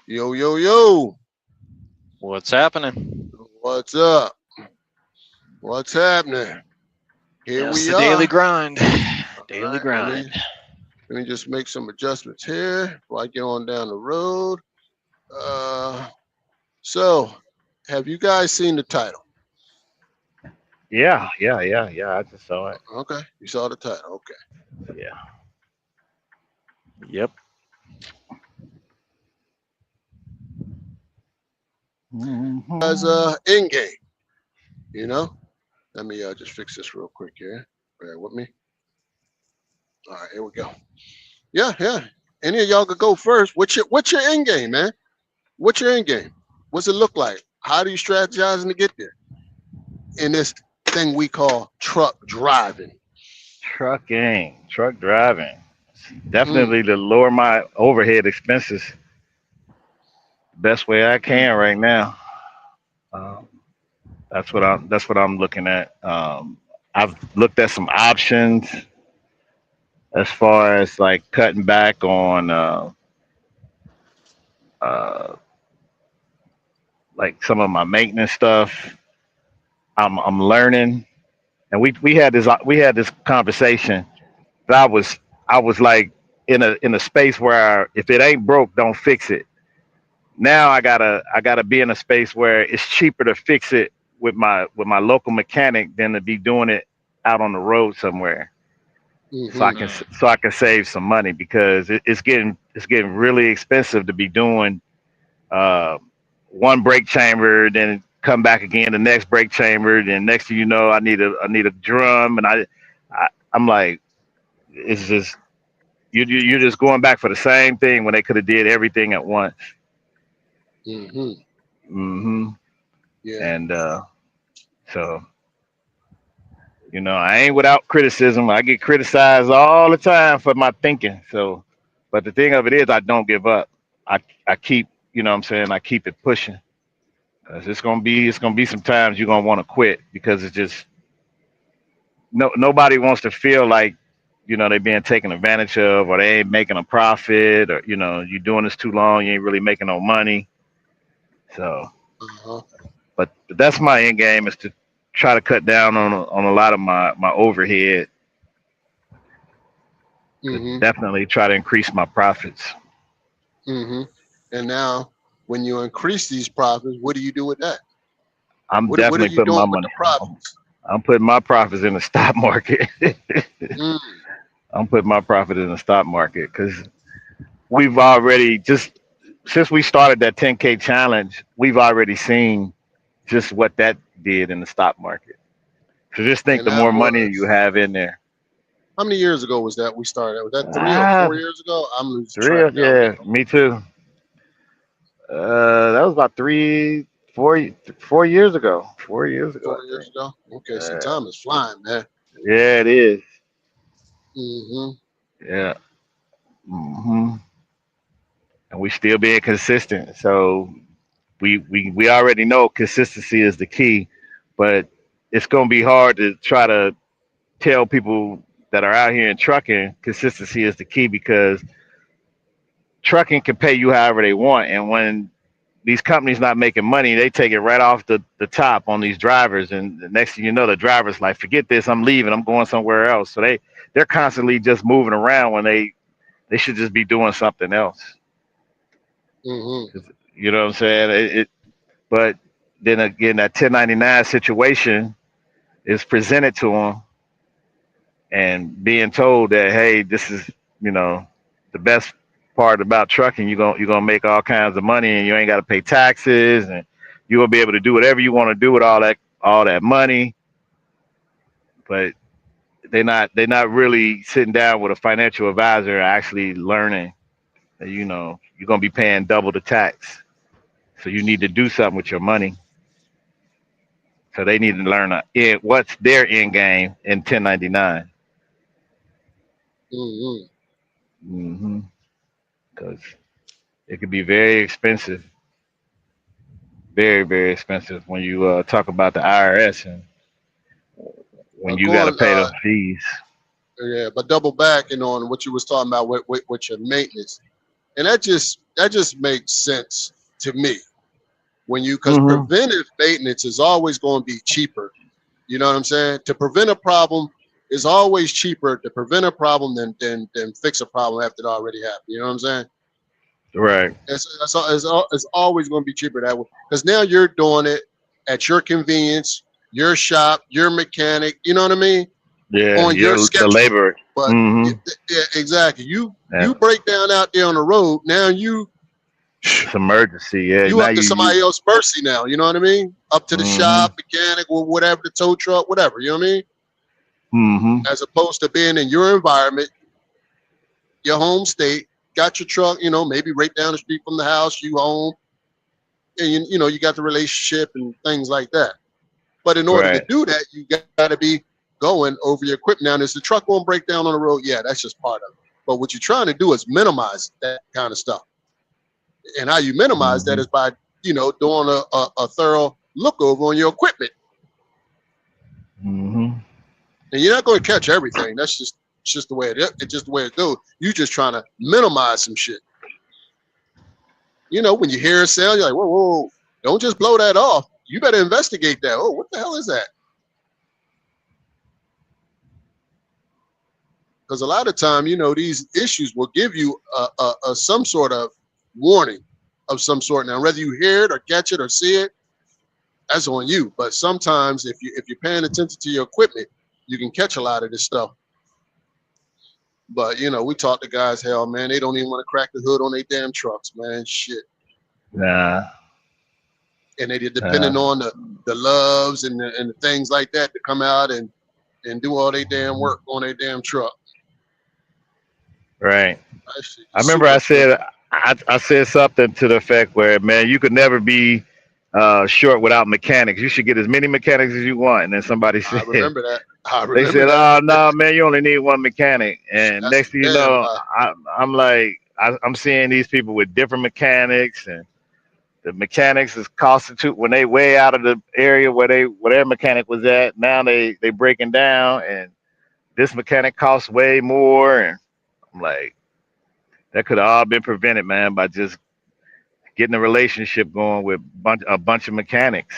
Yo, yo, yo. What's happening? What's up? What's happening? Here Yes, we the daily are. grind. All Daily right. Let grind. me let me just make some adjustments here before I get on down the road. Uh so have you guys seen the title? Yeah. I just saw it. Okay. You saw the title. Okay. Yeah. Yep. As Mhm. in game, you know? Let me just fix this real quick here. Bear with me. All right, here we go. Yeah, yeah. Any of y'all could go first. What's your end game, man? What's your end game? What's it look like? How do you strategize to get there in this thing we call truck driving? Truck driving. Mm, Definitely to lower my overhead expenses best way I can right now. Um, that's what I'm looking at. I've looked at some options as far as like cutting back on uh, like some of my maintenance stuff. I'm learning, and we had this conversation. That I was like in a space where if it ain't broke, don't fix it. Now I gotta be in a space where it's cheaper to fix it with my local mechanic than to be doing it out on the road somewhere. So I mm-hmm, can so I can save some money because it's getting really expensive to be doing uh, one brake chamber, then come back again the next brake chamber, then next thing you know I need a drum, and I'm like, it's just you're just going back for the same thing when they could have did everything at once. mm-hmm. hmm Yeah. And so I ain't without criticism. I get criticized all the time for my thinking. So, but the thing of it is, I don't give up. I keep, what I'm saying, I keep it pushing. 'Cause it's gonna be some times you're gonna want to quit because it's just nobody wants to feel like they're being taken advantage of, or they ain't making a profit, or you're doing this too long, you ain't really making no money. So, Uh-huh. but that's my end game, is to try to cut down on a lot of my overhead, to Mm-hmm. definitely try to increase my profits. Mm-hmm. And now when you increase these profits, what do you do with that? I'm What are definitely you putting doing my with the money. profits? I'm putting my profits in the stock market. Mm, I'm putting my profit in the stock market because we've already, just since we started that 10K challenge, we've already seen just what that did in the stock market. So just think, and the that more money you was have in there. how many years ago was that we started? Was that 3 or 4 Ah, years ago? I'm losing three. track now, man. Yeah, me too. That was about 4 years ago. 4 years ago, Four I years think. ago. Okay, see, Uh, time is flying, man. yeah, it is. Mm-hmm. Yeah. hmm And we still being consistent. So we already know consistency is the key, but it's gonna be hard to try to tell people that are out here in trucking consistency is the key, because trucking can pay you however they want, and when these companies not making money, they take it right off the top on these drivers, and the next thing you know, the drivers like, forget this, I'm leaving, I'm going somewhere else. So they're constantly just moving around when they should just be doing something else. Mm-hmm. 'Cause, you know what I'm saying? But then again, that 1099 situation is presented to them, and being told that, hey, this is, you know the best part about trucking, you're gonna make all kinds of money, and you ain't got to pay taxes, and you're gonna be able to do whatever you want to do with all that money. But they're not really sitting down with a financial advisor and actually learning that, you're gonna be paying double the tax, so you need to do something with your money. So they need to learn what's their end game in 1099. Mm-hmm. Because it could be very expensive, very, very expensive when you talk about the IRS, and when you got to Going pay those fees. yeah, but double backing on what you was talking about with your maintenance. And that just that just makes sense to me. When you, because Mhm. preventive maintenance is always going to be cheaper. You know what I'm saying? To prevent a problem is always cheaper to prevent a problem than fix a problem after it already happened. You know what I'm saying? Right. It's always going to be cheaper that way because now you're doing it at your convenience, your shop, your mechanic. You know what I mean? Yeah. On your You're the schedule. labor. But Hmm. yeah, exactly. You Yeah. break down out there on the road. Now It's emergency. Yeah. you Now up to somebody else's mercy now. You know what I mean? Up to the Mhm. shop, mechanic, or whatever, the tow truck, whatever. You know what I mean? Mhm. As opposed to being in your environment, your home state, got your truck, you know, maybe right down the street from the house, you home, and you know, you got the relationship and things like that. But in order to Right. do that, you got to be going over your equipment. Now, is the truck going to break down on the road? Yeah, that's just part of it. But what you're trying to do is minimize that kind of stuff. And how you minimize that Mhm. is by, you know, doing a thorough look over on your equipment. Mhm. And you're not going to catch everything. That's just it's just the way it is. It's just the way it goes. You just trying to minimize some shit. You know, when you hear a sound, you're like, whoa, whoa, whoa, don't just blow that off. You better investigate that. Oh, what the hell is that? Because a lot of time, you know, these issues will give you some sort of warning of some sort. Now, whether you hear it or catch it or see it, that's on you. But sometimes, if you're paying attention to your equipment, you can catch a lot of this stuff. But you know, we talk to guys, hell, man, they don't even want to crack the hood on their damn trucks, man. Shit. Nah. And they're depending on the loves and the things like that to come out and do all their damn work on their damn truck. Right. That shit I is remember super I expensive. said I said something to the effect where, man, you could never be short without mechanics. You should get as many mechanics as you want. And then somebody I said, remember that. I they remember said, that. "Oh no, man, you only need one mechanic." And That's a next thing you damn know, lie. I'm like, I'm seeing these people with different mechanics, and the mechanics is constitute when they way out of the area where their mechanic was at. Now they breaking down, and this mechanic costs way more. And I'm like, that could have all been prevented, man, by just getting a relationship going with a bunch of mechanics.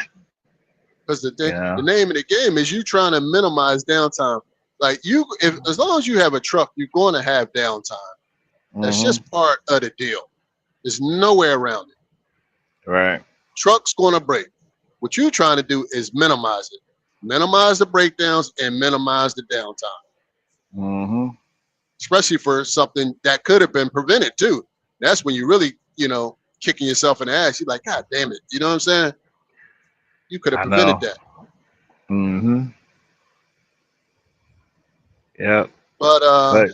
Because Yeah. the name of the game is you trying to minimize downtime. Like if as long as you have a truck, you're going to have downtime. That's Hmm. just part of the deal. There's no way around it. Right. Truck's going to break. What you're trying to do is minimize it, minimize the breakdowns, and minimize the downtime, Hmm. especially for something that could have been prevented too. That's when you really, you know, kicking yourself in the ass. You're like, God damn it. You know what I'm saying? You could have I prevented know. that. Hmm. Yep. But But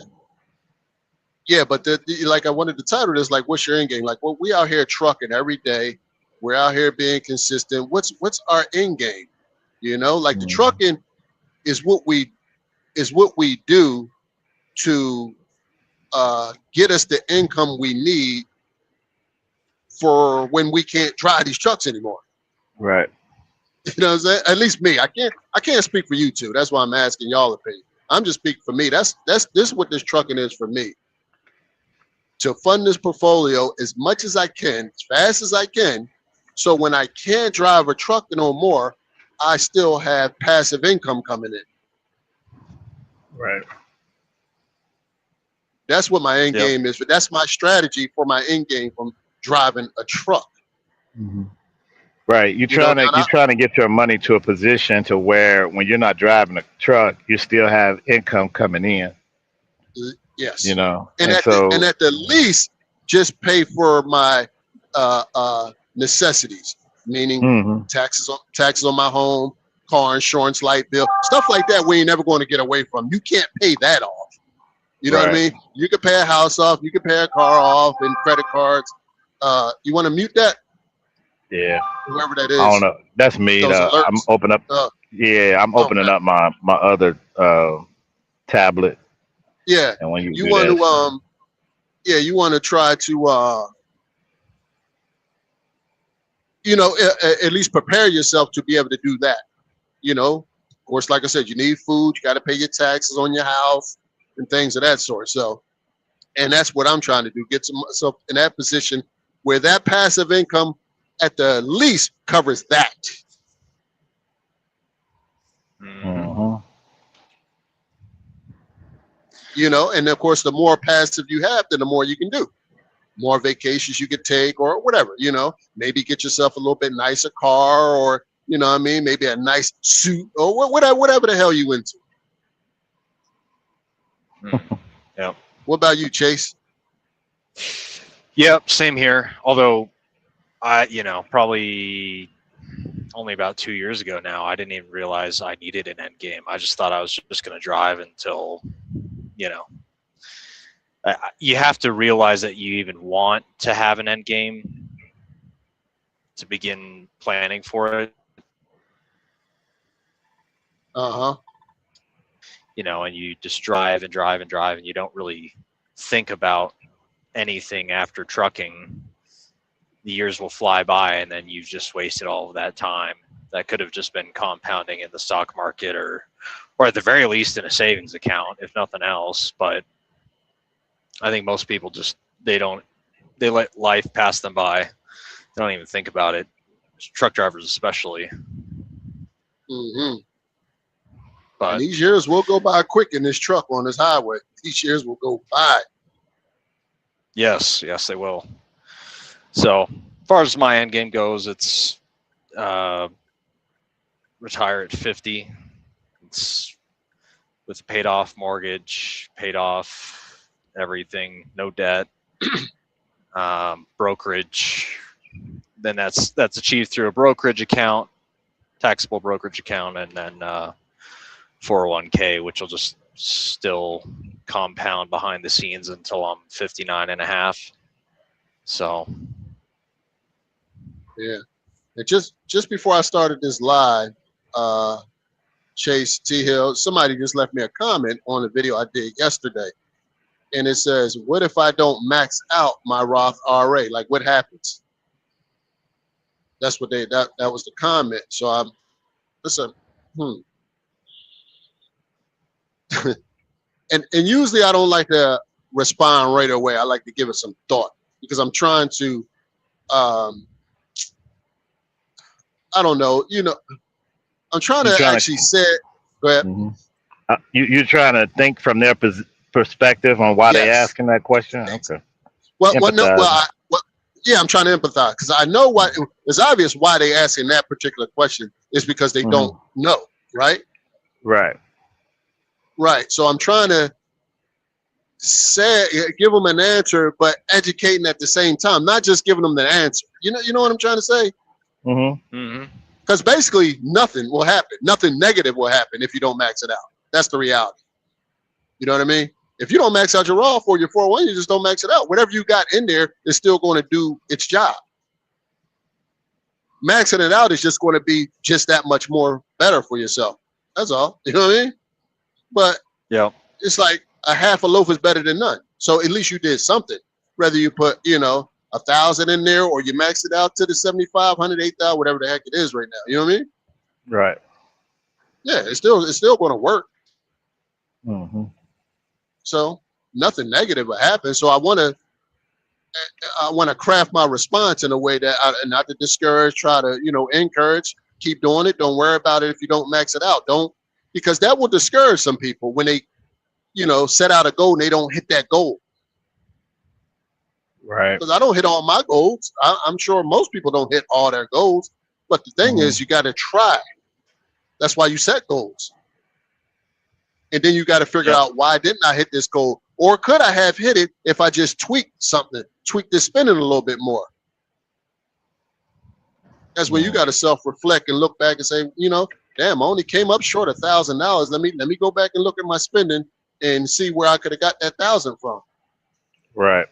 yeah, but like I wanted to title this like, what's your end game? Like, well, we out here trucking every day. We're out here being consistent. What's our end game? You know, like the mhm. trucking is what we do to get us the income we need for when we can't drive these trucks anymore. Right. You know what I'm saying? At least me. I can't speak for you two. That's why I'm asking y'all opinion. I'm just speaking for me. That's this is what this trucking is for me. To fund this portfolio as much as I can, as fast as I can, so when I can't drive a truck no more, I still have passive income coming in. Right. That's what my end Yep. game is. But that's my strategy for my end game from driving a truck. Hmm. Right. You know, You're trying to get your money to a position to where when you're not driving a truck, you still have income coming in. yes, And so, at the least, just pay for my necessities, meaning hmm, taxes on my home, car insurance, light bill, stuff like that. We ain't never going to get away from. You can't pay that off. You know what I right. mean? You can pay a house off, you can pay a car off, and credit cards. You want to mute that? Yeah. Whoever that I don't is, know. That's me. those I'm alerts. open up. Uh, Yeah, I'm opening okay, up my other tablet, yeah. and when you You do want that, to yeah, you want to try to you know, at least prepare yourself to be able to do that. You know, of course, like I said, you need food, you got to pay your taxes on your house and things of that sort. So, and that's what I'm trying to do, get myself in that position where that passive income at the least covers that. Mhm. You know, and of course, the more passive you have, then the more you can do. More vacations you could take or whatever, you know, maybe get yourself a little bit nicer car or, you know what I mean, maybe a nice suit or whatever the hell you into. Yep. What about you, Chase? Yep. Same here. Although probably only about 2 years ago now, I didn't even realize I needed an end game. I just thought I was just going to drive until, you have to realize that you even want to have an end game to begin planning for it. Uh-huh. And you just drive and drive and drive, and you don't really think about anything after trucking. The years will fly by, and then you've just wasted all of that time that could have just been compounding in the stock market or at the very least in a savings account, if nothing else. But I think most people they let life pass them by. They don't even think about it. Truck drivers especially. Mm-hmm. But and these years will go by quick in this truck on this highway. These years will go by. Yes, they will. So, as far as my end game goes, it's retire at 50. It's with a paid off mortgage, paid off everything, no debt, brokerage. Then that's achieved through a brokerage account, taxable brokerage account, and then 401k, which will just still compound behind the scenes until I'm 59 and a half. So yeah. And just before I started this live, Chase T Hill, somebody just left me a comment on the video I did yesterday. And it says, what if I don't max out my Roth IRA? Like, what happens? That's what that was the comment. So listen, and usually I don't like to respond right away. I like to give it some thought because I'm trying to, I don't know, I'm trying to actually say it. Go ahead. Mm-hmm. You're trying to think from their perspective on why they're asking that question? Okay. Yeah, I'm trying to empathize because I know it's obvious why they asking that particular question is because they don't know, right? Right. Right. So I'm trying to give them an answer, but educating at the same time, not just giving them the answer. You know what I'm trying to say? Mm-hmm. Mm-hmm. Because basically nothing will happen. Nothing negative will happen if you don't max it out. That's the reality. You know what I mean? If you don't max out your Roth or your 401, you just don't max it out. Whatever you got in there is still going to do its job. Maxing it out is just going to be just that much more better for yourself. That's all. You know what I mean? But yeah, it's like a half a loaf is better than none. So at least you did something. Whether you put, 1,000 in there or you max it out to the 7,500, 8,000, whatever the heck it is right now. You know what I mean? Right. Yeah, it's still going to work. Mm-hmm. So nothing negative will happen. So I want to craft my response in a way that not to discourage, try to, encourage, keep doing it. Don't worry about it if you don't max it out. Because that will discourage some people when they, set out a goal and they don't hit that goal. Right. Because I don't hit all my goals. I'm sure most people don't hit all their goals. But the thing is, you got to try. That's why you set goals. And then you got to figure out, why didn't I hit this goal? Or could I have hit it if I just tweaked something, tweaked the spending a little bit more? That's when you got to self-reflect and look back and say, damn, I only came up short $1,000. Let me go back and look at my spending and see where I could have got that 1,000 from. Right.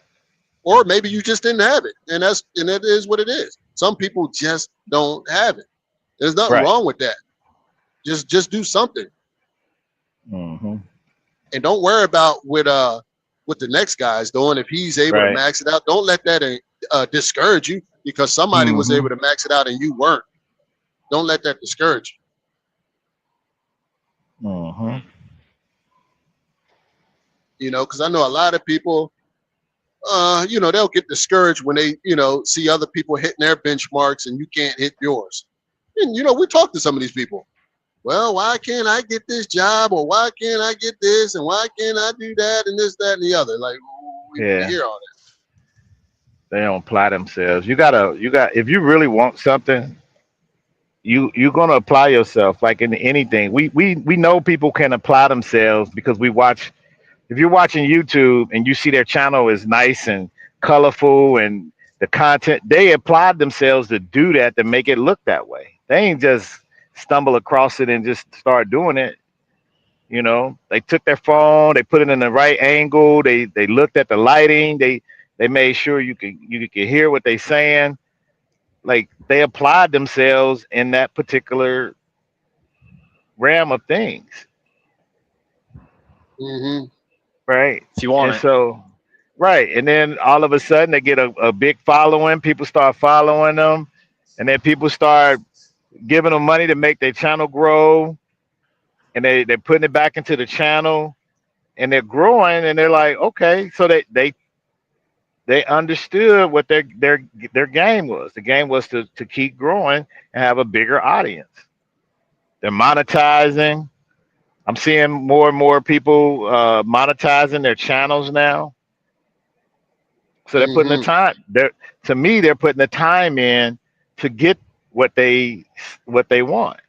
Or maybe you just didn't have it, and it is what it is. Some people just don't have it. There's nothing wrong with that. Just do something. Mm-hmm. And don't worry about what the next guy's doing. If he's able to max it out, don't let that discourage you because somebody was able to max it out and you weren't. Don't let that discourage you. Mm-hmm. Because I know a lot of people, you know, they'll get discouraged when they, you know, see other people hitting their benchmarks and you can't hit yours. And, you know, we talk to some of these people. Well, why can't I get this job, or why can't I get this, and why can't I do that, and this, that, and the other? Like, we hear all that. They don't apply themselves. You got if you really want something, you're gonna apply yourself like in anything. We know people can apply themselves because we watch. If you're watching YouTube and you see their channel is nice and colorful and the content, they applied themselves to do that, to make it look that way. They ain't just stumble across it and just start doing it. You know, they took their phone, they put it in the right angle, they looked at the lighting, they made sure you could hear what they saying. Like, they applied themselves in that particular realm of things. Mm-hmm. Right. If you want And it. so, right. And then all of a sudden they get a big following. People start following them. And then people start giving them money to make their channel grow. And they're putting it back into the channel. And they're growing. And they're like, okay. So they understood what their game was. The game was to keep growing and have a bigger audience. They're monetizing. I'm seeing more and more people monetizing their channels now. So they're putting the time. To me, they're putting the time in to get what they want.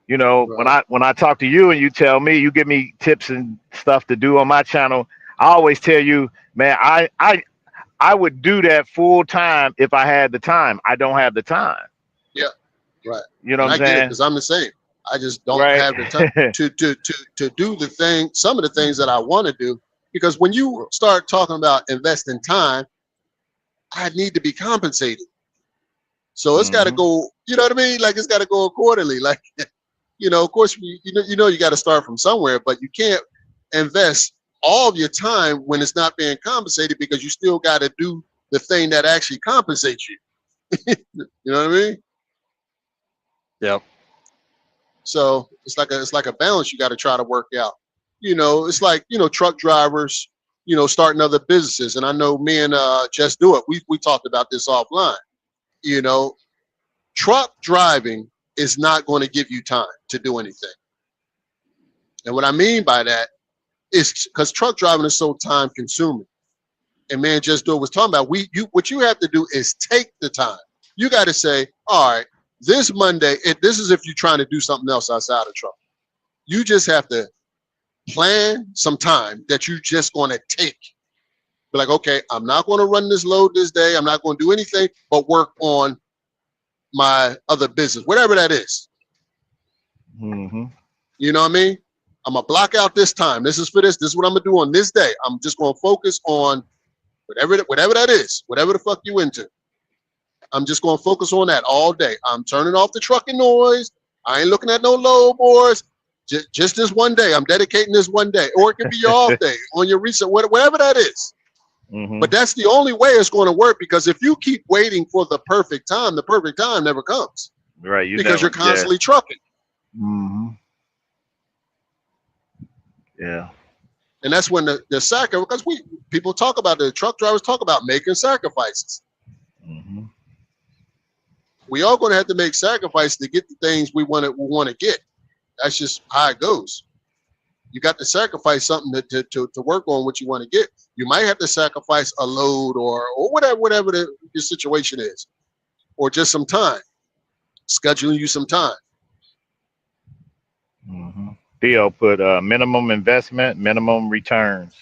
You know, Right. when I talk to you and you tell me, you give me tips and stuff to do on my channel, I always tell you, man, I would do that full time if I had the time. I don't have the time. Yeah. Right. You know And what I I'm get it, saying? because I'm the same. I just don't Right. have the time to do the thing, some of the things that I want to do. Because when you start talking about investing time, I need to be compensated. So it's got to Mhm. go, you know what I mean? Like, it's got to go accordingly. Like, you know, of course, you know, you got to start from somewhere, but you can't invest all of your time when it's not being compensated, because you still got to do the thing that actually compensates you. You know what I mean? Yep. So it's like a balance you got to try to work out. You know, it's like, you know, truck drivers, you know, starting other businesses. And I know me and Just Do It, we talked about this offline. You know, truck driving is not going to give you time to do anything. And what I mean by that is because truck driving is so time consuming. And man, Just Do It was talking about, what you have to do is take the time. You got to say, all right, this Monday, this is if you're trying to do something else outside of truck. You just have to plan some time that you're just going to take. Be like, okay, I'm not going to run this load this day. I'm not going to do anything but work on my other business, whatever that is. Mm-hmm. You know what I mean? I'm going to block out this time. This is for this. This is what I'm going to do on this day. I'm just going to focus on whatever that is, whatever the fuck you into. I'm just going to focus on that all day. I'm turning off the trucking noise. I ain't looking at no load boards. Just this one day. I'm dedicating this one day. Or it could be your off day on your research, whatever that is. Mm-hmm. But that's the only way it's going to work, because if you keep waiting for the perfect time never comes. Right. Because you're constantly trucking. Mm-hmm. Yeah. And that's when the sacrifice, because people talk about, the truck drivers talk about making sacrifices. Mm-hmm. We all going to have to make sacrifices to get the things we want to get. That's just how it goes. You got to sacrifice something to work on what you want to get. You might have to sacrifice a load or whatever your situation is, or just some time, scheduling you some time. Mm-hmm. Theo put minimum investment, minimum returns.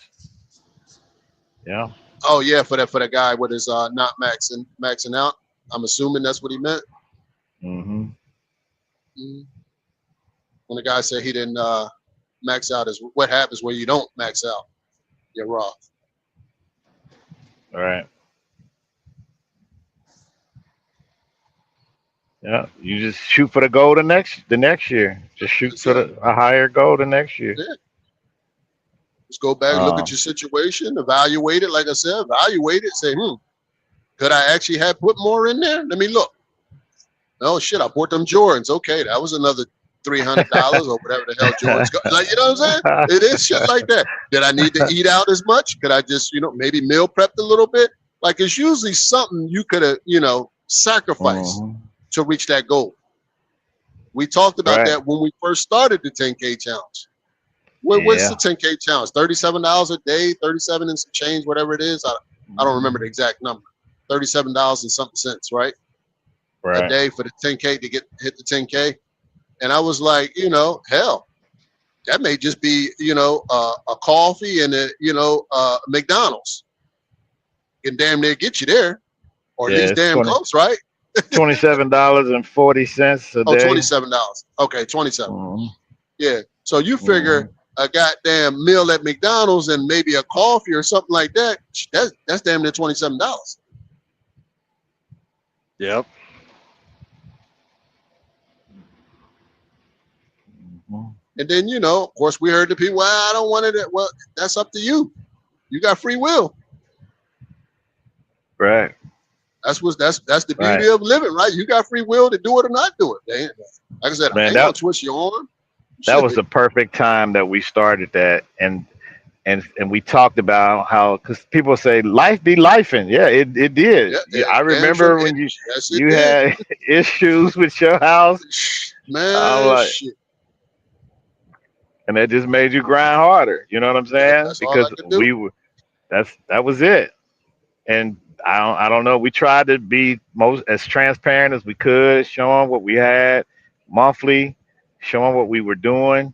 Yeah. Oh yeah, for that guy with his not maxing out. I'm assuming that's what he meant. Mm-hmm. When the guy said he didn't max out, is what happens when you don't max out your Roth. All right. Yeah, you just shoot for the goal the next year. Just shoot That's for it. a higher goal the next year. Yeah. Just go back, look at your situation, evaluate it. Like I said, evaluate it. Say, could I actually have put more in there? Let me look. Oh shit, I bought them Jordans. Okay, that was another $300 or whatever the hell Jordan's got. Like, you know what I'm saying? It is shit like that. Did I need to eat out as much? Could I just, maybe meal prepped a little bit? Like, it's usually something you could have, sacrificed to reach that goal. We talked about that when we first started the 10K challenge. What's the 10K challenge? $37 a day, 37 and some change, whatever it is. I don't remember the exact number. $37 and something cents, right? A day for the 10K to hit the 10K. And I was like, hell, that may just be, a coffee and a McDonald's. Can damn near get you there, or at least damn close, right? $27.40 a day. Oh, $27. Okay, 27. Yeah. So you figure a goddamn meal at McDonald's and maybe a coffee or something like that. That's damn near $27. Yep. And then, of course, we heard the people, well, I don't want it. Well, that's up to you. You got free will. Right. That's the beauty of living, right? You got free will to do it or not do it. Man. Like I said, I ain't gonna twist your arm. That was the perfect time that we started that, and we talked about how, because people say life be lifing. Yeah, it did. Yeah, I remember when you had issues with your house, man. Shit. And that just made you grind harder. You know what I'm saying? That's because that was it. And I don't know. We tried to be as transparent as we could, showing what we had monthly, showing what we were doing.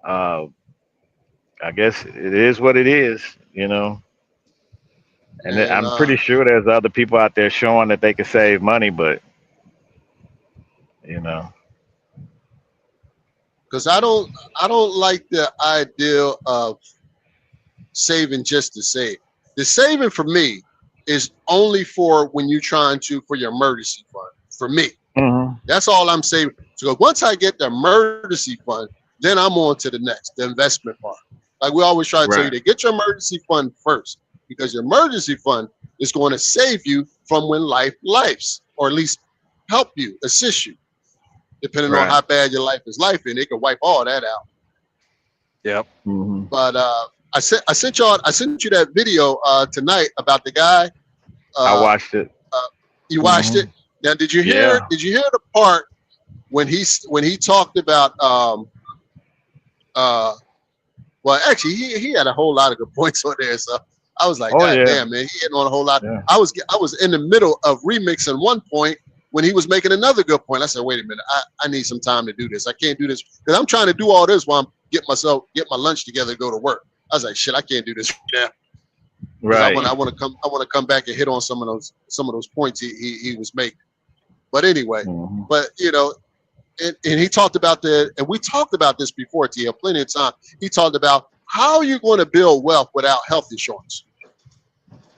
I guess it is what it is, And I'm pretty sure there's other people out there showing that they can save money, but because I don't like the idea of saving just to save. The saving for me is only for when you're trying for your emergency fund. For me, that's all I'm saving. So once I get the emergency fund, then I'm on to the next, the investment part. Like we always try to tell you to get your emergency fund first, because your emergency fund is going to save you from when lifes, or at least help you, assist you, depending on how bad your life is life, and it can wipe all that out. Yep. But I sent you that video tonight about the guy. I watched it. You watched it? Now, did you hear? Did you hear the part when he talked about? Well, actually, he had a whole lot of good points on there. So I was like, God damn, man, he hitting on a whole lot. Yeah. I was in the middle of remixing one point when he was making another good point. I said, wait a minute, I need some time to do this. I can't do this because I'm trying to do all this while I'm get my lunch together to go to work. I was like, shit, I can't do this now. Right. I want to come back and hit on some of those points he was making. But anyway, but and he talked about and we talked about this before, Tia, plenty of time. He talked about how you're going to build wealth without health insurance.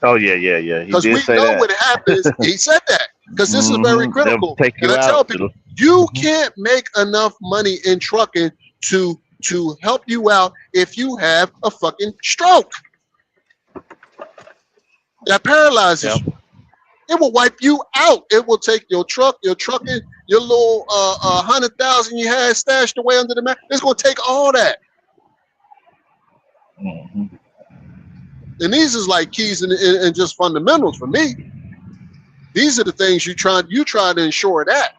Oh yeah. Because we know what happens. He said that because this is very critical. And I tell people, you can't make enough money in trucking to help you out if you have a fucking stroke. That paralyzes you. It will wipe you out. It will take your trucking, your little 100,000 you had stashed away under the mat. It's going to take all that. And these is like keys and just fundamentals for me. These are the things you try to insure that.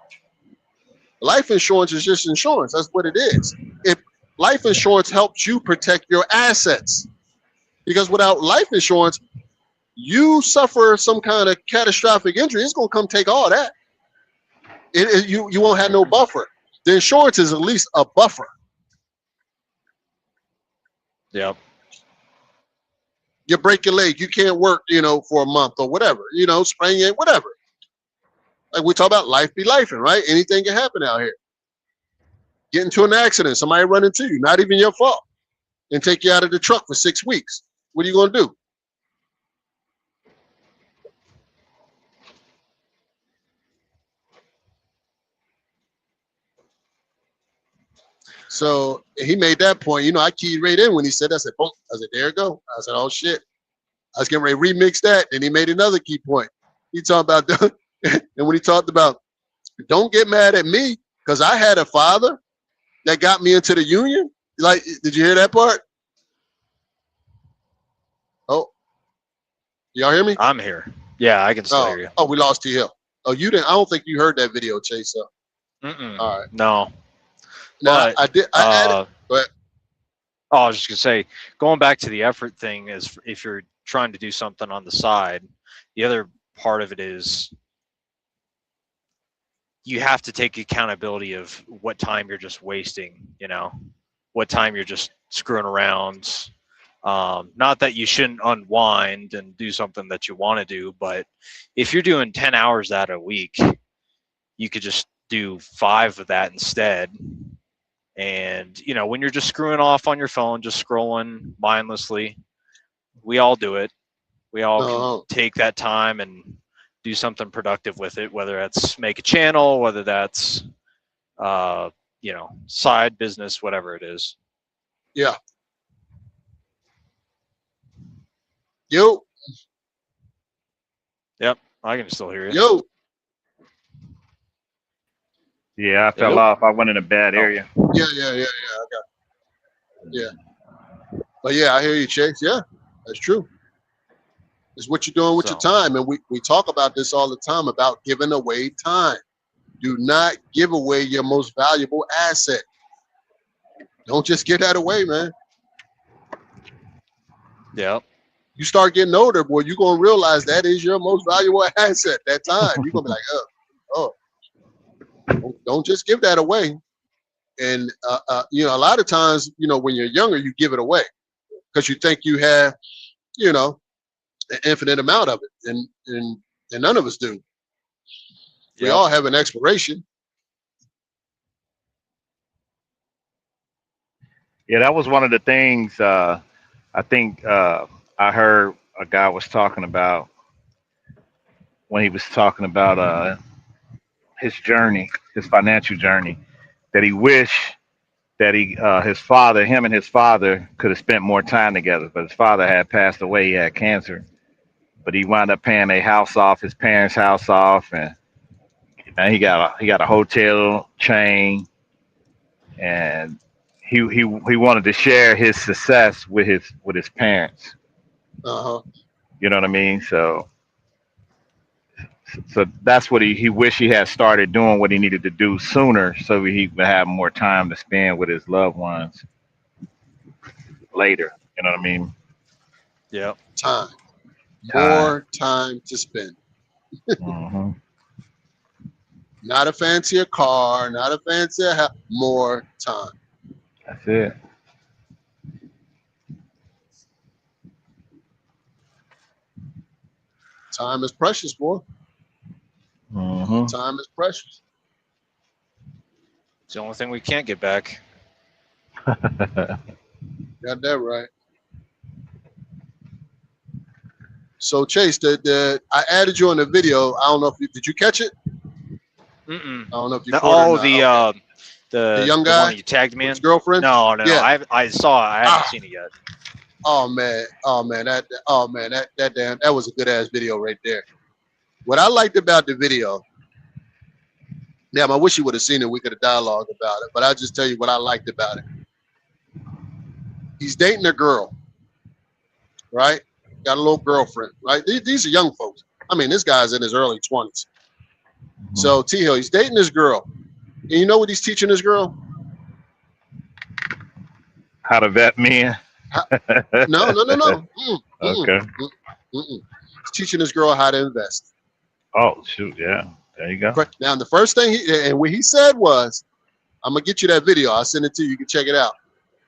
Life insurance is just insurance. That's what it is. If life insurance helps you protect your assets, because without life insurance, you suffer some kind of catastrophic injury, it's going to come take all that. You won't have no buffer. The insurance is at least a buffer. Yep. You break your leg, you can't work, for a month or whatever, sprain your, whatever. Like we talk about life be lifing, right? Anything can happen out here. Get into an accident, somebody run into you, not even your fault, and take you out of the truck for 6 weeks. What are you going to do? So he made that point. I keyed right in when he said that. I said, boom. I said, there it go. I said, oh shit. I was getting ready to remix that. And he made another key point. He talked about and when he talked about, don't get mad at me because I had a father that got me into the union. Like, did you hear that part? Oh, y'all hear me? I'm here. Yeah, I can still hear you. Oh, we lost T Hill. Oh, you didn't. I don't think you heard that video, Chase. So. All right. No. Now, But, I did. I added. Go ahead. Oh, I was just gonna say, going back to the effort thing, is if you're trying to do something on the side, the other part of it is you have to take accountability of what time you're just wasting. You know, what time you're just screwing around. Not that you shouldn't unwind and do something that you want to do, but if you're doing 10 hours out a week, you could just do 5 of that instead. And, you know, when you're just screwing off on your phone, just scrolling mindlessly, we all do it. We all can take that time and do something productive with it, whether that's make a channel, whether that's, you know, side business, whatever it is. Yeah. Yo. Yep, I can still hear you. Yo. Yeah, I fell off. I went in a bad area. Yeah. I got it. Yeah. But yeah, I hear you, Chase. Yeah, that's true. It's what you're doing with your time. And we talk about this all the time about giving away time. Do not give away your most valuable asset. Don't just give that away, man. Yeah. You start getting older, boy, you're going to realize that is your most valuable asset, that time. You're going to be like, don't just give that away. And, you know, a lot of times, you know, when you're younger, you give it away because you think you have, you know, an infinite amount of it. And none of us do. We all have an expiration. Yeah, that was one of the things I think I heard a guy was talking about when he was talking about his journey, his financial journey, that he wished that him and his father could have spent more time together, but his father had passed away. He had cancer, but he wound up paying a house off, his parents' house off, and he got a hotel chain, and he wanted to share his success with his parents. You know what I mean? So that's what he wished he had started doing what he needed to do sooner, so he would have more time to spend with his loved ones later. You know what I mean? Yeah. Time. More time to spend. Mm-hmm. Not a fancier car, not a fancier house, more time. That's it. Time is precious, boy. Mm-hmm. Time is precious. It's the only thing we can't get back. Got that right. So Chase, I added you on the video. I don't know if did you catch it? Mm-mm. I don't know if you caught it or not. The young guy, one you tagged me in. his girlfriend. No. Yeah. I saw it. I haven't seen it yet. Oh man, that was a good ass video right there. What I liked about the video, damn, I wish you would have seen it. We could have dialogued about it, but I'll just tell you what I liked about it. He's dating a girl, right? Got a little girlfriend, right? These are young folks. I mean, this guy's in his early 20s. So T Hill, he's dating this girl. And you know what he's teaching this girl? How to vet men. No. Okay. He's teaching this girl how to invest. Oh shoot, yeah. There you go. Now the first thing what he said was, I'm gonna get you that video. I'll send it to you. You can check it out.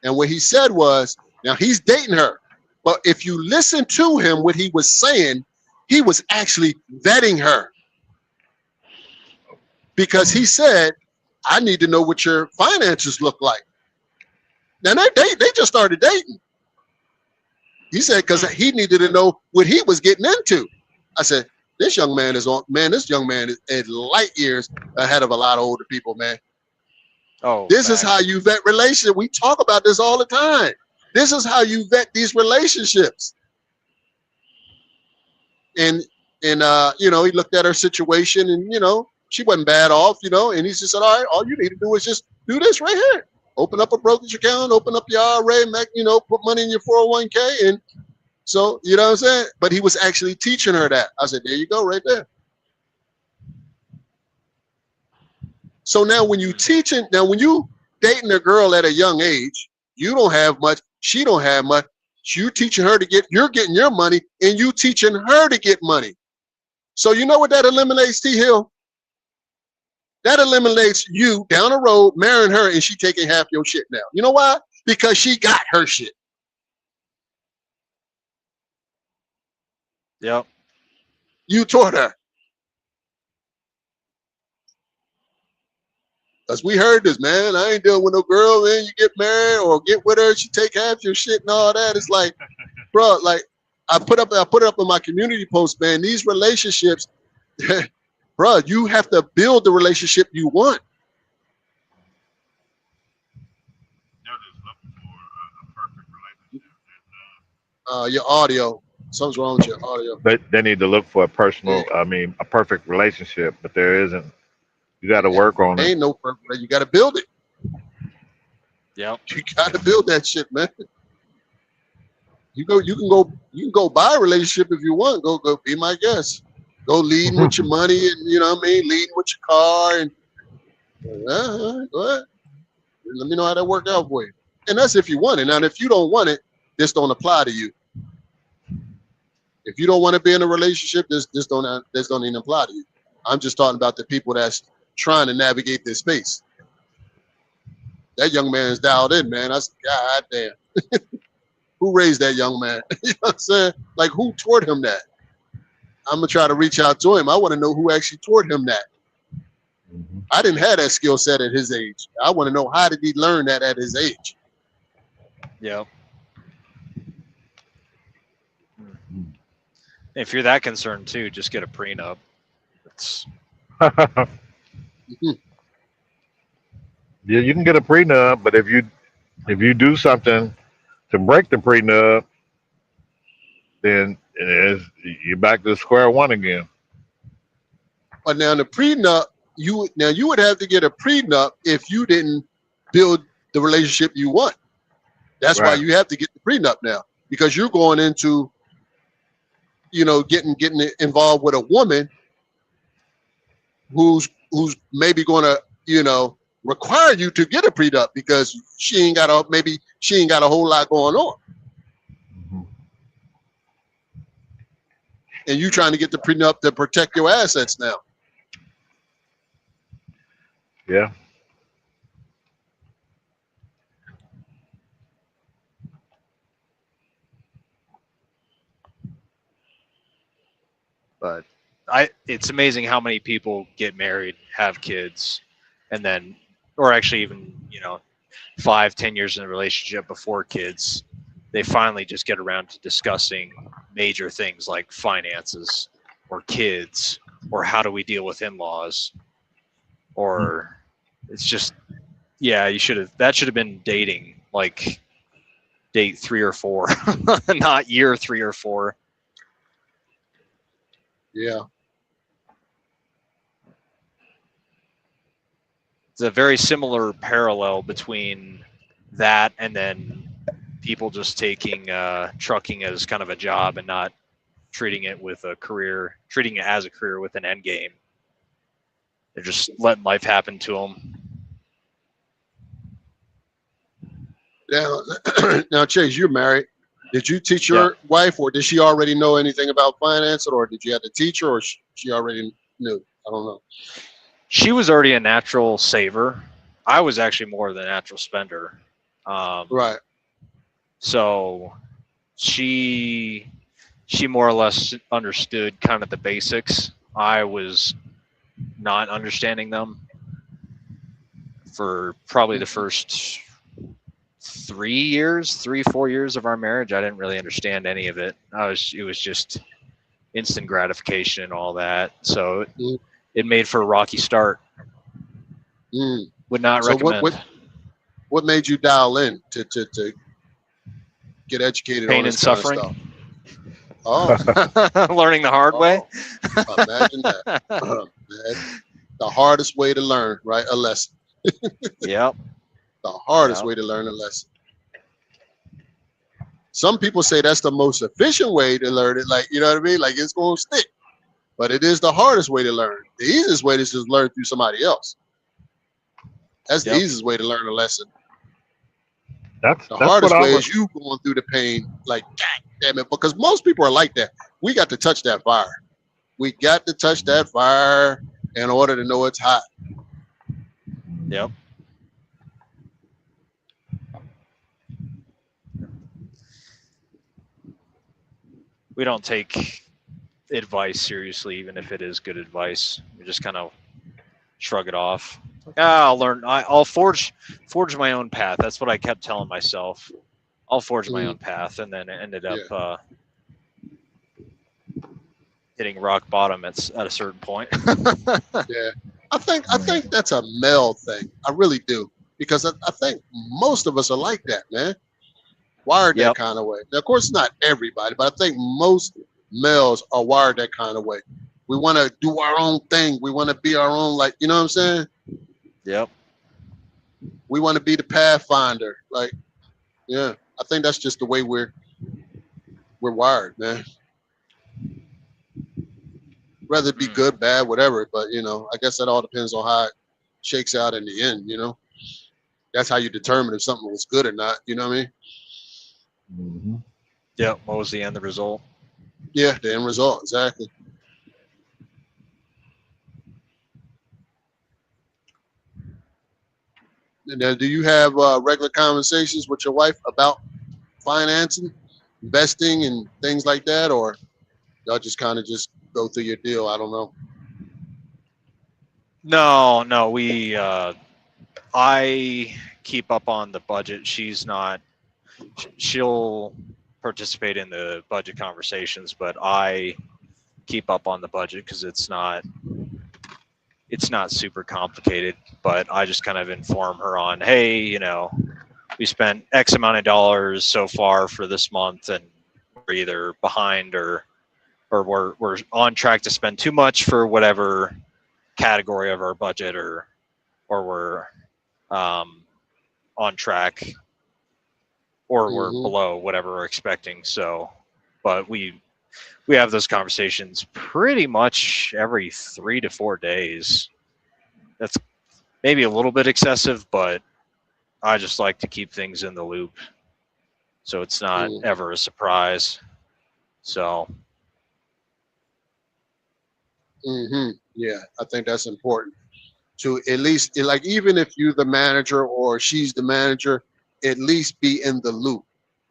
And what he said was, now he's dating her, but if you listen to him, what he was saying, he was actually vetting her. Because he said, I need to know what your finances look like. Now they just started dating. He said, because he needed to know what he was getting into. I said, this young man is light years ahead of a lot of older people, man. Oh, this is how you vet relationships. We talk about this all the time. This is how you vet these relationships. And you know, he looked at her situation, and you know, she wasn't bad off, you know, and he just said, all right, all you need to do is just do this right here. open up a brokerage account, open up your IRA, put money in your 401k. And so, you know what I'm saying? But he was actually teaching her that. I said, there you go, right there. So now when you dating a girl at a young age, you don't have much, she don't have much. You teaching her you're getting your money, and you teaching her to get money. So you know what that eliminates, T Hill? That eliminates you down the road marrying her and she taking half your shit now. You know why? Because she got her shit. Yep. You taught her. Because we heard this, man. I ain't dealing with no girl, man. You get married or get with her, she take half your shit and all that. It's like, bro, like I put it up in my community post, man. These relationships, bro, you have to build the relationship you want. Your audio. Something's wrong with your audio. But they need to look for a perfect relationship, but there isn't. You got to work on it. Ain't no perfect. You got to build it. Yep. You got to build that shit, man. You can go buy a relationship if you want. Go be my guest. Go leading with your money and leading with your car and go ahead. Let me know how that worked out for you. And that's if you want it. Now, if you don't want it, this don't apply to you. If you don't want to be in a relationship, this don't even apply to you. I'm just talking about the people that's trying to navigate this space. That young man's dialed in, man. I said, God damn. Who raised that young man? You know what I'm saying? Like, who taught him that? I'm going to try to reach out to him. I want to know who actually taught him that. Mm-hmm. I didn't have that skill set at his age. I want to know, how did he learn that at his age? Yeah. If you're that concerned too, just get a prenup. It's Yeah, you can get a prenup, but if you do something to break the prenup, then you're back to square one again. But now the prenup, you would have to get a prenup if you didn't build the relationship you want. That's right. Why you have to get the prenup now, because you're going into, getting involved with a woman who's maybe going to, require you to get a prenup because she ain't got a whole lot going on. Mm-hmm. And you trying to get the prenup to protect your assets now. Yeah. But it's amazing how many people get married, have kids, and then, or actually even, 5-10 years in a relationship before kids, they finally just get around to discussing major things like finances or kids or how do we deal with in-laws, or it's just, yeah, that should have been dating, like date 3 or 4, not year 3 or 4. Yeah. It's a very similar parallel between that and then people just taking trucking as kind of a job and not treating it as a career with an end game. They're just letting life happen to them. Now, Chase, you're married. Did you teach your wife, or did she already know anything about finance, or did you have to teach her, or she already knew? I don't know. She was already a natural saver. I was actually more of the natural spender. Right. So she more or less understood kind of the basics. I was not understanding them for probably the first 4 years of our marriage. I didn't really understand any of it. It was just instant gratification and all that. So it made for a rocky start. Would not recommend. What made you dial in to get educated Pain on this and suffering? Kind of stuff? Oh, learning the hard way. Imagine that. The hardest way to learn, right? A lesson. Yep. The hardest Yeah. way to learn a lesson. Some people say that's the most efficient way to learn it. Like, you know what I mean? Like it's going to stick. But it is the hardest way to learn. The easiest way is just learn through somebody else. That's the Yep. easiest way to learn a lesson. That's The what hardest I way was. is you going through the pain. Like, God damn it. Because most people are like that. We got to touch that fire. We got to touch that fire in order to know it's hot. Yep. We don't take advice seriously, even if it is good advice. We just kind of shrug it off. I'll learn. I'll forge my own path. That's what I kept telling myself. I'll forge my own path, and then it ended up hitting rock bottom at a certain point. Yeah. I think that's a male thing. I really do. Because I think most of us are like that, man. Wired that Yep. kind of way. Now, of course, not everybody, but I think most males are wired that kind of way. We want to do our own thing. We want to be our own, like, you know what I'm saying? Yep. We want to be the pathfinder. Like, yeah, I think that's just the way we're wired, man. Whether it be good, bad, whatever. But, you know, I guess that all depends on how it shakes out in the end, you know? That's how you determine if something was good or not. You know what I mean? Mm-hmm. Yep. What was the end result? Yeah, the end result. Exactly. And then do you have regular conversations with your wife about financing, investing, and things like that? Or y'all just kind of just go through your deal? I don't know. No. I keep up on the budget. She's not. She'll participate in the budget conversations, but I keep up on the budget because it's not super complicated. But I just kind of inform her on, hey, you know, we spent X amount of dollars so far for this month, and we're either behind or we're on track to spend too much for whatever category of our budget, or we're on track, or we're below whatever we're expecting. So, but we have those conversations pretty much every 3 to 4 days. That's maybe a little bit excessive, but I just like to keep things in the loop, so it's not ever a surprise. So, Yeah, I think that's important to at least, like, even if you're the manager or she's the manager, at least be in the loop.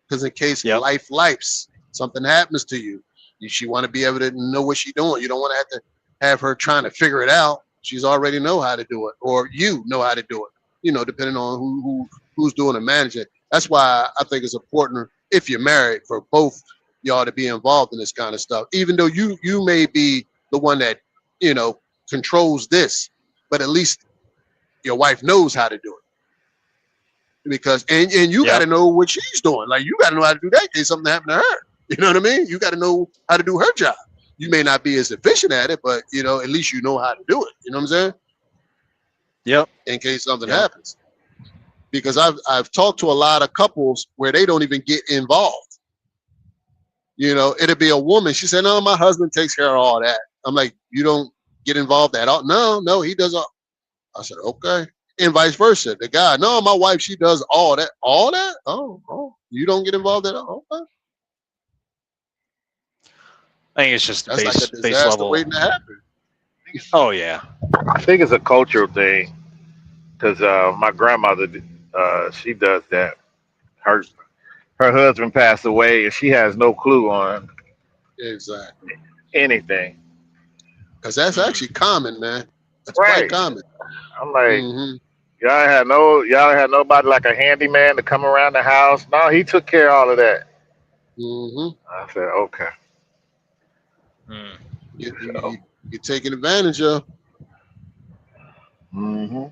Because in case life's something happens to you, she want to be able to know what she's doing. You don't want to have her trying to figure it out. She's already know how to do it, or you know how to do it. You know, depending on who's doing the managing. That's why I think it's important, if you're married, for both y'all to be involved in this kind of stuff. Even though you may be the one that, you know, controls this, but at least your wife knows how to do it. Because and you got to know what she's doing. Like, you got to know how to do that in case something happened to her. You know what I mean? You got to know how to do her job. You may not be as efficient at it, but, you know, at least you know how to do it. You know what I'm saying? Yep. In case something happens. Because I've talked to a lot of couples where they don't even get involved. You know, it'll be a woman. She said, no, my husband takes care of all that. I'm like, you don't get involved at all? No, he does all. I said, okay. And vice versa. The guy, no, my wife, she does all that. All that? Oh, you don't get involved at all? Okay. I think it's just That's base, like a base disaster level. waiting to happen. Oh yeah. I think it's a cultural thing because my grandmother, she does that. Her husband passed away, and she has no clue on Exactly. anything. Because that's actually common, man. That's Right. quite common. I'm like, Mhm. y'all had nobody like a handyman to come around the house. No, he took care of all of that. Mhm. I said, okay. You're taking advantage of. I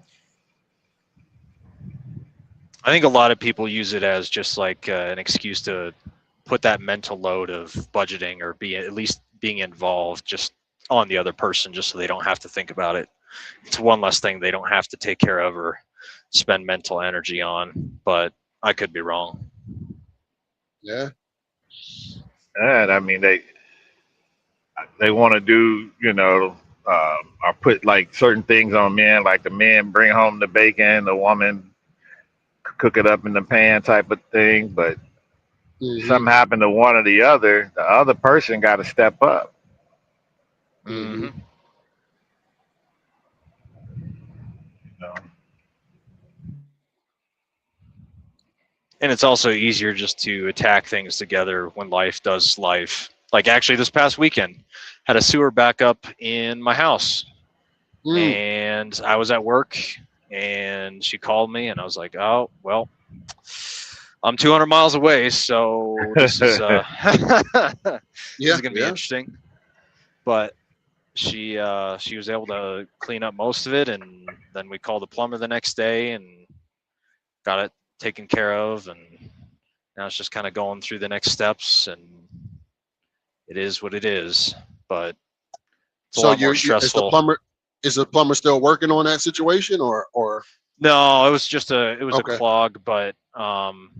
think a lot of people use it as just like an excuse to put that mental load of budgeting, or be at least being involved, just on the other person, just so they don't have to think about it. It's one less thing they don't have to take care of, or spend mental energy on, but I could be wrong. Yeah. And I mean, they want to do, or put like certain things on men, like the men bring home the bacon, the woman cook it up in the pan type of thing. But something happened to one or the other person got to step up. Mm-hmm. You know? And it's also easier just to attack things together when life does life. Like actually this past weekend, had a sewer backup in my house. And I was at work and she called me and I was like, oh, well, I'm 200 miles away. So this is, this is going to be interesting. But she was able to clean up most of it. And then we called the plumber the next day and got it taken care of. And now it's just kind of going through the next steps, and it is what it is. But it's a lot more stressful. Is the plumber still working on that situation, or? No, it was just a clog, but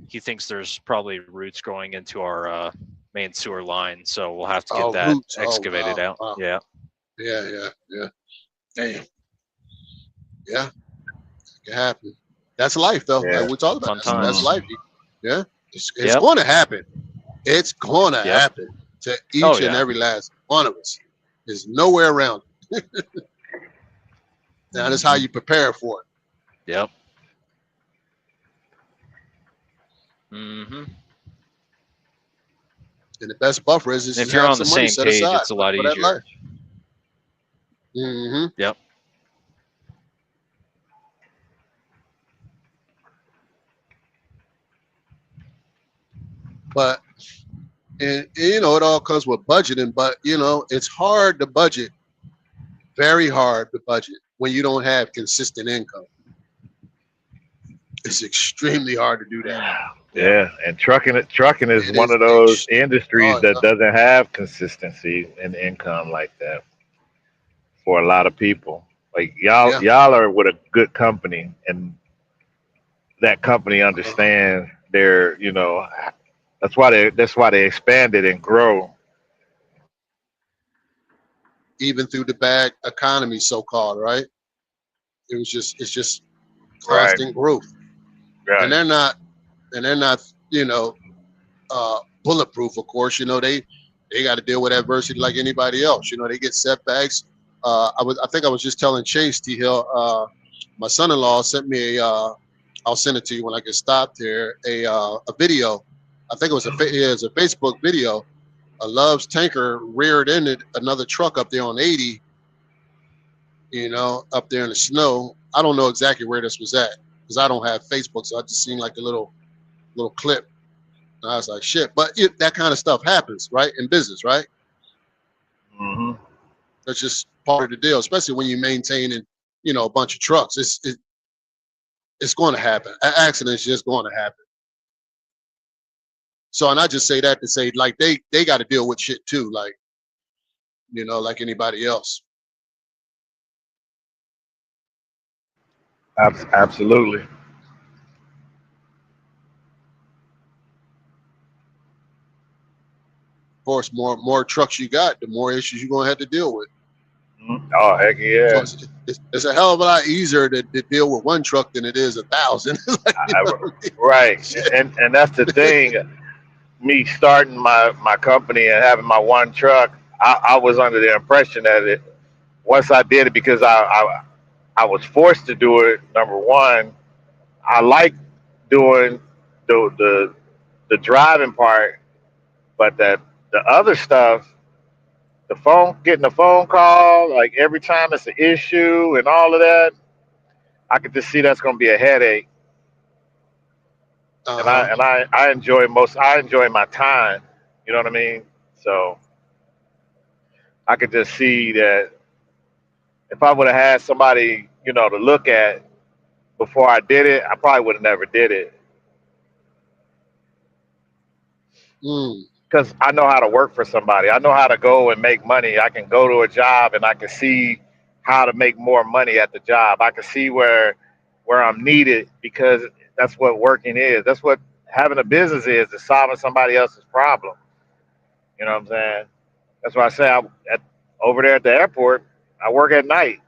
he thinks there's probably roots growing into our main sewer line, so we'll have to get that excavated out. Wow. Yeah. Yeah. Damn. Yeah. It can happen. That's life, though. Yeah. Like we talked about. That's life. Yeah. It's going to happen. It's going to happen to each and every last one of us. There's nowhere around it. Now, that's how you prepare for it. Yep. Mm-hmm. And the best buffer is if you're on the same page, it's a lot easier. Mm-hmm. Yep. But, and it all comes with budgeting, but, it's hard to budget, very hard to budget when you don't have consistent income. It's extremely hard to do that. Yeah, and trucking is one of those industries that doesn't have consistency in income like that for a lot of people. Like y'all are with a good company, and that company understands their, that's why they expanded and grow. Even through the bad economy, so-called, right? It's just constant growth. Right. And they're not, bulletproof, of course. They got to deal with adversity like anybody else. They get setbacks. I think I was just telling Chase T. Hill, my son-in-law sent me I'll send it to you when I get stopped here, a video. I think it was a Facebook video. A Love's tanker reared-ended another truck up there on 80, up there in the snow. I don't know exactly where this was at because I don't have Facebook, so I just seen like a little clip. And I was like, shit. But that kind of stuff happens, right? In business, right? Mm-hmm. That's just part of the deal, especially when you're maintaining, a bunch of trucks. It's going to happen. An accident's just going to happen. So, and I just say that to say, like, they got to deal with shit too, like, like anybody else. Absolutely. Of course, more trucks you got, the more issues you're gonna have to deal with. Oh, heck yeah! So it's a hell of a lot easier to deal with one truck than it is 1,000. Right, and that's the thing. Me starting my company and having my one truck, I was under the impression that once I did it, because I was forced to do it. Number one, I like doing the driving part, but the other stuff, getting a phone call, like every time it's an issue and all of that, I could just see that's going to be a headache. Uh-huh. And I enjoy my time. You know what I mean? So I could just see that if I would have had somebody, to look at before I did it, I probably would have never did it. Because I know how to work for somebody. I know how to go and make money. I can go to a job and I can see how to make more money at the job. I can see where where I'm needed, because that's what working is. That's what having a business is solving somebody else's problem. You know what I'm saying? That's why I say over there at the airport, I work at night.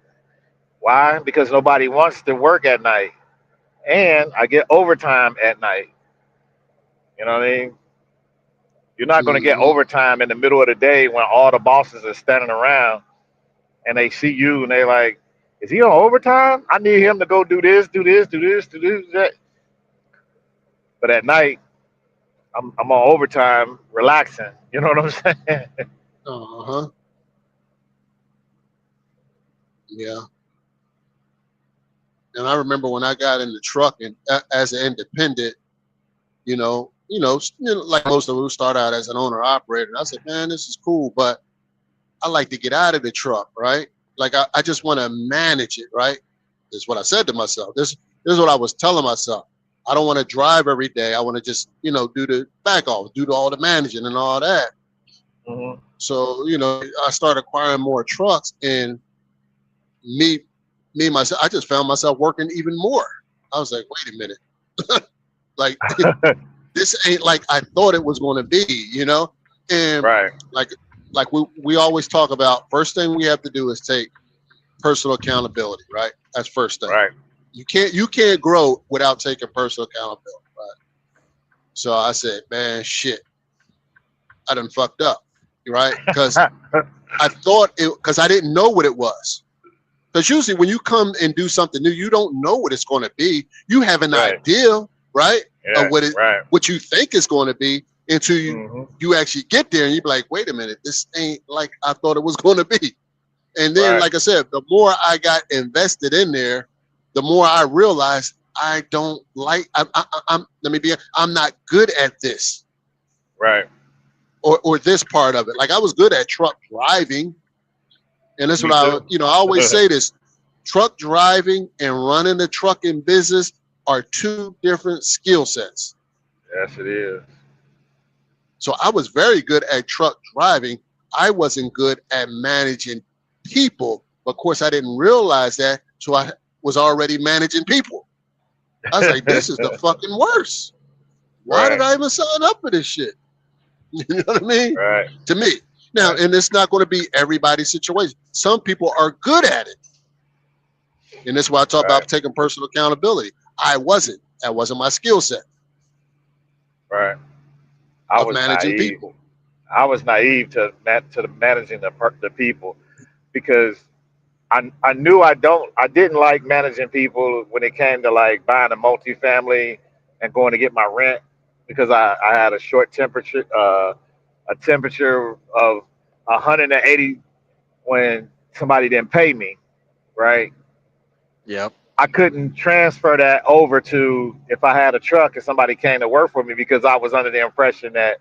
Why? Because nobody wants to work at night, and I get overtime at night. You know what I mean? You're not going to get Hmm. overtime in the middle of the day when all the bosses are standing around and they see you and they like, is he on overtime? I need him to go do this, do this, do this, do that. But at night, I'm on overtime, relaxing. You know what I'm saying? Uh-huh. Yeah. And I remember when I got into trucking as an independent, like most of us start out as an owner operator. And I said, man, this is cool, but I like to get out of the truck, right? Like I just want to manage it, right? This is what I said to myself. This is what I was telling myself. I don't want to drive every day. I want to just, do the back office, do all the managing and all that. Hmm. So, I started acquiring more trucks, and me myself, I just found myself working even more. I was like, wait a minute. Like this ain't like I thought it was going to be. And Right, like we always talk about, first thing we have to do is take personal accountability, right? That's first thing. right. You can't grow without taking personal accountability, right? So I said, man, shit, I done fucked up, right? Because I thought it, because I didn't know what it was. Because usually when you come and do something new, you don't know what it's going to be. You have an Right. idea, right, of Yeah. Right. what you think it's going to be, until Hmm. you actually get there and you be like, wait a minute, this ain't like I thought it was going to be. And then, Right. like I said, the more I got invested in there, the more I realized I don't like. I'm let me be. I'm not good at this Right. or this part of it. Like I was good at truck driving, and that's what Me too. I always say this: truck driving and running the trucking business are two different skill sets. Yes, it is. So I was very good at truck driving. I wasn't good at managing people. Of course, I didn't realize that, so I was already managing people. I was like, this is the fucking worst. Why did Right. I even sign up for this shit? You know what I mean? Right. To me. Now, Right. and it's not going to be everybody's situation. Some people are good at it. And that's why I talk Right. about taking personal accountability. I wasn't. That wasn't my skill set Right. I of was managing naive. people. I was naive to the managing the people, because I knew I didn't like managing people when it came to like buying a multifamily and going to get my rent, because I had a short temperature, a temperature of 180 when somebody didn't pay me, right? Yep. I couldn't transfer that over to if I had a truck and somebody came to work for me, because I was under the impression that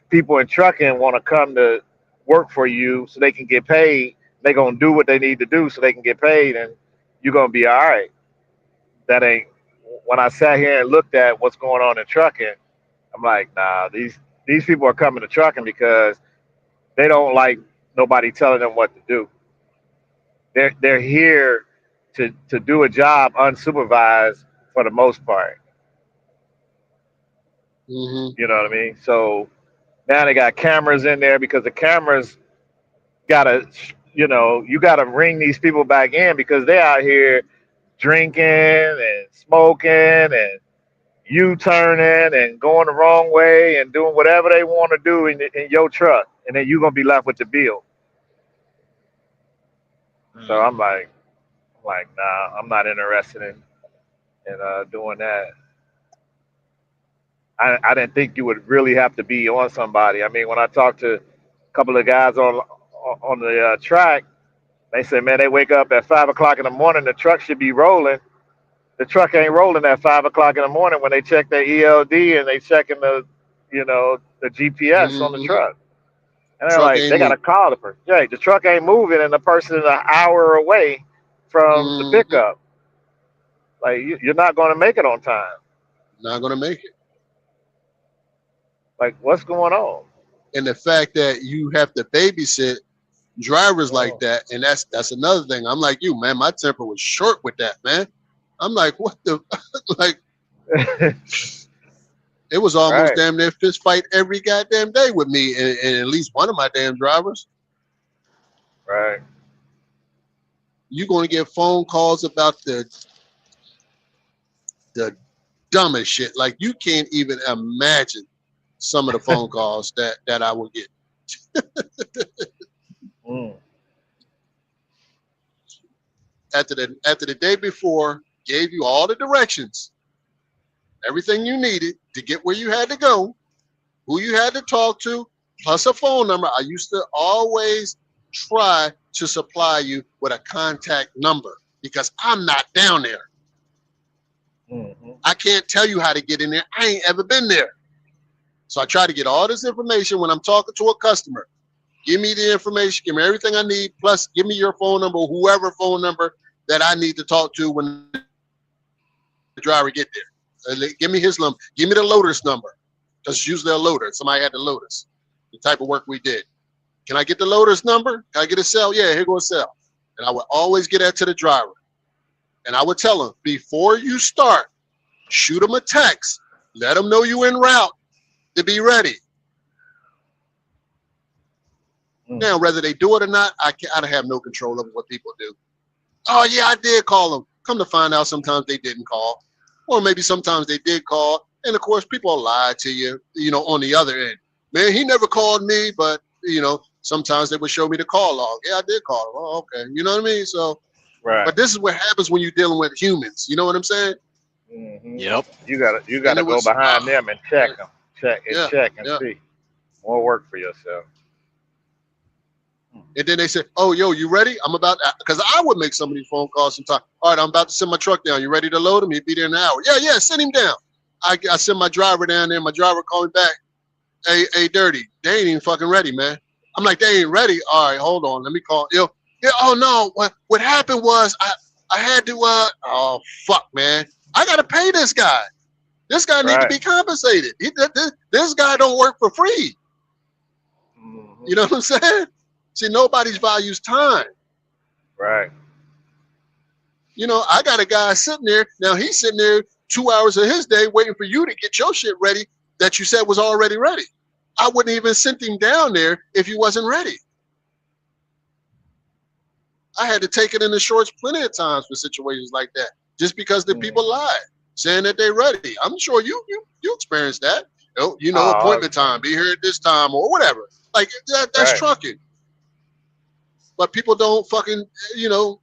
people in trucking want to come to work for you so they can get paid. They're gonna do what they need to do so they can get paid, and you're gonna be all right. That ain't. When I sat here and looked at what's going on in trucking, I'm like, nah, these people are coming to trucking because they don't like nobody telling them what to do. They're here to do a job unsupervised for the most part. Hmm. You know what I mean? So now they got cameras in there, because the cameras gotta, you gotta bring these people back in, because they're out here drinking and smoking and U-turning and going the wrong way and doing whatever they want to do in your truck, and then you're gonna be left with the bill. So Mm. I'm like, nah, I'm not interested in doing that. I didn't think you would really have to be on somebody. I mean, when I talked to a couple of guys on the track, they said, man, they wake up at 5 o'clock in the morning. The truck should be rolling. The truck ain't rolling at 5 o'clock in the morning when they check their ELD and they checking the GPS on the Hmm. truck. And they're Truck like, ain't they moving. gotta call the person. Yeah, the truck ain't moving, and the person is an hour away from the Hmm. pickup. Like you're not gonna make it on time. Not gonna make it. Like what's going on? And the fact that you have to babysit drivers like Oh, that, and that's another thing. I'm like you, man. My temper was short with that, man. I'm like, what the like? It was almost Right. damn near fist fight every goddamn day with me and at least one of my damn drivers. Right. You're going to get phone calls about the dumbest shit. Like you can't even imagine some of the phone calls that I would get. Mm. After the day before, gave you all the directions, everything you needed to get where you had to go, who you had to talk to, plus a phone number. I used to always try to supply you with a contact number because I'm not down there. Mm-hmm. I can't tell you how to get in there. I ain't ever been there. So I try to get all this information when I'm talking to a customer. Give me the information, give me everything I need, plus give me your phone number, whoever phone number that I need to talk to when the driver get there. Give me his number. Give me the loader's number, because it's usually a loader. Somebody had to load us. The type of work we did. Can I get the loader's number? Can I get a cell? Yeah, here goes a cell. And I would always get that to the driver. And I would tell him, before you start, shoot him a text. Let him know you en route to be ready. Now, whether they do it or not, I have no control over what people do. Oh, yeah, I did call them. Come to find out, sometimes they didn't call. Or maybe sometimes they did call. And, of course, people lie to you, on the other end. Man, he never called me, but, sometimes they would show me the call log. Yeah, I did call him. Oh, okay. You know what I mean? So, Right. but this is what happens when you're dealing with humans. You know what I'm saying? Mm-hmm. Yep. You gotta go behind them and check them, check and see. More work for yourself. And then they said, oh, yo, you ready? I'm about to, because I would make some of these phone calls sometimes. All right, I'm about to send my truck down. You ready to load him? He'd be there in an hour. Yeah, send him down. I send my driver down there. My driver called me back. Hey, Dirty, they ain't even fucking ready, man. I'm like, they ain't ready? All right, hold on. Let me call. Yeah, oh, no. What happened was I had to, oh, fuck, man. I got to pay this guy. This guy need to be compensated. This guy don't work for free. Mm-hmm. You know what I'm saying? See, nobody's values time. Right. I got a guy sitting there. Now he's sitting there 2 hours of his day waiting for you to get your shit ready that you said was already ready. I wouldn't even send him down there if you wasn't ready. I had to take it in the shorts plenty of times for situations like that, just because the people lied, saying that they're ready. I'm sure you experienced that. Appointment time, be here at this time or whatever. Like that's trucking. But people don't fucking, they don't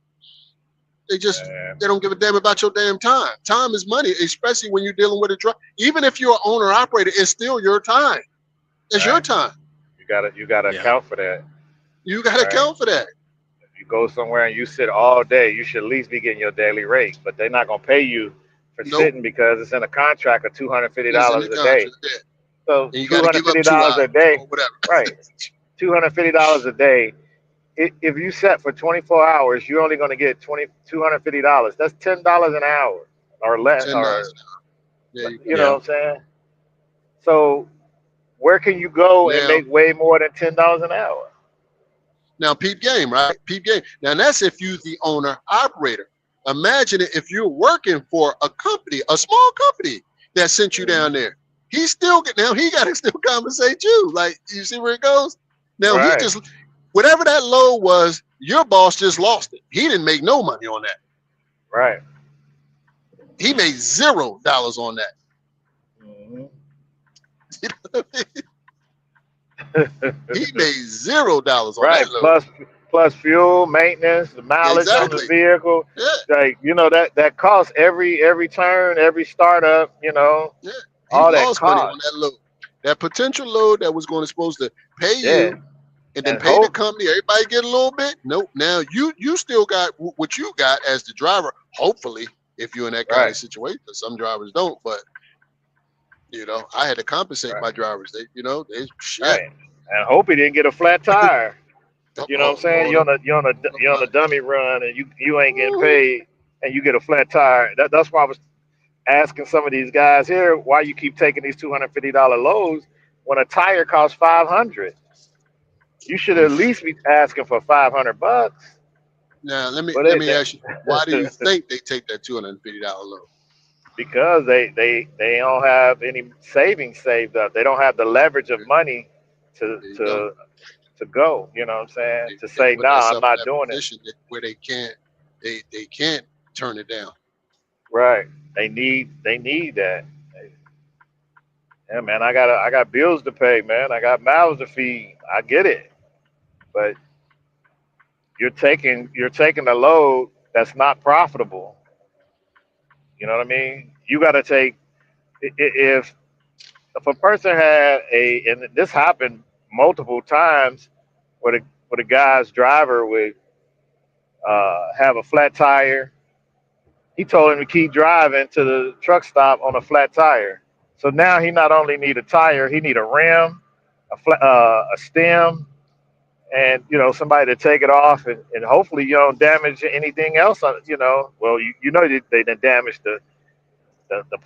give a damn about your damn time. Time is money, especially when you're dealing with a truck. Even if you're an owner operator, it's still your time. It's your time. You gotta account for that. You gotta account for that. If you go somewhere and you sit all day, you should at least be getting your daily rate. But they're not gonna pay you for sitting because it's in a contract of $250 a day. So $250 a day, right? $250 a day. If you set for 24 hours, you're only going to get $250. That's $10 an hour or less. You know what I'm saying? So where can you go and make way more than $10 an hour? Now, peep game, right? Peep game. Now, that's if you're the owner operator. Imagine it if you're working for a company, a small company that sent you down there. He got to still compensate you. Like, you see where it goes? Now, he just, whatever that load was, your boss just lost it. He didn't make no money on that. Right. He made $0 on that. Mm-hmm. You know what I mean? He made $0 on that load. Plus fuel, maintenance, the mileage on the vehicle. Yeah. Like, that costs every turn, every startup, Yeah. All that lost money on that load. That potential load that was supposed to pay you and then pay the company, everybody get a little bit. Nope. Now you still got what you got as the driver, hopefully, if you're in that kind of situation. Some drivers don't, but I had to compensate my drivers. They shit. Right. And hope he didn't get a flat tire. You know what I'm saying? You're on a dummy run and you ain't getting paid and you get a flat tire. That's why I was asking some of these guys here why you keep taking these $250 loads when a tire costs $500. You should at least be asking for $500. Now let But me ask you, why do you think they take that $250 loan? because they don't have any savings saved up. They don't have the leverage of money to There you go. to to go. You know what I'm saying? To They say, put nah, I'm themselves in not that doing it. position where they can't turn it down. Right. They need that. Yeah, man, I got bills to pay, man. I got mouths to feed. I get it. But you're taking a load that's not profitable. You know what I mean? You got to take if a person had and this happened multiple times where the guy's driver would have a flat tire. He told him to keep driving to the truck stop on a flat tire. So now he not only need a tire, he need a rim, a stem, and somebody to take it off, and hopefully you don't damage anything else. Well, they done damaged the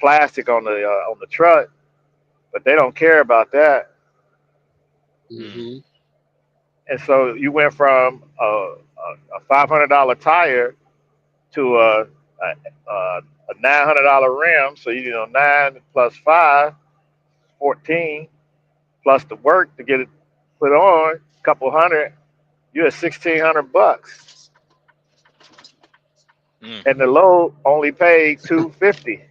plastic on the truck, but they don't care about that. Mm. Hmm. And so you went from a $500 tire to a $900 rim. So 9 plus 5, 14, plus the work to get it put on, a couple hundred. You're at $1,600, Mm. and the load only paid 250.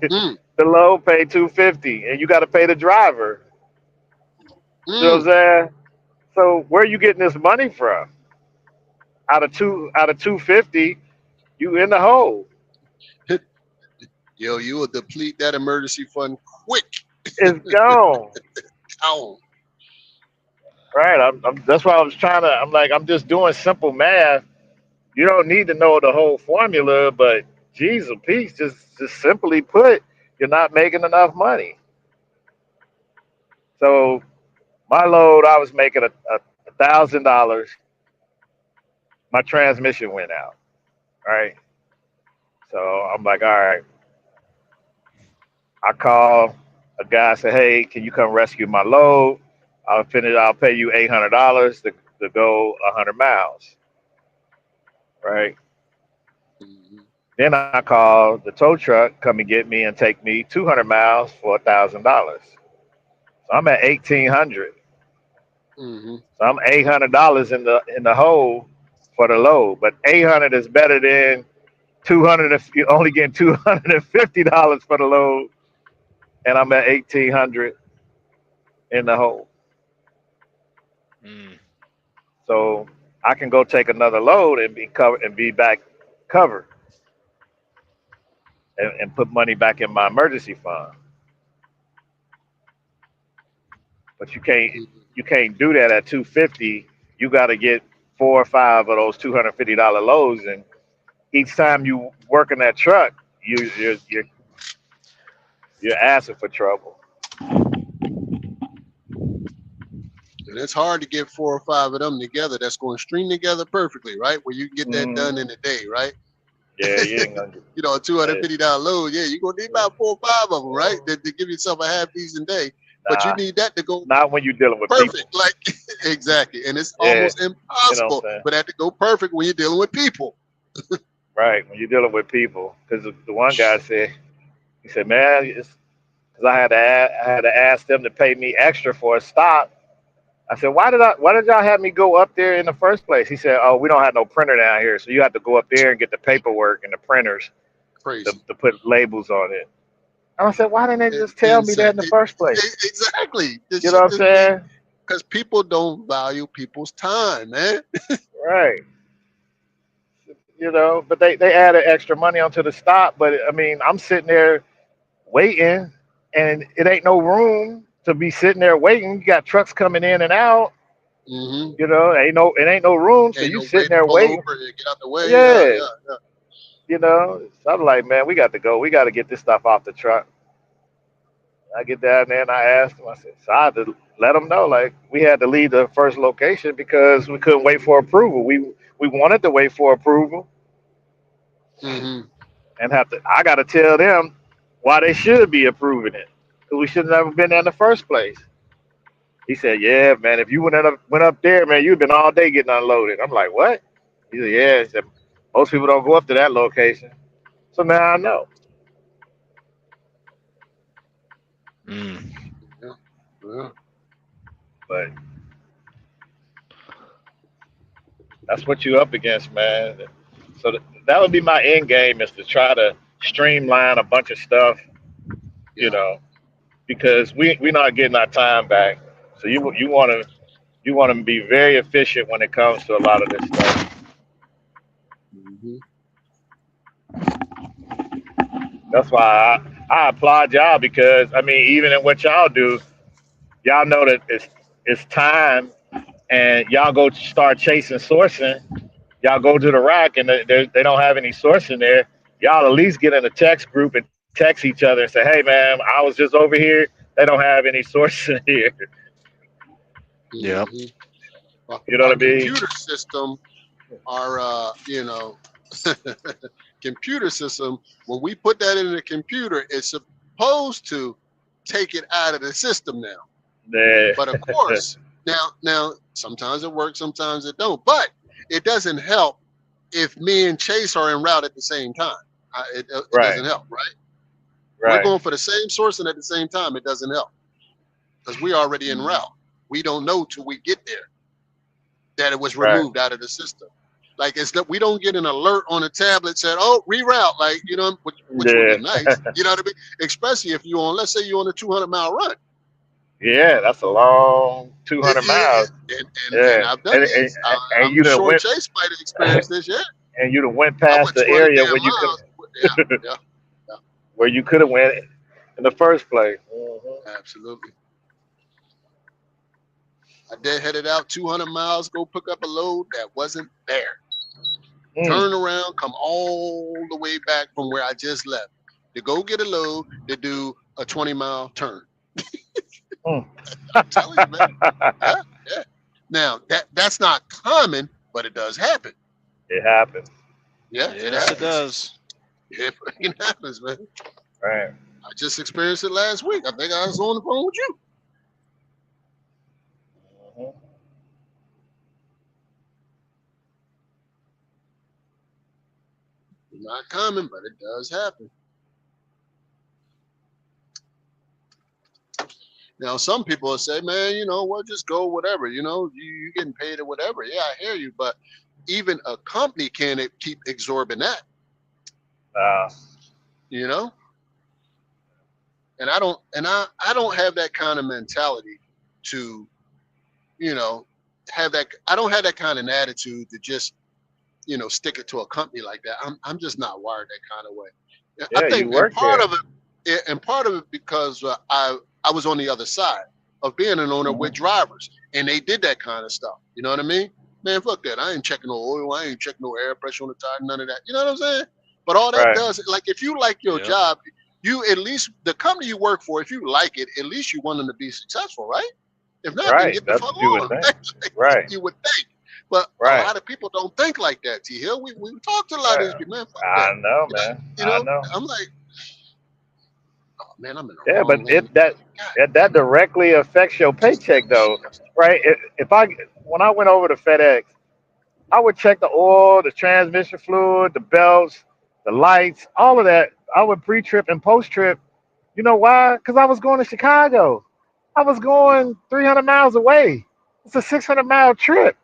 Mm, The load paid 250, and you got to pay the driver. You know what I'm mm. saying? So where are you getting this money from? Out of 250, you in the hole. Yo, you will deplete that emergency fund quick. It's gone. Ow. Right. That's why I was trying to. I'm like, I'm just doing simple math. You don't need to know the whole formula, but geez, a piece, just simply put, you're not making enough money. So my load, I was making $1,000. My transmission went out. Right. So I'm like, all right. I call a guy, say, hey, can you come rescue my load? I'll pay you $800 to go 100 miles. Right. Mhm. Then I call the tow truck, come and get me and take me 200 miles for $1,000. So I'm at 1,800. Mhm. So I'm $800 in the hole for the load. But 800 is better than 200. If you only getting $250 for the load, and I'm at 1,800 in the hole. Mm. So I can go take another load and be covered and be back covered, and put money back in my emergency fund. But Mhm. you can't do that at 250. You got to get 4 or 5 of those $250 loads, and each time you work in that truck, you're asking for trouble. And it's hard to get 4 or 5 of them together that's going to string together perfectly, right? Where you can get that done Hmm. in a day, right? Yeah, you ain't gonna. A $250 load, yeah, you're going to need about 4 or 5 of them, right? To give yourself a half decent day. But you Nah, need that to go not when you're dealing with perfect, people. like exactly. And it's Yeah, almost you know what impossible I'm saying. for that to go perfect when you're dealing with people. Right, when you're dealing with people, because the one guy said, he said, man, it's because I had to ask them to pay me extra for a stop. I said, why did y'all have me go up there in the first place? He said, oh, we don't have no printer down here, so you have to go up there and get the paperwork and the printers Crazy. to put labels on it. And I said, why didn't they just tell me Insane. that in the first place? Exactly. This You know should what I'm just be saying? because people don't value people's time, man. Right. But they added extra money onto the stop. But I mean, I'm sitting there waiting, and it ain't no room to be sitting there waiting. You got trucks coming in and out. Hmm. It ain't no room. So Ain't you no way sitting to there pull over waiting. and get out the way. Yeah, Yeah. yeah, So I'm like, man, we got to go. We got to get this stuff off the truck. I get down there and I asked him. I said, so I had to let them know, like, we had to leave the first location because we couldn't wait for approval. We wanted to wait for approval yeah. Hmm. and have to. I got to tell them why they should be approving it because we should have never been there in the first place. He said, yeah, man, if you went up there, man, you'd been all day getting unloaded. I'm like, what? He said, yeah. He said, most people don't go up to that location. So now I know. Mm. Yeah. Yeah. But that's what you up against, man. So that would be my end game is to try to streamline a bunch of stuff, you Yeah. know, because we're not getting our time back. So you want to be very efficient when it comes to a lot of this stuff. Hmm. That's why I applaud y'all because I mean, even in what y'all do, y'all know that it's time, and y'all go start chasing sourcing. Y'all go to the rack and they don't have any sourcing there. Y'all at least get in a text group and text each other and say, "Hey, man, I was just over here. They don't have any sourcing here." Yep. Hmm. You know Our what I mean? computer system, our computer system, when we put that in the computer, it's supposed to take it out of the system now. Yeah. But of course, now sometimes it works, sometimes it don't. But it doesn't help if me and Chase are en route at the same time. It Right. doesn't help, right? We're Right. going for the same source and at the same time. It doesn't help because we're already en route. We don't know till we get there that it was Right. removed out of the system. Like it's that we don't get an alert on a tablet said, "Oh, reroute," like which would Yeah. be nice. You know what I mean? Especially if you on, let's say you're on a 200-mile run. Yeah. That's a long 200 miles. And Yeah. I've done And, these. and I'm you done sure went Chase might have experienced this. Yeah, and you done went I past went the 200 area damn miles. Yeah, yeah, yeah, where you could have went in the first place. absolutely. I deadheaded out 200 miles, go pick up a load that wasn't there. Mm. Turn around, come all the way back from where I just left to go get a load to do a 20-mile turn. Mm. I'm telling you, man. Yeah, yeah. Now that's not common, but it does happen. It happens. Yeah, it Yes, it happens. does. It fucking happens, man. Right. I just experienced it last week. I think I was on the phone with you. Mhm. Not common, but it does happen. Now, some people will say, man, well, just go whatever. You getting paid or whatever. Yeah, I hear you, but even a company can't keep absorbing that. Uh, You know, and I don't have that kind of mentality to you know have that. I don't have that kind of an attitude to just stick it to a company like that. I'm just not wired that kind of way. I yeah, you think, and work part there. of it, because I was on the other side of being an owner with Mhm. drivers, and they did that kind of stuff. You know what I mean? Man, fuck that. I ain't checking no oil. I ain't checking no air pressure on the tire. None of that. You know what I'm saying? But all that Right. does, like, if you like your Yep. job, you at least the company you work for, if you like it, at least you want them to be successful, right? If not, then Right. get the That's fuck what you would on. think. Right. You would think. But a Right. lot of people don't think like that, T Hill. We talked to a lot of these Right. people, man, fuck that. I know, You know, man. I know. I'm like, oh man, I'm in the Yeah, but wrong lane. if that God, that directly affects your just paycheck, though, right? If I when I went over to FedEx, I would check the oil, the transmission fluid, the belts, the lights, all of that. I would pre-trip and post-trip. You know why? Because I was going to Chicago. I was going 300 miles away. It's a 600-mile trip.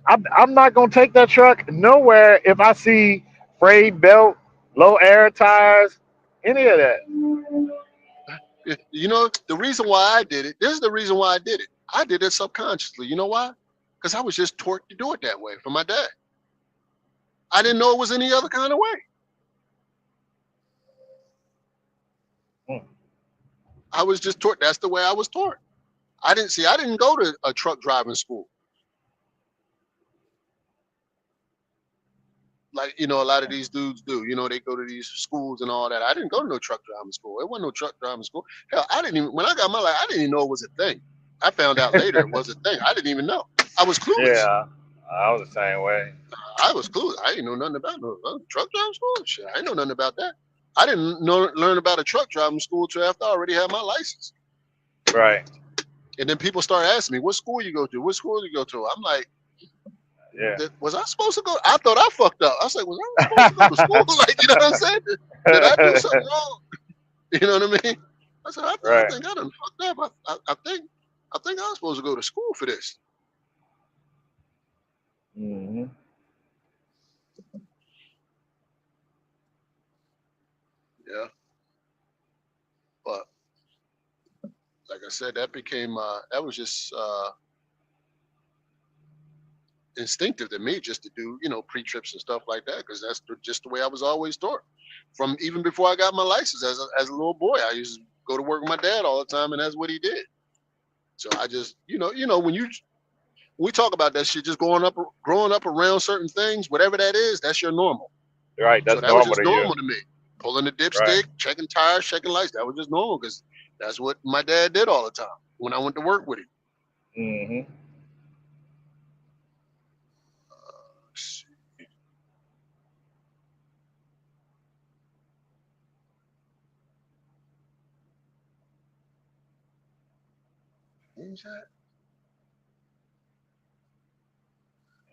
I'm not going to take that truck nowhere if I see frayed belt, low air tires, any of that. the reason why I did it. This is the reason why I did it. I did it subconsciously. You know why? Because I was just taught to do it that way from my dad. I didn't know it was any other kind of way. Mm. I was just taught. That's the way I was taught. I didn't go to a truck driving school. Like a lot of these dudes do. They go to these schools and all that. I didn't go to no truck driving school. It wasn't no truck driving school. Hell, I didn't even when I got my life, I didn't even know it was a thing. I found out later it was a thing. I didn't even know. I was clueless. Yeah, I was the same way. I was clueless. I didn't know nothing about no truck driving school. Shit, I didn't know nothing about that. I didn't learn about a truck driving school till after I already had my license. Right. And then people start asking me, "What school you go to? What school you go to?" I'm like, Yeah. Was I supposed to go? I thought I fucked up. I was like, was I supposed to go to school? Like, you know what I'm saying? Did I do something wrong? You know what I mean? I said, I Right. think I done fucked up. I think I was supposed to go to school for this. Mm-hmm. Yeah. But like I said, that became that was just instinctive to me just to do, pre-trips and stuff like that, because that's just the way I was always taught. From even before I got my license as a little boy, I used to go to work with my dad all the time, and that's what he did. So I just, when we talk about that shit, just growing up around certain things, whatever that is, that's your normal. Right. So That's that was normal just to you. normal to me. Pulling the Right. dipstick, checking tires, checking lights. That was just normal because that's what my dad did all the time when I went to work with him. Mm-hmm. Who's that?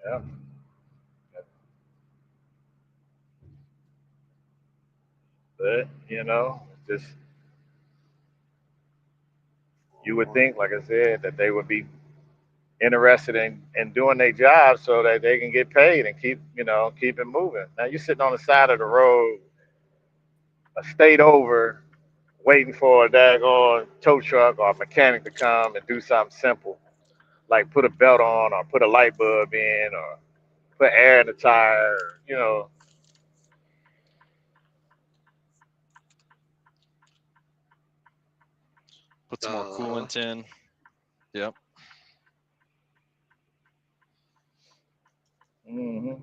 Yeah. But just you would think, like I said, that they would be interested in doing their job so that they can get paid and keep it moving. Now you're sitting on the side of the road, a state over, waiting for a daggone tow truck or a mechanic to come and do something simple, like put a belt on or put a light bulb in or put air in the tire. Put some more Uh-huh. coolant in. Yep. Mm-hmm.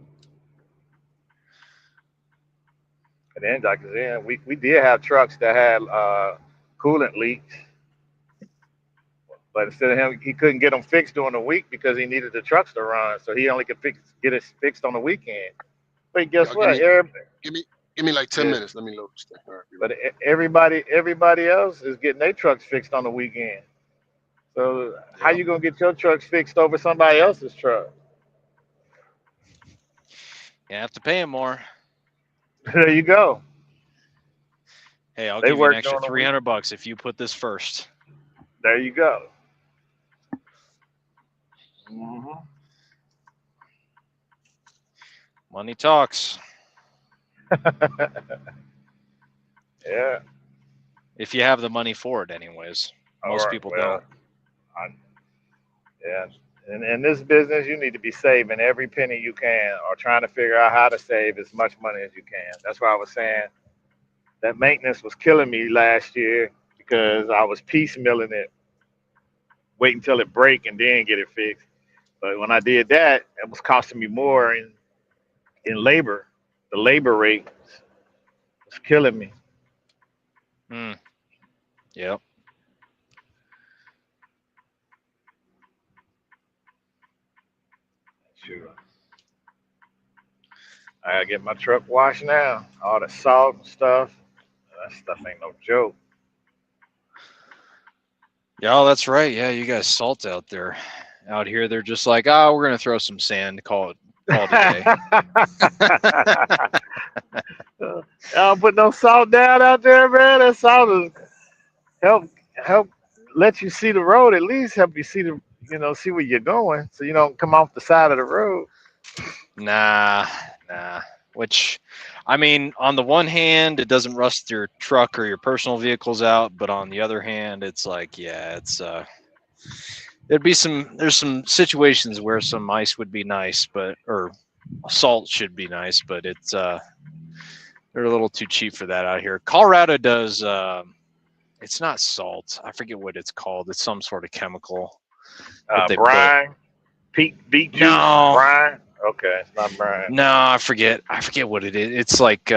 And then, like I said, we did have trucks that had coolant leaks, but instead of him, he couldn't get them fixed during the week because he needed the trucks to run, so he only could get it fixed on the weekend. But guess Y'all give what? me give me give me like 10 Yeah, minutes. Let me load this thing. All right, be but right back. everybody else is getting their trucks fixed on the weekend. So how Yep. you gonna get your trucks fixed over somebody else's truck? You have to pay him more. There you go. Hey, I'll They give you an work extra during the week. $300 if you put this first. There you go. Hmm. Money talks. Yeah. If you have the money for it, anyways. All Most right. people Well, don't. I, yeah. In this business, you need to be saving every penny you can, or trying to figure out how to save as much money as you can. That's why I was saying that maintenance was killing me last year because I was piecemealing it, waiting until it break and then get it fixed. But when I did that, it was costing me more in labor. The labor rate was killing me. Hmm. Yep. Sure. I gotta get my truck washed now. All the salt and stuff. That stuff ain't no joke. Yeah, oh, that's right. Yeah, you guys salt out there. Out here, they're just like, oh, we're gonna throw some sand. Call it a day. Y'all put no salt down out there, man. That salt is help let you see the road. At least help you see where you're going, so you don't come off the side of the road. Nah, nah. Which, I mean, on the one hand, it doesn't rust your truck or your personal vehicles out, but on the other hand, it's like, yeah, there's some situations where some ice would be nice, or salt should be nice, but they're a little too cheap for that out here. Colorado does. It's not salt. I forget what it's called. It's some sort of chemical that they put. Brine, beet juice, No, brine. Okay, it's not brine. no, I forget. I forget what it is. It's like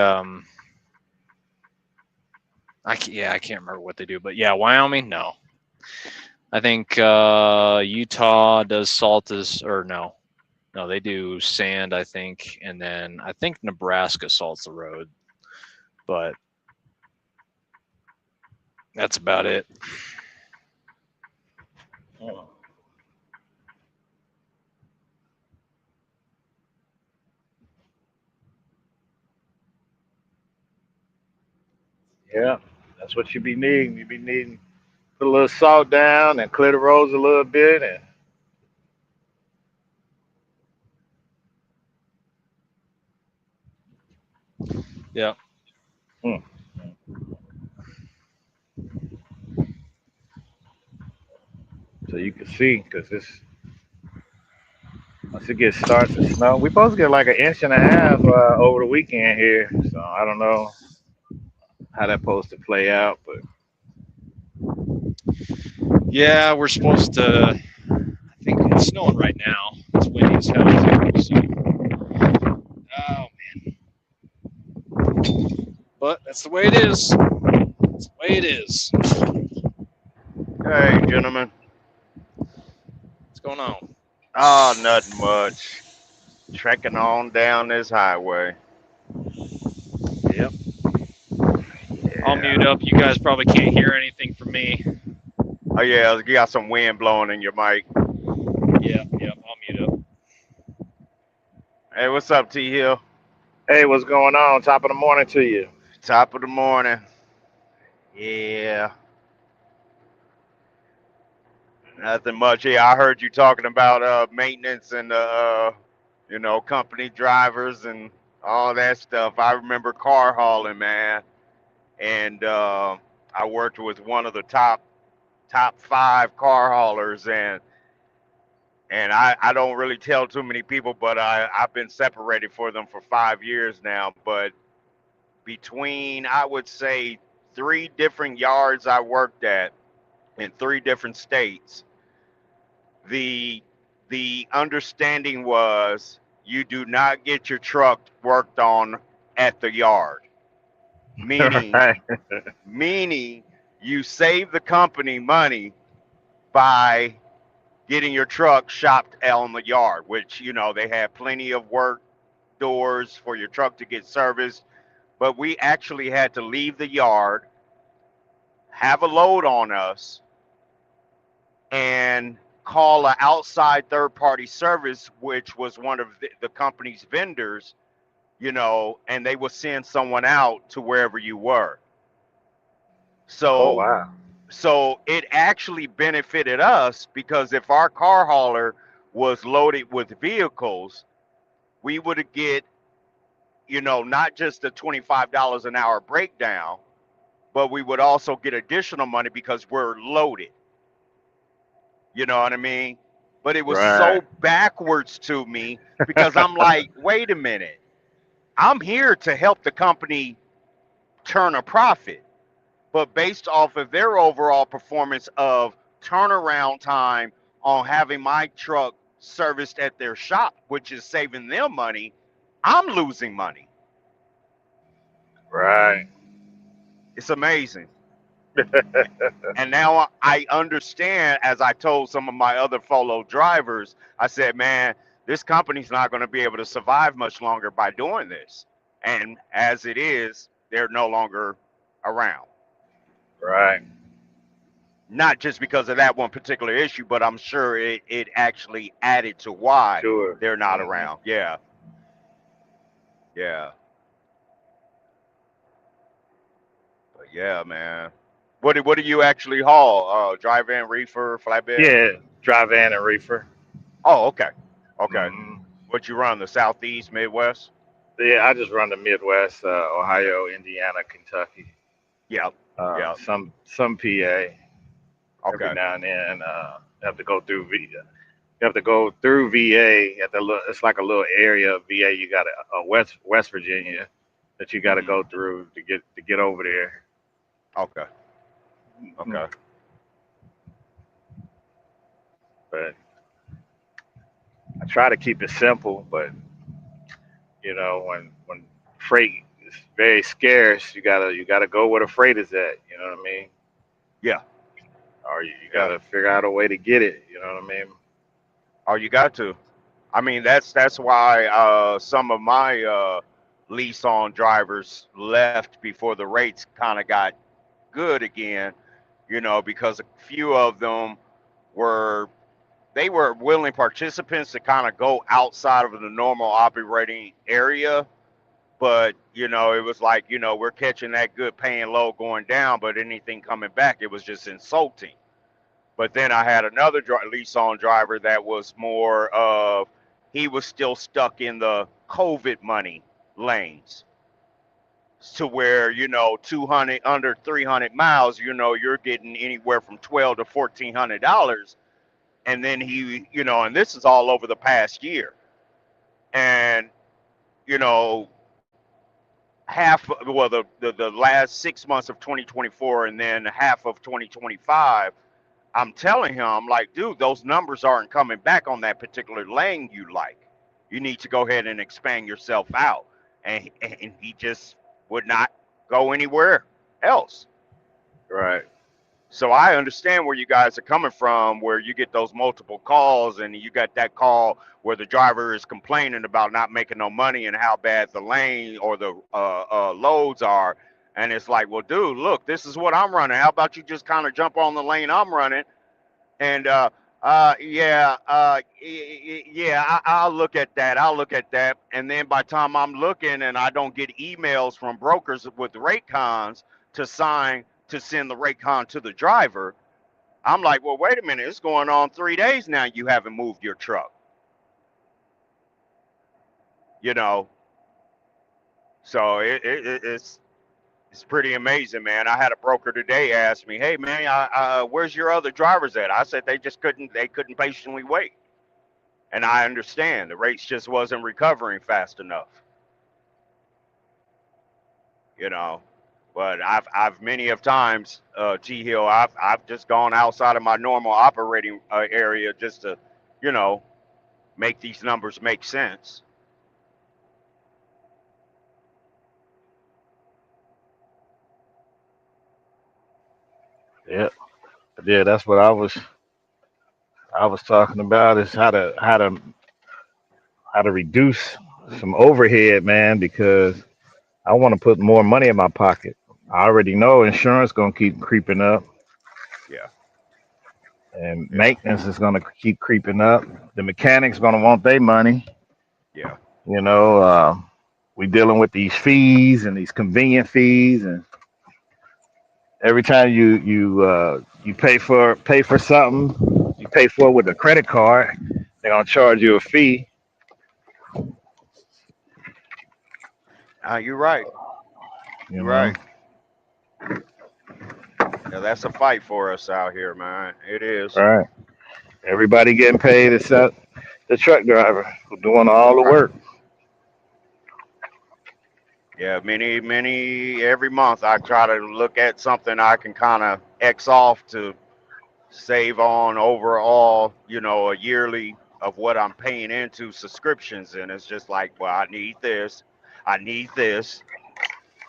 I can't remember what they do, but yeah, Wyoming, no. I think Utah does salt or no. No, they do sand, I think, and then I think Nebraska salts the road, but that's about it. Hmm. Yeah, that's what you be needing. You be needing put a little salt down and clear the roads a little bit, and Yeah. mm, so you can see because this once it gets starts to snow, we supposed to get like an inch and a half over the weekend here. So I don't know how that's supposed to play out, but Yeah, we're supposed to. I think it's snowing right now. It's windy as hell too. So, oh man. But that's the way it is. That's the way it is. Hey, gentlemen. What's going on? Oh, nothing much. Trekking on down this highway. Yep. I'll Yeah. mute up. You guys probably can't hear anything from me. Oh, yeah, you got some wind blowing in your mic. Yeah, I'll mute up. Hey, what's up, T Hill? hey, what's going on? Top of the morning to you. Top of the morning. Yeah. Nothing much. Yeah, I heard you talking about maintenance and company drivers and all that stuff. I remember car hauling, man, and I worked with one of the top five car haulers, and I don't really tell too many people, but I've been separated for them for 5 years now. But between, I would say, three different yards I worked at in three different states, the the understanding was you do not get your truck worked on at the yard. Meaning, Right. meaning you save the company money by getting your truck shopped on the yard, which they have plenty of work doors for your truck to get serviced. But we actually had to leave the yard, have a load on us, and call an outside third party service, which was one of the company's vendors, and they would send someone out to wherever you were. Oh So wow. so it actually benefited us because if our car hauler was loaded with vehicles, we would get, not just the $25 an hour breakdown, but we would also get additional money because we're loaded. You know what I mean? But it was Right. so backwards to me because I'm like, wait a minute. I'm here to help the company turn a profit. But based off of their overall performance of turnaround time on having my truck serviced at their shop, which is saving them money, I'm losing money. Right. It's amazing. And now I understand, as I told some of my other fellow drivers, I said, man, this company's not going to be able to survive much longer by doing this. And as it is, they're no longer around. Right. Not just because of that one particular issue, but I'm sure it actually added to why Sure. they're not Hmm. around. Yeah, yeah. But yeah, man. What do you actually haul? Dry van, reefer, flatbed? Yeah. Dry van and reefer. Oh, okay. Okay. Hmm. What you run, the Southeast, Midwest? Yeah, I just run the Midwest, Ohio, Indiana, Kentucky, Yep. Yep. some PA. Every Okay. now and then, have to go through you have to go through VA at the it's like a little area of VA. You got a West Virginia that you got to Hmm. go through to get over there. Okay. Mhm. Okay. But I try to keep it simple. But when freight is very scarce, you gotta go where the freight is at. You know what I mean? Yeah. Or you Yeah. gotta figure out a way to get it. You know what I mean? Oh, you got to. I mean, that's why some of my lease on drivers left before the rates kind of got good again. Because a few of them were they were willing participants to kind of go outside of the normal operating area, but you know, it was like, you know, we're catching that good paying load going down, but anything coming back, it was just insulting. But then I had another lease on driver that was more of, he was still stuck in the COVID money lanes, to where, you know, 200 under 300 miles, you know, you're getting anywhere from 12 to $1,400. And then he, you know, and this is all over the past year. And, you know, well, the last 6 months of 2024 and then half of 2025, I'm telling him, I'm like, dude, those numbers aren't coming back on that particular lane you like. You need to go ahead and expand yourself out. And he just would not go anywhere else. Right. So I understand where you guys are coming from, where you get those multiple calls and you got that call where the driver is complaining about not making no money and how bad the lane or the loads are. And it's like, well, dude, look, this is what I'm running. How about you just kind of jump on the lane I'm running? And I'll look at that. I'll look at that. And then by the time I'm looking and I don't get emails from brokers with rate cons to send the rate con to the driver, I'm like, well, wait a minute. It's going on 3 days now. You haven't moved your truck. You know, so it's pretty amazing, man. I had a broker today ask me, hey, man, where's your other drivers at? I said they couldn't patiently wait. And I understand the rates just wasn't recovering fast enough. You know, but I've many of times, T Hill, I've just gone outside of my normal operating area just to, you know, make these numbers make sense. Yeah. Yeah, that's what I was talking about, is how to reduce some overhead, man, because I want to put more money in my pocket. I already know insurance gonna keep creeping up, Yeah, and yeah, maintenance is gonna keep creeping up. The mechanics gonna want their money. yeah. You know, we dealing with these fees and these convenient fees, and every time you pay for something, you pay for it with a credit card, they're gonna charge you a fee. You're right. You You're know, right. Yeah, that's a fight for us out here, man. It is. right? Everybody getting paid except the truck driver who doing all the Right. work. Yeah, many every month I try to look at something I can kind of X off to save on overall, you know, a yearly of what I'm paying into subscriptions. And it's just like, well, I need this,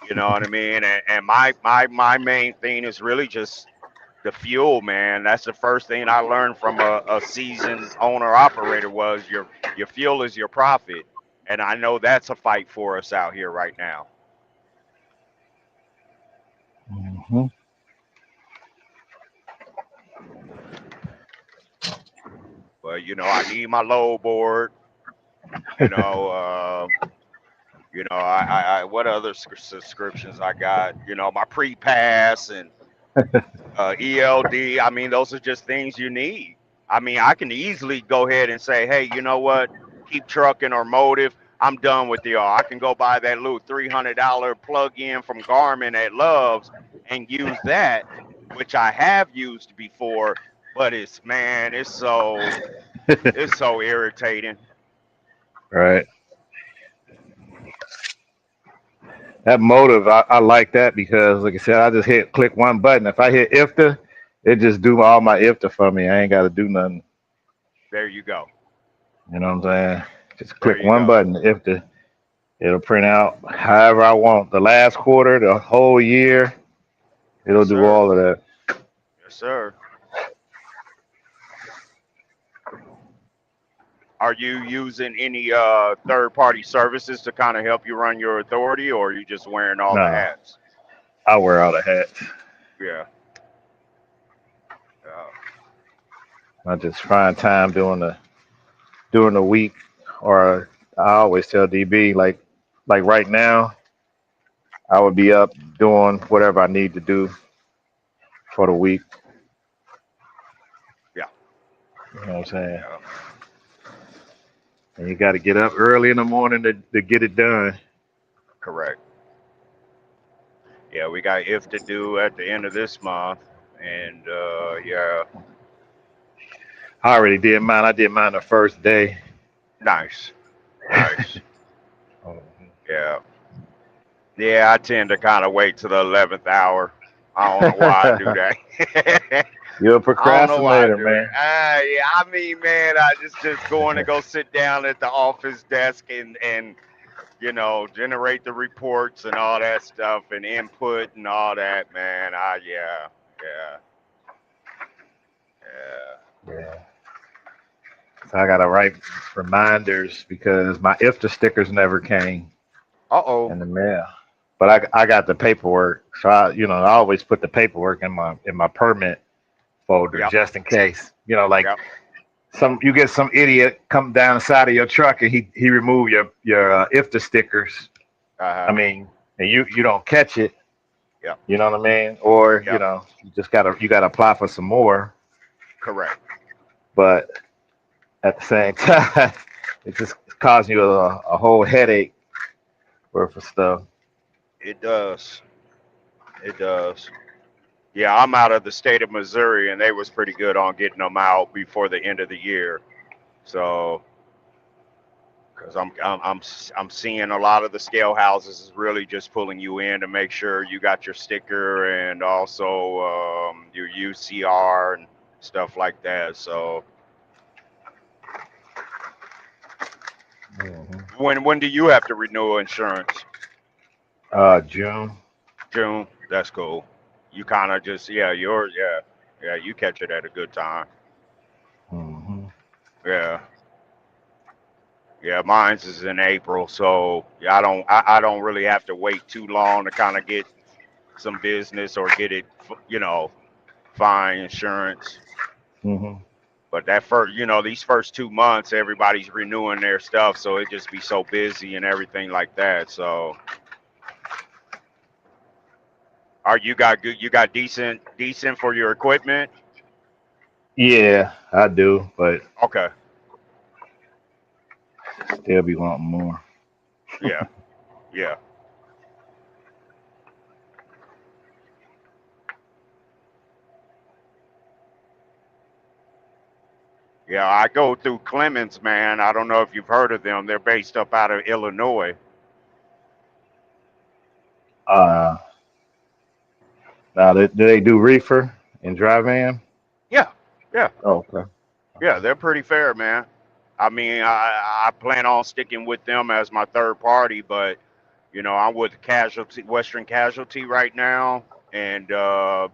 you know what I mean? And my main thing is really just the fuel, man. That's the first thing I learned from a seasoned owner operator was your fuel is your profit. And I know that's a fight for us out here right now. Hmm. But you know, I need my load board. You know, I what other subscriptions I got? You know, my pre-pass and ELD. I mean, those are just things you need. I mean, I can easily go ahead and say, hey, you know what? Keep trucking or motive. I'm done with y'all. I can go buy that little $300 plug-in from Garmin at Love's and use that, which I have used before. But it's, man, it's so irritating. Right. That motive, I like that because, like I said, I just click one button. If I hit IFTA, it just do all my IFTA for me. I ain't got to do nothing. There you go. You know what I'm saying? Just There click you one go. button, IFTA. It'll print out however I want. The last quarter, the whole year, it'll Yes, do sir. all of that. Yes, sir. Are you using any third party services to kind of help you run your authority, or are you just wearing all the Nah, hats? I wear all the hats. Yeah. Uh, I just find time during the week, or I always tell DB, like, like right now, I would be up doing whatever I need to do for the week. Yeah. You know what I'm saying? Yeah. And you got to get up early in the morning to get it done. Correct. Yeah, we got if to do at the end of this month, and yeah, I already did mine. I did mine the first day. nice, nice. Oh, Yeah, yeah. I tend to kind of wait to the 11th hour. I don't know why I do that. You're a I don't know why I procrastinator, do it. man. Yeah, I mean, man, I just going to go sit down at the office desk and generate the reports and all that stuff and input and all that, man. Yeah, yeah, yeah. Yeah. So I gotta write reminders because my IFTA stickers never came Uh-oh. in the mail. But I got the paperwork, so I always put the paperwork in my permit folder Yep, just in case. Like yep. you get some idiot come down the side of your truck and he remove your IFTA stickers. I Uh-huh. mean, and you don't catch it. Yep, You know what I mean? Or yep. you gotta apply for some more. Correct. But at the same time, it just causing you a whole headache worth of stuff. It does. It does. Yeah, I'm out of the state of Missouri, and they was pretty good on getting them out before the end of the year. So, because I'm seeing a lot of the scale houses is really just pulling you in to make sure you got your sticker and also your UCR and stuff like that. So, Mhm. when do you have to renew insurance? June. June. That's cool. You kind of just yeah, you catch it at a good time. Hmm. Yeah. Yeah, mine's is in April, so yeah, I don't really have to wait too long to kind of get some business or get it, find insurance. Hmm. But that first, these first 2 months, everybody's renewing their stuff, so it just be so busy and everything like that. So, are you got good? You got decent for your equipment? Yeah, I do, but Okay. still be wanting more. Yeah. Yeah. Yeah. I go through Clemens, man. I don't know if you've heard of them. They're based up out of Illinois. Uh, Now do they do reefer and dry van? Yeah. Yeah. Oh, okay. Yeah. They're pretty fair, man. I mean, I plan on sticking with them as my third party, but I'm with Western Casualty right now, and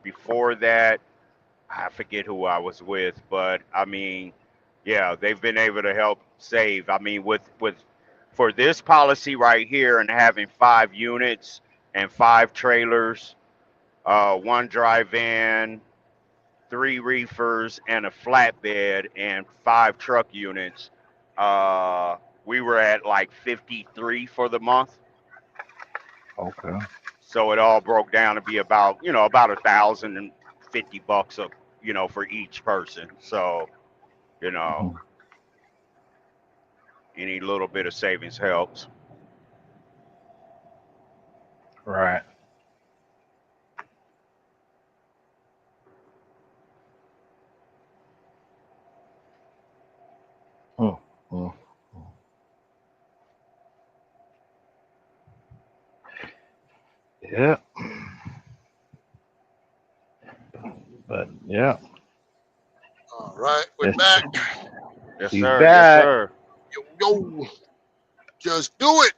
before that, I forget who I was with, but I mean, yeah, they've been able to help save. I mean, with for this policy right here and having 5 units and 5 trailers, one dry van, 3 reefers, and a flatbed, and 5 truck units. Uh, we were at like 53 for the month. Okay. So it all broke down to be about $1,050 for each person. So, you know, Mhm. any little bit of savings helps. Right. Mm, mm. Yeah, but yeah, All right, we're it's, back. Yes, she's sir. Yes, back. sir. Yo, just do it,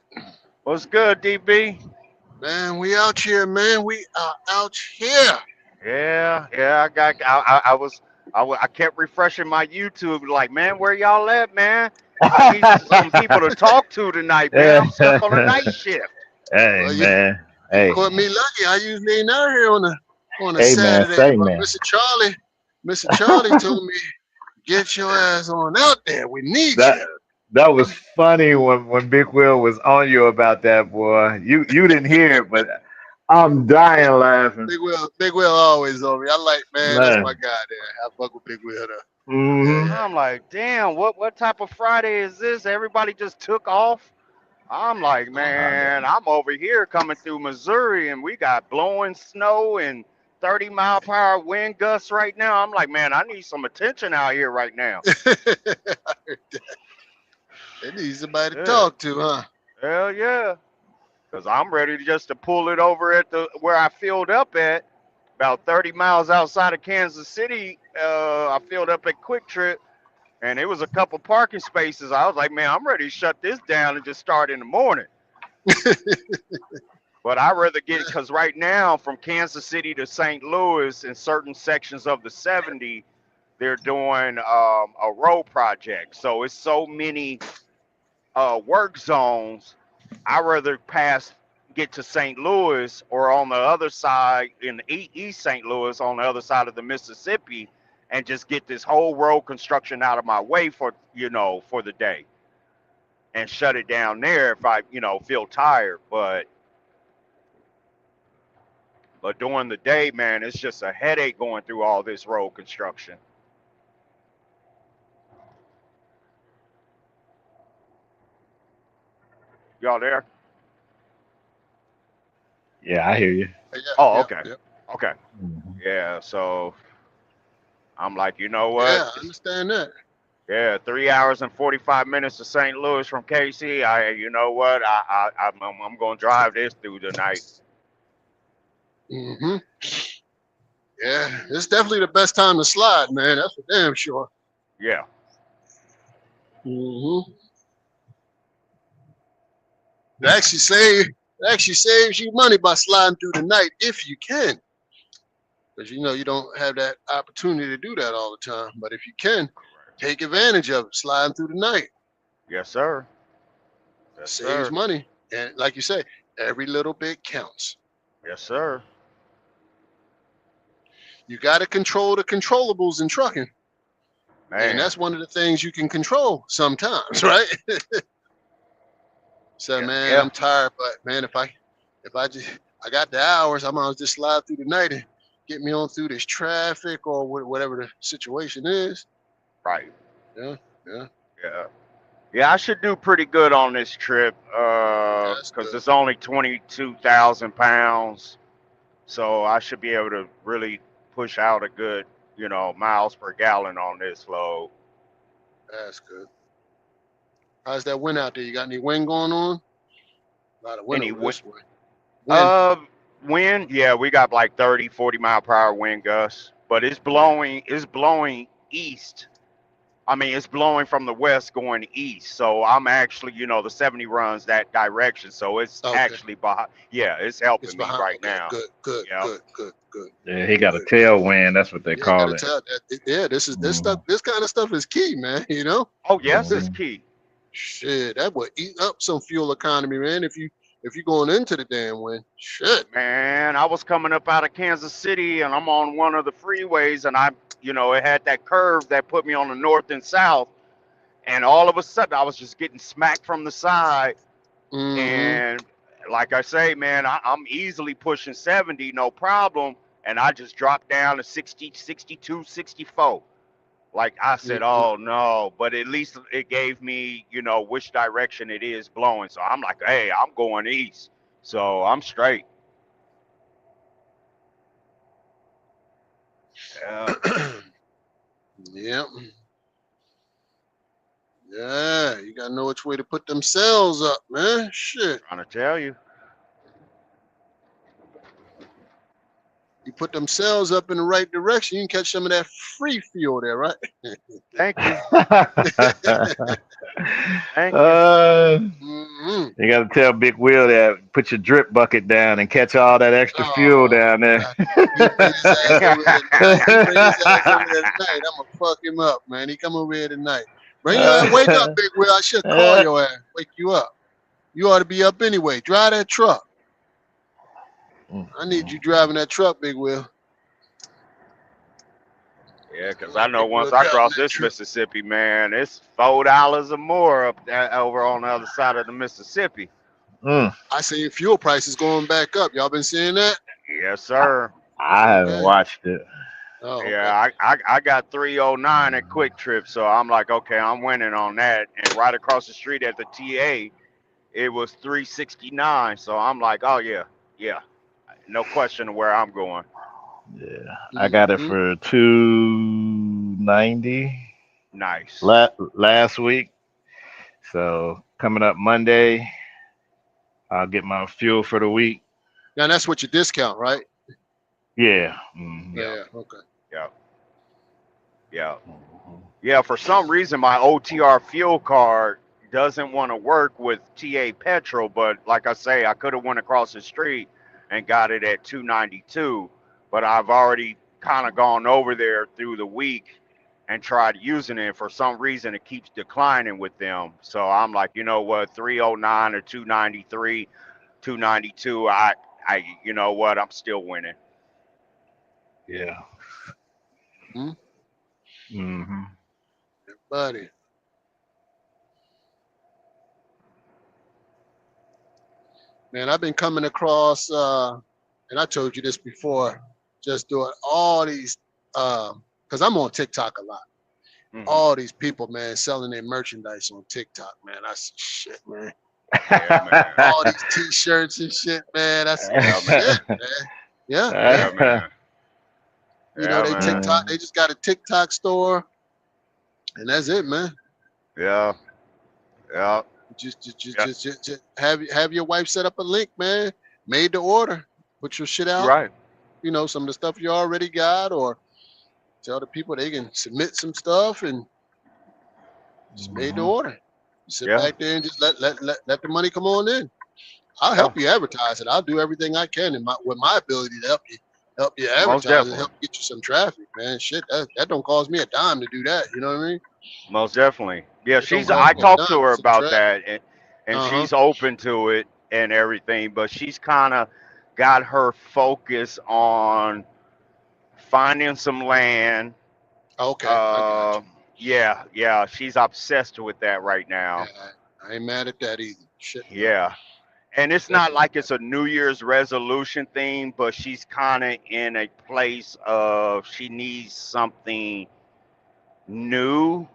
What's good, DB? man. We out here, man. We are out here. Yeah, yeah. I kept refreshing my YouTube. Like, man, where y'all at, man? I need some people to talk to tonight, man. I'm stuck on a night shift. Hey Well, man. you Hey. caught me lucky. I usually ain't out here on a Hey man. Saturday, Say but man. Mr. Charlie told me get your ass on out there. We need That you. That was funny when Big Will was on you about that, boy. You didn't hear it, but I'm dying laughing. Big Will always on me. I like, man, that's my Man. guy there. I fuck with Big Will though. Yeah, Hmm. yeah. I'm like, damn, what type of Friday is this? Everybody just took off. I'm like, man, I'm over here coming through Missouri and we got blowing snow and 30-mile-per-hour wind gusts right now. I'm like, man, I need some attention out here right now. They need somebody to Yeah, talk to, huh? hell yeah. Cause I'm ready to just to pull it over at the where I filled up at, about 30 miles outside of Kansas City. I filled up at Quick Trip, and it was a couple parking spaces. I was like, man, I'm ready to shut this down and just start in the morning. But I'd rather get because right now from Kansas City to St. Louis in certain sections of the 70, they're doing a road project. So it's so many work zones. I'd rather get to St. Louis or on the other side in East St. Louis on the other side of the Mississippi and just get this whole road construction out of my way for the day and shut it down there if I feel tired. But during the day, man, it's just a headache going through all this road construction. Y'all there? Yeah, I hear you. Yeah, Oh, yeah, okay. yeah. Okay. Mhm. Yeah, so I'm like, you know what? Yeah, I understand that. Yeah, 3 hours and 45 minutes to St. Louis from KC. You know what? I'm gonna drive this through the night. Hmm. Yeah, it's definitely the best time to slide, man. That's for damn sure. Yeah, Hmm. It actually saves you money by sliding through the night if you can, because you don't have that opportunity to do that all the time. But if you can, take advantage of it. Sliding through the night yes, sir. Yes, saves sir. money, and like you say, every little bit counts. Yes, sir. You got to control the controllables in trucking, and Man. that's one of the things you can control sometimes, right? So, Yeah. man, Yeah. I'm tired, but man, I got the hours, I might as well just slide through the night and get me on through this traffic or whatever the situation is. Right. Yeah, yeah, Yeah. Yeah, I should do pretty good on this trip, that's because good. it's only 22,000 pounds, so I should be able to really push out a good, miles per gallon on this load. That's good. How's that wind out there? You got any wind going on? A lot of wind over Anyway, this way. Wind. uh, wind, yeah, we got like 30, 40-mile-per-hour wind gusts, but it's Yeah. blowing east. I mean, it's blowing from the west going east. So I'm actually, the 70 runs that direction. So it's Okay. actually behind. Yeah, it's It's helping me behind. right Okay. now. Good. Good. Yeah. Good. Good. Good. Yeah, he got a Good. tailwind. That's what they Yeah, gotta call it. tell that. Yeah, this stuff. Mhm. This kind of stuff is key, man. Oh, yes, it's Mhm. key. Shit, that would eat up some fuel economy, man. If you going into the damn wind, shit. Man, I was coming up out of Kansas City and I'm on one of the freeways and it had that curve that put me on the north and south. And all of a sudden I was just getting smacked from the side. Mm-hmm. And like I say, man, I'm easily pushing 70, no problem. And I just dropped down to 60, 62, 64. Like I said, Mm-hmm. oh no, but at least it gave me, which direction it is blowing. So I'm like, hey, I'm going east. So I'm straight. Yeah, Yep. Yeah, you gotta know which way to put them cells up, man. Shit. trying to tell you. You put them cells up in the right direction, you can catch some of that free fuel there, right? Thank you. Thank you. Mm-hmm. You got to tell Big Will that put your drip bucket down and catch all that extra fuel Oh, down there. God. He bring his ass over here tonight. He bring his ass over there tonight. I'm gonna fuck him up, man. He come over here tonight. Bring your ass. Wake up, Big Will. I should call your ass. Wake you up. You ought to be up anyway. Drive that truck. I need you driving that truck, Big Will. Yeah, It's because gonna I know make you once look I up cross that this trip. Mississippi, man, it's $4 or more up there, over on the other side of the Mississippi. Mm, I seen fuel prices going back up. Y'all been seeing that? Yes, I, sir. I haven't Okay. watched it. Oh, okay. Yeah, I got 309 at Quick Trip, so I'm like, okay, I'm winning on that. And right across the street at the TA, it was 369. So I'm like, oh yeah, yeah, no question of where I'm going. Yeah, I got it Mm-hmm. for 290 Nice. last week. So coming up Monday, I'll get my fuel for the week. Now that's what your discount, right? Yeah. Yeah, Yeah. Okay. yeah, yeah. Mhm. Yeah, for some reason my OTR fuel card doesn't want to work with TA Petrol, but like I say, I could have went across the street and got it at 292, but I've already kind of gone over there through the week and tried using it. For some reason it keeps declining with them. So I'm like, you know what, 309 or 293, 292, I you know what, I'm still winning. Yeah. Hmm. Hmm. Buddy. Man, I've been coming across, and I told you this before, just doing all these, because I'm on TikTok a lot. Hmm. All these people, man, selling their merchandise on TikTok, man. I said, shit, man. Yeah, man. All these T-shirts and shit, man. I said, Yeah, shit, man. man. Yeah, yeah. Yeah, man. You know, Yeah, they man. TikTok, they just got a TikTok store, and that's it, man. Yeah, yeah, yeah. Just have your wife set up a link, man. Made the order, put your shit You're out. right. You know, some of the stuff you already got, or tell the people they can submit some stuff and just made the Mhm. order. You sit Yeah, back there and just let the money come on in. I'll yeah. help you advertise it. I'll do everything I can in my with my ability to help you Most advertise and definitely. help get you some traffic, man. Shit, that don't cost me a dime to do that. You know what I mean? Most definitely. Yeah, It don't she's. cost I me a talked to dime her for some about traffic. that, and Uh huh. she's open to it and everything. But she's kind of got her focus on finding some land. Okay, I got Uh, you. yeah, yeah. She's obsessed with that right now. Yeah, I ain't mad at that either. Shit, no, Yeah, and it's not definitely like it's a New Year's resolution thing, but she's kind of in a place of she needs something new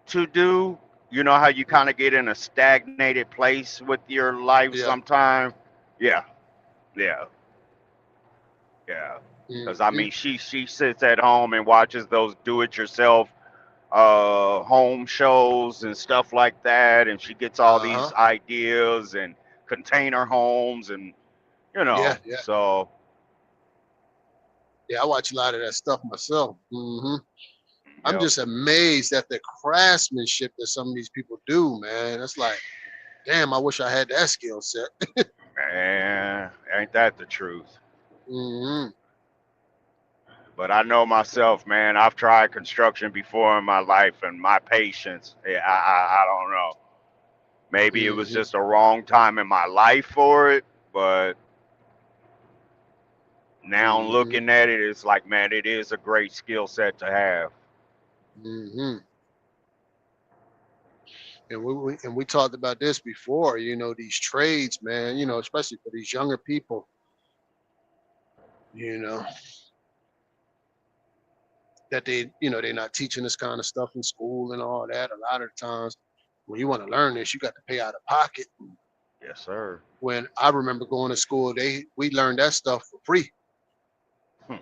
to do. You know how you not. kind of get in a stagnated place with your life Yeah. sometime? Yeah, yeah, yeah. Because I Mm-hmm. mean, she sits at home and watches those do-it-yourself home shows and stuff like that, and she gets all Uh huh. these ideas and container homes and Yeah, yeah, so yeah. I watch a lot of that stuff myself. I'm yeah, just amazed at the craftsmanship that some of these people do, man. It's like, damn, I wish I had that skill set. man, ain't that the truth? hmm But I know myself, man. I've tried construction before in my life, and my patience, I don't know. Maybe it was hmm just a wrong time in my life for it, but now hmm looking at it, it's like, man, it is a great skill set to have. hmm And we talked about this before. You know, these trades, man. You know, especially for these younger people. You know, that they're not teaching this kind of stuff in school and all that. A lot of the times, when you want to learn this, you got to pay out of pocket. Yes, sir. When I remember going to school, we learned that stuff for free. Hmm.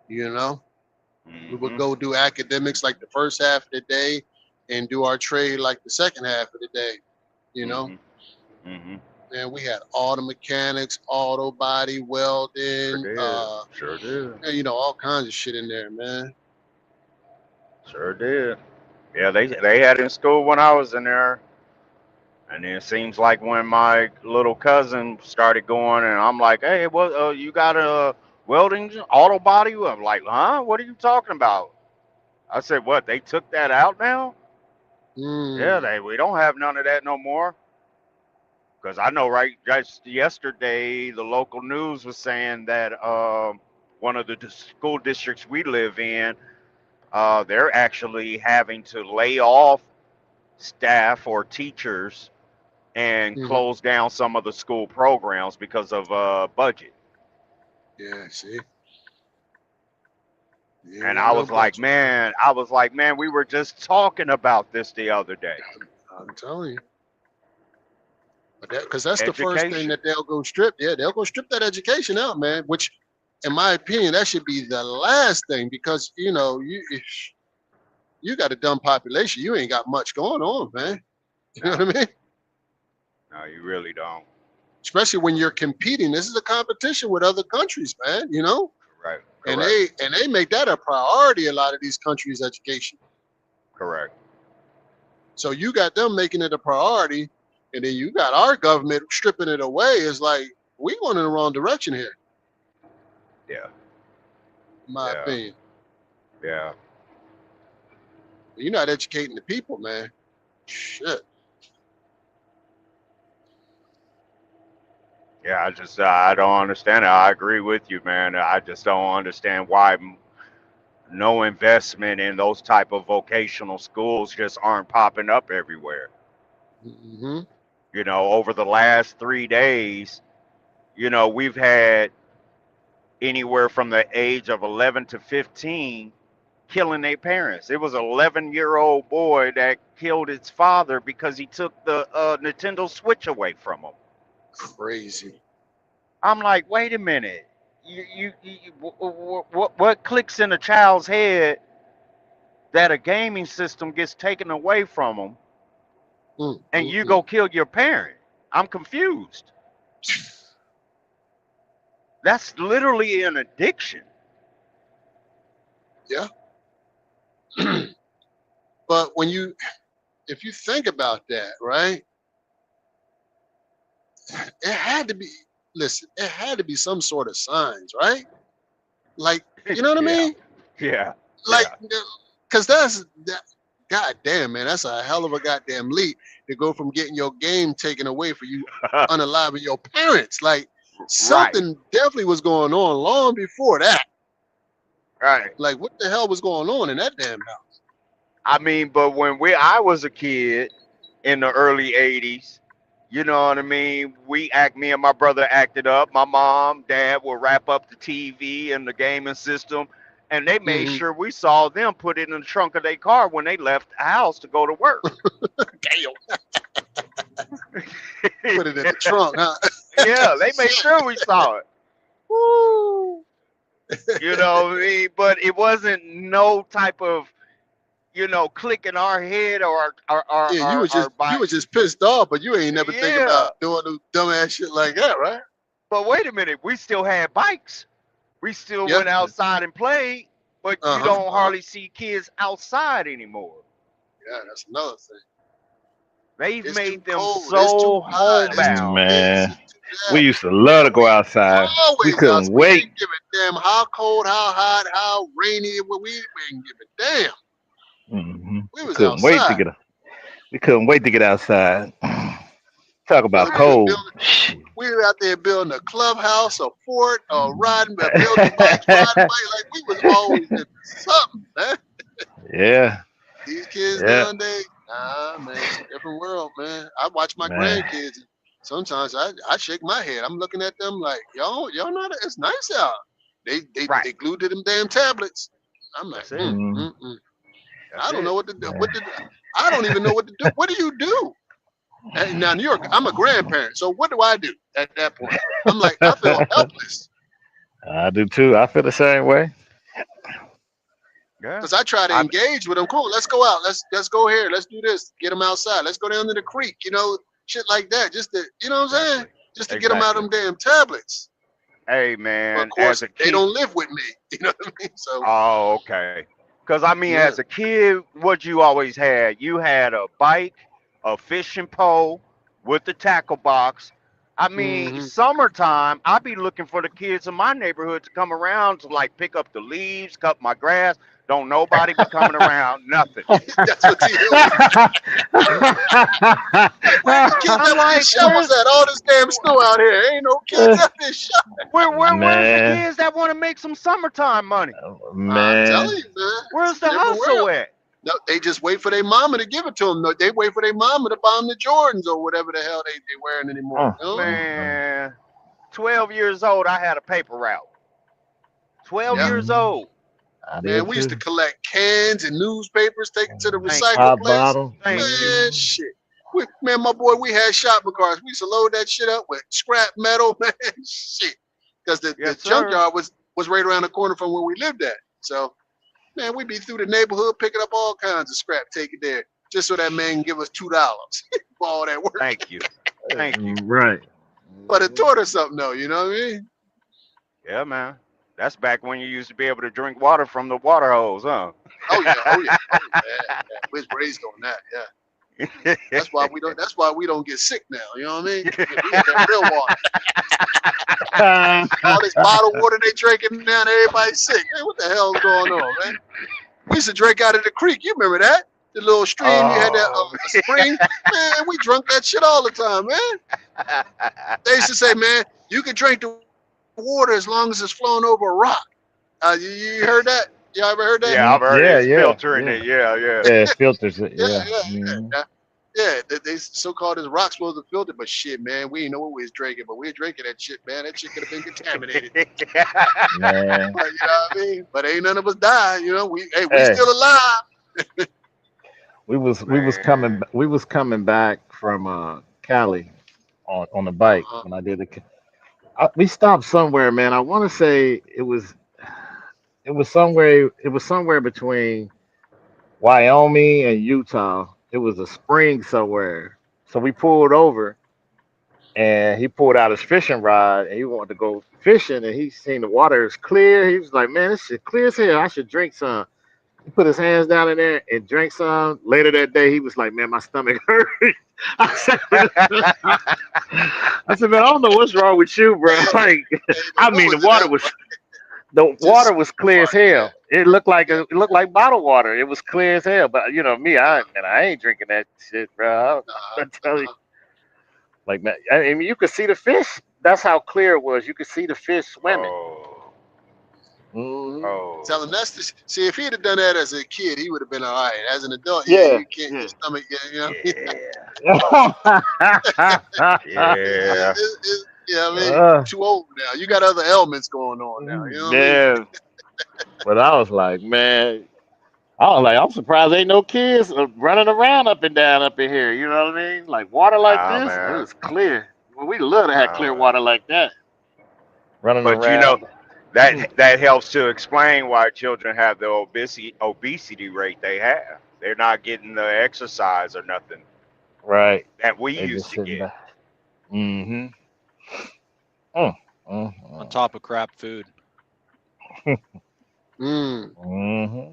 You know, we would Mm-hmm. go do academics like the first half of the day, and do our trade like the second half of the day. You know, Mm-hmm. Mm-hmm. and we had auto mechanics, auto body Sure welding, did. Sure did. you know, all kinds of shit in there, man. Sure did. Yeah, they had in school when I was in there. And then it seems like when my little cousin started going, and I'm like, "Hey, what? You got a welding auto body?" I'm like, "Huh? What are you talking about?" I said, "What? They took that out now?" Yeah, Mm. we don't have none of that no more. Because I know, right? Just yesterday, the local news was saying that one of the school districts we live in, they're actually having to lay off staff or teachers and Hmm. close down some of the school programs because of budget. Yeah, see, you ain't And got no budget. I was like, man, we were just talking about this the other day. I'm telling you. But that, because that's the first thing Education. that they'll go strip. Yeah, they'll go strip that education out, man. Which, in my opinion, that should be the last thing because if you got a dumb population, you ain't got much going on, man. You know No, what I mean? no, you really don't. Especially when you're competing. This is a competition with other countries, man. Correct. And Correct. they make that a priority. A lot of these countries' education. Correct. So you got them making it a priority, and then you got our government stripping it away. It's like we going in the wrong direction here, Yeah. in my Yeah. opinion. Yeah. You're not educating the people, man. Shit. Yeah. I don't understand it. I agree with you, man. I just don't understand why no investment in those type of vocational schools just aren't popping up everywhere. Hmm. Over the last 3 days, we've had anywhere from the age of 11 to 15 killing their parents. It was an 11-year-old boy that killed his father because he took the Nintendo Switch away from him. Crazy. I'm like, wait a minute. What clicks in a child's head that a gaming system gets taken away from them Mm, and mm, you mm. go kill your parent? I'm confused. That's literally an addiction. Yeah. But if you think about that, right? It had to be. Listen, it had to be some sort of signs, right? Like, you know what I Yeah, mean? yeah, Like, yeah. because that's that. God damn, man, that's a hell of a goddamn leap to go from getting your game taken away for you unaliving your parents. Like, Right, something definitely was going on long before that. right. Like, what the hell was going on in that damn house? I mean, but when I was a kid in the early '80s, you know what I mean. Me and my brother acted up. My mom, dad would wrap up the TV and the gaming system, and they made Hmm. sure we saw them put it in the trunk of their car when they left the house to go to work. Damn, put it in the trunk, huh? Yeah, they made Shit. sure we saw it. Woo. You know what I mean? But it wasn't no type of click in our head Yeah, or by. you was just pissed off, but you ain't never think Yeah, about doing no dumbass shit like that, right? but wait a minute, we still had bikes. We still Yeah. went outside and played, but you Uh-huh. don't Uh-huh. hardly see kids outside anymore. Yeah, that's another thing. They've It's too made them cold. It's too so hot. It's too homebound. this. Man, It's too we that. used to love to go outside. We Always couldn't outside. We wait. didn't give a damn how cold, how hot, how rainy it was. We didn't give a damn. We We was couldn't wait to outside. get. We couldn't wait to get outside. Talk Look, about we was cold. building. We were out there building a clubhouse, a fort, building bikes, riding bikes. Like we was always into something, man. Yeah, These kids yeah, nowadays, nah, man, it's a different world, man. I watch my man. grandkids. And sometimes I shake my head. I'm looking at them like, y'all know that it's nice out. Right. They glued to them damn tablets. I'm like, That's it. That's I don't know it. what to do. Man. I don't even know what to do. What do you do? And now, New York, I'm a grandparent, so what do I do at that point? I'm like, I feel helpless I do too. I feel the same way. Yeah. because I try to I engage with them. Cool, let's go out. Let's go here. Let's do this. Get them outside. Let's go down to the creek. Shit like that. Just to, you know what I'm saying? exactly. Just to get them out of Exactly. them damn tablets. Hey But of man, course, as a they kid. don't live with me. You know what I mean? So Oh, okay. Because I mean, yeah. as a kid, what you always had, you had a bike, a fishing pole with the tackle box. I mean, Hmm. summertime, I'd be looking for the kids in my neighborhood to come around to like pick up the leaves, cut my grass. Don't nobody be coming around. Nothing. That's what T Hill was. Like, where the kids I'm at with like, these shovels at? All this damn snow out here. Ain't no kids out there shoveling. where's the Man, kids that want to make some summertime money? I'm telling man. you, man. Where's It's the a different hustle world. at? No, they just wait for their mama to give it to them. No, they wait for their mama to buy them the Jordans or whatever the hell they wearing anymore. You know? Man, 12 years old, I had a paper route. 12 Yeah. years old. I Man, did we used to too. collect cans and newspapers, take it to the Thank you. recycle Pop place. bottle. Thank you. Man, shit. Man, my boy, we had shopping carts. We used to load that shit up with scrap metal, man. Shit. Because the Yes, sir. junkyard was right around the corner from where we lived at. So, man, we'd be through the neighborhood picking up all kinds of scrap, take it there, just so that man can give us $2 for all that work. Thank you. Thank you. Right. But it taught us something, though, you know what I mean? Yeah, man. That's back when you used to be able to drink water from the water hose, huh? Oh, yeah, yeah. We was raised on that, yeah. That's why we don't get sick now. You know what I mean? We get that real water. All this bottled water they drinking now, and everybody's sick. Man, what the hell's going on, man? We used to drink out of the creek. You remember that? The little stream you had that Oh. spring. Man, we drunk that shit all the time, man. They used to say, man, you can drink the water as long as it's flowing over a rock. You heard that? Y'all ever heard that? Yeah, I've heard Yeah, it's yeah, filtering yeah. it. Yeah, yeah. Yeah, it filters it. Yeah, Yeah. yeah, Mhm. yeah. Yeah, they so-called as rocks supposed to filter, but shit, man, we didn't know what we was drinking, but we were drinking that shit, man. That shit could have been contaminated. Man. You know what I mean? But ain't none of us died, you know. We Hey. still alive. We was Man. coming back from Cali on the bike Uh-huh. when I did we stopped somewhere, man. I want to say it was somewhere between Wyoming and Utah. It was a spring somewhere. So we pulled over and he pulled out his fishing rod and he wanted to go fishing and he seen the water is clear. He was like, man, this shit clear as hell. I should drink some. He put his hands down in there and drank some. Later that day, he was like, man, my stomach hurt. I said, man, I don't know what's wrong with you, bro. Like, I mean, the water was clear as hell. It looked like bottled water. It was clear as hell. But you know me, I ain't drinking that shit, bro. I tell you, like, man, I mean, you could see the fish. That's how clear it was. You could see the fish swimming. Oh, Mhm. oh. Tell him that's the see. If he'd have done that as a kid, he would have been all right. As an adult, Yeah, you can't yeah. your stomach, you know. Yeah. Yeah, I mean, Uh, too old now. You got other ailments going on now. You know what I mean? yeah, but I was like, man, I'm surprised ain't no kids running around up and down up in here. You know what I mean? Like water like Nah, this, it man. was clear. Well, we love to have Nah, clear man. water like that, running But you know, around. that helps to explain why children have the obesity rate they have. They're not getting the exercise or nothing Right? that we They used just to sitting get. back. Mm-hmm. Mm, On top of crap food. Mm. mm-hmm.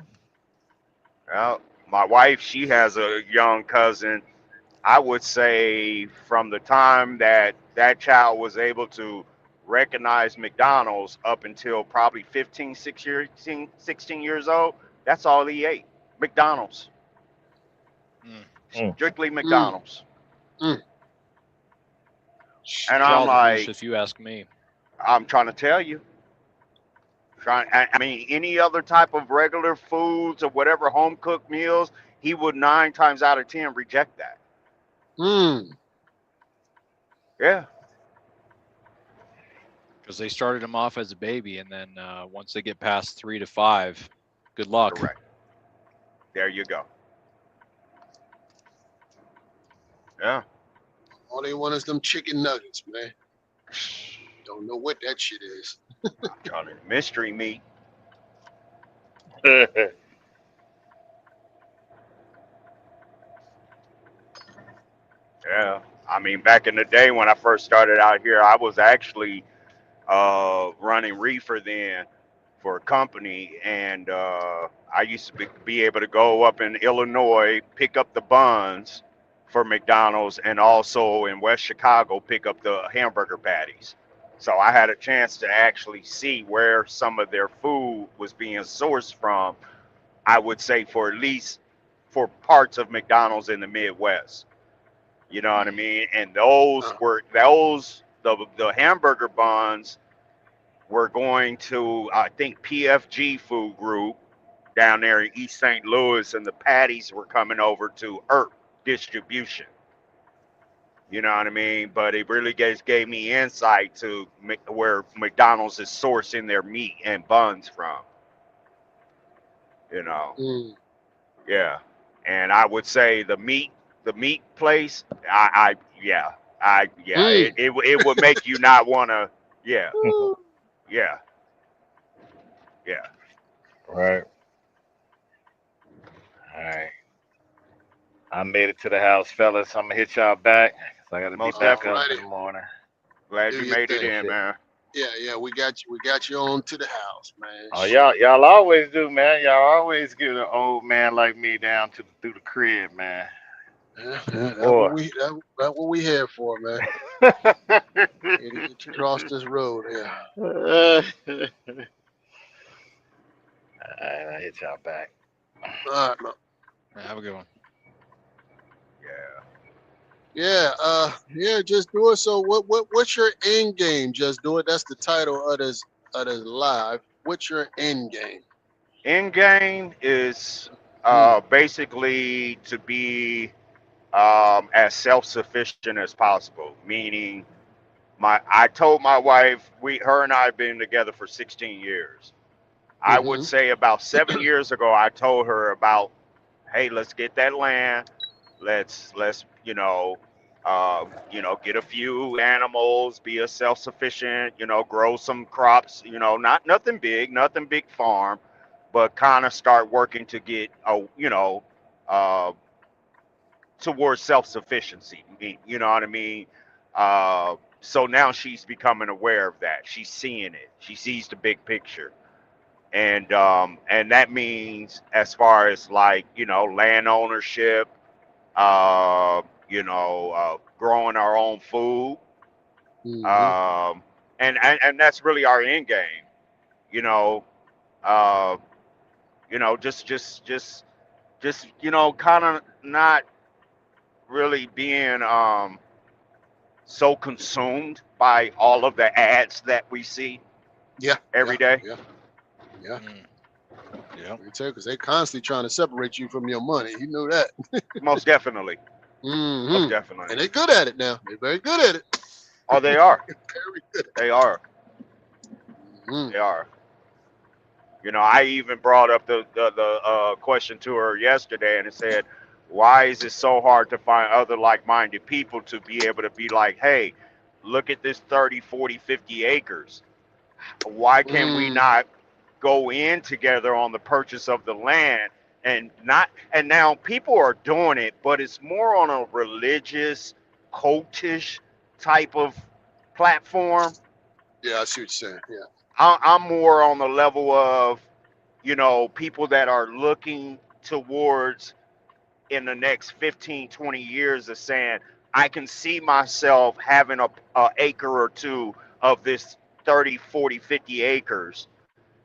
Well, my wife, she has a young cousin. I would say from the time that that child was able to recognize McDonald's up until probably 15, 16 years old, that's all he ate. McDonald's. Mm. Strictly Mm. McDonald's. Mm. And I'm Child abuse, like, if you ask me. I'm trying to tell you. I mean, any other type of regular foods or whatever home cooked meals, he would 9 times out of 10 reject that. Mm. Yeah. Because they started him off as a baby, and then once they get past 3 to 5, good luck. Correct. There you go. Yeah. All they want is them chicken nuggets, man. Don't know what that shit is. Johnny, mystery meat. Yeah. I mean, back in the day when I first started out here, I was actually running reefer then for a company, and I used to be able to go up in Illinois, pick up the buns for McDonald's, and also in West Chicago, pick up the hamburger patties. So I had a chance to actually see where some of their food was being sourced from I would say for at least for parts of McDonald's in the Midwest. You know what I mean? And those Uh, were the hamburger buns were going to I think PFG Food Group down there in East St. Louis, and the patties were coming over to ERP distribution. You know what I mean? But it really gave me insight to where McDonald's is sourcing their meat and buns from. You know, mm, yeah. And I would say the meat place, yeah, mm. it would make you not want to, yeah, Woo. yeah, yeah. Right. All right. I made it to the house, fellas. I'm gonna hit y'all back. 'Cause I gotta be Most back up definitely. in the morning. Glad Do you your made it thing. in, man. Yeah, we got you. We got you on to the house, man. Oh, Shit. y'all always do, man. Y'all always get an old man like me down through the crib, man. Yeah, that's Boy. that's what we here for, man. Here to get you across this road. Yeah. All right, I hit y'all back. All right, man. Have a good one. Yeah. Yeah, just do it. So what's your end game? Just do it. That's the title of this live. What's your end game? End game is basically to be as self-sufficient as possible. Meaning, I told my wife, her and I have been together for 16 years. I would Mm-hmm. say about 7 years ago, I told her about, hey, let's get that land. Let's get a few animals, be a self-sufficient, grow some crops, not nothing big farm, but kind of start working to get uh, towards self-sufficiency. You know what I mean? So now she's becoming aware of that. She's seeing it. She sees the big picture, and that means as far as like land ownership, growing our own food, Mm-hmm. and that's really our end game. You know, uh, just kind of not really being so consumed by all of the ads that we see Yeah, every day. yeah. Mm. Yep. Me too, because they constantly trying to separate you from your money. You know that. Most definitely. Mm-hmm. Most definitely. And they're good at it now. They're very good at it. Oh, they are. Very good. They are. Mm. They are. I even brought up the question to her yesterday, and it said, "Why is it so hard to find other like-minded people to be able to be like, hey, look at this 30, 40, 50 acres. Why can we Mm. not go in together on the purchase of the land and not?" And now people are doing it, but it's more on a religious, cultish type of platform. Yeah, I see what you're saying. Yeah. I'm more on the level of, people that are looking towards in the next 15, 20 years of saying, I can see myself having a acre or two of this 30, 40, 50 acres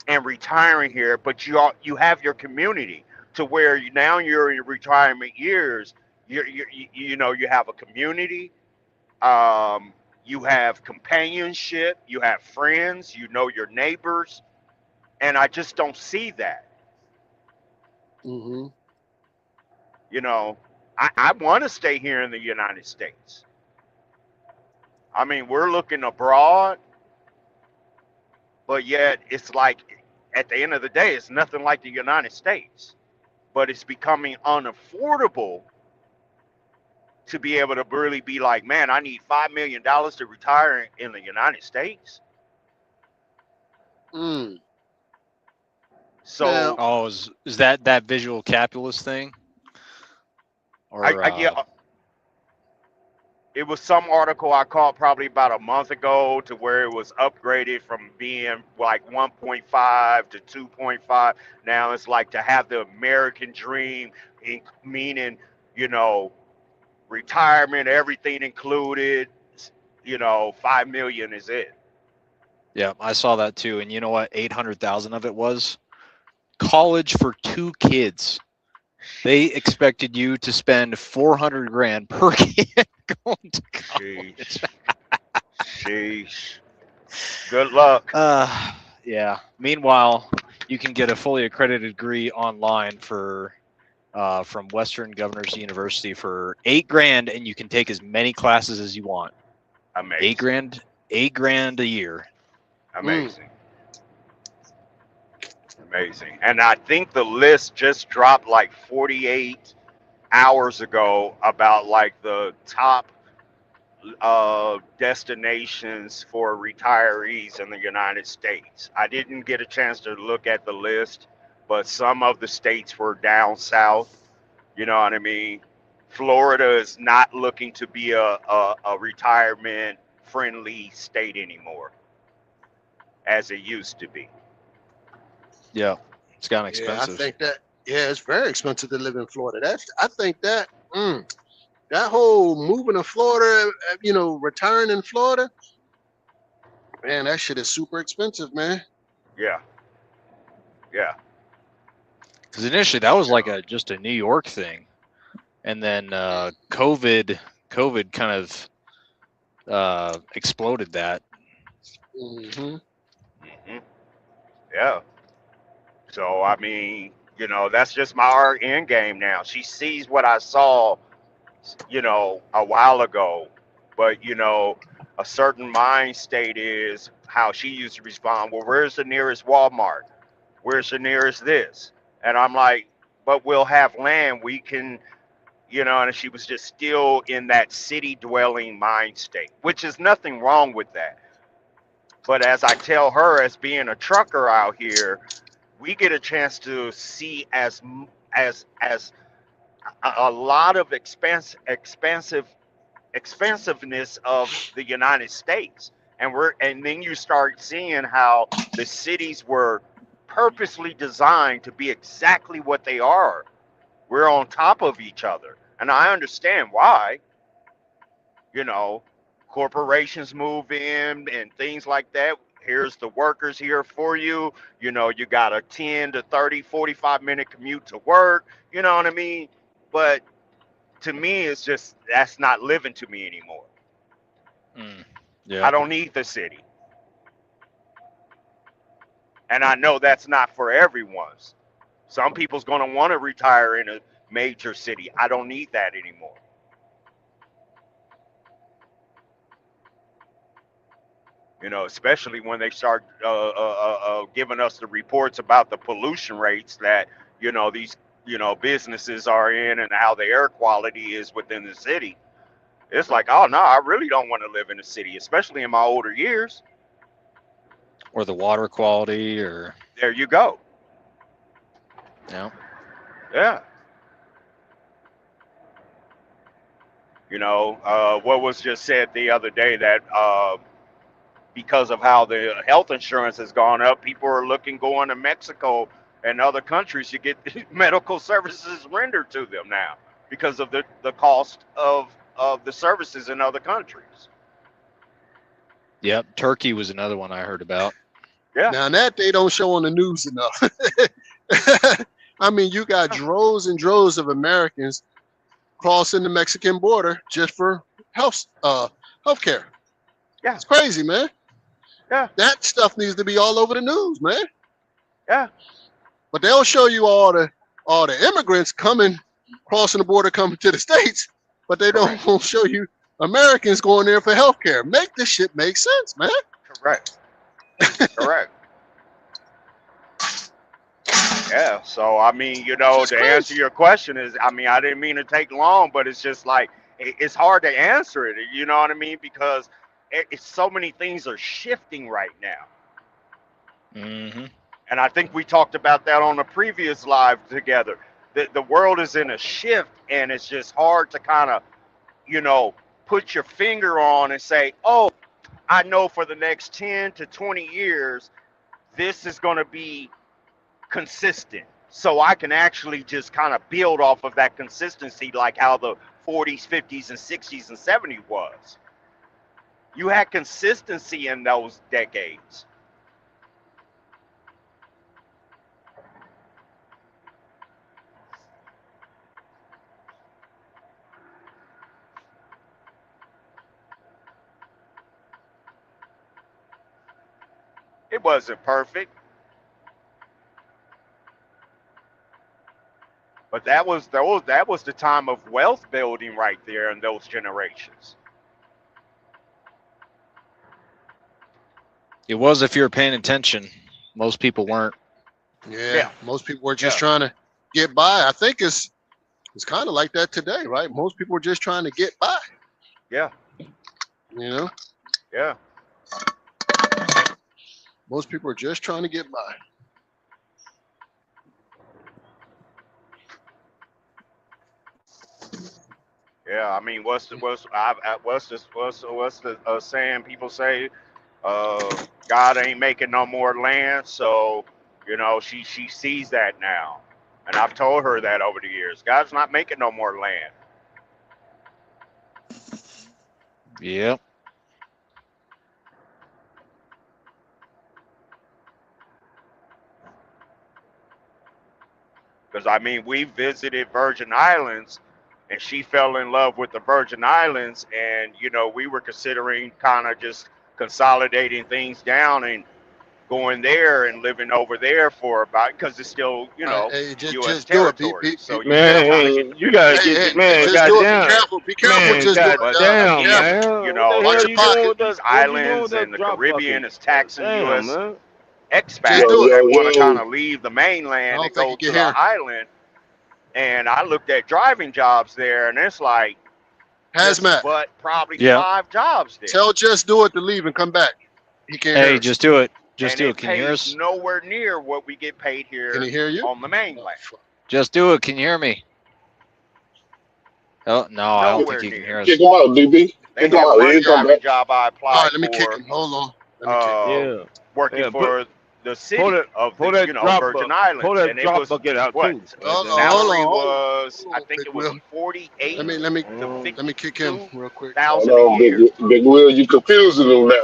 and retiring here, but you have your community to where now you're in your retirement years. You have a community. Um, you have companionship. You have friends. You know your neighbors, and I just don't see that. Mm-hmm. You know, I want to stay here in the United States. I mean, we're looking abroad, but yet it's like at the end of the day, it's nothing like the United States. But it's becoming unaffordable to be able to really be like, man, I need $5 million to retire in the United States. Mm. Now, So Oh, is that visual capitalist thing? Or yeah, it was some article I caught probably about a month ago to where it was upgraded from being like 1.5 to 2.5. Now it's like to have the American dream, meaning, you know, retirement, everything included, 5 million is it. yeah, I saw that too. And you know what? 800,000 of it was college for 2 kids. They expected you to spend 400 grand per kid going to college. Sheesh. Good luck. Yeah. Meanwhile, you can get a fully accredited degree online for from Western Governors University for 8 grand, and you can take as many classes as you want. Amazing. 8 grand a year. Amazing. Amazing. And I think the list just dropped like 48 hours ago about like the top destinations for retirees in the United States. I didn't get a chance to look at the list, but some of the states were down south. You know what I mean? Florida is not looking to be a retirement friendly state anymore as it used to be. Yeah. It's gotten Yeah, I expensive. think that. Yeah, it's very expensive to live in Florida. I think that. That whole moving to Florida, retiring in Florida, man, that shit is super expensive, man. Yeah. Yeah. Because initially that was like just a New York thing, and then COVID kind of exploded that. Mm-hmm. Hmm. Yeah. So I mean, that's just my end game now. She sees what I saw, a while ago, but a certain mind state is how she used to respond. Well, where's the nearest Walmart? Where's the nearest this? And I'm like, but we'll have land. We can, and she was just still in that city dwelling mind state, which is nothing wrong with that. But as I tell her, as being a trucker out here, we get a chance to see as a lot of expansiveness of the United States, and then you start seeing how the cities were purposely designed to be exactly what they are. We're on top of each other, and I understand why. You know, corporations move in and things like that. Here's the workers here for you. You got a 10 to 30, 45-minute commute to work. You know what I mean? But to me, it's just that's not living to me anymore. Yeah. I don't need the city. And I know that's not for everyone's. Some people's going to want to retire in a major city. I don't need that anymore. Especially when they start giving us the reports about the pollution rates that these businesses are in, and how the air quality is within the city. It's like, oh no, I really don't want to live in the city, especially in my older years. Or the water quality, or There you go. yeah. Yeah. What was just said the other day, that because of how the health insurance has gone up, people are going to Mexico and other countries to get medical services rendered to them now because of the cost of the services in other countries. Yep. Turkey was another one I heard about. Yeah. Now that they don't show on the news enough. I mean, you got droves and droves of Americans crossing the Mexican border just for healthcare. Yeah. It's crazy, man. Yeah. That stuff needs to be all over the news, man. Yeah. But they'll show you all the immigrants crossing the border, coming to the States, but they Correct. don't show you Americans going there for healthcare. Make this shit make sense, man. Correct. Correct. Yeah. So I mean, to answer your question is, I mean, I didn't mean to take long, but it's just like it's hard to answer it. You know what I mean? Because it's so many things are shifting right now. Mm-hmm. And I think we talked about that on a previous live together. The world is in a shift, and it's just hard to kind of, put your finger on and say, oh, I know for the next 10 to 20 years, this is going to be consistent. So I can actually just kind of build off of that consistency, like how the 40s, 50s, and 60s and 70s was. You had consistency in those decades. It wasn't perfect, but that was the time of wealth building right there in those generations. It was if you were paying attention. Most people weren't. Yeah, Yeah, most people were just yeah, trying to get by. I think it's kind of like that today, right? Most people are just trying to get by. yeah, You know, yeah. most people are just trying to get by. Yeah, I mean, what's the saying people say? God ain't making no more land, so she sees that now, and I've told her that over the years. God's not making no more land. Yep. Because I mean, we visited Virgin Islands, and she fell in love with the Virgin Islands, and we were considering kind of just consolidating things down and going there and living over there for about because it's still Hey, U.S. just do it. territory, so you still kind of get Man, you gotta hey, get hey, the hey, man. just do it. Goddamn, Be careful. man, Just do but it. Be goddamn, careful. man. What the Watch hell your you doing pocket. with that? these What you doing with islands that and the drop Caribbean bucket? is taxing Damn, U.S. man. Just expats do it. that want to kind Yo, of leave the I mainland don't and think go you to can the hear. island. And I looked at driving jobs there, and it's like just Hazmat. but probably Yep. 5 jobs there, Tell just do it to leave and come back. He can't hear Hey, us. just do it. Just and do it. it Can you hear pays us? nowhere near what we get paid Can here he hear you? on the Oh, mainland. fuck. Just do it. Can you hear me? Oh no, I don't think Nowhere he can near. hear kick us. him out, DB. They Kick him had out. one He'll come driving back. job I All applied right, let me kick for, him. Hold on. Let me kick him. Yeah, working yeah. for the Pull city that, of pull the that Virgin Islands, and it drop was bucket out what too. the Hold Goddamn. on. salary Hold was. I on, think Big it was Will. 48 Let Mm. me kick him to real quick. Hold 50,000 a on, year. Big Will. You confusing him now.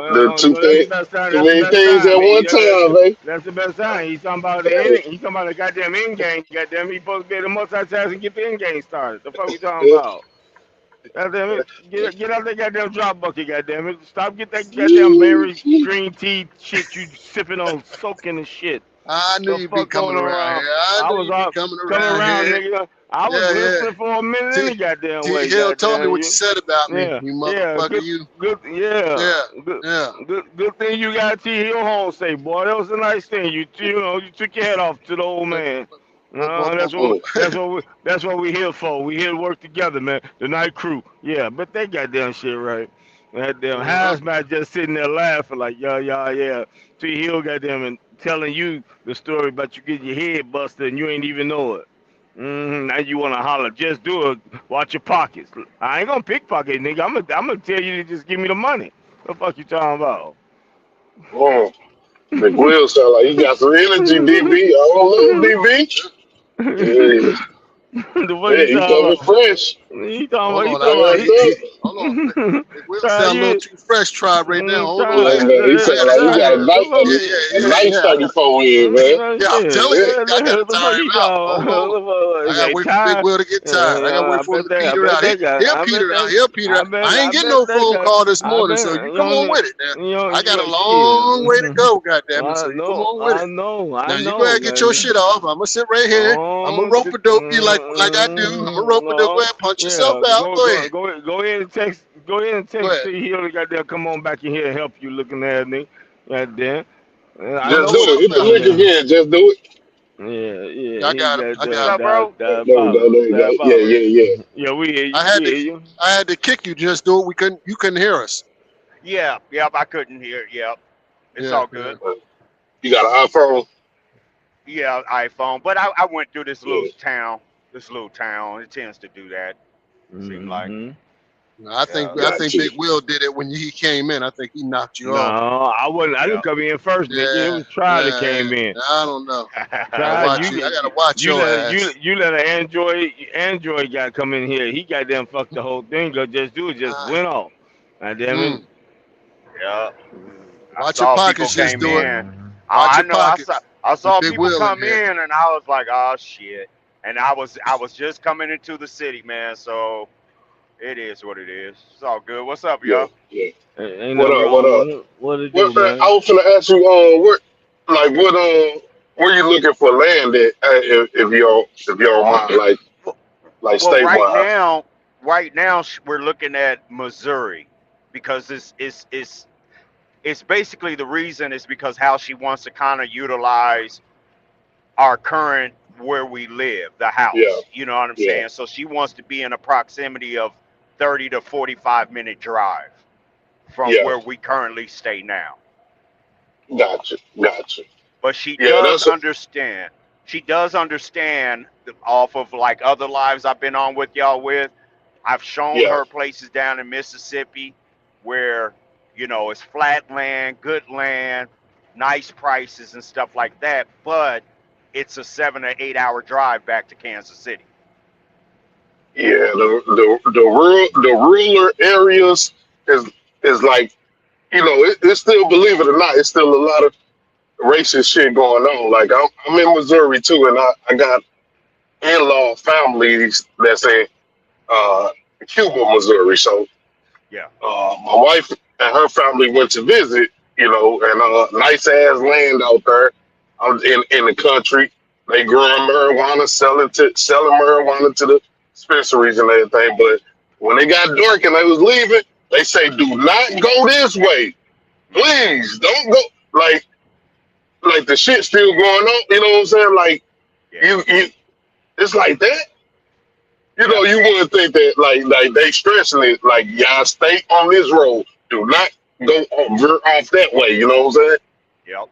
The Well, two no, that's the things, best sign. too That's the many best things sign, at man. one time, man. That's the best sign. He's talking about the end. He's talking about the goddamn end game. Goddamn, he's supposed to be able to multitask and get the end game started. The fuck we talking about? Goddamn it! Get out that goddamn drop bucket. Goddamn it! Stop get that goddamn berry green tea shit you sipping on, soaking and shit. I knew The you'd be fuck coming going around around? here. I I knew was you'd be out coming coming around around, here. nigga. I was Yeah, yeah. listening for a minute T, any goddamn T way. Hill told me Goddamn what you you. said about me, Yeah, you yeah, motherfucker. You. yeah, Yeah, good, yeah. good thing you got T Hill home safe, boy. That was a nice thing. You took your head off to the old But, man. but, That's what we here for. We here to work together, man. The night crew, yeah. But they got damn shit right. That damn uh-huh. hazmat just sitting there laughing like yeah. T Hill got them and telling you the story about you getting your head busted and you ain't even know it. Now you wanna holler? Just do it. Watch your pockets. I ain't gonna pickpocket, nigga. I'm gonna tell you to just give me the money. The fuck you talking about? Mm. Big Will sound like he got some energy, DB. I don't know, DB. Yeah, The fuck yeah, you he talking coming about? fresh. He talking Hold about. He on. talking Yeah, about. that's it. Hold on. Big Will Try sound a little you. too fresh, tribe right now. Hold on. Try. Yeah, Hey, man, he sound like he got hey. a nice, Yeah, nice I got. 34 in, man. Yeah, I'm Shit. telling you, I got to The tire fuck him you out. Hold on. I talking? gotta They wait for Big tired. Will to get tired. I gotta wait I for him bet to they. I peter bet out. they got. He'll I bet peter out. they. He'll peter out. I ain't I getting bet no they phone got. call this I morning, bet so you you come on don't. with it. Now. I got a Yeah, long way to shit. go, goddamn it. I So you come know. on with it. I know. Now I you go ahead know. and get your Man. shit off. I'm gonna sit right here. I'm gonna Oh, rope a dope you like I do. I'm gonna rope a dope. Go no, ahead, punch yourself yeah, out. Go ahead. go ahead and text, Go ahead. T. Hill got there, come on back in here and help you looking at me, right there. I Punch Just know do what it. he yourself Hit the out. doing link there. again. Just do it. Yeah, I he got him. got I What's got him. up, bro? There you go. There you go. Yeah. Yeah, we hear I you, had to. I had to kick you. Just do it. We couldn't. You couldn't hear us. Yep. I couldn't hear. Yep, it's Yeah. all Yeah. good. You got an iPhone? Yeah, iPhone. But I went through this little Yeah. town. This little town. It tends to do that. Seem like. Mm-hmm. No, I Yeah. think Got you. Big Will did it when he came in. I think he knocked you No, off. I wasn't. I didn't Yeah. come in first, nigga. It Yeah. was Try that Yeah. came in. I don't know. Gotta Try watch you. I gotta watch you your let ass. you let an Android guy come in here. He goddamn fucked the whole thing. Go just do it. Just Uh, went off. God damn it. mm. Yeah. I Watch your saw people pockets. Just came do it. in. Watch I your know. I saw. pockets. I With saw Big people Will in come here. in, and I was like, "Oh shit!" And I was just coming into the city, man. So It is what it is. It's all good. What's up, Yeah, y'all? yeah. Ain't What nothing up? What wrong up? with it. What it What do, I man? was gonna ask you, where you looking for land at? If you don't mind, Well, like well, state wise. right now we're looking at Missouri because it's basically the reason is because how she wants to kind of utilize our current where we live, the Yeah, house. You know what I'm yeah. saying? So she wants to be in a proximity of 30 to 45-minute drive from Yeah, where we currently stay now. gotcha. But she Yeah, does that's a, understand. She does understand off of like other lives I've been on with y'all with. I've shown yeah, her places down in Mississippi where, it's flat land, good land, nice prices and stuff like that, but it's a 7 or 8 hour drive back to Kansas City. yeah. The rural areas is like it's still, believe it or not, it's still a lot of racist shit going on. Like I'm in Missouri too, and I got in-law families that's in uh, Cuba, Missouri. So Yeah. my wife and her family went to visit, and nice ass land out there in the country. They growing marijuana, selling marijuana to the dispensaries and everything. But when they got dark and they was leaving, they say, "Do not go this way, Hmm. please. Don't go." Like the shit still going on. You know what I'm saying? Like Yeah. you it's like that. Yep. You wouldn't think that like they stressing it. Like y'all stay on this road. Do not go veer off that way. You know what I'm saying? Yep.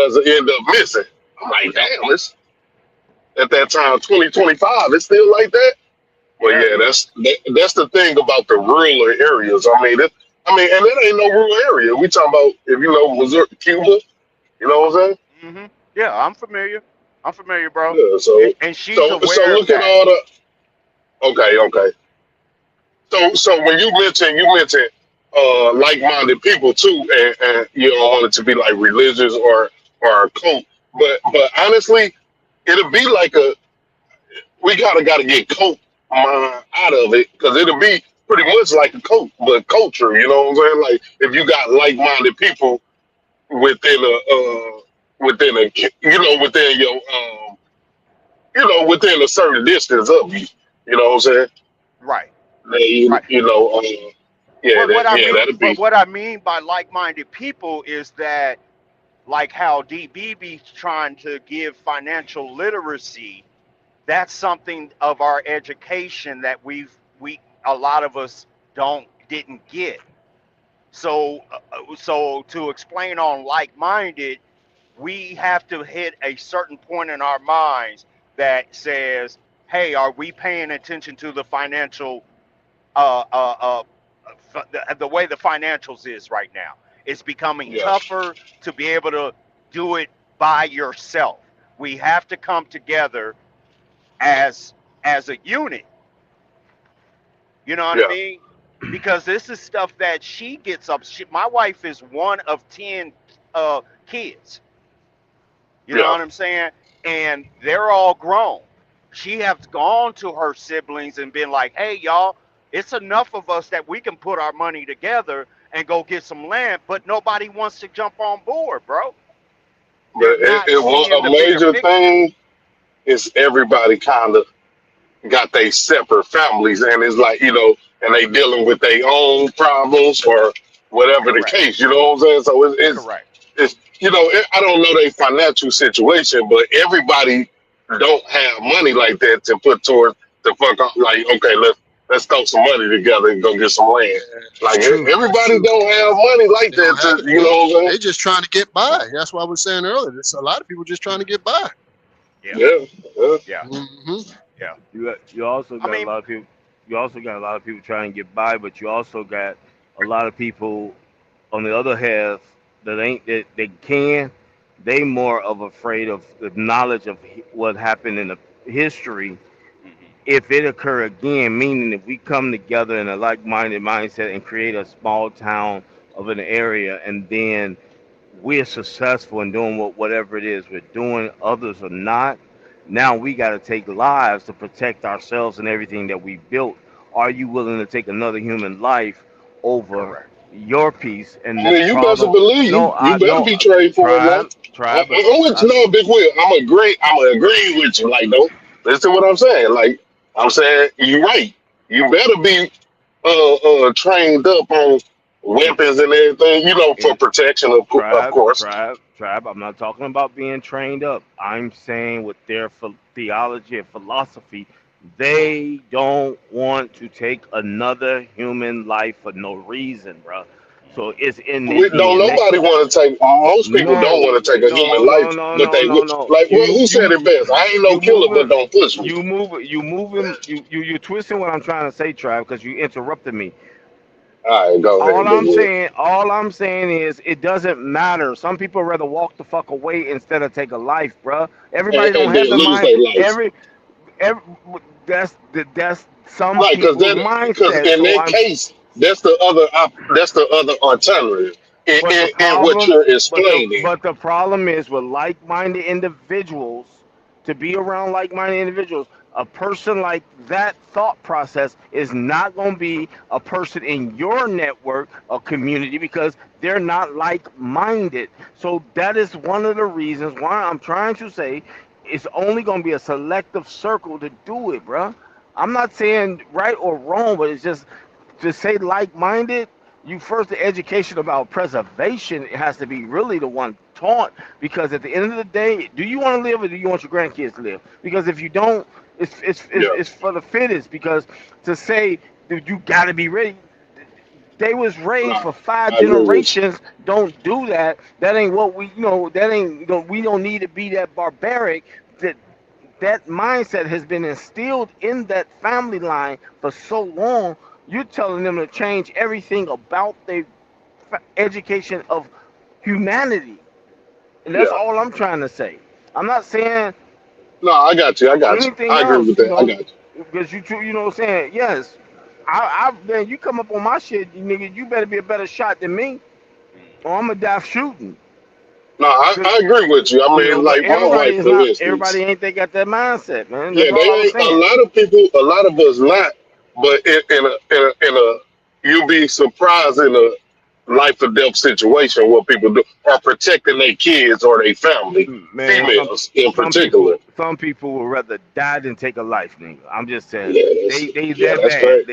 As it end up missing. I'm like, Yep. damn, it's at that time 2025. It's still like that. But Yeah, it yeah, is. that's the thing about the rural areas. And it ain't no rural area. We talking about if Missouri, Cuba. You know what I'm saying? Hmm. Yeah, I'm familiar. I'm familiar, bro. Yeah. And she's So aware of look at that. all the. Okay. So when you mentioned like-minded people too, and you don't want it to be like religious or a cult, but honestly, it'll be like we gotta get cult mind out of it because it'll be pretty much like a cult, but culture. You know what I'm saying? Like if you got like-minded people within a within your within a certain distance of you. You know what I'm saying? Right. They, Right. yeah, But that'd be. what I mean by like-minded people is that like how DBB's trying to give financial literacy, that's something of our education that we a lot of us didn't get. So to explain on like-minded, we have to hit a certain point in our minds that says, "Hey, are we paying attention to the financial uh, uh, uh, the way the financials is right now? It's becoming Yeah, tougher to be able to do it by yourself. We have to come together as a unit. You know what I yeah, mean? Because this is stuff that she gets up. My wife is one of 10 kids. You know yeah, what I'm saying? And they're all grown. She has gone to her siblings and been like, "Hey, y'all, it's enough of us that we can put our money together and go get some land," but nobody wants to jump on board, bro. but They're not seeing a the bigger major picture. thing is everybody kind of got their separate families, and it's like and they dealing with their own problems or whatever the Correct. case. You know what I'm saying? So Correct. it's I don't know their financial situation, but everybody don't have money like that to put towards the fuck up. Like, okay, let's throw some money together and go get some land. It's Like true. It's everybody true. don't have money like They that. don't have it. You know what I'm saying? They just trying to get by. That's what I was saying earlier. There's a lot of people just trying to get by. Yeah. Yeah, yeah, Yeah. Hmm. Yeah. You also I got a mean, lot of people. You also got a lot of people trying to get by, but you also got a lot of people on the other half that ain't that they can. They more of afraid of the knowledge of what happened in the history mhm. if it occur again. Meaning, if we come together in a like-minded mindset and create a small town of an area, and then we're successful in doing whatever it is we're doing, others are not. Now we got to take lives to protect ourselves and everything that we built, are you willing to take another human life over Correct. your peace? And I the mean, you better problem, believe no, you I better no be trained for it now. tribe, but I'm with you, no, Big Will. I'm agreeing with you. Like, don't listen to what I'm saying. Like, I'm saying you're right. You better be trained up on it, weapons and everything. You know, for it protection, of course. tribe. I'm not talking about being trained up. I'm saying with their theology and philosophy, they don't want to take another human life for no reason, bro. So it's in their Don't DNA. nobody want to take. Most people don't No, want to take a no, human no, no, life, no, but no, they no, would. no. Like, who said it best? I ain't no You killer, but moving, don't push me. you're twisting what I'm trying to say, Trav, because you interrupted me. All right, go ahead, Big Will. All I'm saying is, it doesn't matter. Some people rather walk the fuck away instead of take a life, bruh. Everybody don't And have then the lose mind. their life. Every that's some Right, people's because mindset. in So that I'm, case, that's the other alternative but the in what problem, you're explaining. but the problem is with like-minded individuals. To be around like-minded individuals, a person like that thought process is not going to be a person in your network or community because they're not like-minded. So that is one of the reasons why I'm trying to say it's only going to be a selective circle to do it, bruh. I'm not saying right or wrong, but it's just to say like-minded. You first, the education about preservation has to be really the one taught, because at the end of the day, do you want to live or do you want your grandkids to live? Because if you don't, Yeah, it's for the fittest. Because to say that you got to be ready, they was raised nah, for five I agree with you. generations. Don't do that. That ain't what we, that ain't, we don't need to be that barbaric. That that mindset has been instilled in that family line for so long. You're telling them to change everything about their education of humanity, and that's Yeah, all I'm trying to say. I'm not saying no, I got you. I got you. anything I agree with else, that. I got you. because you know what I'm saying. Yes, man, you come up on my shit, you nigga, you better be a better shot than me, or I'm gonna die shooting. No, 'Cause, I agree with you. I mean, but like my wife, for everybody instance. ain't they got that mindset, man. Yeah, That's they all I'm ain't a saying. lot of people. A lot of us not, but in a you'll be surprised in a life or death situation what people do are protecting their kids or their family, Man, females in particular. some people would rather die than take a life, nigga. I'm just saying, Yeah, that's they yeah, that that's bad. great.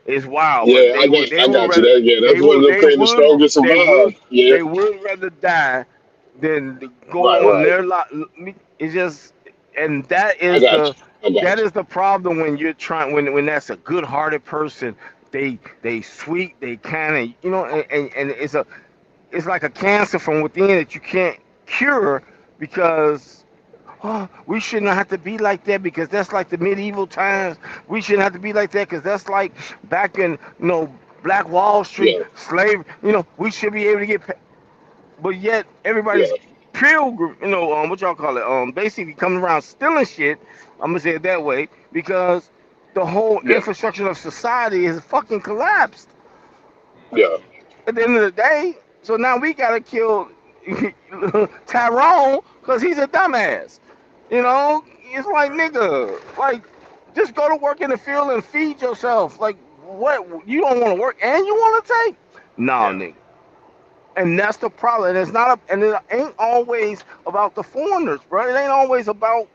It's wild, but Yeah, I they would got you. rather That yeah, that's one of them things. The strongest they would survive. Yeah, rather die than to right, go on right. their life. It's just, and I got you. I got that you. is the problem when you're trying, when that's a good-hearted person. They sweet, they kind of, and it's like a cancer from within that you can't cure, because we shouldn't have to be like that because that's like the medieval times. We shouldn't have to be like that because that's like back in, Black Wall Street, Yeah, slave. We should be able to get, but yet everybody's yeah, pilgrim. What y'all call it? Basically coming around stealing shit. I'm gonna say it that way because the whole yeah, infrastructure of society is fucking collapsed yeah, at the end of the day. So now we gotta kill Tyrone because he's a dumbass. It's like, nigga, like, just go to work in the field and feed yourself. Like, what? You don't want to work and you want to take? No, Yeah. nigga. And that's the problem. And it's not, and it ain't always about the foreigners, bro. It ain't always about.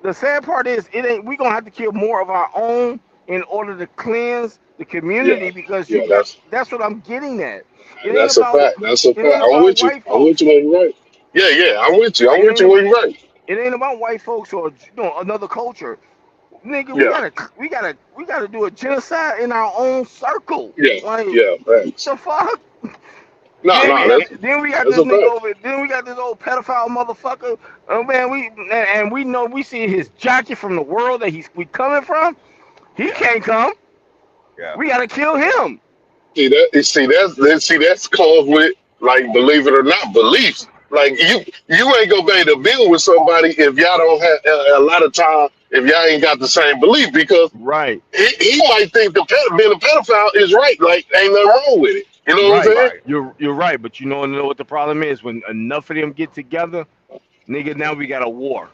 The sad part is, it ain't. We gonna have to kill more of our own in order to cleanse the yeah, community, because you yeah. got. That's what I'm getting at. It ain't That's a about. fact. That's a It ain't fact. I'm about with you. white I'm with folks. you when you're right. Yeah, yeah. I'm with you. I'm It with you ain't. when you're right. It ain't about white folks or another culture. Nigga, Yeah, we gotta do a genocide in our own circle. yeah, Like, yeah. Thanks. the fuck? No, no. Then we got That's this a nigga fact. over. Then we got this old pedophile motherfucker. Oh man, we know, we see his jacket from the world that we coming from. He Yeah. can't come. Yeah. We gotta kill him. That's comes with, like, believe it or not, beliefs. Like, you ain't gonna be able to build with somebody if y'all don't have a lot of time, if y'all ain't got the same belief, because Right, he might think being a pedophile is right. Like, ain't nothing wrong with it. You know what I'm right. saying? Right. You're right, but know what the problem is? When enough of them get together, nigga, now we got a war.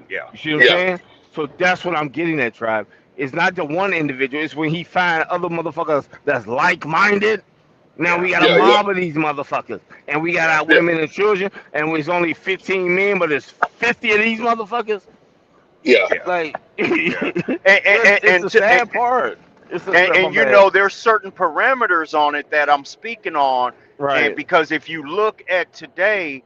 Yeah. You see what I'm Yeah, saying? So that's what I'm getting at, tribe. It's not the one individual. It's when he find other motherfuckers that's like-minded. Now we got a Yeah, yeah, mob of these motherfuckers, and we got our yeah, women and children, and it's only 15 men, but it's 50 of these motherfuckers. yeah. Yeah. Like, Yeah. it's the sad part. It's the And you know, there's certain parameters on it that I'm speaking on, and right because if you look at today,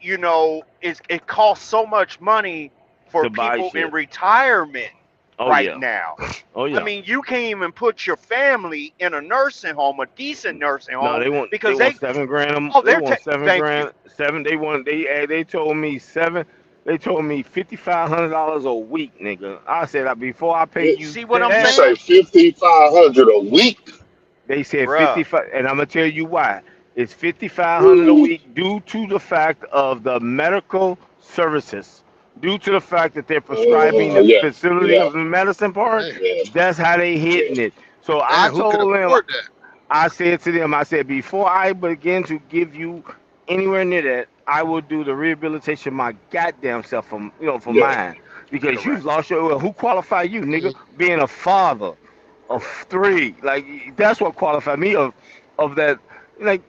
you know, it costs so much money for to buy people in shit. retirement Oh right yeah, now. oh I yeah. mean, you can't even put your family in a nursing home, a decent nursing No, home, they because want 7 grand. oh, They they're want seven thank you. grand. Seven. They told me seven. They told me $5,500 a week, nigga. I said before I pay You you See what I'm you that, say saying, 5,500 a week? they said bruh? 55, and I'm gonna tell you why. It's 5,500 a Ooh, week due to the fact of the medical services, due to the fact that they're prescribing the yeah, facility yeah, of the medicine part. Damn, yeah, That's how they yeah, hitting it. So I damn, who could told them, afford that? I said to them, I said, before I begin to give you anywhere near that, I will do the rehabilitation my goddamn self for yeah. mine. Because you've Correct. lost your, well, who qualify you, nigga? Being a father of 3. Like, that's what qualified me of that. Like,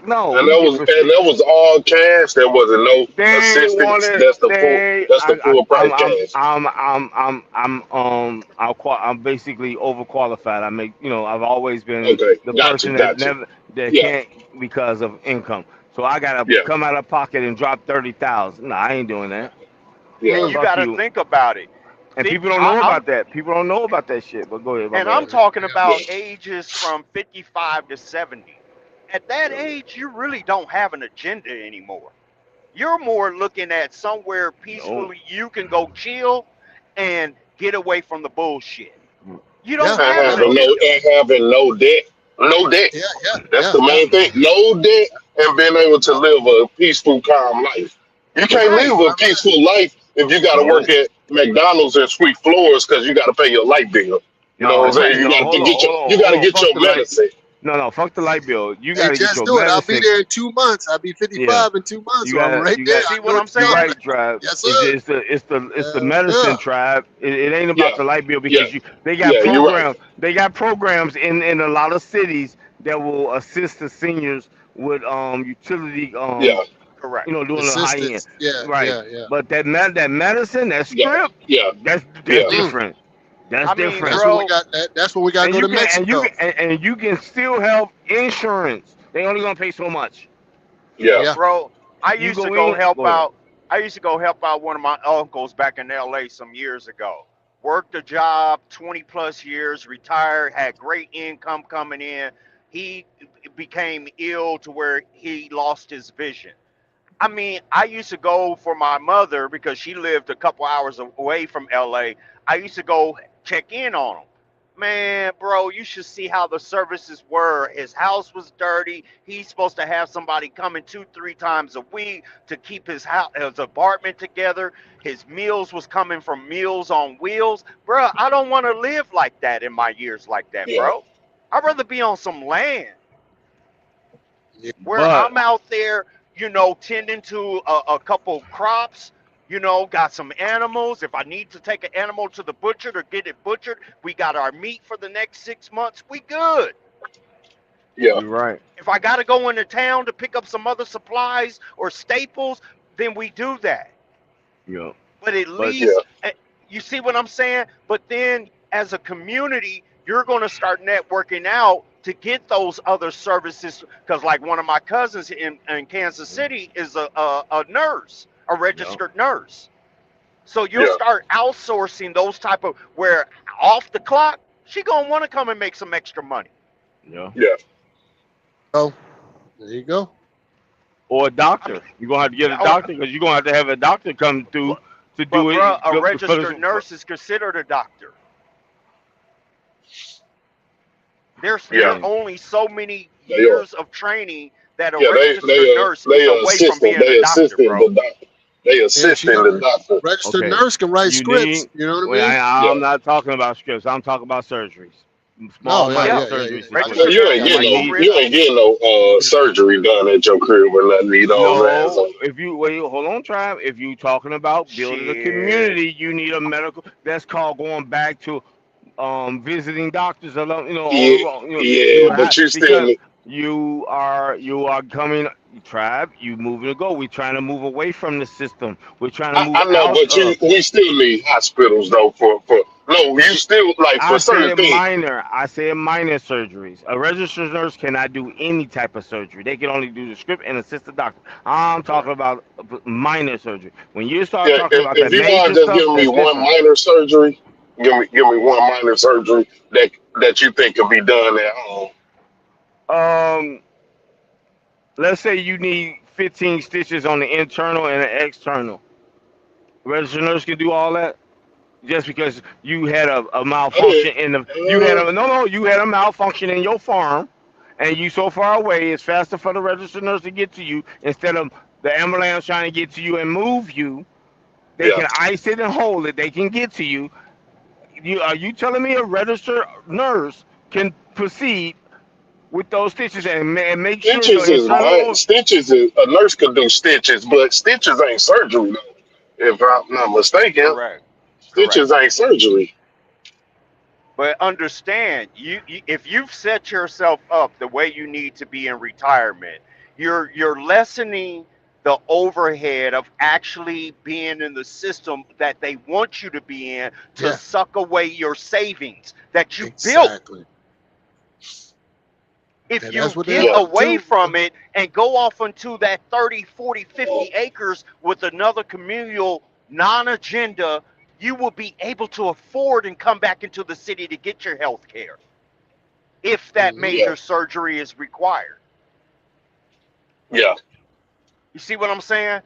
no, And we get prescription. that was all cash. There wasn't no They assistance. wanted they That's the full price cash. I'm basically overqualified. I make I've always been Okay, the gotcha, person that gotcha. never that Yeah, can't because of income. So I gotta yeah, come out of pocket and drop 30,000. No, I ain't doing that. yeah. And you Fuck got to you. think about it. And people 50. don't know I'm about that. People don't know about that shit. But go ahead, my and I'm bad. talking Yeah, Yeah, about ages from 55 to 70. At that age, you really don't have an agenda anymore. You're more looking at somewhere No, peacefully you can go chill and get away from the bullshit. You yeah, don't and have an yeah, having agenda. no debt, no debt. yeah, yeah, That's yeah, the yeah. main thing. No debt and being able to live a peaceful, calm life. You can't Right, Right. live a right, right. peaceful life if you got to no, work at McDonald's and sweep floors because you got to pay your light bill. You know no. what I'm saying? No, hold on, hold You on, got hold to on. get Fuck your the light. medicine. No, fuck the light bill. You Hey, gotta get just your do it. I'll be medicine. there in 2 months. I'll be Yeah. 55 in 2 months, You so I'm got right you there. got I See know what what I'm you're you're talking saying? right, about. tribe. Yes, It's sir. the Yeah. medicine tribe. It ain't about Yeah, the light bill yeah, because they got yeah. You're right. programs. They got programs in a lot of cities that will assist the seniors with utility Yeah, Correct. doing the high end. Assistance. Yeah, Right. yeah, yeah. But that medicine, that yeah, script, yeah, that's yeah, Mm. different. That's I mean, different. That's when we bro, got that. That's when we got to And go you to can Mexico. and you can still help insurance. They only gonna pay so much. yeah. Yeah. bro, I You used to go go in, help go ahead. out. I used to go help out one of my uncles back in LA some years ago. Worked a job 20 plus years, retired, had great income coming in. He became ill to where he lost his vision. I mean, I used to go for my mother because she lived a couple hours away from LA. I used to go check in on him. Man, bro, you should see how the services were. His house was dirty. He's supposed to have somebody coming 2, 3 times a week to keep his apartment together. His meals was coming from Meals on Wheels. Bro, I don't want to live like that in my years like that, Yeah, bro. I'd rather be on some land Yeah. where But I'm out there, tending to a couple crops, got some animals. If I need to take an animal to the butcher to get it butchered, we got our meat for the next 6 months. We good. yeah, you're right. If I got to go into town to pick up some other supplies or staples, then we do that. Yeah. But at But yeah, least, you see what I'm saying? But then as a community, you're going to start networking out to get those other services. Because, like, one of my cousins in Kansas City is a nurse, a yeah, registered nurse. So you'll yeah, start outsourcing those type of where off the clock, she going to want to come and make some extra money. yeah. yeah, Oh, there you go. Or a I doctor. mean, You're gonna have to get a or, doctor because you're gonna have a doctor come through but, to but do bro, it a for registered nurse is considered a doctor. There are yeah. man. only so many They are. years of training that a Yeah, registered nurse is away from being a they doctor, assisting bro. the doctor. They Yeah, she assisting got the doctor. registered Okay. nurse can write You scripts. need You know what I well, mean? I'm Yeah, not talking about scripts, I'm talking about surgeries. No, minor yeah. surgeries. Registered You nurse ain't is getting like no, wrist. you ain't getting no surgery done at your crib or nothing. You know what I'm No, saying? if you wait, hold on, Trav. If you talking about building a Shit. community, you need a medical. That's called going back to visiting doctors alone. So yeah, You but have you because still, you are coming. Trav, you moving to go. We're trying to move away from the system. We're trying to move I know, out but of. we still need hospitals though for no, you still like I for certain said things. minor. I said minor surgeries. A registered nurse cannot do any type of surgery. They can only do the script and assist the doctor. I'm talking about minor surgery. When you start Yeah, talking about the if you want major to just stuff, give me that's one different. minor surgery, give me one minor surgery that you think could be done at home. Um, let's say you need 15 stitches on the internal and the external. Registered nurse can do all that just because you had a I did. malfunction in the you had a no no you had a malfunction in your farm, and you so far away it's faster for the registered nurse to get to you instead of the ambulance trying to get to you and move you. They Yeah. can ice it and hold it. They can get to you. Are you telling me a registered nurse can proceed with those stitches and make sure your internal Stitches is a nurse could do stitches, but stitches ain't surgery though. If I'm not mistaken, Correct. Correct. stitches ain't surgery. But understand, if you've set yourself up the way you need to be in retirement, you're lessening the overhead of actually being in the system that they want you to be in to Yeah, suck away your savings that you built. exactly. If And that's you what they get Yeah. want to away do. from it and go off into that 30, 40, 50 acres with another communal non-agenda, you will be able to afford and come back into the city to get your health care if that Hmm. Yeah. major surgery is required. Yeah. You see what I'm saying?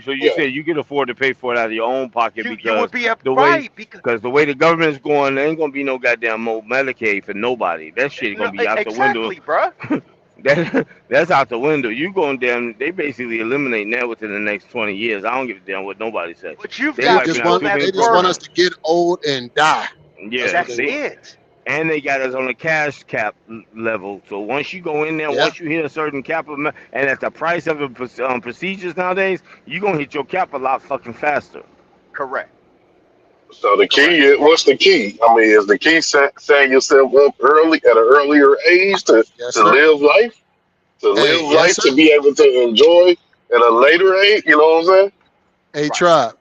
so you Yeah. said you can afford to pay for it out of your own pocket You would because be the way right because because the way the government's going, there ain't gonna be no goddamn more Medicaid for nobody. That shit no, gonna be out the window. exactly, bruh. That's out the window. You going damn? They basically eliminating that within the next 20 years. I don't give a damn what nobody say. But you've They They got wiping just out people want too that's many they just want us working. programs. to get old and die. That's Yeah, what That's they they want. it. and they got us on a cash cap level. So once you go in there, Yeah. once you hit a certain cap amount, and at the price of the procedures nowadays, you gonna hit your cap a lot fucking faster. Correct. So the Correct. key is what's the key? I mean, is the key setting yourself up early at an earlier age Yes, to sir. live life, Hey, yes, to sir. be able to enjoy at a later age? You know what I'm saying? Hey, Right. Tribe,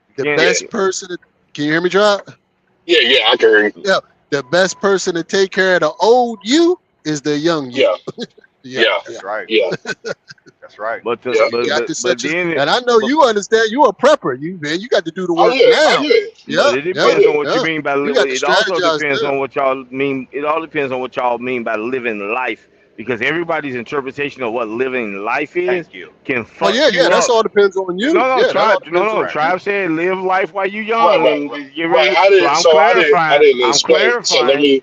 You the can't. Yeah. best person. Can you hear me, Tribe? Yeah. I can hear you. Yeah. The best person to take care of the old you is the young you. Yeah. Yeah, Yeah. yeah. That's right. Yeah. That's right. But the, Yeah. You but got but to but set your, then and I know but you understand. You a prepper, you man. You got to do the Oh work yeah. Oh now. yeah. Yeah, it yeah, depends Oh on what you yeah. mean by You got to it. Also strategize depends now. on what y'all mean. It all depends on what y'all mean by living life, because everybody's interpretation of what living life is Thank you. can Oh fuck yeah, yeah. you That's up. all depends on you. No, Yeah, that all tribe. No, depends no. on Correct. you. Tribe said live life while you Right. young Right. and Right. get Right. ready. So I'm I clarifying. didn't I'm expect. So let clarifying me.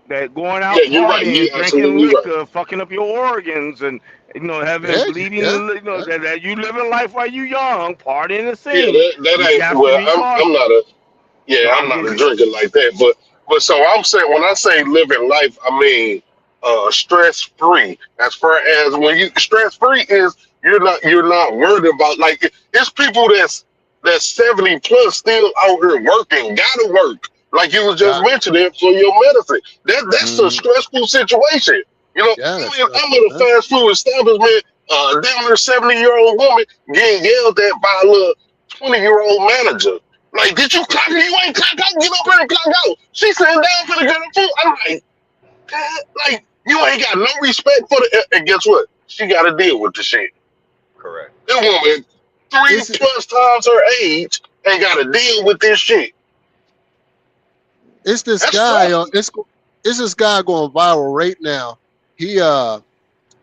that going Yeah. out You're right. partying, You're drinking absolutely right. liquor, fucking up your organs, and having Yeah, bleeding. yeah, yeah. That you living life while you young, partying and Yeah. sing. That You ain't. got to Well, be I'm cautious. not a. Yeah, So I'm I'm not a just drinker like that. But so I'm saying when I say living life, I mean stress free. As far as when you stress free is you're not worried about like it's people that's 70 plus still out here working, gotta work. Like you was just Got mentioning for your medicine. That's a mhm. stressful situation. You know, yeah. That's I'm in stressful, a man. fast food establishment, down there 70-year-old woman getting yelled at by a little 20-year-old manager. Like, did you clock in? You ain't clock out. Get up here and clock out. She sitting down for the good food. I'm like, God, like you ain't got no respect for the. And guess what? She got to deal with the shit. Correct. That woman, It's 3+ times her age, ain't got to deal with this shit. it's this That's guy. stressful. It's this guy going viral right now. He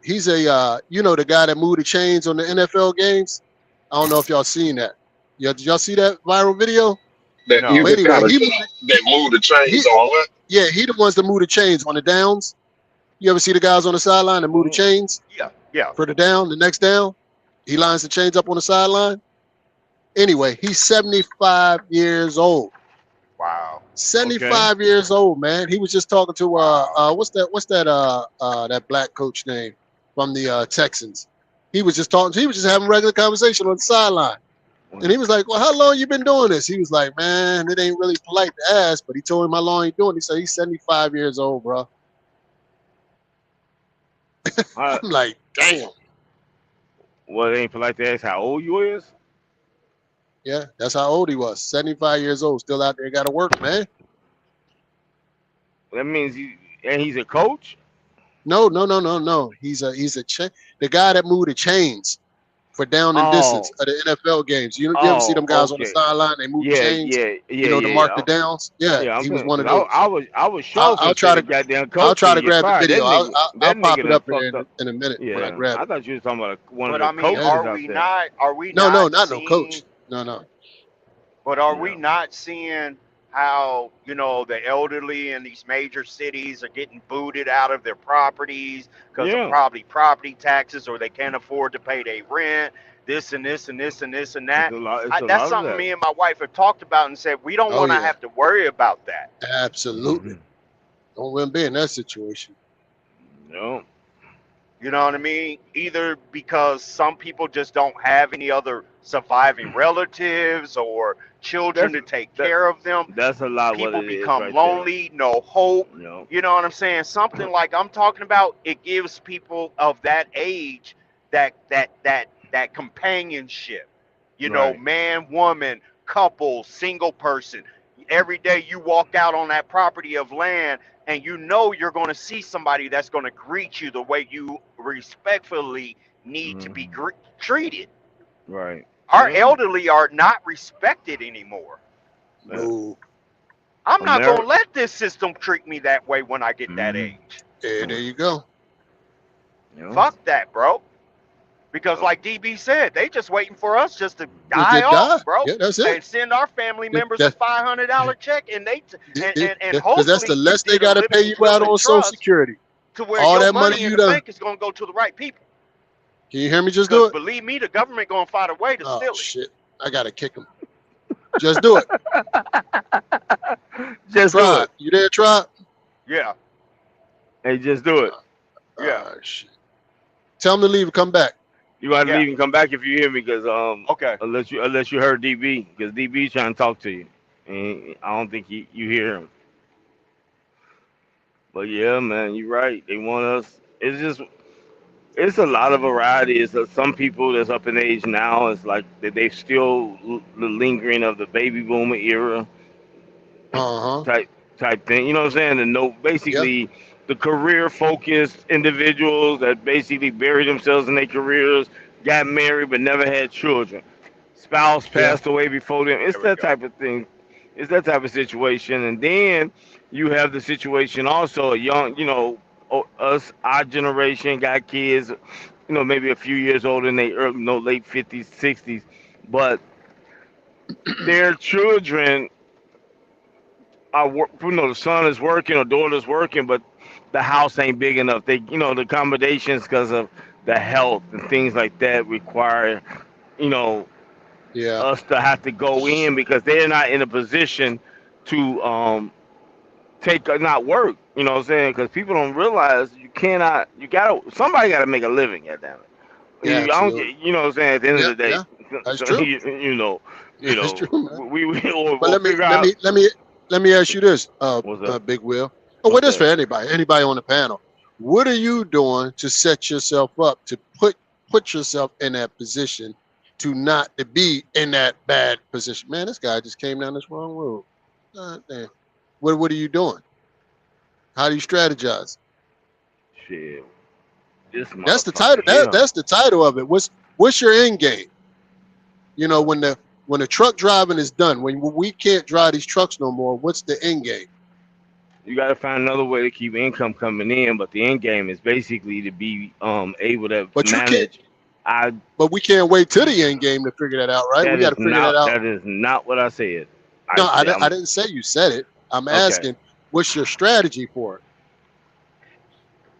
he's a the guy that moved the chains on the NFL games. I don't know if y'all seen that. Yeah, did y'all see that viral video? That you No. But can anyway, kind of that move the chains he on what? he the ones that move the chains on the downs. You ever see the guys on the sideline that move the chains Yeah. Yeah. for the down, the next down? He lines the chains up on the sideline. Anyway, he's 75 years old. Wow. 75 years old, man. He was just talking to what's that black coach name from the Texans. He was just having regular conversation on the sideline. And he was like, well, how long you been doing this? He was like, man, it ain't really polite to ask, but he told him how long he doing it. He said he's 75 years old, bro. I'm like, damn. Well, it ain't polite to ask how old you is. Yeah, that's how old he was. 75 years old, still out there, got to work, man. That means he's a coach. No. He's the guy that moved the chains for down and distance of the NFL games. You ever see them guys on the sideline? They move the chains. To mark the downs. Yeah, he was one of those. I was sure. I'll try to grab the video. I'll pop it up in a minute when I grab it. I thought you were talking about one But of the I mean, coaches are we No, not not seeing, no coach. No. But are we not seeing how, the elderly in these major cities are getting booted out of their properties because of probably property taxes, or they can't afford to pay their rent, this and this and this and this and that? That's something me and my wife have talked about and said we don't want to have to worry about that. Absolutely. Don't want to be in that situation. No. You know what I mean? Either because some people just don't have any other surviving relatives or children to take care of them. That's a lot. People what it become is right lonely, no hope. No. You know what I'm saying? Something like I'm talking about. It gives people of that age that companionship. Man, woman, couple, single person. Every day you walk out on that property of land, and you're going to see somebody that's going to greet you the way you respectfully need to be treated. Right. Our elderly are not respected anymore. No. I'm not going to let this system treat me that way when I get that age. Yeah, there you go. Fuck that, bro. Because like DB said, they just waiting for us just to die off, bro. Yeah, that's it. And send our family members a $500 check, and hopefully because that's the less they got to pay you out on Social Security. To where all your that money in the bank is going to go to the right people. Can you hear me? Just do it. Believe me, the government going to find a way to steal it. Oh shit! I gotta kick him. Just do it. Just try do it. You there? Try it. Yeah. Hey, just do it. Yeah. Shit. Tell him to leave and come back. You got to leave and come back if you hear me, because okay. Unless you heard DB, because DB trying to talk to you, and I don't think you hear him. But yeah, man, you're right. They want us. It's a lot of variety. It's some people that's up in age now. It's like they still the lingering of the baby boomer era type thing. You know what I'm saying? Basically the career focused individuals that basically buried themselves in their careers, got married but never had children. Spouse passed away before them. It's that type of thing. It's that type of situation. And then you have the situation also, a young, our generation got kids, maybe a few years older than they late 50s, 60s, but their children are, the son is working or daughter's working, but the house ain't big enough. They, the accommodations because of the health and things like that require, us to have to go in because they're not in a position to not work. You know what I'm saying? Because people don't realize somebody got to make a living at that. Yeah, you know what I'm saying? At the end of the day, that's true. That's true. But let me ask you this, Big Will. Well, this for anybody on the panel. What are you doing to set yourself up to put yourself in that position to not to be in that bad position? Man, this guy just came down this wrong road. Damn. What are you doing? How do you strategize? Shit. That's the title. That's the title of it. What's your end game? When the truck driving is done, when we can't drive these trucks no more, what's the end game? You got to find another way to keep income coming in, but the end game is basically to be able to manage. But we can't wait till the end game to figure that out, right? We got to figure that out. That is not what I said. I didn't say you said it. I'm asking, what's your strategy for it?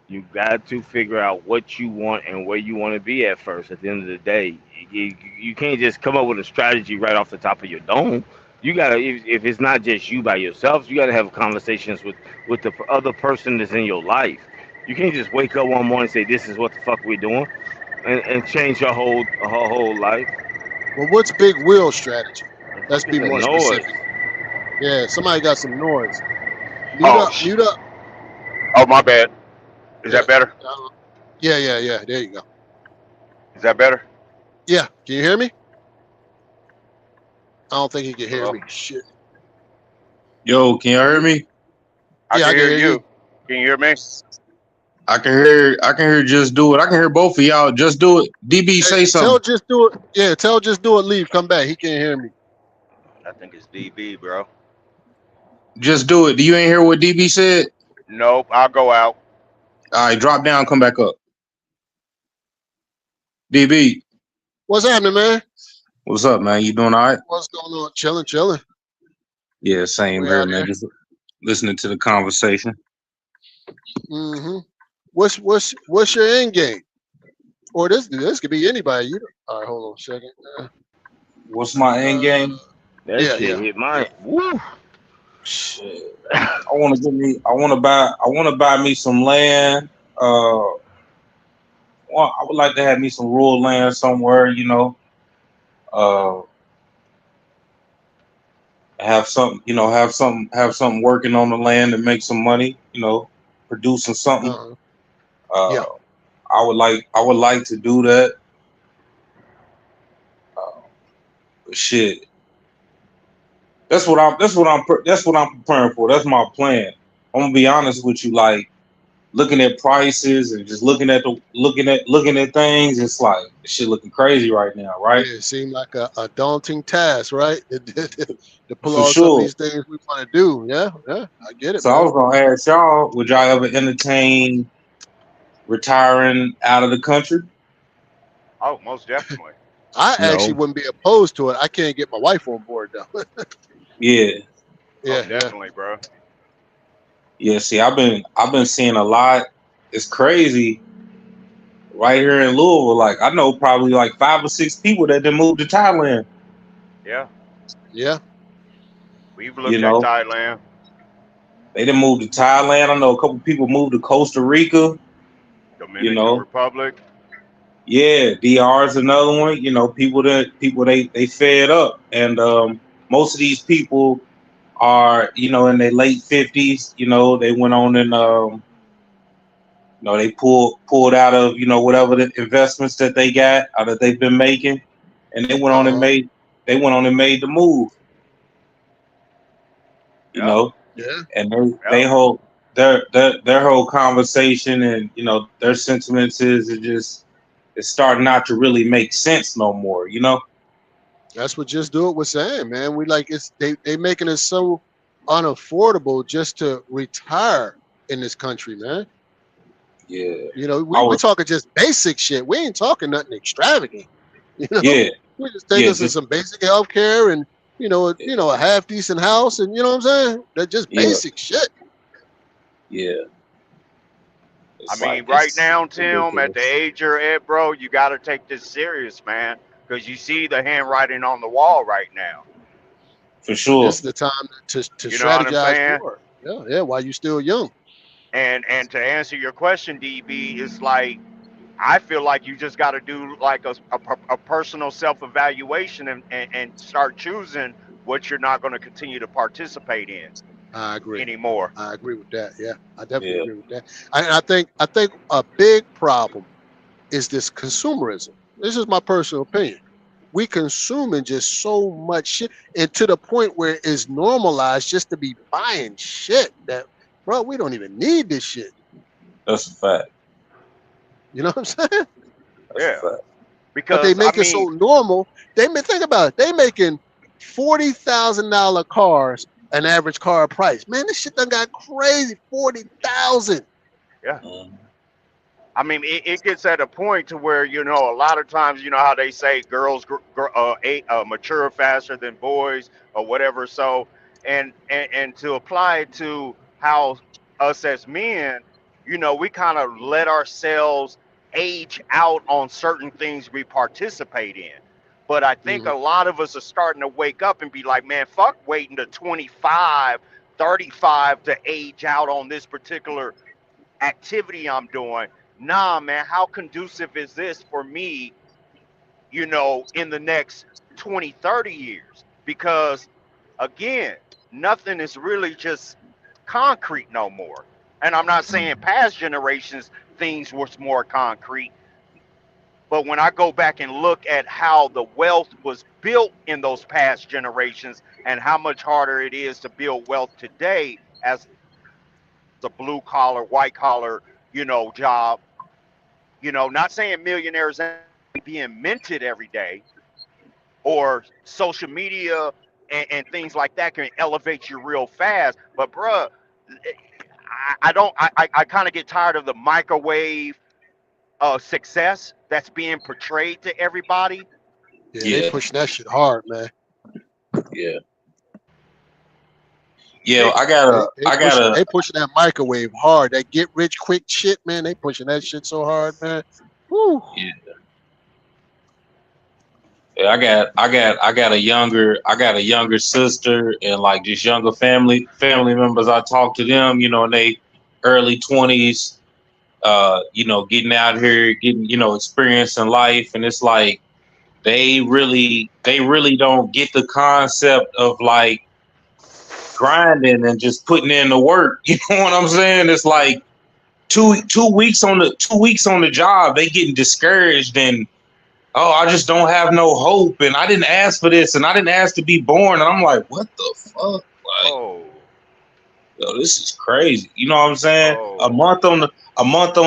You got to figure out what you want and where you want to be at first. At the end of the day, you can't just come up with a strategy right off the top of your dome. You gotta, if it's not just you by yourself, you gotta have conversations with the other person that's in your life. You can't just wake up one morning and say, "This is what the fuck we're doing," and change her whole life. Well, what's Big Will's strategy? The Let's fuck is be that more noise? specific. Yeah, somebody got some noise. Mute Oh, up, mute up. oh, my bad. Is Yeah, that better? yeah. There you go. Is that better? Yeah, can you hear me? I don't think he can hear Hello? me. Shit. Yo, can you hear me? I Yeah, can I can hear hear you. you. Can you hear me? I can hear just do it. I can hear both of y'all. Just do it. DB, Hey, say tell something. just do it. Yeah, tell just do it. Leave. Come back. He can't hear me. I think it's DB, bro. Just do it. Do you ain't hear what DB said? Nope, I'll go out. All right, drop down, come back up. DB, What's happening, man? what's up, man? You doing all right? What's going on? Chilling. Yeah, same We here, out man. here. Just listening to the conversation. Mm-hmm. What's your end game? Or this could be anybody. All right, hold on a second. What's my end game? That Yeah, shit yeah. hit mine. Woo. Shit. I want to buy me some land. Well, I would like to have me some rural land somewhere, Uh, have something working on the land and make some money, producing something. Uh-huh. Uh, Yeah. I would like to do that. But shit, that's what I'm preparing for. That's my plan. I'm gonna be honest with you, like looking at prices and just looking at things. It's like shit looking crazy right now, right? Yeah, it seemed like a daunting task, right? To pull For off some of sure. these things we want to do. Yeah, I get it, So I man. was gonna ask y'all, would y'all ever entertain retiring out of the country? Oh, most definitely. I actually No. wouldn't be opposed to it. I can't get my wife on board though. Yeah. Oh, Yeah. definitely, bro. Yeah, see, I've been seeing a lot. It's crazy right here in Louisville. Like I know probably like 5 or 6 people that done moved to Thailand. Yeah, Yeah. we've You looked at know, Thailand, they done moved to Thailand. I know a couple people moved to Costa Rica. You Dominican know, Republic. yeah, DR is another one. You know, people they fed up, and most of these people are in their late 50s. They went on and they pulled out of whatever the investments that they got or that they've been making, and Uh-huh. they went on and made the move. You Yep, know, Yeah. and they yep. whole their whole conversation and their sentiments is it's starting not to really make sense no more. That's what Just Do It was saying, man. We like they making it so unaffordable just to retire in this country, man. Yeah, We I we was talking just basic shit. We ain't talking nothing extravagant. You know, yeah we just yeah taking some basic health care and a half decent house and you know what I'm saying? That just yeah basic shit. yeah. I It's like mean, right it's now, Tim, at the ridiculous age you're at, bro, you got to take this serious, man, because you see the handwriting on the wall right now. for This sure. is the time to You know what I'm strategize saying? for it. Yeah, while you still young. And to answer your question, DB, it's like I feel like you just got to do like a personal self evaluation and start choosing what you're not going to continue to participate in I agree. anymore. I agree with that. Yeah, I definitely Yeah, agree with that. I think a big problem is this consumerism. This is my personal opinion. We consuming just so much shit, and to the point where it's normalized just to be buying shit that, bro, we don't even need this shit. that's a fact. You know what I'm saying? That's a Yeah, fact. But they because I make it so mean, normal. Think about it. They making $40,000 cars an average car price. Man, this shit done got crazy. 40,000. yeah. Mhm. I mean, it gets at a point to where a lot of times how they say girls mature faster than boys or whatever. So, and to apply it to how us as men, we kind of let ourselves age out on certain things we participate in. But I think a lot of us are starting to wake up and be like, man, fuck waiting to 25, 35 to age out on this particular activity I'm doing. Nah, man, how conducive is this for me, you know, in the next 20, 30 years? Because again, nothing is really just concrete no more. And I'm not saying past generations things was more concrete, but when I go back and look at how the wealth was built in those past generations and how much harder it is to build wealth today as a blue collar, white collar, you know, job, you know, not saying millionaires ain't being minted every day, or social media and things like that can elevate you real fast. But bruh, I kind of get tired of the microwave success that's being portrayed to everybody. Yeah, they pushing that shit hard, man. Yeah. Yeah, They pushing that microwave hard. That get rich quick shit, man. They pushing that shit so hard, man. Woo. Yeah. Yeah, I got a younger sister and like just younger family members. I talk to them, you know, in they early 20s, you know, getting out here, getting, you know, experiencing life, and it's like they really don't get the concept of like grinding and just putting in the work. You know what I'm saying? It's like two weeks on the job, they getting discouraged and, oh, I just don't have no hope, and I didn't ask for this, and I didn't ask to be born, and I'm like, what the fuck? Like, yo, this is crazy. You know what I'm saying? A month on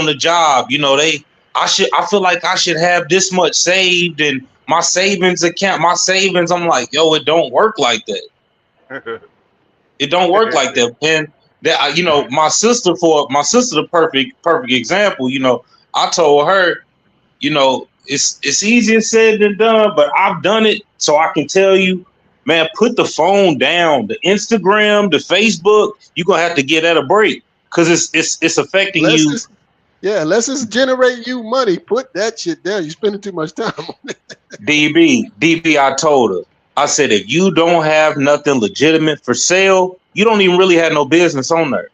the job, you know, I feel like I should have this much saved, and my savings account, I'm like, yo, it don't work like that. It don't work like that. And that, you know, my sister, the perfect example, you know, I told her, you know, it's easier said than done, but I've done it, so I can tell you, man, put the phone down. The Instagram, the Facebook, you're gonna have to get at a break because it's affecting you. Unless it's generate you money, put that shit down. You're spending too much time on it. DB, I told her, I said, if you don't have nothing legitimate for sale, you don't even really have no business on there.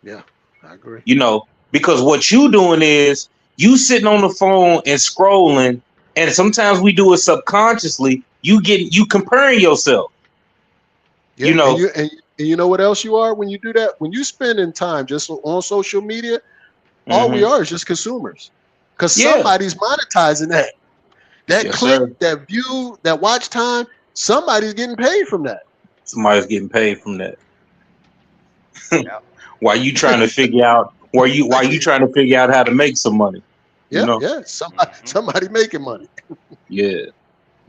Yeah, I agree. You know, because what you doing is you sitting on the phone and scrolling, and sometimes we do it subconsciously. You comparing yourself. Yeah, you know, and you know what else you are when you do that? When you spending time just on social media, all we are is just consumers. Because somebody's monetizing that. That click, that view, that watch time, somebody's getting paid from that. Somebody's getting paid from that. Why you trying to figure out why you trying to figure out how to make some money? Yeah, you know? Yeah. Somebody making money. Yeah.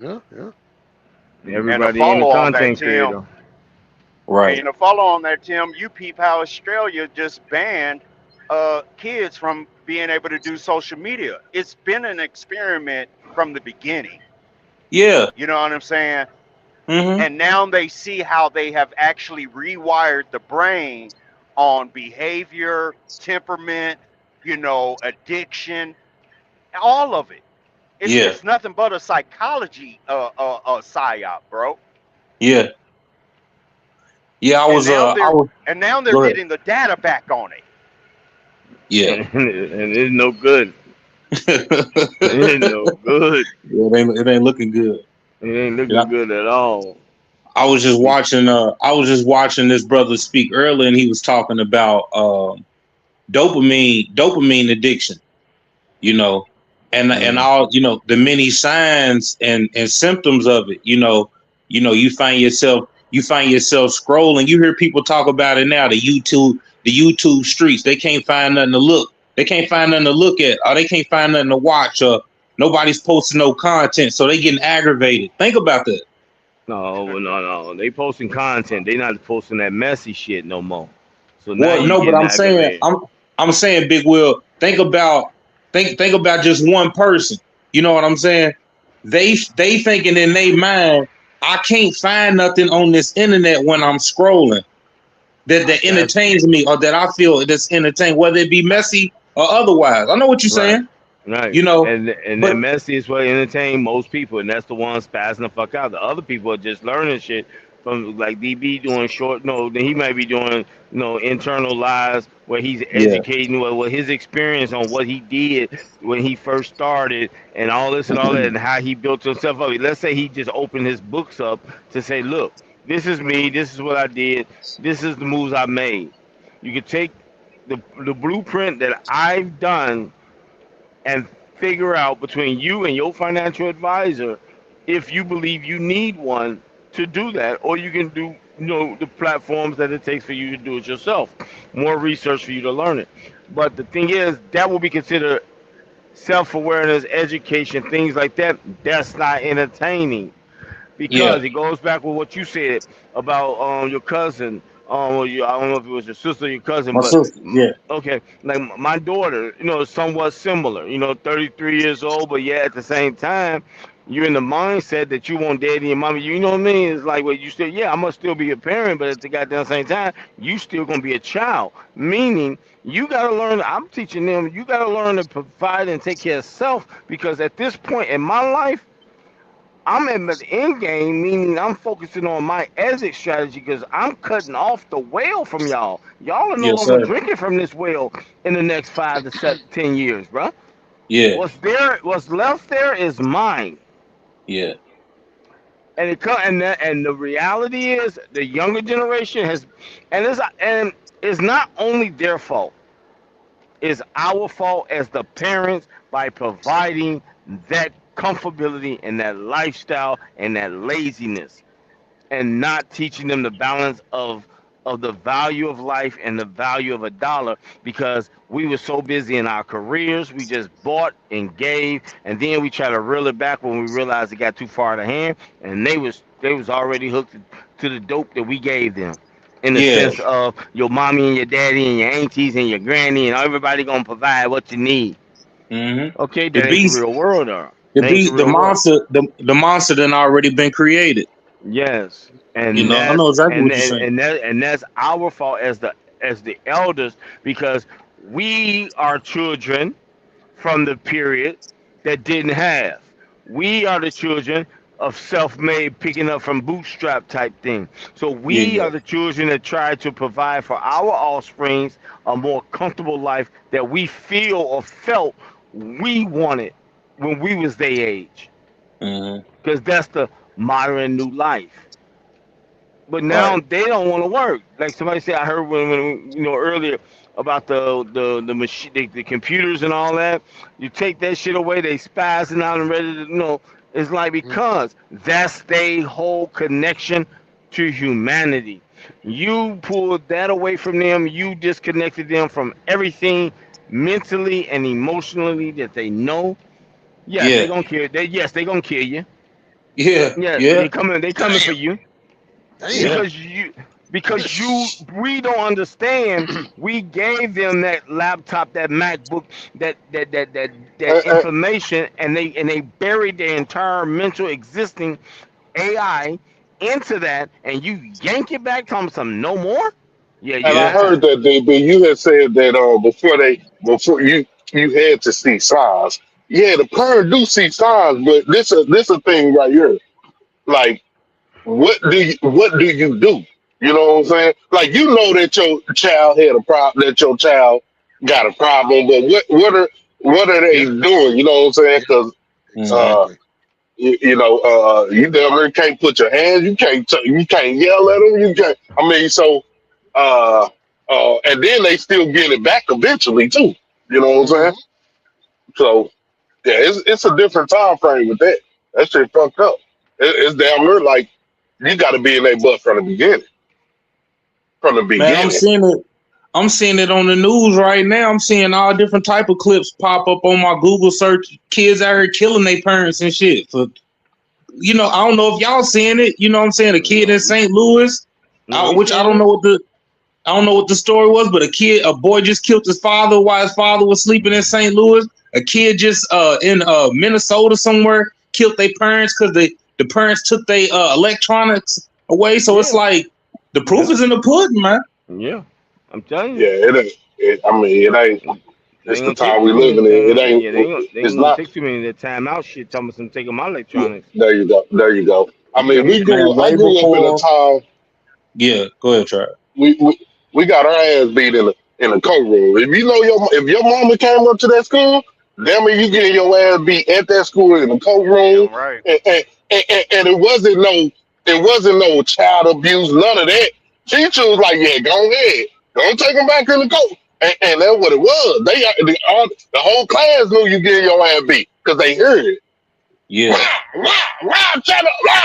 Everybody in the content creator. Right. And to follow on that, Tim, you peep how Australia just banned kids from being able to do social media. It's been an experiment from the beginning. Yeah. You know what I'm saying? Mm-hmm. And now they see how they have actually rewired the brain on behavior, temperament, you know, addiction, all of it. It's nothing but a psychology psyop, bro. Yeah. Yeah, and now they're getting the data back on it. Yeah. And it's no good. It ain't no good. Yeah, it ain't looking good. It ain't looking good at all. I was just watching this brother speak earlier, and he was talking about dopamine addiction, you know, and all, you know, the many signs and symptoms of it. You you find yourself scrolling. You hear people talk about it now. The YouTube streets. They can't find nothing to look. They can't find nothing to look at, or they can't find nothing to watch, or nobody's posting no content, so they getting aggravated. Think about that. No. They posting content. They not posting that messy shit no more. So but I'm saying, Big Will, think about just one person. You know what I'm saying? They thinking in their mind, I can't find nothing on this internet when I'm scrolling that entertains me or that I feel that's entertaining, whether it be messy or otherwise. I know what you're saying. Right. You know, And but that messy is what entertain most people, and that's the ones spazzing the fuck out. The other people are just learning shit from like DB doing short. No, then he might be doing internal lives where he's yeah, educating what his experience on what he did when he first started and all this and all that and how he built himself up. Let's say he just opened his books up to say, look, this is me. This is what I did. This is the moves I made. You can take the blueprint that I've done and figure out between you and your financial advisor if you believe you need one to do that, or you can do the platforms that it takes for you to do it yourself. More research for you to learn it. But the thing is, that will be considered self-awareness, education, things like that. That's not entertaining yeah, because it goes back with what you said about your cousin. I don't know if it was your sister or your cousin, my but sister, yeah, okay, like my daughter, is somewhat similar. 33 years old, but yeah, at the same time, you're in the mindset that you want daddy and mommy. You know what I mean? It's like, well, you still, yeah, I must still be a parent, but at the goddamn same time, you still gonna be a child. Meaning, you gotta learn. I'm teaching them. You gotta learn to provide and take care of self because at this point in my life. I'm at the end game, meaning I'm focusing on my exit strategy because I'm cutting off the well from y'all. Y'all are no yes, longer sir, drinking from this well in the next 5 to 10 years, bro. yeah, What's left there is mine, yeah, and and the reality is the younger generation has, and it's not only their fault. It's our fault as the parents by providing that comfortability and that lifestyle and that laziness and not teaching them the balance of the value of life and the value of a dollar because we were so busy in our careers we just bought and gave and then we try to reel it back when we realized it got too far to hand and they was already hooked to the dope that we gave them in the yeah. sense of your mommy and your daddy and your aunties and your granny and everybody gonna provide what you need. hmm Okay, The that ain't the beast, real world, though. the That ain't the beast, the real world. monster, the monster done already been created. Yes, You and know, I know that's exactly and what you're and saying. and that and that's our fault as the elders because we are children from the period that didn't have. We are the children of self-made, picking up from bootstrap type thing. So Yeah, we yeah, are the children that try to provide for our offsprings a more comfortable life that we feel or felt we wanted when we was their age, hmm because that's the modern new life. But now right, they don't want to work. Like somebody said, I heard when earlier about the machine, the computers and all that. You take that shit away, they spazzing out and ready to It's like because that's their whole connection to humanity. You pulled that away from them. You disconnected them from everything mentally and emotionally that they know. Yes, they yeah, gonna kill. They gonna kill you. yeah, Yes, yeah, they coming. They coming for Damn, you damn. yeah, because you we don't understand. We gave them that laptop, that MacBook, that Uh, uh, information, and they buried their entire mental existing AI into that, and you yank it back, tell them some no more. Yeah, you and I yeah, heard mad. that DB, you had said that before you had to see signs. Yeah, the parent do see signs, but this a thing right here. Like, what do you do? You know what I'm saying? Like, you know that your child had a problem, that your child got a problem, but what are they Yep. doing? You know what I'm saying? Because hmm uh, Exactly. you damn near can't put your hands, you can't yell at them, you can't. I mean, so uh, and then they still get it back eventually too. You know what I'm saying? Hmm. So yeah, it's a different time frame with that. That shit fucked up. It's damn near like you got to be in their butt from the beginning. From the man, beginning. I'm seeing it on the news right now. I'm seeing all different type of clips pop up on my Google search. Kids out here killing their parents and shit. For I don't know if y'all seeing it. You know what I'm saying? A kid in No, St. Louis, no, we which seen it. I don't know what the story was, but a boy just killed his father while his father was sleeping in St. Louis. A kid just in Minnesota somewhere killed their parents because the parents took their electronics away. So it's Yeah, like the proof yeah, is in the pudding, man. yeah. I'm telling Yeah, you. it ain't. I mean, it ain't. They It's ain't the gonna take time we too many. living in. It ain't. Yeah, they It's ain't gonna not. take too many of that timeout shit. Talking about some taking my Yeah, electronics. there you go. There you go. I You got mean, me. Man, I way grew up in a before. time Yeah, go ahead, try. we, we, we got our ass beat in the courtroom. If you know if your mama came up to that school, damn it, you getting your ass beat at that school in the courtroom, Damn right. and it wasn't no child abuse, none of that. Teacher was like, yeah, go ahead, don't take them back in the court, and that's what it was. The whole class knew you getting your ass beat because they heard it. Rah, Yeah, rah, rah, shut up, rah.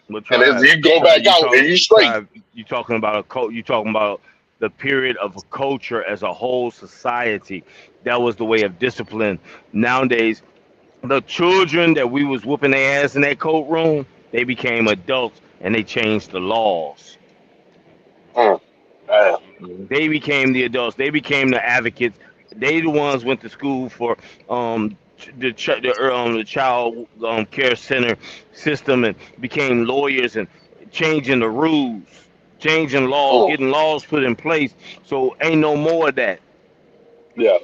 But And as try, you go try back you out talk, and you straight. try you talking about a cult. You talking about the period of a culture as a whole society. That was the way of discipline. Nowadays, the children that we was whooping their ass in that coat room, they became adults and they changed the laws. Damn. They became the adults. They became the advocates. They the ones went to school for the child care center system and became lawyers and changing the rules, changing laws, Mm, getting laws put in place. So ain't no more of that. yeah.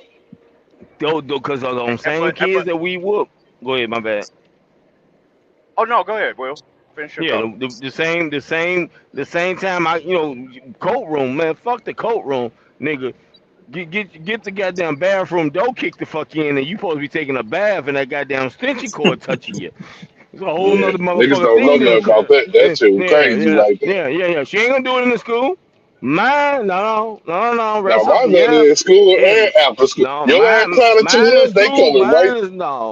Because of them same But kids that we whoop. Go ahead, my bad. oh no, go ahead, Will. Finish your Yeah, thought. the same time coat room, man. Fuck the coat room, nigga. Get the goddamn bathroom door kicked the fuck in, and you supposed to be taking a bath, and that goddamn extension cord touching you. It's a whole Yeah. nother Niggas motherfucking don't know thing than nothing about that. That shit was yeah, crazy yeah, right there. yeah, yeah, yeah. She ain't gonna do it in the school. Mine, no, no, no. Now Rest up, my man yeah, in school yeah. and after school. No, Your ass climbing too mine in much, they school, coming, right?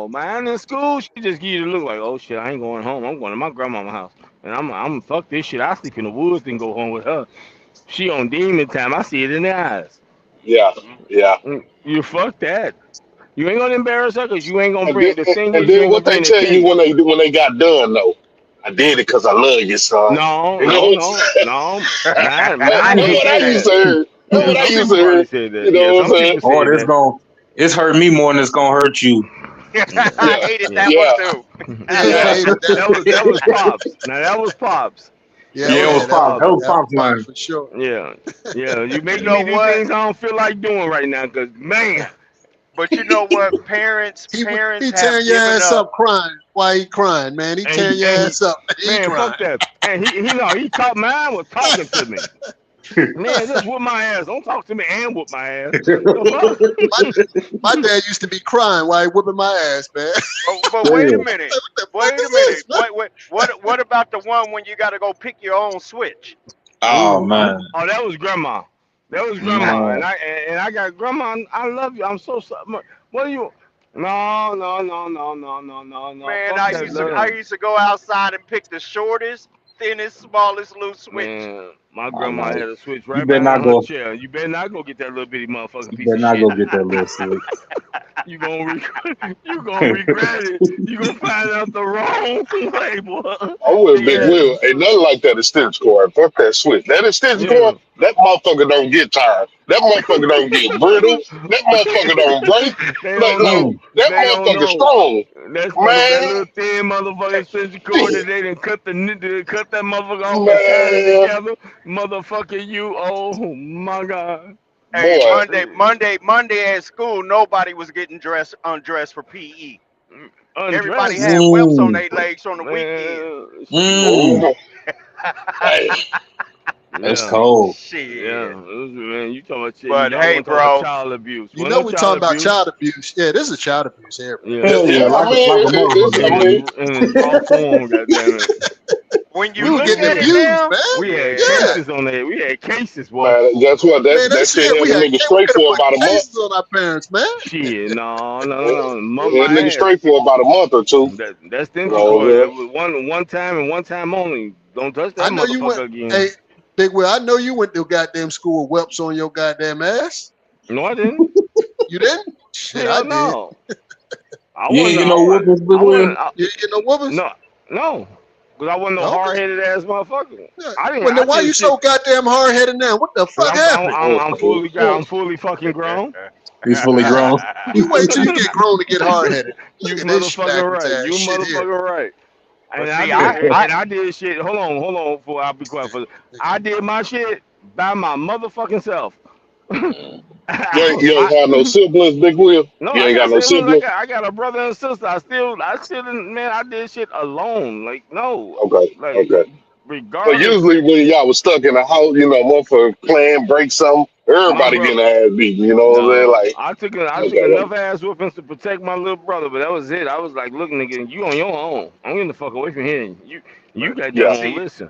mine in school. She just give you the look like, oh shit, I ain't going home. I'm going to my grandma's house, and I'm fuck this shit. I sleep in the woods, then go home with her. She on demon time. I see it in their eyes. Yeah, yeah. You fuck that. You ain't gonna embarrass her because you ain't gonna And then bring. The thing and is, you then ain't gonna what they bring tell you attention. when they got done though. I did it because I love you, son. No, You know no, what I'm no, saying? no. Mine That's didn't what I say used that. to hear. That's what I Some used people to hear. probably said You that. Yeah, know what I'm some saying? people or said this that. going it's hurt me more than it's gonna hurt you. Yeah, I Yeah, hated yeah, that one yeah, too. Yeah, I yeah. hated that that one. was pops. Now that was pops. Yeah, That Yeah, it was was yeah, pop. pops. That was that was pop's pop line. for sure. Yeah, yeah. You You making know me do what? things I don't feel like doing right now. Cause man, But you know what? Parents He have tearing your given ass up. up crying. Why he crying, man? He tearing your and he ass up. He man, crying. fuck that. And he taught mine was talking to me. Man, just whoop my ass. Don't talk to me and whoop my ass. The fuck? my, my dad used to be crying while he whipping my ass, man. But wait a Damn. minute. What the fuck Wait a is this, minute. man? What about the one when you got to go pick your own switch? Oh Ooh, man. that was grandma. That was grandma, Man. and I got grandma. I love you. I'm so sorry. What are you? No, no, no, no, no, no, no, no. Man, Fuck that I love. used to go outside and pick the shortest, thinnest, smallest little switch. Man, my Oh grandma no. had a switch You right better not behind her go chair. You better not go get that little bitty motherfucking you piece better of not shit. go get that little switch. You gonna you gonna regret it. You gonna find out the wrong label. I'm with Big Yeah, Will. Ain't nothing like that extension cord. Fuck that switch. That extension yeah. cord, that motherfucker don't get tired. That motherfucker don't get brittle. That motherfucker don't break. They Like, don't know. Mm. that They don't motherfucker know. strong. That Man, little thin motherfucking extension cord that they didn't cut that motherfucker off and tied it man, together. Motherfucker, you. Oh my god. Hey, boy. Monday at school, nobody was getting undressed for PE. Everybody Undressed, had welts on Mm. their legs on the weekend. man. Shit. Mm. Ooh, hey, That's Yeah. cold. Yeah, Shit. man, you talking about But y'all hey, want to talk about bro, child abuse? You Well, know no we child talking about abuse. child abuse. Yeah, this is child abuse here, man. Yeah, Hell yeah, yeah, I like mean, a I in motherfucker. mean, its raw form. Goddamn it. when We you were look getting at Yeah, it abused, now, man. we had yeah. Yeah. cases on that. We had cases, boy. man, guess what? Man, they That said shit had we a had nigga we straight could have for put about a month. cases on our parents, man. Shit, no, no, It no, no. Mum had my a nigga ass. straight for about a month or two. That's You stingy know what cord. I'm That saying? was one time and one time only. Don't touch I that know you went motherfucker again. hey, Big Will, I know you went to goddamn school with whelps on your goddamn ass. No, I didn't. You didn't? Shit, I Hell did. no. I You ain't wasn't. get I no wasn't. whoopings, Big I Will? wasn't. You didn't get no whoopers? No, no. Because I wasn't no Okay. hard headed ass motherfucker. Yeah. I didn't. Well, I then why did you shit. so goddamn hard headed now? What the Cause fuck happened? I'm fully fucking grown. He's fully grown. You wait till you get grown to get hard headed. You Look at this motherfucker backwards right. ass You shit here. motherfucker right. But And I see, did and I did shit. Hold on, before I'll be quiet for I did my shit by my motherfucking self. You ain't have no siblings, Big Will. No, You I ain't got got no siblings. siblings. I got a brother and sister. I still didn't, man. I did shit alone. Like, no, Okay, like, okay. So regardless. usually when y'all was stuck in a house, motherfucker plan, break something, My everybody getting brother. their ass beat. You know what I'm No, saying? I Like, took okay, enough ass whoopings to protect my little brother, but that was it. I was like, look, nigga, you on your own. I'm getting the fuck away from here. You But goddamn yeah. won't see, listen.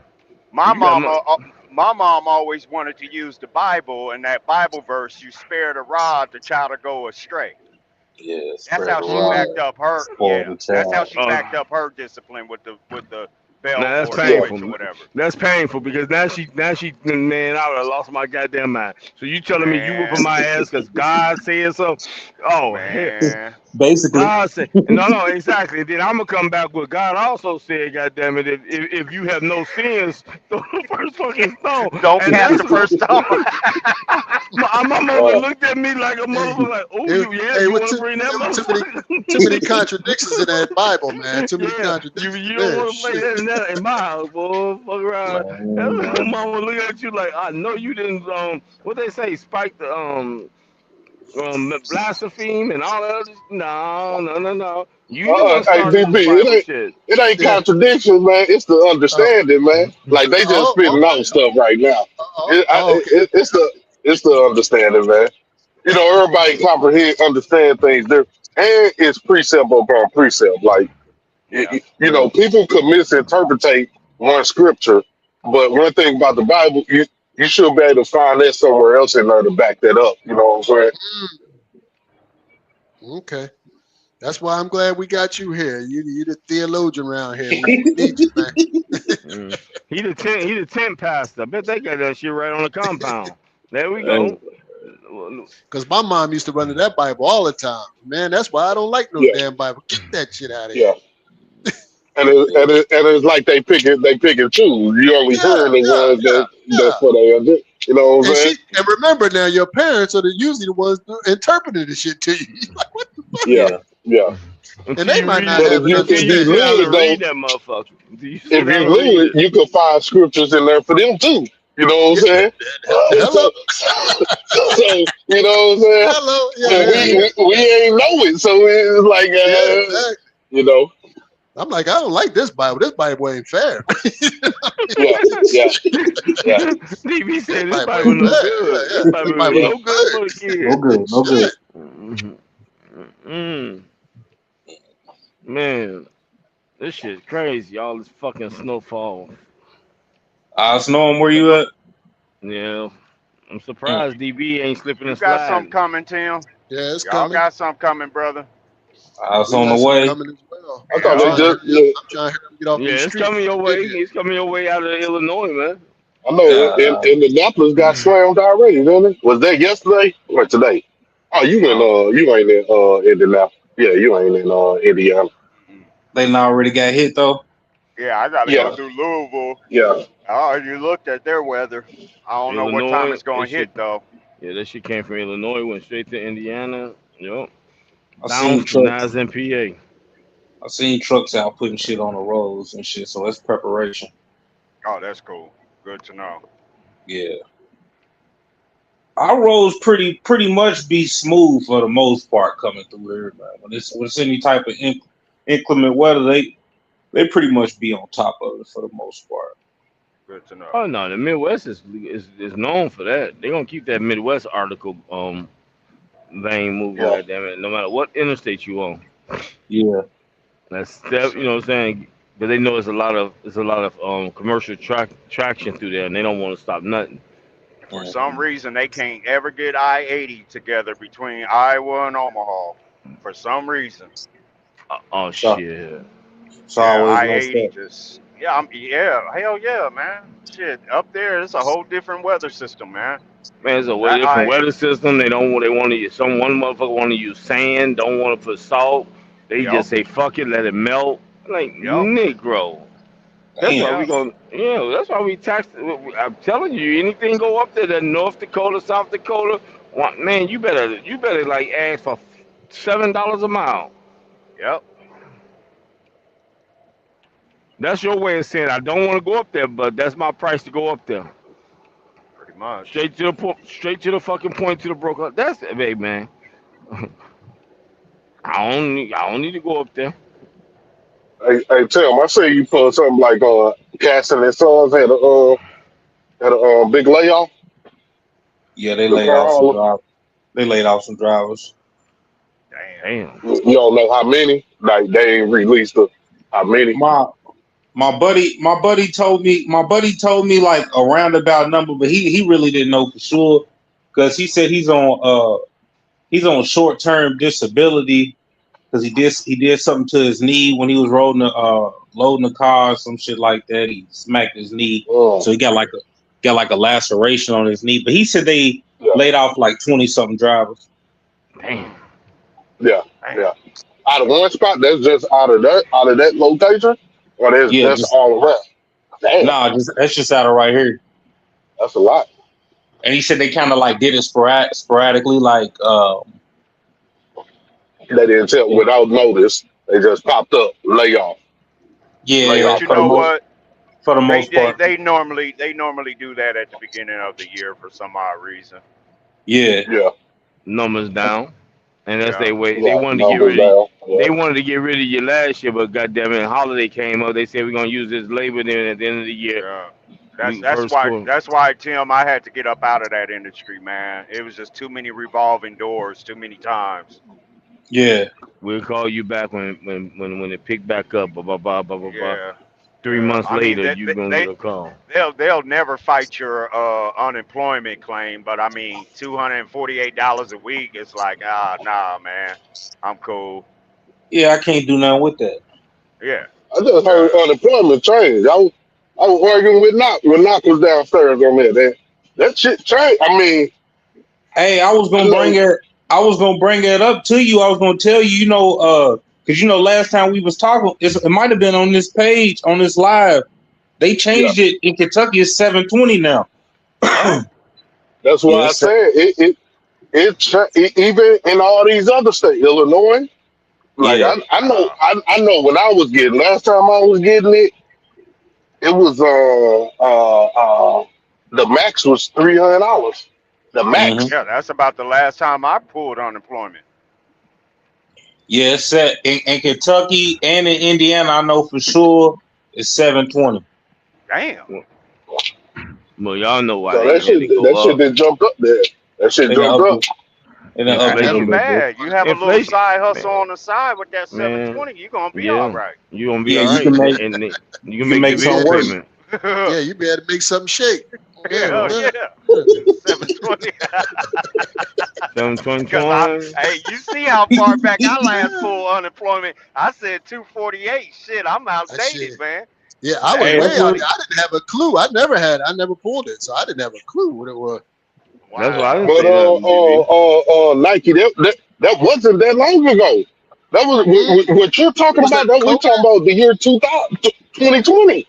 my You got mom, no. my mom always wanted to use the Bible, and that Bible verse, "You spare the rod, the child to go astray." Yeah, That's spread how the she Mm, rod, backed up her. spoil Yeah, the that's how child. she uh, backed up her discipline with the belt Now that's or the Yeah. switch or painful. whatever. That's painful because now she man, I would have lost my goddamn mind. So you telling me you whooping Man, my ass because God said so? Oh hell. man, Basically, God said, no, exactly. Then I'm gonna come back with God also said, God damn it, if you have no sins, throw the first fucking stone. don't And cast that's the what first stone. my mother Uh, looked at me like a Hey, motherfucker, like, oh, hey, you with want to bring that too many motherfucker? contradictions in that Bible, man. Too many Yeah, contradictions you in don't there. want to play Shit. that in my house, boy. Fuck around. man. Mama look at you like, I know you didn't. What they say, spike the blaspheme and all that other. No, no, no, no. You the one hey, started DB, this Bible shit. it ain't Yeah. contradiction, man. It's the Uh, understanding, man. Like they just oh, spitting okay. out stuff right now. Okay. It's the understanding, man. Everybody comprehend, understand things there, and it's precept upon precept. Like Yeah, people could misinterpret one scripture, but one thing about the Bible, you should be able to find that somewhere else in there to back that up. You know what I'm saying? Okay. That's why I'm glad we got you here. You the theologian around here. We need you, man. Mm. He the tent pastor. I bet they got that shit right on the compound. There we Hey, go. Because my mom used to run to that Bible all the time. Man, that's why I don't like no Yeah, damn Bible. Get that shit out of here. yeah. And it's like they pick and choose. You only Yeah, hearing the yeah, ones yeah, that's yeah. for they under. You know what I'm saying? And remember now, your parents are usually the ones interpreting the shit to you. Like, what the fuck? Yeah, yeah. yeah. And Until they you might read not it, But have it until if you you sit understanding. down knew it and though, read that motherfucker. Until you sit if you down and knew read it, it. you could find scriptures in there for them too. You know what I'm Yeah, saying? hello, So you know what I'm saying? hello. Yeah, But yeah, Yeah. we ain't know it, so it's like yeah, exactly. you know, I'm like, I don't like this Bible. This Bible ain't fair. yeah, yeah, yeah. DB This said this Bible Bible ain't no fair. Yeah, good. yeah. This This Bible Bible is Yeah. ain't no good good. for the No kid. good. No good. Shit. Mhm. Man, this shit crazy. All this fucking snowfall. Snow, where you at? Yeah, I'm Mm. surprised DB ain't slipping you and got something sliding. coming, Tim. Yeah, it's Y'all coming. got something coming, brother. We On the got some way. coming as well. I I'm thought they Yeah, trying to just hurry up. I'm trying to hurry up and get off these Yeah, it's streets coming before your they get way. here. It's coming your way out of Illinois, I know Uh, Indianapolis got slammed already, didn't it? Was that yesterday or today? Oh, uh, you ain't in Indianapolis. Yeah, you ain't in Indiana. mm. they not already got hit though. Yeah, I got to go Yeah, through Louisville. yeah. I already looked at their weather. I man. don't know what time Illinois, it's going this to hit shit. though. Yeah, that shit came from Illinois, went straight to Indiana. Yep. I seen Bounced, now trucks. it's in PA. I seen trucks out putting shit on the roads and shit. So that's preparation. Oh, that's cool. Good to know. Yeah. Our roads pretty much be smooth for the most part coming through here, man. When it's any type of inclement weather, they pretty much be on top of it for the most part. Good to know. Oh no, the Midwest is known for that. They're gonna keep that Midwest article vein moving, Yeah. goddamn it, no matter what interstate you on. Yeah. That's Yes, that, you sir. know what I'm saying? Because they know there's a lot of commercial traction through there, and they don't want to stop nothing. For some Mhm. reason, they can't ever get I-80 together between Iowa and Omaha. For some reason. Oh So shit, it's Yeah, always messed I-80 up. just, yeah, hell yeah, man. Shit, up there, it's a whole different weather system, man. man, it's a way That different weather I-80. system. They want to use some one motherfucker want to use sand, don't want to put salt. They Yep, just say fuck it, let it melt. Like yep, Negro. That's why Damn. we yeah. going. Yeah, that's why we tax. I'm telling you, anything go up there, that North Dakota, South Dakota, man, you better like ask for $7 a mile. Yep. That's your way of saying I don't want to go up there, but that's my price to go up there. Pretty Pretty much. Straight to the point. Straight to the fucking point. To the broker. That's it, big man. I don't need to go up there. Hey, Tim, I say you put something like Castle and Sons had a big layoff. Yeah, they The laid car off some hauler. drivers. They laid off some drivers. Damn. Damn. You don't know how many. Like they ain't released how many. My buddy told me like a roundabout number, but he really didn't know for sure because he said he's on short term disability because he did something to his knee when he was loading the car or some shit like that. He smacked his knee, so he got like a laceration on his knee. But he said they Yeah, laid off like 20 something drivers. Damn. yeah, yeah. Out of one spot, that's just out of that location, or Yeah, that's just all around. Damn, that's just out of right here. that's a lot. And he said they kind of like did it sporadically, like They didn't tell without notice. They just popped up, layoff. yeah, Layoff. But you know what? for the They most they part. they normally do that at the beginning of the year for some odd reason. Yeah, Yeah, Numbers down. And that's Yeah. they way. They yeah. wanted to get Numbers rid of. down. Yeah. They wanted to get rid of you last year, but goddamn it, holiday came up. They said we're gonna use this labor then at the end of the year. Yeah. That's First why quarter. Tim, I had to get up out of that industry, man. It was just too many revolving doors, too many times. yeah. We'll call you back when it pick back up. Blah blah blah blah blah blah. Yeah. 3 Yeah. months I mean, later, you gonna get a call. they'll never fight your unemployment claim, but I mean, $248 a week. It's like, nah, man, I'm cool. Yeah, I can't do nothing with that. Yeah. I just heard Yeah. unemployment changed. I was arguing with Knock when Knock was downstairs on there. That shit changed. I mean, Hey, I was I gonna bring know. it. I was gonna bring it up to you. I was gonna tell you, because last time we was talking, it might have been on this page, on this live. They Yeah, changed it in Kentucky. It's 720 now. that's why Yeah, I said even in all these other states, Illinois. Like yeah, I know when I was getting last time I was getting it, it was the max was $300. The max. Yeah, that's about the last time I pulled unemployment. yeah. It's set in Kentucky and in Indiana. I know for sure it's 720. Damn. Well, y'all know why So they let it go up. did jump up there. That shit They done jumped up up. it. They done up That it a ain't little bit. bad. You have a little Inflation, side hustle man. on the side with that Man, 720, you're gonna be all yeah, right. you gonna be Yeah, all you right, can make and you you can can make make the something bill work. payment. Yeah, you better make something shake. Yeah, Hell yeah. yeah. 720. 721. Hey, you see how far back I last pulled unemployment? I said 248. Shit, I'm That outdated, shit. man. Yeah, I was Hey, way That's out what. there. I didn't have a clue. I never pulled it, so I didn't have a clue what it was. That's why I Wow. didn't But say nothing, DB. Nike, that wasn't that long ago. That was what you're talking Was that about. That we COVID? talking about the year 2000, 2020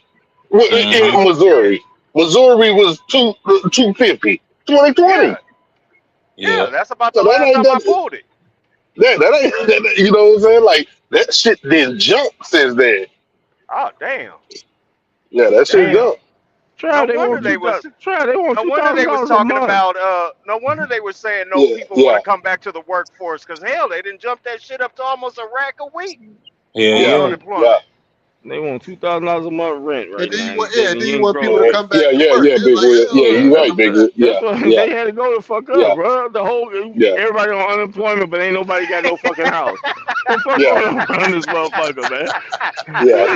Mhm. in Missouri. Missouri was 250. 2020. Yeah, Yeah, that's about So the that last ain't time I that. pulled it. That ain't. You know what I'm saying? Like that shit did jump since then. Oh, damn. Yeah, that shit Damn. jumped. No Try they wonder want they was no wonder they was $2,000 a talking month. about no wonder they were saying no Yeah, people want yeah, to come back to the workforce because hell they didn't jump that shit up to almost a rack a week yeah, on yeah, yeah. yeah, unemployment. They want $2,000 a month rent And right then now, you want, and yeah, and then you you ain't want people grown to yeah, up. come back yeah, to yeah, work. yeah, It's big like wheel. hell Yeah, no, Yeah, you man, right, don't do big that. wheel. that's Yeah, what yeah, they had to go the fuck up, yeah, bro. The whole yeah, everybody on unemployment, but ain't nobody got no fucking house. What the fuck yeah, going on around this motherfucker, man? yeah.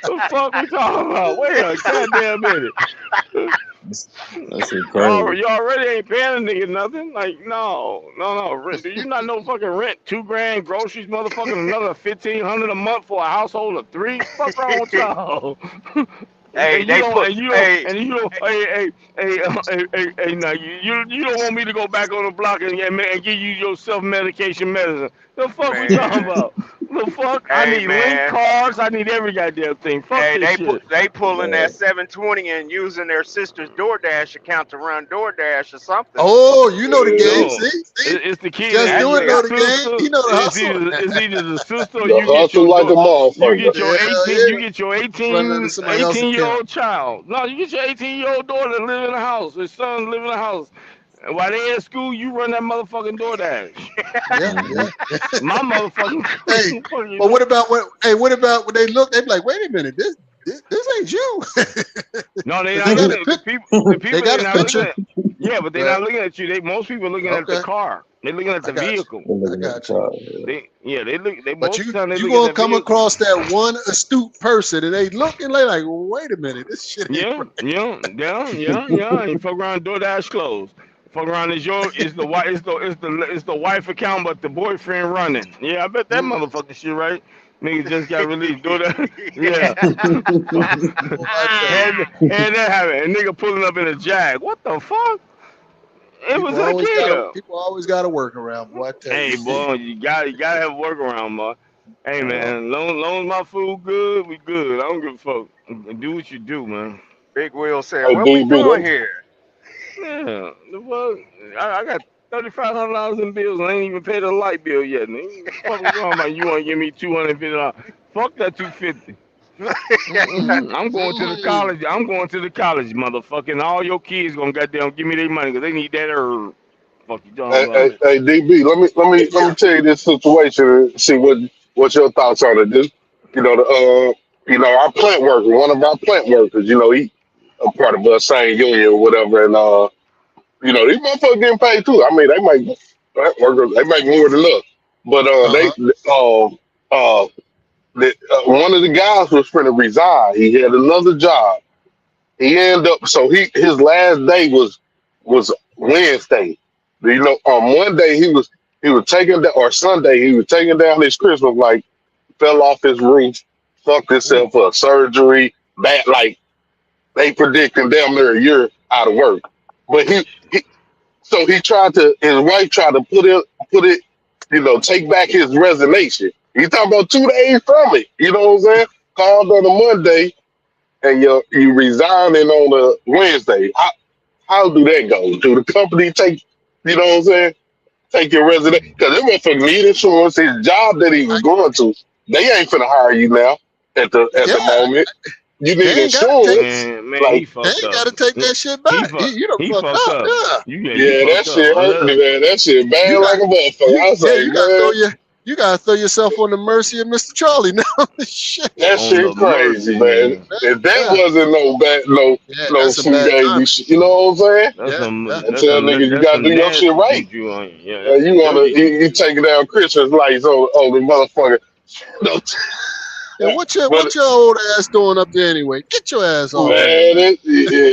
What the fuck we talking about? Wait a goddamn minute. That shit crazy. You already ain't paying a nigga nothing. Like, no. Rent. Do you not know fucking rent? $2,000, groceries, motherfucking another 1,500 a month for a household of three. Fuck wrong with y'all? Hey, they put Hey, now you don't want me to go back on the block and give you your self medication medicine. The fuck we talking man. about? The fuck? I Hey need link man. cards. I need every goddamn thing. Fuck Hey, this shit. they pulling Man. that 720 and using their sister's DoorDash account to run DoorDash or something. Oh, you know the Yeah. game. No, See? it's the kid. Just do It's it, Actually, the know the game. sister. He know the It's hustle. either the sister or The you get hustle your like a you get motherfucker. your Hell 18 you yeah. get your Running under 18 somebody else's 18 year account. old child. No, you get your 18-year-old daughter to live in the house. His son live in the house. And while they at school, you run that motherfucking DoorDash. Yeah, Mhm. yeah. My motherfucking Hey, fuck you but what doing? about what about when they look? They be like, wait a minute, this ain't you. No, they 'Cause they not got looking a at pic. the They people. got They a not looking picture. at. Yeah, but they Right. not looking at you. Most people looking at the Okay, car. They looking at I the got you. vehicle. They're I looking at the got you. car. They look. They But most of the time they you look at gonna that come vehicle. across that one astute person, and they look and they like, wait a minute, this shit ain't Yeah, right. yeah. You fuck around, DoorDash closed. Fuck around is the wife is the wife account, but the boyfriend running. Yeah, I bet that Mm, motherfucking shit right. Nigga just got released. DoorDash. Yeah. boy, I tell you, Had that happen. A nigga pulling up in a Jag. What the fuck? It was a kid. people always got to work around. Boy, I tell you. Hey, boy, you gotta have a workaround, boy. Hey, Uh, man, long as my food good, we good. I don't give a fuck. Do what you do, man. Big Will said, Hey, "What we DB, doing them, here?" Yeah, the fuck? I got $3,500 in bills and I ain't even paid a light bill yet. Nigga. What the fuck you talking about? You want to give me $250? Fuck that 250. I'm going to the mm-mm. college. I'm going to the college, motherfucking. All your kids gonna goddamn give me their money because they need that herb. Fuck you talking about? hey, DB, let me tell you this situation and see what your thoughts on it. This, our plant worker, one of our plant workers, he a part of the same union or whatever, and these motherfuckers getting paid too. I mean, they make plant workers, they make more than us, but Uh-huh. one of the guys was finna resign. He had another job. He ended up his last day was Wednesday. On Monday he was taking down, or Sunday he was taking down his Christmas light, fell off his roof, fucked Mm. himself up, surgery, back like they predicting damn near a year out of work. But he tried to his wife tried to put it, take back his resignation. He talking about 2 days from it. You know what I'm saying? Called on a Monday and you resigning on a Wednesday. How do that go? Do the company take, you know what I'm saying? Take your resident because it went for need insurance. His job that he was I, going to, they ain't finna hire you now. At the yeah, moment, you they need ain't got to take. insurance. Man, he Like, They fucked ain't up. got to take He that shit he back. fuck You done he fucked fucked up. up. Yeah. You yeah, that fucked up. shit hurt me, man. That shit You bad got like a motherfucker. I was like, you got to man, you got to throw yourself on the mercy of Mr. Charlie now. Shit. that On shit the crazy, mercy, man. nigga. If that Yeah. wasn't no bad, Yeah, no that's some sweet bad baby timing. shit, you know what I'm saying? That's Yeah, some yeah. I tell niggas you gotta do your shit nasty right. juju on you. Yeah, that's You some wanna dirty you juju. taking down Christmas lights on the motherfucker. No, And what your but old ass doing up there anyway? Get your ass on, man. Man, man,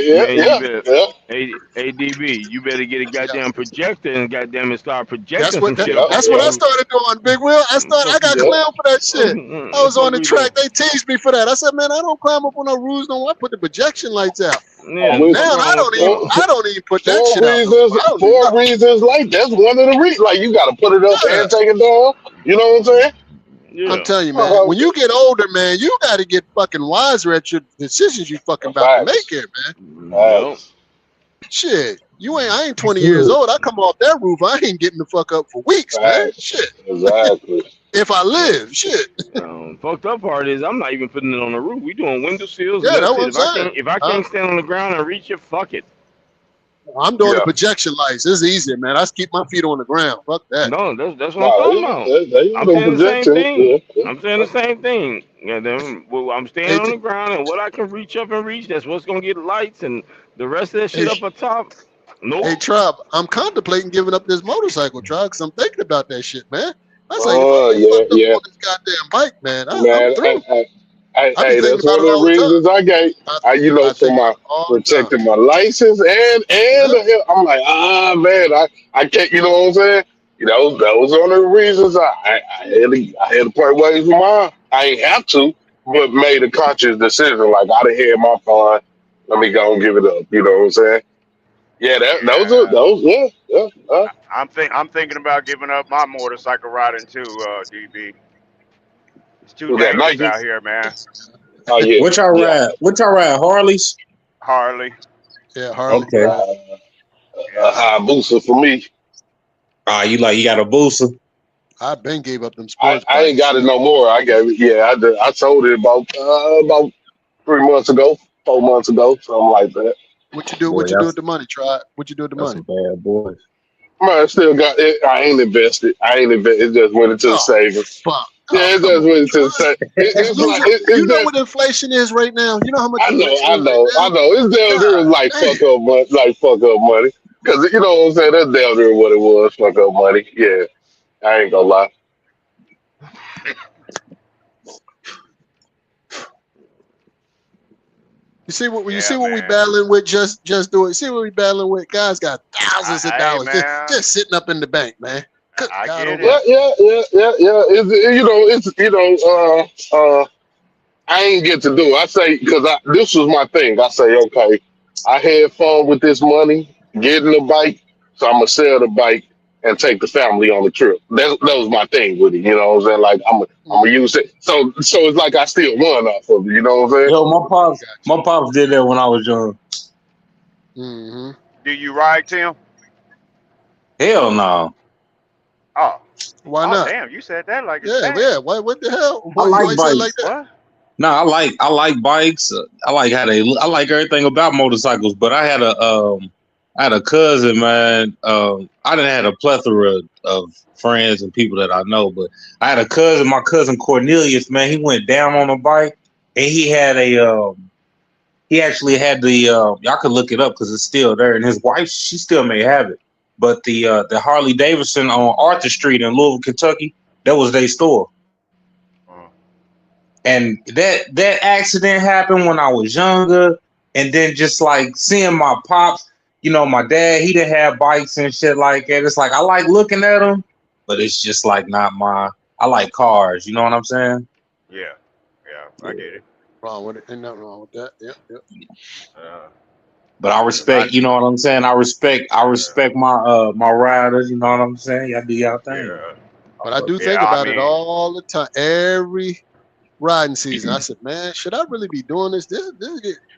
man, you yeah. better Yeah, ADB, you better get a Yeah. goddamn projector and goddamn and start That's projecting what some that, shit up yeah, on that's what I yeah, people. started doing, Big Will. I Fuck got you. yeah. clown for that shit. I was Fuck on the we do. track. They teased me for that. I said, man, I don't climb up on no roofs no more. I put the projection lights out. I'm Yeah, the with fuck Now you. wrong with y'all? I don't even put that For shit out no more. reasons, I don't do for nothing. reasons like that's one of the reasons. Like you gotta put it up Yeah. and take it down. You know what I'm saying? I'm Yeah. telling you, man, Uh-huh. when you get older, man, you got to get fucking wiser at your decisions you fucking about to make Facts, here, man. Yep. facts. Shit. I ain't 20 years old. I come off that roof. I ain't getting the fuck up for weeks, man. Facts. Shit. Exactly. If I live, shit. Fucked up part is I'm not even putting it on the roof. We doing window sills and Yeah, that's that's what it. I'm saying. If I can't stand on the ground and reach it, fuck it. I'm doing the Yeah. projection lights. It's easier, man. I just keep my feet on the ground. Fuck that. No, that's what I'm No, talking about. they I'm them saying the same projections. thing. Yeah, yeah. I'm saying the same thing. Yeah, then I'm Hey, staying on the ground and what I can reach up and reach, that's what's gonna get lights and the rest of that shit hey, up at top. hey, Nope. Trop, I'm contemplating giving up this motorcycle, Trop, because I'm thinking about that shit, man. I was like, if I Oh get yeah, fucked up yeah, on this goddamn bike, man, I'm man. through. I be Hey, thinking that's about one it of the all the time. reasons I gave. I For think my about it all the time. protecting my license and Yeah. I'm like, man, I can't. You know what I'm saying? That was one of the reasons I had to part ways with mine. I ain't have to, but made a conscious decision. Like I done had my fun. Let me go and give it up. You know what I'm saying? Yeah, Yeah, those I'm thinking about giving up my motorcycle riding too, DB. It's too Was that dangerous Nike? out here, man. Oh yeah, What y'all yeah. ride? What y'all ride? Harleys? Harley. Yeah, Harley. Okay. A Yeah. Hayabusa for me. You got a booster? I been gave up them I, sports I ain't bikes. got it no more. I gave it. Yeah, I did. I sold it about 3 months ago, 4 months ago, something like that. What you do? Boy, What you do with the money? Try. What you do with the that's money? some bad boys. Man, I still got it. I ain't invested. It just went into the Oh savings. fuck! Oh Yeah, it come just on, went into the Try. savings. It's It's like losing. You it's know just. what inflation is right now. You know how much I know, inflation I is right know, I now. know. It's down there God like damn. fuck up money. Cause you know what I'm saying. That's down there what it was. Fuck up money. Yeah, I ain't gonna lie. You see what Yeah, we man. battling with? Just do it. See what we battling with? Guys got thousands of Hey, dollars man. just sitting up in the bank, man. Good I God get Yeah, Almighty. it. yeah. I ain't get to do it. I say because this was my thing. I say okay, I had fun with this money getting the bike, so I'm gonna sell the bike and take the family on the trip. That was my thing with it. You know what I'm saying? Like I'm gonna Mm, use it. So it's like I still won off of it. You know what I'm saying? Yo, my pops, gotcha. my pops did that when I was young. Mm-hmm. Do you ride, Tim? Hell no. Oh, Why oh, not? damn! You said that like it's Yeah, bad. yeah. What the hell? I Why like you say it like bikes. that? What? No, I like bikes. I like how they look. I like everything about motorcycles. But I had a cousin, man. I didn't had a plethora of friends and people that I know, but I had a cousin. My cousin Cornelius, man, he went down on a bike, and he had he actually had y'all could look it up because it's still there. And his wife, she still may have it. But the Harley Davidson on Arthur Street in Louisville, Kentucky, that was their store. Uh, And that accident happened when I was younger, and then just like seeing my pops, my dad, he didn't have bikes and shit like that. It's like I like looking at them, but it's just like not my. I like cars. You know what I'm saying? yeah, yeah. I get it. Wrong with it? Ain't nothing wrong with that. Yep, yep. Uh, But I 'Cause I respect. You know what I'm saying? I respect my my riders. You know what I'm saying? Y'all do y'all thing. yeah, But I do think yeah. I about it mean, all the time. Every riding season, I said, man, should I really be doing this?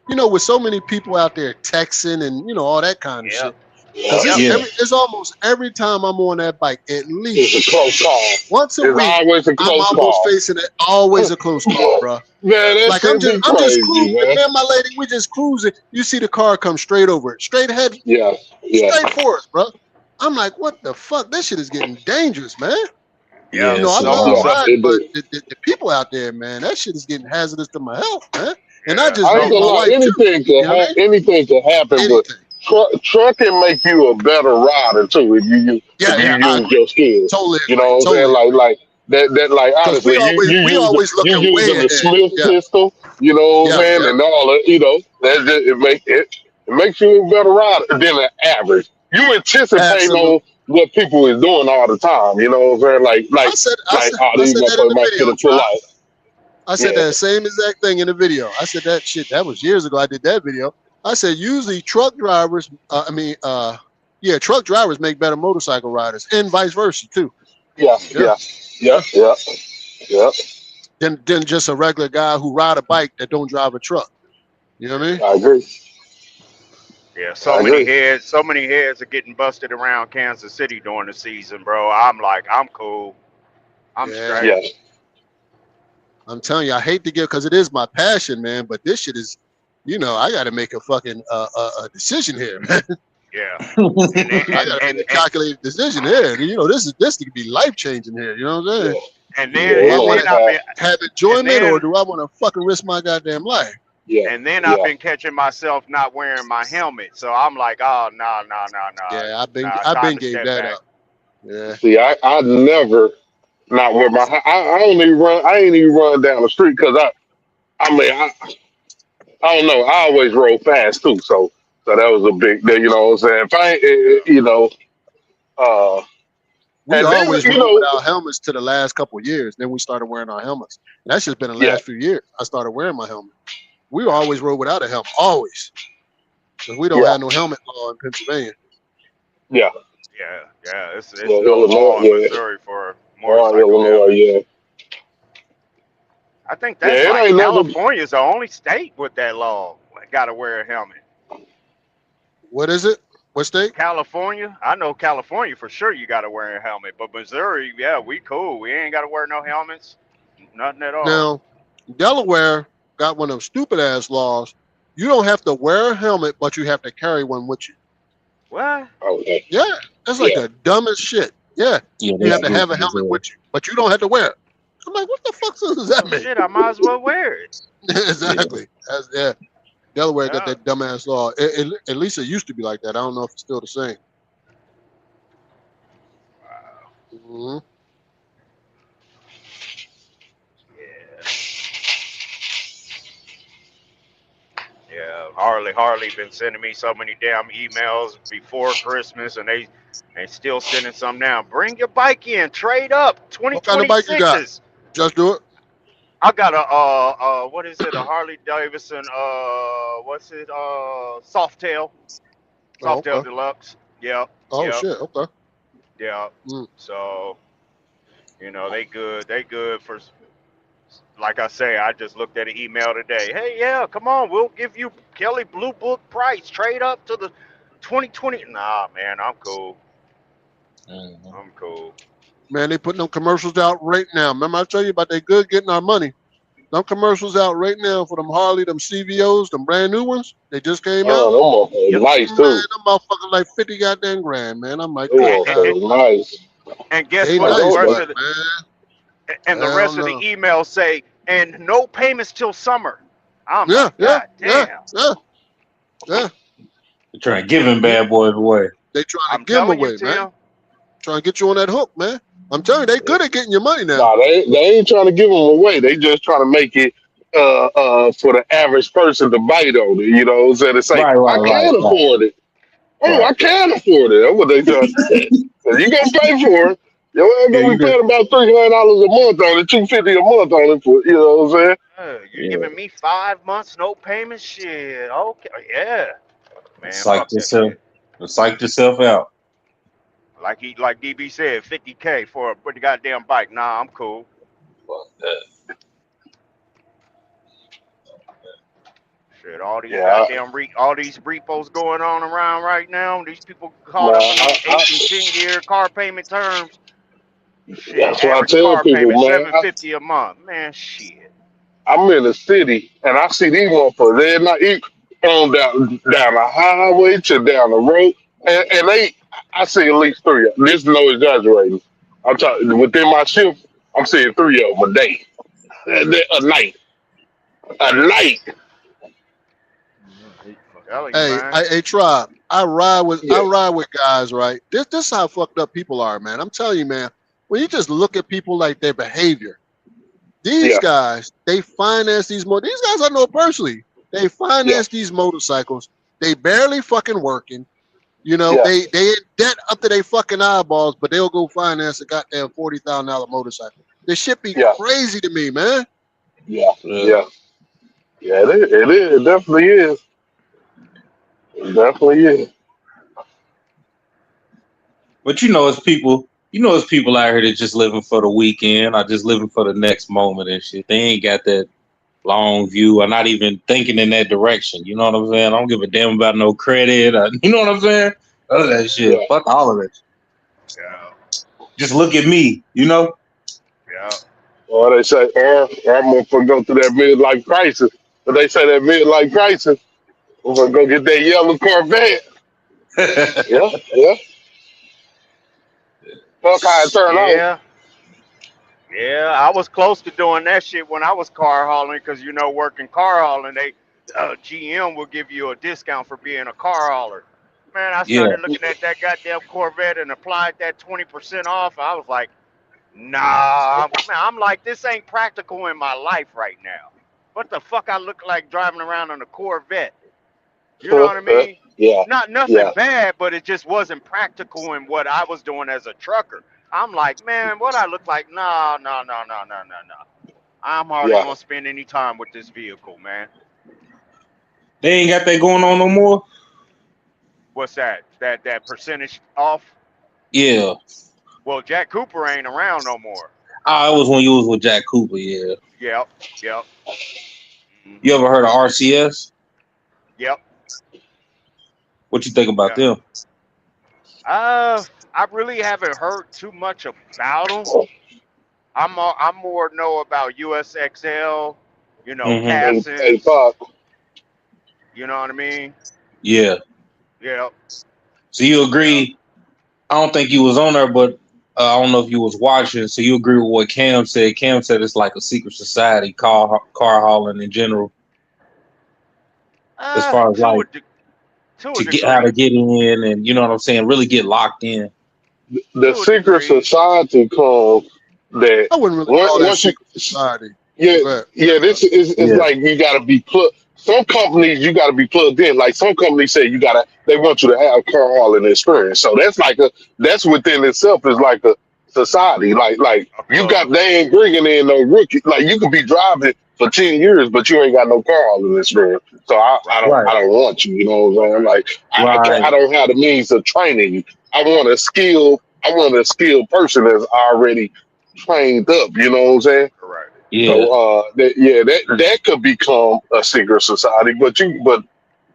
With so many people out there texting and all that kind of shit. yep, Because Yeah, yep. Yeah. it's almost every time I'm on that bike, at it's least a close call. once a It's week, always a I'm close almost call. facing it. Always a close call, bro. Man, that Like shit be I'm just crazy, cruising. man. Man, my lady, we just cruising. You see the car come straight over it, straight ahead, Yeah, yeah. straight for us, bro. I'm like, what the fuck? This shit is getting dangerous, man. Yeah. Yeah, I it's So love almost Yeah, up. riding, it but do. the people out there, man, that shit is getting hazardous to my health, man. And not Yeah, just I ain't me, so gonna my lie. wife too. You know what I mean? Anything can happen, but Anything. trucking make you a better rider too Yeah, if you yeah, I use agree. your skills. Totally You agree. know what I'm saying? Totally agree. Like that like Because honestly, we always you looking way using the ahead. Smith Yeah, pistol. You know what I'm yeah, saying? yeah. And all that. That just, it makes you a better rider than the average. You anticipate Absolutely. on what people is doing all the time. You know what I'm saying? Oh, I these said that in motherfuckers the might video, finna pull Try. out. I said Yeah, that same exact thing in the video. I said that shit. That was years ago. I did that video. I said usually truck drivers. Truck drivers make better motorcycle riders, and vice versa too. yeah, Yeah, yeah, yeah. yeah, yeah. Than just a regular guy who ride a bike that don't drive a truck. You know what I mean? I agree. yeah. I agree. So many heads are getting busted around Kansas City during the season, bro. I'm like, I'm cool. I'm Yeah. straight. Yeah. I'm telling you, I hate to give because it is my passion, man. But this shit is, I got to make a fucking a decision here, man. Yeah, and then, I and got to make and a and calculated decision here. This could be life changing here. You know what I'm saying? Yeah, and yeah, then Do I and want it then to I've ain't been have and enjoyment or then do I want to fucking risk my goddamn life? yeah, and then I've yeah. been catching myself not wearing my helmet. So I'm like, oh no, no, no, no, Yeah, no. I've Time been to gave step that back. up. Yeah. See, I never not wear my. I don't even run. I ain't even run down the street because I don't know. I always rode fast too, so that was a big deal. You know what I'm saying? If I, ain't, Yeah. uh, We and then always rode without helmets to the last couple of years. Then we started wearing our helmets. And that's just been the yeah, last few years. I started wearing my helmet. We always rode without a helmet, always, because we don't yeah, have no helmet law in Pennsylvania. yeah, Yeah. yeah. It's no Illinois, law in yeah, Missouri for or motorcycle Illinois, helmets. yeah, I think Yeah, that's it like ain't nothing. California's the only state with that law. Got to wear a helmet. What is it? What state? California, I know California for sure. You got to wear a helmet, but Missouri, yeah, we cool. We ain't got to wear no helmets, nothing at all. Now, Delaware got one of them stupid ass laws. You don't have to wear a helmet, but you have to carry one with you. What? Okay. Yeah, that's like Yeah. the dumbest shit. Yeah, Yeah, you that's have to have a stupid as helmet hell. with you, but you don't have to wear it. I'm like, what the fuck does that Oh, mean? shit, I might as well wear it. Exactly. Yeah. Delaware got Yeah. that dumbass law. At least it used to be like that. I don't know if it's still the same. Mhm. Yeah. Yeah, Harley been sending me so many damn emails before Christmas, and they still sending some now. Bring your bike in, trade up, What kind of bike you got? 2026s. Just do it. I got a what is it? A Harley Davidson what's it? Softail, Oh, Softail okay. Deluxe. Yep, Oh yep, shit. Okay. yep. Mm. So they good. They good for. Like I say, I just looked at an email today. Hey, yeah, come on, we'll give you Kelly Blue Book price. Trade up to the 2020. Nah, man, I'm cool. Mhm. I'm cool. Man, they putting them commercials out right now. Remember I told you about they good getting our money. Them commercials out right now for them Harley, them CVOs, them brand new ones. They just came out. Oh, them motherfuckers Yep. nice Man, too. them motherfuckers like 50 goddamn grand, man. I'm like, Them good And, God. motherfuckers nice. and guess They I what? The nice, know, rest but but of the man, and the hell rest of the no. email say, and no payments till summer. I'm Yeah, like, yeah, God yeah, damn. yeah, yeah. They're trying to give him bad boys away. They trying to I'm give them telling you, away, man. Tim. Trying to get you on that hook, man. I'm telling you, they good at getting your money now. nah, they ain't trying to give them away. They just trying to make it for the average person to bite on it. You know what I'm saying? It's like, I Right. can't afford it. Oh, I Right. can't afford it. That's what they trying to say. So you gonna pay for it. Your ass Yeah, gonna you be did. paying about $300 a month on it, $250 a month on it for, you know what I'm saying? You're Yeah. giving me 5 months no payment? Shit. Okay. Yeah. Man, Psych fuck that yourself. shit. Psych yourself out. Like DB said, 50K for the goddamn bike. Nah, I'm cool. Shit, all these Yeah, goddamn all these repos going on around right now. These people caught up in man. these 8 and 10 year car payment terms. Shit, That's what I average tell car people, payment man. $750 a month. Man, shit. I'm in the city and I see these motherfuckers. They're not on down the highway to down the road, and I see at least three. This is no exaggerating. I'm talking within my shift. I'm seeing three of them a day, a night. Telling you, Hey, man. Tribe. I ride with Yeah, guys, right? This is how fucked up people are, man. I'm telling you, man. When you just look at people like their behavior, these yeah, guys, they finance these These guys I know personally. They yeah, finance these motorcycles. They barely fucking working. You know, yeah, they in debt up to their fucking eyeballs, but they'll go finance a goddamn $40,000 motorcycle. This shit be yeah, crazy to me, man. yeah, Yeah. yeah. Yeah, it is. It definitely is. It definitely is. But it's people out here that just living for the weekend or just living for the next moment and shit. They ain't got that long view or not even thinking in that direction. You know what I'm saying? I don't give a damn about no credit. You know what I'm saying? None of that shit. Yeah, Fuck all of it. Yeah, Just look at me, you know? yeah. or they say, I'm gonna go through that midlife crisis. But they say that midlife crisis, we're gonna go get that yellow Corvette. Yeah, yeah. Fuck how it turned out. Yeah. Yeah, I was close to doing that shit when I was car hauling because, working car hauling, GM will give you a discount for being a car hauler. Man, I Yeah. started looking at that goddamn Corvette and applied that 20% off. I was like, nah, man, I'm like, this ain't practical in my life right now. What the fuck I look like driving around on a Corvette? You know what I mean? Yeah, Not nothing yeah, bad, but it just wasn't practical in what I was doing as a trucker. I'm like, man, what I look like? No, no, no, no, no, no, no. I'm hardly yeah. gonna spend any time with this vehicle, man. They ain't got that going on no more? What's that? That percentage off? Yeah. Well, Jack Cooper ain't around no more. Ah, it was when you was with Jack Cooper. Yeah. Yep. Yep. You Hmm. ever heard of RCS? Yep. What you think about Yeah. them? I really haven't heard too much about them. I'm more know about USXL, Hmm. Hey, Cassins. Pop. You know what I mean? Yeah. Yep. So you Yep. agree? I don't think you was on there, but I don't know if you was watching. So you agree with what Cam said? Cam said it's like a secret society, car hauling in general, as far as To like a to a to get how to degree. get in, and you know what I'm saying, really get locked in. The To a secret degree. society comes that I wouldn't really call that once you, secret society. yeah, Go ahead. yeah, this is it's Yeah. like you got to be plugged. Some companies you got to be plugged in. Like some companies say they want you to have car hauling experience. So that's within itself is like a society. Like A club. they ain't bringing in no rookie. Like you could be driving for 10 years, but you ain't got no car hauling experience. So Right. Right. I don't want you. You know what I'm saying? Like I Right. don't have the means of training you. I want a skilled person that's already trained up. You know what I'm saying? Correct. Yeah. So that could become a secret society. But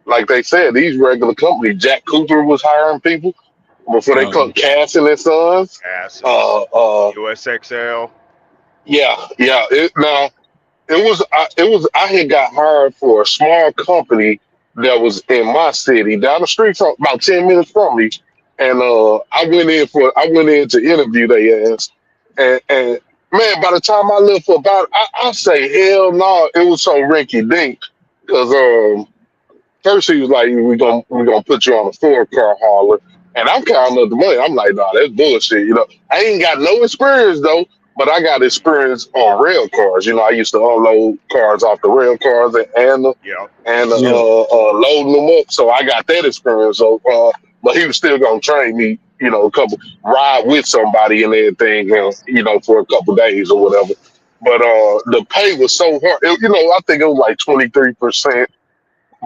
like they said, these regular companies, Jack Cooper was hiring people before they Uh-huh. cut Casson and Sons. Cassins. Uh uh USXL. yeah. I had got hired for a small company that was in my city, down the street from about 10 minutes from me. And I went in to interview they ass. And man, by the time I left for about I say hell no, it was so rinky dink. Cause first he was like, we're gonna put you on a 4 car hauler. And I'm counting up the money. I'm like, nah, that's bullshit. I ain't got no experience though, but I got experience on rail cars. I used to unload cars off the rail cars Yep. Yeah. loading them up. So I got that experience. So but he was still gonna train me, a couple ride with somebody and everything, for a couple days or whatever. But the pay was so hard. I think it was like 23%.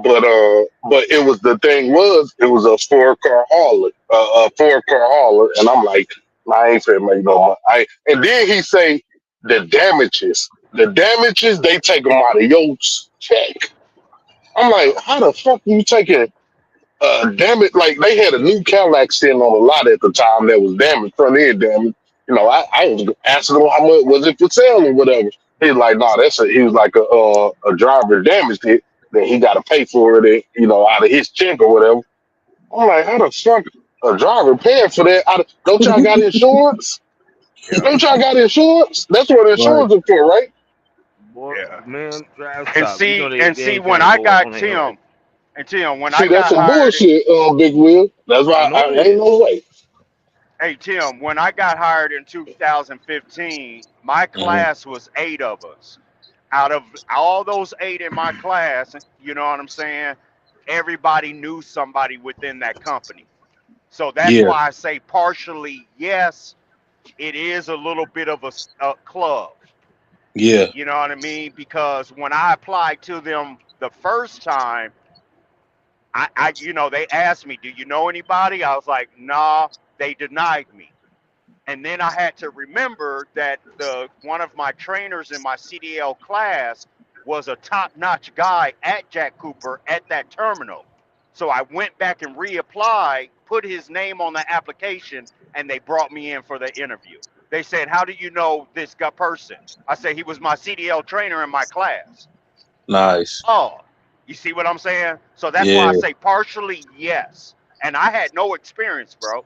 But it was the thing was it was a 4 car hauler, a 4 car hauler, and I'm like, "Nah, I ain't finna make no money. And then he say the damages they take them out of your check. I'm like, how the fuck you taking damage? Like they had a new Cadillac sitting on a lot at the time that was damaged, front end damage. I was asking him how much was it for sale or whatever. He's like, nah, he was like a driver damaged it, then he got to pay for it, out of his check or whatever. I'm like, how the fuck a driver paying for that? Don't y'all got insurance? Yeah. Don't y'all got insurance? That's what Right. insurance is for, right? Boy, Yeah. man, drive And stop. You know see, they when ain't trying to I go up got on the Tim, and Tim, when I See, that's got some hired, bullshit, Big Wheel. That's I why know I it ain't is. no way. hey Tim, when I got hired in 2015, my Hmm. class was 8 of us. Out of all those 8 in my class, you know what I'm saying? Everybody knew somebody within that company. So that's Yeah. why I say partially yes, it is a little bit of a club. Yeah. You know what I mean? Because when I applied to them the first time, they asked me, "Do you know anybody?" I was like, "Nah." They denied me, and then I had to remember that the one of my trainers in my CDL class was a top-notch guy at Jack Cooper at that terminal. So I went back and reapplied, put his name on the application, and they brought me in for the interview. They said, "How do you know this person?" I said, "He was my CDL trainer in my class." Nice. Oh, you see what I'm saying? So that's why Yeah. I say partially yes. And I had no experience, bro.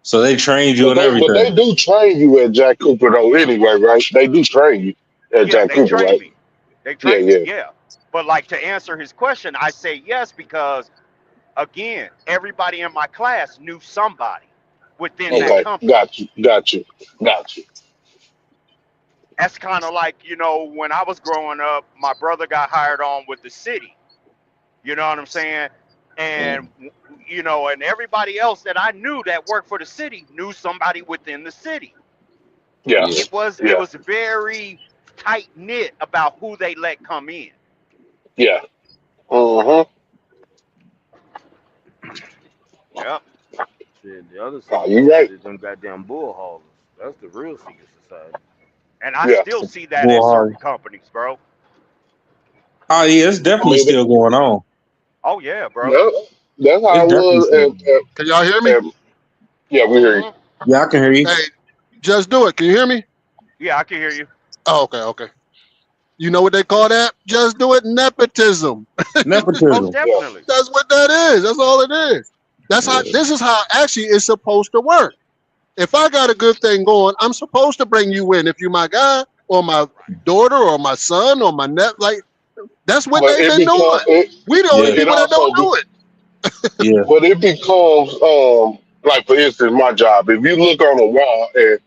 So they trained you But and they everything. do train you at Jack Cooper though anyway, right? They do train you at Yeah, Jack they Cooper, trained right? me. They Yeah, trained me, yeah. yeah. But like to answer his question, I say yes because again, everybody in my class knew somebody within that Okay. company. Got you. That's kind of like, when I was growing up, my brother got hired on with the city. You know what I'm saying? Mm. And and everybody else that I knew that worked for the city knew somebody within the city. Yeah. Yeah. It Yeah. was very tight knit about who they let come in. Yeah. Uh-huh. Yep. Shit, the other Oh, secret you right. society is them goddamn bull haulers. That's the real secret society. And I Yeah. still see that at Boy, certain companies, bro. oh yeah, it's I definitely mean, still going on. Oh yeah, bro. yeah, that's how It's it definitely was. still going on. Can y'all hear me? And yeah, we hear you. Hmm. Yeah, I can hear you. Hey, just do it. Can you hear me? Yeah, I can hear you. Oh, okay. You know what they call that? Just do it. Nepotism. Most Nepotism. definitely. That's what that is. That's all it is. That's how. Yeah. This is how actually it's supposed to work. If I got a good thing going, I'm supposed to bring you in. If you my guy or my daughter or my son or my net, like that's what But they've it been doing. becomes We the Yeah. only it people that also don't do it. Yeah. but it becomes like for instance my job. If you look on the wall and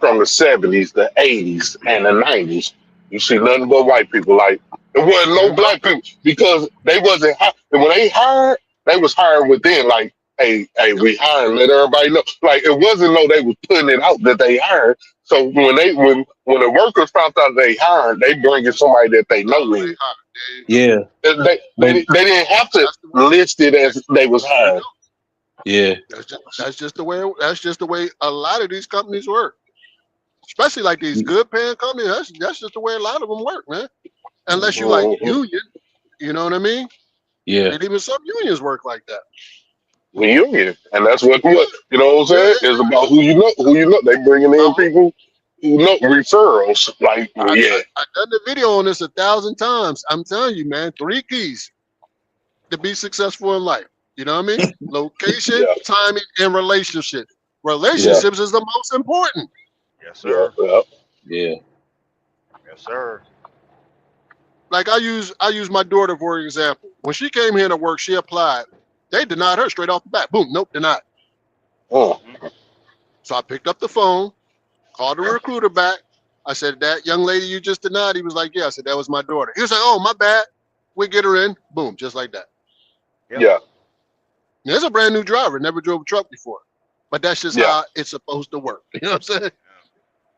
from the 70s, the 80s, and the 90s, you see nothing but white people. Like there wasn't There no you go. black people because they wasn't. And when they hired, they was hiring within. Like, hey, we hiring. Let everybody know. Like it wasn't no they was putting it out that they hired. So when the workers found out they hired, they bring in somebody that they know in. There you go. Yeah. They didn't have to That's the way. list it as they was There you hired. go. Yeah. That's just the way. That's just the way a lot of these companies work. Especially like these good paying companies. That's just the way a lot of them work, man. Unless you like Mhm. union, you know what I mean? Yeah. And even some unions work like that. Reunion, and that's what you know what I'm saying. Yeah. It's about who you know. Who you know. They bringing in Uh-huh. people who know referrals. Like, I yeah, done the video on this 1,000 times. I'm telling you, man, 3 keys to be successful in life. You know what I mean? Location, yeah, timing, and relationships. yeah, Relationships is the most important. Yes, yeah, sir. yeah. Yeah. Yes, sir. Like I use my daughter for example. When she came here to work, she applied. They denied her straight off the bat. Boom, nope, denied. Mm. Mhm. So I picked up the phone, called the recruiter back. I said, that young lady you just denied. He was like, yeah. I said, that was my daughter. He was like, oh, my bad. We get her in. Boom, just like that. Yep. Yeah, There's a brand new driver, never drove a truck before. But that's just yeah. how it's supposed to work. You know what I'm saying?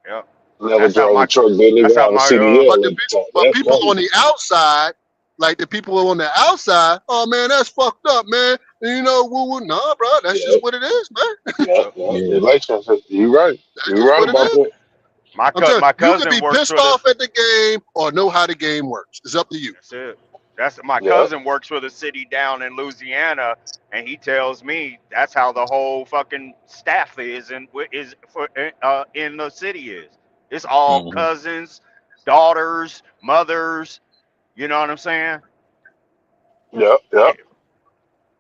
Yep. Never That's how drove my a truck. Didn't that's even how have a my CDL. But the Like people, that. but That's people on crazy. the outside, like the people on the outside, oh man, that's fucked up, man. And you know, woo, nah, bro, that's Yeah, just what it is, man. yeah, Yep. yeah. Yeah. Relationship. You right. That's You just right what it about is. that. I'm telling my you, you could cousin be works pissed for the off at the game or know how the game works. It's up to you. That's it. That's my Yeah, cousin works for the city down in Louisiana, and he tells me that's how the whole fucking staff in the city is. It's all Hmm. cousins, daughters, mothers. You know what I'm saying? yeah, yeah.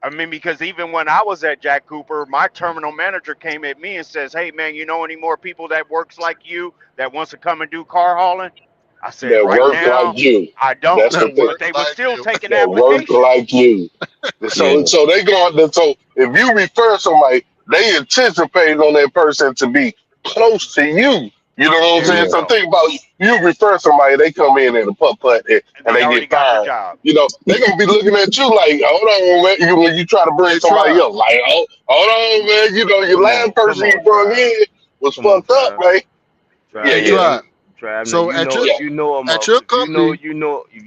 I mean, because even when I was at Jack Cooper, my terminal manager came at me and says, "Hey, man, you know any more people that works like you that wants to come and do car hauling?" I said, That "Right work like now, you. I don't," That's the That thing. but works they were like still you. taking That work applications. like you. Yeah. So they going. So if you refer somebody, they anticipate on that person to be close to you. You know what I'm There saying? you Yeah. So go. think about you refer somebody, they come in at a putt putt And and they they already get got the fired. job. You know they gonna be looking at you like, hold on, man. When you try to bring Hey, somebody Tribe. else, like, oh, hold on, man. You know your Come last on, person you brought Trav. in was Come on, fucked up, Trav. man. Yeah, Hey, Trav, yeah, Tribe. Trav, now So you at know your yeah, if you know a at your motherfucker, company, if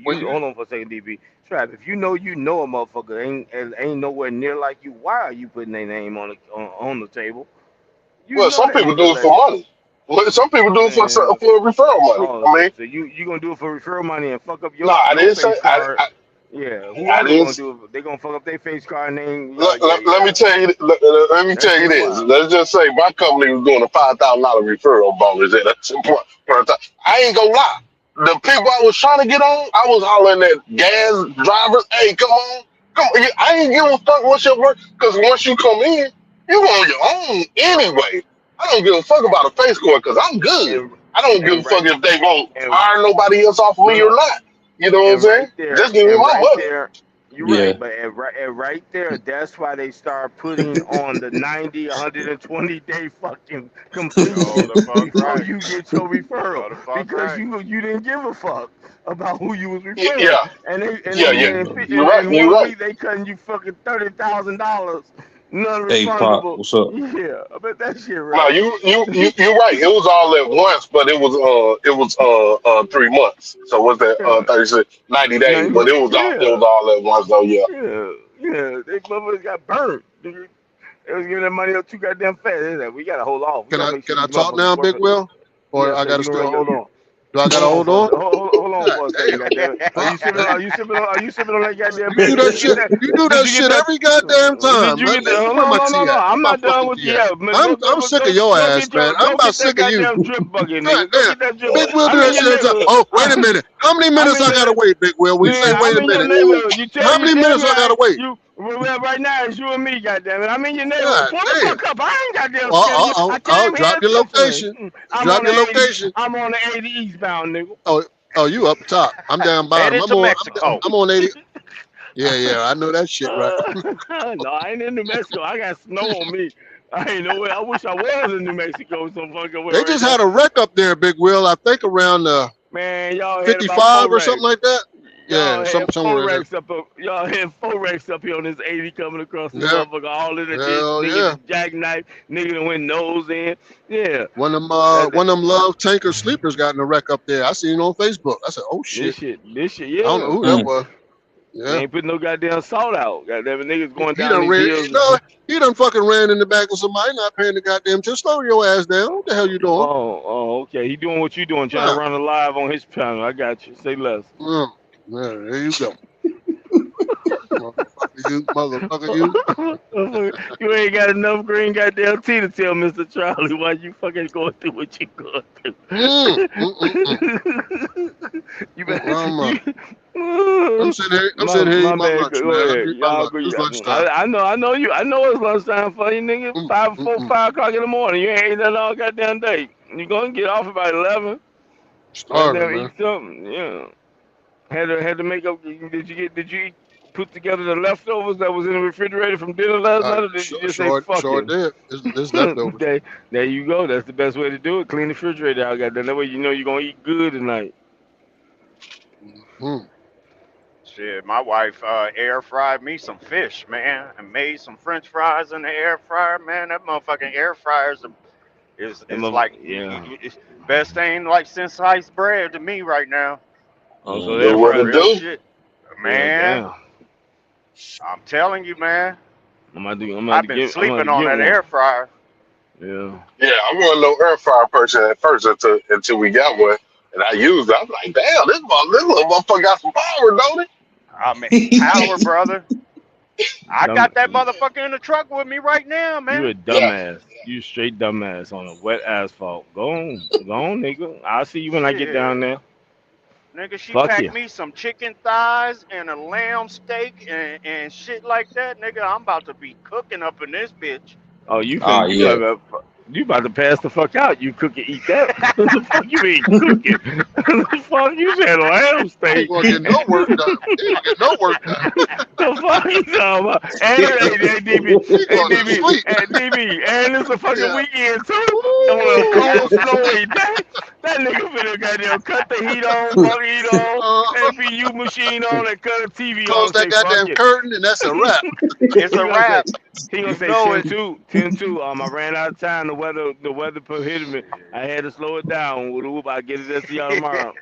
when you hold on for a second, DB. Trav, if you know a motherfucker ain't nowhere near like you, why are you putting their name on the table? You Well, know some they people ain't do gonna it let for money. Well, some people do it man. for referral money. Oh, I mean, so you gonna do it for referral money and fuck up no, your I your didn't say. face card? Yeah, I whoever gonna didn't. do it, they gonna fuck up their face card name. Let me Yeah. tell you. Let me That tell you shit this. wild. Let's just say my company was doing a $5,000 referral bonus at some point. I ain't gonna lie. The people I was trying to get on, I was hollering at gas drivers. Hey, come on, come on. I ain't give a fuck what's your work, because once you come in, you on your own anyway. I don't give a fuck about a face score because I'm good. And I don't give a and fuck right if they won't and hire nobody else off of no me or no not. You know what I'm and saying? right there Just give me and my right money. there, you're Yeah. right. But right there, that's why they start putting on the 90, 120-day fucking Yo, completion the fuck before right. you get your referral Yo, the fuck because right. you didn't give a fuck about who you was Yeah, referring, yeah, and they and yeah, they yeah. and, Mhm. You're right. and You're 1 right. week they cutting you fucking $30,000 Hey, Pop, non-refundable. what's up? Yeah, I bet that shit No, right. you're right. It was all at once, but it was 3 months. So what's that? Yeah, 36, 90 days. 90. But it was Yeah, all at once though. Yeah. yeah, yeah. They motherfuckers got burnt. Nigga. They was giving that money up too goddamn fast. They said, we gotta hold off. We Can gotta I make sure can I these talk motherfuckers now, work Big Will? Or Yes, I sir. gotta You stay gonna on hold mute? on. Do I gotta Hold hold on? on, hold on God for a damn. second, goddamn it. Are you sipping? Man. Are you sipping? Are you sipping on that goddamn You beer? do that shit. You do Did that you get shit that? every goddamn Did time, you man. get that? Hold Where on, my no, no, tea no. at? Where I'm my not done fucking with tea you at? yet. Man, I'm sick of your go ass, get man. your, I'm go about get that sick of you. goddamn drip bucket, God nigga. Go damn. get that drip. Big Will do I'm in that your shit. neighborhood. Oh, wait a minute. How many I'm minutes in I gotta the. wait, Big Will? We say Yeah, wait I'm a in your minute. neighborhood. You How tell many minutes me I gotta wait? you well, right now it's you and me, goddamn it. I'm in your neighborhood. God Pull the damn. fuck up. I ain't goddamn Well, scared of you. I I'll came drop here your listening. location. I'm Drop on your the 80. location. I'm on the 80 eastbound, nigga. Oh, you up top. I'm down bottom. Headed to Mexico. I'm on 80. Yeah, I know that shit, right? No, I ain't in New Mexico. I got snow on me. I ain't nowhere. I wish I was in New Mexico some fucking way They right just now. had a wreck up there, Big Will. I think around Man, y'all had about 55 four or something wrecks. like that. Yeah, Y'all had four somewhere in there. racks up. Y'all had four racks up here on this 80 coming across this Yeah, motherfucker. All in the ditch. hell Nigga, yeah. the jackknife. Nigga that went nose in. Yeah. One That, of them love tanker sleepers got in a wreck up there. I seen it on Facebook. I said, oh this shit. shit. This shit. I don't know Yeah. who that Mm. was. They Yeah. ain't putting no goddamn salt out. Goddamn it, niggas going He down done these ran. hills. No, he done fucking ran in the back of somebody not paying the goddamn. Just slow your ass down. What the hell you doing? Oh, okay. He doing what you doing, trying to Right. run a live on his channel. I got you. Say less. Yeah, there you go. Motherfucker, you. You ain't got enough green goddamn tea to tell Mr. Charlie why you fucking going through what you going through. You better, I'm sitting here my eating my bad. lunch, Go man. I'm ahead. eating my Y'all lunch. go. It's lunchtime. I know you. I know it's lunchtime for you, nigga. Mm, Five, mm, four, mm. 5 o'clock in the morning. You ain't ate nothing all goddamn day. You gonna get off about 11. Starving, Goddamn, man. eat something. Yeah. Had to make up. Did you put together the leftovers that was in the refrigerator from dinner last night, or did you just say fuck Sure it? did. It's leftovers. There you go. That's the best way to do it. Clean the refrigerator out, goddamn. That way you know you're gonna eat good tonight. Mm. Shit, my wife air fried me some fish, man, and made some French fries in the air fryer, man. That motherfucking air fryer is like Yeah. it's best thing like since sliced bread to me right now. Oh, so Do that what it fries. Real do. shit, Yeah, man. damn. I'm telling you, man. I'm about I've to been get. I'm about to sleeping on get that one. air fryer. Yeah. Yeah, I wasn't no air fryer person at first until we got one, and I used it. I'm like, damn, this little motherfucker got some power, don't it? I mean, power, brother. I Dumb. got that motherfucker in the truck with me right now, You man. a Yeah. dumbass. You straight dumbass on a wet asphalt. Go on, nigga. I'll see you when I get down Shit. there. Nigga, she Fuck packed you. me some chicken thighs and a lamb steak and shit like that. Nigga, I'm about to be cooking up in this bitch. Oh, you Oh finna yeah. you about to pass the fuck out. You cook and eat that. The fuck you ain't cooking? The fuck you said lamb He ain't steak. gonna get no work done. He ain't gonna get no work done. The fuck you talking about? And hey, DB, He hey going to DB, sleep. hey DB, and it's a fucking Yeah. weekend too. On a Woo! cold, snowy day. That nigga finna goddamn cut the heat on, fuck heat on, Uh, APU machine on, and cut the TV on close and that say fuck goddamn it. curtain, and that's a wrap. It's He a gonna say wrap. he gonna You say know 10 it. 2, 10 2. I ran out of time. The weather prohibited me. I had to slow it down. I'll get it to y'all tomorrow.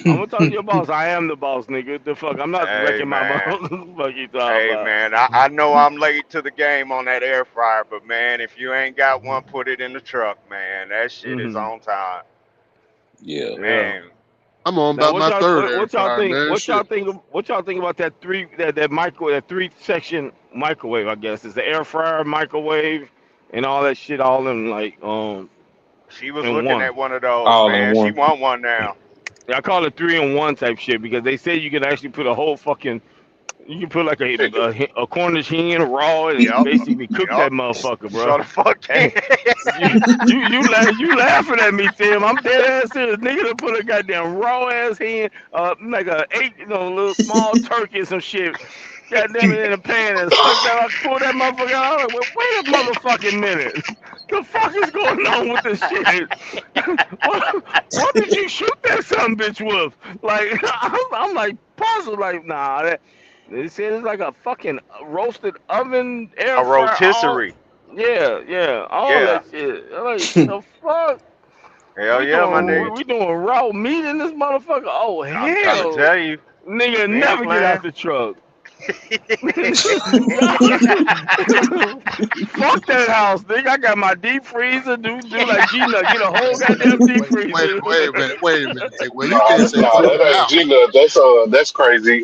I'm gonna talk to your boss. I am the boss, nigga. The fuck, I'm not Hey wrecking my man. mouth. Fuck you talking Hey about? man. I know I'm late to the game on that air fryer, but man, if you ain't got one, put it in the truck, man. That shit is Hmm. on time. Yeah. Yeah. Man. I'm on Now about my third air what y'all fryer, think? man. Shit. What y'all think about that 3 section microwave? I guess is the air fryer, microwave, and all that shit all in like She was in looking one. at one of those, All in man. She one. want one now. Yeah, I call it 3-in-1 type shit because they say you can actually put a whole fucking. You can put like Chicken. a Cornish hen raw and Yup. basically cook that Yup. motherfucker, bro. Shut the fuck in. You laughing at me, Tim? I'm dead ass serious. Nigga to put a goddamn raw ass hen, like a little small turkey or some shit. Goddamn it in a pan and suck that up, pull that motherfucker out. I'm like, well, wait a motherfucking minute. The fuck is going on with this shit? what did you shoot that son bitch with? Like I'm like puzzled. Like nah, they said it's like a fucking roasted oven, A air fryer, all rotisserie. all Yeah. that shit. I'm like the fuck Hell yeah, my we nigga. doing raw meat in this motherfucker? Oh I'm trying to hell, tell you. nigga, We ain't never get out playing. the truck. Fuck that house, nigga. I got my deep freezer. Do like G-Nut. Get a whole goddamn deep freezer. Wait a minute. Well, you Nah, can't say nah, fuck that the ain't house. G Nut. That's crazy.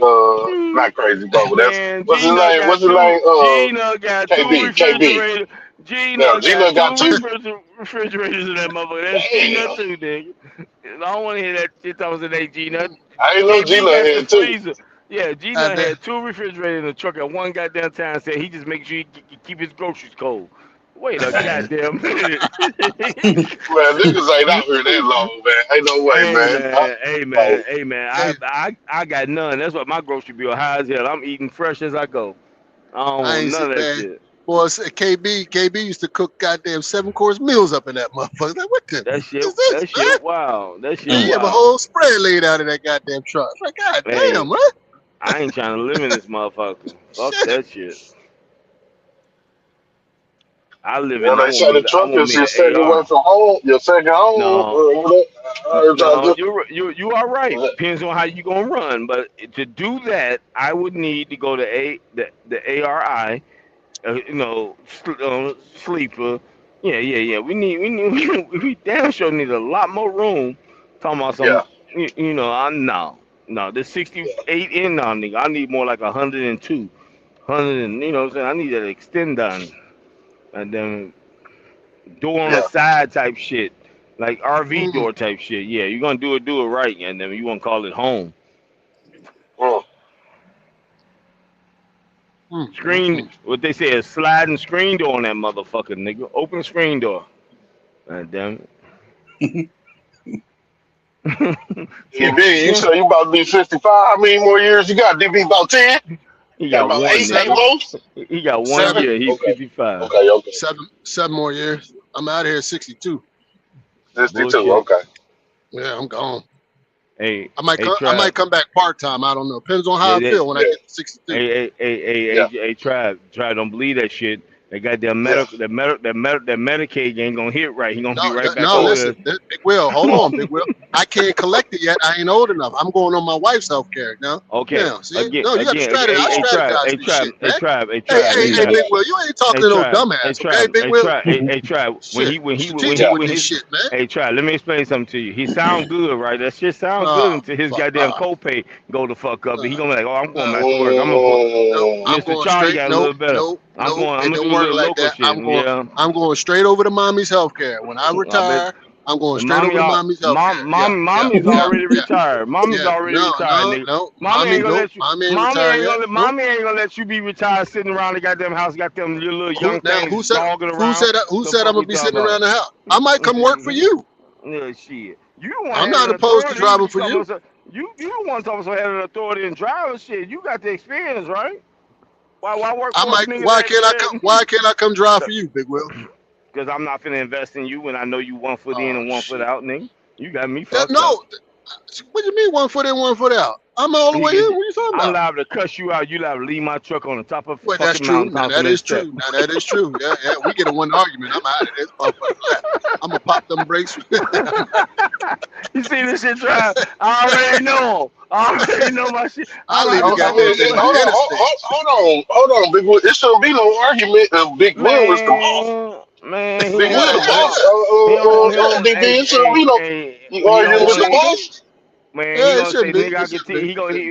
Not crazy, but that's Man, what's his G-Nut name? got What's his two. name? G-Nut got two KB. refrigerators. Now G-Nut G got Nut got two two. refrigerators in that motherfucker. That's Damn, G-Nut too, nigga. I don't want to hear that shit talking about that G-Nut. I ain't know G KB Nut got the had two. freezer. Yeah, G-Nut Goddamn. had two refrigerators in the truck at one goddamn time. Said he just makes sure he keep his groceries cold. Wait a goddamn minute. Man, niggas ain't out here that long, man. Ain't no way, Hey man. man, hey man, Like, hey man. Hey, I got none. That's what my grocery bill high as hell. I'm eating fresh as I go. I don't I want ain't none see, of that man. shit. Boy, KB used to cook goddamn 7-course meals up in that motherfucker. Like, what the That shit, is this, that man? shit, wow. That shit, Man, you have a wow. whole spread laid out in that goddamn truck. It's like, goddamn, Hey, man. I ain't trying to live in this motherfucker. Fuck Shit. that shit. I live well, in. I they want say me. the I truck want is me your an second way AR. from home. Your second home. No, Whatever. I heard y'all no. do. You are right. Depends on how you gonna run. But to do that, I would need to go to the ARI. Sleeper. Yeah. We damn sure need a lot more room. Talking about Yeah. some, I no, the 68 in now, nigga. I need more like 102, 100, and what I'm saying. I need that extend on, and then door on the Yeah. side type shit, like RV Mm, door type shit. Yeah, you're gonna do it right, and then you want to call it home. Mm. Screen, what they say is sliding screen door on that motherfucker, nigga. Open screen door. God damn it. DB, you say you about to be 55. How many more years you got? DB about 10? He Got got about one, eight nigga. seven, more? He got 1 seven, year. He's Okay. 55. Okay. seven more years. I'm out of here at 62. 62. Bullshit. Okay. Yeah, I'm gone. Hey, I Trav. might come back part time. I don't know. Depends on how Yeah, I feel when I Yeah. get to 62. Yeah. Trav. Don't believe that shit. That goddamn Yeah. that Medicaid ain't gonna hit right. He gonna be No, right back no, over Oh. listen, there. Big Will, hold on, Big Will. I can't collect it yet. I ain't old enough. I'm going on my wife's health care now. Okay. Now, see, no, you got to strategize. I Trav. strategize this shit, man. Hey, Trav. Big Will, you ain't talking Hey to no Trav, hey dumbass, okay, Trav, Big hey Will? Trav, hey Trav. Shit, strategic with When this his shit, man. hey Trav, let me explain something to you. He sound good, right? That shit sound good Oh, until his fuck, goddamn copay go the fuck up, and he no, gonna be like, oh, I'm going no, back to work. I'm gonna put no. I'm Mr. Mm. going Charlie straight. got a Nope, little better. nope, I'm nope. going. I'm It gonna don't do a work little like local that. shit. Yeah, I'm going straight over to mommy's health care. When I I bet. retire, I'm going And straight over to mommy's health care. Yeah, yeah, mommy's yeah, already yeah. retired. Mommy's Yeah, already retired, nigga. no. Mommy ain't gonna Nope. let you. Mommy ain't retired yet. Nope. Mommy ain't gonna let you be retired sitting around the goddamn house, got them little young things Who said? dogging Who around. said? Who The said I'm fuck gonna we be talking sitting about? around the house? I might come work for you. Yeah, shit. You want to I'm have not an opposed to authority? driving You for talking you. about you want to talk about having an authority and driving shit? You got the experience, right? Why work I for us might. niggas Why that can't I come? Why can't I come drive for that? you, Big Will? Because I'm not finna invest in you when I know you 1 foot in Oh and 1 foot shit. out, nigga. You got me fucked up. No. What do you mean 1 foot in, 1 foot out? I'm all the way in. What are you talking I'm about? liable to cuss you out. You liable to leave my truck on the top of a Well, that's fucking true. mountain Now time for that me to is step. true. Yeah. We get in one argument. I'm out of this motherfucker. I'm gonna pop them brakes. You see this shit drive? I already know. I already know my shit. I I'm leave like, the I goddamn mean, shit on hold the on, interstate. hold on, Big Will. It shouldn't be no argument if Big Will is the boss. Man, he Big don't Will want the to. boss. He don't. DB, it shouldn't be no. You He arguing don't It with want the shouldn't to. be. boss? Man, he Yeah, it gonna say, shouldn't be. nigga, I It can shouldn't tell. be. It shouldn't be.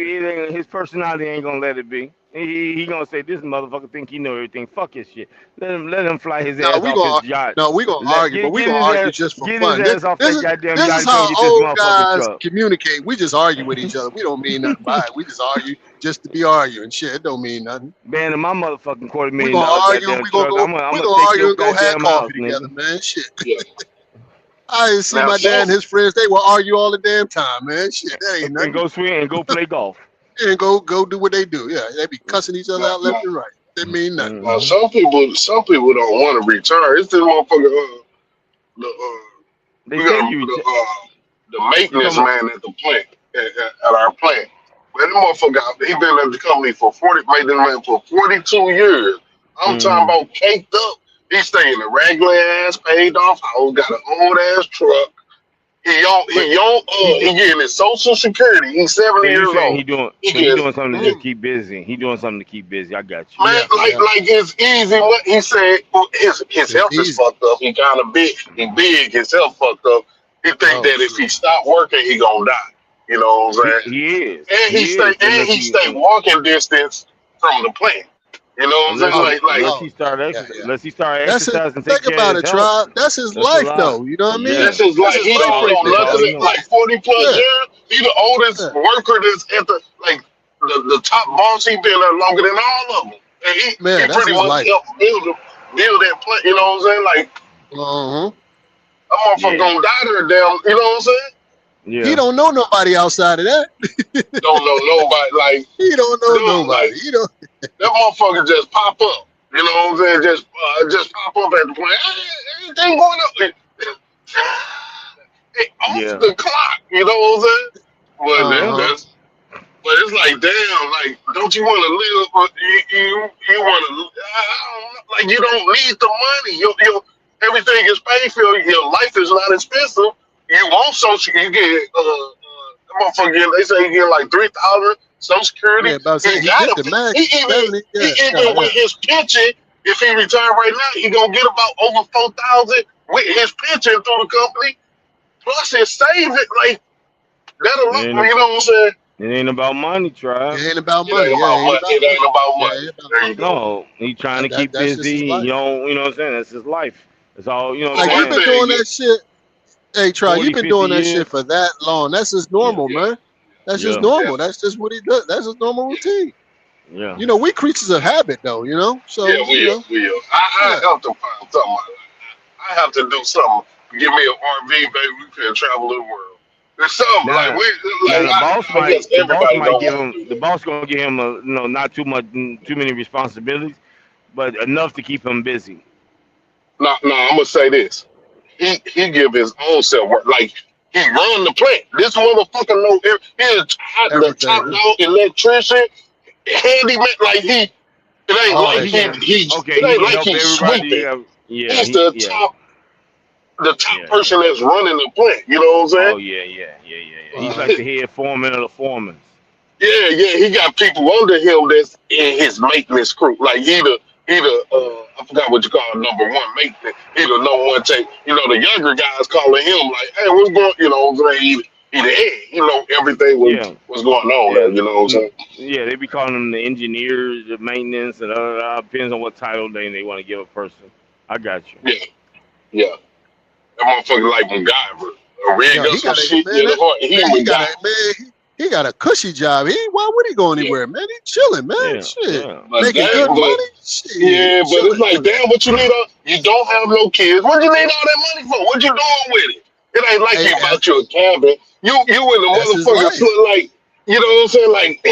His personality ain't gonna let it be. He gonna say this motherfucker think he know everything. Fuck his shit. Let him fly his No, ass we off his gonna yacht. argue, but we Get gonna his argue ass just for fun. off that goddamn This yacht is and come how get this old motherfucking guys truck. communicate. We just argue with each other. We don't mean nothing by it. We just argue just to be arguing. Shit, it don't mean nothing. Man, in my motherfucking quarter We million gonna dollar argue. goddamn truck, I'm We gonna gonna take argue your and go have goddamn house, coffee together, nigga. man. Shit. Yeah. I didn't see Now, my dad some and his friends. They will argue all the damn time, man. Shit, that ain't And nothing. go swing and go play golf. And go do what they do. Yeah, they be cussing each other now, out left and right. That mean nothing. now, Mm-hmm. some people don't want to retire. It's this motherfucker. They We say got you. the You maintenance talking about? man at the plant at our plant. Man, that motherfucker, he been at the company for maintenance man for 42 years. I'm talking Mm-hmm. about caked up. He stay in a regular ass, paid off house, got an old ass truck. He getting his Social Security. He's 70 So you years saying he old. doing? He So he getting doing something to Mm. just keep busy. He doing something to keep busy. I got you. man, Yeah, like yeah. like it's easy. What he said, his It's health is easy. fucked up. He kind of big. He big. His health fucked up. He think Oh that if he shit. stop working, he gonna die. You know what I'm saying? He is. And He is. he stay walking distance from the plant. You know what I'm saying? Unless Like Oh, he start yeah, yeah. unless he start That's it. exercising, take uh, Think care of about his it, health. Tribe. That's his That's a life, lot. though. You know what I mean? Yeah. this is That's like his he life don't right know there, That's all nothing. he man. know. Like 40 plus Yeah, years. He the oldest yeah. worker that's at the top boss. He been there longer than all of them. And he Man, that's pretty his much life. helped build that plant. You know what I'm saying? Like Uh-huh. that motherfucker Yeah. gonna die there. Damn. You know what I'm saying? He Yeah. don't know nobody outside of that. Don't know nobody. Like He don't know dude, nobody. like You know. that motherfucker just pop up. You know what I'm saying? Just pop up at the plant. Hey, anything going on? Off Yeah. the clock. You know what I'm saying? But Yeah. that's. But it's like, damn, like, don't you want to live? You want to, like, you don't need the money. Your everything is paid for. Your life is not expensive. You want social, you get, motherfucker, they say you get like 3,000 Social Security. Yeah, about to say He he got get it. the max He even, 70. Yeah, he yeah, even yeah. with his pension, if he retire right now, he gonna get about over 4,000 with his pension through the company. Plus his savings, like that'll look, It you ain't, know what I'm saying? it ain't about money, It Tribe. ain't about It money. ain't Yeah, about it ain't money. about It money. ain't about Yeah, it money. ain't about There money. you go. No, he trying to keep That's just busy. his life. You know what I'm saying? That's his life. That's all. You know what Like I'm you've One been saying? thing doing that shit. Hey, Try, 40, you've been 50 doing that shit years. for that long. That's just Yeah. normal, Yeah, man. That's just Yeah. normal. That's just what he does. That's his normal routine. Yeah. You know, we creatures of habit, though. You know, so yeah, you know, we are. I yeah. have to find something. I have to do something. Give me an RV, baby. We can travel the world. There's something like Now, now the boss I guess everybody don't want to do the that. boss gonna give him not too many responsibilities, but enough to keep him busy. No, I'm gonna say this. He give his own self work. Like he run the plant. This motherfucker know he's the top Everything. dog electrician, handyman. Like it ain't All like So that he shit. can it ain't he can like help he's everybody. sweeping. Yeah, He's the top person that's running the plant. You know what I'm saying? Oh yeah. He's Uh, like the head foreman of the foremen. Yeah, he got people under him that's in his maintenance crew. Like I forgot what you call number one maintenance. He the number one take. You know, the younger guys calling him like, hey, what's going? You know what I'm saying? He the head. You know everything Yeah, was going on there. You know what I'm saying? yeah. They be calling them the engineers, the maintenance, and depends on what title they want to give a person. I got you. Yeah, yeah. That motherfucker like MacGyver. Rig yo, up he some got a shit man. in the heart. He Man, he got a MacGyver. man. He got a cushy job. Why would he go Yeah, anywhere, man? He chilling, man. Yeah, Shit, yeah. but making that, good but money. Shit, he yeah, but it's chilling. like, damn, what you need? You don't have no kids. What you need all that money for? What you doing with it? It ain't like Hey, he bought you a cabin. You in that's the his motherfucker life. foot like, you know what I'm saying? Like,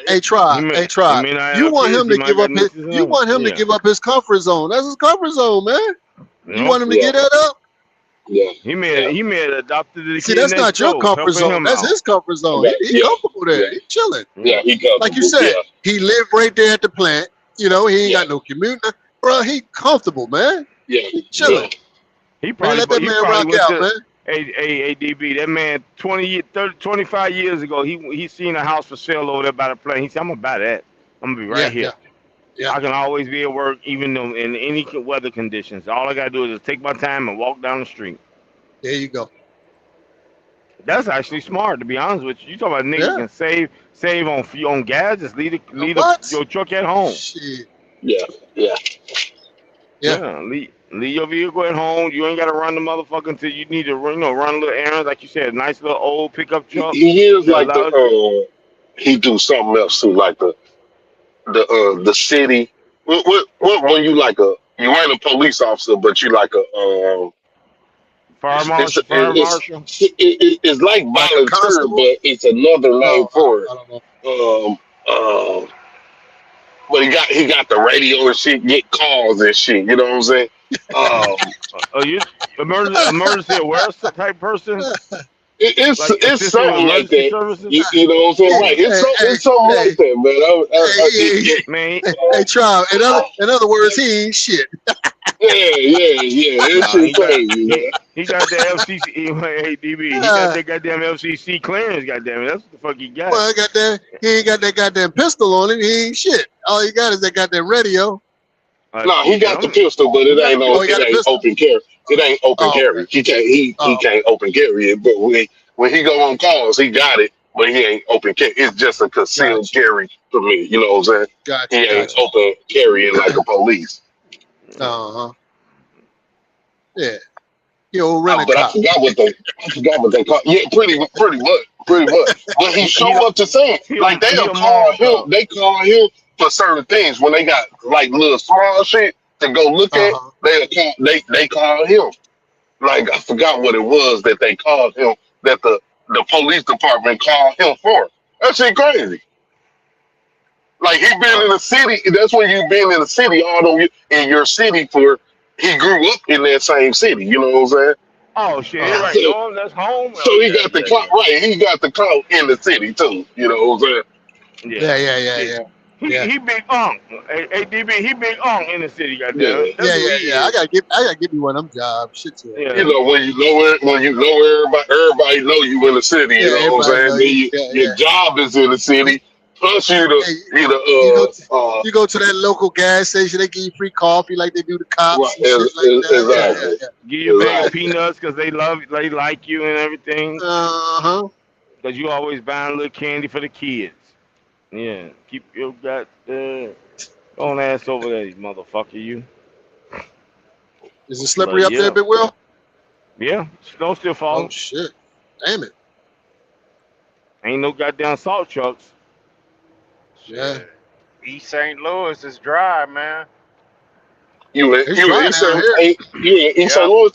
Hey, try. Hey, He try. may not You have want kids. him He to might give got up his. nieces You and want him to yeah. give up his comfort zone. That's his comfort zone, man. You want him to yeah, get that up? yeah, He may have adopted the See, kid that's next not your door, comfort helping zone. him That's out. his comfort zone. okay, He comfortable there. yeah, He chilling. yeah. He comfortable. Like you said, he lived right there at the plant. You know, he ain't Yeah, got no commute. Bro, he comfortable, man. yeah, He yeah, chilling. He Man, let that man rock went out, to man. hey DB. That man 25 years ago, he seen a house for sale over there by the plane. He said, "I'm gonna buy that. I'm gonna be right Yeah, here. yeah. I can always be at work, even though in any weather conditions. All I gotta do is just take my time and walk down the street." There you go. That's actually smart, to be honest with you. You talk about a nigga Yeah. can save on gas, just leave What? your truck at home. Shit. yeah, yeah. Yeah. Yeah, leave your vehicle at home. You ain't gotta run the motherfucker until you need to run little errands, like you said, nice little old pickup truck He is that like allows you. he do something else too, like the city. What when you like you ain't a police officer, but you like Fire it's marshal. it's like Like a volunteer, constable? but it's another name No, for it. I don't know. But he got the radio and shit, get calls and shit. You know what I'm saying? Um, You emergency aware type person? It's Like it's assisting with something like emergency that. services? You know what I'm saying? Hey, Right. hey, hey, It's something hey, like that, man. hey, Man, hey, Tribe. In other words, he ain't shit. Yeah. That nah, shit crazy, man. he got the FCC. Hey, DB, he got that goddamn FCC clearance. Goddamn it, that's what the fuck he got. Well, he ain't got that goddamn pistol on him. He ain't shit. All he got is that goddamn radio. No, he got the pistol, but he got the Oh, he got it a ain't pistol. open carry. It ain't open Oh, carry. okay. He Oh, can't open carry it. But when he go on calls, he got it, but he ain't open carry. It's just a concealed gotcha, carry for me. You know what I'm saying? gotcha, He ain't gotcha. open carrying like a police. Uh huh. Yeah. He old rent a But cop. I forgot what they call. Yeah, pretty much. But he he show up to say like he they'll a call mall him. cop. They call him for certain things when they got like little small shit to go look Uh at. huh. They call him. Like I forgot what it was that they called him. That the police department called him for. That shit crazy. Like he been in the city. That's when you been in the city. All in your city for. He grew up in that same city. You know what I'm saying? Oh shit, Uh huh. everybody So, know him. That's home. so Oh he yeah, got the yeah, clout, right? He got the clout in the city too. You know what I'm saying? yeah. Shit, Yeah. Yeah. he big unk. Hey, DB, he big unk in the city. Goddamn Yeah. it, that's who he Yeah. is. I gotta give you one of them jobs. Shit, yeah. You Yeah, know when you know everybody know you in the city. Yeah. You know what I'm Everybody saying? know Then you. Yeah. your job is in the city. Plus Hey, you you go. the You go to that local gas station. They give you free coffee like they do the right cops and shit like that. exactly give you a bag of exactly. peanuts because they like you and everything. Uh huh. Because you always buying a little candy for the kids. Yeah, keep your don't ass over there, you motherfucker. You. Is it But slippery up there, yeah, Big Will? yeah, snow still Oh falling. shit! Damn it! Ain't no goddamn salt trucks. Yeah, Shit. East St. Louis is dry, man. it's dry down here. You in East St. Yep, Louis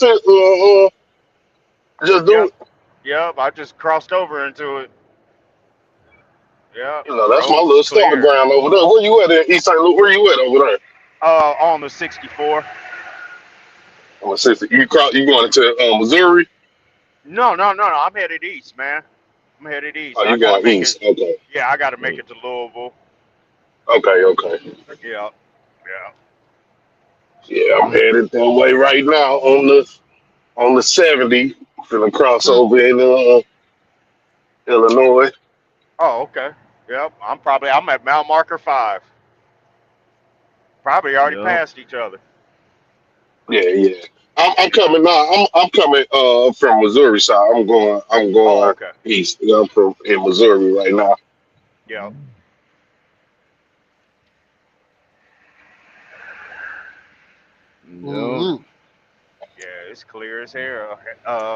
just do yep, it. yep. I just crossed over into it. Yep, You know that's my roads is little stomping clear. ground over there. Where you at in East St. Louis? Where you at over there? On the 64. Oh, sister, you going to Missouri? No. I'm headed east, man. I'm headed east. Oh, I you gotta going make it. east? Okay, Yeah, I gotta make it to Louisville. okay. Yeah, yeah. Yeah, I'm headed that way right now on the 70. Finna cross Hmm. over in Illinois. Oh, okay. Yep. I'm at mile marker 5. Probably already Yep. passed each other. Yeah. I'm coming now. I'm coming from Missouri side. I'm Oh, going okay. east. I'm from in Missouri right now. Yep. Yep. Hmm. Yeah, it's clear as hair.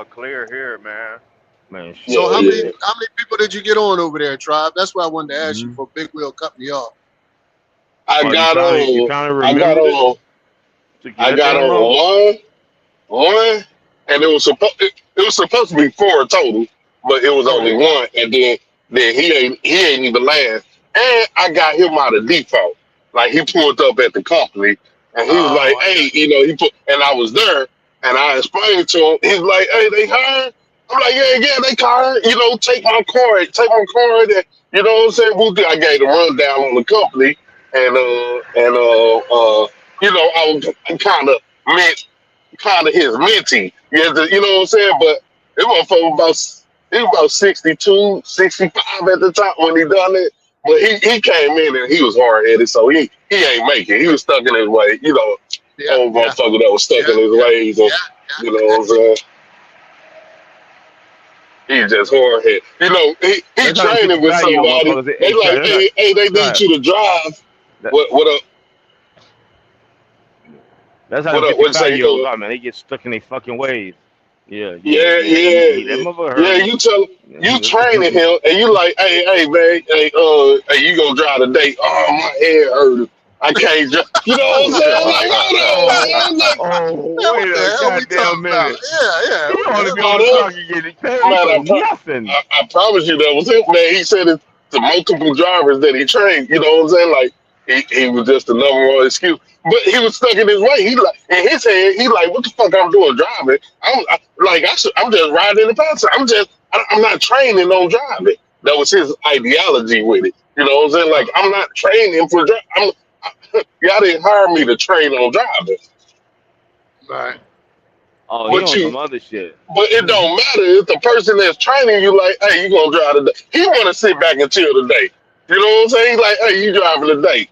Clear here, man. Man, So shit. Yeah, how many yeah. people did you get on over there, Tribe? That's why I wanted to ask you Mhm. for Big Will cut me off. I Oh, got you on. finally I got remembered it? on. Took you I that got damn long? on one, and it was supposed to be 4 total, but it was only Okay. one, and then he ain't even last. And I got him out of default. Like he pulled up at the company, and he was like, Oh, I "Hey, got he put," and I was there, and I explained to him. He's like, "Hey, they hired." I'm like, "Yeah, they hired. Take my card, and you know what I'm saying." I gave the rundown on the company, and I was kind of meant kind of his mentee. You know what I'm saying? But it was for about 62, 65 at the time when he done it. But he came in and he was hard headed, so he ain't make it. He was stuck in his way, yeah, old yeah, motherfucker that was stuck yeah, in his yeah, ways, and yeah, you know what I'm saying. He's just hard headed. He That's how you get the training with value on somebody. motherfuckers. They Hey, try like, that's how, hey, they need try you to drive. that. What up? That's how What you up? get the What you say? value on man. They get stuck in their fucking ways. Yeah. Yeah, That yeah, motherfucker yeah. heard me. You training him, and you like, hey, man, hey, you gonna drive today? Oh, my head hurting. I can't drive. You know what I'm saying? Like, oh, hold on, man. yeah. What wait the a hell we goddamn talking about? minute. Yeah. He What the ought to hell be we on the talking Man, truck and get paid man, for nothing. I promise you that was him, man. He said it's the multiple drivers that he trained. You know what I'm saying? Like he was just the number one excuse. But he was stuck in his way. He like in his head, he like, what the fuck I'm doing driving? I'm just riding in the passenger. I'm not training on driving. That was his ideology with it. You know what I'm saying? Like, I'm not training for driving. Y'all didn't hire me to train on driving. Right. Oh, he But on you, some other shit. but it don't matter if the person that's training you like, hey, you gonna drive today. He wanna sit back and chill today. You know what I'm saying? He's like, hey, you driving today.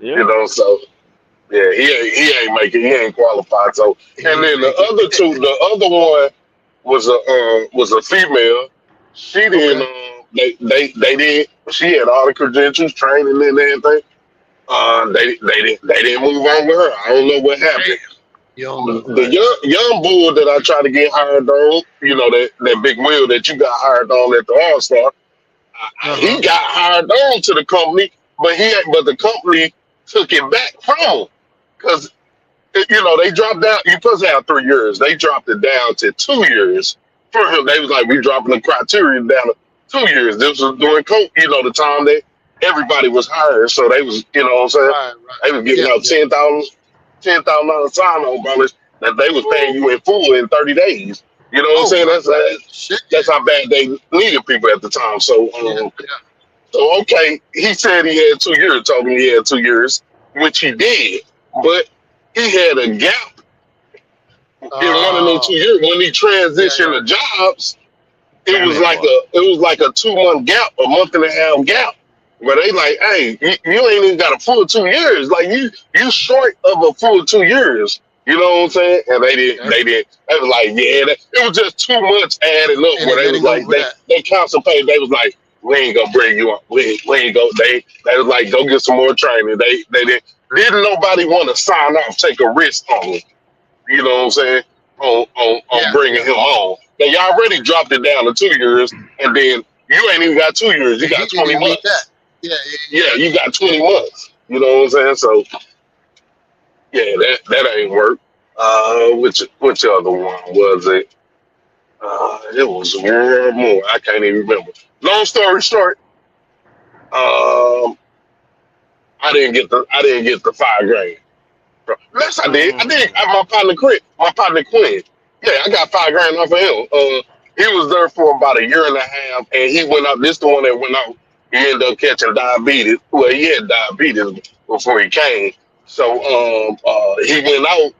Yeah. You know, so yeah, he ain't making, he ain't qualified. So, He and ain't then the make it. other two, the other one was a female. She didn't. Okay. They did. She had all the credentials, training, and everything. They didn't move on with her. I don't know what happened. You don't know. The Right. young bull that I tried to get hired on, you know, that big wheel that you got hired on at the All Star, he Uh-huh. got hired on to the company, but the company took it back from him because you know they dropped down. You supposed to have 3 years. They dropped it down to 2 years for him. They was like, we dropping the criteria down to 2 years. This was during COVID, you know, the time that everybody was hired, so they was, you know what I'm saying, Right. Right. they was giving Yeah. out Yeah. $10,000 sign-on bonus that they was paying you in full in 30 days. You know what I'm Oh saying? my shit. Yeah. That's how bad they needed people at the time. So, Yeah. so okay, he said he had 2 years. Told me he had 2 years, which he did, but he had a gap in one of those Oh. 2 years when he Yeah. transitioned Yeah. to jobs. Damn it, boy. It was like a 2 month gap, a month and a half gap. Where they like, hey, you ain't even got a full 2 years. Like you short of a full 2 years. You know what I'm saying? And they didn't. That's, They was like, yeah. It was just 2 months adding up. and Where it they was didn't go like, over that. they constipated. They was like, we ain't gonna bring you on. We ain't go. They was like, go get some more training. They didn't nobody want to sign off, take a risk on it. You know what I'm saying? On Yeah. bringing Yeah. him on. They already dropped it down to 2 years, and then you ain't even got 2 years. You And he got didn't 20 even meet that. months. Yeah. Yeah, you got 20 months. You know what I'm saying? So yeah, that ain't work. Which other one was it? It was one more. I can't even remember. Long story short, um, I didn't get the 5 grand. Yes, I did. I did. My partner quit. My partner quit. Yeah, I got 5 grand off of him. He was there for about a year and a half, and he went out. This the one that went out. He ended up catching diabetes. Well, he had diabetes before he came. So he went out.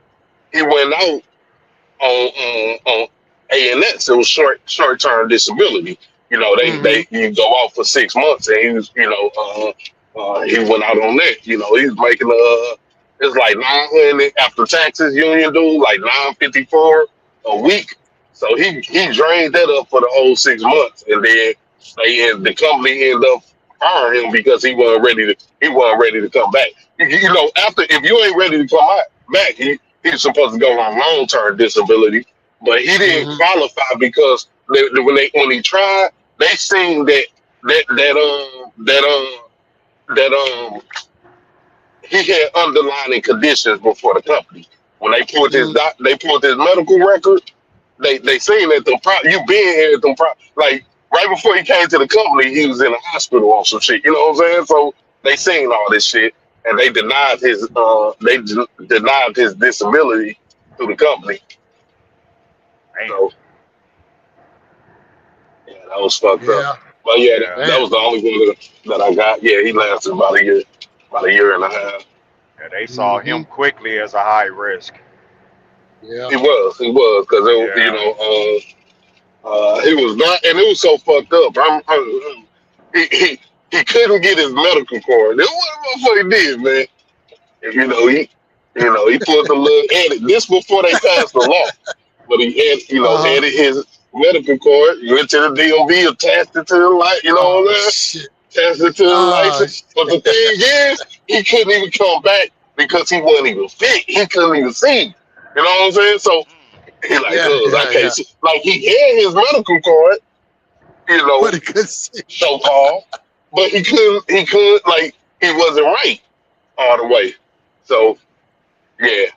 He went out on ANS. It was short term disability. You know, Mm-hmm. you go out for 6 months, and he was, you know, he went out on that. You know, he was making it's like 900 after taxes. Union dude like 954 a week. So he drained that up for the whole 6 months, and then the company ended up firing him because he wasn't ready to come back. You know, after if you ain't ready to come back, he's supposed to go on long term disability, but he didn't Mm-hmm. qualify because when he tried, they seen that he had underlying conditions before the company. When they pulled his medical record, they seen that you been here at them like right before he came to the company, he was in a hospital or some shit. You know what I'm saying? So they seen all this shit, and they denied his disability to the company. Damn. So yeah, that was fucked up. Yeah. But yeah, Yeah. that Damn. was the only one that I got. Yeah, he lasted about a year and a half. Yeah, they saw Mm-hmm. him quickly as a high risk. Yeah. He was, because you Yeah. know, he was not, and it was so fucked up. He couldn't get his medical card. That's what he did, man. And, he put the little edit. This before they passed the law, but he Uh-huh. added his medical card. Went to the DMV, attached it to the light. You know Oh what I'm saying? shit. Attached it to the Oh license. But the thing is, he couldn't even come back because he wasn't even fit. He couldn't even see. You know what I'm saying? So he like, yeah. I Yeah. can't Yeah. see. Like he had his medical card, But he could see. so called, but he couldn't like he wasn't right all the way. So yeah,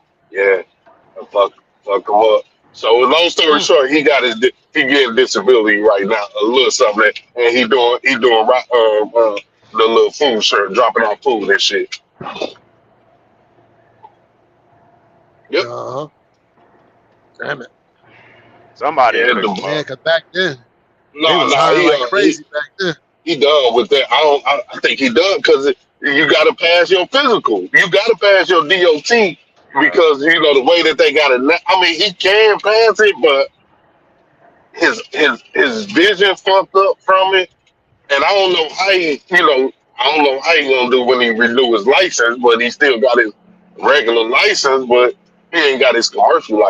fuck him up. So long story Mm. short, he getting disability right now, a little something, and he doing the little food shirt, dropping off food and shit. Yep. Uh-huh. Damn it. Somebody Yeah, in the, Richmond. Yeah, cause back then they no, was no, hiring like crazy back then. he done with that. I think he done because you got to pass your physical. You got to pass your DOT because you know the way that they got it. I mean, he can pass it, but his vision fucked up from it, and I don't know how I don't know how he gonna do when he renew his license, but he still got his regular license, but he ain't got his commercial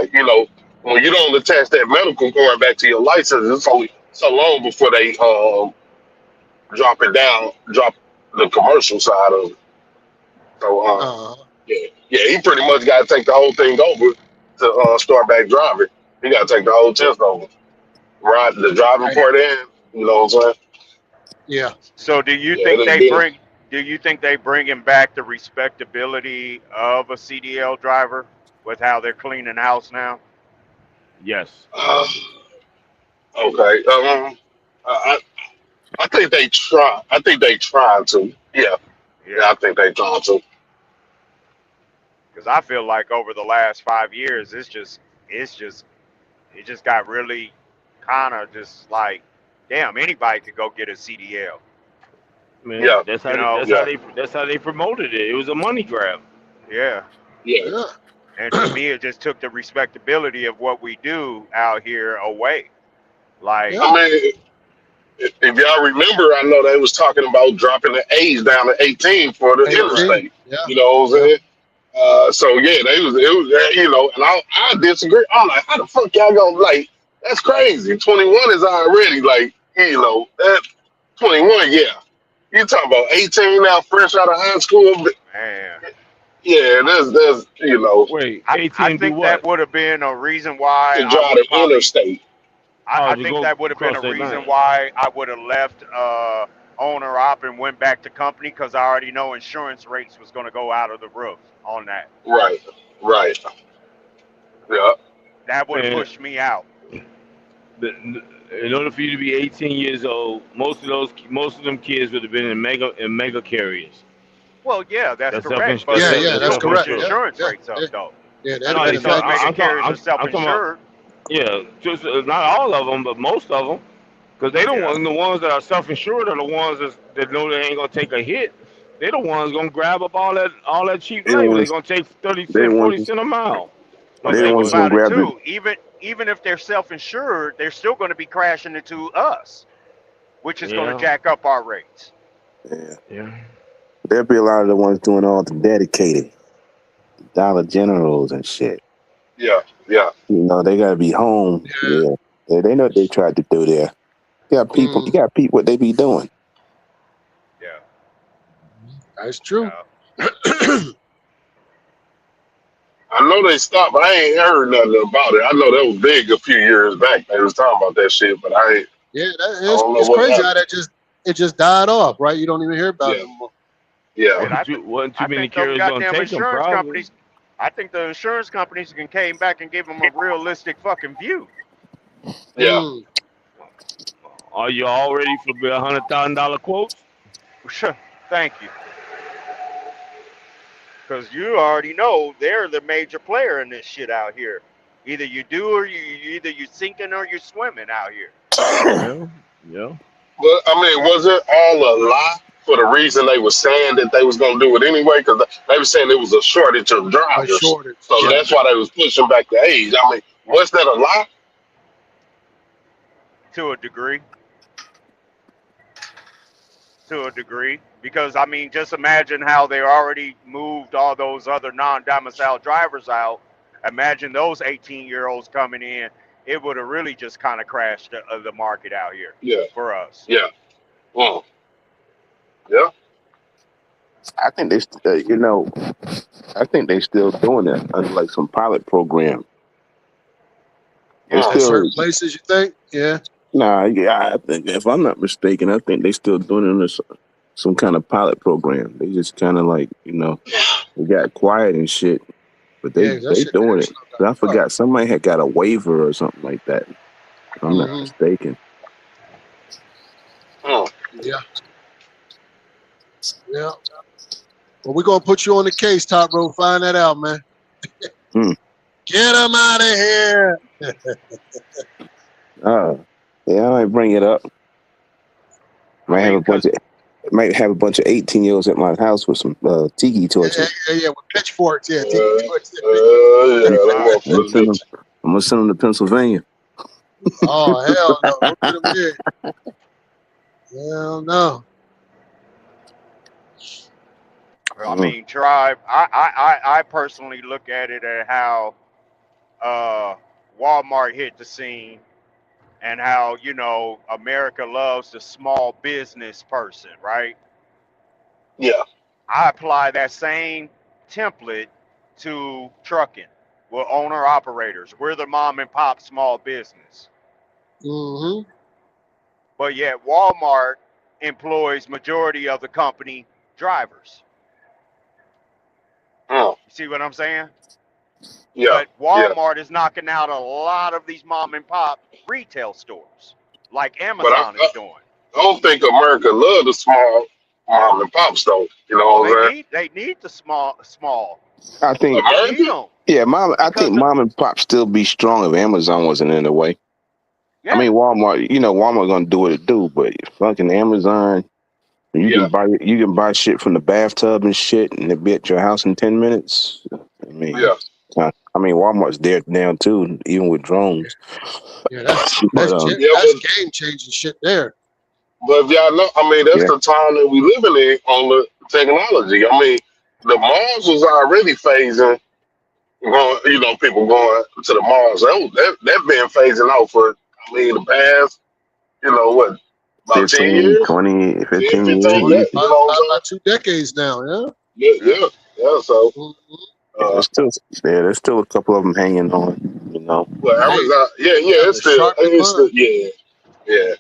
when you don't attach that medical card back to your license, it's only so long before they drop the commercial side of it. So yeah, he pretty much got to take the whole thing over to start back driving. He got to take the whole test over, ride the driving part in. You know what I'm saying? Yeah. So do you Yeah, think it'll they be. bring? Do you think they bringing back the respectability of a CDL driver with how they're cleaning house now? Yes. Okay. I think they try. I think they trying to. Yeah, Yeah, I think they trying to. because I feel like over the last 5 years, it just got really kind of just like, damn, anybody could go get a CDL. Man, Yeah, that's You how know? that's how they promoted it. It was a money grab. Yeah. yeah. Yeah. And to me, it just took the respectability of what we do out here away. Like, Yeah. I mean, if y'all remember, I know they was talking about dropping the age down to 18 for the 18. interstate. Yeah. You know what I'm Yeah. saying? So yeah, it was and I disagree. I'm like, how the fuck y'all gonna that's crazy. 21 is already that 21, yeah. You talking about 18 now, fresh out of high school? man, Yeah, there's Wait, I 18 do think that what? would have been a reason why to I drive would have the probably. interstate. Oh, I to think go that would have been across a that reason line. why I would have left owner op and went back to company because I already know insurance rates was going to go out of the roof on that. Right. Yeah. That would have Man, pushed me out. in order for you to be 18 years old, most of them kids would have been in mega carriers. Well, yeah, that's That's correct, self but Yeah. it Yeah. would That's still push correct. your Yeah. self-insured. insurance Yeah. rates up, Yeah. though. Yeah. That'd No, have been a Because negative. mega carriers are I'm talking about. self-insured. Yeah, just not all of them, but most of them, because they don't Yeah, want the ones that are self-insured are the ones that know they ain't gonna take a hit. They're the ones gonna grab up all that cheap They the labor. They're ones. gonna take 30 They the cent, 40 ones. cent a mile. but Gonna They the take think ones it. gonna about it grab the. too. Even if they're self-insured, they're still going to be crashing into us, which is going to Yeah, jack up our rates. Yeah. yeah. There'll be a lot of the ones doing all the dedicated Dollar Generals and shit. Yeah. They gotta be home. Yeah. Yeah. They know what they tried to do there. You got people what they be doing. Yeah, That's true. yeah. I know they stopped. I ain't heard nothing about it. I know that was big a few years back. They was talking about that shit, but I Yeah. don't know It's what crazy how happened. it just died off, right? You don't even hear about it Yeah. anymore. Yeah. And Wasn't too I many think them carriers gonna goddamn take them, insurance probably. companies. I think the insurance companies can came back and give them a realistic fucking view. Yeah. Mm. Are you all ready for the $100,000 quotes? Thank you, because you already know they're the major player in this shit out here. Either you do or either you sinking or you're swimming out here. Yeah. But I mean, was it all a lie for the reason they were saying that they was gonna do it anyway? Because they were saying there was a shortage of A drivers, shortage. so Yeah. that's why they was pushing back the age. I mean, was that a lie? To a degree. To a degree. Because, I mean, just imagine how they already moved all those other non-domicile drivers out. Imagine those 18-year-olds coming in. It would have really just kind of crashed the market out here Yeah. for us. Yeah. Mm. Yeah. I think I think they still doing it under like some pilot program. They Mm. At still certain places, you think? Yeah. yeah. I think if I'm not mistaken, I think they still doing it under some kind of pilot program. They just kind of like they got quiet and shit, but Yeah. That they shit doing damn it. sure I got fucked. forgot somebody had got a waiver or something like that. If I'm not Mm-hmm. mistaken. Mm. Yeah. Yeah. Well, we're gonna put you on the case, Top Row. Find that out, man. Get him out of here. Yeah, I might bring it up. I Might have mean, a bunch of 18-year-olds at my house with some tiki Yeah, torches. with pitchforks. Yeah, tiki torches. Yeah, they want I'm for the gonna send them to Pennsylvania. Oh, hell no. Don't get him here. Hell no. I mean, Tribe. I personally look at it at how Walmart hit the scene, and how America loves the small business person, right? yeah. I apply that same template to trucking. We're owner operators. We're the mom and pop small business. Mm-hmm. But yet Walmart employs majority of the company drivers. Mm, You see what I'm saying? yeah. But Yeah. Walmart is knocking out a lot of these mom and pop retail stores, like But Amazon is doing. I don't think America love the small mom and pop store. You know Oh, what I'm saying? they need the small. I think, They need America? them. yeah, I think Because mom and pop still be strong if Amazon wasn't in the way. yeah, I mean, Walmart, Walmart gonna do what it do, but fucking Amazon, you Yeah. can buy shit from the bathtub and shit, and it be at your house in 10 minutes. I mean, Yeah. Walmart's there now too, even with drones. Yeah, that's But, Yeah, game changing shit there. but if y'all know, I mean, that's Yeah. the time that we living in on the technology. I mean, the malls was already phasing, going, people going to the malls. That been phasing out for, the past, what, about 10 15, years? 20, 10, 15 15 years. years, you know what I'm About 2 decades now, yeah. saying? Yeah, so, Mhm. There's still a couple of them hanging on, well, Hey, Amazon, it's still, yeah.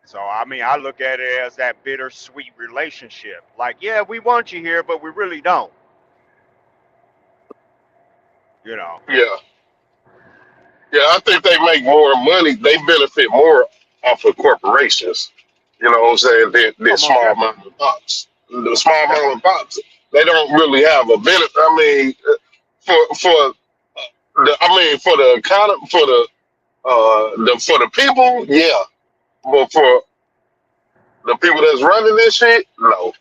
so I mean, I look at it as that bittersweet relationship. Like, yeah, we want you here, but we really don't. Yeah. Yeah, I think they make more money. They benefit more off of corporations. You know what I'm saying? Than Most small definitely. mom and pops. The small mom and pops, they don't really have a benefit. I mean, for for the economy, for the people, yeah. But for the people that's running this shit, no.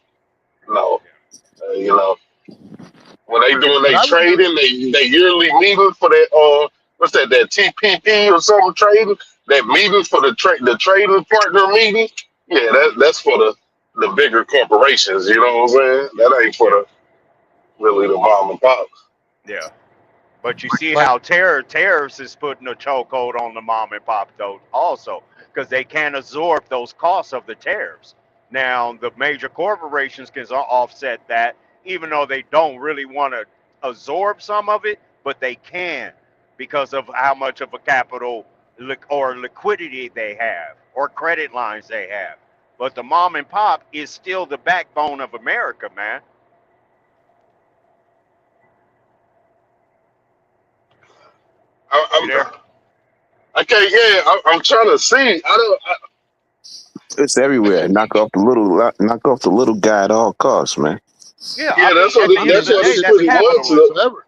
When they doing But they I remember, trading, they yearly meeting for that what's that TPP or something trading, that meeting for the trading partner meeting. Yeah, that's for the bigger corporations, you know what I'm saying? That ain't for really the mom and pops. Yeah. But you see but how tariffs is putting a chokehold on the mom and pop though also, because they can't absorb those costs of the tariffs. Now the major corporations can offset that, even though they don't really want to absorb some of it, but they can because of how much of a capital or liquidity they have or credit lines they have. But the mom and pop is still the backbone of America, man. You there? I can't. Yeah, I'm trying to see. It's everywhere. Knock off the little guy at all costs, man. Yeah, Yeah, I mean, that's at the end of that's the what day, it's that's pretty much. capitalism. forever.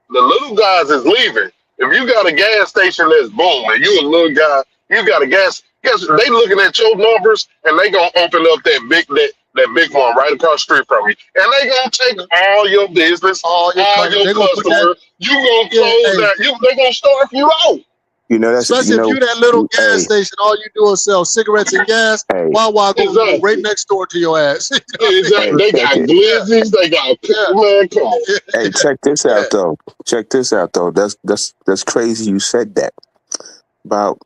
The little guys is leaving. If you got a gas station that's booming, you a little guy, you got a gas. Guess they looking at your numbers and they gonna open up that big one right across the street from you, and they gonna take all your business, All your all customers, your they gonna put that. customers. You gonna Yeah, close hey, that. They gonna starve you out. That's especially if you that little gas station, all you do is sell cigarettes and gas. Hey, Wawa gonna go Exactly. right next door to your ass. Exactly. They got check it. glizzies. They got man. Come on. Hey, check this out though. That's crazy. You said that about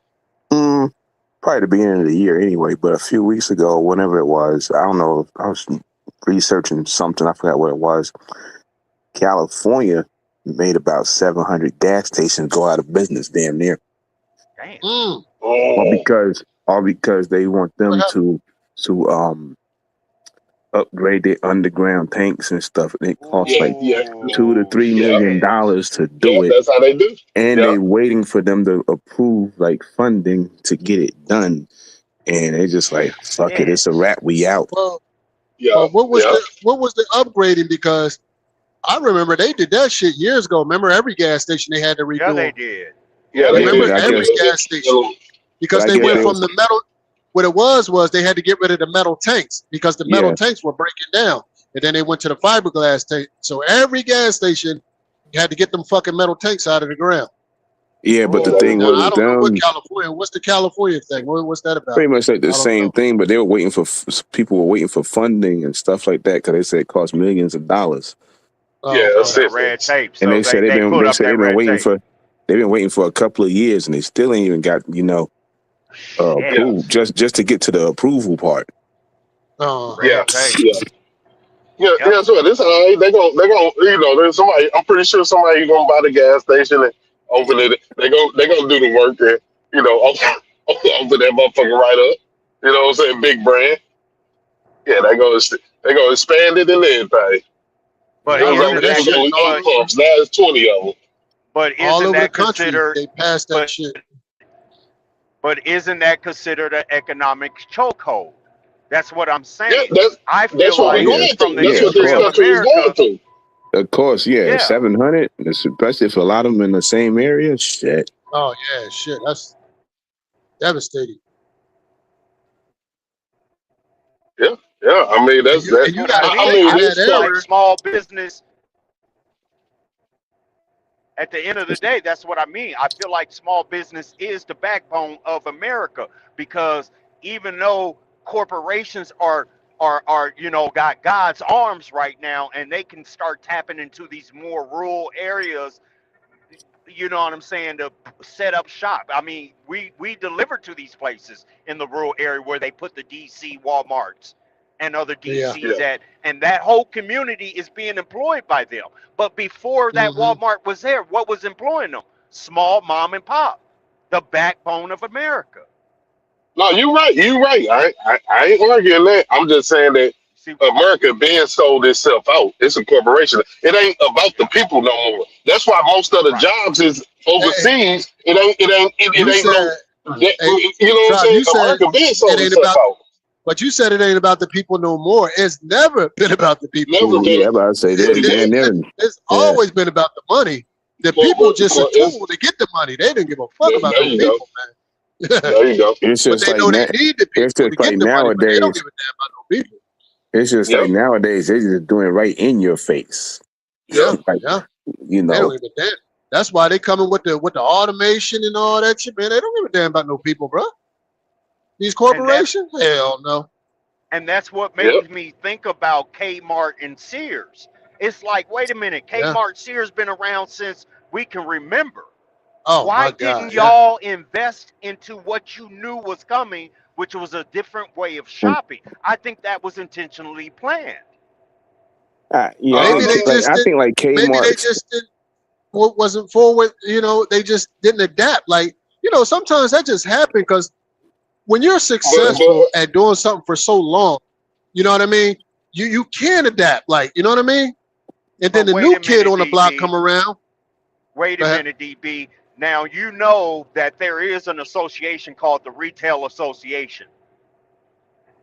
probably the beginning of the year anyway. But a few weeks ago, whenever it was, I don't know. I was researching something. I forgot what it was. California made about 700 gas stations go out of business, damn near. Damn. Mm. All because they want them to upgrade their underground tanks and stuff. And it costs like Yeah. $2 to $3 million to do Yeah, it, that's how they do. and Yeah. they waiting for them to approve like funding to get it done. And they just like, fuck it, it's a wrap, we out. Well, Yeah. what was the upgrading? Because I remember they did that shit years ago. Remember, every gas station they had to Yeah, redo they them. did. Yeah, Yeah, they Remember, did. I every guess, gas station, because but I they guess went they from was, the metal. What it was they had to get rid of the metal tanks because the metal yeah, tanks were breaking down, and then they went to the fiberglass tank. So every gas station had to get them fucking metal tanks out of the ground. yeah. But the Oh, thing Now was I with don't know what them, California. What's the California thing? What's that about? pretty much like the I don't same know. thing, but they were waiting for people were waiting for funding and stuff like that because they said it cost millions of dollars, Oh, Yeah, okay. oh, that red assistance. tape. and So they said they put up that red tape. they've been waiting for a couple of years, and they still ain't even got Shit. Yeah, approved just to get to the approval part. Oh, yeah, Red tape. yeah. Yeah, Yep. yeah, so this all right. They gon' there's somebody. I'm pretty sure somebody gonna buy the gas station and open it. They gonna do the work and open that motherfucker right up. You know what I'm saying? Big brand. Yeah, they gonna expand it and everything. But yeah, I It was remember only that it was shit only all 8 over, pumps. Now it's 20 of them. but all isn't over the that country. considered? They passed that But shit. but isn't that considered an economic chokehold? That's what I'm Yeah, saying. I feel that's what we're like Yeah, going from through. the That's yeah, what of history this of course, country is going America, through. of course, yeah. yeah, 700, especially if a lot of them in the same area. Shit. Oh yeah, shit. That's devastating. Yeah, yeah. I mean And that's you that. and you what I got to I mean. think mean in I that this feel like era. small business. At the end of the day, that's what I mean. I feel like small business is the backbone of America because even though corporations are got God's arms right now and they can start tapping into these more rural areas, you know what I'm saying, to set up shop. I mean, we deliver to these places in the rural area where they put the DC Walmarts and other Yeah. DCs at, and that whole community is being employed by them. But before that Hmm. Walmart was there, what was employing them? Small mom and pop, the backbone of America. No, you're right. You're right. I ain't arguing that. I'm just saying that See, America being sold itself out. It's a corporation. It ain't about the right, people no more. That's why most of the right. jobs is Hey, overseas. It you ain't no. said, hey, You know what I'm Trop, saying? you said America being it sold ain't itself about, out. but you said it ain't about the people no more. It's never been about the people. Never been. Yeah, I'm about to say But that, man. It's Yeah, always been about the money. The but, people just a it's, tool to get the money. They didn't give a fuck about there no you go. people, man. There you go. it's But just they like know they need the it's people to just get like the money, but they don't nowadays. give a damn about no people. It's just Yep. like nowadays they just doing it right in your face. Yeah, Like yeah. you They know, don't give a damn. That's why they coming with the automation and all that shit, man. They don't give a damn about no people, bro. These And that's corporations, hell no. and that's what Yep. makes me think about Kmart and Sears. It's like, wait a minute, Yeah. Kmart, Sears been around since we can remember. Oh Why my God. didn't Yeah. y'all invest into what you knew was coming, which was a different way of shopping? I think that was intentionally planned. yeah, Maybe they just I didn't. think like Maybe they Kmart. just didn't. Wasn't forward. They just didn't adapt. Like sometimes that just happened because when you're But successful at doing something for so long, you know what I mean. You can adapt. Like you know what I mean. And then But the wait new a kid minute, on the block DB. come around. Wait Go a ahead. minute, DB. Now you know that there is an association called the Retail Association.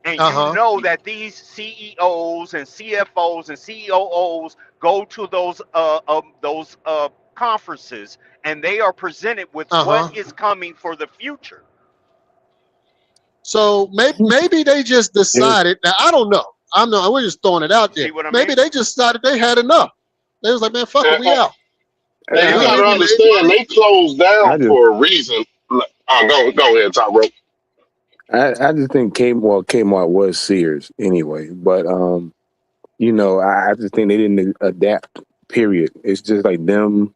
And Uh you huh. know that these CEOs and CFOs and COOs go to those conferences and they are presented with Uh what huh. is coming for the future. So maybe they just decided. Now I don't know. I'm not. We're just throwing it out there. See what I Maybe mean? they just decided they had enough. They was like, man, fuck it, we out. and You you know what I got mean? to We made understand, money. they closed I down just for a reason. Go ahead, Top Rope. I just think Kmart was Sears anyway, but I just think they didn't adapt. Period. It's just like them,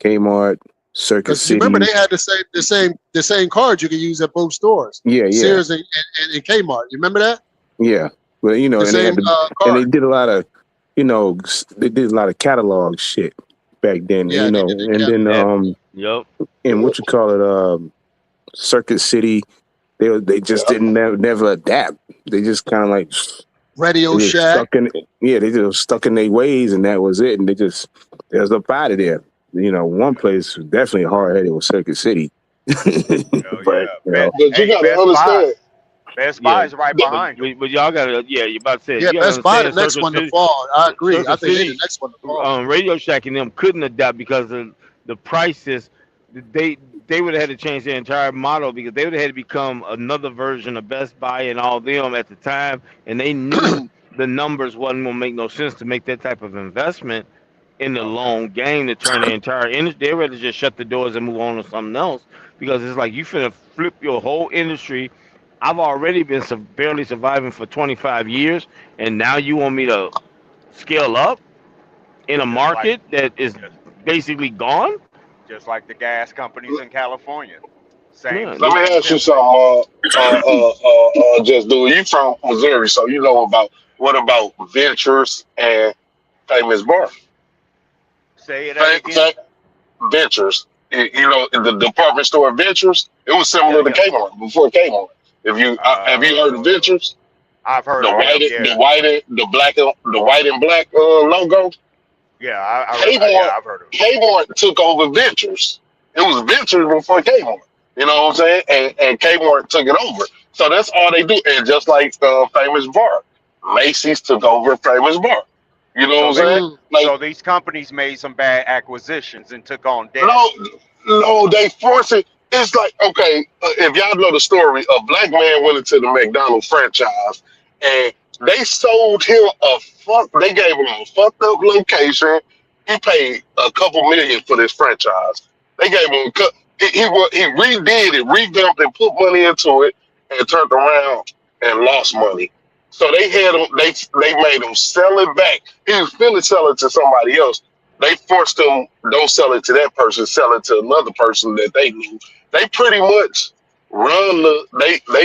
Kmart, Circuit Because you remember City. they had the same cards you could use at both stores, Yeah, Sears and Kmart. You remember that? yeah. But The and they same had and they card. did a lot of, they did a lot of catalog shit back then. Yeah, they did the And then That, yup. and what you call it, Circuit City. They just Yeah. didn't never adapt. They just kind of like Radio they just Shack. they just stuck in their ways, and that was it. And they was up out of there. One place was definitely hard headed was Circuit City, Oh but yeah. But you got to Best Buy. understand, Best Yeah, Buy is right The- behind them. but y'all gotta, yeah, you about to say, Yeah, you gotta Best Buy the understand next Circle one to City, fall. I agree. I Circle think they the City, next one to fall. Radio Shack and them couldn't adapt because of the prices. They would have had to change their entire model because they would have had to become another version of Best Buy and all them at the time, and they knew the numbers wasn't gonna make no sense to make that type of investment in the Okay. long game to turn the entire industry. They rather just shut the doors and move on to something else because it's like you finna flip your whole industry. I've already been barely surviving for 25 years, and now you want me to scale up in a Just like market that is just basically gone? just like the gas companies in California. Same Yeah, Let me ask you similar. something. Just do it. You from Missouri, so you know about what about Ventures and Famous Bar? Say that again. Ventures. You know the department store Ventures. It was Yeah, similar to yeah. Kmart before Kmart. If you have you heard of Uh, Ventures? I've heard The of them. white, Yeah, the white and black logo. yeah. Kmart, I've heard of them. Kmart took over Ventures. It was Ventures before Kmart. You know what I'm saying? And Kmart took it over. So that's all they do. And just like Famous Bar, Macy's took over Famous Bar. You know So what they, I'm saying? Mm. Like, so these companies made some bad acquisitions and took on debt. no, no, they force it. It's like, okay, if y'all know the story, a black man went into the McDonald's franchise and they sold him they gave him a fucked up location. He paid a couple million for this franchise. They gave him he redid it, revamped it, put money into it, and turned around and lost money. So they had him, they made him sell it back. He was finna sell it to somebody else. They forced them, don't sell it to that person, sell it to another person that they knew. They pretty much they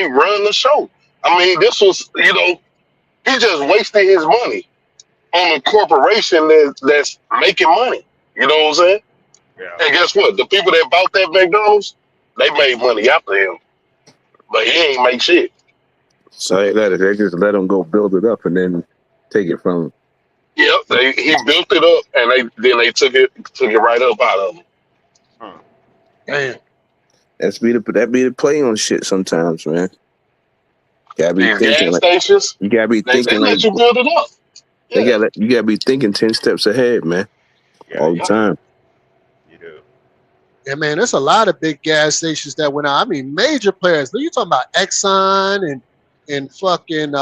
run the show. I mean, this was, he just wasted his money on a corporation that's making money. You know what I'm saying? Yeah. And guess what? The people that bought that McDonald's, they made money after him. But he ain't make shit. So they just let them go build it up and then take it from him. Yep, he built it up and they took it right up out of him. Huh. Damn. That be the play on shit sometimes, man. Gotta be These thinking gas like stations, you gotta be they thinking like let you build it up. Yeah. you gotta be thinking 10 steps ahead, man. Yeah, All the you time. do. You do. Yeah, man, there's a lot of big gas stations that went out. I mean, major players. You talking about Exxon and fucking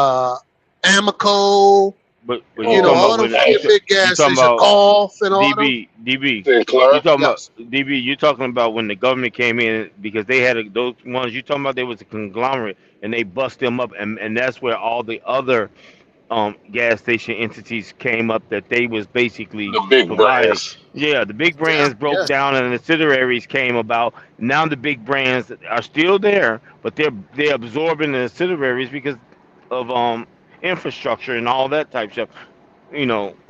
Amoco, But you you know, talking all about them when fucking big gas talking stations, about Gulf and all them. DB. Sinclair. You talking Yes. about DB? You talking about when the government came in because they had those ones you talking about? They was a conglomerate and they bust them up, and that's where all the other gas station entities came up that they was basically The big providing. brands. Yeah, the big brands broke Yeah. down and the subsidiaries came about. Now the big brands are still there, but they're absorbing the subsidiaries because of infrastructure and all that type stuff.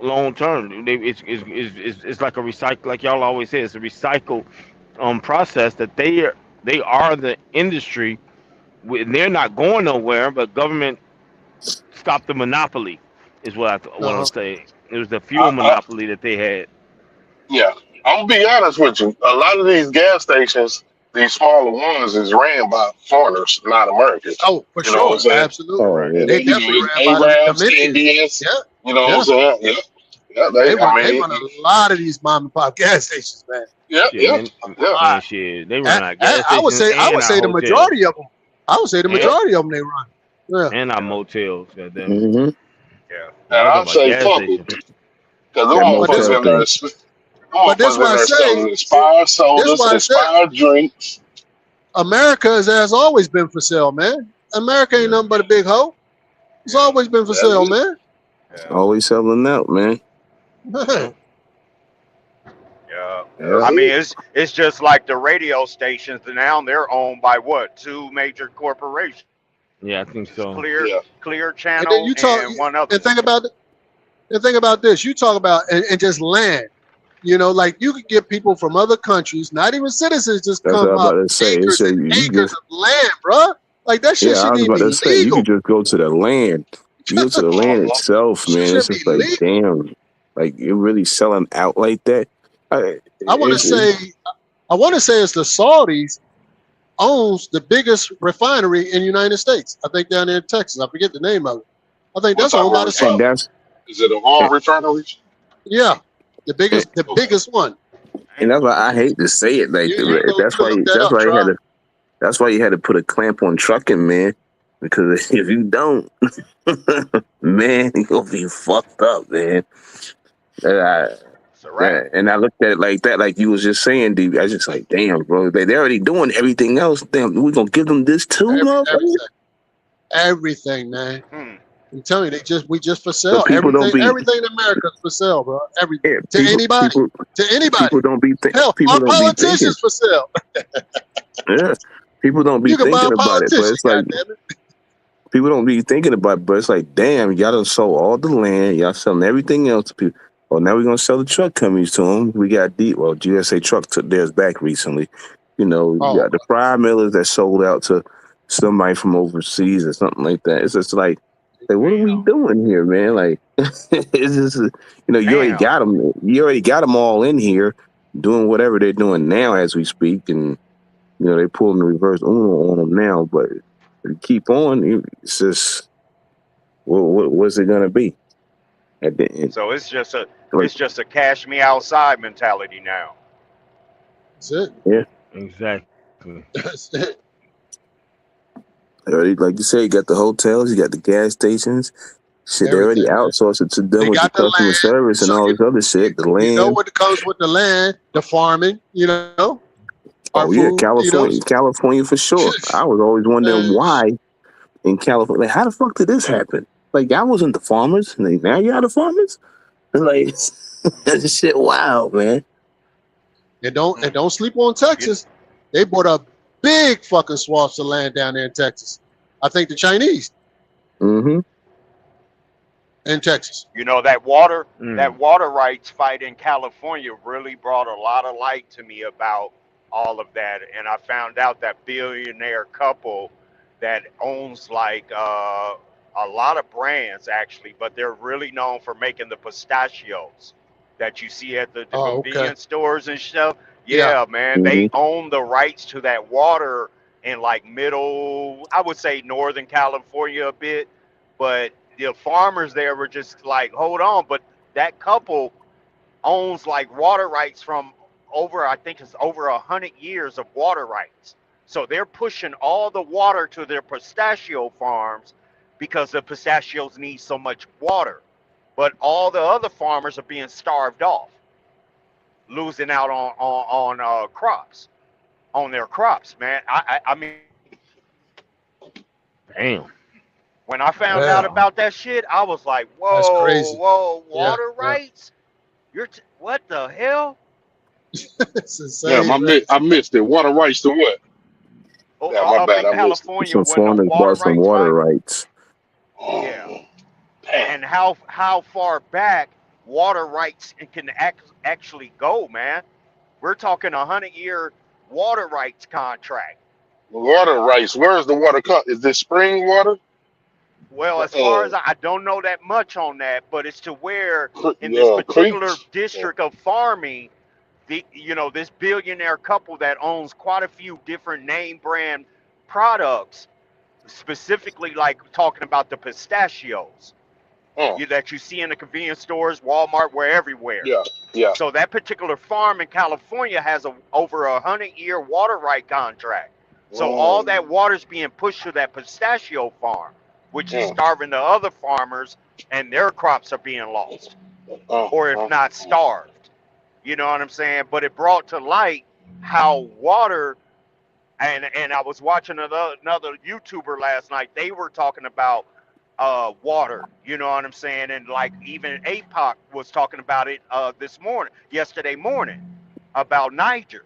Long term, it's like a recycle. Like y'all always say, it's a recycle process that they are the industry. They're not going nowhere, but government stopped the monopoly. Is what I want Uh-huh. to say. It was the fuel I, monopoly that they had. Yeah, I'm gonna be honest with you. A lot of these gas stations, these smaller ones, is ran by foreigners, not Americans. Oh, for You know what I'm sure, saying? absolutely. Oh yeah. They You know, definitely it's ran by them Arabs, Indians. Indians. Yeah, You know yeah. what I'm saying? Yeah. They run I a mean, lot of these mom and pop gas stations, man. yeah, Shit, yeah. and shit, they run our gas I would stations say and our the hotels majority of them. I would say the and, majority of them they run. Yeah. and our motels. Goddamn. Mm-hmm. Yeah. And Y'all I'd talking about say gas fuck it, stations. because them That motherfuckers motel in there, thing. But this why I say selling expired sodas, why I said expired drinks. America has always been for sale, man. America ain't nothing but a big hoe. It's always been for That's sale, it. man. Yeah. Always selling out, man. Man. Yeah. That's I mean, it. it's just like the radio stations. Now they're owned by what? Two major corporations: Yeah, I think so. Clear Yeah. Clear And then Channel you talk and one other and think one. about this. You talk about and just land. Like you could get people from other countries, not even citizens, just That's what I come was up about to say. acres So and you acres just of land, bruh. Like that shit yeah, I shouldn't was even about be to say you legal. could just go to the land. You go to the land Uh-huh. itself, Shit man. It's should be just like legal. damn, like you're really selling out like that. I want to It's say it's the Saudis owns the biggest refinery in the United States. I think down there in Texas. I forget the name of it. I think What that's type owned by of the And same. refinery? that's Is it an oil refinery? Yeah, the and, biggest one. that's why I hate to say it like that, You but you can look that that's up, why you had try. to that's why you had to put a clamp on trucking, man. Because if you don't, man, you gonna be fucked up, man. It's a wrap. And I looked at it like that, like you was just saying, D. I was just like, damn, bro, they're already doing everything else. Damn, we gonna give them this too, motherfucker? Everything, man. Hmm. I'm telling you, we just for So sale. people don't Everything be in America is for sale, bro. Everything yeah, to anybody, to anybody. people don't be Hell, people our don't be thinking. politicians for sale. Yeah, people don't be You can buy thinking a about it, but politician, it's like goddamn it. people don't be thinking about it, but it's like, damn, y'all done sold all the land, y'all selling everything else to people. Well, now we're gonna sell the truck companies to them. We got GSA Truck took theirs back recently. You know, you Oh, got the Fry Millers that sold out to somebody from overseas or something like that. It's just like what are we Damn. doing here, man? Like, it's just, you already Damn. got them. You already got them all in here doing whatever they're doing now as we speak, and they pulling the reverse Uno on them now. But if you keep on, it's just what's it gonna be at the end? So it's just a Like, cash me outside mentality now. that's it. yeah, Exactly. That's it. like you say, you got the hotels, you got the gas stations. Shit, they already Everything, man. outsourced it to them They with the got the customer land, service and so all this other shit. The you know land. what comes with the land, the farming. Our Oh yeah, food. California for sure. I was always wondering why in California. Like, how the fuck did this happen? Like, I wasn't the farmers. Like, now y'all the farmers. Like, this shit wild, man. And don't sleep on Texas. They bought up big fucking swaths of land down there in Texas. I think the Chinese Mm-hmm. in Texas. That water rights fight in California really brought a lot of light to me about all of that. And I found out that billionaire couple that owns like a lot of brands actually, but they're really known for making the pistachios that you see at the Oh, okay. convenience stores and stuff. Yeah. Yeah, man, they own the rights to that water in like I would say northern California a bit, but the farmers there were just like, hold on, but that couple owns like water rights from I think it's over 100 years of water rights. So they're pushing all the water to their pistachio farms because the pistachios need so much water. But all the other farmers are being starved off, losing out on crops, on their crops, man. I mean, Damn. when I found out about that shit, I was like, That's crazy. whoa, Yeah, water yeah. rights? What the hell? It's insane. Damn, man. I missed it. Water rights to what? Oh, Yeah, my up bad. in I missed it. California, Some when the foreigners water bought some rights water fight, rights. Oh, yeah, damn. and how far back water rights can actually go, man. We're talking 100-year water rights contract. Water rights. Where's the water cut? Is this spring water? Well, as far as I don't know that much on that, but it's to where in this particular Creeks? district of farming, this billionaire couple that owns quite a few different name brand products, specifically like talking about the pistachios Oh, that you see in the convenience stores, Walmart, we're everywhere. yeah. So that particular farm in California has over 100-year water right contract. So all that water's being pushed to that pistachio farm, which is starving the other farmers, and their crops are being lost, or if not starved. You know what I'm saying? But it brought to light how water, and I was watching another YouTuber last night. They were talking about water. You know what I'm saying? And like even APOC was talking about it yesterday morning, about Niger.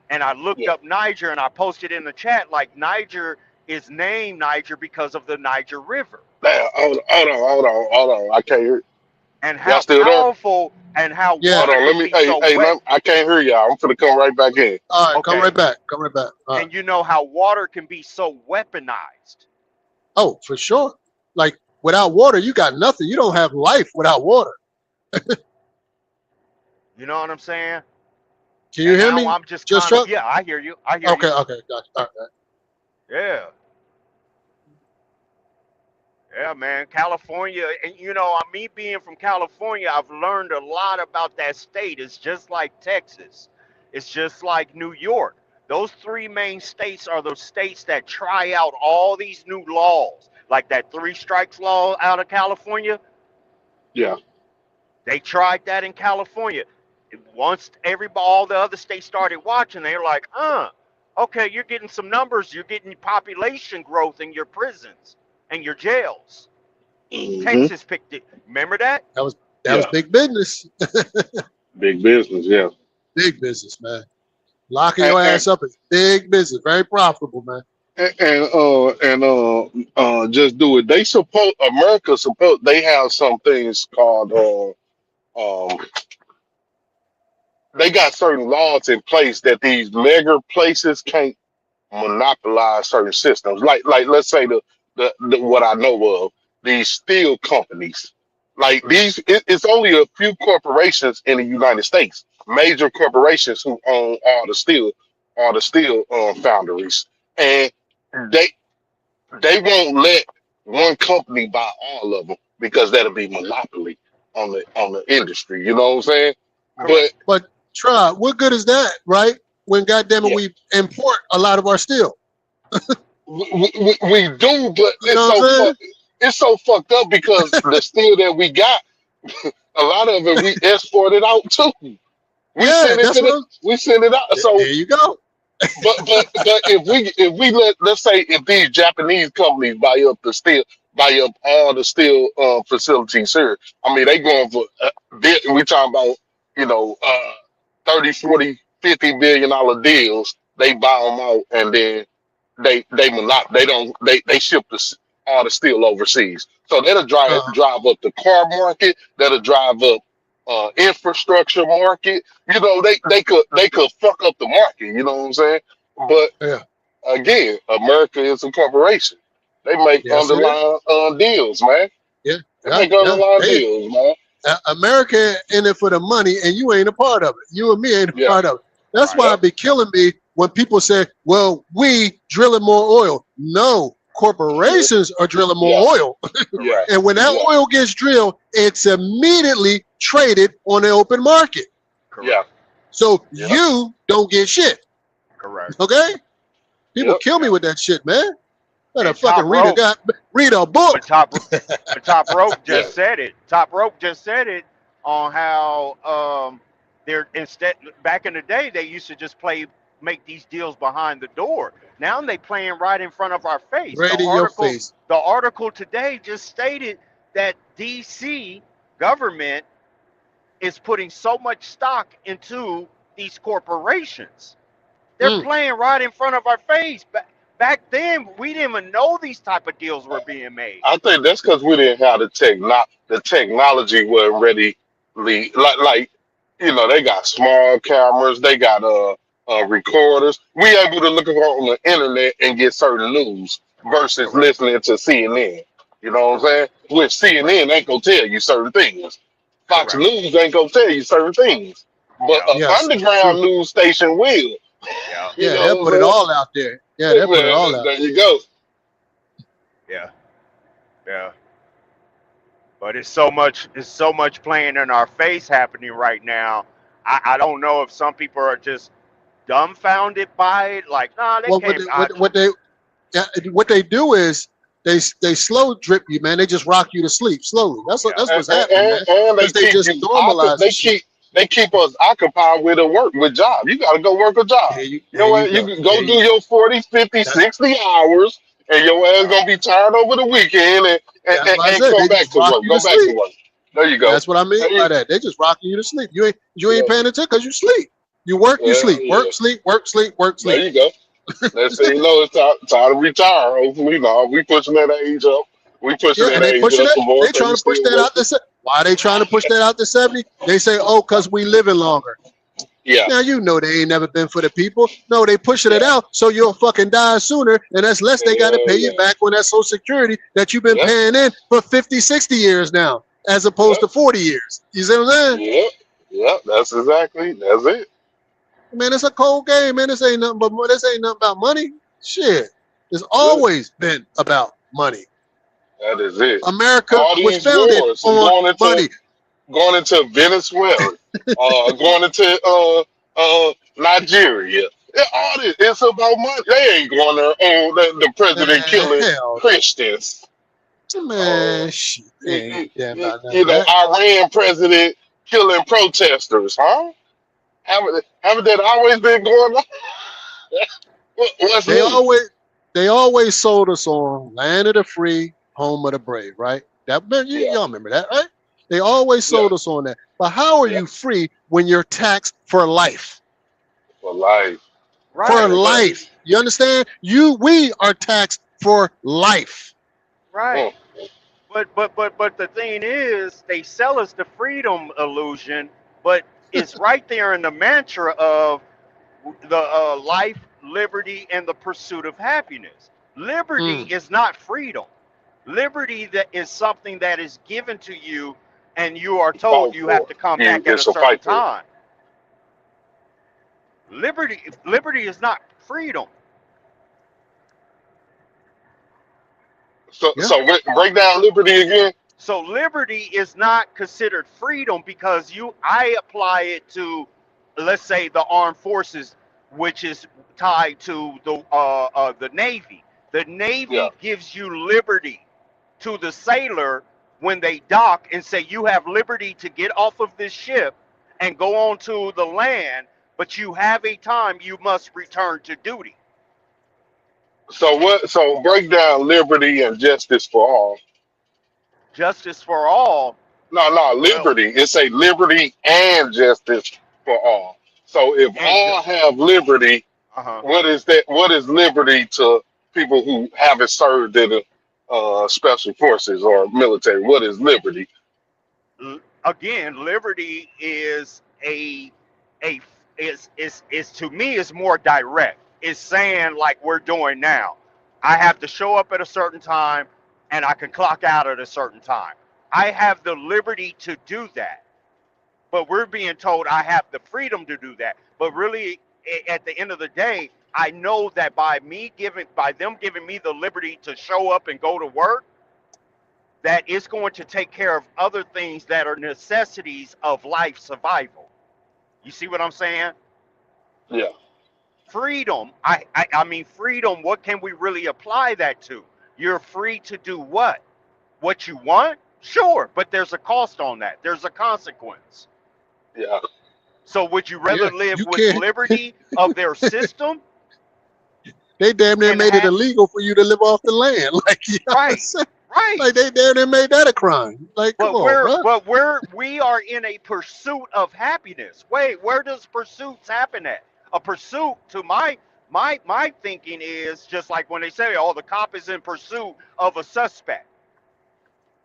And I looked up Niger and I posted in the chat like Niger is named Niger because of the Niger River. Damn, hold on. I can't hear. And Y'all how still there? powerful and how Yeah. Hold water on, can be so wet. I can't hear y'all. I'm finna come right back in. All right, come Okay. right back. Come right back. All right. And you know how water can be so weaponized. Oh, for sure. Like without water, you got nothing. You don't have life without water. You know what I'm saying? Can you And hear now me? I'm just Just kind of, truck? yeah, I hear you. I hear Okay, you. okay, gotcha. All right. Yeah. Yeah, man. California, and me being from California, I've learned a lot about that state. It's just like Texas. It's just like New York. Those three main states are the states that try out all these new laws, like that three strikes law out of California. Yeah. They tried that in California. Once all the other states started watching, they were like, okay, you're getting some numbers. You're getting population growth in your prisons and your jails. Hmm. Texas picked it. Remember that? That was Yeah. big business. Big business. Yeah. Big business, man. Locking And your and ass up is big business. Very profitable, man. just do it. They have some things called they got certain laws in place that these mega places can't monopolize certain systems. Like let's say the what I know of, these steel companies. Like it's only a few corporations in the United States, major corporations who own all the steel foundries, and they they won't let one company buy all of them because that'll be monopoly on the industry. You know what I'm saying? Correct. But try, what good is that, right? When goddamn it, Yeah. we import a lot of our steel. We do, but You know what I'm saying? it's so fucked up because the steel that we got, a lot of it we exported out too. We Yeah, send it that's to what we send it out. So, there you go. but if we let's say if these Japanese companies buy up all the steel facilities here, I mean they going for we talking about 30, 40, $50 billion deals. They buy them out and then they ship all the steel overseas. So that'll drive Uh, up the car market. That'll drive up infrastructure market. They could fuck up the market. You know what I'm saying? But yeah, again, America is a corporation. They make yes it is. underlying deals, man. Yeah, They yeah, make yeah. underlying Hey, deals, man. America in it for the money, and you ain't a part of it. You and me ain't a Yeah, part of it. That's Right. why yep, it be killing me when people say, "Well, we drilling more oil." No, corporations are drilling yeah, more oil, yeah, Correct. and when that yeah, oil gets drilled, it's immediately traded on the open market. yeah, Correct. So yep, you don't get shit. Correct. Okay? People yep. kill me Yep. with that shit, man. Better And Top fucking read Rope, a but book. Top Rope Yeah, just said it. Top Rope just said it on how they're instead back in the day they used to just make these deals behind the door. Now they playing right in front of our face. Right in your face. The article today just stated that DC government is putting so much stock into these corporations. They're Mm. playing right in front of our face. Back then, we didn't even know these type of deals were being made. I think that's because we didn't have the technology wasn't ready. They got small cameras, they got recorders. We able to look on the internet and get certain news versus Correct. listening to CNN. You know what I'm saying? Which CNN ain't gonna tell you certain things. Fox Correct. News ain't gonna tell you certain things. But Yeah. an Yes, true. underground news station will. Yeah. You Yeah, know they'll what put I'm it saying? all out there. Yeah, Hey, they'll put it all man, out. there you go. Yeah. Yeah. But it's so much playing in our face happening right now. I don't know if some people are just dumbfounded by it. Like, nah, they Well, can't. what they do is they slow drip you, man. They just rock you to sleep slowly. That's Yeah. what's happening, man. And Because they just normalize the shit. they keep us occupied with job. You gotta go work a job. There you You go. can go There do you go. your 40, 50, That's 60 hours, and your ass gonna be tired over the weekend that's what I and said. come They back just to rock work. you Go to back to sleep. work. There you go. That's what I mean There by you, that. They just rocking you to sleep. You ain't yeah, paying attention because you sleep. You work, you sleep. yeah. Work, sleep, work, sleep, work, There sleep. you go. Let's say it's time to retire. Hopefully, no, we pushing that age up. We pushing Yeah, that and they age pushing up it. some more. They So trying you to push still that out working? to why are they trying to push that out to 70? They say, oh, because we living longer. Yeah, Now you know they ain't never been for the people. No, they pushing it yeah, out so you'll fucking die sooner, and that's less they got to pay you yeah, back on that Social Security that you've been yeah, paying in for 50, 60 years now, as yeah, opposed to 40 years. You see what I'm saying? yeah, yeah. That's it. Man, it's a cold game, man. This ain't nothing about money. Shit. It's always been about money. That is it. America All was these founded wars on money. going into Venezuela, going into Nigeria. All this, it's about money. They ain't going there. Oh, the president killing Hell, Christians. man, shit. They ain't damn about none of that. Iran president killing protesters, huh? Haven't that always been going on? What's new? They always sold us on land of the free, home of the brave, right? Y'all remember that, right? They always sold us on that. But how are you free when you're taxed for life? For life. Right. For life. You understand? We are taxed for life. Right. But the thing is, they sell us the freedom illusion, but it's right there in the mantra of the life, liberty, and the pursuit of happiness. Liberty is not freedom. Liberty that is something that is given to you, and you are told you have to come back at a certain time. Liberty is not freedom. So break down liberty again. So liberty is not considered freedom because I apply it to, let's say, the armed forces, which is tied to the Navy. The Navy gives you liberty to the sailor when they dock and say you have liberty to get off of this ship and go on to the land, but you have a time you must return to duty. So break down liberty and justice for all. Justice for all. No, liberty. It's a liberty and justice for all. So if all have liberty, what is that? What is liberty to people who haven't served in the special forces or military? What is liberty? Again, liberty is is to me is more direct. It's saying like we're doing now. I have to show up at a certain time and I can clock out at a certain time. I have the liberty to do that. But we're being told I have the freedom to do that. But really, at the end of the day, I know that by them giving me the liberty to show up and go to work, that it's going to take care of other things that are necessities of life survival. You see what I'm saying? Yeah. Freedom. I mean, freedom, what can we really apply that to? You're free to do what? What you want? Sure, but there's a cost on that. There's a consequence. Yeah. So would you rather live with liberty of their system? They damn near made it illegal for you to live off the land. Like, right. Like they damn near made that a crime. Like, come on, bro. But we are in a pursuit of happiness. Wait, where does pursuits happen at? A pursuit, to my thinking, is just like when they say, oh, the cop is in pursuit of a suspect.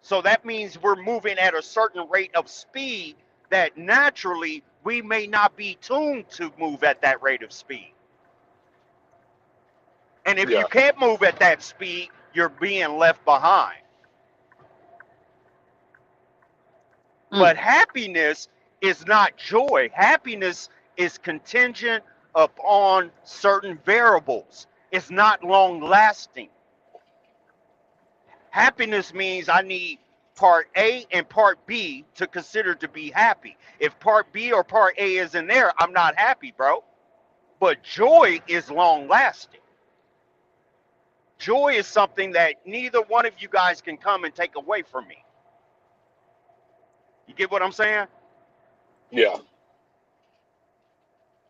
So that means we're moving at a certain rate of speed that naturally we may not be tuned to move at that rate of speed. And if you can't move at that speed, you're being left behind. But happiness is not joy. Happiness is contingent upon certain variables. It's not long lasting. Happiness means I need part A and part B to consider to be happy. If part B or part A isn't there, I'm not happy, bro. But joy is long lasting. Joy is something that neither one of you guys can come and take away from me. You get what I'm saying? Yeah.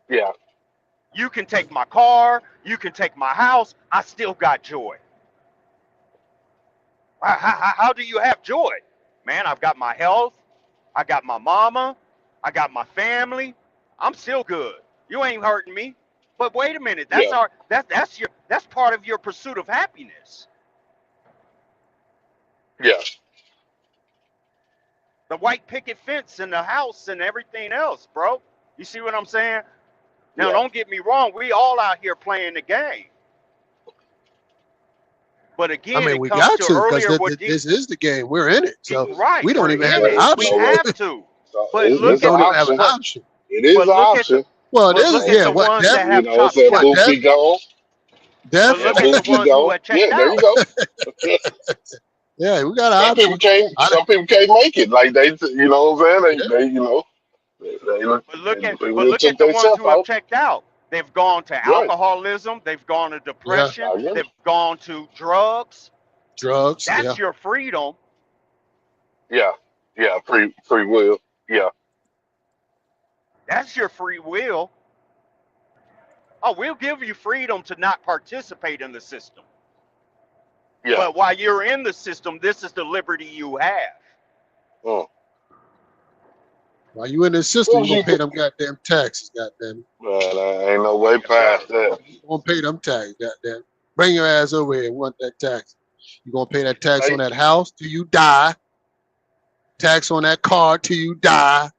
Yeah. You can take my car, you can take my house, I still got joy. How do you have joy? Man, I've got my health, I got my mama, I got my family, I'm still good. You ain't hurting me. But wait a minute, that's part of your pursuit of happiness. Yeah. The white picket fence and the house and everything else, bro. You see what I'm saying? Now, don't get me wrong. We all out here playing the game. But again, I mean, we got to, because this is the game. We're in it. So we don't even have an option. We have to. So But we don't even have an option. It is an option. Well, But this look is at yeah. the What ones death? that You have know, chopped said What out. death? Bookie gone. But Death? And look at the Bookie ones who gone. have checked Yeah, there you out. go. Yeah. Yeah, we got an Some people option. can't. I, Some people can't make it. Like they, you know what I'm saying? yeah, They you know, they But really look took at the ones themselves who have out. checked out. They've gone to Right. alcoholism. They've gone to yeah. depression. I remember. They've gone to drugs. Drugs. That's Yeah. your freedom. Yeah. Yeah. Free will. Yeah. That's your free will. Oh, we'll give you freedom to not participate in the system. Yeah. But while you're in the system, this is the liberty you have. Mm. While you in the system, What you was gonna you? pay them goddamn taxes. Goddamn, Man, ain't no way Yes, sir. past that. you gonna pay them taxes. Goddamn, bring your ass over here. And want that tax? You gonna pay that tax on Hey, that house till you die. Tax on that car till you die.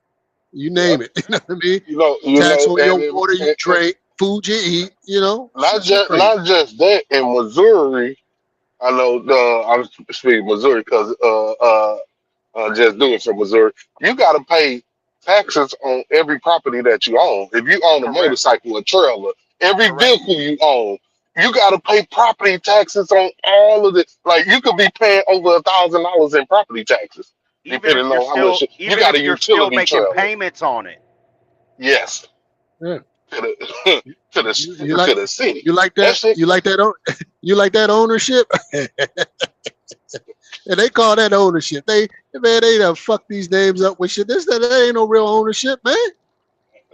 You yeah. name it. You know what I mean? You Tax know, on and, your water you drink, food you eat. You know, shit crazy. not just that. In Missouri, I know. I'm speaking Missouri because just do it from Missouri. You got to pay taxes on every property that you own. If you own a Correct. motorcycle, a trailer, every Correct. vehicle you own, you got to pay property taxes on all of it. Like you could be paying over $1,000 in property taxes, Even depending if you're on how much still, you even got a if you're still utility making trailer. payments on it. Yes, Yeah. to the to You the like to the city. you like That that? shit. You like that? You like that ownership? And they call that ownership. They done fuck these names up with shit. That ain't no real ownership, man.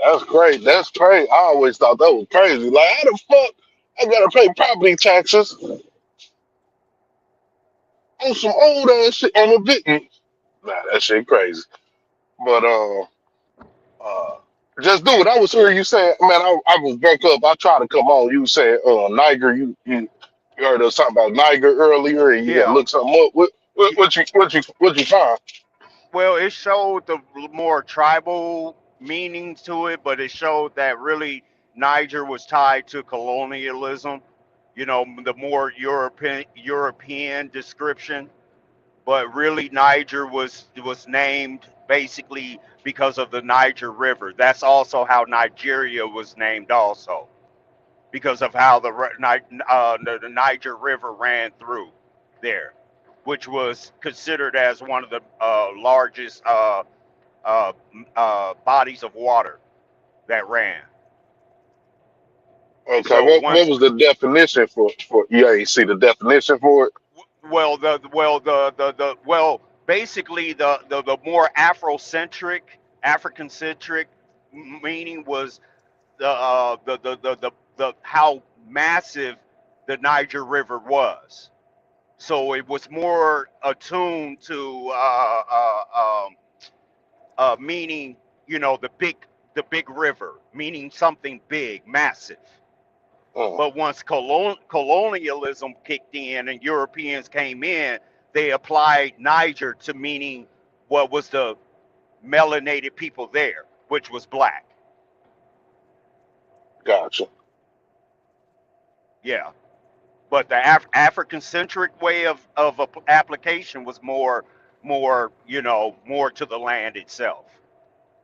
That's great. That's crazy. I always thought that was crazy. Like how the fuck I gotta pay property taxes on some old ass shit on a bit? Nah, that shit crazy. But uh, just do it. I was hearing you saying, man. I was broke up. I tried to come on. You said Niger. You heard us talking about Niger earlier, and you had Yeah. looked something up. What you find? Well, it showed the more tribal meaning to it, but it showed that really Niger was tied to colonialism. You know, the more European description, but really Niger was named basically because of the Niger River. That's also how Nigeria was named, also because of how the Niger River ran through there, which was considered as one of the largest bodies of water that ran. Okay, So what once, was the definition for? You ain't see the definition for it. basically the more Afrocentric, African centric meaning was the how massive the Niger River was. So it was more attuned to meaning, the big river, meaning something big, massive. Mm, But once colonialism kicked in and Europeans came in, they applied Niger to meaning what was the melanated people there, which was black. gotcha. Yeah. But the African centric way of application was more to the land itself.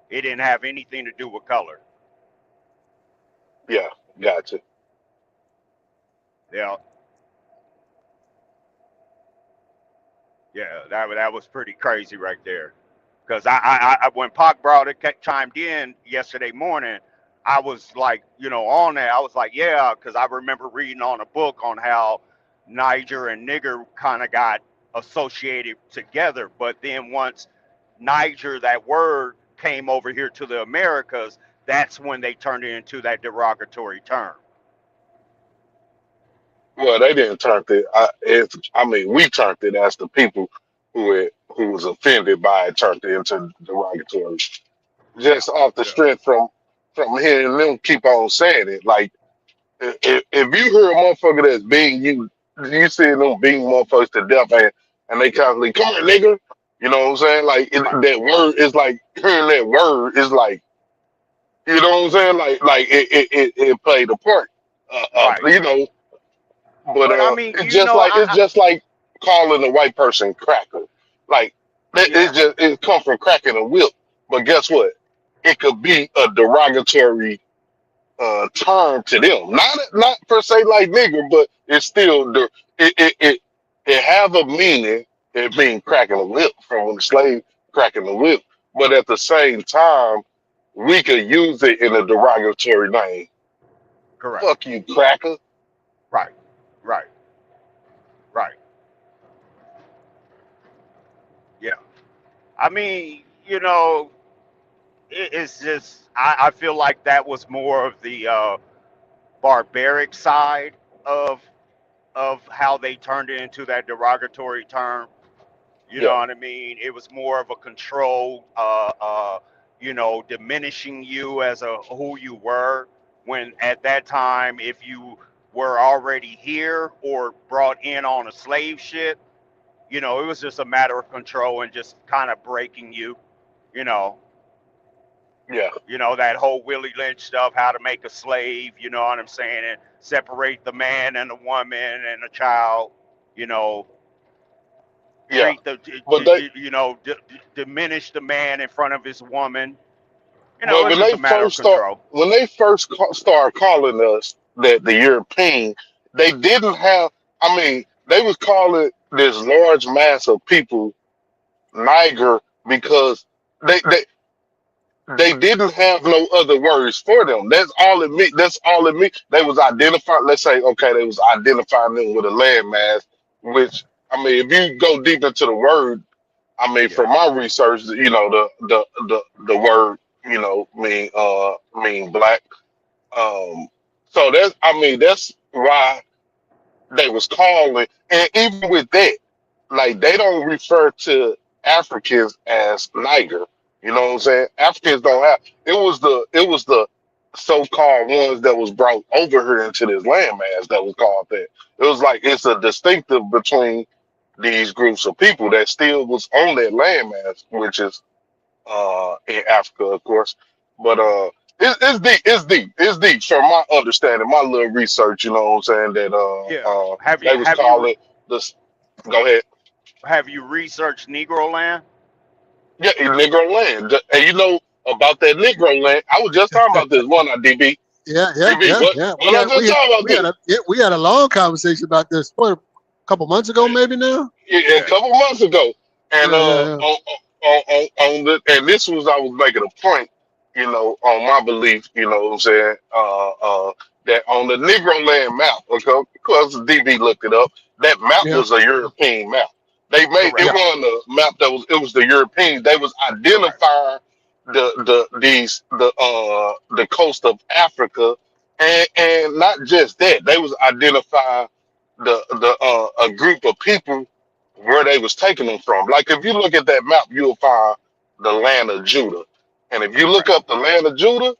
It didn't have anything to do with color. Yeah, gotcha. Yeah, yeah, that was pretty crazy right there. Because when Pac brought it, chimed in yesterday morning, I was like, on that. I was like, yeah, because I remember reading on a book on how Niger and nigger kind of got associated together. But then once Niger, that word came over here to the Americas, that's when they turned it into that derogatory term. Well, they didn't turn it. I mean, we turned it as the people who was offended by it turned it into derogatory. Yeah, Just off the yeah, strength from hearing them keep on saying it. Like if you hear a motherfucker that's being you see them being motherfuckers to death, and they constantly come here, nigga. You know what I'm saying? Like right, that word is like hearing that word is like you know what I'm saying? Like it played a part. right. You know, but But I mean, it's just like calling a white person cracker. Like yeah, it comes from cracking a whip. But guess what? It could be a derogatory term to them. Not per se like nigger, but it's still it have a meaning. It being cracking a whip from when the slave cracking the whip, but at the same time, we could use it in a derogatory name. Correct. Fuck you, cracker. Right. Right. Right. Yeah. I mean, it's just I feel like that was more of the barbaric side of how they turned it into that derogatory term. You know Yeah, what I mean? It was more of a control, diminishing you as a who you were. When at that time, if you were already here or brought in on a slave ship, it was just a matter of control and just kind of breaking you. You know, yeah, that whole Willie Lynch stuff, how to make a slave. You know what I'm saying? And separate the man and the woman and the child. You know, yeah. treat the But they, diminish the man in front of his woman. but It's just a matter of control. when they first start calling us that the European, they didn't have. I mean, they was calling this large mass of people Niger because they they didn't have no other words for them. That's all it meant. That's all it meant. They was identifying. Let's say, okay, they was identifying them with a landmass. Which I mean, if you go deep into the word, I mean, Yeah. from my research, the word, mean black. So that's I mean that's why they was calling, and even with that, like they don't refer to Africans as Niger. You know what I'm saying? Africans don't have. It was the so-called ones that was brought over here into this landmass that was called that. It was like it's a distinctive between these groups of people that still was on that landmass, which is in Africa, of course. But it's deep. It's deep. It's deep. From my understanding, my little research, you know what I'm saying, that Yeah. Have you they was have you calling this. Go ahead. have you researched Negro land? Yeah, in Negro land. And you know about that Negro land. I was just talking about this one on DB. Yeah, yeah, DB, yeah, what? yeah. What I just talking about this? We had a long conversation about this. What, a couple months ago, maybe now. Yeah, a Yeah. couple months ago. And Yeah, yeah, yeah. on the and this was I was making a point, on my belief, you know what I'm saying, that on the Negro land map, okay, because DB looked it up, that map Yeah, was a European map. They made it Correct. yeah. wasn't a map it was the European. They was Correct. identifying the coast of Africa, and not just that, they was identifying a group of people where they was taking them from. Like if you look at that map, you'll find the land of Judah, and if you look Right. up the land of Judah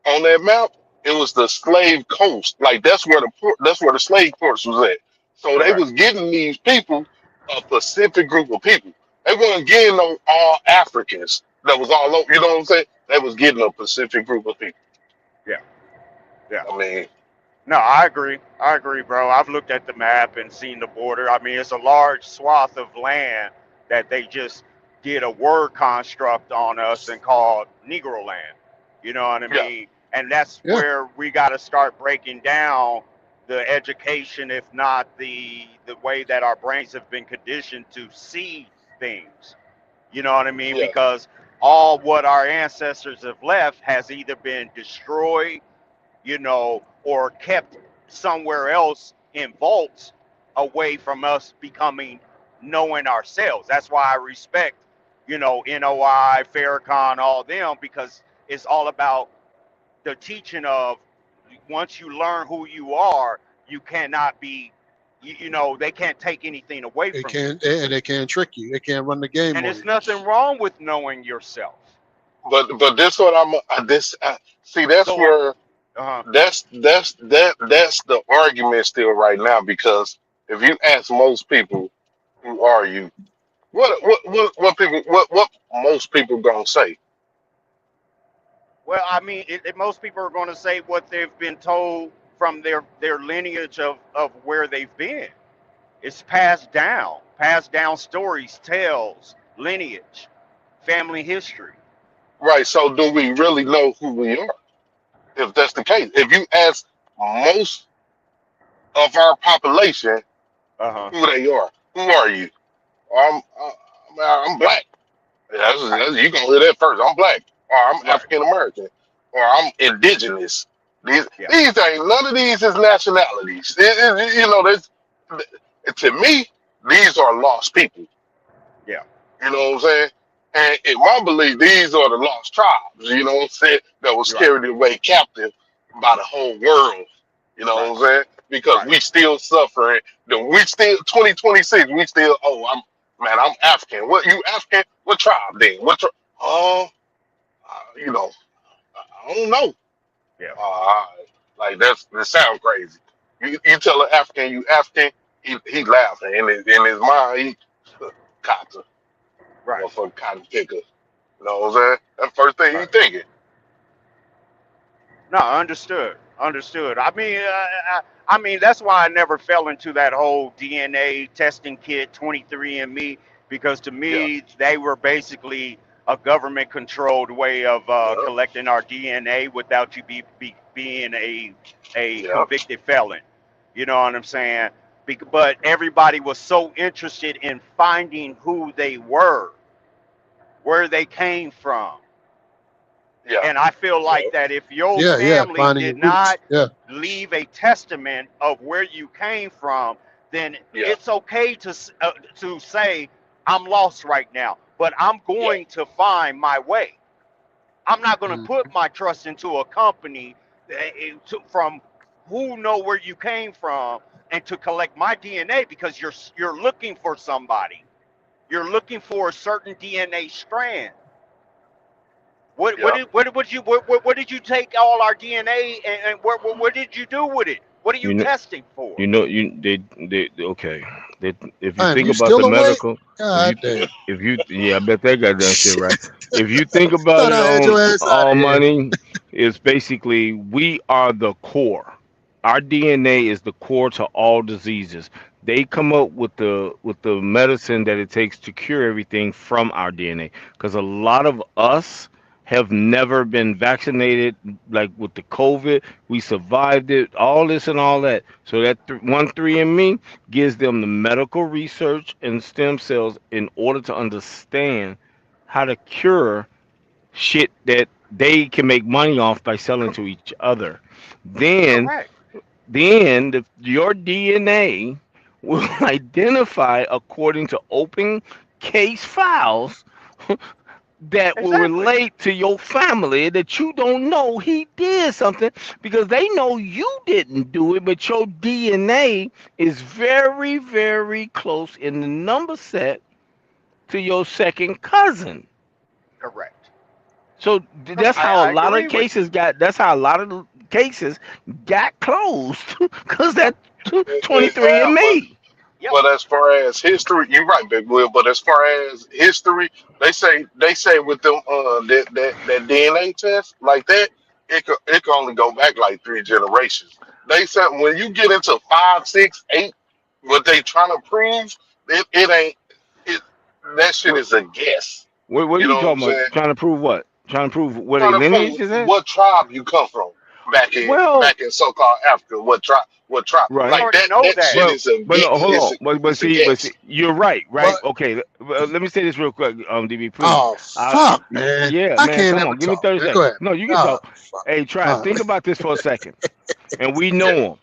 on that map, it was the slave coast. Like that's where the slave ports was at. So they Correct. was getting these people a specific group of people. They weren't getting on all Africans that was all over. You know what I'm saying? They was getting a specific group of people. Yeah. Yeah. I mean, No, I agree. I agree, bro. I've looked at the map and seen the border. I mean, it's a large swath of land that they just did a word construct on us and called Negro land. You know what I yeah, mean? And that's Yeah. where we got to start breaking down the education, if not the way that our brains have been conditioned to see things. You know what I mean? yeah, Because all what our ancestors have left has either been destroyed, or kept somewhere else in vaults away from us becoming knowing ourselves. That's why I respect, NOI, Farrakhan, all them, because it's all about the teaching of once you learn who you are, you cannot be, they can't take anything away They from you. can't, and they can't trick you. They can't run the game And on there's you. nothing wrong with knowing yourself. but this what see that's So, where that's the argument still right now, because if you ask most people who are you, what people what most people gonna say? well, I mean, most people are going to say what they've been told from their lineage of where they've been. It's passed down stories, tales, lineage, family history. Right. So do we really know who we are? if that's the case. If you ask most of our population Uh-huh. who they are, who are you? I'm black. Right. You gonna hear that first. I'm black, or I'm Right. African American, or I'm indigenous. Yeah. These ain't none of these is nationalities. You know, to me, these are lost people. Yeah. You know what I'm saying? And in my belief, these are the lost tribes. You know what I'm saying? That was Right. carried away captive by the whole world. You know Right. what I'm saying? Because Right. we still suffering. We still 2026. We still. Oh, I'm African. What you African? What tribe then? What tribe? Oh, you know, I don't know. Yeah. Uh, like that sounds crazy. You tell an African you African, he laughing in his mind. He cotton, Right. motherfucking cotton picker. You know what I'm saying? That's the first thing you Right. thinking. No, understood. Understood. I mean, that's why I never fell into that whole DNA testing kit, 23andMe, because to Yeah, me, they were basically a government-controlled way of yeah, collecting our DNA without you being a yeah, convicted felon. You know what I'm saying? But everybody was so interested in finding who they were, where they came from. yeah, And I feel yeah, like that if your Yeah, yeah. family Finding your did roots. not Yeah. leave a testament of where you came from, then yeah, it's okay to say I'm lost right now, but I'm yeah, going to find my way. I'm not going to Mm. put my trust into a company from who know where you came from and to collect my DNA because you're looking for somebody. You're looking for a certain DNA strand. yeah. What did you take all our DNA and what did you do with it? What are you You know, testing for? they okay. If you Damn, think you about the still awake? medical, God damn. yeah, I bet that got done shit right. If you think about Thought it I had your on ass out of all here. money, it's basically we are the core. Our DNA is the core to all diseases. They come up with the medicine that it takes to cure everything from our DNA. Because a lot of us have never been vaccinated, like with the COVID. We survived it, all this and all that. So that 1,3andMe gives them the medical research and stem cells in order to understand how to cure shit that they can make money off by selling to each other. Then, Correct. your DNA will identify according to open case files that will Exactly. relate to your family that you don't know he did something because they know you didn't do it, but your DNA is very, very close in the number set to your second cousin. Correct. So No, that's how a I lot of agree with you. cases got. That's how a lot of the cases got closed because Yep. that 23 and Yeah, me. Yep. but as far as history, you're right, Big Will. But as far as history, they say with them that DNA test like that, it can only go back like 3 generations. They said when you get into 5, 6, 8, what they trying to prove, it ain't it. That shit What, is a guess. what are You you know what I'm talking about? saying? Trying to prove what? Trying to prove where they Trying to lineage prove is at? what tribe you come from back in Well, back in so-called Africa. What tribe? What tribe? We right. Like already that? know That that. shit But is a but guess. no, hold on. It's a But guess. see, you're right, But right? Okay. Let me say this real quick, DB, please. oh fuck, man. Yeah, I man, can't come never on, give me talk. 30 Man. Go seconds. ahead. No, you can Oh talk. fuck. Hey, try. Uh, Think about this for a second. And we Yeah, know him.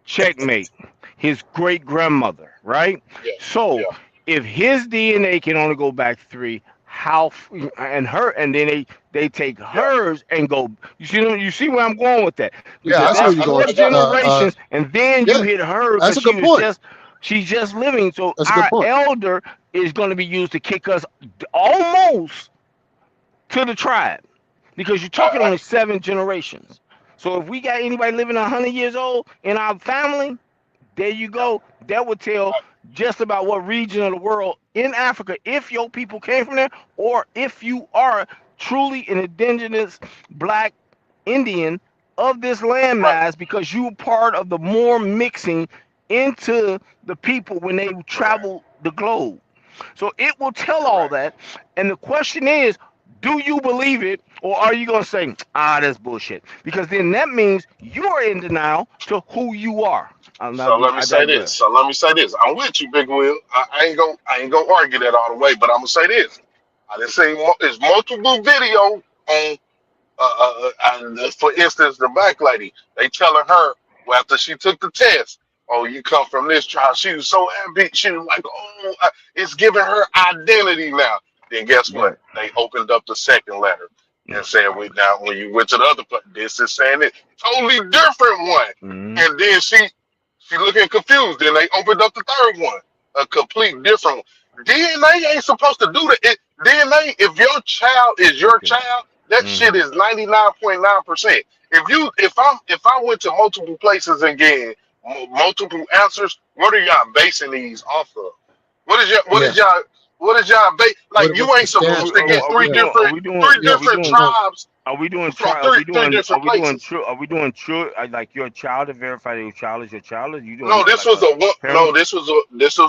Checkmate. His great grandmother, right? yeah, So yeah. if his DNA can only go back three, and then they take Yeah, hers and go. You see where I'm going with that? yeah, Because I see yeah. where that's you're four going. I got it. generations, and then you Yeah, hit her that's because a good point. she's just living. So That's a good our point. elder is going to be used to kick us almost to the tribe because you're talking I, only 7 generations. So if we got anybody living 100 years old in our family, there you Yep. go. That would tell just about what region of the world in Africa, if your people came from there, or if you are truly an indigenous black Indian of this right, landmass because you were part of the more mixing into the people when they correct, travel the globe. So it will tell all correct. that. And the question is, Do you believe it, or are you gonna say, that's bullshit? Because then that means you're in denial to who you are. So let me I say this. digress. So let me say this. I'm with you, Big Will. I ain't gonna argue that all the way, but I'm gonna say this. I didn't say there's multiple video on. And for instance, the black lady, they telling her well, after she took the test, oh, you come from this tribe. She was so happy. She was like, oh, it's giving her identity now. Then guess what? Right. They opened up the second letter and said, "We now when you went to the other place, this is saying it totally different one." Mm-hmm. And then she looking confused. Then they opened up the third one, a complete different one. DNA ain't supposed to do that. DNA, if your child is your Okay. child, that shit Mm-hmm. is 99.9%. If I went to multiple places and get multiple answers, what are y'all basing these off of? What is Yeah. y'all like? You What's the ain't Are stance we supposed to are, on get it? are we three Yeah. doing different Yeah. So tribes from three are different we doing places. true are we doing true like your child to verify that your child is your child, or you doing No, it this like was a a no. parent? This was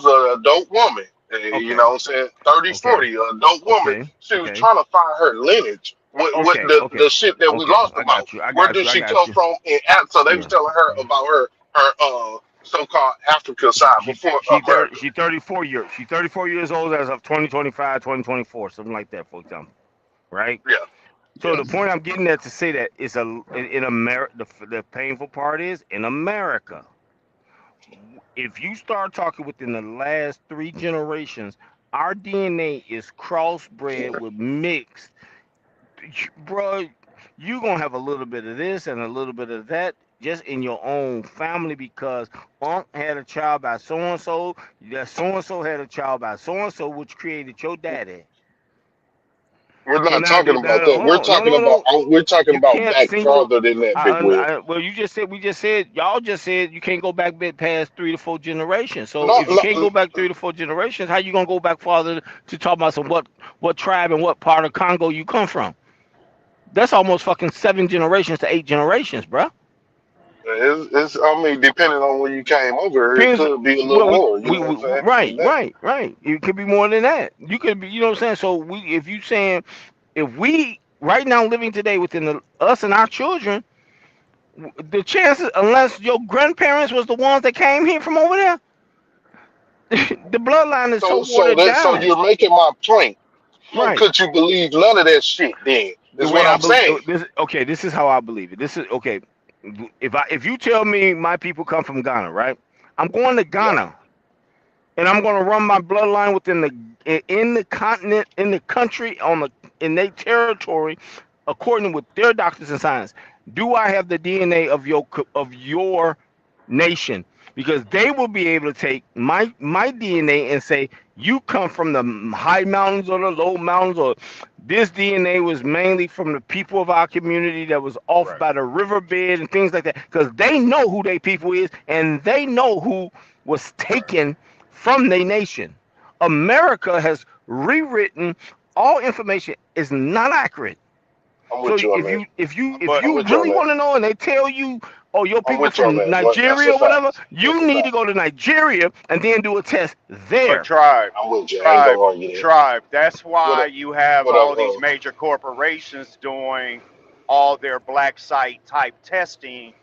an adult woman. You Okay. know what I'm saying? 30, Okay. 40, an adult woman. Okay. She was Okay. trying to find her lineage. What Okay. Okay. the shit that we Okay. lost I about? got you. I Where got did you. I she got come you. from? And so they was Yeah. telling her about her so-called Africa side before America. She 34 years old as of 2025, 2024, something like that, for example. Right? Yeah, So yeah. the point I'm getting at to say that is in America. The painful part is in America. If you start talking within the last 3 generations, our DNA is crossbred with mixed, bro. You gonna have a little bit of this and a little bit of that just in your own family because Unc had a child by so and so, that so and so had a child by so and so, which created your daddy. We're So not now, talking about that. hold on, no, no, no. We're talking You about can't back single. farther than that, Big Will. Well, we just said, y'all just said you can't go back bit past 3 to 4 generations. So No, if you no, can't go back 3 to 4 generations, how you gonna go back farther to talk about some what tribe and what part of Congo you come from? That's almost fucking 7 generations to 8 generations, bruh. it's I mean, depending on when you came over here, it Depends. could be a little Well, more. You know what I'm saying? right, Than that. right, right. It could be more than that. You could be, you know what I'm saying. So if you saying if we right now living today within us and our children, the chances, unless your grandparents was the ones that came here from over there, the bloodline is so watered So down. you're making my point. How Right. could you believe none of that shit then? The Is way what I I'm believe saying. this. Okay, this is how I believe it. This is okay. If you tell me my people come from Ghana, right? I'm going to Yeah, Ghana and I'm going to run my bloodline within in the continent, in the country, in their territory, according with their doctors and science. Do I have the DNA of your nation? Because they will be able to take my DNA and say you come from the high mountains or the low mountains, or this DNA was mainly from the people of our community that was off right. by the riverbed and things like that. Because they know who they people is, and they know who was taken from their nation. America has rewritten all information is not accurate. I'm So with you on that. if But I'm you with you on really that. want to know and they tell you, oh, your I'm people with you on from that. What? That's Nigeria a or whatever, fact. That's you a need to fact. go to Nigeria and then do a test but there. I'm with you. I ain't gonna argue that. tribe. That's What why up? you have What up? all these major corporations doing all their black site type testing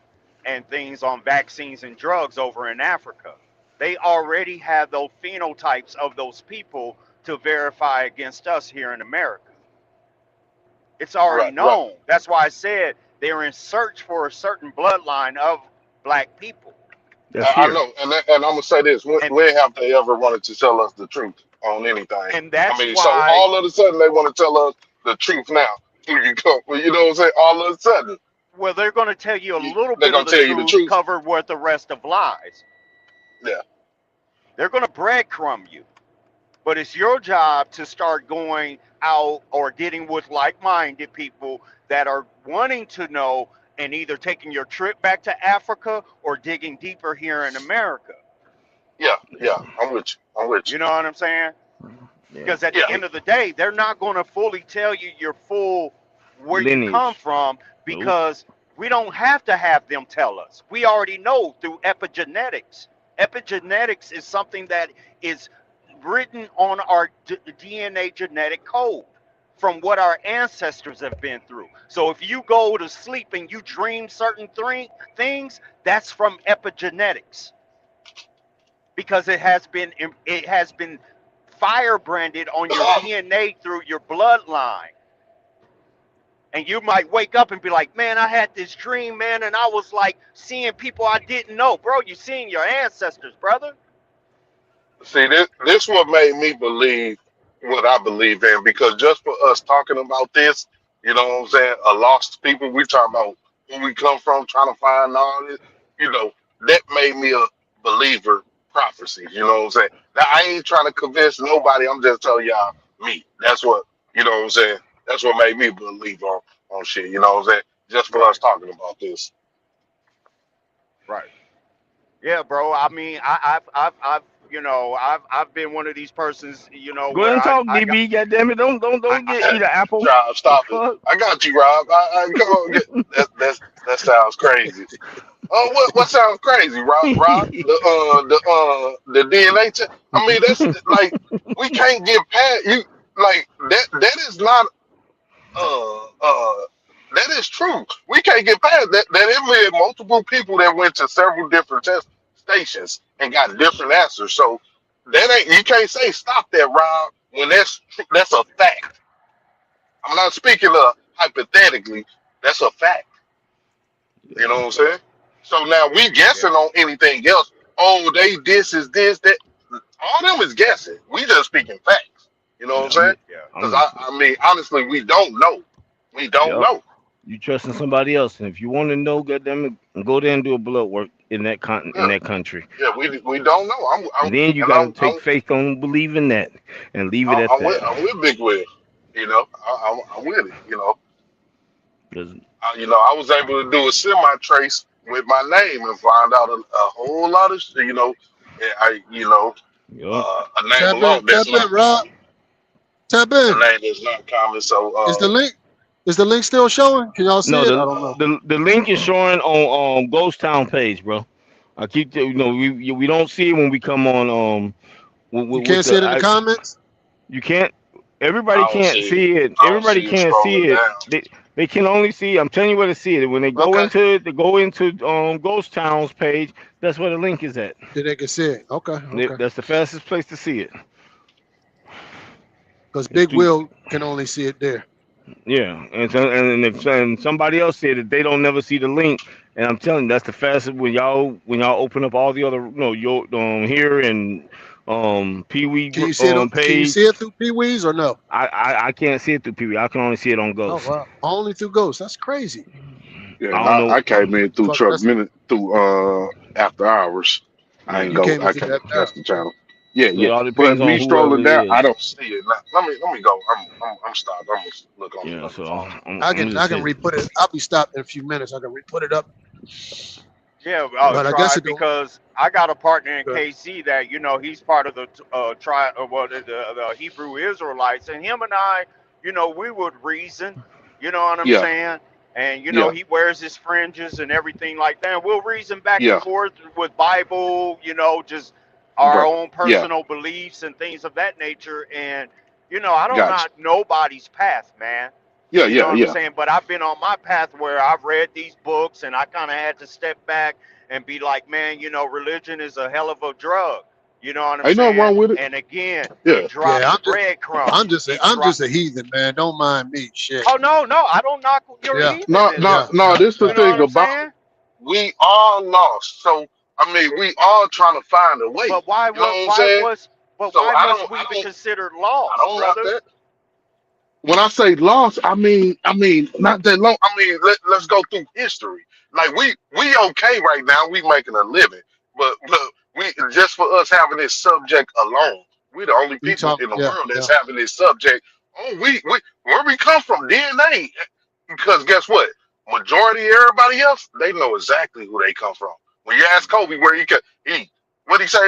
and things on vaccines and drugs over in Africa. They already have those phenotypes of those people to verify against us here in America. It's already Right, right. known. That's why I said they're in search for a certain bloodline of black people. That's I here. know, and I'm gonna say this: And when have they ever wanted to tell us the truth on anything? and I that's mean, so why all of a sudden they want to tell us the truth now. Here you go. Well, you know what I'm saying? All of a sudden, well they're going to tell you a little they're bit of gonna the tell you the truth truth. covered with the rest of lies. Yeah, They're going to breadcrumb you. But it's your job to start going out or getting with like minded people that are wanting to know and either taking your trip back to Africa or digging deeper here in America. yeah, Yeah. yeah. I'm with you. I'm with You know what I'm saying? Yeah. Because at you. the Yeah, end of the day, they're not going to fully tell you your full where you come Lineage. from Nope. because we don't have to have them tell us. We already know through epigenetics. Epigenetics is something that is written on our DNA genetic code. from what our ancestors have been through. So if you go to sleep and you dream certain things, that's from epigenetics, because it has been firebranded on your DNA through your bloodline. And you might wake up and be like, man, I had this dream, man, and I was like seeing people I didn't know. Bro, you seeing your ancestors, brother. See, this what made me believe what I believe in, because just for us talking about this, you know what I'm saying, a lost people, we talking about where we come from, trying to find all this, you know, that made me a believer prophecy, you know what I'm saying? Now, I ain't trying to convince nobody, I'm just telling y'all me. That's what, you know what I'm saying, that's what made me believe on shit, you know what I'm saying, just for us talking about this. Right. Yeah, bro. I mean, I've you know, I've been one of these persons, you know, Go ahead where and talk, I got, DB. Goddamn it! Don't get eat an apple. Rob, stop it. Fuck. I got you, Rob. I come on, that sounds crazy. Oh, what sounds crazy, Rob? The DNA test. I mean, that's like we can't get past you. Like that is not that is true. We can't get past that. That it been multiple people that went to several different test stations and got different answers. So that ain't, you can't say stop that, Rob, when that's a fact. I'm not speaking of hypothetically. That's a fact. You know what I'm saying? So now we guessing on anything else. Oh, this is this, that. All them is guessing. We just speaking facts. You know what I'm saying? yeah. Because I mean, honestly, we don't know. We don't know. You trusting somebody else, and if you want to know, goddamn it, go there and do a blood work in that in that country. Yeah, we don't know. And then you got to take faith on believing that and leave it at that. I'm with Big Will. You know, I'm with it. You know, 'Cause you know, I was able to do a semi-trace with my name and find out a whole lot of shit. You know, and a name Tap alone in, that's tap in, not Rob. Tap a in. name that's not common. So Is the link still showing? Can y'all see no, it? I don't know. the link is showing on Ghost Town page, bro. I keep we don't see it when we come on You can't see it in the comments? You can't. Everybody I don't can't see see it. I don't Everybody see it can't see scrolling it. They can only see. I'm telling you where to see it. When they go Okay. into Ghost Town's page, that's where the link is at. Then they can see it. Okay. That's the fastest place to see it. Because Big Will can only see it there. Yeah, and if somebody else said that they don't never see the link, and I'm telling you, that's the fastest when y'all open up all the other here and Pee Wee Can you see it? page. Can you see it through Pee Wee's or no? I can't see it through Pee Wee. I can only see it on Ghost. Oh wow, only through Ghost. That's crazy. Yeah, I don't know. I came in through Fuck, Truck that's- Minute through After Hours. I ain't You go. came I into came that that's the channel. Yeah, So it all yeah. depends But on me whoever strolling it down, is. I don't see it. Now, let me go. I'm stopped. I'm gonna look on Yeah, the so phone. I can re-put it. I'll be stopped in a few minutes. I can re-put it up. Yeah, But I guess it don't- because I got a partner in Good. KC that, you know, he's part of the the Hebrew Israelites, and him and I, you know, we would reason, you know what I'm Yeah. saying? And you know, Yeah. he wears his fringes and everything like that. And we'll reason back Yeah. and forth with Bible, you know, just our Right. own personal beliefs and things of that nature. And you know, I don't Gotcha. knock nobody's path, man. Yeah, You know what yeah. I'm saying? But I've been on my path where I've read these books and I kind of had to step back and be like, man, you know, religion is a hell of a drug. You know what I'm Ain't saying? nothing wrong with it. And again, Yeah. it drops Yeah, the breadcrumbs. I'm just a heathen, man. Don't mind me. Shit. Oh, no, I don't knock your Yeah. heathenism. No. This the You know thing what I'm about saying? we all lost. So I mean, we all trying to find a way. But why You know what I'm saying? must So I we don't- be considered lost, I don't brother? want that. When I say lost, I mean not that long. I mean let's go through history. Like we okay right now. We making a living, but look, we just for us having this subject alone, we the only people in the world that's having this subject. Oh, we where we come from, DNA. Because guess what? Majority of everybody else, they know exactly who they come from. When you ask Kobe where what he say,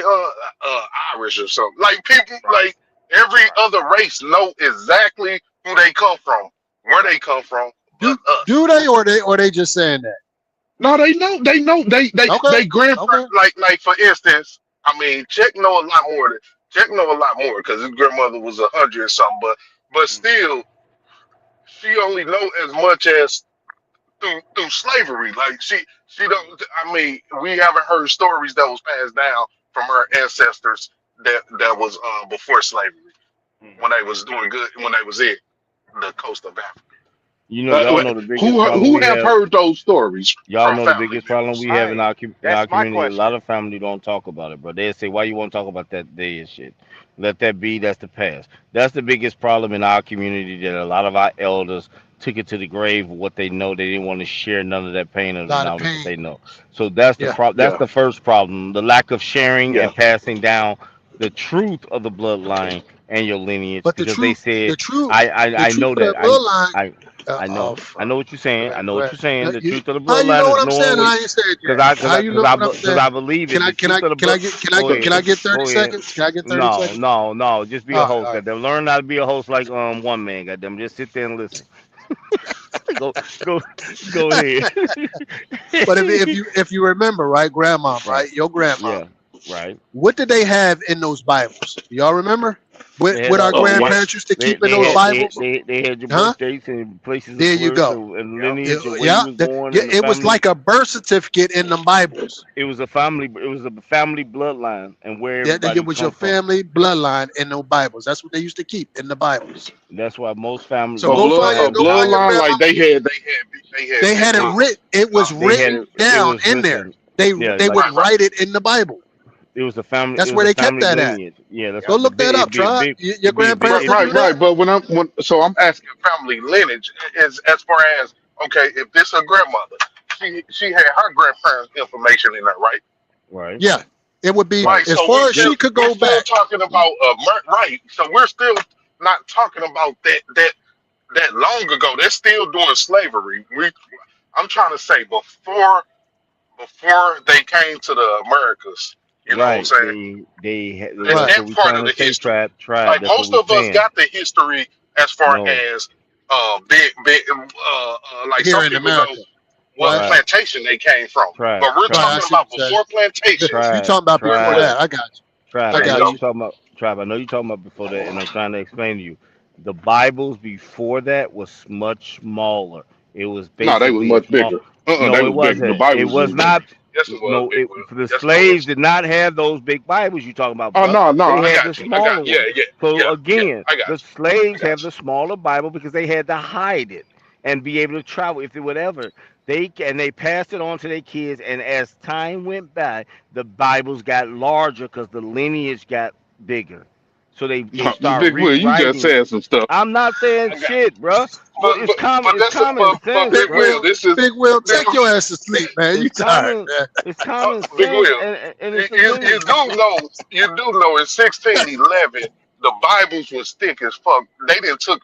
Irish or something. Like people, like every other race know exactly who they come from, where they come from. Do they or they just saying that? No, they know. They grandfather, like for instance, I mean, Czech know a lot more because his grandmother was 100 or something. But still, she only know as much as through slavery. Like she don't. I mean, we haven't heard stories that was passed down from her ancestors that was before slavery when they was doing good when they was in the coast of Africa. You know, y'all know the biggest problem Who we have have. heard those stories Y'all from know the family biggest problem members? we have in Right. our in our That's my community. A lot question. of family don't talk about it, bro. They say, "Why you want to talk about that day and shit? Let that be. That's the past." That's the biggest problem in our community. That a lot of our elders took it to the grave. What they know, they didn't want to share none of that pain or A the lot of knowledge that pain. they know. So that's the Yeah. problem. That's Yeah, the first problem: the lack of sharing yeah. and passing down the truth of the bloodline and your lineage. But Because they the said, truth, the I truth know of that that. bloodline. I I know what you're saying. I know Go what ahead. you're saying. The You, truth of the how you know bloodline is what I'm saying? knowing And what I ain't said Cause yet. I, cause How I, you cause know I, what I'm cause saying? I believe it. The truth of the blood. Go Can I ahead, get 30 go ahead. seconds? Can I get 30 No, seconds? no, no. Just be a All right, host. all right. Goddamn. Learn how to be a host like one man. Goddamn. Just sit there and listen. go, go, go ahead. But if you remember, right, grandma, Right. right, your grandma, Yeah. Right. what did they have in those Bibles? Y'all remember? They had What our all. They What? had. grandparents used to They keep in they those had Bibles? they had your Huh? birth dates and places of There you birth go. and Yep. lineage and where you Yeah, was born yeah, and the it was family. like a birth certificate in the Bibles. It was a family. It was a family bloodline and where That everybody it was your come from. family bloodline in the Bibles. That's what they used to keep in the Bibles. That's why most family, So A go most blood find a your bloodline grandma. like they had They big had it books. written. It was they had written it. It down was in there. written. They Yeah, they like would Right, right. write it in the Bible. it was a family. It That's was where a they kept family that at. lineage. Yeah, that's Go what look that up, it'd be a Trot. big. Your It'd be a big. grandparents Right, didn't right, do that. right. But so I'm asking family lineage is as far as okay, if this a grandmother, she had her grandparents' information in there, right? Right. Yeah, it would be Right. Right. as So far as she could we're go still back. talking about right. So we're still not talking about that long ago. They're still doing slavery. I'm trying to say before they came to the Americas. You know what I'm Right. saying? Right. That's That what we're part trying of to the say. history. Tribe. Like That's what most we're of us saying. got the history as far No. as big like Here some in people know America, what right? Tribe. plantation they came from. Tribe. But we're Right. I talking Tribe. see what about you're saying. before plantations You Tribe. talking about before with Tribe. that? I got you. Tribe. I I there you know got go. you you. talking about tribe. I know you talking about before that, and I'm trying to explain to you. The Bibles before that was much smaller. It was No, they was basically a much small. bigger. They No, it was bigger. The wasn't. It Bibles was was bigger. not. Yes, it was, No, Big Will. the Yes, it slaves was. did not have those big Bibles you talking about, Oh bruh. no, no, They I had the got you. I smaller got yeah, ones. yeah, So yeah, yeah. again, I the got you. I slaves have got the smaller Bible because they had to hide it and be able to travel if they whatever. They passed it on to their kids, and as time went by, the Bibles got larger because the lineage got bigger. So they you. start Big Will, you just rewriting. said some stuff. I'm not saying I got shit, bruh. But but it's but common. but It's that's common but sense, Big Big bruh. Will, Will, this is Big Will, big, take your ass to sleep, man. You It's tired, common. man. It's common Big sense, Will. and You, it's the you lineage. do know in 1611 the Bibles was thick as fuck. They didn't took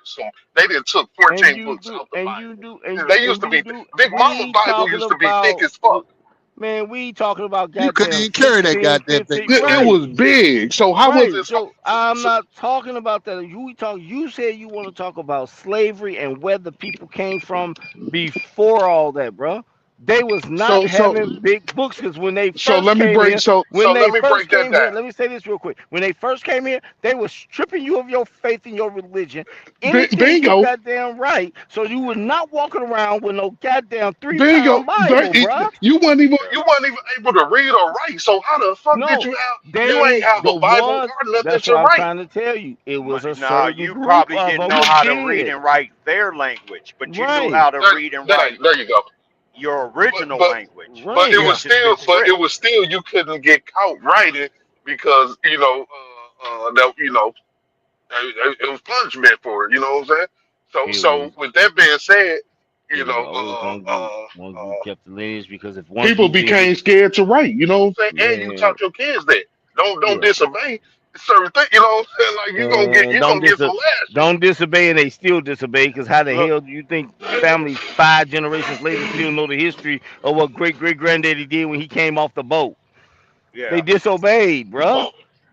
And 14 you books do, out the and you do, Bible. They used and to you be do. Big Mama We Bible talking used to be thick about, as fuck. man. We talking about You couldn't goddamn even carry that 16, goddamn thing 50. with your It weight. Right, was big. So how was right. this? So I'm not talking about that. You said you want to talk about slavery and where the people came from before all that, bro. They was not So so having big books because when they so first let me came break here, so let me break that down. let me say this real quick. When they first came here, they was stripping you of your faith and your religion, anything you Bingo. goddamn right. So you was not walking around with no goddamn Bingo. 3 pound Bible, bruh. You weren't even able to read or write. So how the fuck did No, you have you ain't they have the a Bible ones. or nothing That's to what I'm write? trying to tell you. It was a No, certain you group probably of didn't them know who how to read did. and write their language, but you knew Right, how to read and write There you go. your But original but language, but right. it Yeah. was which has still been stripped. you couldn't get caught writing because that it was punishment for it. You know what I'm saying? So It was. so with that being said, It you was know always one group kept the lineage because if one people group didn't get became scared to write. You know what I'm saying? And you man, taught your kids that don't yeah, disobey certain things. You know what I'm saying? Like man, you gonna get some lashes. don't disobey, and they still disobey. Because how the Look, hell do you think families 5 generations later still know the history of what great granddaddy did when he came off the boat? They yeah, disobeyed, bruh.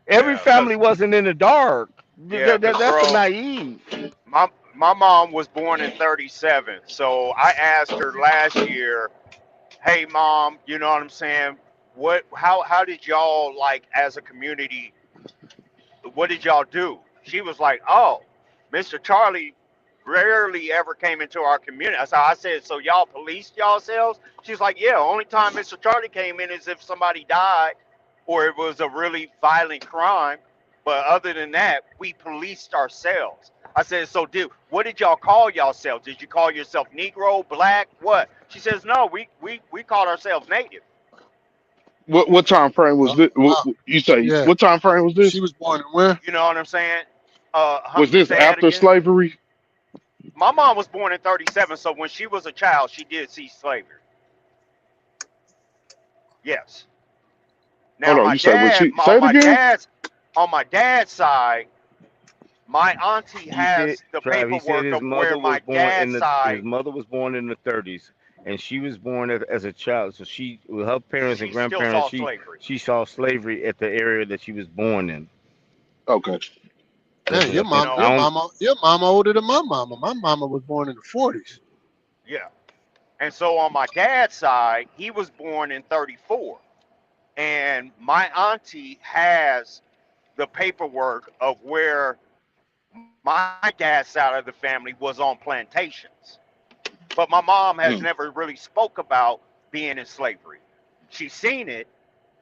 Every yeah, family wasn't in the dark. yeah, cause That's the bro, naive. my mom was born in '37, so I asked her last year, "Hey, mom, you know what I'm saying? How did y'all like as a community? What did y'all do?" She was like, "Oh, Mr. Charlie. rarely ever came into our community. So I said, so y'all policed yourselves? She's like, yeah, only time Mr. Charlie came in is if somebody died or it was a really violent crime. But other than that, we policed ourselves. I said, so what did y'all call yourselves? Did you call yourself Negro, Black, what? She says, no, we called ourselves Native. What time frame was Oh, this? wow. You say Yeah. what time frame was She this? was born in where? You know what I'm saying? Was this Say that after again. slavery? My mom was born in 37, so when she was a child, she did see slavery. Yes. Now Hold on, my you say what dad, she say it again? on my dad's side, my auntie He said, has the Trav, he said paperwork his of where mother was my born in dad's his side, mother was born in the 30s, and she was born as a child. So she, with her parents and she still grandparents, saw slavery. she saw slavery at the area that she was born in. Okay. That's Man, what your I think. mom, You know, your mama older than my mama. My mama was born in the 40s. yeah. And so on my dad's side, he was born in 34. And my auntie has the paperwork of where my dad's side of the family was on plantations. But my mom has Mm. never really spoke about being in slavery. She's seen it,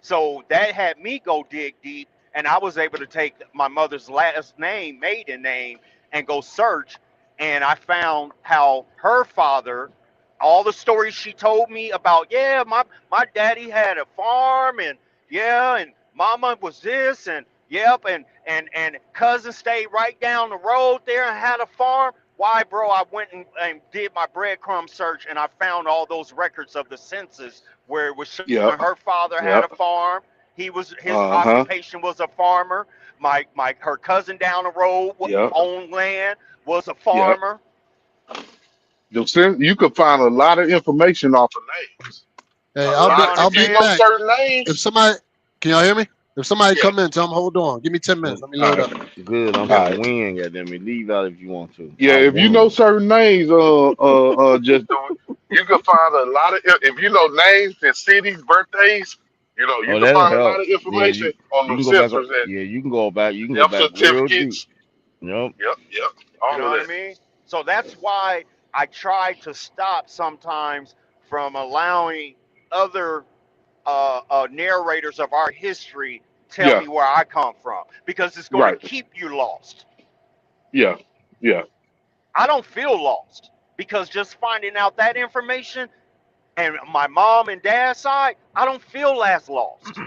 so that had me go dig deep, and I was able to take my mother's last name, maiden name, and go search, and I found how her father, all the stories she told me about, yeah, my daddy had a farm, and yeah, and mama was this, and yep, and cousin stayed right down the road there and had a farm. Why, bro? I went and did my breadcrumb search, and I found all those records of the census where it was showing Yep. her father had Yep. a farm. His Uh-huh. occupation was a farmer. Her cousin down the road Yep. owned land, was a Yep. farmer. You could find a lot of information off of names. Hey, A You I'll know be lot. what I'm I'll If you be know saying? back. certain If names, somebody, can y'all hear me? If somebody yeah. come in, tell them hold on. Give me 10 minutes. Let me All load right. up. Good. I'm All hitting right. win. Goddamn it. Leave out if you want to. Yeah. I If you know won. certain names, just do it. You can find a lot of if you know names and cities, birthdays. You Oh, can that'll find a lot help. of Yeah, information on you them can go back. census and Yeah, you can go back. You can go death back real deep. certificates. Yep. Yep. You All know of what I that. mean? So that's why I try to stop sometimes from allowing other narrators of our history tell Yeah. me where I come from because it's going to Right. keep you lost. Yeah. Yeah. I don't feel lost because just finding out that information and my mom and dad's side, I don't feel as lost.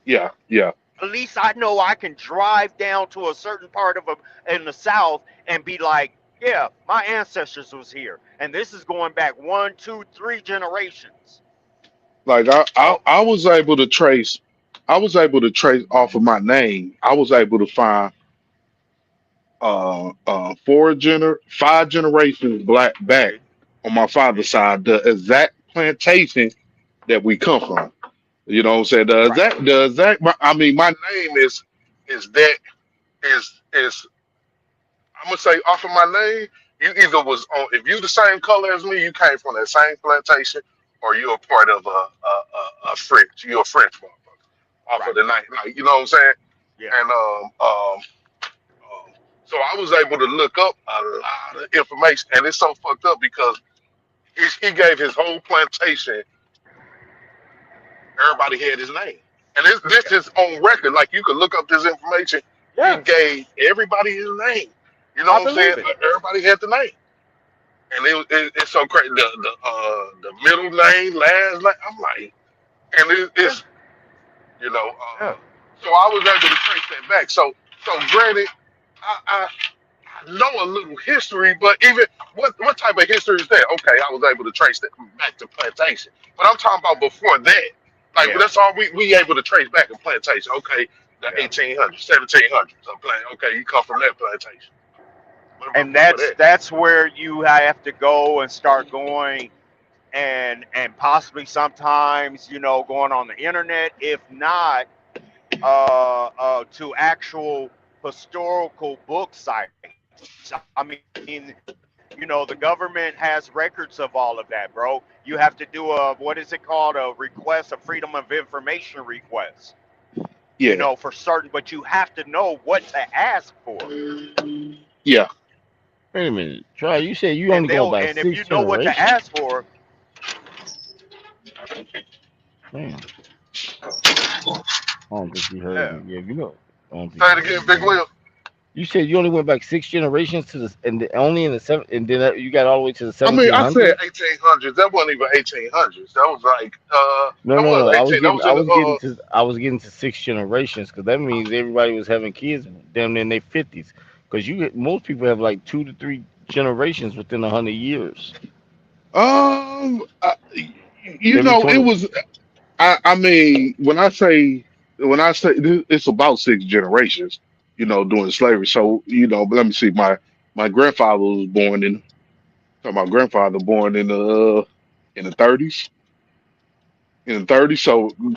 Yeah. Yeah. At least I know I can drive down to a certain part of in the South and be like, yeah, my ancestors was here, and this is going back 1, 2, 3 generations. Like So I was able to trace. I was able to trace off of my name. I was able to find 5 generations back see, on my father's side, the exact plantation that we come from. You know what I'm saying? right, The exact I mean my name is that is I'm gonna say off of my name, you either was on if you the same color as me, you came from that same plantation, or you're a part of a French, you're a French motherfucker off of right, the name. Like you know what I'm saying? yeah, And so I was able to look up a lot of information, and it's so fucked up because he gave his whole plantation. Everybody had his name, and this yeah, is on record. Like you could look up this information. He yeah. gave everybody his name. You know I what I'm saying? believe it. Everybody had the name, and it's so crazy. The middle name, last name. I'm like, and Yeah, it's you know. yeah. So I was able to trace that back. So granted, I know a little history, but even what type of history is that? Okay, I was able to trace that back to plantation, but I'm talking about before that. Like Yeah, that's all we able to trace back in plantation. Okay, the yeah. 1800s, 1700s. I'm playing. Okay, you come from that plantation. What about And before that's that? that's where you have to go and start going and possibly sometimes going on the internet, if not to actual historical book sites. I mean, the government has records of all of that, bro. You have to do a what is it called, a request, a freedom of information request, Yeah, for certain, but you have to know what to ask for. yeah, Wait a minute, Try. You said you And only going they'll back and if you 6 know what to generations. ask for, Damn, I don't think you heard yeah. me. Yeah, you know, I don't think Say you it heard again, me. Big Yeah. Will. You said you only went back 6 generations to the and only in the seven, and then you got all the way to the I mean, seventeen I said hundreds. 1800s. That wasn't even 1800s. That was like No, that no, was no. 18. That was in I was getting to 6 generations because that means everybody was having kids damn near in their 50s. Because most people have like 2 to 3 generations within 100 years. uh you Every know, it 20. was. I mean, when I say it's about 6 generations, during slavery. So but let me see. My grandfather was born in. My grandfather born in the 30s. In the 30s.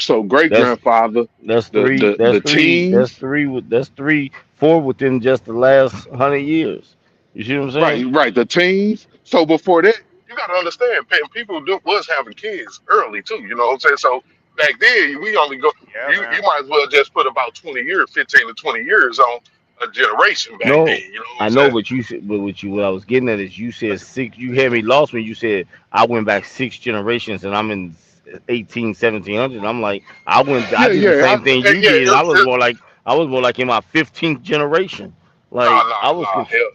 So great That's grandfather, that's the three. the That's the three. That's teens. three. That's three. Four within just the last 100 years. You see what I'm Right, saying? right. The teens. So before that, you got to understand, people was having kids early too. You know what I'm saying? So back then, we only go. Yeah, You man. might as well just put about 20 years, 15 to 20 years on a generation back then. No, You know what I'm I know, saying? but you said, but what I was getting at is you said six. You had me lost when you said I went back 6 generations and I'm in 18, 1700. I'm like, I Yeah, did the yeah, same thing you yeah. did. I was more like in my 15th generation. Nah, Like nah, I was, nah. Hell,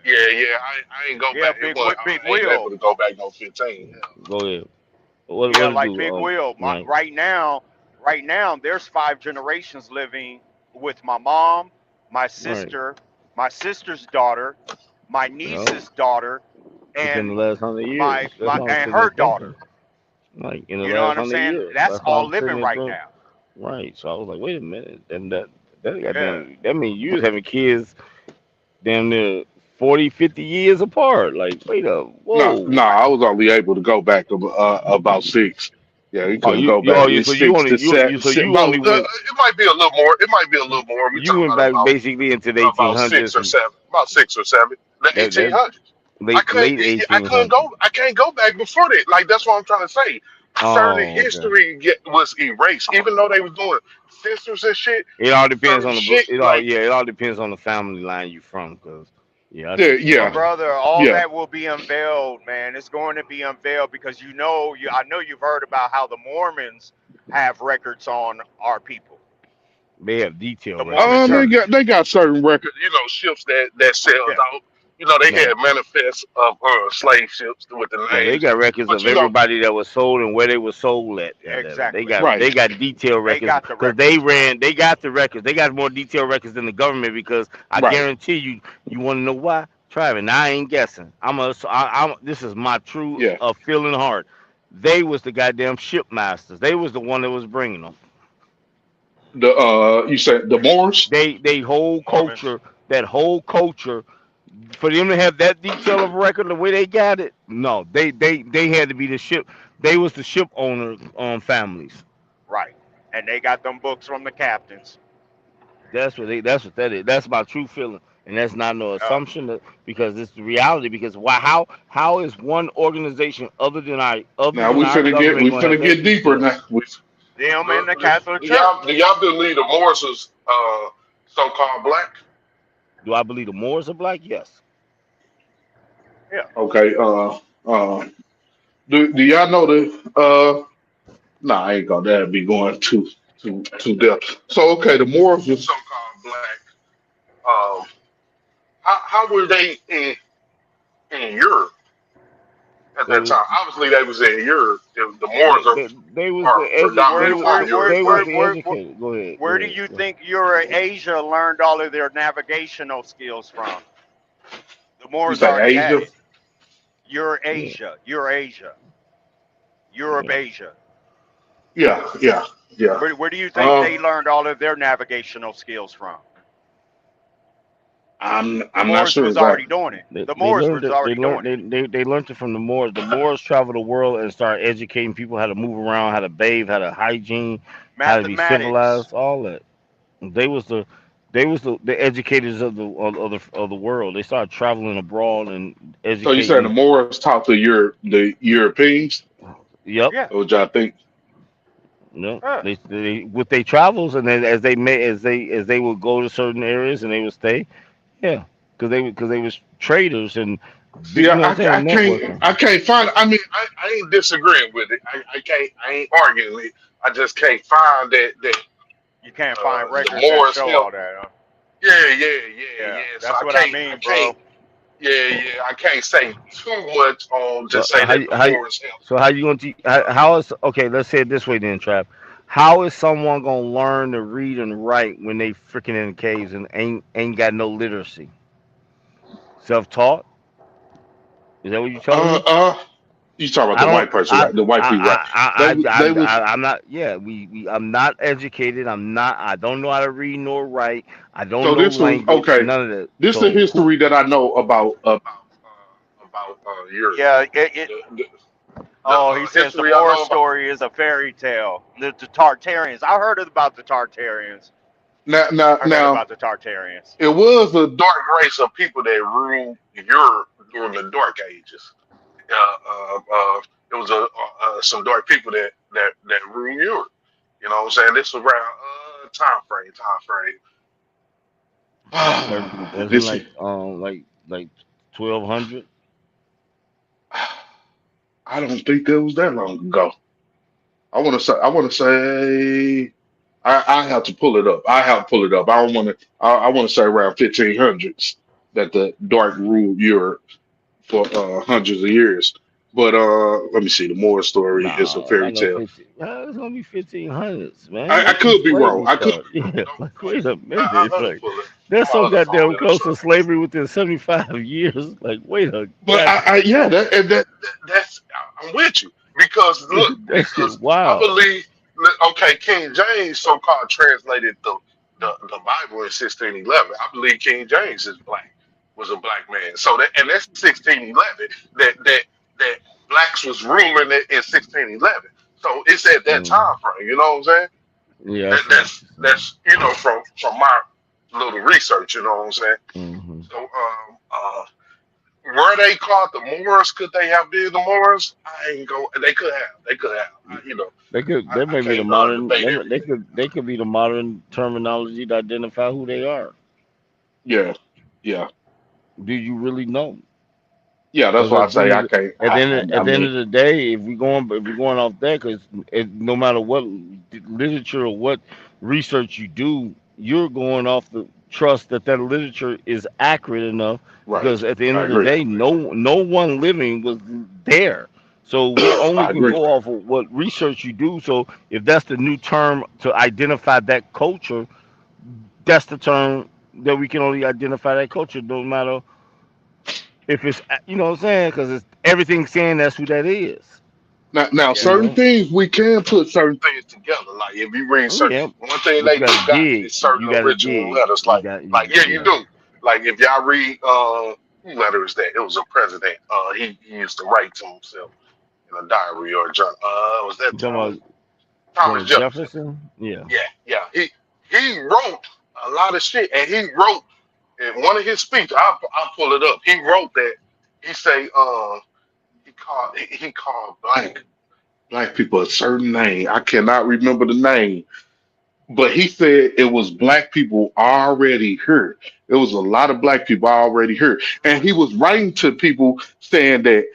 yeah, yeah. I ain't go Yeah, back. Big I ain't able Will. to go back no 15. go ahead. What Yeah, to like do? Big Will. Like Right now, there's 5 generations living with my mom, my right, sister, my sister's daughter, my no, niece's daughter, within the and last 100 years. That's my why I'm and sitting there her thinking. daughter. Like in the You know last what I'm hundred saying? years. That's That's why all I'm sitting living there right doing. now. Right. So I was like, wait a minute. And that Yeah. goddamn that means you was having kids damn near 40, 50 years apart. Like, wait up, Nah, whoa. nah. I was only able to go back about 6. Yeah, you Oh, couldn't go back. It's so you 6 only to you so you about. only went It might be a little more. It might be a little more. We're you talking went back basically into the eighteen about six hundreds or and seven. About 6 or 7. The eighteen that hundreds. late I eighteen couldn't hundreds. go. I can't go back before that. Like that's what I'm trying to say. Certain Oh, okay. history was erased, even though they was doing census and shit. It all depends Certain on shit like it all depends on the family line you from, cause yeah, I see yeah, what you're Well, yeah, saying. brother, all yeah. that will be unveiled, man. It's going to be unveiled because I know you've heard about how the Mormons have records on our people. They have detailed The records, Mormon They yeah. Church. got certain records, ships that sailed Yeah, out. They No. had manifests of slave ships with the No, they names, got records but of everybody that was sold and where they were sold at. Goddamn it. They exactly. got right, they got detailed They records got the because they records, man. ran. They got the records. They got more detailed records than the government because I right, guarantee you. You want to know why? Travis, now I ain't guessing. I'm. This is my true yeah. feeling heart. They was the goddamn shipmasters. They was the one that was bringing them. The you said the Moors? They whole Mormons. culture. That whole culture for them to have that detail of record the way they got it, no, they had to be the ship. They was the ship owner families. Right. And they got them books from the captains. That's what that is. That's my true feeling, and that's not no Yeah. assumption because it's the reality. Because why? How is one organization other Now than our we government gonna have finna that get deeper detail? now. Them and the Catholic Do Church. y'all believe the Moors was so-called black? Do I believe the Moors are black? Yes. Yeah. Okay. Do y'all know the Nah, I ain't gonna that be going too depth. So okay, the Moors was so-called black. Um, how were they in Europe at They that was time? Obviously, they was in Europe. The Moors they, they, they was are the Where predominantly where from Europe, where they was where right? the where where, educated. Go ahead. Go where do ahead. you Go. think Eurasia learned all of their navigational skills from? The You Moors say already had Asia? it. Yeah. Eurasia, Europe, Yeah. Asia. Yeah, yeah, yeah. Where do you think Uh, they learned all of their navigational skills from? The I'm not Moors sure was already exactly. doing it. The They Moors learned was it. They already learned doing it. they learned it from the Moors. The Moors traveled the world and started educating people how to move around, how to bathe, how to hygiene, how to be Mathematics. civilized, all that. They was the educators of the world. They started traveling abroad and So you saying the educating. Moors taught the Europeans? Yep. Yeah. Which I think. No, Yeah. they with their travels and then as they would go to certain areas and they would stay. Yeah. because they was traders and See, you know what I'm saying, networking. I can't find. I mean, I ain't disagreeing with it. I ain't arguing it. I just can't find that You can't find the records that Morris show help. all that. Huh? Yeah. Yeah, So that's what I I mean, bro. can't. Yeah. I can't say too much on So just say how that you- the how you- Morris help. so how you going to how is okay? Let's say it this way then, Trap. How is someone gonna learn to read and write when they freaking in caves and ain't got no literacy? Self taught? Is that what you telling Uh, me? uh. You talking about I the don't. white person, right? The white people, right? They was. I'm not. Yeah, I'm not educated. I'm not. I don't know how to read nor write. I don't So know this was language. okay. None of that. This is the So who? history that I know about Europe. Yeah, The oh, he says the history I Moor know about. story is a fairy tale. The Tartarians. I heard about the Tartarians. I heard Now, about the Tartarians. it was a dark race of people that ruled Europe during the Dark Ages. It was some dark people that ruled Europe. You know what I'm saying? This was around time frame. As in This like 1200. I don't think that was that long ago. I want to say I have to pull it up. I have to pull it up. I don't want to. I want to say around 1500s that the dark ruled Europe for hundreds of years. But let me see. The Moore story is a No, fairy not no tale. 15. It's gonna be 1500s, man. I That's when could be wrong. slavery I could started. be wrong. Yeah, Don't like quote wait a me. minute. Let me Like pull it. they're My so other phone goddamn in the close to truck. slavery within 75 years. Like wait a But god, yeah, that's I'm with you because look, that shit because I wild. believe okay, King James so-called translated the Bible in 1611. I believe King James is black, was a black man. So that's 1611 that blacks was ruling it in 1611. So it's at that Mm, time frame. You know what I'm saying? yeah, I see what you're saying. That's from my little research. You know what I'm saying? Hmm. So were they called the Moors? Could they have been the Moors? I ain't go. They could have. They could have. They could. They I may be the can't modern. debate They everything. could. They could be the modern terminology to identify who they are. Yeah, yeah, Do you really know? yeah. That's Because why I say I can't. I at the end mean, of the day, if we going off that, because no matter what literature or what research you do, you're going off the trust that that literature is accurate enough. right. Because at the end I of the agree. day, no one living was there, so we only I could agree. go off of what research you do. So if that's the new term to identify that culture, that's the term that we can only identify that culture, no matter if it's you know what I'm saying, because it's everything saying that's who that is. Now, You Yeah. certain know, things we can put certain things together. Like if you read oh certain, yeah, one thing but they you do gotta got dig. is certain You gotta original dig. letters. You got Yeah, you yeah. do. Like if y'all read who letter is that? It was a president. He used to write to himself in a diary or a journal. Was that You talking Thomas about Jefferson? Jefferson? Yeah. Yeah. He wrote a lot of shit, and he wrote in one of his speeches. I'll pull it up. He wrote that he say he called black people a certain name. I cannot remember the name, but he said it was black people already here. It was a lot of black people already here, and he was writing to people saying that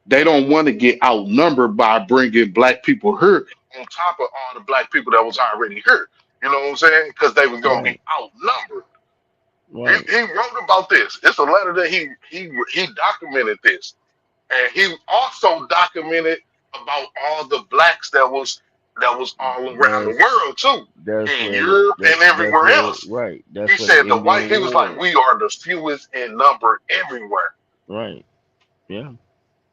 they don't want to get outnumbered by bringing black people here on top of all the black people that was already here. You know what I'm saying? Because they were gonna be Right. outnumbered. Right. He wrote about this. It's a letter that he documented this, and he also documented about all the blacks that was all around the That's world too, that's in where Europe and that's everywhere where else. right. He That's where the said he Indian was like, Wars. we are the fewest in number everywhere. Right. Yeah.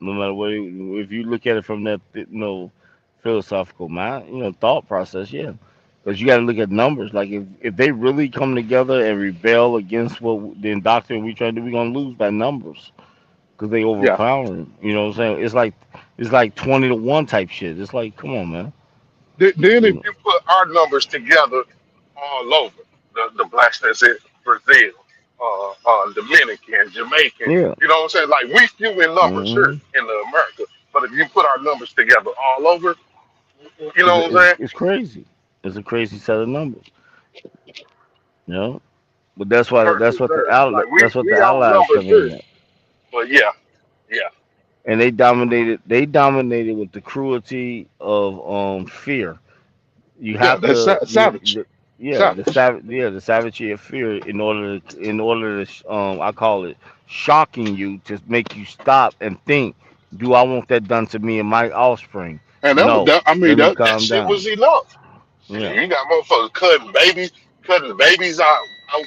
No matter what, if you look at it from that philosophical mind, thought process, yeah. Because you got to look at numbers. Like if they really come together and rebel against what the doctrine we try to do, we're gonna lose by numbers because they Yeah. overpowering. You know what I'm saying? It's like 20 to 1 type shit. It's like, come on, man. Then You if know? you put our numbers together all over, the blacks that's in Brazil, Dominican, Jamaican, Yeah. you know what I'm saying? Like we few in numbers here Hmm. in the America, but if you put our numbers together all over, you know what I'm It's saying? it's crazy. It's a crazy set of numbers. You know. But that's what versus theirs. Like we the Allies outnumbered come in this, at. but yeah, yeah, And they dominated with the cruelty of fear. You yeah. have That's to savage, savage. the savagery of fear in order to I call it shocking you to make you stop and think, do I want that done to me and my offspring? And No. I mean, Let me that calm shit down. was enough. Yeah. You got motherfuckers cutting babies out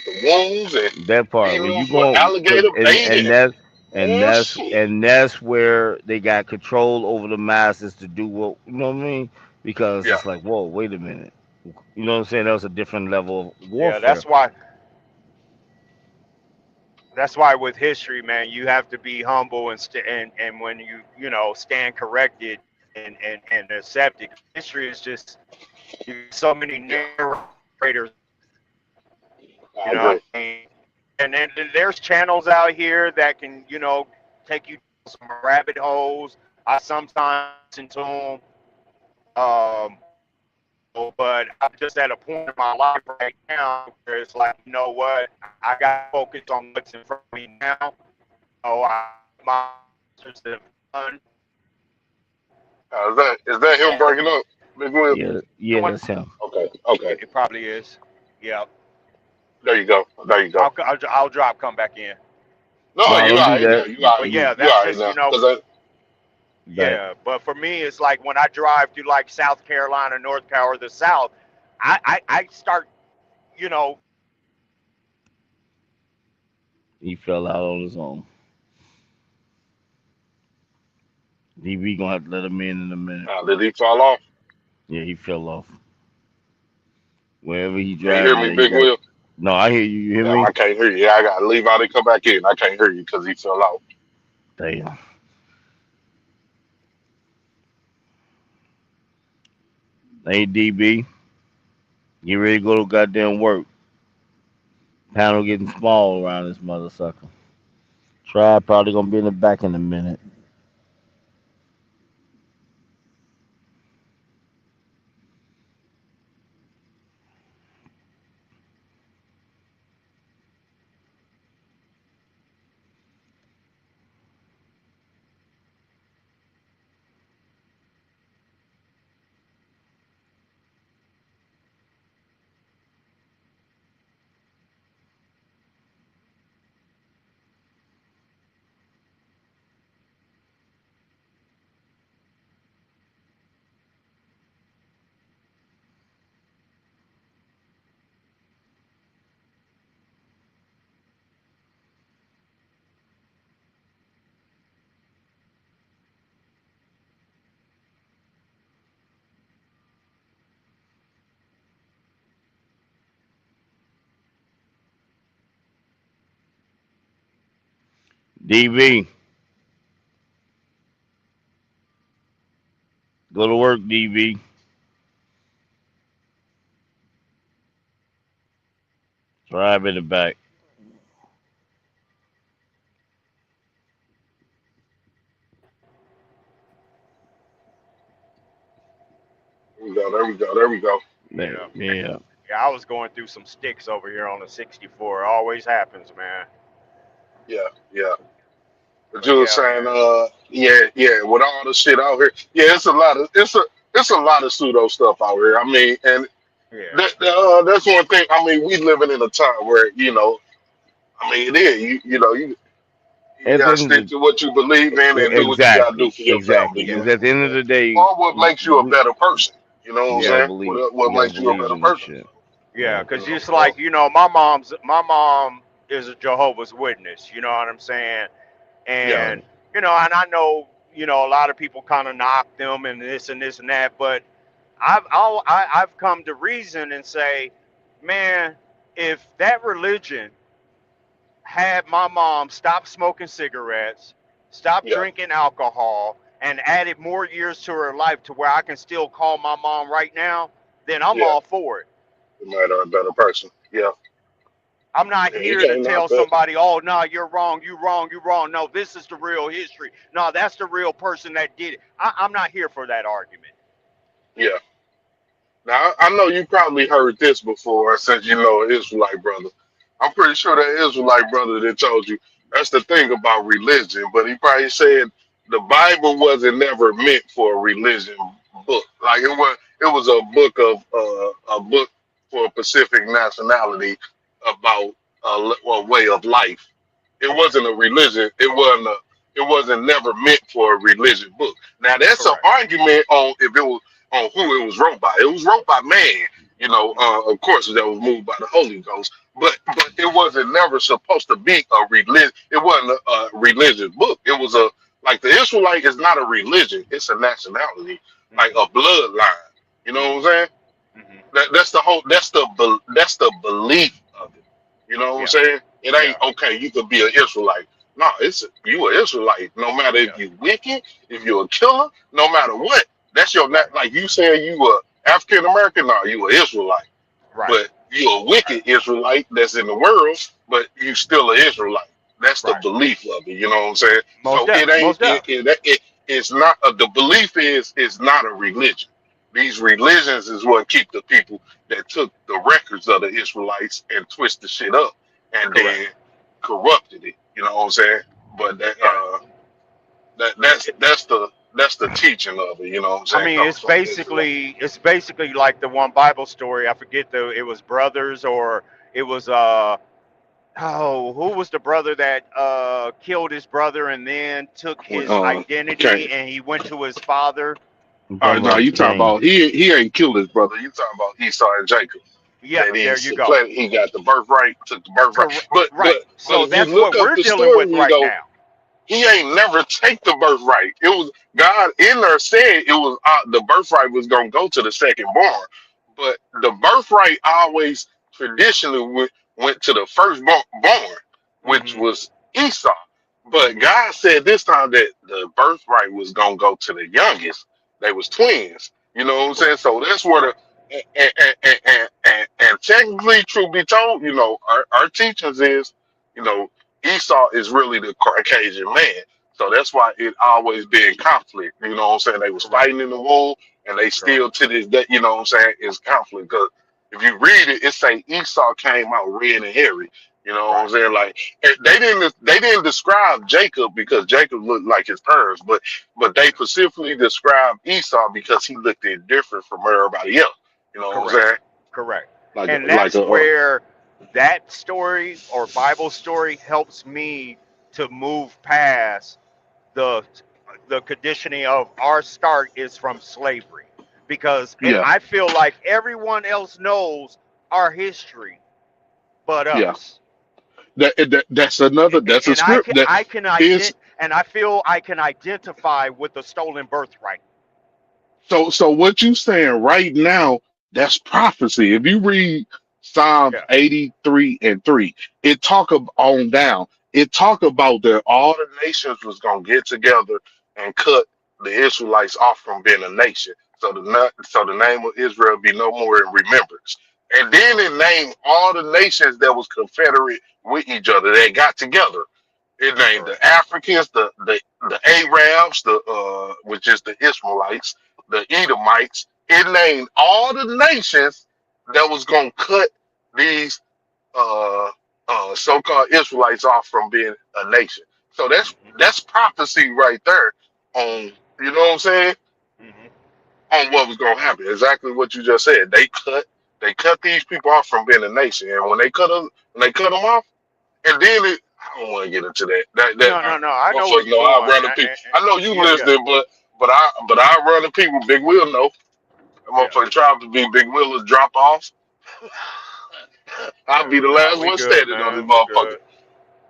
the wombs and That part feeding when them you for go cause, alligator bait and and that's and man, that's shit. and that's where they got control over the masses to do what you know what I mean? Because Yeah, it's like, whoa, wait a minute. You know what I'm saying? That was a different level of Yeah, warfare. that's why with history, man, you have to be humble and when you know stand corrected and accept it. History is just so many yeah. narrators, I you know agree. what I mean? And then there's channels out here that can, take you down some rabbit holes. I sometimes listen to them, but I'm just at a point in my life right now where it's like, you know what, I got to focus on what's in front of me now. Oh, my sisters have done, Is that him and breaking up, Big Will? Yeah, that's him. Okay, okay. it probably is. Yeah, There you go. There you go. I'll drop, come back in. No, No, you don't all do right now. that. But yeah, You that's all right just now. That yeah. But for me, it's like when I drive to like South Carolina, North Carolina, or the South, I start, you know, he fell out on his own. DB gonna have to let him in a minute. did he fall off? Yeah, he fell off. Wherever he Can you hear driving me, at, he Big got. Will? No, I hear you. You hear Damn, me? I can't hear you. Yeah, I gotta leave out and come back in. I can't hear you because he fell out. Damn. Hey, DB, get ready to go to goddamn work. Panel getting small around this mother sucker. Try probably gonna be in the back in a minute. DB, go to work, DB. Drive in the back. There we go. There we go. There we go. There. yeah, Yeah. yeah. I was going through some sticks over here on the 64. It always happens, man. Yeah, yeah. But But you were yeah, saying, man. yeah, with all the shit out here, yeah, it's a lot of pseudo stuff out here. I mean, and Yeah, that's one thing. I mean, we living in a time where I mean, it is you At the gotta end stick of to what you believe in and do what you gotta do exactly, for your family. exactly. yeah, Because at the end of the day, Or what makes you a we, better person. You know what I'm you gotta saying? believe. What You gotta makes you a believe better in this person? shit. yeah. Yeah. Cause just So, like my mom is a Jehovah's Witness. You know what I'm saying? yeah, Right. And and I know a lot of people kind of knock them and this and that, but I've come to reason and say, man, if that religion had my mom stop smoking cigarettes, stop yeah, drinking alcohol, and added more years to her life to where I can still call my mom right now, then I'm yeah. all for it. You made her a better person. Yeah, I'm not yeah. You here to can't knock tell that. somebody, oh, no, you're wrong, you wrong, you wrong. No, this is the real history. No, that's the real person that did it. I'm not here for that argument. Yeah. Now I know you probably heard this before since you know an Israelite brother. I'm pretty sure that Israelite brother that told you that's the thing about religion. But he probably said the Bible wasn't never meant for a religion book. Like it was a book for a Pacific nationality about a way of life. It wasn't a religion. It wasn't never meant for a religion book. Now that's an Correct. argument on if it was on who it was wrote by. It was wrote by man, of course, that was moved by the Holy Ghost. But it wasn't never supposed to be a religion. It wasn't a religious book. It was like the Israelite is not a religion. It's a nationality, like a bloodline. You know what I'm saying? Mm-hmm. That's the whole. That's the belief of it. You know what I'm saying? It ain't okay. You could be an Israelite. No, you an Israelite. No matter if you wicked, if you're a killer, no matter what. That's your like you saying you a African American. No, you an Israelite. Right. But you a wicked Israelite that's in the world, but you still an Israelite. That's the belief of it. You know what I'm saying? Most So def- it's not the belief is not a religion. These religions is what keep the people that took the records of the Israelites and twisted shit up and then corrupted it. You know what I'm saying? But that's the teaching of it. You know what I'm saying? I mean, Comes from it's basically like the one Bible story. I forget it was brothers or it was who was the brother that killed his brother and then took his identity okay. and he went to his father. No, you talking about he ain't killed his brother. You talking about Esau and Jacob. Yeah, That there he you go. He got the birthright, took the birthright. But So if that's you look what up we're the dealing with story, right though, now. he ain't never take the birthright. It was God in there said it was the birthright was gonna go to the second born, but the birthright always traditionally went to the first born, which was Esau. But God said this time that the birthright was gonna go to the youngest. They was twins. You know what I'm saying? So that's where and technically, truth be told, our teachings is, Esau is really the Caucasian man. So that's why it always been conflict. You know what I'm saying? They was fighting in the war, and they still to this day, you know what I'm saying, is conflict. Because if you read it, it say Esau came out red and hairy. You know what I'm saying? Like they didn't describe Jacob because Jacob looked like his parents, but they specifically described Esau because he looked different from everybody else. You know what I'm saying? Correct. Like And that's where that story or Bible story helps me to move past the conditioning of our start is from slavery, because I feel like everyone else knows our history but us. That's a script and I feel I can identify with the stolen birthright. So what you saying right now, that's prophecy. If you read Psalm 83:3, it talk on down. It talk about that all the nations was gonna get together and cut the Israelites off from being a nation. So the name of Israel be no more in remembrance. And then it named all the nations that was confederate with each other. They got together. It named the Africans, the Arabs, which is the Ishmaelites, the Edomites. It named all the nations that was gonna cut these so-called Israelites off from being a nation. So that's prophecy right there on, you know what I'm saying? On what was gonna happen. Exactly what you just said. They cut these people off from being a nation, and when they cut them off, and then I don't want to get into that. No. I know where you're going. I run the people. I know you listening, but I run the people. Big Will know. That motherfucker trying to be Big Will is drop off. I'll be the last one standing on this motherfucker.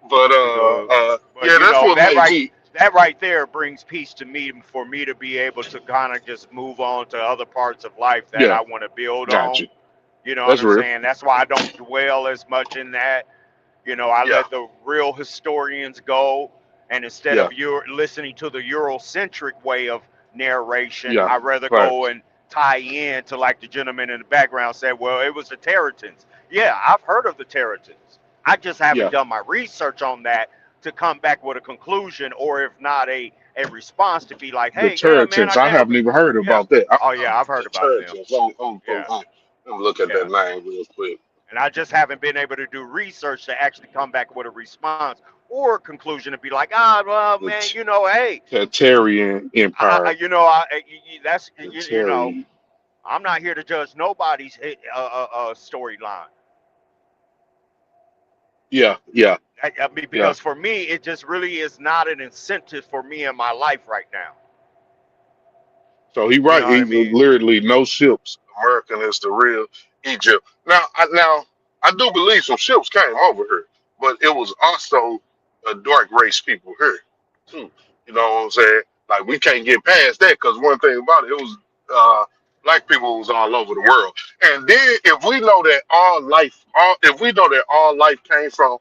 But that's what that made me. That right there brings peace to me for me to be able to kind of just move on to other parts of life that I want to build on. You know what I'm saying? That's why I don't dwell as much in that. I let the real historians go, and instead of you listening to the Eurocentric way of narration, I'd rather go and tie in to, like the gentleman in the background said, well, it was the Teretans. Yeah, I've heard of the Teretans. I just haven't done my research on that to come back with a conclusion, or if not a response to be like, hey, the Teretans, I haven't even heard about that. I've heard about them. Let me look at that name real quick. And I just haven't been able to do research to actually come back with a response or a conclusion to be like, well, The man, hey, Tertarian Empire. that's, The you know, Terry. I'm not here to judge nobody's storyline. Yeah, yeah, I mean, yeah. because for me, it just really is not an incentive for me in my life right now. So he You right. know what I He mean? literally no ships. American is the real Egypt. Now I do believe some ships came over here, but it was also a dark race people here too. You know what I'm saying? Like we can't get past that because one thing about it, it was black people was all over the world. And then if we know that if we know that all life came from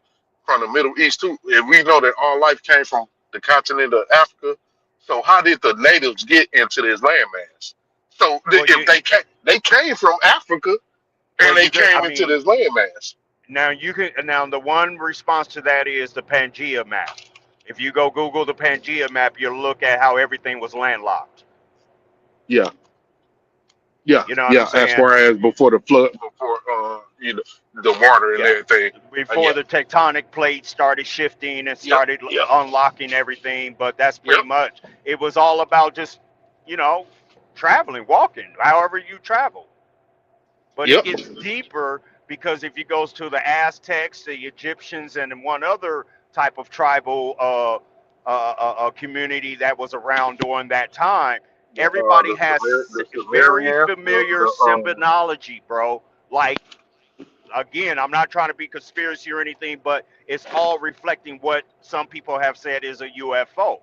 the Middle East too, if we know that all life came from the continent of Africa, so how did the natives get into this landmass? So Well, if they came from Africa and they you could. I came into mean, this landmass. now the one response to that is the Pangea map. If you go Google the Pangea map, you'll look at how everything was landlocked. Yeah, yeah, You know what I'm yeah. As saying? far as before the flood, before the water and Yeah. everything. Before Yeah, the tectonic plates started shifting and yep, started yep, unlocking everything, but that's pretty yep, much it was all about just, you know, traveling, walking, however you travel. But it yep. gets deeper because if you goes to the Aztecs, the Egyptians, and one other type of tribal community that was around during that time, everybody has The very Sumerians, familiar symbonology, bro. Like, again, I'm not trying to be conspiracy or anything, but it's all reflecting what some people have said is a UFO.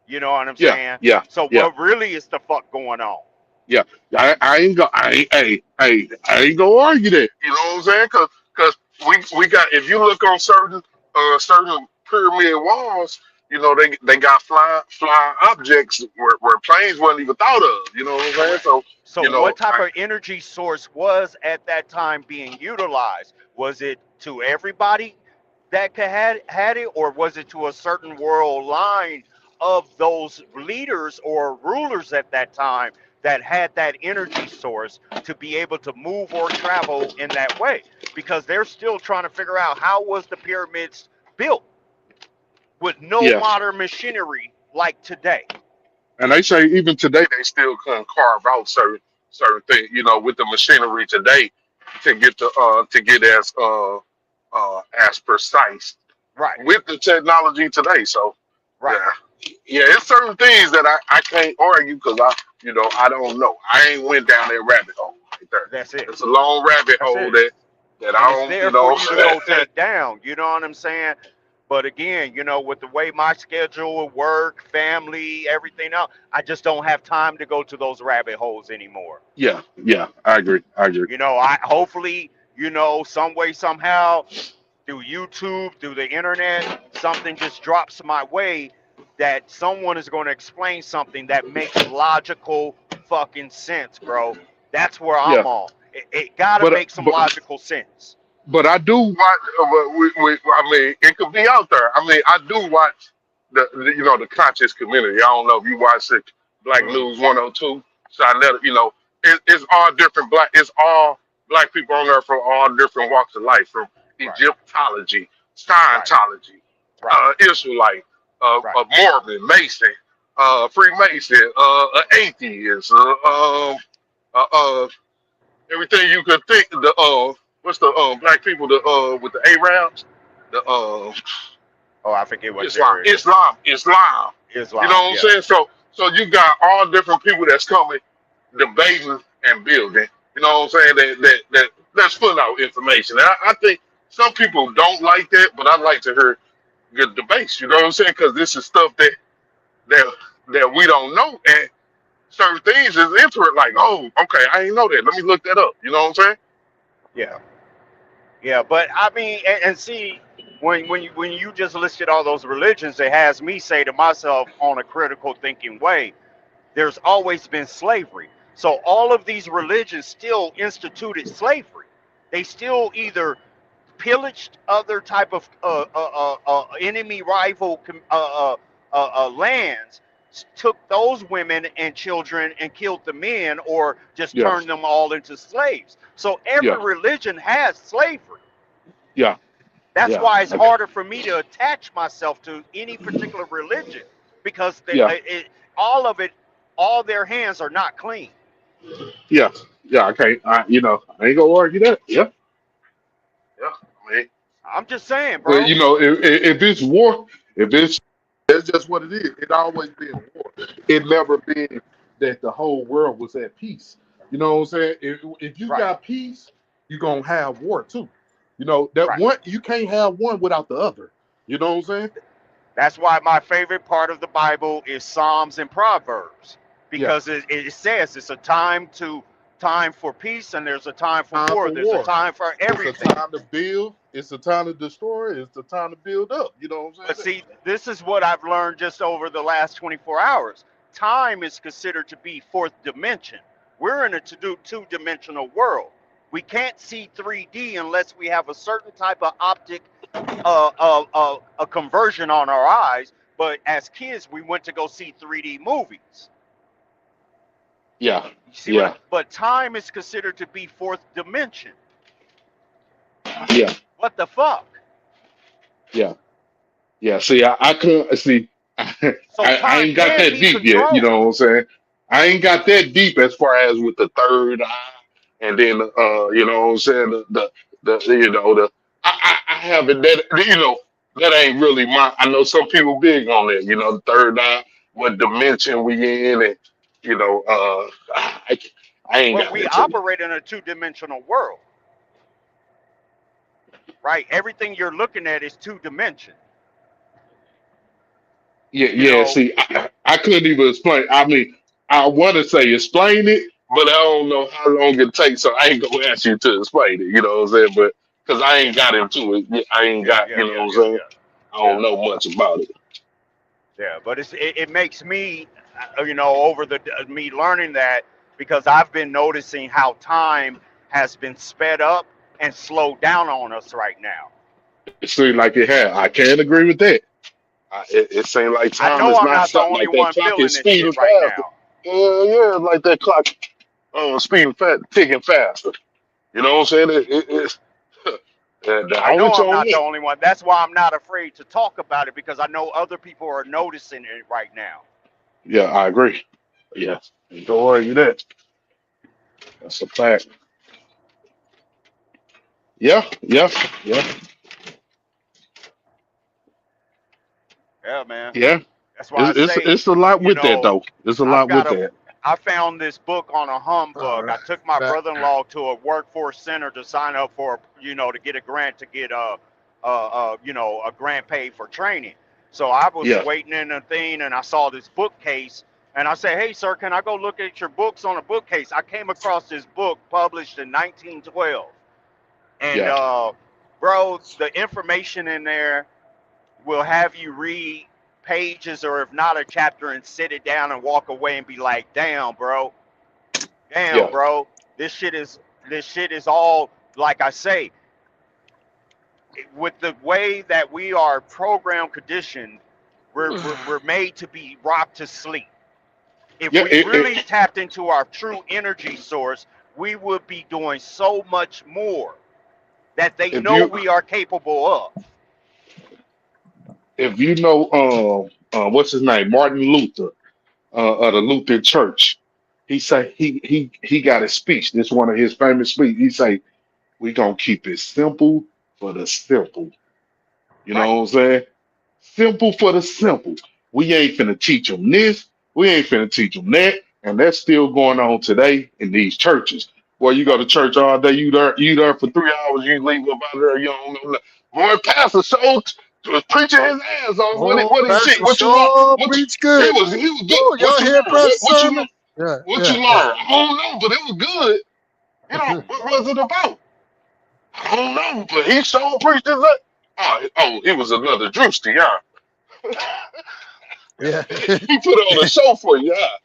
You know what I'm yeah, saying? yeah, So yeah, what really is the fuck going on? yeah. I ain't go. I ain't gonna argue that. You know what I'm saying? Cause we got if you look on certain pyramid walls, they got flying objects where planes wasn't even thought of. You know what I'm saying? Correct. So So you what know, type of energy source was at that time being utilized? Was it to everybody that had it, or was it to a certain world line of those leaders or rulers at that time that had that energy source to be able to move or travel in that way? Because they're still trying to figure out how was the pyramids built with no yeah. modern machinery like today. And they say even today they still couldn't carve out certain things. With the machinery today to get as precise Right, with the technology today. So right. yeah, yeah, it's certain things that I can't argue because I don't know. I ain't went down that rabbit hole right there. That's it. It's a long rabbit That's hole it. that And I it's don't there for you to go take down. You know what I'm saying? But again, with the way my schedule, work, family, everything else, I just don't have time to go to those rabbit holes anymore. Yeah, yeah, I agree. I agree. I hopefully, some way, somehow, through YouTube, through the internet, something just drops my way that someone is going to explain something that makes logical fucking sense, bro. That's where Yeah, I'm on. It got to but make some logical sense. But I do watch. I mean, it could be out there. I mean, I do watch the conscious community. I don't know if you watch it, Black Mm, News 102. So I let it's all different black. It's all black people on there from all different walks of life, from right, Egyptology, right, Scientology, right, Israelite, right. Mormon, Mason, Freemason, atheist, everything you could think. What's the black people with the Arabs, the Oh, I forget what Islam, their Islam, Islam. You know Islam. what I'm Yeah, saying? So you got all different people that's coming, debating and building. You know what I'm saying? That's putting out information. And I think some people don't like that, but I like to hear good debates. You know what I'm saying? Because this is stuff that that we don't know, and certain things is interesting. Like, oh, okay, I didn't know that. Let me look that up. You know what I'm saying? yeah, yeah. But I mean, and see, when you just listed all those religions, it has me say to myself on a critical thinking way, there's always been slavery. So all of these religions still instituted slavery. They still either pillaged other type of enemy rival lands took those women and children and killed the men, or just Yeah. turned them all into slaves. So every Yeah. religion has slavery. Yeah. That's Yeah. why it's I- harder for me to attach myself to any particular religion, because Yeah. all of it, all their hands are not clean. Yeah. Yeah. I can't. I ain't gonna argue that. Yeah. Yeah. I mean, I'm just saying, but bro. if it's war, if it's that's just what it is. It always been war. It never been that the whole world was at peace. You know what I'm saying? If you Right, got peace, you're gonna have war too. That right. one you can't have one without the other. You know what I'm saying? That's why my favorite part of the Bible is Psalms and Proverbs, Yeah. because it says it's a time for peace, and there's a time for Time war. for There's a war. time for It's a everything. time to build. It's a time to destroy. It's a time to build up. You know what I'm But saying? see, this is what I've learned just over the last 24 hours. Time is considered to be fourth dimension. We're in a two-dimensional world. We can't see 3D unless we have a certain type of optic, a conversion on our eyes. But as kids, we went to go see 3D movies. Yeah. You see Yeah. but time is considered to be fourth dimension. Yeah. What the fuck? Yeah. Yeah. See, I couldn't see. So I time ain't got can that be deep yet. You controlled. know what I'm saying? I ain't got that deep as far as with the third eye, and then you know what I'm saying? I haven't that ain't really my. I know some people big on it. The third eye, what dimension we in, and I I ain't Well, got we into it. operate in a two-dimensional world, right? Everything you're looking at is two dimension. Yeah, You yeah. know, See, I couldn't even explain. I mean, I want to say explain it, but I don't know how long it takes, so I ain't gonna ask you to explain it. You know what I'm saying? But because I ain't got into it, I ain't yeah, got. yeah, You know yeah, what I'm yeah, saying? yeah, I yeah, don't know much about it. yeah. But it makes me, over me learning that, because I've been noticing how time has been sped up and slowed down on us right now. It seemed like it had. I can't agree with that. It seemed like I time know is I'm not not the something only like that one clock feeling is this shit speeding right faster. now. Yeah, yeah, like that clock speeding fast, ticking faster. You know what I'm saying? It's and I I'm know with you I'm on not the that. only one. That's why I'm not afraid to talk about it, because I know other people are noticing it right now. Yeah, I agree. Yeah, don't worry that. That's a fact. Yeah, yeah, yeah, Yeah, man. yeah. That's why I say, It's a lot you with that know, though. There's a I've lot got with a that. I found this book on a All humbug. right. I took my Back. brother-in-law to a workforce center to sign up for, to get a grant to get a grant paid for training. So I was Yeah, waiting in a thing, and I saw this bookcase, and I said, "Hey, sir, can I go look at your books on a bookcase?" I came across this book published in 1912, and yeah, bro, the information in there will have you read pages, or if not a chapter, and sit it down and walk away and be like, damn, yeah. bro, this shit is all, like I say, with the way that we are programmed, conditioned, we're made to be rocked to sleep. If Yeah, we really tapped into our true energy source, we would be doing so much more that they if know you we are capable of. if you know what's his name, Martin Luther, of the Lutheran Church, he say he got a speech. This one of his famous speech. He say we gonna keep it simple for the simple. You know Right. what I'm saying? Simple for the simple. We ain't finna teach them this. We ain't finna teach them that. And that's still going on today in these churches. Boy, you go Right. to church all day. You there for 3 hours. You leave up out of there. You don't know nothing. Boy, Pastor so was preaching his ass off. Oh, What he teach? Pastor What you learn? Shaw What preach he good. was good. Oh, What y'all you hear learn? Pastor sermon? Yeah, What you yeah, learn? yeah. I don't know, but it was good. What was it about? I don't know, but he so preached his ass. Oh, it was another Drewski, huh? Yeah. He put on a show for you. Huh?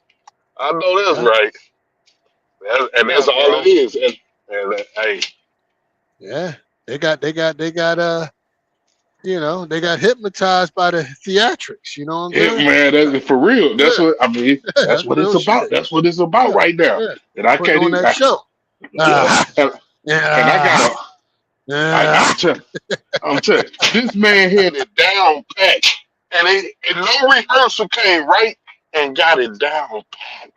I know that's Yeah, right. And Yeah, that's all it bro. is. And hey, yeah. They got You know, they got hypnotized by the theatrics. You know what I'm Yeah, saying? man, that's for real. That's Yeah, what I mean. yeah, That's that's what it's real about. shit. That's what it's about Yeah, right now. yeah. And I Putting can't on even. that show. Yeah, and, and Yeah, I'm yeah. telling, I'm telling. This man had it down pat, and no rehearsal came right and got it down pat.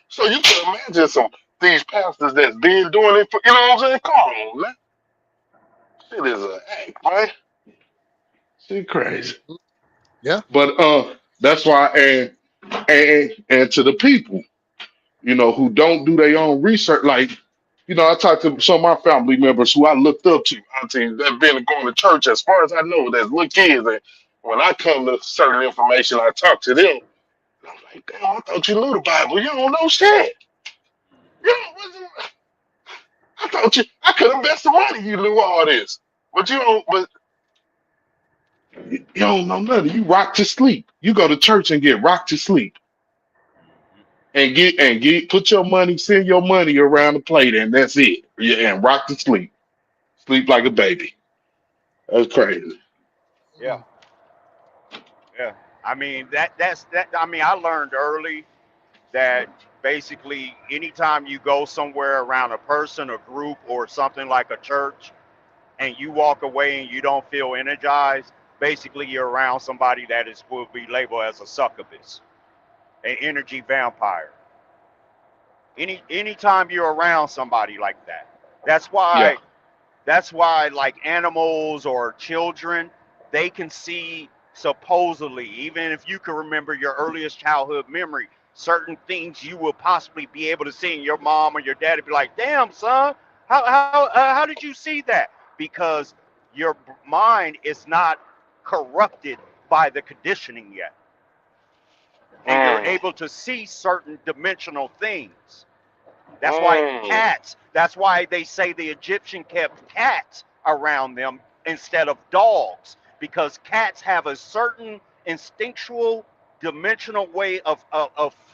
So you can imagine these pastors that's been doing it for, you know what I'm saying? Come on, man. Shit is an act, man. Shit crazy. Yeah. But that's why and to the people, who don't do their own research, like, I talked to some of my family members who I looked up to, aunties that been going to church as far as I know, that's little kids, and when I come to certain information, I talk to them. And I'm like, damn, I thought you knew the Bible. You don't know shit. You know, I thought I could have bet some money you knew all this. But you don't know nothing. You rock to sleep. You go to church and get rocked to sleep. And put your money, send your money around the plate, and that's it. Yeah, and rock to sleep. Sleep like a baby. That's crazy. Yeah, yeah. I mean that's that. I mean, I learned early that basically anytime you go somewhere around a person, a group, or something like a church, and you walk away and you don't feel energized, basically you're around somebody that will be labeled as a succubus, an energy vampire. Anytime you're around somebody like that, that's Yeah. why that's why like animals or children, they can see supposedly, even if you can remember your earliest childhood memory, certain things you will possibly be able to see, and your mom or your dad would be like, damn son, how did you see that? Because your mind is not corrupted by the conditioning yet, and you're Mm, able to see certain dimensional things. mm. That's why they say the Egyptian kept cats around them instead of dogs, because cats have a certain instinctual dimensional way of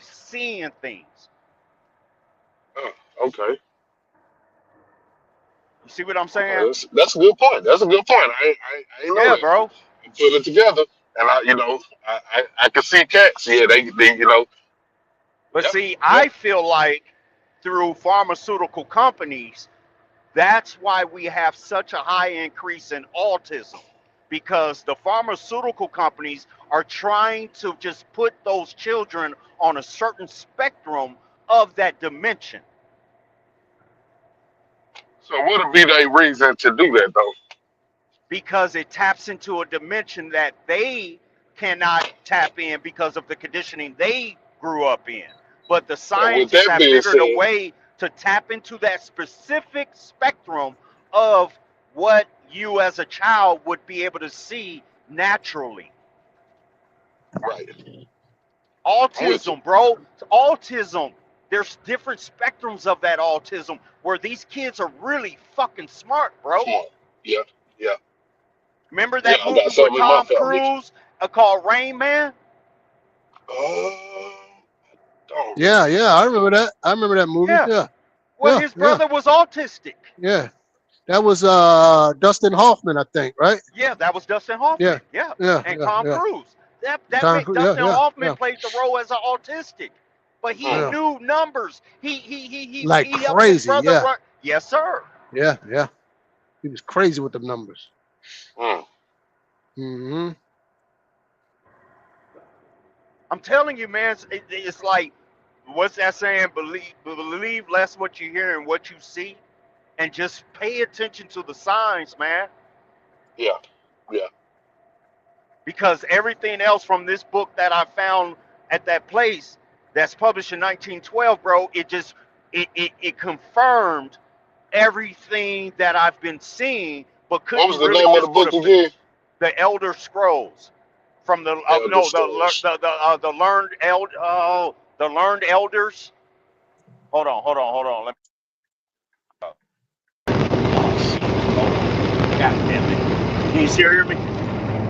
seeing things. Okay. You see what I'm Okay. saying? That's a good point. That's a good point. I ain't know Yeah, that. bro. I put it together, and I can see cats. Yeah, they But Yep. see, Yep. I feel like through pharmaceutical companies, that's why we have such a high increase in autism, because the pharmaceutical companies are trying to just put those children on a certain spectrum of that dimension. So what would be their reason to do that though? Because it taps into a dimension that they cannot tap in because of the conditioning they grew up in. But the So with scientists that have being figured a said, way to tap into that specific spectrum of what you as a child would be able to see naturally. right. I'm with you. Autism, bro. Autism. There's different spectrums of that autism where these kids are really fucking smart, bro. Come on. Yeah. Yeah. Remember Yeah. that I got movie with something in my Tom family. Cruise called Rain Man? Uh, don't Yeah, remember. yeah. I remember that. I remember that movie. Yeah. Yeah, Well, yeah, his yeah, brother was autistic. yeah. That was Dustin Hoffman, I think, right? Yeah, that was Dustin Yeah, Hoffman. Yeah, yeah, and yeah, Tom yeah. Cruise. That Tom made Cruise. Yeah, Dustin yeah, Hoffman yeah, played the role as an autistic, but he Mm. yeah. knew numbers. Like He helped his crazy. brother Yeah, run. Yes, sir. yeah, yeah. He was crazy with the numbers. Mm. Hmm. I'm telling you, man. It's like, what's that saying? Believe less what you hear and what you see, and just pay attention to the signs, man. Yeah. Yeah. Because everything else from this book that I found at that place that's published in 1912, bro, it confirmed everything that I've been seeing, but What was couldn't the really name of the just put book again? the Elder Scrolls from the Elder no Scrolls. the learned elders. Hold on. Let me. Oh shit! Hold on. God damn it! Can you still hear me?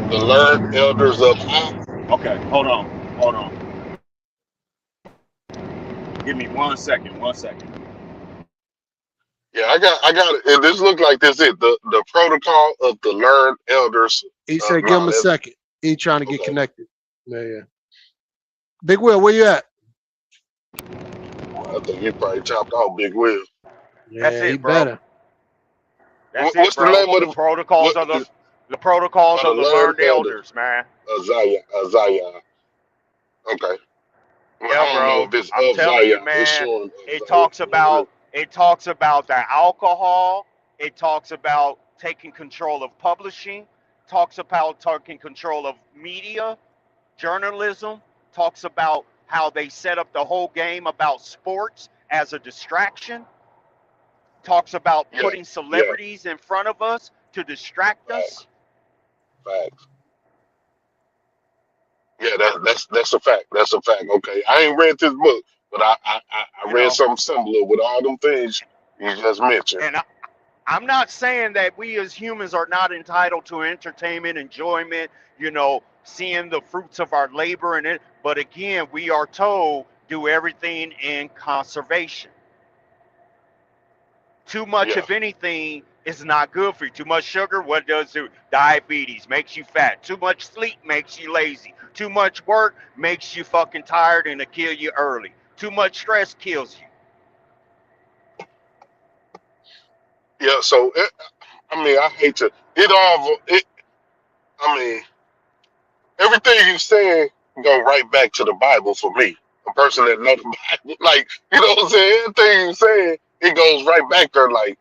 The Learned Elders of I. Okay, hold on. Give me 1 second. Yeah, I got it. And this look like this it. The protocol of the learned elders He of said, "Give him a knowledge. second. He trying to get Okay. connected." Yeah, yeah. Big Will, where you at? I think he probably chopped off Big Will. That's Yeah, he it, bro. better. That's What's it, the bro. name of The protocols what of the the protocols of of the the learned learned elders? elders, man. Zion. Okay. Well, Yeah, I don't know bro. if it's I'm of telling you, Zion. It's man. showing of It Zion. talks about the alcohol. It talks about taking control of publishing. Talks about taking control of media, journalism. Talks about how they set up the whole game about sports as a distraction. Talks about Yeah, putting yeah, celebrities in front of us to distract facts, us. facts. Yeah, that's a fact. That's a fact. Okay, I ain't read this book, but I You read know, something similar with all them things you just mentioned. and I'm not saying that we as humans are not entitled to entertainment, enjoyment, seeing the fruits of our labor and it. But again, we are told do everything in conservation. Too much Yeah, of anything is not good for you. Too much sugar, what does it? Diabetes makes you fat. Too much sleep makes you lazy. Too much work makes you fucking tired and it'll kill you early. Too much stress kills you. yeah. So I mean, I hate to it all. It. I mean, everything you saying go right back to the Bible for me. A person that know the Bible, like you know what I'm saying. Everything you saying, it goes right back there. Like,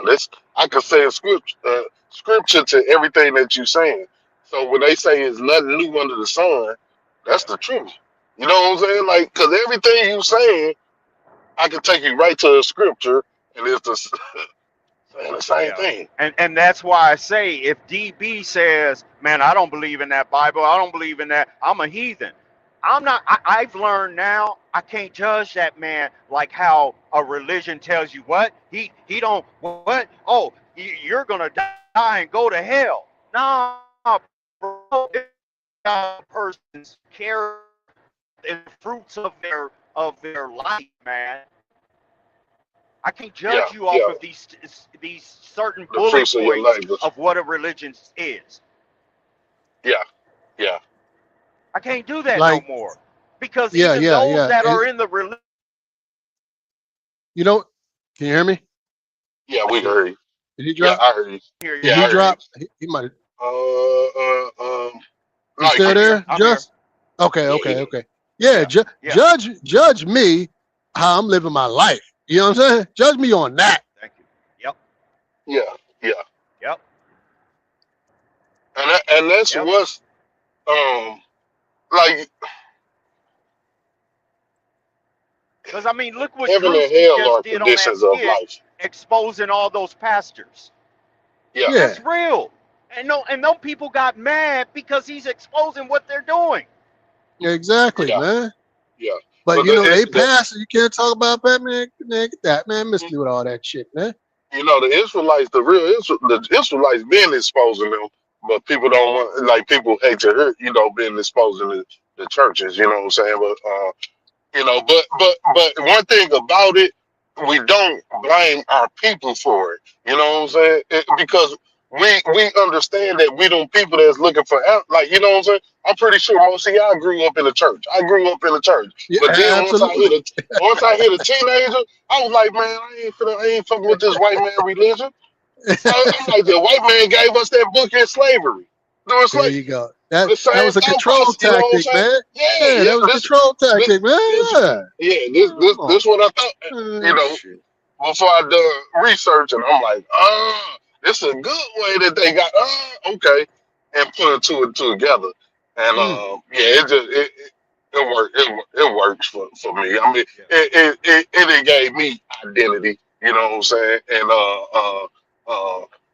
this I could say a scripture to everything that you saying. So when they say it's nothing new under the sun, that's Yeah, the truth. You know what I'm saying? Like, cause everything you saying, I can take you right to the scripture, and it's saying the same yeah. thing. And that's why I say if DB says, man, I don't believe in that Bible, I don't believe in that, I'm a heathen. I'm not. I've learned now. I can't judge that man like how a religion tells you what he don't what. Oh, you're gonna die and go to hell. Nah, bro. It's a person's character and fruits of their life, man. I can't Yeah, judge you off yeah. of these certain The bullet fruits of your points labor. of what a religion is. Yeah, yeah. I can't do that no Like, more because yeah, even yeah, those yeah. that are in the religion. You know, can you hear me? Yeah, we Shit. heard you. Did he Yeah, drop? I heard you. Hear Did Yeah, you. he I heard you. drop? He might. You No, you still I'm good. here. there, I'm here. Just? Okay, Yeah, okay, you okay. Yeah, Yeah. Yeah. judge me how I'm living my life. You know what I'm saying? Judge me on that. Thank you. Yep. yeah, yeah. Yep. And that's Yep. what's um like Because I mean, look what heaven and Drewski hell just are did on that conditions of skit, life. exposing all those pastors. Yeah, Yeah, That's real. And no people got mad because he's exposing what they're doing. exactly, yeah, man. yeah. But But you know, they pass. You can't talk about that, man. Man, get that, man. Miss me with all that shit, man. the Israelites, the Israelites been exposing them, but people don't want like people hate to hear, being exposing the churches, you know what I'm saying? But but one thing about it, we don't blame our people for it. You know what I'm saying? Because we understand that we don't people that's looking for like you know what I'm saying. I'm pretty sure most of y'all grew up in the church. I grew up in the church, Yeah, but then absolutely. once I hit a teenager, I was like, man, I ain't fucking with this white man religion. I'm like, the white man gave us that book in slavery. During There slavery, you go. That the same was a thought control process. You know what I'm tactic, saying? man. Yeah, Yeah, that yeah. was a control This, tactic, man. this Yeah. yeah, this Come on. this what I thought. Shit. Before I done research, and I'm like, this is a good way that they got. Okay, and put two and two together, and Mm. yeah, it worked. It works for me. I mean, Yeah. it gave me identity. You know what I'm saying? And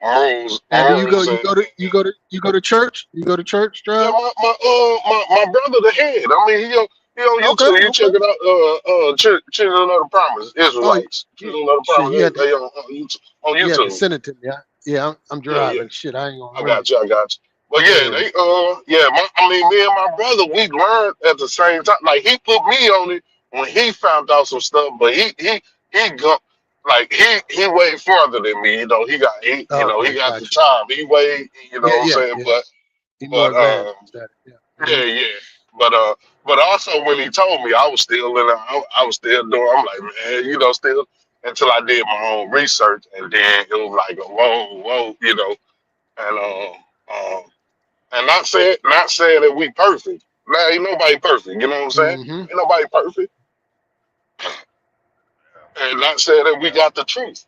morals, And do you go? morals, You and go to? You go to church? You go to church, yeah, Drive? my brother the head. I mean, he on Okay, YouTube. You okay. check it out. Children of the Promise, Oh, Israelites. Children of the shit. Promise. They on YouTube. On You had to YouTube. send it to me. Yeah, I'm Yeah, yeah. driving. Shit, I ain't gonna I remember. got you. I got you. But yeah, Yeah. they yeah. I mean, me and my brother, we learned at the same time. Like he put me on it when he found out some stuff, but he go. like he way farther than me. You know, he got he Okay, got the gotcha. time. He way, you know Yeah, what I'm yeah, saying? yeah. He more But advanced at it. Yeah. yeah, yeah. But also when he told me, I was still I was still doing. I'm like, man, you know, still until I did my own research, and then it was like, whoa, you know, and not saying that we perfect. Nah, ain't nobody perfect. You know what I'm saying? Mm-hmm. Ain't nobody perfect, and not saying that we got the truth.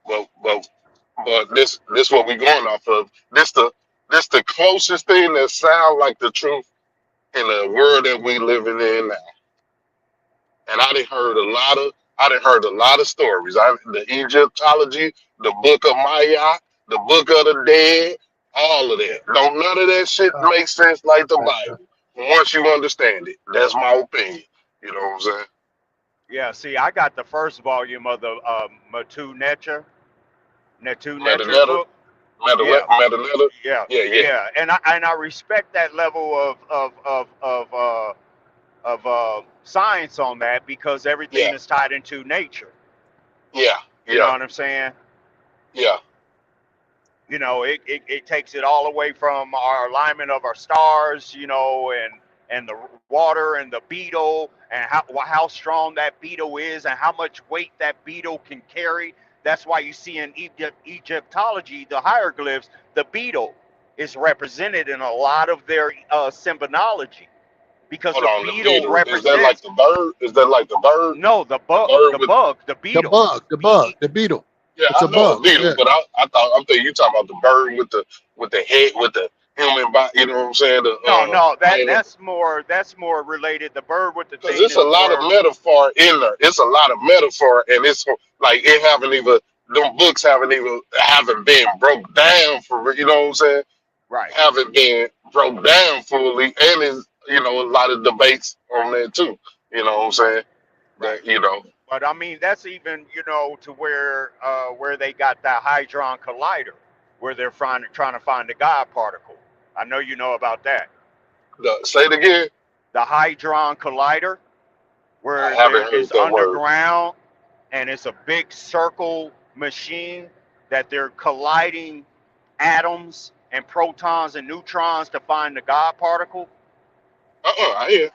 But this what we going off of. This the closest thing that sound like the truth in the world that we living in now. And I done heard a lot of stories. The Egyptology, the book of Maya, the book of the dead, all of that. Don't none of that shit make sense like the Bible. Once you understand it. That's my opinion. You know what I'm saying? Yeah, see, I got the first volume of the Netu Necher Metanetta, book. Yeah, Metanetta. yeah, Yeah, yeah, yeah, and I respect that level of science on that because yeah, everything is tied into nature. yeah, You know yeah, what I'm saying? yeah. You know, it takes it all away from our alignment of our stars, you know, and the water and the beetle and how strong that beetle is and how much weight that beetle can carry. That's why you see in Egyptology, the hieroglyphs, the beetle is represented in a lot of their symbonology because Hold the on, the beetle beetle. Is that like represents the bird? Is that like the bird? no The bird the with bug, the The beetle, bug, B the beetle. Yeah, It's I a know a bug. beetle, Yeah. but I'm thinking you talking about the bird with the head with the human body. You know what I'm saying? The no, man, that's more related. The bird with the because thing it's a is lot of more metaphor in there. It's a lot of metaphor, and it's like it haven't even them books haven't been broke down for you know what I'm saying? right. Haven't been broke down fully, and is a lot of debates on that too. You know what I'm saying? Right. That you know. But I mean, that's even to where they got that hadron collider, where they're trying to find the God particle. I know you know about that. Say it again. The hadron collider, I where there haven't heard is that word. underground, and it's a big circle machine that they're colliding atoms and protons and neutrons to find the God particle.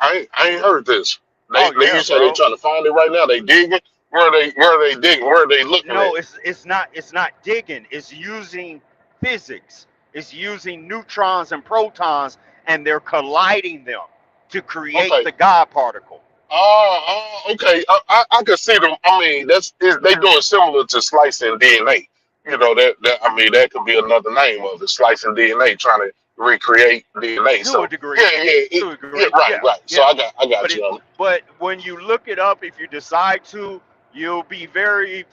I ain't heard this. Oh You yeah, say they bro. trying to find it right now. They digging. Where they digging? Where are they looking at? No, it's not digging. It's using physics. It's using neutrons and protons, and they're colliding them to create Okay. the God particle. Okay. I can see them. I mean, they doing similar to slicing DNA. You know that I mean that could be another name of it. Slicing DNA, trying to recreate DNA. To a So degree. yeah, To a yeah, degree. right, Yeah, right. So yeah. I got But you on it. when you look it up, if you decide to, you'll be very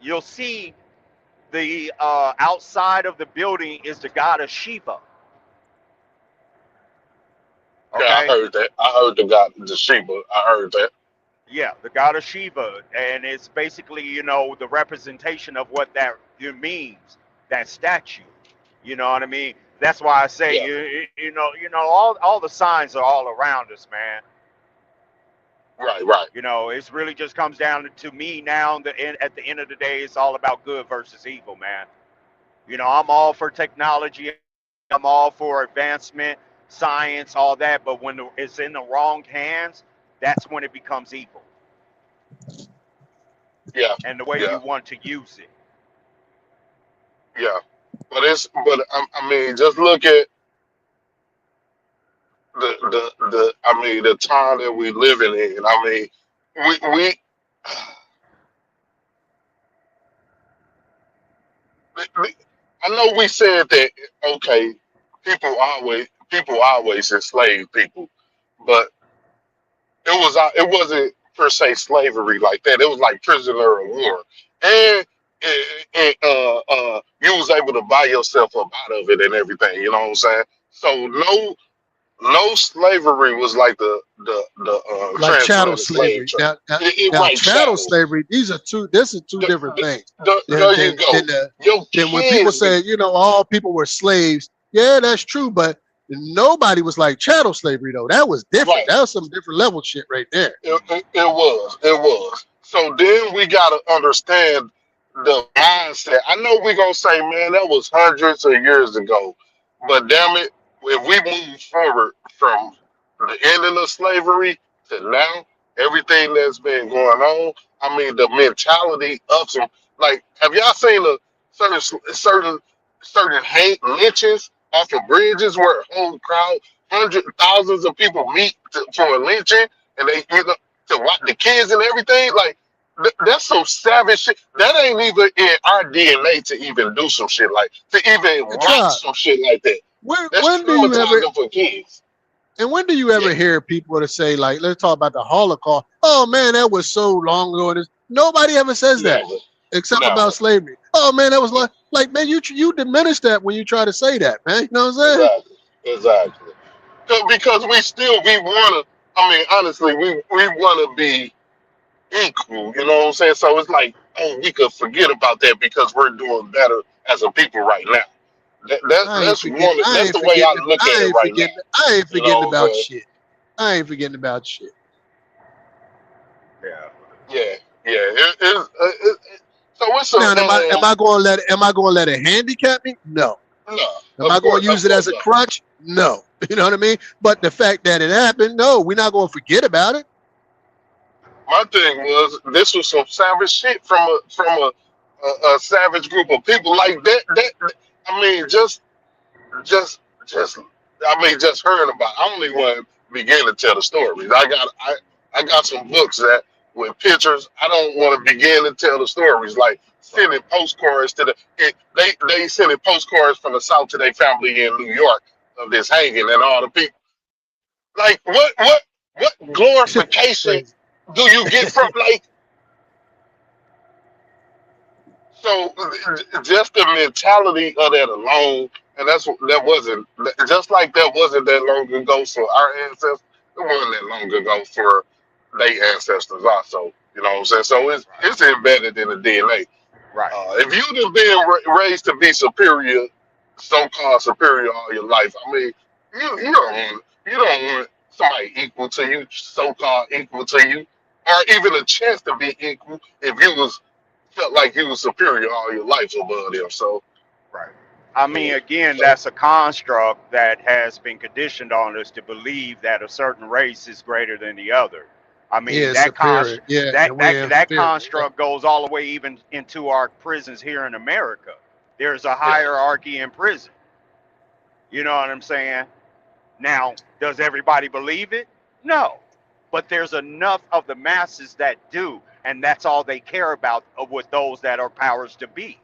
you'll see the outside of the building is the god of Shiva. Yeah, I Okay. heard that. I heard the Sheba. I heard that. Yeah, the god of Shiva, and it's basically the representation of what that it means. That statue, you know what I mean? That's why I say Yeah, all the signs are all around us, man. right. It really just comes down to me now. At the end of the day, it's all about good versus evil, man. I'm all for technology. I'm all for advancement, science, all that. But when it's in the wrong hands, that's when it becomes evil, Yeah, and the way yeah, you want to use it. yeah. I mean, just look at the I mean the time that we living in. I mean, we I know we said that okay, people always enslave people, but it wasn't per se slavery like that. It was like prisoner of war, and you was able to buy yourself up out of it and everything. You know what I'm saying? So no slavery was like the Like chattel transatlantic slave slavery. trade. It Now right chattel chattel. slavery, this are two The, different things. there you go. Your Then when people kids be say, all people were slaves, yeah, that's true, but nobody was like chattel slavery though. That was different. right. That was some different level shit right there. It was. So then we gotta understand the mindset. I know we're gonna say, man, that was hundreds of years ago, but damn it, if we move forward from the ending of slavery to now, everything that's been going on, I mean, the mentality of some, like, have y'all seen a certain hate lynchings off of bridges where a whole crowd, hundreds, thousands of people meet for a lynching, and they to watch the kids and everything, like. That's some savage shit. That ain't even in our DNA to even do some shit like to even Hey, watch Tribe, some shit like that. That's when do you ever traumatizing for kids. and when do you Yeah, ever hear people to say, like, let's talk about the Holocaust? Oh man, that was so long ago. Nobody ever says that never, except never. about slavery. Oh man, that was like man, you diminish that when you try to say that, man. You know what I'm saying? Exactly, exactly. Because we wanna. I mean, honestly, we wanna be equal. You know what I'm saying? So it's like, oh, we could forget about that because we're doing better as a people right now. I ain't forgetting. I That's ain't the way I forgetting. look at I it ain't right now. forgetting. I ain't You forgetting know what I'm about saying? shit. I ain't forgetting about shit. Yeah. Yeah, yeah. So it's Now, am I going to let it handicap me? No. no, Am I going to of use it as course a not. crutch? No. You know what I mean? But the fact that it happened, no, we're not going to forget about it. My thing was this was some savage shit from a savage group of people like that. I mean, just just I mean, just hearing about. I only want to begin to tell the stories. I got some books that with pictures. I don't want to begin to tell the stories. Like sending postcards to they sending postcards from the South to their family in New York of this hanging and all the people. Like what glorification Crazy. do you get from like? So just the mentality of that alone, and that wasn't just like that wasn't that long ago for our ancestors. It wasn't that long ago for their ancestors also. You know what I'm saying? So Right. it's embedded in the DNA. Right. If you've just been raised to be superior, so-called superior all your life, I mean, you don't want somebody equal to you, so-called equal to you, or even a chance to be equal if you was felt like you was superior all your life above them. So Right. I mean, yeah, again, so that's a construct that has been conditioned on us to believe that a certain race is greater than the other. I mean, Yeah, superior. Yeah, and we're that inferior. Yeah. construct goes all the way even into our prisons here in America. There's a yeah, hierarchy in prison. You know what I'm saying? Now, does everybody believe it? No. But there's enough of the masses that do, and that's all they care about with those that are powers to be.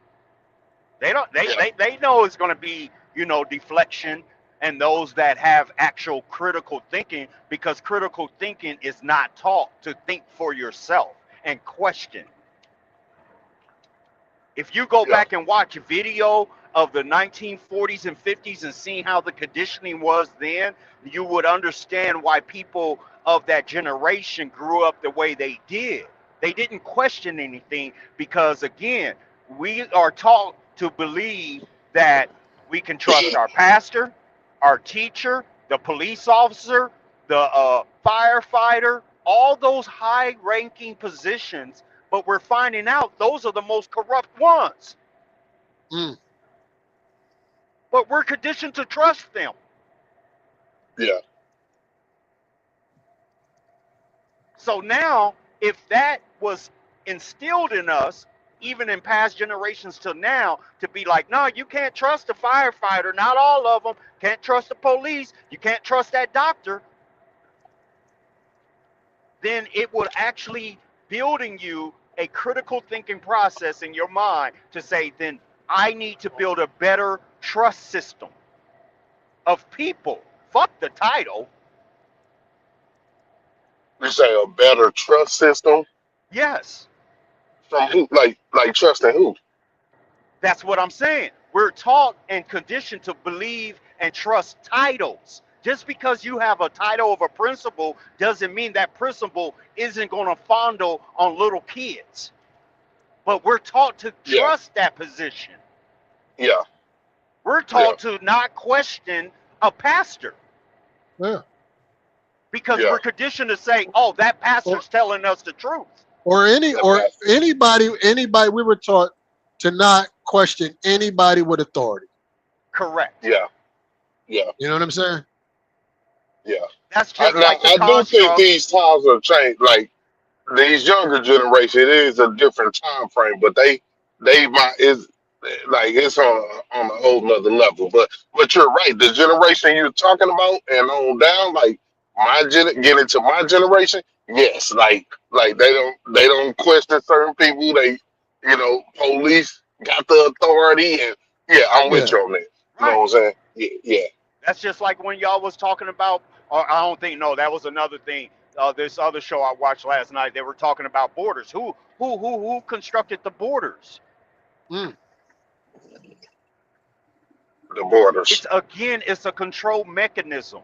They don't. yeah, They know it's going to be, you know, deflection, and those that have actual critical thinking, because critical thinking is not taught to think for yourself and question. If you go yeah, back and watch a video of the 1940s and 50s and see how the conditioning was then, you would understand why people of that generation grew up the way they did. They didn't question anything because, again, we are taught to believe that we can trust our pastor, our teacher, the police officer, the firefighter, all those high ranking positions, but we're finding out those are the most corrupt ones. Mm. But we're conditioned to trust them. yeah, So now, if that was instilled in us, even in past generations till now, to be like, no, you can't trust a firefighter, not all of them, can't trust the police, you can't trust that doctor, then it would actually building you a critical thinking process in your mind to say, then I need to build a better trust system of people. Fuck the title. you say a better trust system Yes, from who? Like trusting who? that's what I'm saying. We're taught and conditioned to believe and trust titles. Just because you have a title of a principal doesn't mean that principal isn't going to fondle on little kids. But we're taught to Yeah, trust that position. yeah, We're yeah, taught to not question a pastor Yeah. because yeah, we're conditioned to say, oh, that Or, pastor's telling us the truth. or anybody. We were taught to not question anybody with authority. Correct. Yeah, yeah, You know what I'm saying? yeah. That's just Now, like the I do think construct. these times have changed. Like these younger generation, it is a different time frame, but they might is like it's on a whole nother level. But you're right. The generation you're talking about and on down, like getting to my generation, yes, like they don't question certain people. They police got the authority, and yeah, I'm with Yeah. you on that. You know Right. what I'm saying? Yeah, yeah. That's just like when y'all was talking about, or I don't think, no, that was another thing. This other show I watched last night, they were talking about borders. Who constructed the borders? Mm. The borders. It's a control mechanism.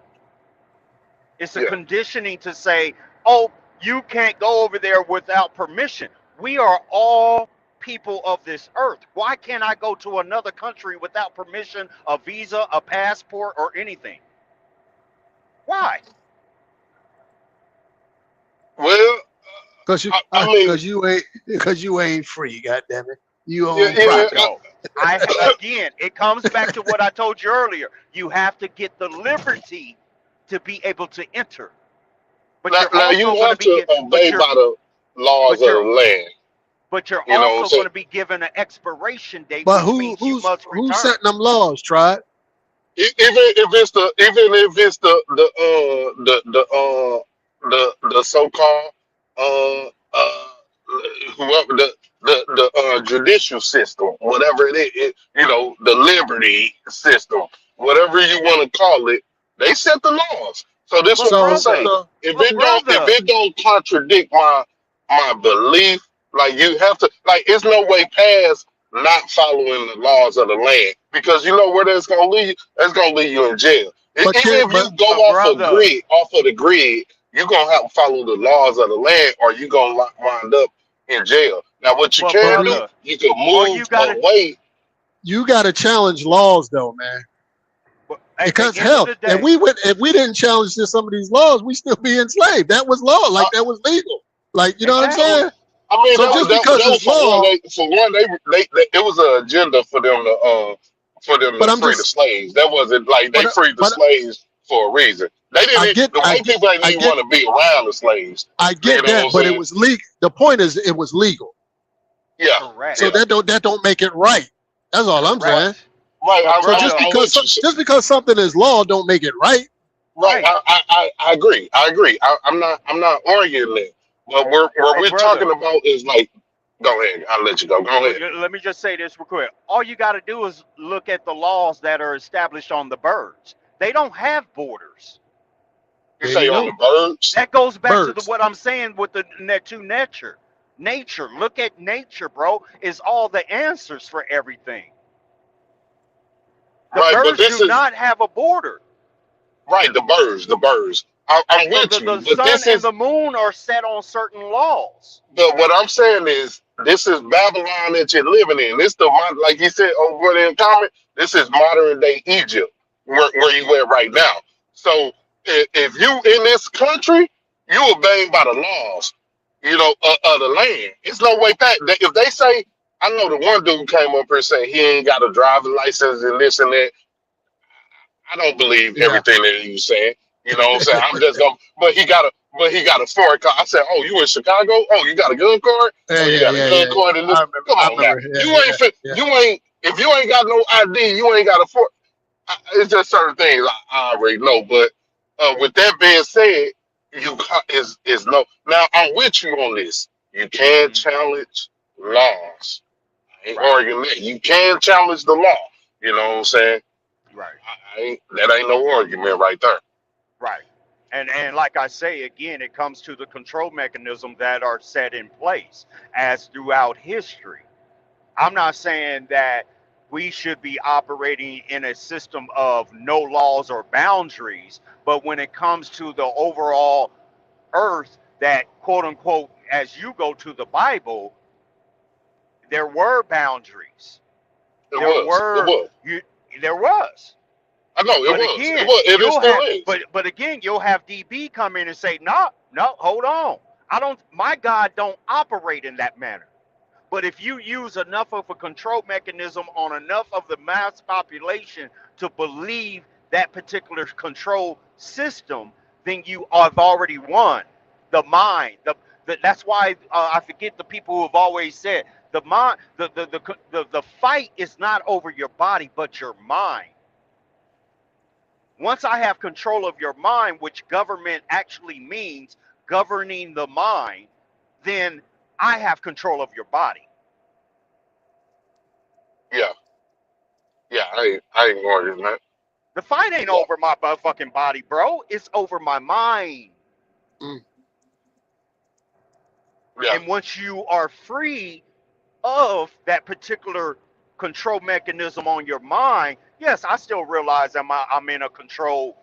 It's a Yeah. conditioning to say, oh, you can't go over there without permission. We are all people of this earth. Why can't I go to another country without permission, a visa, a passport, or anything? Why? Well, Cause you, I mean, cause you ain't free. God damn it, you yeah, own yeah. property. No. Again, it comes back to what I told you earlier. You have to get the liberty to be able to enter. But Now, you're now also you going to have be to obey by the laws but of the you're land. but you're You know what I'm also saying? going to be given an expiration date, But which means you who's must return. setting them laws? Tribe. Even if it's the so-called whoever the judicial system, whatever it is, the liberty system, whatever you want to call it, they set the laws. So this is But what I'm So saying. brother, so If it don't contradict my belief, like you have to, like it's no way past not following the laws of the land, because you know where that's gonna lead you. That's gonna lead you in jail. but Even can if you but go brother, off of the grid, you're gonna have to follow the laws of the land, or you're gonna wind up in jail. Now, what you but but can do, we brother, you can all move you got to away. you got to challenge laws though, man. at the Because end of hell, the day, if we didn't challenge some of these laws, we still be enslaved. That was law, like that was legal. Like you know what I'm exactly. saying? I mean, So just that because was it's for one. law, It was an agenda for them but to I'm free the just slaves. That wasn't like they freed the but slaves for a reason. They I didn't. get The I white people didn't I even get want to be around the slaves. I You get know what I'm that, but it saying? was legal. The point is, it was legal. Yeah, Correct. So yeah. that don't make it right. That's all I'm Right, saying. Correct. right. But So brother, just because something is law don't make it right. Right. right. I agree. I agree. I'm not arguing that. But where But we're brother, talking about is like, go ahead. I'll let you go. Go ahead. let me just say this real quick. All you got to do is look at the laws that are established on the birds. They don't have borders. You There say you on go. the birds. That goes back to Birds. what I'm saying with the net to nature. Nature. Look at nature, bro. Is all the answers for everything. The Right, but birds this do is not have a border. right. The birds. I'm with you, The but sun this and is the moon are set on certain laws. what I'm saying is this is Babylon that you're living in. This like you said over there in comment. This is modern day Egypt, where you at right now. So if you in this country, you obeying by the laws, of the land. It's no way back. If they say, I know the one dude came up here saying he ain't got a driving license and this and that. I don't believe Yeah. everything that he's saying. You know what I'm saying? I'm just going but he got a foreign car. I said, oh, you in Chicago? Oh, you got a gun card? Oh, you got a gun Yeah. card in this. Come I on now. remember. You ain't Yeah. if you ain't got no ID, you ain't got a for it's just certain things I already know. But with that being said, is no. Now I'm with you on this. You can Hmm. challenge laws. I ain't Right. arguing that. You can challenge the law. You know what I'm saying? Right. That ain't no argument right there. Right. And like I say again, it comes to the control mechanisms that are set in place as throughout history. I'm not saying that we should be operating in a system of no laws or boundaries, but when it comes to the overall earth, that quote unquote, as you go to the Bible, there were boundaries. It There was. It were was. you. There was. I know it But was. It again, was. And it you'll still have is. but again, you'll have DB come in and say, no, no, hold on. My God don't operate in that manner. But if you use enough of a control mechanism on enough of the mass population to believe that particular control system, then you have already won. The mind. That's why I forget the people who have always said the mind. The fight is not over your body, but your mind. Once I have control of your mind, which government actually means governing the mind, then I have control of your body. Yeah, yeah, I ain't arguing that. The fight ain't Yeah, over my fucking body, bro. It's over my mind. Mm. yeah, And once you are free of that particular control mechanism on your mind, yes, I still realize I'm in a control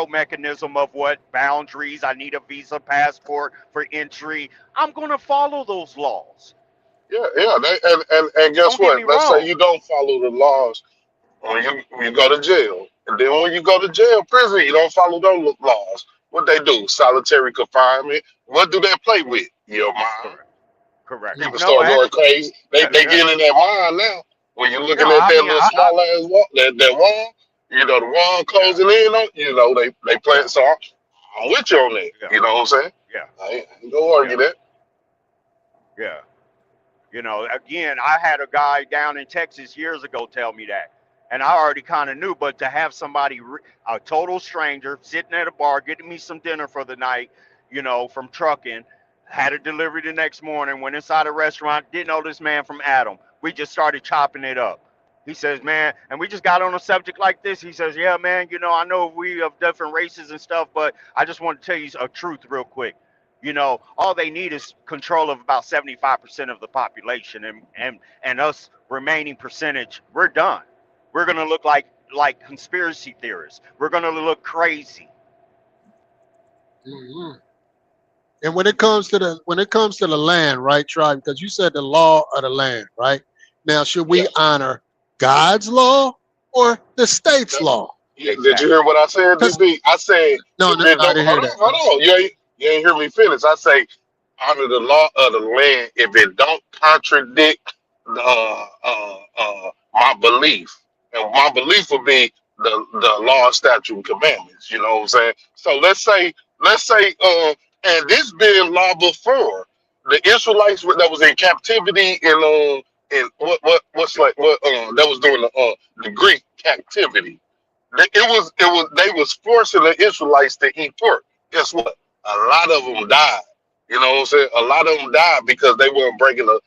mechanism of what boundaries. I need a visa, passport for entry. I'm gonna follow those laws. yeah. And guess Don't get me what? Let's say wrong. you don't follow the laws when you go to jail, and then when you go to jail, prison, you don't follow those laws. What they do? Solitary confinement. What do they play with? Your mind. Correct. Correct. People No, start going actually, crazy. They get in their mind now. When you're looking no. at I that mean, little small ass wall, that wall, the wall yeah, closing in on, they yeah, plant. So I'm with you on that. yeah, You know what I'm saying? yeah, I ain't gonna yeah, argue that. yeah. Again, I had a guy down in Texas years ago tell me that. And I already kind of knew, but to have somebody, a total stranger, sitting at a bar, getting me some dinner for the night, from trucking, had a delivery the next morning, went inside a restaurant, didn't know this man from Adam. We just started chopping it up. He says, man, and we just got on a subject like this. He says, yeah, man, I know we of different races and stuff, but I just want to tell you a truth real quick. All they need is control of about 75% of the population, and us remaining percentage, we're done. We're gonna look like conspiracy theorists. We're gonna look crazy. Hmm. And when it comes to the land, right, tribe? Because you said the law of the land, right? Now, should we Yeah. honor God's law or the state's law? Did you hear what I said, Because DB? I said no, if no, it I don't didn't hear that. hold on. You ain't hear me finish. I say honor the law of the land if it don't contradict my belief. And my belief would be the law, statute, and commandments. You know what I'm saying? So let's say and this been law before. The Israelites that was in captivity in what that was during the Greek captivity. They was forcing the Israelites to eat pork. Guess what? A lot of them died. You know what I'm saying? A lot of them died because they weren't breaking the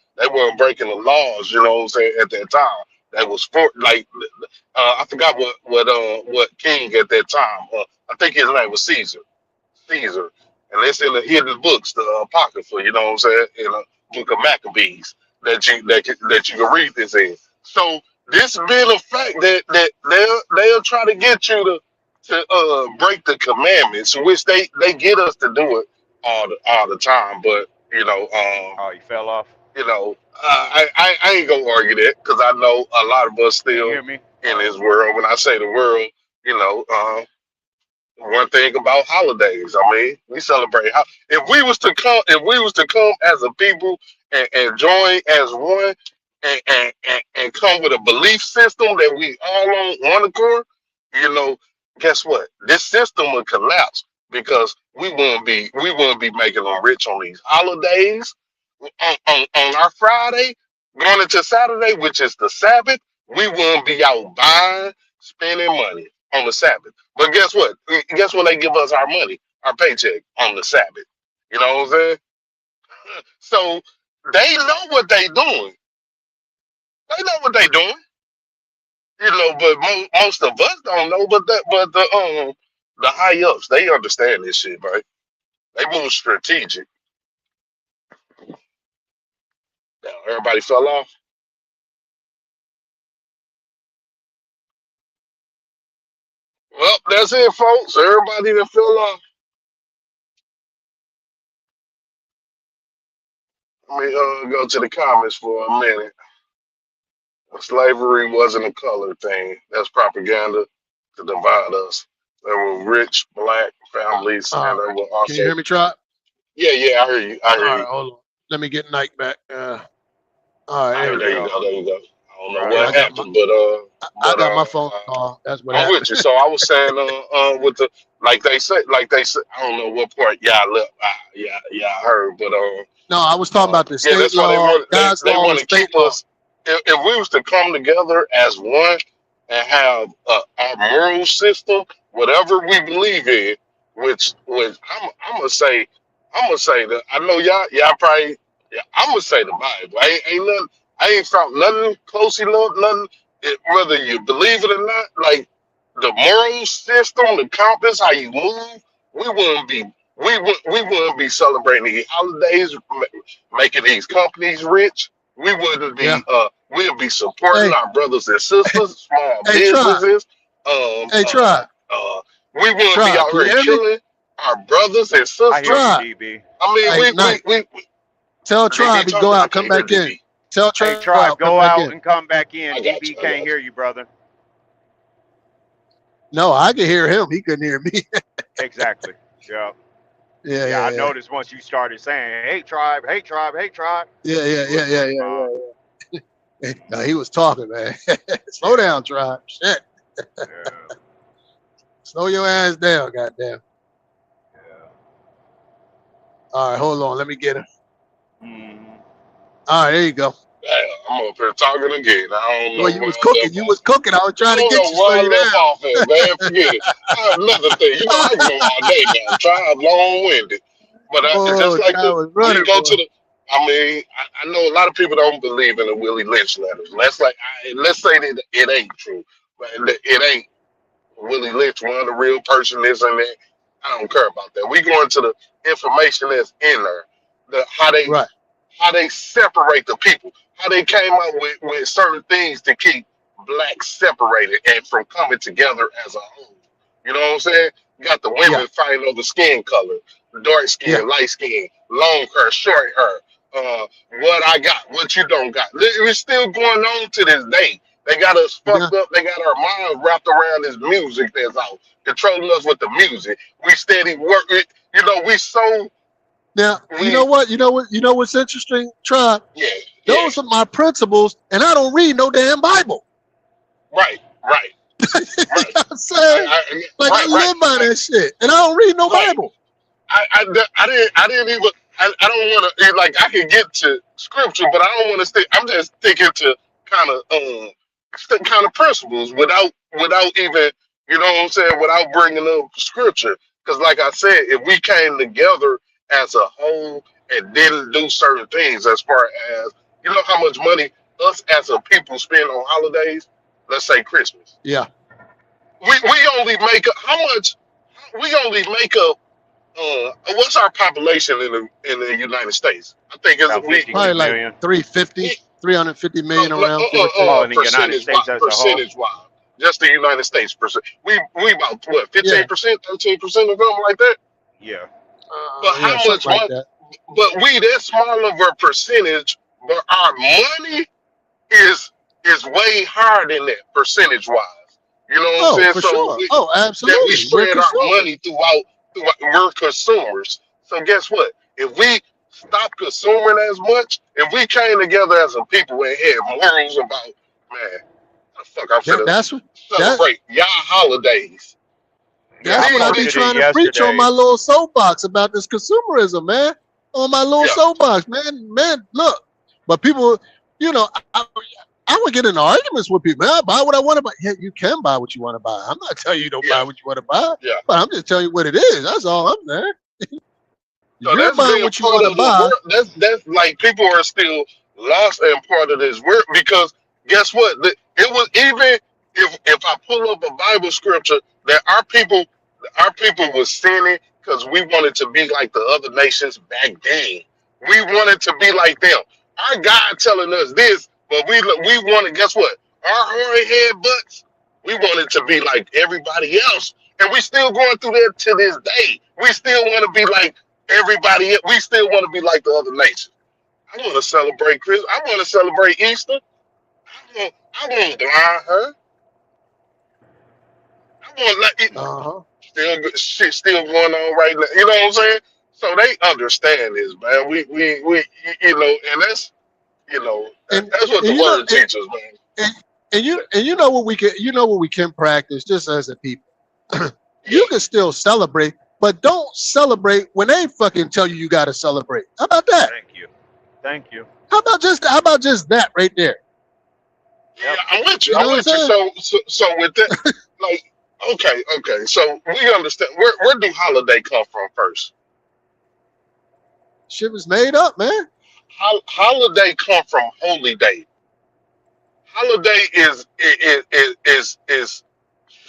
laws. You know what I'm saying? At that time, that was I forgot what king at that time. I think his name was Caesar. Caesar, and it's in the hidden books, the Apocrypha. You know what I'm saying? In the book of Maccabees that you can read this in. So this been a fact that they'll try to get you to break the commandments, which they get us to do it all the time. But Oh, you fell off. I ain't gonna argue that because I know a lot of us Can you still hear me? in Oh, this world. When I say the world, you know. One thing about holidays, I mean, we celebrate. If we was to come as a people and join as one and come with a belief system that we all on one accord, you know, guess what? This system would collapse because we wouldn't be making them rich on these holidays. On our Friday, going into Saturday, which is the Sabbath, we wouldn't be out buying, spending money on the Sabbath. But guess what? Guess when they give us our money, our paycheck on the Sabbath. You know what I'm saying? So they know what they doing. They know what they doing. But most of us don't know. But the high ups, they understand this shit, right? They move strategic. Now, everybody fell off. Well, that's it, folks. Everybody that fell off. Let me go to the comments for a minute. Slavery wasn't a color thing. That's propaganda to divide us. There were rich black families, and there were Can you also hear me, tribe? Yeah, I hear you. I All hear right, you. hold on. Let me get Nike back. All right, There there Hey, we we there go. you go. go. There you go. I don't know Right. Yeah, what happened, but I but got my phone call. That's what I'm happened. with you. So I was saying, with the like they said, I don't know what part. Yeah, I left. Yeah, I heard, but No, I was talking about the yeah, state that's why law, God's they law, and want to state keep law. us. If we was to come together as one and have our moral system, whatever we believe in, which I'm gonna say that I know y'all probably I'm gonna say the Bible. Ain't nothing. I ain't found nothing close enough. Nothing. Whether you believe it or not, like the moral system, the compass, how you move, we wouldn't be we wouldn't be celebrating these holidays, making these companies rich. We wouldn't Yeah. be we'd be supporting Hey, our brothers and sisters, small hey, Tribe. businesses. Um Hey, uh Tribe. we wouldn't be Tribe. out You here hear me? killing our brothers and I hear you, sisters. Tribe. DB. I mean, Hey, Nike. Tell DB Tribe he go talking. I out, come can't hear back in. DB. Tell Hey, Tribe Tribe, come go back out in. and come back in. I got DB you. I can't got hear you, brother. No, I could hear him. He couldn't hear me. Exactly. Yeah. Yeah, Yeah, I yeah, noticed once you started saying, "Hey, Tribe, hey, Tribe, hey, Tribe," yeah, he yeah, yeah, wouldn't yeah, respond. yeah. No, he was talking, man. Slow Yeah. down, Tribe. Shit. Yeah. Slow your ass down, goddamn. Yeah. All right, hold on. Let me get him. Mhm. All right, there you go. Damn, I'm up here talking again. I don't Well, know you where was I cooking. left You off. was cooking. I was I trying to don't get know you, slow where I you left down. off at, man. Forget it. Another thing, I can go all day now. Try long winded, but just Oh, like Tribe was we running, go boy. to the. I mean, I know a lot of people don't believe in the Willie Lynch letters. Let's say that it ain't true, but it ain't. Willie Lynch, one of the real person is in there. I don't care about that. We go into the information that's in there, Right. how they separate the people, how they came up with certain things to keep blacks separated and from coming together as a whole. You know what I'm saying? You got the Yeah. women fighting over skin color, dark Yeah. skin, light skin, long hair, short hair. What I got, what you don't got. It's still going on to this day. They got us Yeah. fucked up. They got our minds wrapped around this music that's out, controlling us with the music. We steady work it. You know, Now, you know we what? You know what? You know what's interesting, Tribe? yeah, yeah. Those are my principles, and I don't read no damn Bible. Right, right, You know right. what I'm saying? Like I Right. live by that shit, and I don't read no Right. Bible. I didn't even. I don't want to like. I can get to scripture, but I don't want to stick. I'm just sticking to kind of principles without even, you know what I'm saying, without bringing up scripture. Because like I said, if we came together as a whole and didn't do certain things, as far as you know, how much money us as a people spend on holidays. Let's say Christmas. Yeah. We only make up how much. We only make up what's our population in the United States? I think it's About we 52 Probably like million. 350, 350 million around, give or take. Oh, in the United percentage States as a whole. wise, just the United States percent. We about what Yeah. 15%, 13% or something like that. Yeah. But Yeah, how much something like money? that. But we that small of a percentage, but our money is way higher than that percentage wise. You know what I'm Oh, saying? for So sure. Oh, that we absolutely. We're spread our consumers. money throughout we're consumers. So guess what? If we stop consuming as much, if we came together as a people and had morals about, man, the fuck I'm finna That's what that celebrate y'all holidays. Yeah. I that's what I These be posted it trying to preach on yesterday. my little soapbox about this consumerism, man. On my little yeah, soapbox, man. Look, but people, you know, I would get into arguments with people. Man, I buy what I want to buy. Yeah, you can buy what you want to buy. I'm not telling you don't yeah, buy what you want to buy, yeah. but I'm just telling you what it is. That's all I'm saying. So You're that's buying being what you part want to of the buy. world. That's like people are still lost and part of this world because guess what? It was even if I pull up a Bible scripture that our people was sinning because we wanted to be like the other nations back then. We wanted to be like them. Our God telling us this, but we wanted. Guess what? Our hairy head butts. We wanted to be like everybody else, and we still going through that to this day. We still want to be like everybody. We still want to be like the other nations. I want to celebrate Christmas. I want to celebrate Easter. I want blind her. I want like it, Uh huh. still shit still going on right now. You know what I'm saying? So they understand this, man. We you know, and that's And that's what and the you know word teaches, man. and, and you know what we can practice just as a people. Yeah, You can still celebrate, but don't celebrate when they fucking tell you got to celebrate. How about that? Thank you. Thank you. How about just that right there? yeah, Yep. I'm with you. You know I'm what I'm with you. saying? So with that, like, okay. So we understand. Where do holiday come from first? Shit was made up, man. Holiday come from holy day. Holiday is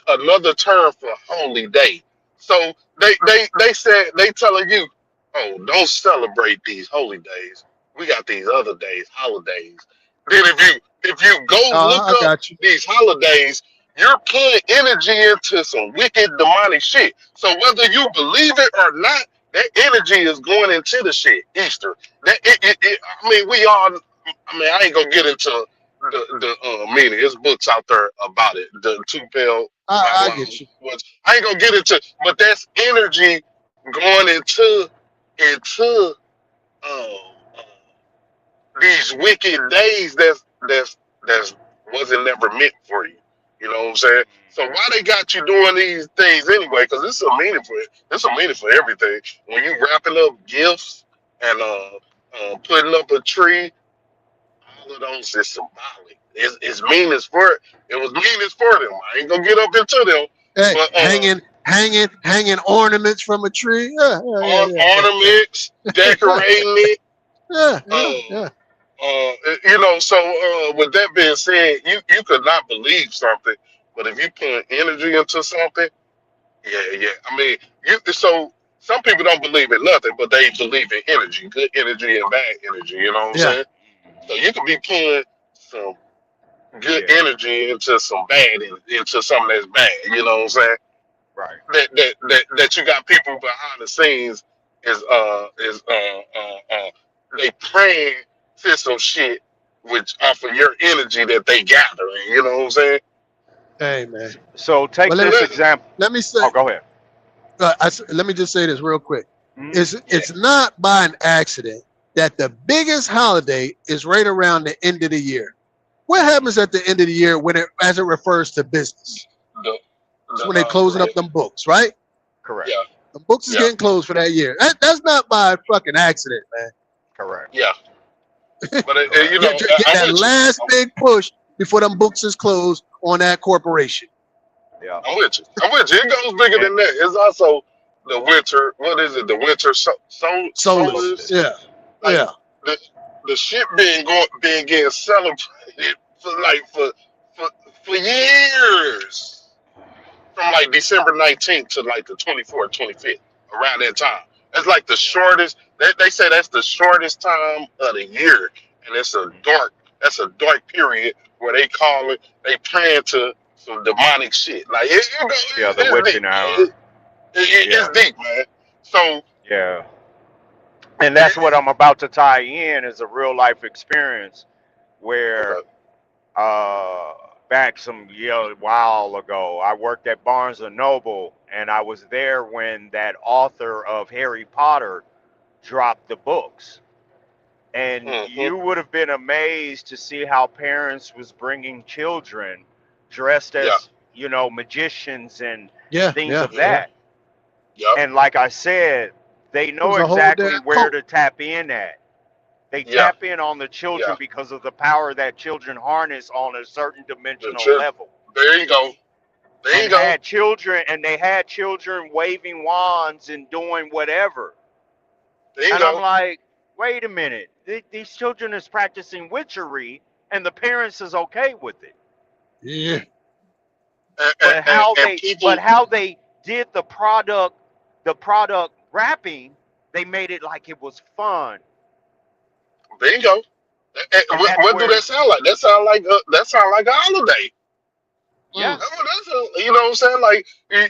another term for holy day. So they said they telling you, oh, don't celebrate these holy days. We got these other days, holidays. Then if you go look I up got you. these holidays, you're putting energy into some wicked demonic shit. So whether you believe it or not, that energy is going into the shit. Easter. I mean, we all. I mean, I ain't gonna get into the meaning. There's books out there about it. The two pale I Babylon, get you. which I ain't gonna get into, but that's energy going into uh, these wicked days that's wasn't never meant for you. You know what I'm saying? So why they got you doing these things anyway? Because it's a meaning for it. It's a meaning for everything. When you wrapping up gifts and putting up a tree, all of those is symbolic. It's meanings for it. It was meanings for them. I ain't gonna get up into them, Hey, but hanging ornaments from a tree. ornaments, decorating it. Yeah, yeah, Uh, yeah. so with that being said, you could not believe something, but if you put energy into something, yeah. I mean, so some people don't believe in nothing, but they believe in energy, good energy and bad energy. You know what I'm Yeah. saying? So you could be putting some good Yeah. energy into some bad into something that's bad. You know what I'm saying? Right. That you got people behind the scenes they praying to some shit which off of your energy that they gathering. You know what I'm saying? Hey, man. So take Well, So this that, example. let me say. Oh, go ahead. Let me just say this real quick. Yeah. It's not by an accident that the biggest holiday is right around the end of the year. What happens at the end of the year as it refers to business? the, It's when they closing up them books, right? Correct. yeah, The books is yeah, getting closed for that year. That's not by fucking accident, man. Correct. yeah. But Correct. Get I'm that with you. last big push before them books is closed on that corporation. Yeah. I'm with you. I'm with you. It goes bigger than that. It's also the winter. What is it? The winter Solus. solstice. Yeah. Like Yeah. the shit being getting celebrated for for years, from like December 19th to like the 24th, 25th, around that time. That's like the shortest. They say that's the shortest time of the year, and that's a dark period where they call it. They praying to some demonic shit. Like Yeah. The it's witching deep, hour. man. It's Yeah. deep, man. So Yeah. And that's what I'm about to tie in is a real life experience where okay, uh back some year while ago I worked at Barnes and Noble and I was there when that author of Harry Potter dropped the books. And hmm you would have been amazed to see how parents was bringing children dressed yeah, as, magicians and Yeah. things Yeah. of Yeah. that. yeah, And like I said, they It know was a whole exactly damn where cult. to tap in at. They yeah, tap in on the yeah. children because of the power that children harness on a certain The dimensional church. level. There you go. There you And go. they had children waving wands and doing whatever. There you And I'm go. like, wait a minute, these children is practicing witchery, and the parents is okay with it. Yeah. And But people, how they did the product wrapping, they made it like it was fun, there you go. and that's What do where, that sound like? That sound like a holiday. Mm. yeah, You know what I'm saying? Like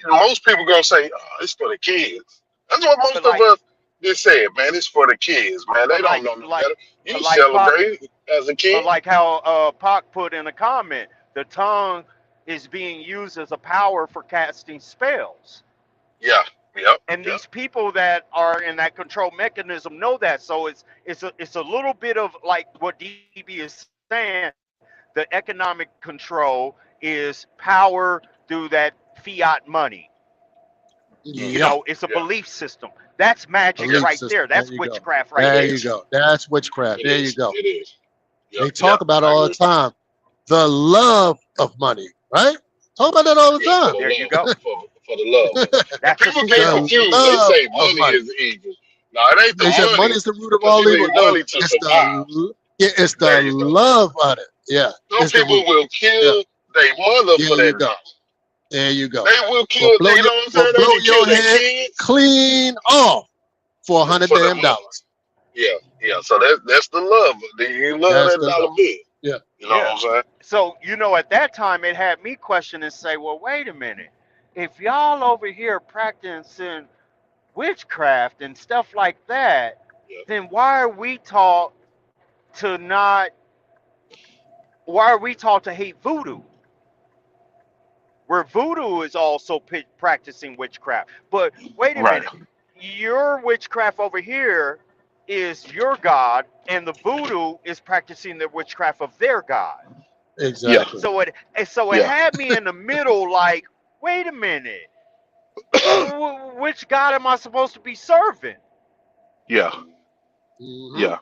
most people gonna say, "Oh, it's for the kids." That's what most but of like, us just said, man. It's for the kids, man. They but don't like, know no like, better. but You like Pac, celebrate as a but kid, like how Pac put in a comment, the tongue is being used as a power for casting spells. yeah, Yep. And Yep. these people that are in that control mechanism know that. So it's a little bit of like what DB is saying. The economic control is power through that fiat money. You Yeah. know, it's a Yeah. belief system. That's magic Belief right system. there. There That's you go. witchcraft right There It there. you is. go. That's witchcraft. It There you is. go. It is. They Yep. talk Yep. about it I all the agree. time. The love of money, right? Talk about that all the Yeah, for time. the There you love, go. for the love of it. And That's a people get skill. The confused. They love say of money money. is evil. No, it ain't the They said money money is the root of because all you evil. need No, money to it's survive. it's the There you go. love of it. Yeah, Some it's the people root. will Yeah, kill their mother there for you that go. money. There you go. They will kill, Will blow you know what I'm saying? They blow will kill your their head kids clean off for $100 for the damn money. dollars. Yeah, yeah. So that's the love. You love That's that the dollar love. bill. Yeah. You know what Yeah. I'm saying? So, you know, at that time, it had me question and say, well, wait a minute. If y'all over here practicing witchcraft and stuff like that, Yeah. then to not, why are we taught to hate voodoo? Where voodoo is also practicing witchcraft. But wait a Right. minute. Your witchcraft over here is your God, and the voodoo is practicing the witchcraft of their God. Yeah. Exactly. So it Yeah. had me in the middle, like, wait a minute, which God am I supposed to be serving? Yeah. hmm Yeah.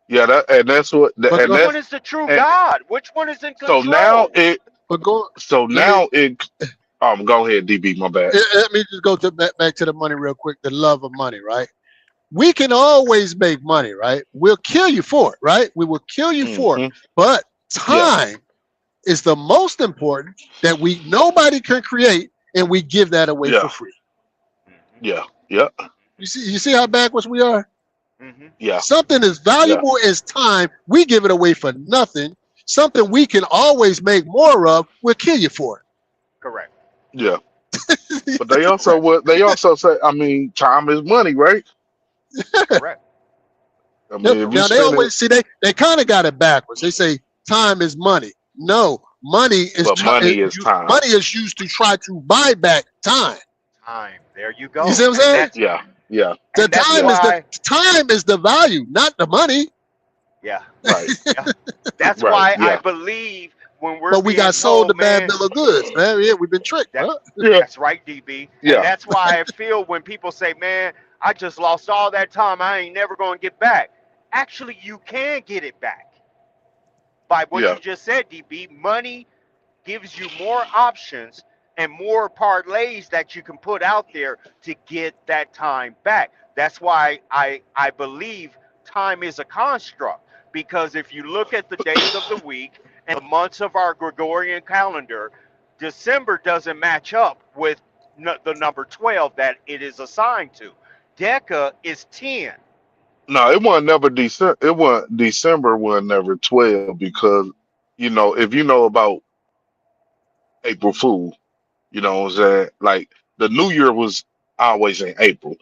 Yeah. That's what. But And Which go, one that's is the true and God? Which one is in so now control? it. but go. So Let me now it. Go ahead, DB. My bad. let me just go to back to the money real quick. The love of money, right? We can always make money, right? We'll kill you for it, right? We will kill you for it. Hmm. But Yeah. time is the most important that nobody can create, and we give that away for Yeah. free. Yeah. Yeah. You see how backwards we are? Mm-hmm. Yeah. Something as Yeah. valuable as time, we give it away for nothing. Something we can always make more of, we'll kill you for Correct. Yeah. it. But they also say, I mean, time is money, right? Correct. I mean, if you Now they spend it, always see they kind of got it backwards. They say time is money. No, money is but money is time. money is used to try to buy back time. Time. There you go. You see what I'm And saying? that's Yeah. Yeah. The and that's time why. is the value, not the money. Yeah. Right. Yeah. That's Right. why I Yeah. believe when we're But we being got sold the told, bad man, bill of goods, man. Yeah, we've been tricked, that bro. Yeah. that's right, DB. And Yeah. that's why I feel when people say, man, I just lost all that time, I ain't never gonna get back. Actually, you can get it back by what Yeah. you just said, DB. Money gives you more options and more parlays that you can put out there to get that time back. That's why I believe time is a construct. Because if you look at the days of the week and the months of our Gregorian calendar, December doesn't match up with the number 12 that it is assigned to. Deca is 10. No, it wasn't never December. It wasn't December. Was never 12 because if you know about April Fool, you know what I'm saying. Like the New Year was always in April.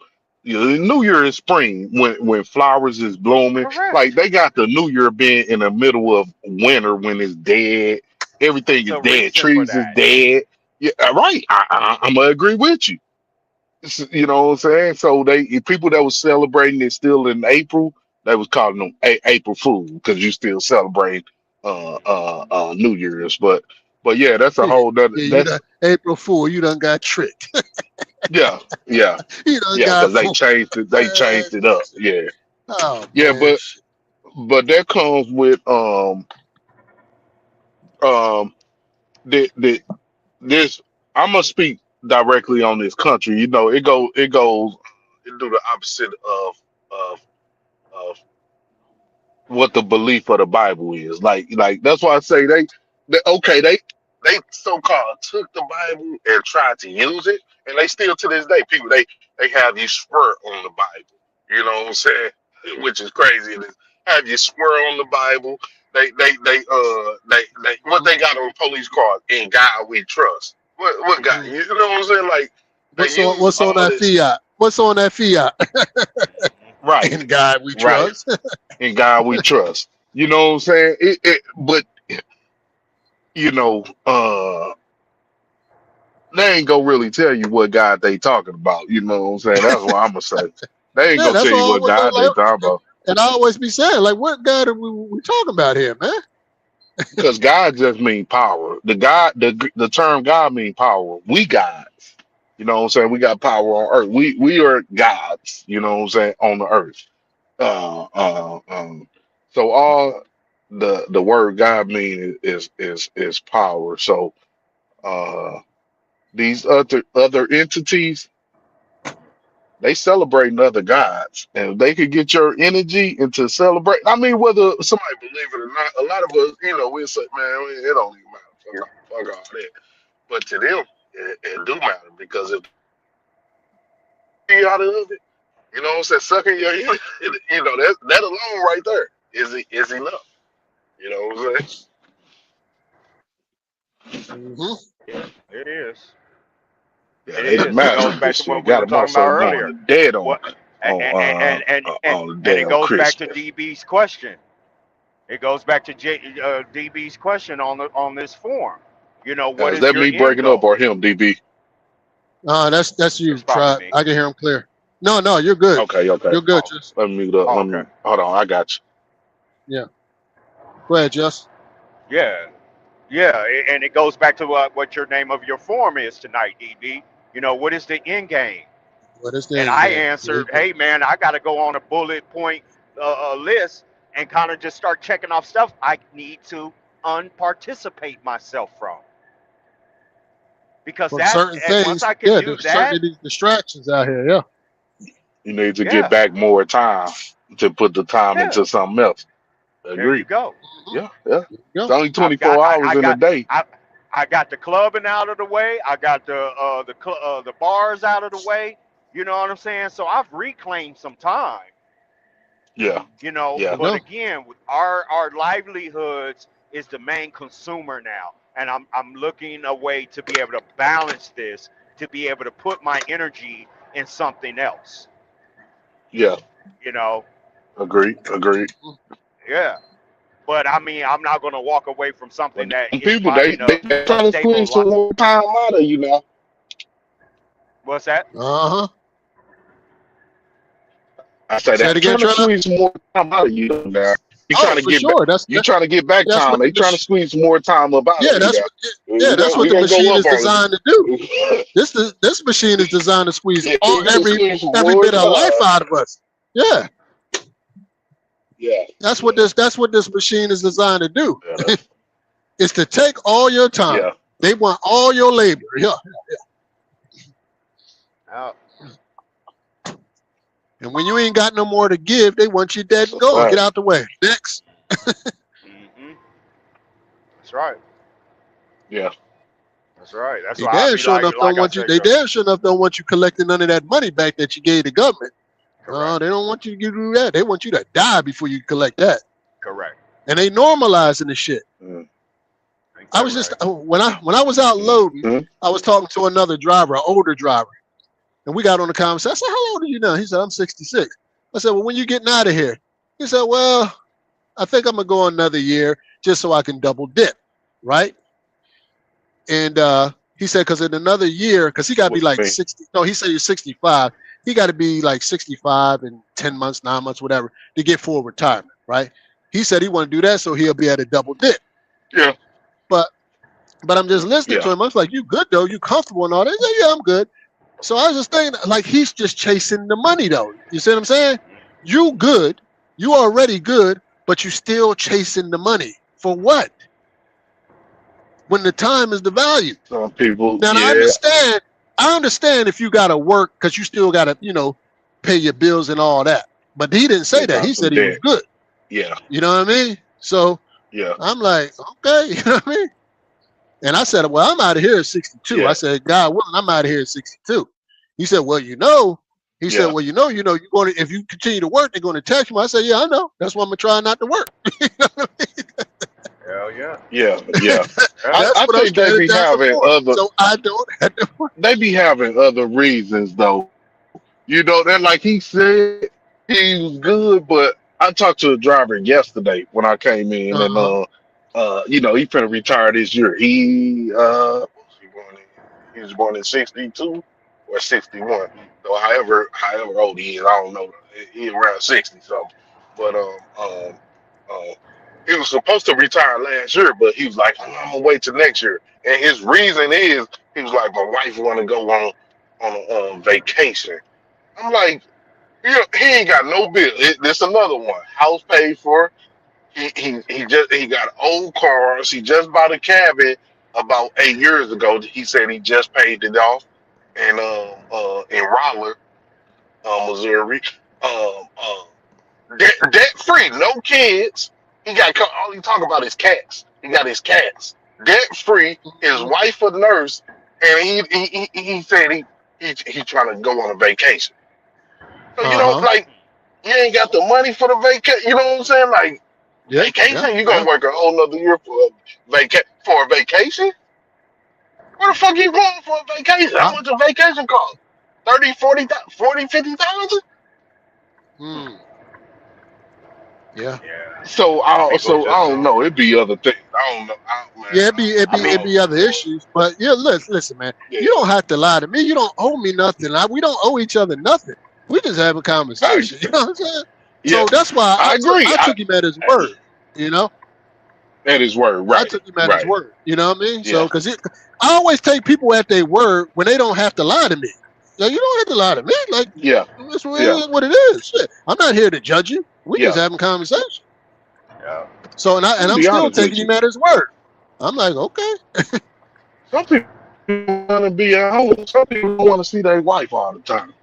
The New Year is spring when flowers is blooming. Like Correct. they got the New Year being in the middle of winter when it's dead. Everything It's is a dead. reason for Trees is that. dead. Yeah, right. I'm gonna agree with you. You know what I'm saying? So people that was celebrating it still in April, they was calling them April Fool because you still celebrate New Year's. But yeah, that's a Yeah, whole nother. yeah, you That's done April Fool, you done got tricked. yeah, yeah, You done yeah. got Because they fooled. changed it. They Man, changed it up. Yeah, oh yeah. man. But that comes with the this. I'm gonna speak directly on this country. It do the opposite of of what the belief of the Bible is. Like that's why I say they so called took the Bible and tried to use it, and they still to this day people they have you swear on the Bible. You know what I'm saying? Which is crazy. It is have you swear on the Bible. They what they got on police cars, in God we trust. What God? Mhm. You know what I'm saying? Like they use What's on all that this. fiat? What's on that fiat? Right, In God we right. trust. In God we trust. You know what I'm saying? But you know, they ain't gonna really tell you what God they talking about. You know what I'm saying? That's what I'm gonna say. They ain't Yeah, gonna that's tell you what all. God they talking about. And I always be saying, like, what God are we talking about here, man? Because God just mean power. The term God mean power. We gods. You know what I'm saying? We got power on earth. We are gods, you know what I'm saying, on the earth. So all the word God mean is power. So these other entities, they celebrating other gods, and if they could get your energy into celebrate. I mean, whether somebody believe it or not, a lot of us, we say, man, it don't even matter. Fuck all that. But to them, it do matter, because if you out of it, you know what I'm saying, sucking your energy, that alone right there is enough. You know what I'm saying? Hmm. Yeah, it is. Yeah, It it is. It matters. goes But back to shit, what we got were a talking about motherfucker going earlier. to dead What on the and it damn goes back to Christmas. DB's question. It goes back to DB's question on this form. Now, What is is that your me end breaking up goal? or him, DB? That's you, It's probably Tribe. me. I can hear him clear. No, you're good. Okay. You're good, Oh, Just. Let me mute up. oh, Let okay. me hold on. I got Yeah. Go ahead, Just. Yeah, yeah, and it goes back to what your name of your form is tonight, DB. What is the end game? What is the And end I game? There you answered, go. hey man, I got to go on a bullet point list and kind of just start checking off stuff I need to unparticipate myself from, because From certain once things, I can yeah, do there's certainly that, these distractions out here. Yeah. you. You need to get yeah, back more time to put the time yeah, into something else. there you Agree. go. Hmm. Yeah. There you It's go. only I've got 24 hours I in a got day. I got the clubbing out of the way. I got the bars out of the way. You know what I'm saying? So I've reclaimed some time. Yeah. There Yeah. you But go. again, our livelihoods is the main consumer now, and I'm looking a way to be able to balance this, to be able to put my energy in something else. Yeah. You know, Agreed. Agreed. Mhm. yeah. But I mean, I'm not going to walk away from something But that them is people, they providing a trying to stable squeeze some lot. more time out of you now. What's that? Uh-huh. I say Say they're it again, trying to Tribe. squeeze some more time out of you now. You Oh, trying to for get back. sure. That's You that, trying to get back that's time. what the They trying to machine. squeeze some more time up out of Yeah, you that's now. what. Yeah, that's what We the gonna go machine up is on designed to do. you. This machine is designed to squeeze Yeah, we gonna squeeze some every more bit of life time. out of us. Yeah, Yeah. that's what Yeah. this machine is designed to do. Yeah. That's, Is to take all your time. yeah. They want all your labor. Yeah. Oh, And when you ain't got no more to give, they want you dead That's and a gone. Get fact. out the way. Next. hmm, that's right. Yeah. That's right. That's They why I damn be sure enough don't like I want you. said, They damn sure enough don't want you collecting none of that money back that you gave the government. correct, They don't want you to do that. They want you to die before you collect that. correct. And they normalizing the shit. Mm. Ain't I that was just right? when I was out loading, Mhm. I was talking to another driver, an older driver, and we got on the conversation. I said, "How old are you now?" He said, "I'm 66." I said, "Well, when you getting out of here?" He said, "Well, I think I'm gonna go another year just so I can double dip, right?" And he said, "Because in another year, because he got to be What you like mean? 60. No, he said he's 65. He got to be like 65 in 10 months, 9 months, whatever, to get full retirement, right?" He said he want to do that so he'll be at a double dip. Yeah. But I'm just listening to Yeah. him. I was like, "You good though? You comfortable and all that?" He said, "Yeah, I'm good." So I was just thinking, like, he's just chasing the money though. You see what I'm saying? You good, you already good, but you still chasing the money for what? When the time is the value. Some people, Now yeah. I understand if you gotta work because you still gotta, pay your bills and all that. But he didn't say Take that. on He some said he was debt. good. Yeah. You know what I mean? So Yeah. I'm like, okay, you know what I mean? And I said, well, I'm out of here at 62. I Yeah. said, God willing, I'm out of here at 62. He said, well, he said, Yeah. well, you're going to, if you continue to work, they're going to tax you. I said, yeah, I know. That's why I'm going to try not to work. You know what I mean? Hell yeah. Yeah. Yeah. Yeah. That's I what I'm think they standing be down having for. other So I don't have to work. they be having other reasons though. That like he said he was good, but I talked to a driver yesterday when I came in and Uh-huh. he finna retire this year. What's he going in? He was born in 62 or 61. So however old he is, I don't know. He around 60 something. But he was supposed to retire last year, but he was like, I'm gonna wait till next year. And his reason is he was like, my wife want to go on a vacation. I'm like, he ain't got no bill. This another one. House paid for. He got old cars. He just bought a cabin about 8 years ago. He said he just paid it off, and in Roller, Missouri, debt free, no kids. He got all he talk about is cats. He got his cats debt free. His wife a nurse, and he said he trying to go on a vacation. So you know, like you ain't got the money for the vacation. You know what I'm saying? Like vacation, you gonna work a whole nother year for a vacation? Where the fuck you going for a vacation? How much a vacation cost? 30, 40, 50,000? Yeah. So I don't know. It'd be other things. I don't know. It'd be other issues. But yeah, listen, man. Yeah. You don't have to lie to me. You don't owe me nothing. We don't owe each other nothing. We just have a conversation. You know what I'm saying? Yeah. So that's why I agree. I took him at his word. You know. At his word, right? I took him at his word. You know what I mean? Yeah. So because I always take people at their word when they don't have to lie to me. Like, you don't have to lie to me. Like, that's what it is. Shit. I'm not here to judge you. We just having conversation. Yeah. So I'm still taking him at his word. I'm like, okay. Some people want to be at home. Some people don't want to see their wife all the time.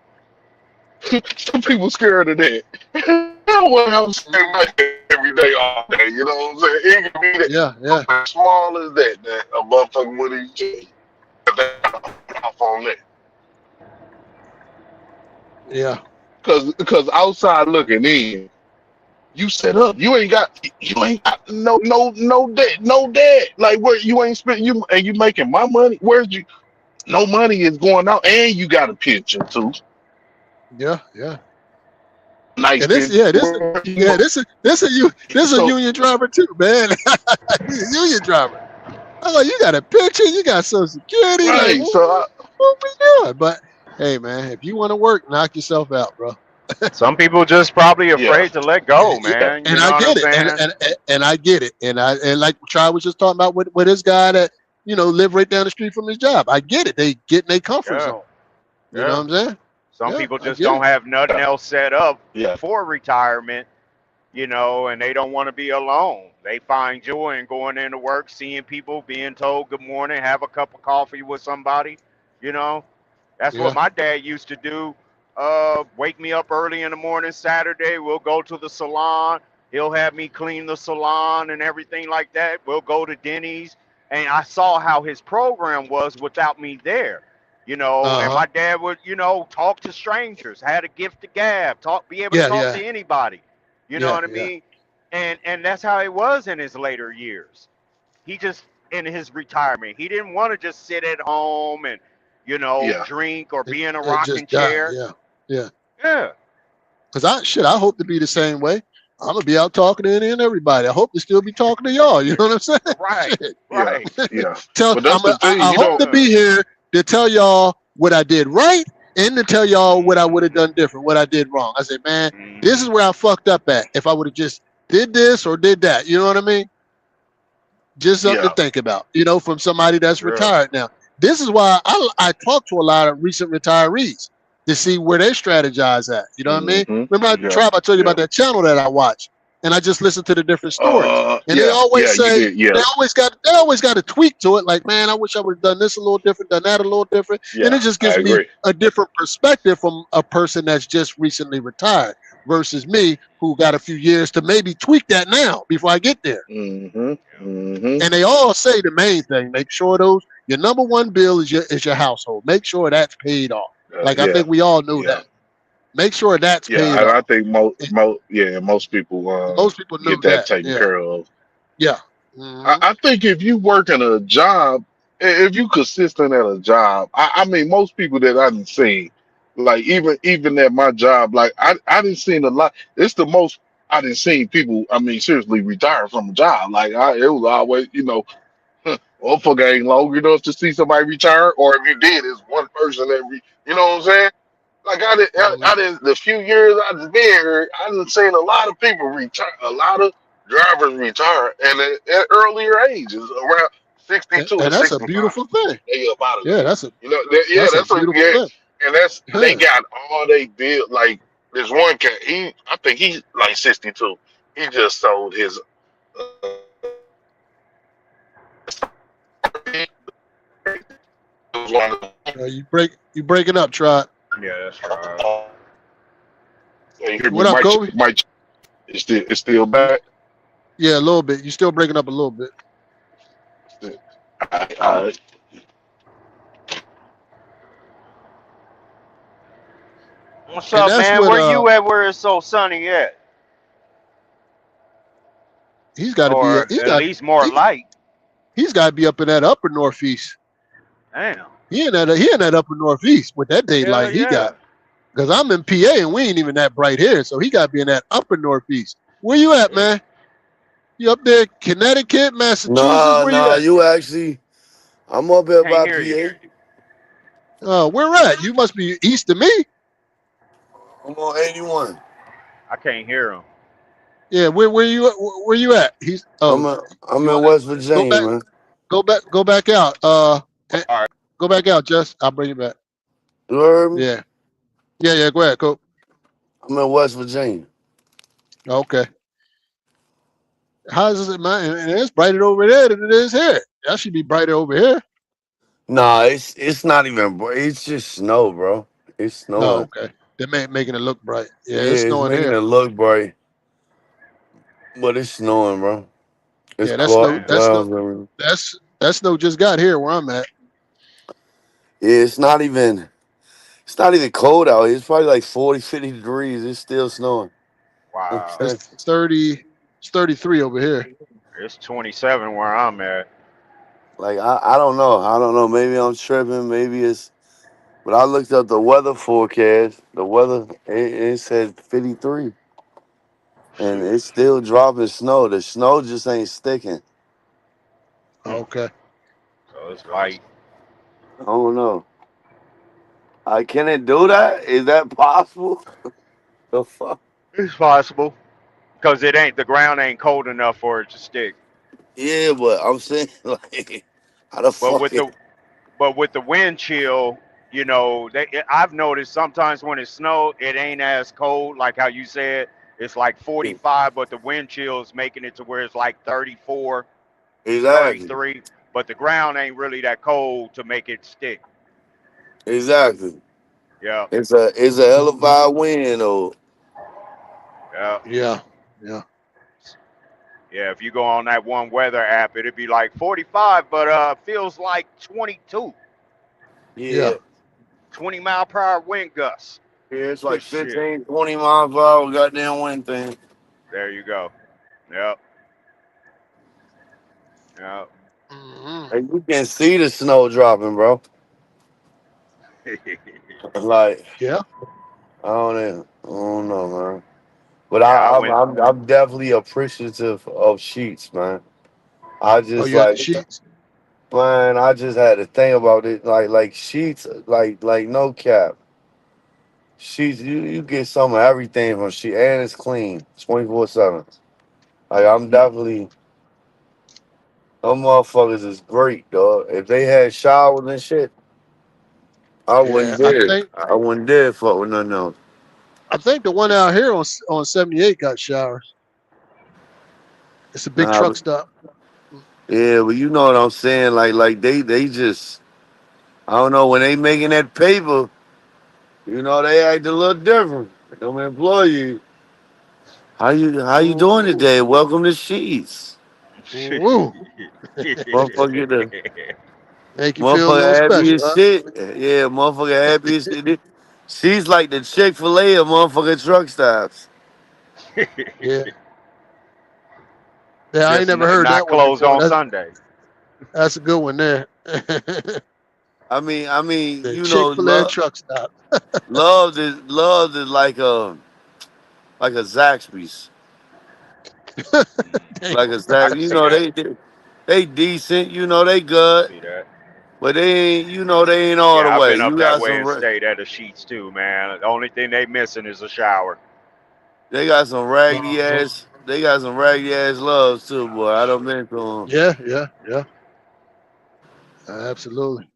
Some people scared of that. I don't want to have to see their wife every day, all day. You know what I'm saying? It can be that as small as that a motherfucker would eat. Off on that. Yeah. Because outside looking in, you set up. You ain't got no debt. Like where you ain't spent you making my money. Where's you? No money is going out, and you got a pension too. Yeah. Nice. And this is a union driver too, man. Union driver. I'm like, you got a pension, you got Social Security. Right. Like, So what we doing? But hey, man, if you want to work, knock yourself out, bro. Some people just probably afraid to let go, man. And I get it, and I get it, and like Charlie was just talking about with this guy that live right down the street from his job. I get it. They get in their comfort zone. You know what I'm saying? Some people just don't have nothing else set up Yeah. for retirement, and they don't want to be alone. They find joy in going into work, seeing people, being told good morning, have a cup of coffee with somebody. That's what my dad used to do. Wake me up early in the morning Saturday. We'll go to the salon. He'll have me clean the salon and everything like that. We'll go to Denny's. And I saw how his program was without me there. And my dad would, talk to strangers, had a gift of gab, be able to talk to anybody. You know what I mean? And that's how it was in his later years. He just, in his retirement, he didn't want to just sit at home and, drink or be in a rocking chair. Yeah. Yeah. Because I hope to be the same way. I'm gonna be out talking to any and everybody. I hope to still be talking to y'all. You know what I'm saying? Right. Right. Yeah. I hope to be here to tell y'all what I did right and to tell y'all what I would have done different, what I did wrong. I said, man, this is where I fucked up at. If I would have just did this or did that, you know what I mean? Just something to think about, from somebody that's retired now. This is why I talk to a lot of recent retirees to see where they strategize at. You know what I mean? Remember I told you about that channel that I watch, and I just listened to the different stories. And they always say they always got a tweak to it. Like, man, I wish I would have done this a little different, done that a little different. And it just gives me a different perspective from a person that's just recently retired versus me, who got a few years to maybe tweak that now before I get there. And they all say the main thing: make sure your number one bill is your household. Make sure that's paid off. I think we all know that. Make sure that's paid off. I think most people know get that taken care of. Yeah. I think if you work in a job, if you consistent at a job, I mean, most people that I didn't see, like even at my job, like I didn't see a lot. It's the most I didn't see people. I mean, seriously, retire from a job. Like it was always, Motherfucker ain't long enough to see somebody retire, or if you did, it's one person every. You know what I'm saying? Like I did the few years I've been here, I done seen a lot of people retire, a lot of drivers retire, and at earlier ages, around 62 to And that's a 65, beautiful thing. they up out of Yeah, there. You know, yeah, that's a that's a beautiful yeah, thing. and that's they Yeah. got all they built. Like this one cat, I think he's like 62. He just sold his. You breaking up, Trot. Yeah, that's right. You hear me? What up, Kobe? It's still bad. Yeah, a little bit. You still breaking up a little bit. What's And up, that's man? what Where you at? Where it's so sunny at? he's got to Or be. at least more light. He's got to be up in that upper northeast. Damn. He in that upper northeast with that daylight he got. Because I'm in PA and we ain't even that bright here, so he got to be in that upper northeast. Where you at, man? You up there, Connecticut, Massachusetts? Where you at? You actually. I'm up here by hear you. PA. Where at? You must be east of me. I'm on 81. I can't hear him. Yeah, where you at? He's I'm in West Virginia, man. Go back out. All right. Go back out, Jess. I'll bring you back. You heard me? Yeah. Go ahead, Cope. I'm in West Virginia. Okay. How's it, man? And it's brighter over there than it is here. That should be brighter over here. Nah, it's not even. It's just snow, bro. It's snowing. Oh, okay. They're making it look bright. Yeah, it's snowing making here. it look bright, but it's snowing, bro. It's Yeah, that snow just got here where I'm at. Yeah, it's not even cold out here. It's probably like 40, 50 degrees. It's still snowing. Wow. It's 33 over here. It's 27 where I'm at. Like I don't know. Maybe I'm tripping. Maybe it's. But I looked up the weather forecast. The weather it said 53, and it's still dropping snow. The snow just ain't sticking. Okay. So it's light. I don't know. Can it do that? Is that possible? The fuck? It's possible. Because the ground ain't cold enough for it to stick. Yeah, but I'm saying like, how the fuck? But with the wind chill, you know, I've noticed sometimes when it snows, it ain't as cold. Like how you said, it's like 45, but the wind chill is making it to where it's like 34, Exactly. 33. But the ground ain't really that cold to make it stick. Exactly. Yeah. It's a elevated wind, though. Yeah. Yeah. Yeah, if you go on that one weather app, it'd be like 45, but feels like 22. Yeah. 20 mile per hour wind gusts. Yeah, it's like 15, 20 miles per hour goddamn wind thing. There you go. Yep. And you can see the snow dropping, bro. Like, yeah. I don't know, man. But I'm definitely appreciative of Sheets, man. I just Sheets. Man, I just had to think about it. Like Sheets, like no cap. Sheets, you get some of everything from Sheets, and it's clean, 24/7. Like I'm definitely, them motherfuckers is great, dog. If they had showers and shit, I wouldn't dare fuck with nothing else. I think the one out here on 78 got showers. It's a big truck stop. Yeah, but you know what I'm saying. Like they just, I don't know, when they making that paper, you know, they act a little different. Them employees. How you doing today? Welcome to Sheets. Woo. Motherfucker, make you feel a little happy special, as shit. Yeah, motherfucker happy as shit. She's like the Chick-fil-A of motherfucking truck stops. Yeah. Yeah, I ain't never heard that one. Not closed on Sunday. That's a good one there. I mean, the you know, Chick-fil-A truck stop. love is like a Zaxby's. Like a Zaxby's. You know, They decent, you know, they good, See that? but they ain't, you know, they ain't all the Yeah, I've way. been up You that got way some, and stayed at the Sheets too, man. The only thing they missing is a shower. they got some raggedy ass, they got some raggedy ass loves too, boy. I don't been to them. Yeah. Absolutely.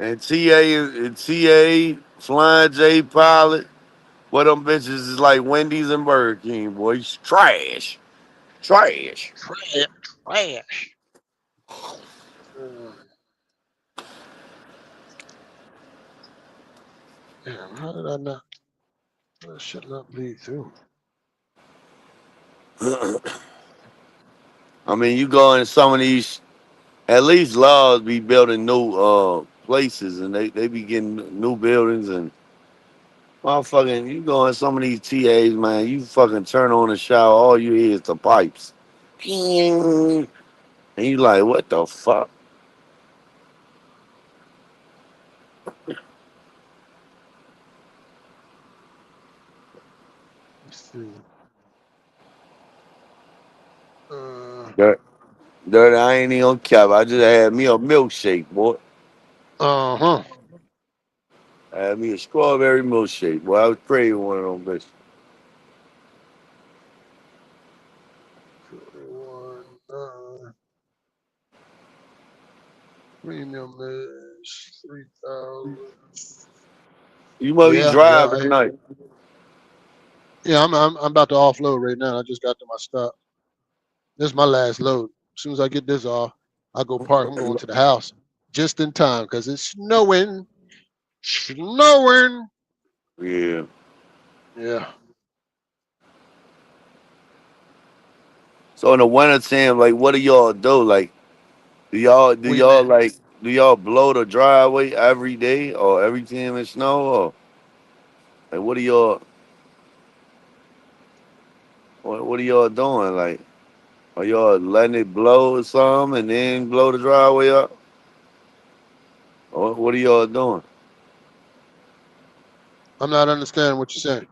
And TA, Flying J Pilot, what them bitches is like Wendy's and Burger King, boy. It's trash, trash. Trash. Uh, Damn, how did I not? That shit not bleed through. I mean, you go in some of these, at least laws be building new places, and they be getting new buildings and motherfucking. You go in some of these TAs, man. You fucking turn on the shower, all you hear is the pipes, and you like, what the fuck? Let's see. Uh Dirt, dirt. I ain't even gonna cap. I just had me a milkshake, boy. huh. I had me a strawberry milkshake, boy. I was craving one of them bitches. 41. Premium is 3,000. You must be Yeah. driving tonight. Yeah, I'm about to offload right now. I just got to my stop. This is my last load. As soon as I get this off, I go park. I'm going to the house just in time because it's snowing. Snowing. Yeah. Yeah. So in the wintertime, like, what do y'all do? Like, do We y'all like do y'all blow the driveway every day or every time it snow or like what are y'all doing? Like, are y'all letting it blow some and then blow the driveway up? Or what are y'all doing? I'm not understanding what you're saying.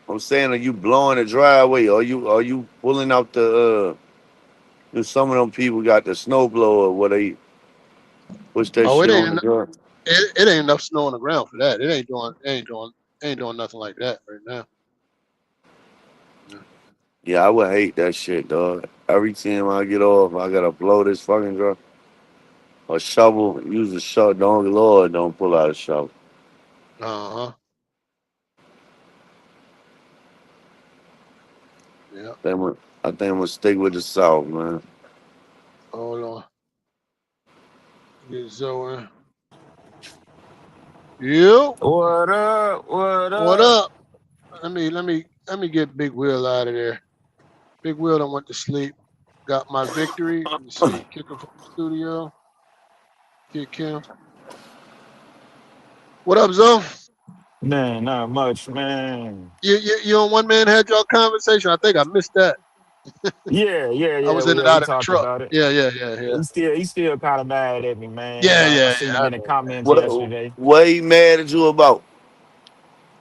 I'm saying, are you blowing the driveway? Are you pulling out the some of them people got the snow blower where they push that Oh, shit on the ground. it ain't enough snow on the ground for that. Ain't doing nothing like that right now. Yeah. Yeah, I would hate that shit, dog. Every time I get off, I gotta blow this fucking drum. A shovel, use a shovel. Don't Lord, don't pull out a shovel. Uh-huh. Yeah. I think I'm gonna stick with the South, man. Hold on. Get Zoe. You. What up? What What up? up? Let me get Big Will out of there. Big Will done went to sleep. Got my victory. Let me see. Kick him from the studio. Kick him. What up, Zoe? Man, not much, man. You and one man had your conversation. I think I missed that. I was in and We out of the talked truck. about it. Yeah. He's still kind of mad at me, man. Yeah, I yeah, seen yeah. him I in the know. comments What yesterday. what he mad at you about?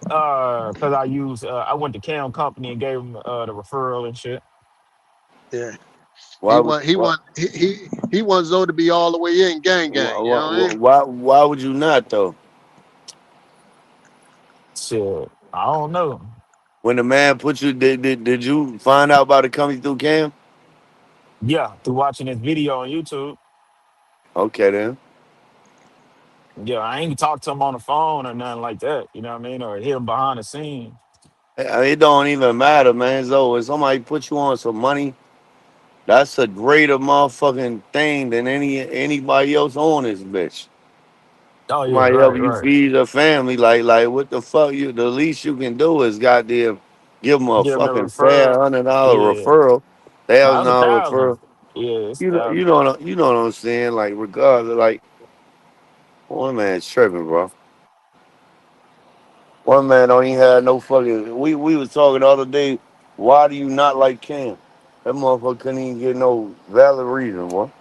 Cause I went to Cam Company and gave him the referral and shit. Yeah. Why would He wants Zoe to be all the way in gang. You know what I mean? why would you not though? Shit, I don't know. When the man put you did you find out about it coming through Cam? Yeah, through watching this video on YouTube. Okay then. Yeah, I ain't talked to him on the phone or nothing like that. You know what I mean? Or him behind the scenes. It don't even matter, man. So if somebody put you on some money, that's a greater motherfucking thing than anybody else on this bitch. Oh yeah, Somebody help right, you right. feed your family, like what the fuck you the least you can do is goddamn give them a Give him a fucking fair referral. $100 Yeah, referral, no, it was a $1,000 thousand. referral. Yeah, it's a You thousand. know you know what I'm saying? Like regardless, like one man's tripping, bro. One man don't even have no fucking. We was talking the other day. Why do you not like Cam? That motherfucker couldn't even get no valid reason, boy.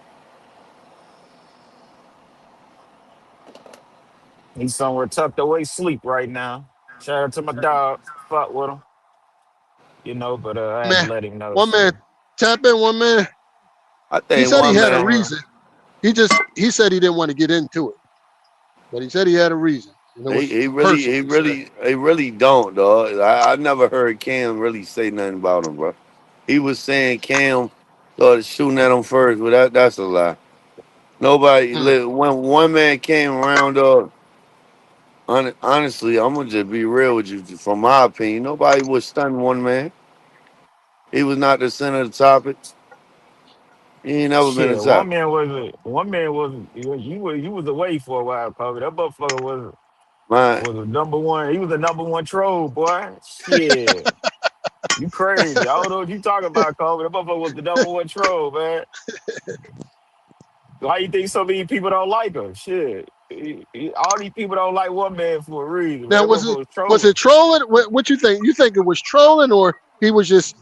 He's somewhere tucked away, sleep right now. Shout out to my dog. Fuck with him, but I had to Man, let him know. one man Shit. tap in. One man. I He think said he one had a man. reason. He said he didn't want to get into it, but he said he had a reason, and it He, was he really, personal. he He said, really, he really don't, dog. I never heard Cam really say nothing about him, bro. He was saying Cam started shooting at him first, but that's a lie. Nobody, mm, when one man came around, dog. Honestly, I'm gonna just be real with you. From my opinion, nobody was stunning one man. He was not the center of the topic. He ain't never been a Shit, top. one man was you was away for a while, Kobe. That motherfucker Man, was a number one. He was a number one troll, boy. Shit. You crazy. I don't know what you talking about, Kobe. That motherfucker was the number one troll, man. Why you think so many people don't like him? Shit. All these people don't like one man for a reason, man. now That motherfucker was was it trolling. trolling? What you think? You think it was trolling, or he was just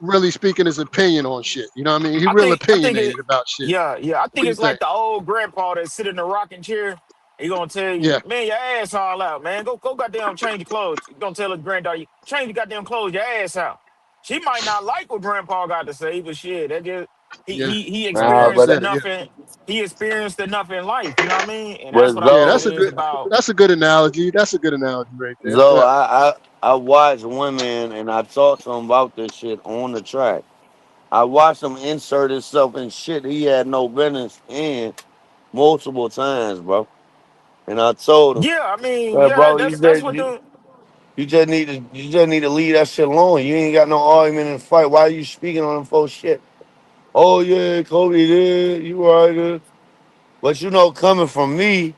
really speaking his opinion on shit? You know what I mean? He real I think it opinionated about shit. yeah. I What think do you it's like think? the old grandpa that sit in the rocking chair. He gonna tell you, Yeah, man, your ass all out, man. Go goddamn change your clothes. He gonna tell his granddaughter, change your goddamn clothes, your ass out. She might not like what grandpa got to say, but shit, that just yeah, he he nah, probably experienced said it. Yeah, enough in he experienced enough in life, you know what I mean? And that's but what I yeah. think it is about. That's a good analogy. That's a good analogy right there. Zoe, Yeah, I watched one man and I talked to him about this shit on the track. I watched him insert himself in shit he had no business in multiple times, bro. And I told him, Yeah, I mean, well, yeah, bro, that's what the you just need to leave that shit alone. You ain't got no argument in the fight. Why are you speaking on them folks shit? Oh yeah, Kobe did. You right. But you know, coming from me,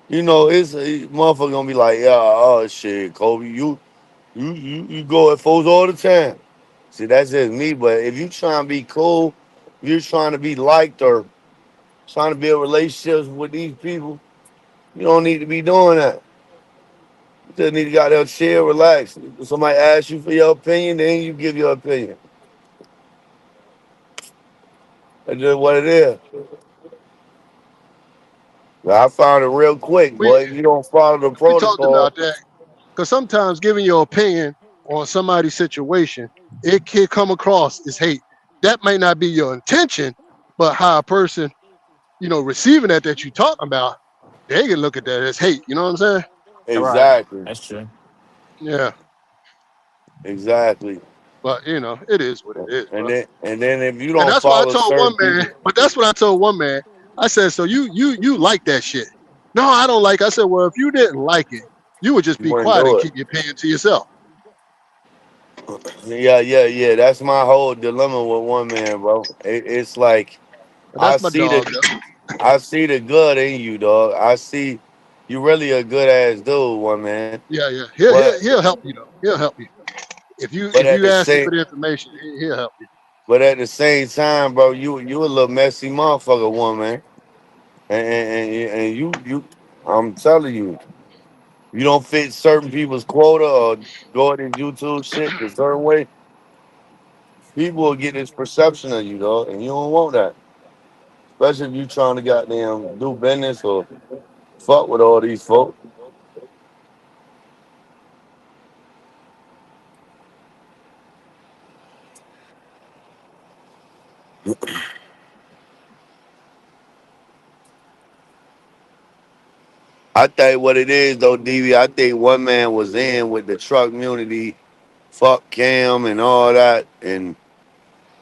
you know, it's a motherfucker gonna be like, yeah, oh shit, Kobe, you go at folks all the time. See, that's just me. But if you trying to be cool, if you're trying to be liked or trying to build relationships with these people, you don't need to be doing that. You just need to got there, chill, relax. If somebody asks you for your opinion, then you give your opinion. That's just what it is. I found it real quick, we boy. If you don't follow the we talked protocol, about that because sometimes giving your opinion on somebody's situation, it can come across as hate. That may not be your intention, but how a person, receiving that you talking about, they can look at that as hate. You know what I'm saying? right. exactly, That's true. Yeah. exactly. But it is what it is, bro. And then if you And don't that's what I follow told one certain man. people, But that's what I told one man. I said, so you like that shit? No, I don't like. I said, well, if you didn't like it, you would just you be wouldn't quiet and do it. keep your opinion to yourself. Yeah. That's my whole dilemma with one man, bro. It's like But I that's my see dog, the though. I see the good in you, dog. I see you really a good ass dude, one man. Yeah, yeah. He'll, But he'll he'll help you though. He'll help you if you but if at you the ask him same for the information. He'll help you. but at the same time, bro, you a little messy motherfucker, one man. And you I'm telling you, you don't fit certain people's quota or go in YouTube shit a certain way, people will get this perception of you, dog, and you don't want that. Especially if you trying to goddamn do business or fuck with all these folks. I think what it is though, DV, I think one man was in with the truck community, fuck Cam and all that, and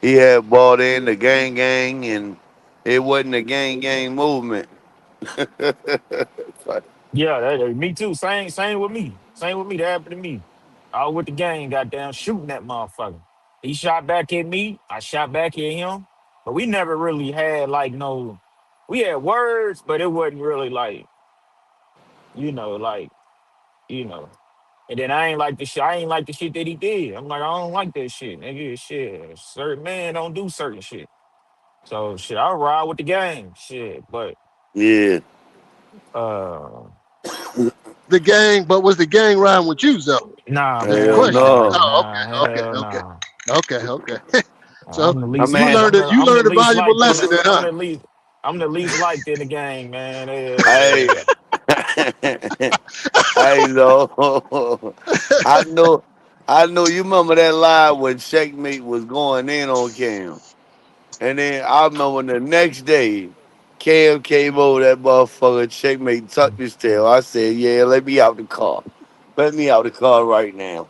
he had bought in the gang, and it wasn't a gang movement. Yeah, me too. Same with me. Same with me. That happened to me. I was with the gang, goddamn, shooting that motherfucker. He shot back at me. I shot back at him. But we never really had like no. We had words, but it wasn't really like like you know. And then I ain't like the shit. I ain't like the shit that he did. I'm like, I don't like that shit, nigga. Shit, certain man don't do certain shit. So shit, I ride with the gang, shit. But Yeah. uh, The gang, but was the gang riding with you, though? nah, Is the Hell man, question. nah, no. Oh, nah, okay, hell okay, nah. okay, okay, okay. So I'm the I least you mean, liked. learned it. You I'm the learned a least valuable liked in lesson, then, the. huh? I'm the least liked in the gang, man. I I know. I know. I know. You remember that live when Checkmate was going in on Cam. And then I remember the next day, Cam came over that motherfucker, checkmate, tucked his tail. I said, yeah, let me out the car. Let me out the car right now.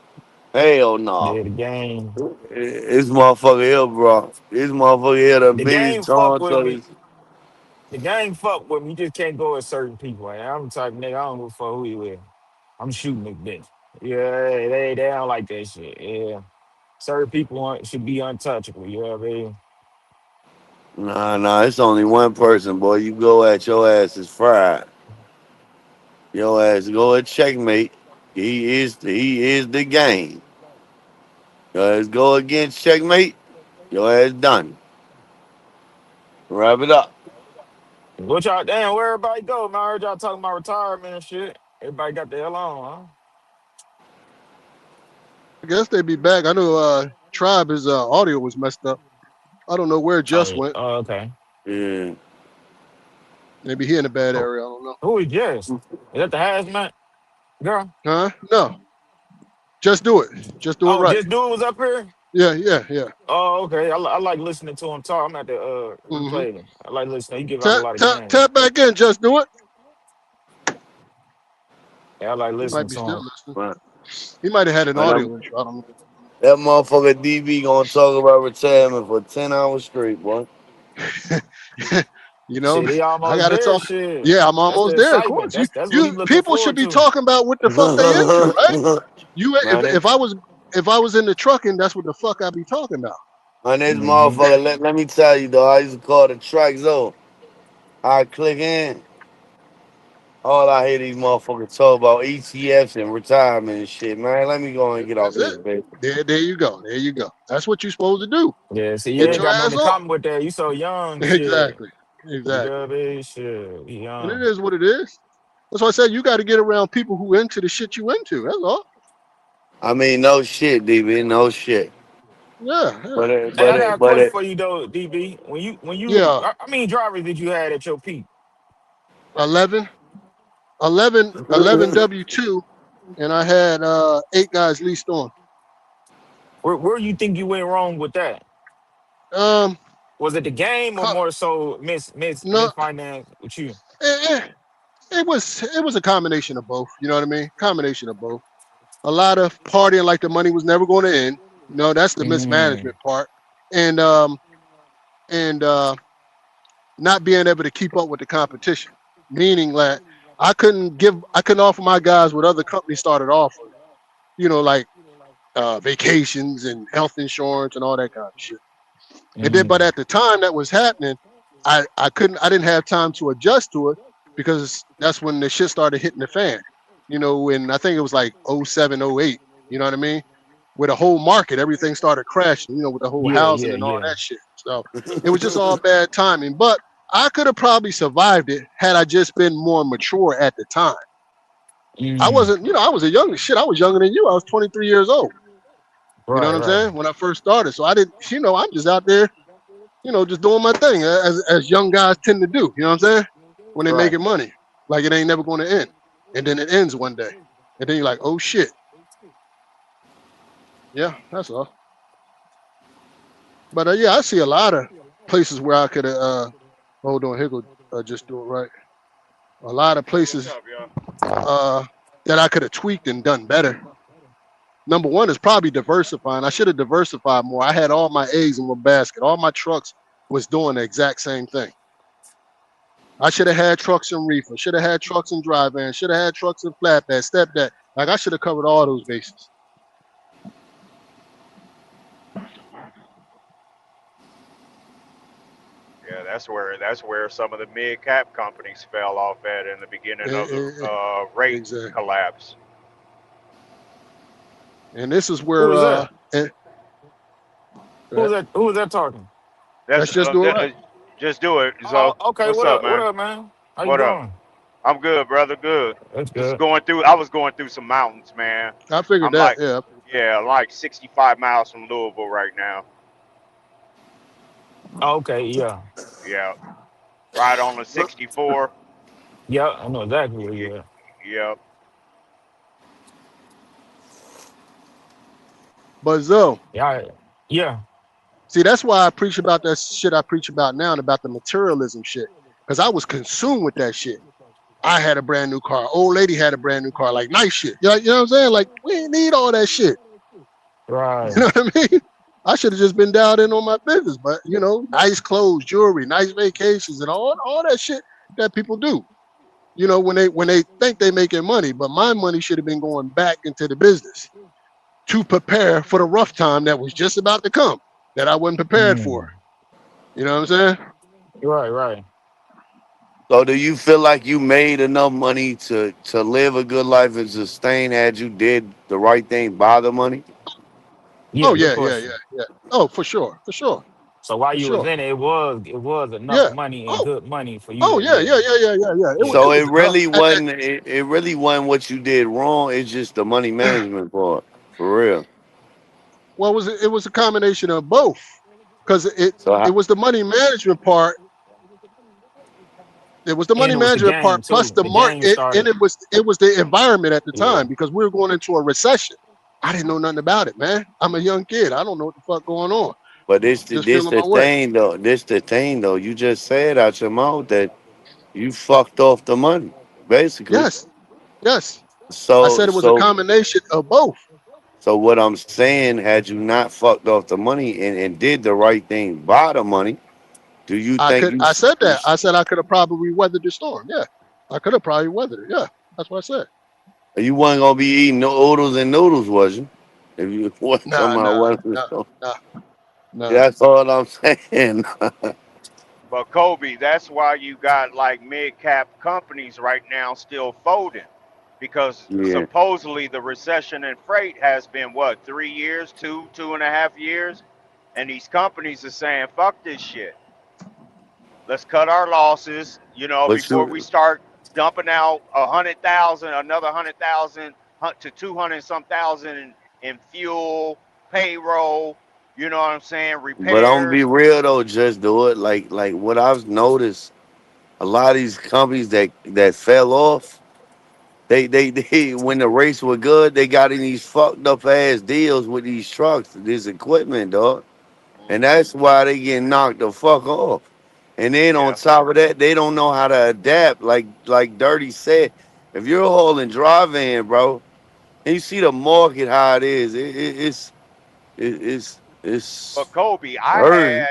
Hell no. Yeah, the game. This motherfucker here, bro. This motherfucker here done The bit his game fuck tongue with till me. his. The game fuck with me. You just can't go with certain people. Man. I'm the type of nigga. I don't go for who you with. I'm shooting this bitch. Yeah, they don't like that shit. Yeah, certain people should be untouchable. You know what I mean? Nah, it's only one person, boy. You go at your ass is fried. Your ass go at checkmate. He is the game. Your ass go against checkmate. Your ass done. Wrap it up. What y'all damn? Where everybody go? Man, I heard y'all talking about retirement and shit. Everybody got the hell on, I guess they be back. I know Tribe his audio was messed up. I don't know where huh? Just went. Okay. Yeah. Maybe he in a bad Who area. I don't know. who is Jess? Is that the hazmat girl? Huh? No. Just do it. Just do it Oh, right. just dude was up here. Yeah. Oh, okay. I like listening to him talk. I'm at the Mm-hmm. replay. I like listening. He give out a Tap, lot of tap, game. tap back in. Just do it. Yeah, I like He might listening be to still him. listening. Man, He might have had an that, audio issue. I don't know. that motherfucker DB gonna talk about retirement for 10 hours straight, boy. You know, Shit, he I almost gotta there. talk. Shit, Yeah, I'm that's the almost there. Of excitement. course, That's what he you looking people should forward be to. talking about what the fuck they into, right? You, Man, if I was in the trucking, that's what the fuck I be talking about. this Hmm. motherfucker, let me tell you though, I used to call the track zone. I click in, all I hear these motherfuckers talk about ETFs and retirement and shit, man. Let me go and get off That's this, it. baby. There you go. There you go. That's what you're supposed to do. Yeah, see, you Get ain't Yeah. your got nothing ass in off. common with that. You so young, shit. Exactly. You Exactly. know what I mean? Shit, he And it young. is what it is. That's why I said you got to get around people who into the shit you into. That's all. I mean, no shit, DB, no shit. Yeah. But it, Hey, but I got it, a but question it, for you though, DB. When you, Yeah. I mean, drivers did you had at your peak? 11, 11 W2, and I had 8 guys leased on. Where you think you went wrong with that? Um, Was it the game or co- more so no, misfinance with you? it, it was a combination of both. You know what I mean? Combination of both. A lot of partying like the money was never going to end. You know, that's the Mm, mismanagement part, and and not being able to keep up with the competition. Meaning that I couldn't offer my guys what other companies started offering. You know, like vacations and health insurance and all that kind of shit. And then, but mm, at the time that was happening, I didn't have time to adjust to it because that's when the shit started hitting the fan. You know, when I think it was like '07, '08. You know what I mean? With the whole market, everything started crashing. You know, with the whole housing and all yeah. that shit. So it was just all bad timing. But I could have probably survived it had I just been more mature at the time. I Mm, wasn't, I was a young shit. I was younger than you. I was 23 years old. You know what I'm right. saying? When I first started. So I didn't, I'm just out there, just doing my thing as young guys tend to do. You know what I'm saying? When they Right. making money, like it ain't never going to end, and then it ends one day, and then you're like, oh shit, yeah, that's all. But yeah, I see a lot of places where I could hold on, here go, just do it right. A lot of Hey, what's places up, y'all? uh that I could have tweaked and done better. Number one is probably diversifying. I should have diversified more. I had all my eggs in one basket. All my trucks was doing the exact same thing. I should have had trucks and reefer. Should have had trucks and dry van. Should have had trucks and flatbed, step that. Like I should have covered all those bases. Yeah, that's where some of the mid cap companies fell off at in the beginning of the rate Exactly. collapse. And this is Who where was that? right, Who was that talking? That's let's just do it right. just do it. Oh, So, okay. what's What up, up? What man? up, man? How you What up? doing? I'm good, brother. Good. That's Just good. going through. I was going through some mountains, man. I figured I'm that. like, Yeah. yeah, like 65 miles from Louisville right now. Oh, okay, yeah. Yeah, right on the 64. Yeah, I know exactly where Yeah, you at. yeah. But Zoe, Yeah, yeah. See, that's why I preach about that shit I preach about now and about the materialism shit. Because I was consumed with that shit. I had a brand new car. Old lady had a brand new car, like nice shit. You know what I'm saying? Like, we ain't need all that shit. Right. You know what I mean? I should have just been dialed in on my business. But, you know, nice clothes, jewelry, nice vacations, and all that shit that people do. You know, when they think they making money, but my money should have been going back into the business to prepare for the rough time that was just about to come, that I wasn't prepared for. You know what I'm saying? Right. So do you feel like you made enough money to live a good life and sustain had you did the right thing by the money? Oh Yeah, good yeah. question. Oh, for sure. So while For you was sure. in it, it was enough Yeah. money and Oh, good money for you oh to yeah. It So was enough. it really wasn't what you did wrong. It's just the money management part, for real. Well, it was a combination of both. Because So it was the money management part. It was the and money it was the management part game plus too. the The game market, and started. it was the environment at the Yeah. time because we were going into a recession. I didn't know nothing about it, man. I'm a young kid. I don't know what the fuck going on. but Just feeling my way. this the thing though. You just said out your mouth that you fucked off the money, basically. Yes. I So said it was a so combination of both. so what I'm saying, had you not fucked off the money and did the right thing by the money, do you think I said that. I said I could have probably weathered the storm. Yeah. I could have probably weathered it. Yeah. That's what I said. you wasn't gonna be eating no oodles and noodles, was you? If you wasn't Nah, talking about nah, what nah, nah, nah. that's all I'm saying. But Kobe, that's why you got like mid cap companies right now still folding. Because Yeah. supposedly the recession in freight has been what, 3 years, 2.5 years? And these companies are saying, fuck this shit. Let's cut our losses, But before we you start dumping out 100,000, another 100,000 to 200 some thousand in fuel, payroll, you know what I'm saying, but I'm gonna be repairs. real though, just do it. Like what I've noticed, a lot of these companies that fell off, they when the rates were good, they got in these fucked up ass deals with these trucks, this equipment, dog. And Hmm. that's why they get knocked the fuck off. And then on Yeah. top of that, they don't know how to adapt. Like Dirty said, if you're hauling dry van, bro, and you see the market how it is, it's But Kobe, hurting.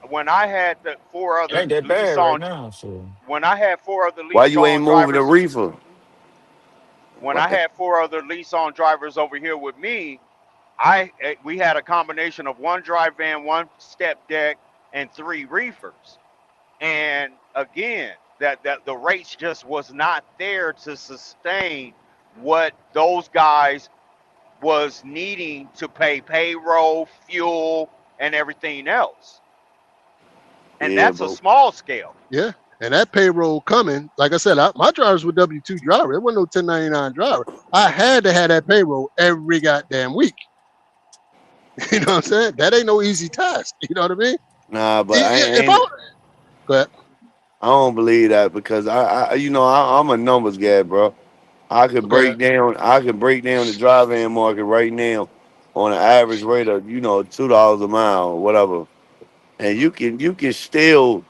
when I had the four It other ain't that lease bad right on, now. So when I had four other Why lease you on ain't moving the drivers, reefer? when I What? had four other lease on drivers over here with me, we had a combination of one dry van, one step deck, and three reefers. And again, that the rates just was not there to sustain what those guys was needing to pay payroll, fuel, and everything else. And Yeah, that's a but small scale. Yeah. And that payroll coming, like I said, my drivers were W-2 driver. It wasn't no 1099 driver. I had to have that payroll every goddamn week. You know what I'm saying? That ain't no easy task. You know what I mean? nah, but I If I ain't. go ahead. I don't believe that because I'm a numbers guy, bro. Okay. I could break down the dry van market right now on an average rate of $2 a mile or whatever, and you can still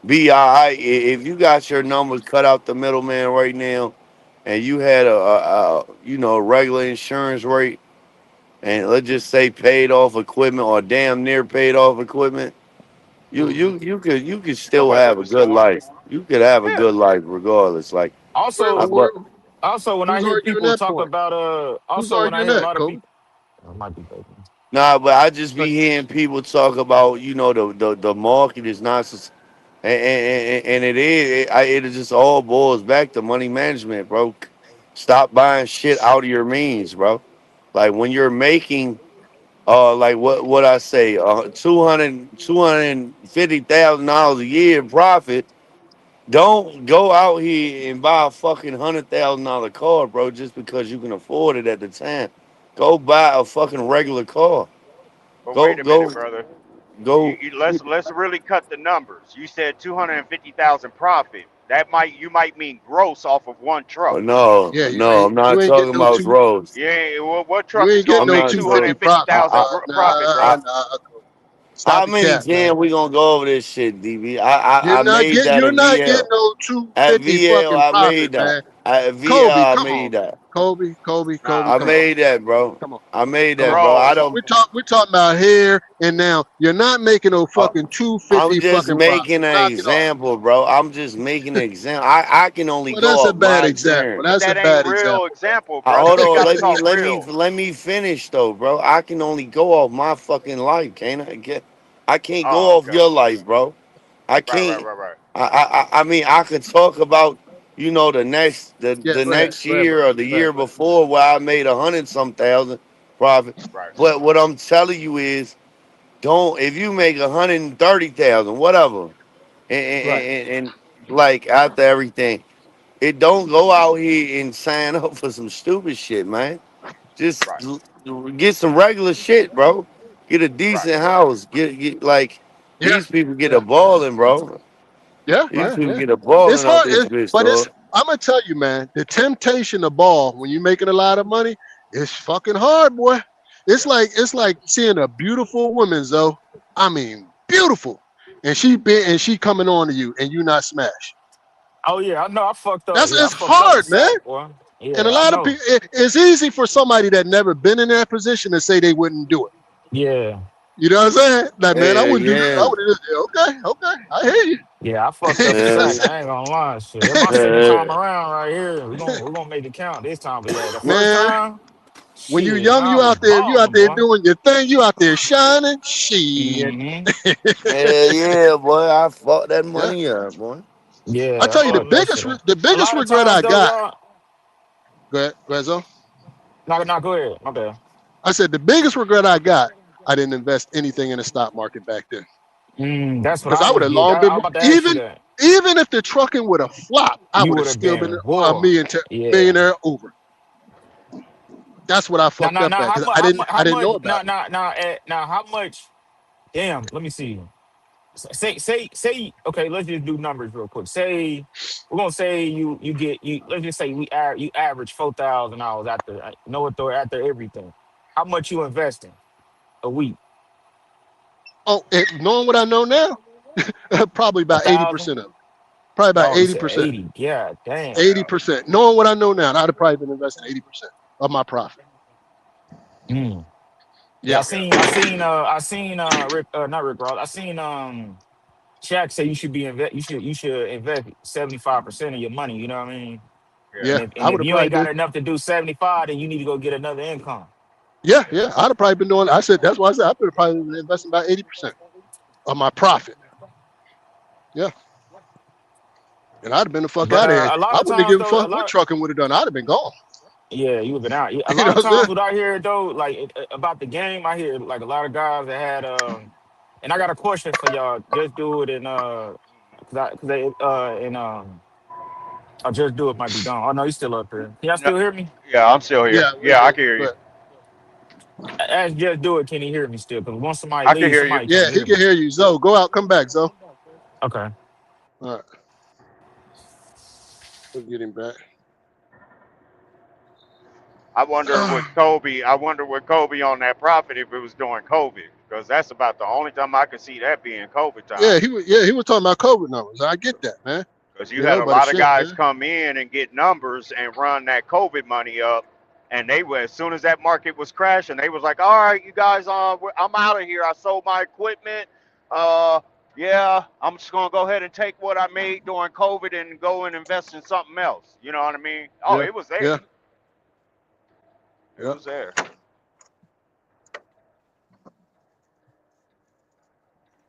be all right if you got your numbers cut out the middleman right now, and you had a regular insurance rate, and let's just say paid off equipment or damn near paid off equipment. You Hmm. you you could The still have weather a the good storm. life. You could have a Yeah. good life regardless. Like, Where, also, but where, when I who's hear arguing people that talk point? about Who's also when I arguing hear a that, lot of Kobe? people, I might be thinking. nah, but I just Like, be hearing people talk about the market is not and it is it just all boils back to money management, bro. Stop buying shit out of your means, bro. Like when you're making like what I say, 250,000 dollars a year in profit. Don't go out here and buy a fucking $100,000 car, bro, just because you can afford it at the time. Go buy a fucking regular car. But Go wait a minute, go brother. go. Let's really cut the numbers. You said 250,000 profit. You might mean gross off of one truck. No, yeah, no, I'm you not ain't getting talking no about two. roads. Yeah, what You truck is ain't gonna getting I'm no make not talking. 250 profit, 250,000 dog. profit, I Nah, brother? nah. How Stop the many cap, man. times we gonna go over this shit, DB? I made that You're at not getting VL. no At 250 VL, fucking I profit, made that. man. At Kobe, VL, I come on, made man. that. Nah, I Come on, made that, bro. come on, I made come that, on. bro. bro. I don't. We're talking about here and now. You're not making no Uh, fucking I'm 250 just fucking profit. making an Knock it off. example, bro. I'm just making an example. I can only Well, go that's a off bad my example. experience. But That's a that ain't bad real example, bro. example, Hold brother. You on, gotta let me talk let me real. let me finish though, bro. I can only go off my fucking life, can't I? I can't go Oh, off okay. your life, bro. I Right, right, can't. right, right. I mean, I could talk about, the next Yeah, the go ahead. next Go ahead, bro. year or the Go ahead. year before where I made 100 some thousand profit. Right, But what I'm telling you is, don't if you make 130,000, whatever, Right. and like after everything, it don't go out here and sign up for some stupid shit, man. Just right, get some regular shit, bro. Get a right. decent house. Get like Yeah. these people get a Yeah. balling, bro. Yeah. These Yeah. people Yeah. get a It's balling out hard, this bitch, but it's. dog. I'm gonna tell you, man. The temptation to ball when you're making a lot of money is fucking hard, boy. Yeah. It's like seeing a beautiful woman, though. I mean, beautiful, and she coming on to you, and you not smash. Oh yeah, I know. I fucked up. That's Yeah, I it's fucked up the hard, man. sack, boy. And a Yeah, I lot of know. people, it's easy for somebody that never been in that position to say they wouldn't do it. Yeah, You know what I'm saying? Like, man, I Yeah, wouldn't do this. I yeah, would do this. Yeah, okay, okay, I hear you. yeah, I fucked up the yeah, sack. I ain't gonna lie, shit. It's my second yeah. time around right here. We gonna make it count this time. But yeah, the first Man, time, when you shit, man, young, I was you out balling, there boy. doing your thing, you out there shining. Shit. Hmm. Yeah, boy. I fucked that Yeah. money up, boy. I Yeah, I tell you, Well, fucked that shit up. the A biggest lot of regret times I though, got. y'all. Go ahead, Zo. No, go ahead. My bad. I said the biggest regret I got. I didn't invest anything in the stock market back then That's what because I I would was have getting. long been I was about to ask you even that. even if the trucking would have flopped, I You would have would have still been been a war. Yeah. millionaire over. That's what I fucked up Now, at how because much? How much? I How didn't much? know about it. Now, how much? Damn. Let me see. Say. Okay, let's just do numbers real quick. Say we're gonna say you get you. Let's just say you average $4,000 after know it though after everything. How much you investing a week? Oh, knowing what I know now, probably A about thousand? 80% of it. Probably about Oh, you said 80%. 80. Yeah, damn. 80%. Knowing what I know now, I'd have probably been investing 80% of my profit. Mm. Yeah, Yeah. yeah. I seen Rick not Rick Ross. I seen Shaq say you should invest 75% of your money, you know what I mean? Yeah. And Yeah. if I would have you probably ain't got been. enough to do 75, then you need to go get another income. Yeah. Yeah. I'd have probably been doing. I said that's why I said I would have probably been investing about 80% of my profit. Yeah. And I'd have been the fuck But out of here. a lot I of wouldn't have times given a though, fuck what trucking would have done. I'd have been gone. yeah, you have been out. A You lot know of what I'm saying? times what I hear though, like about the game, I hear like a lot of guys that had and I got a question for y'all. Just do it and cause they and I just do it might be gone. Oh no, he's still up here. Can y'all No, still hear me? yeah, I'm still here. Yeah. We Yeah, I good. can hear you. But Ask just do it. Can he hear me still? Because once somebody I can leaves, hear you. somebody yeah, can't he hear can me. hear you. Zo, go out, come back, Zo. Okay. All right. We'll get him back. I wonder with Kobe on that profit if it was during COVID, because that's about the only time I could see that being COVID time. Yeah, he was talking about COVID numbers. I get that, man. Because you You had know, a but lot of shit, guys man. come in and get numbers and run that COVID money up, and they were as soon as that market was crashing, they was like, "All right, you guys, I'm out of here. I sold my equipment. Uh, yeah, I'm just gonna go ahead and take what I made during COVID and go and invest in something else." You know what I mean? Oh, Yeah, it was there. yeah, It yeah. was there.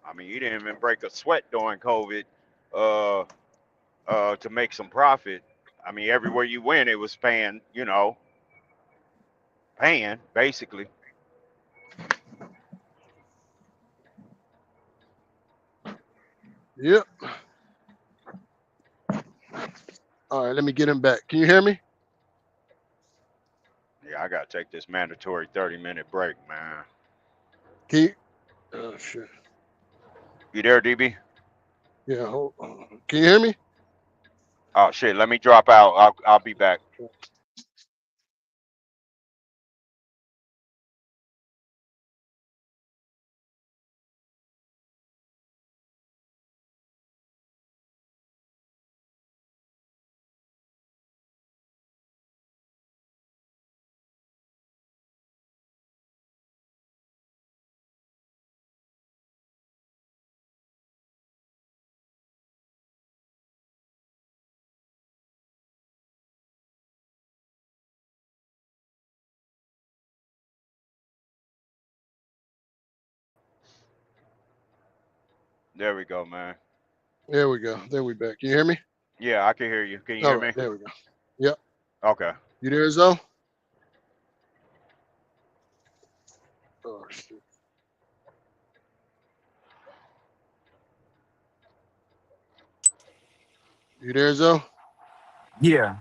I mean, you didn't even break a sweat during COVID. Uh, to make some profit. I mean, everywhere you went, it was paying, paying basically. Yep. All right, let me get him back. Can you hear me? Yeah, I gotta take this mandatory 30-minute break, man. Can you? Oh shit. You there, DB? Yeah. Hold on. Can you hear me? Oh shit, let me drop out. I'll be back. There we go, man. There we go. There we back. Can you hear me? Yeah, I can hear you. Can you All hear right. me? There we go. Yep. Okay. You there, Zoe? Oh, shit. You there, Zoe? Yeah.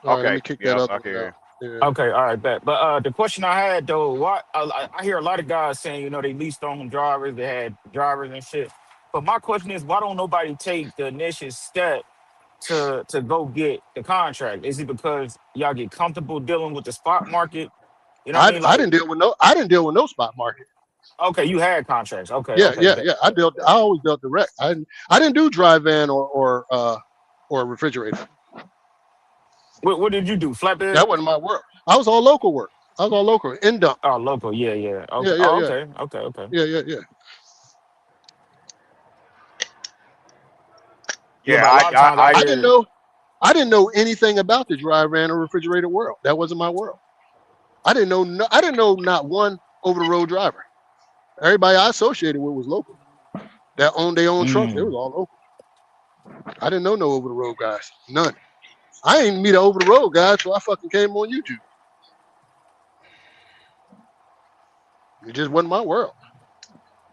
All right. Let Okay. me kick that Yep, other I can one hear out. you. Yeah. Okay, all right, bet. But the question I had though, what I hear a lot of guys saying, they leased on drivers, they had drivers and shit. But my question is, why don't nobody take the initial step to go get the contract? Is it because y'all get comfortable dealing with the spot market? You know what I mean? I Like, didn't deal with no. I didn't deal with no spot market. okay, you had contracts. Okay, Yeah, okay, yeah, bet. yeah. I always dealt direct. I didn't do dry van or refrigerator. What did you do? Flatbed? That wasn't my work. I was all local work. I was all local. In dump. Oh, local. Yeah, yeah. Yeah, Okay. yeah, Oh, yeah, okay, okay, okay. yeah. Yeah, Yeah, but a lot of times I I didn't hear, know. I didn't know anything about the dry van or refrigerated world. That wasn't my world. I didn't know. I didn't know not one over the road driver. Everybody I associated with was local. That owned their own trucks. They was all local. I didn't know no over the road guys. None. I ain't meet an over the road guy till I fucking came on YouTube. It just wasn't my world.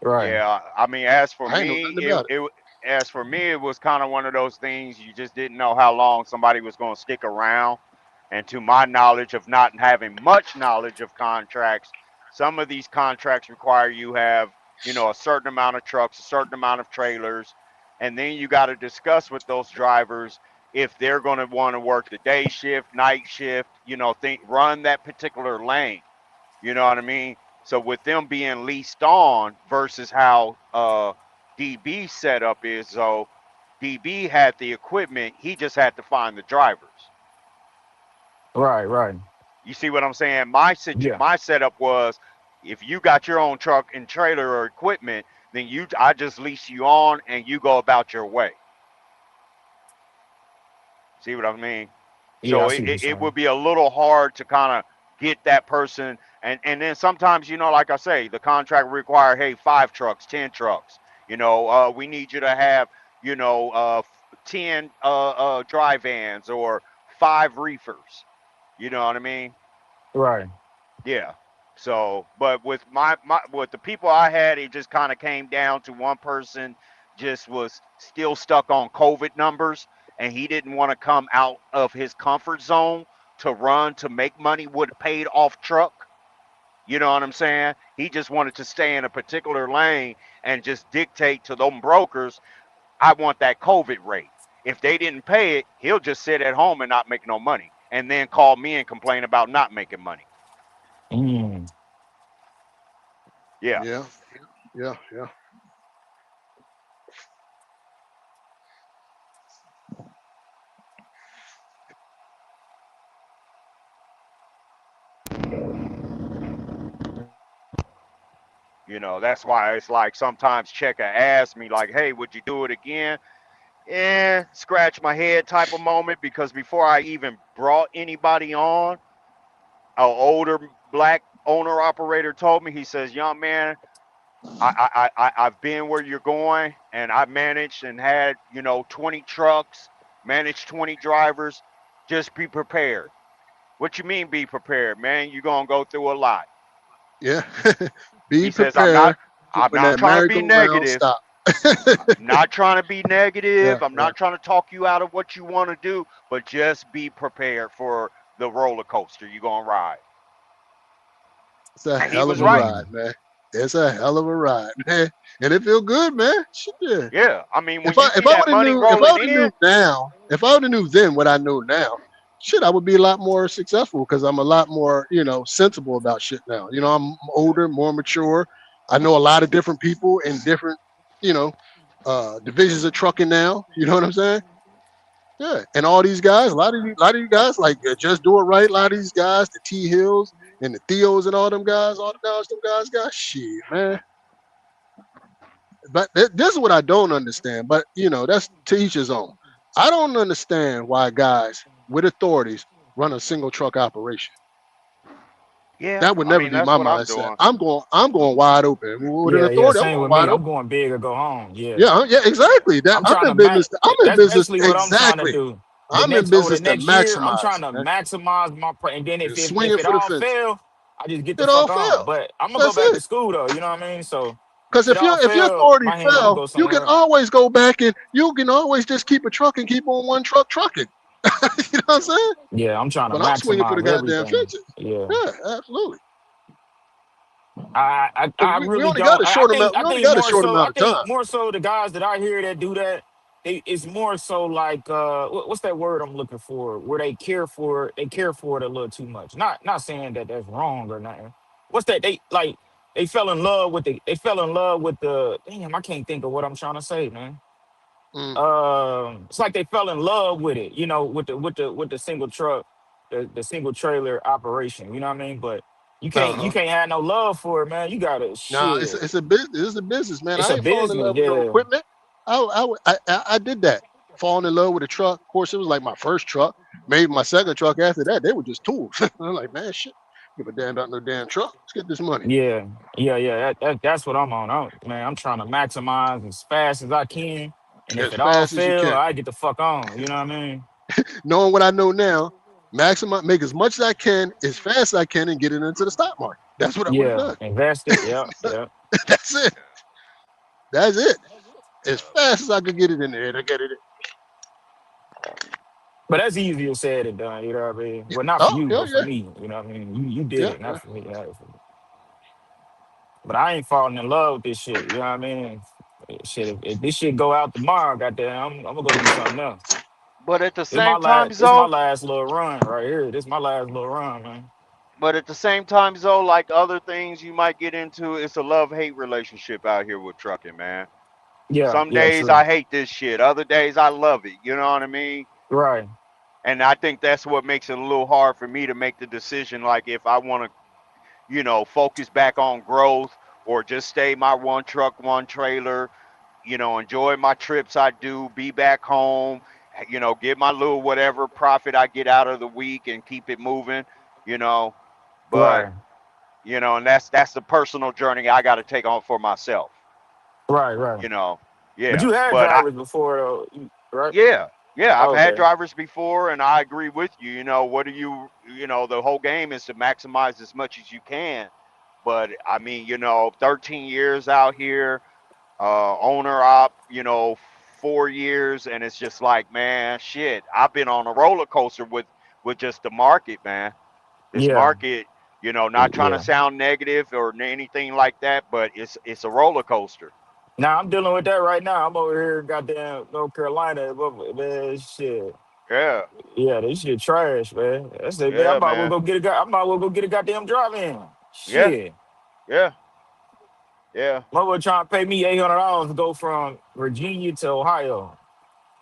right, Yeah, I mean, as for I ain't know me, nothing about it. it was kind of one of those things you just didn't know how long somebody was going to stick around. And to my knowledge of not having much knowledge of contracts, some of these contracts require you have, a certain amount of trucks, a certain amount of trailers, and then you got to discuss with those drivers if they're going to want to work the day shift, night shift, run that particular lane. You know what I mean? So with them being leased on versus how DB setup is, so DB had the equipment, he just had to find the drivers. right. You see what I'm saying? Yeah. My setup was if you got your own truck and trailer or equipment, then I just lease you on and you go about your way. See what I mean? Yeah, I So see what you're it saying. would be a little hard to kind of get that person. And then sometimes, like I say, the contract require, hey, 5 trucks, 10 trucks. We need you to have, 10 dry vans or 5 reefers. You know what I mean? Right. Yeah. So, but with with the people I had, it just kind of came down to one person just was still stuck on COVID numbers, and he didn't want to come out of his comfort zone to run to make money with a paid off truck. You know what I'm saying? He just wanted to stay in a particular lane and just dictate to them brokers, I want that COVID rate. If they didn't pay it, he'll just sit at home and not make no money, and then call me and complain about not making money. Mm. Yeah. Yeah, yeah. That's why it's like sometimes Checker asks me, like, hey, would you do it again? Scratch my head type of moment because before I even brought anybody on, an older black owner operator told me, he says, young man, I've been where you're going and I managed and had, 20 trucks, managed 20 drivers. Just be prepared. What you mean be prepared, man? You're going to go through a lot. Yeah. Be He says, I'm not prepared for when that trying to be merry-go-round negative. stop. Not trying to be Yeah, negative. I'm yeah. not trying to talk you out of what you want to do, but just be prepared for the roller coaster you're going to ride. It's a And he hell was of a right. Mm. ride, man. It's a hell of a ride, man. And it feel good, man. Shit. Yeah. I mean, when If you I see if I that would have money knew if I rolling would have knew in, now, if I would have knew then what I know now, shit, I would be a lot more successful because I'm a lot more, sensible about shit now. I'm older, more mature. I know a lot of different people in different, you know, divisions of trucking now. You know what I'm saying? Yeah. And all these guys, a lot of you guys like just do it right. A lot of these guys, the T Hills and the Theos and all the guys, them guys got shit, man. But this is what I don't understand. But that's to each his own. I don't understand why guys with authorities run a single truck operation. Yeah, That would I never mean be that's my what I'm mindset. doing. I'm going wide open. With an Yeah, authority, I'm same going with me. wide I'm open. going big or go home. Yeah. Yeah, yeah, exactly. That I'm trying to I'm in that's business basically what I'm trying to exactly. do. I'm in The business to next year, I'm maximize, trying to man, maximize and then and if swinging it for the all fences. fail, I just get the It all fuck on. fails. But I'm gonna go That's back to it. school though, you know what I mean? So Because if it all if your fail, authority my hand gonna fell, go you can somewhere else. always go back and you can always just keep a truck and keep on one truck trucking. You know what I'm saying? Yeah, I'm trying to But I'm swinging for the maximize goddamn everything. fences. Yeah. Yeah, absolutely. I We really only got don't. a short amount. We I only think got a more short so. amount I of think time. more so the guys that I hear that do that. It's more so like what's that word I'm looking for? Where they care for it a little too much. Not saying that that's wrong or nothing. What's that? They fell in love with the. Damn, I can't think of what I'm trying to say, man. Mm, It's like they fell in love with it, with the single truck, the single trailer operation. You know what I mean? But you uh-huh. can't have no love for it, man. You gotta Nah, shit. it's a business. It's a business, man. It's I a ain't falling in business, love with no yeah, equipment. I did that. Falling in love with a truck. Of course, it was like my first truck. Maybe my second truck after that. They were just tools. I'm like, man, shit. Give a damn about no damn truck. Let's get this money yeah, yeah. That's what I'm on. I'm trying to maximize as fast as I can, and if as it all fast as you fail, can. I get the fuck on. You know what I mean? Knowing what I know now, maximize, make as much as I can, as fast as I can, and get it into the stock market. That's what I would have Yeah, done. invest it. Yeah, yeah. That's it. That's it. As fast as I could get it in there to get it. But that's easier said than done. You know what I mean? Yeah. Well, not for Oh, you, yeah, but for yeah, me. You know what I mean? You did yeah, it, yeah. not for me. But I ain't falling in love with this shit. You know what I mean? Shit, if this shit go out tomorrow, goddamn, I'm gonna go do something else. But at the same time, This my Zoe, last little run right here. This my last little run, man. like other things you might get into, it's a love-hate relationship out here with trucking, man. Yeah, Some yeah, days true. I hate this shit. Other days I love it. You know what I mean? Right. And I think that's what makes it a little hard for me to make the decision. Like if I want to, focus back on growth or just stay my one truck, one trailer, enjoy my trips I do, be back home, get my little whatever profit I get out of the week and keep it moving, you know. But, Right. and that's the personal journey I got to take on for myself, Right. Right. you know. But Yeah. you had But I, drivers before, though, right? yeah, yeah, I've had Okay. drivers before and I agree with you. What do the whole game is to maximize as much as you can. But I mean, 13 years out here, owner op, 4 years, and it's just like, man, shit. I've been on a roller coaster with just the market, man. This Yeah. market, not trying to Yeah. sound negative or anything like that, but it's a roller coaster. Now I'm dealing with that right now. I'm over here in goddamn North Carolina. Man, shit. Yeah, Yeah, this shit trash, man. I said, man, yeah, man. I might well go get a goddamn drive in. Yeah, Shit. yeah, yeah. Mother trying to pay me $800 to go from Virginia to Ohio.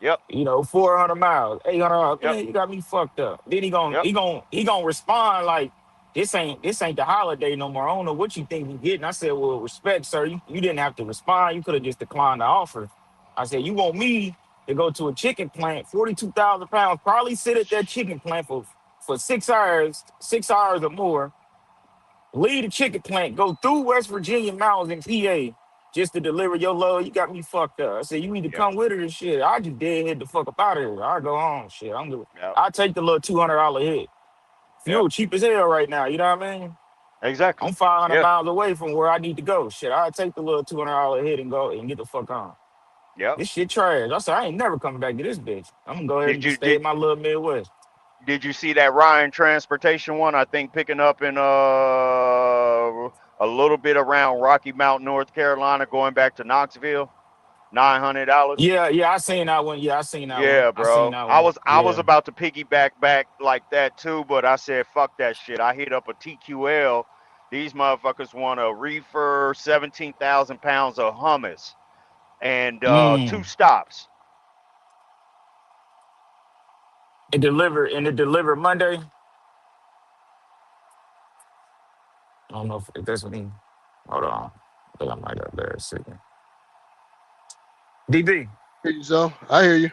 Yep, 400 miles, $800. yep, Man, you got me fucked up. Then yep, he gonna respond like this ain't the holiday no more. I don't know what you think you getting. I said, well, respect, sir. You didn't have to respond. You could have just declined the offer. I said, you want me to go to a chicken plant, 42,000 pounds, probably sit at that chicken plant for 6 hours or more, leave the chicken plant, go through West Virginia mountains in PA just to deliver your love. You got me fucked up. I said, you need to yep, come with her and shit. I just deadhead the fuck up out of here. I go home. Shit. yep, I take the little $200 hit. yep. Fuel cheap as hell right now. You know what I mean? Exactly. I'm 500 Yeah, miles away from where I need to go. Shit, I take the little $200 hit and go and get the fuck on. yep. This shit trash. I said, I ain't never coming back to this bitch. I'm gonna go ahead Did and you stay did in my little Midwest. Did you see that Ryan transportation one? I think picking up in a little bit around Rocky Mount, North Carolina, going back to Knoxville, $900. Yeah, yeah, I seen that one. Yeah, I seen that one. Yeah, I seen bro. that I one. was I was Yeah. about to piggyback back like that too, but I said fuck that shit. I hit up a TQL. These motherfuckers want a reefer, 17,000 pounds of hummus, and two Mm. stops. It delivered Monday. I don't know if that's what he. Hold on. I think I might have there a second. DB. Hear you, so I hear you.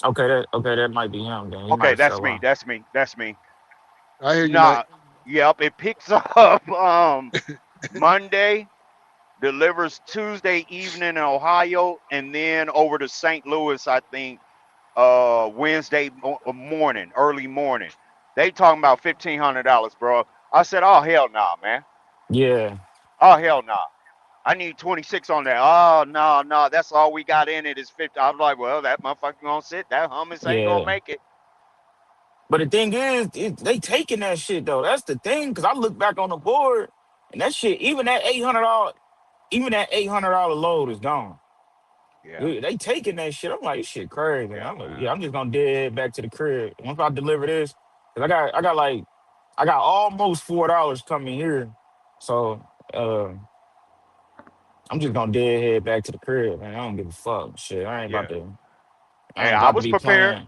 Okay, that might be him then. He might Okay, have that's fell me. off. That's me. That's me. I hear you, Mike. Nah, Yep, it picks up Monday, delivers Tuesday evening in Ohio, and then over to St. Louis, I think, Wednesday morning, early morning. They talking about $1,500, bro. I said, oh hell nah, man. Yeah, Oh hell nah. I need 26 on that. Oh no, that's all we got in it is 50. I was like, well, that motherfucker gonna sit. That hummus ain't gonna yeah. make it. But the thing is, they taking that shit though. That's the thing. Because I look back on the board, and that shit, even that $800 load is gone. Yeah, They taking that shit. I'm like, this shit crazy. yeah, I'm like, man. yeah, I'm just gonna dead back to the crib once I deliver this. Cause I got almost $4 coming here, so I'm just gonna dead head back to the crib, man. I don't give a fuck. Shit, Yeah. I Hey, ain't I about to was be prepared. playing.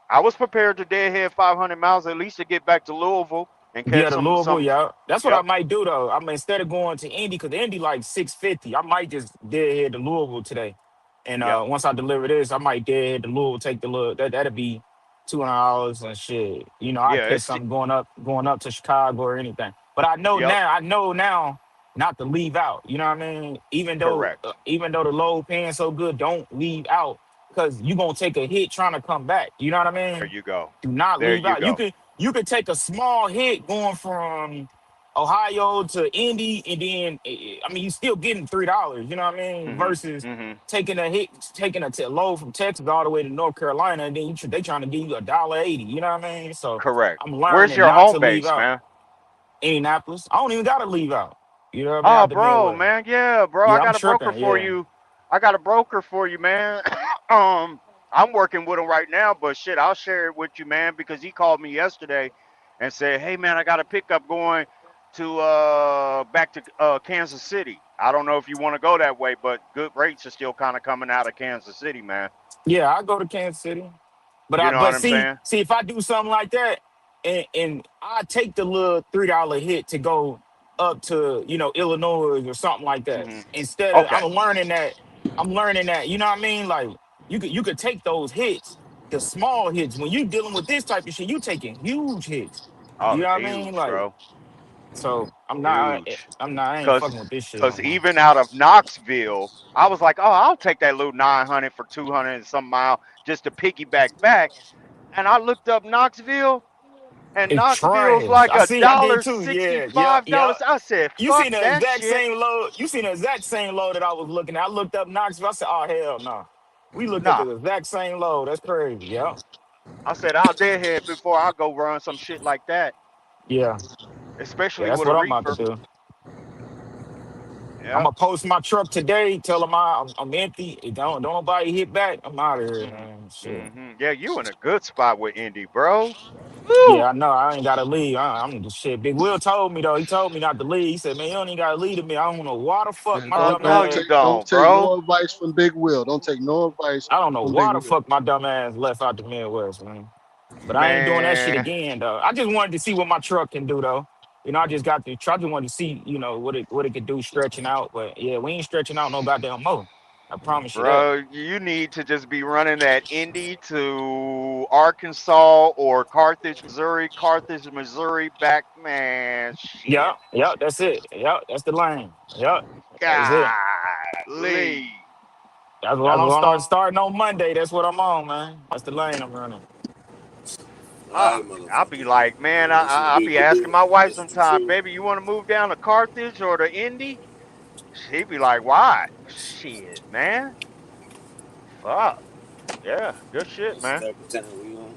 I was prepared to deadhead 500 miles at least to get back to Louisville and Yeah, catch the some Louisville, some. yeah. That's what I Yep, might do though. I mean, instead of going to Indy, because Indy like 650, I might just deadhead to Louisville today. And yep, once I deliver this, I might deadhead to Louisville, take the little that'll be $200 and shit. I yeah. catch something going up to Chicago or anything. But Yep, I know now not to leave out. You know what I mean? correct. Even though the load paying so good, don't leave out because you gonna take a hit trying to come back. You know what I There mean? you go. Do not There leave you out. You go. can you could take a small hit going from Ohio to Indy, and then I mean you still getting $3. You know what I mean? Mhm, Versus mhm. taking a hit, taking a load from Texas all the way to North Carolina, and then they trying to give you $1.80. You know what I mean? So Correct. I'm Where's learning your not to home leave base, out. man? Indianapolis. I don't even gotta leave out. You know what I mean? Oh, Out the bro, Midwest. man. Yeah, bro. I Yeah, I'm got a broker tripping. for Yeah. you. I got a broker for you, man. I'm working with him right now, but shit, I'll share it with you, man, because he called me yesterday and said, "Hey, man, I got a pickup going to back to Kansas City. I don't know if you want to go that way, but good rates are still kind of coming out of Kansas City, man. Yeah, I go to Kansas City. But You I know what but I'm see, saying? see if I do something like that and I take the little $3 hit to go up to, Illinois or something like that. Hmm. Instead of Okay. I'm learning that, you know what I mean? Like you could take those hits, the small hits. When you dealing with this type of shit, you taking huge hits. You Oh, know what I mean? huge, Like, bro. so Huge. I ain't Cause, fucking with this shit no cause more. even out of Knoxville, I was like, oh, I'll take that little 900 for 200 and some mile just to piggyback back. And I looked up Knoxville, and It's Knoxville's trash. like I a see. I did dollar too. Yeah, yeah, sixty-five yeah. dollars. I said, You fuck seen the that exact shit. same load. You seen the exact same load that I was looking at. I looked up Knoxville. I said, "Oh hell no." We looked at Nah. the exact same load. That's crazy. Yeah, I said, I'll deadhead before I go run some shit like that, yeah, yeah. especially That's with a what I'm about to reefer. do. I'm Yeah. gonna post my truck today. Tell them I'm empty. Don't nobody hit back. I'm out of here, Hmm. man. Shit. Hmm. Yeah, you in a good spot with Indy, bro. Woo! Yeah, I know. I ain't gotta leave. I'm just shit. Big Will told me though. He told me not to leave. He said, "Man, you don't even gotta leave to me. I don't know why the fuck Man, my Oh, dumb no, don't ass. you take don't don't, take no bro. advice from Big Will. Don't take no advice I don't know from Big why the Will. fuck my dumb ass left out the Midwest, man." But I ain't doing that shit Man, again though. I just wanted to see what my truck can do though. I just got the truck. I just wanted to see, what it could do stretching out. But yeah, we ain't stretching out no goddamn more. I promise you that. bro, you need to just be running that Indy to Arkansas or Carthage, Missouri back, man. Yeah, Shit. yeah, that's it. Yeah, that's the lane. Yeah, that's it. Golly. That's what That's I'm starting on Monday. That's what I'm on, man. That's the lane I'm running. All right, I'll be motherfuckers. like, man, This has I'll been be asking my wife Mr. sometime, Chill. baby, you want to move down to Carthage or to Indy? She'd be like, why? Shit, man. Fuck. Yeah, good shit, What's man. the type of time we on?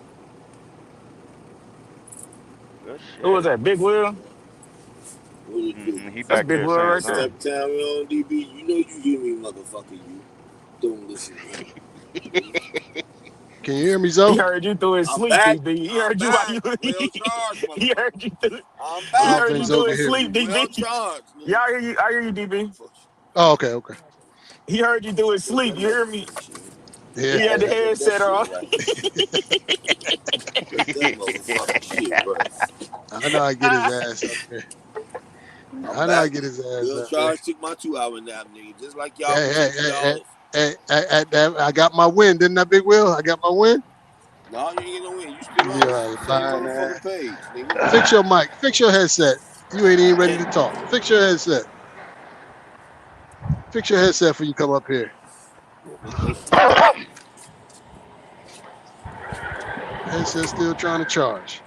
Good Who was shit. that? Big Wheel? What it do? He That's back Big there Wheel saying right What's the there. type something. of time we on, DB? You know you hear me, motherfucker. You don't listen to me. Can you hear me, He Zoe? heard you through his I'm sleep, back. DB. He I'm heard you while back. you. Well charged, He motherfucker. heard you through. I'm He I don't back. heard think you Zoe through can his hear me. sleep, Well DB. charged, Yeah, nigga. I hear you. I hear you, DB. Fuck Oh, okay, okay. He heard you through his you. Fuck sleep. that You hear me? motherfucking shit. Yeah. He had the I got that headset shit on. right. Got that motherfucking shit right. I know I get his ass up there. I'm I know I back. get his ass Bill up there. Charles took my 2 hour nap, nigga. Just like y'all Hey, can hey, take hey, hey, y'all. I got my win, didn't I, Big Will? I got my win. No, you ain't get no win. You still You on are same lying motherfucking ass. page, nigga. Fix your mic. Fix your headset. You ain't even ready to talk. Fix your headset. Fix your headset before you come up here. Well, make that shit stop. Headset still trying to charge.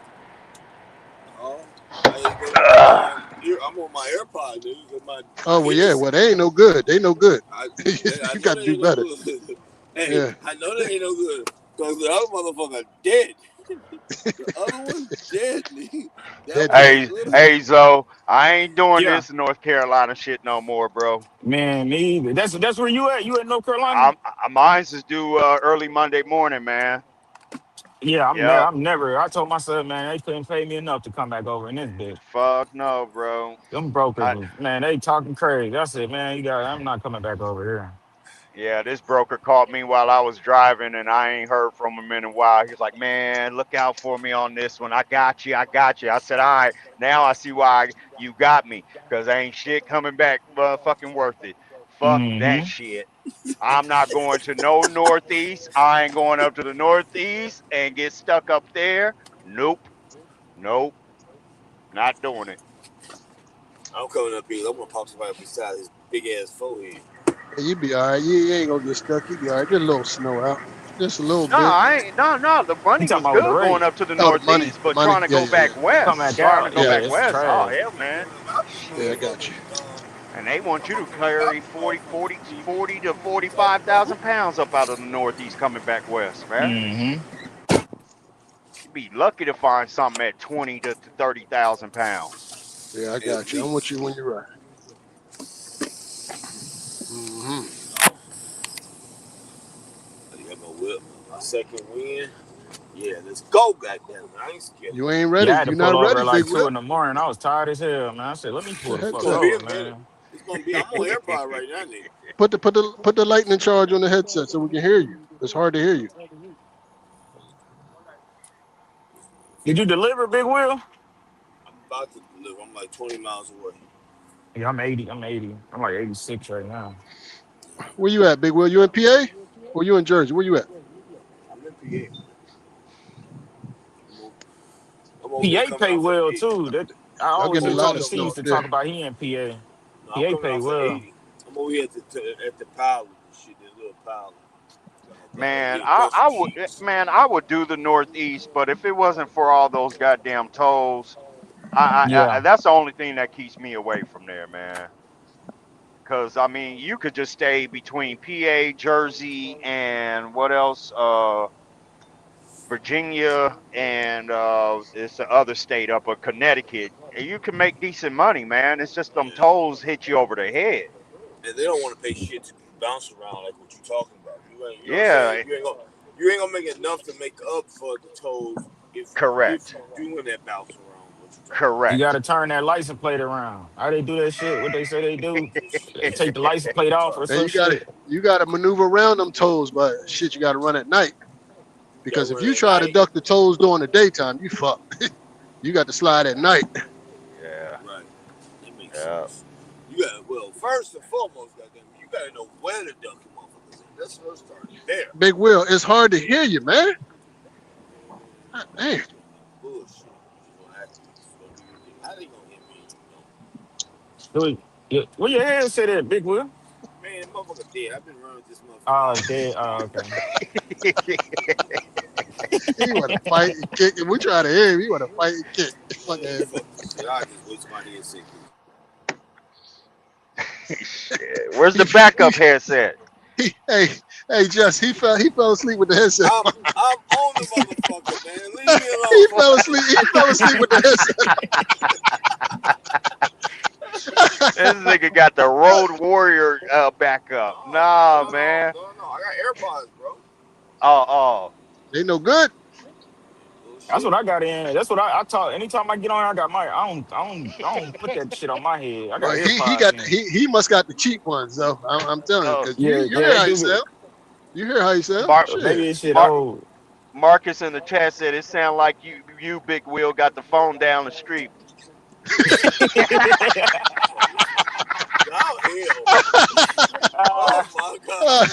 Oh, I ain't got I'm on my AirPod, dude. 'Cause my Oh well, yeah. headset. Well, they ain't no good. They no good. I You know got to they do ain't no better. good. Hey, Yeah. I know they ain't no good. Cause the other motherfucker dead. The other one dead, nigga. That That one dead. is Hey, literally. hey, Zo, I ain't doing Yeah, this North Carolina shit no more, bro. man, me either. That's where you at. You at North Carolina? Mine's is due early Monday morning, man. Yeah, Yep. I'm never. I told myself, man, they couldn't pay me enough to come back over in this bitch. Fuck no, bro. Them brokers I was, man, they talking crazy. I said, man, I'm not coming back over here. Yeah, this broker called me while I was driving, and I ain't heard from him in a while. He was like, "Man, look out for me on this one. I got you. I got you." I said, "All right, now I see why you got me, cause ain't shit coming back, fucking worth it. Fuck that Mm-hmm. shit. I'm not going to no Northeast. I ain't going up to the Northeast and get stuck up there. Nope, nope, not doing it." I'm coming up here. I'm gonna pop somebody beside his big ass forehead. Yeah, you be all right. You ain't gonna get stuck. You be all right. Get a little snow out. Just a little No, bit. I ain't. No. The You money talking was about with the good going rate? up to the Oh, the money. Northeast, The but money. trying to Yeah, go yeah, back yeah. Come west, back trying to out? go Yeah. Yeah, back it's west. Oh trash. hell, man. Yeah, I Shit. got you. And they want you to carry 40 to 45,000 pounds up out of the Northeast coming back west, man. Mm-hmm. You'd be lucky to find something at 20 to 30,000 pounds. Yeah, I At got you. I'm with least. you when you're right. Hmm. I got my whip. My second win. Yeah, let's go, goddamn it. I ain't scared of You that. ain't Yeah, ready. I had to You pull not over ready, at Big like Will. 2 in the morning. I was tired as hell, man. I said, let me Put pull the the It's fuck headset. gonna be a over, minute. man. It's gonna be. I'm on AirPod right now, nigga. Put the lightning charge on the headset so we can hear you. It's hard to hear you. Did you deliver, Big Will? I'm about to deliver. I'm like 20 miles away. Yeah, I'm 80. I'm 80. I'm like 86 right now. Where you at, Big Will? You in PA? Or you in Jersey? Where you at? I'm in PA. I'm over, I'm over here PA coming pay off of well 80. too. That I Y'all always getting I'm a hear over here lot of Tony coming. C snow used up to talk there. about he in PA. No, I'm PA coming pay off of well. 80. I'm over here at the pilot and shit. That little pilot. Man, Getting custom sheets. I would do the Northeast, but if it wasn't for all those goddamn tolls, Yeah. that's the only thing that keeps me away from there, man. Because I mean, you could just stay between PA, Jersey, and what else? Virginia, and it's the other state up of Connecticut. And you can make decent money, man. It's just them Yeah. tolls hit you over the head. And they don't want to pay shit to bounce around like what you talking about. You know what I'm saying? Yeah, You ain't gonna make enough to make up for the tolls if correct, you doing that bounce around what you talking You correct. gotta turn that license plate around. How they do that shit? What they say they do? about. They Shit. take the license plate off or Tough. And some shit. you gotta maneuver around them tolls, but shit, you gotta run at night. You gotta Because if run you at try to night. duck the tolls during the daytime, you fuck. You got to slide at night. Yeah, Right. That makes yeah. sense. You gotta first and foremost, goddamn, you gotta know where to duck them motherfuckers at. Let's first start there. Big Will, it's hard to hear you, man. God damn. Bullshit. Just gonna act how they gonna hit me? Where your head set at, Big Will? Man, motherfucker dead. I've been running with this motherfucker Oh, all it's dead. Oh, okay. He want to fight and kick, and we try to hear him. He want to fight and kick. Fuck man, ass. fuck this shit. I just waste my headset. Shit. Where's the He, backup headset? hey, Jess, he fell asleep with the headset. I'm on the motherfucker, man. Leave me He alone. fell asleep. He fell asleep with the This headset. nigga got the Road Warrior backup. Nah, man. No. I got AirPods, bro. Oh, They no good. That's Bullshit. what I got in. That's what I talk. Anytime I get on, I got my. I don't put that shit on my head. I got Well, he AirPods got in. he must got the cheap ones though. I'm telling you, oh. because Yeah, you yeah, hear they how you do. sound. You hear how you sound. Mark, Shit. Maybe this shit Mark, old. Marcus in the chat said it sound like you, Big Will, got the phone down the street. Oh, hell. Oh, my God.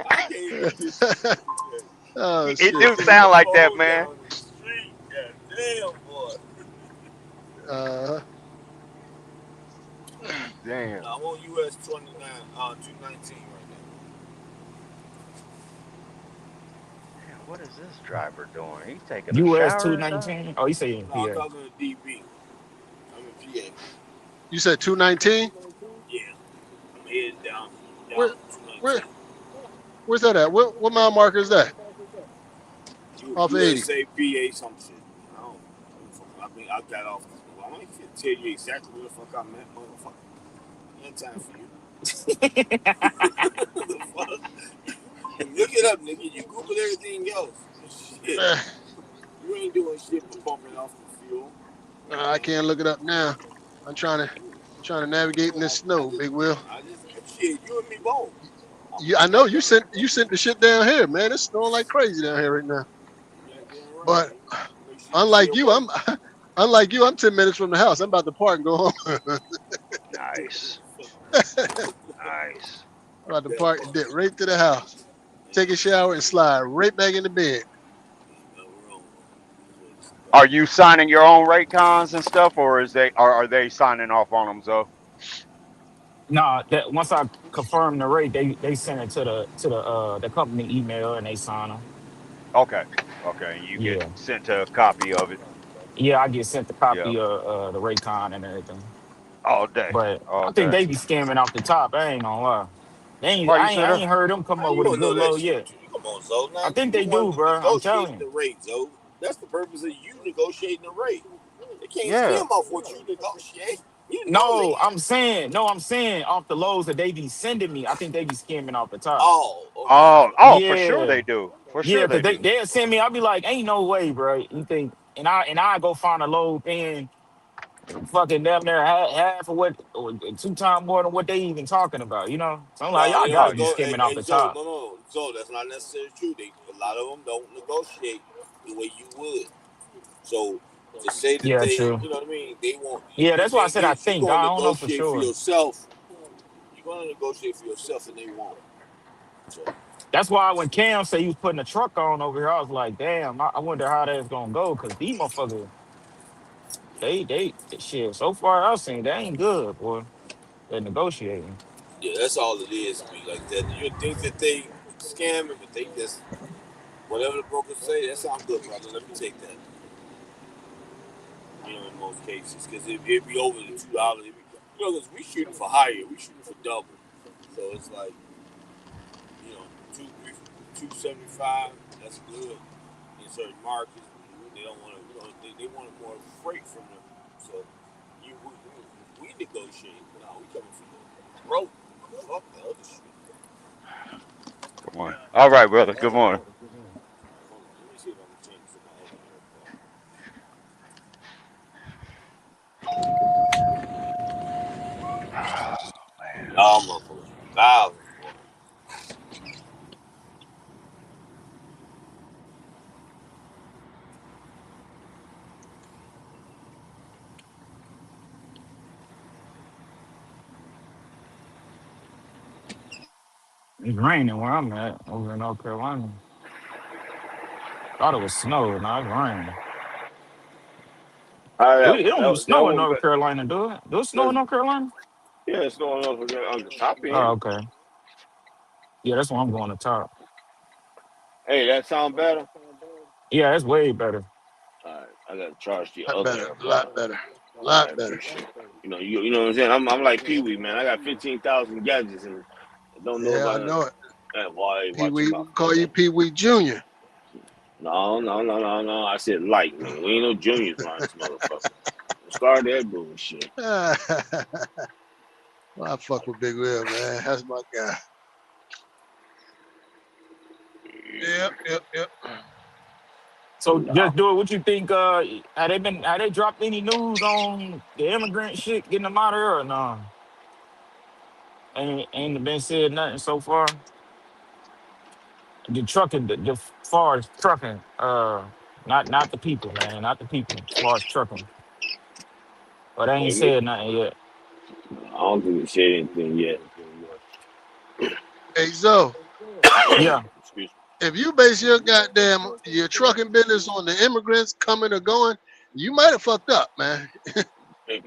I can't even get this shit. Oh It shit. do sound like that, Oh, man. down the street. God damn, boy. Uh, Damn. I'm on US 219 right now. Damn, what is this driver doing? He's taking a US shower two or something? nineteen. Oh, you say in No, I'm PA? talking to DB. I'm in PA. you said 219? Yeah, I'm heading down Where, where, 219. where's that at? What mile marker is that? Off 80. USA PA some shit. I don't. I mean, I got off. I might tell you exactly where the fuck I'm at, motherfucker. Ain't time for you. The fuck? Look it up, nigga. You Google everything else. Shit. Eh, You ain't doing shit but pumping off the fuel. I can't look it up now. I'm trying to navigate in this snow, Big Will. I just shit. You and me both. I know you sent the shit down here, man. It's snowing like crazy down here right now. But unlike you, I'm 10 minutes from the house. I'm about to park and go home. Nice. Nice. I'm about to park and dip right to the house. Take a shower and slide right back into bed. Are you signing your own rate cons and stuff, or are they signing off on them, Zoe? No, that once I confirm the rate, they send it to the company email and they sign them. Okay. Okay. And you get Yeah, sent a copy of it. yeah. I get sent the Yeah. copy of the rate con and everything. All day. But All I think day. they be scamming off the top. I ain't gonna lie. Why you I say that? ain't heard them come How up you with a don't know good that load shit? yet. Come on, Zoe. Now I think you they the do, one bro. I'm telling negotiating the you. rate, Zoe. That's the purpose of you negotiating the rate. They can't Yeah. skim off what you negotiate. You know No, they. I'm saying off the loads that they be sending me. I think they be scamming off the top. Oh, okay. Oh, for sure Yeah, they do. For yeah, sure because they do. they'll send me. I'll be like, ain't no way, bro. You think? And I go find a load paying fucking damn near half of what, or 2 times more than what they even talking about. You know? So I'm like, No, y'all they don't gotta Oh be yeah. nego. skimming off Hey, the Zoe, top. no. Zoe, that's not necessarily true. A lot of them don't negotiate the way you would. So to say that Yeah, they, true. you know what I mean, they won't. Yeah, The that's why I thing said I is, you're think. going I to don't know for negotiate for sure. yourself. You're going to negotiate for yourself, and they won't. So That's why when Cam said he was putting a truck on over here, I was like, damn, I wonder how that's gonna go. Cause these motherfuckers, they shit. So far I've seen they ain't good, boy. They're negotiating. yeah, that's all it is. Be like that. You think that they scamming, but they just whatever the brokers say. That sounds good, brother. Let me take that. You know, in most cases, because it'd be over the $2. You know, because we shooting for higher, we shooting for double. So it's like, you know, 275. That's good in certain markets. They don't want to. You know, they want more freight from them. So we negotiate. No, we coming for the broke. Fuck the other shit. Good morning. All right, brother. Good morning. Hold on, let me see if I can change for my other AirPod. Y'all motherfuckers, thousands, boy. It's raining where I'm at over in North Carolina. Thought it was snow, now it's raining. It don't even That snow in one, North Carolina, do it? Do it snow in that's, North Carolina? yeah, it's going on on the top Oh, end. okay. Yeah, that's why I'm going to top. Hey, that sound better? Yeah, it's way better. All right, I got to charge the Lot other better, a lot AirPod. better, a All right, lot better. appreciate it. You know what I'm saying? I'm like Pee Wee, man. I got 15,000 gadgets and I don't know Yeah, I about it. know it. Why? Pee Watch your Wee, mouth. we call you Pee Wee Junior. No. I said light, nigga. We ain't no juniors around this motherfucker. Start that bullshit. Well, I fuck with Big Will, man. That's my guy. Yep. So No. just do it. What you think? Have they dropped any news on the immigrant shit getting them out of here or no? Ain't been said nothing so far. The trucking, the far as trucking, not the people, man, not the people. As far as trucking, but they ain't Maybe. said nothing yet. I don't think we said anything yet. Hey, Zoe, Yeah, Excuse me. if you base your trucking business on the immigrants coming or going, you might have fucked up, man.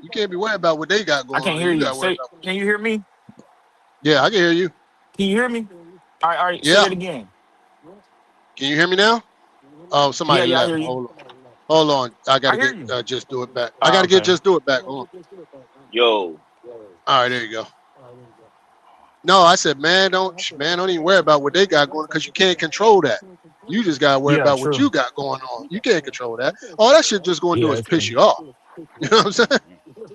You can't be worried about what they got I going can't on. hear You you. got to worry Say, about what can you hear me? Yeah, I can hear you. Can you hear me? All right, say Yeah. that again. Can you hear me now? Oh, Yeah, somebody yeah, I left. hear you. Hold on. I got I to hear get you. just do it back. I got Oh, to get okay. just do it back. Hold on. Yo, All right, there you go. No, I said, man, don't even worry about what they got going because you can't control that. You just gotta worry Yeah, about what true. you got going on. You can't control that. All that shit just gonna do Yeah, is true. piss you off. You know what I'm saying?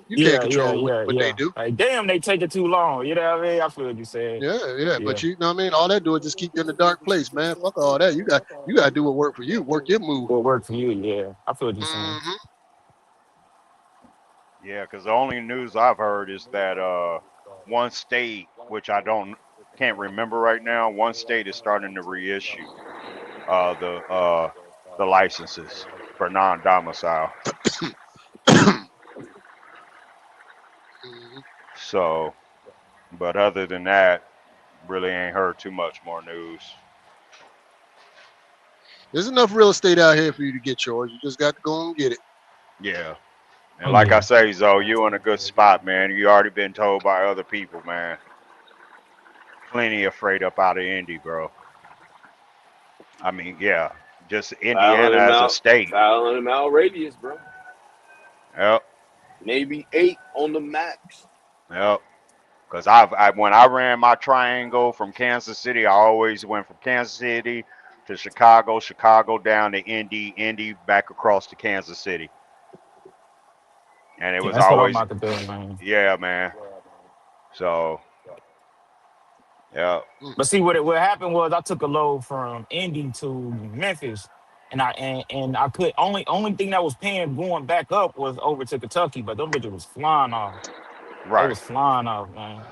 You can't Yeah, yeah, control yeah, what they yeah. do. Like, damn, they take it too long. You know what I mean? I feel what you said. Yeah. Yeah. But you know what I mean? All that do is just keep you in a dark place, man. Fuck all that. You got to do what work for you. Work your move. What worked for you? Yeah. I feel what you're saying. Hmm. Yeah, because the only news I've heard is that one state, which can't remember right now, one state is starting to reissue the licenses for non-domicile. So, but other than that, really ain't heard too much more news. There's enough real estate out here for you to get yours. You just got to go and get it. Yeah. And Oh, like I yeah. say, Zoe, you in a good spot, man. You already been told by other people, man. Plenty of freight up out of Indy, bro. I mean, yeah, just Indiana 500 as a mile, state. 500-mile radius, bro. Yep, Maybe 8 on the max. yep. Because when I ran my triangle from Kansas City, I always went from Kansas City to Chicago, Chicago down to Indy, Indy back across to Kansas City. And it Yeah, was that's what I'm always, about to do, man. yeah, man. So, yeah. But see, what happened was I took a load from Indy to Memphis, and I could only thing that was paying going back up was over to Kentucky, but them bitches was flying off. They Right. was flying off, man.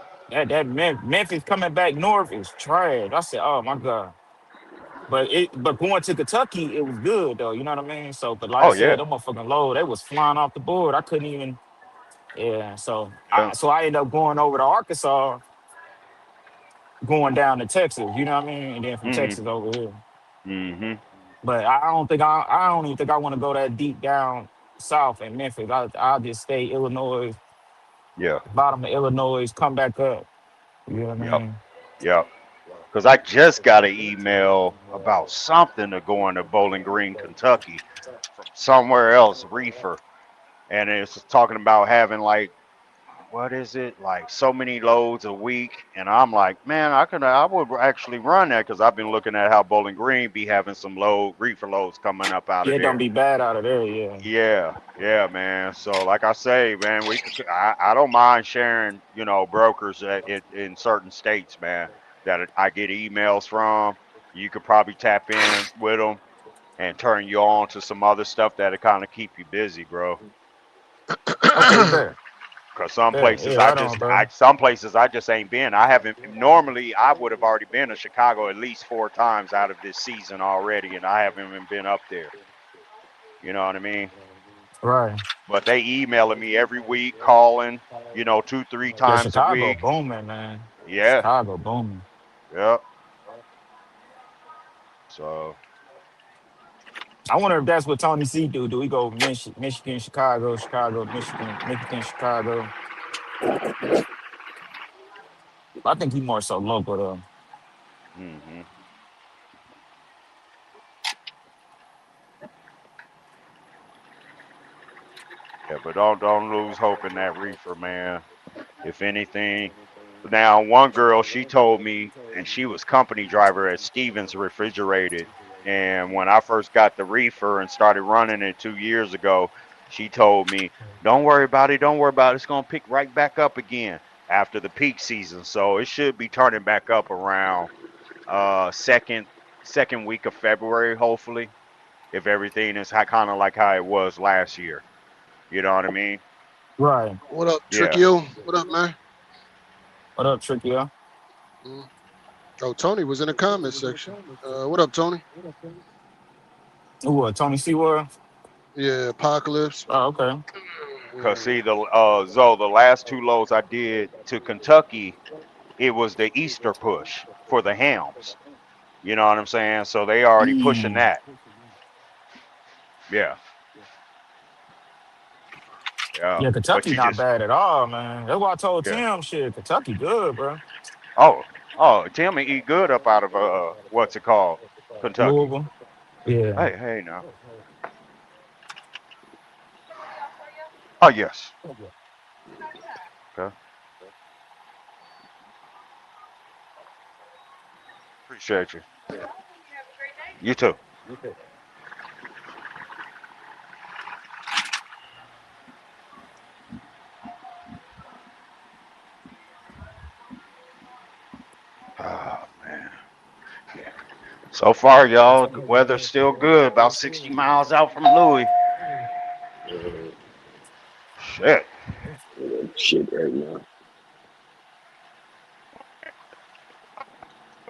Memphis coming back north is trash. I said, oh my god. But going to Kentucky, it was good though. You know what I mean? So, but like I Oh, said, yeah. them motherfucking load, they was flying off the board. I couldn't even. Yeah. So Yeah. I ended up going over to Arkansas, going down to Texas. You know what I mean? And then from Mm-hmm. Texas over here. Mm-hmm. But I don't even think I want to go that deep down south in Memphis. I'll just stay Illinois, Yeah. bottom of Illinois, come back up. You know what I Yep. mean? Yep. Because I just got an email about something to going to Bowling Green, Kentucky from somewhere else, Reefer. And it's talking about having like, what is it, like so many loads a week. And I'm like, man, I would actually run that because I've been looking at how Bowling Green be having some reefer loads coming up out Yeah, of it don't there. be bad out of there. Yeah. Yeah, man. So like I say, man, I don't mind sharing, brokers in certain states, man, that I get emails from. You could probably tap in with them and turn you on to some other stuff that'll kind of keep you busy, bro. Okay, bet. Cause Bet. Yeah, right on, bro. some places I just ain't been. I haven't normally. I would have already been to Chicago at least 4 times out of this season already, and I haven't even been up there. You know what I mean? Right. But they emailing me every week, calling, 2, 3 Yeah, times a Chicago week. booming, man. Yeah, Chicago booming. yep. So I wonder if that's what Tony C do. Do we go Michigan, Chicago, Chicago, Michigan, Michigan, Chicago? I think he more so local though. hmm yeah, but don't lose hope in that reefer, man. If anything, now one girl she told me, and she was company driver at Stevens Refrigerated, and when I first got the reefer and started running it 2 years ago, she told me, "Don't worry about it. Don't worry about it. It's gonna pick right back up again after the peak season. So it should be turning back up around second week of February, hopefully, if everything is kind of like how it was last year. You know what I mean? Right. What up, Yeah. Trickio? What up, man? What up, Tricky? Yeah. Mm. Oh, Tony was in the comment section. What up, Tony? Who what? Tony Sewell? Yeah, Apocalypse. Oh, okay. Cause see the last 2 loads I did to Kentucky, it was the Easter push for the hams. You know what I'm saying? So they already pushing Mm. that. Yeah, yeah. Yeah, But Kentucky you not just bad at all, man. That's why I told yeah. Tim, shit, Kentucky good, bro. Oh, Timmy eat good up out of what's it called? Kentucky. Louisville. Yeah. Hey now. Oh yes. Okay. Appreciate you. You too. Oh man. Yeah. So far, y'all, weather's still good. About 60 miles out from Louis. Uh, Shit. shit right now.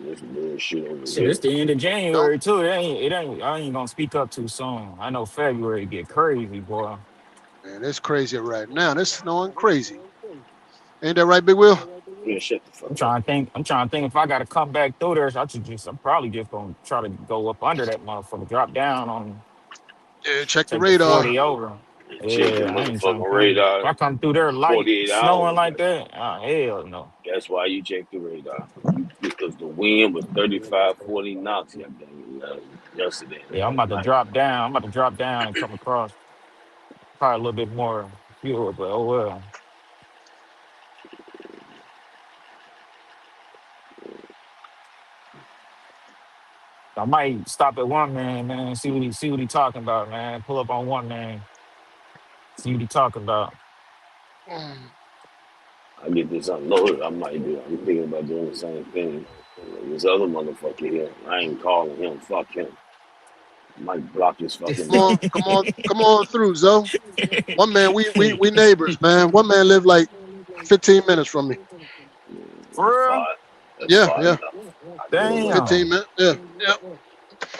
This bullshit over Shit, it's here. the end of Yo, January too. It ain't I ain't gonna speak up too soon. I know February get crazy, boy. man, it's crazy right now. It's snowing crazy. Ain't that right, Big Will? Yeah, shut the I'm fuck up. trying to think. I'm trying to think if I got to come back through there. I'm probably just gonna try to go up under that motherfucker, drop down on, Yeah, check the take the radar. 40 over. Check the Yeah, I ain't trying to motherfucking come. If radar. I come through there light 48 snowing hours. like that, hell no. That's why you check the radar. Because the wind was 35, 40 knots yesterday and Yeah, I'm last about to night. drop down. I'm about to drop down and come across. Probably a little bit more fuel, but oh well. I might stop at one man, see what he talking about, man. Pull up on one man, see what he talking about. Mm. I get this unloaded, I might do. I'm thinking about doing the same thing. This other motherfucker here, I ain't calling him. Fuck him. I might block his fucking Come number. on, come on, come on through, Zo. One man, we neighbors, man. One man lived like 15 minutes from me. That's For real? far. That's Yeah, far yeah, enough. I can live with 15 Damn, minutes. Yeah, yeah.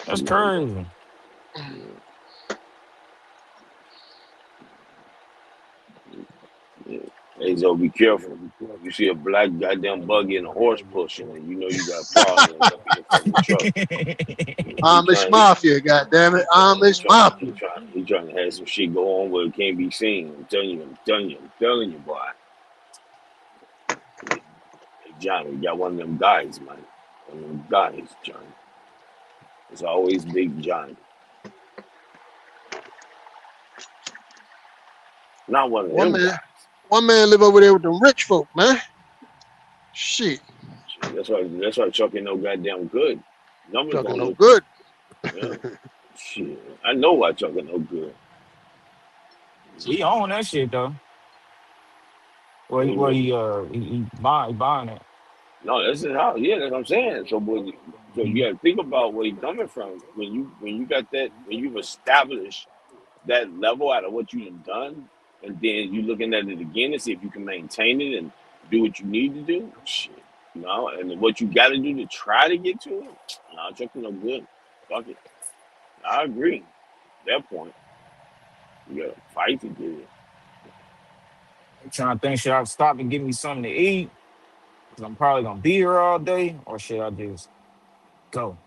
that's somebody else. crazy. Yeah. Hey, Zoe, be careful. You see a black goddamn buggy and a horse pushing, and you know you got a problem. And jump in the fucking truck. He Amish trying. Mafia, goddammit. He Amish trying. He Mafia. trying. He trying to have some shit go on where it can't be seen. I'm telling you. I'm telling you. I'm telling you, boy. Hey, Johnny, you got one of them guys, man. One of them guys, Johnny. It's always Big Johnny. Not one of One them man, guys. one man live over there with them rich folk, man. Shit, Shit, that's why Chuck ain't no goddamn good. Numbers talking don't no look. good. Yeah. Shit. I know why Chuck ain't no good. He own that shit though. Well, Anyway. he buying it. No, that's his house. Yeah, that's what I'm saying. So you Mhm. got to think about where he's coming from. When you got that, when you've established that level out of what you've done, and then you looking at it again to see if you can maintain it and do what you need to do. Shit, and what you got to do to try to get to it. Nah, Chuck no good. Fuck it. I agree. At that point, you got to fight to get it. I'm trying to think, should I stop and get me something to eat? Cause I'm probably gonna be here all day, or should I just go?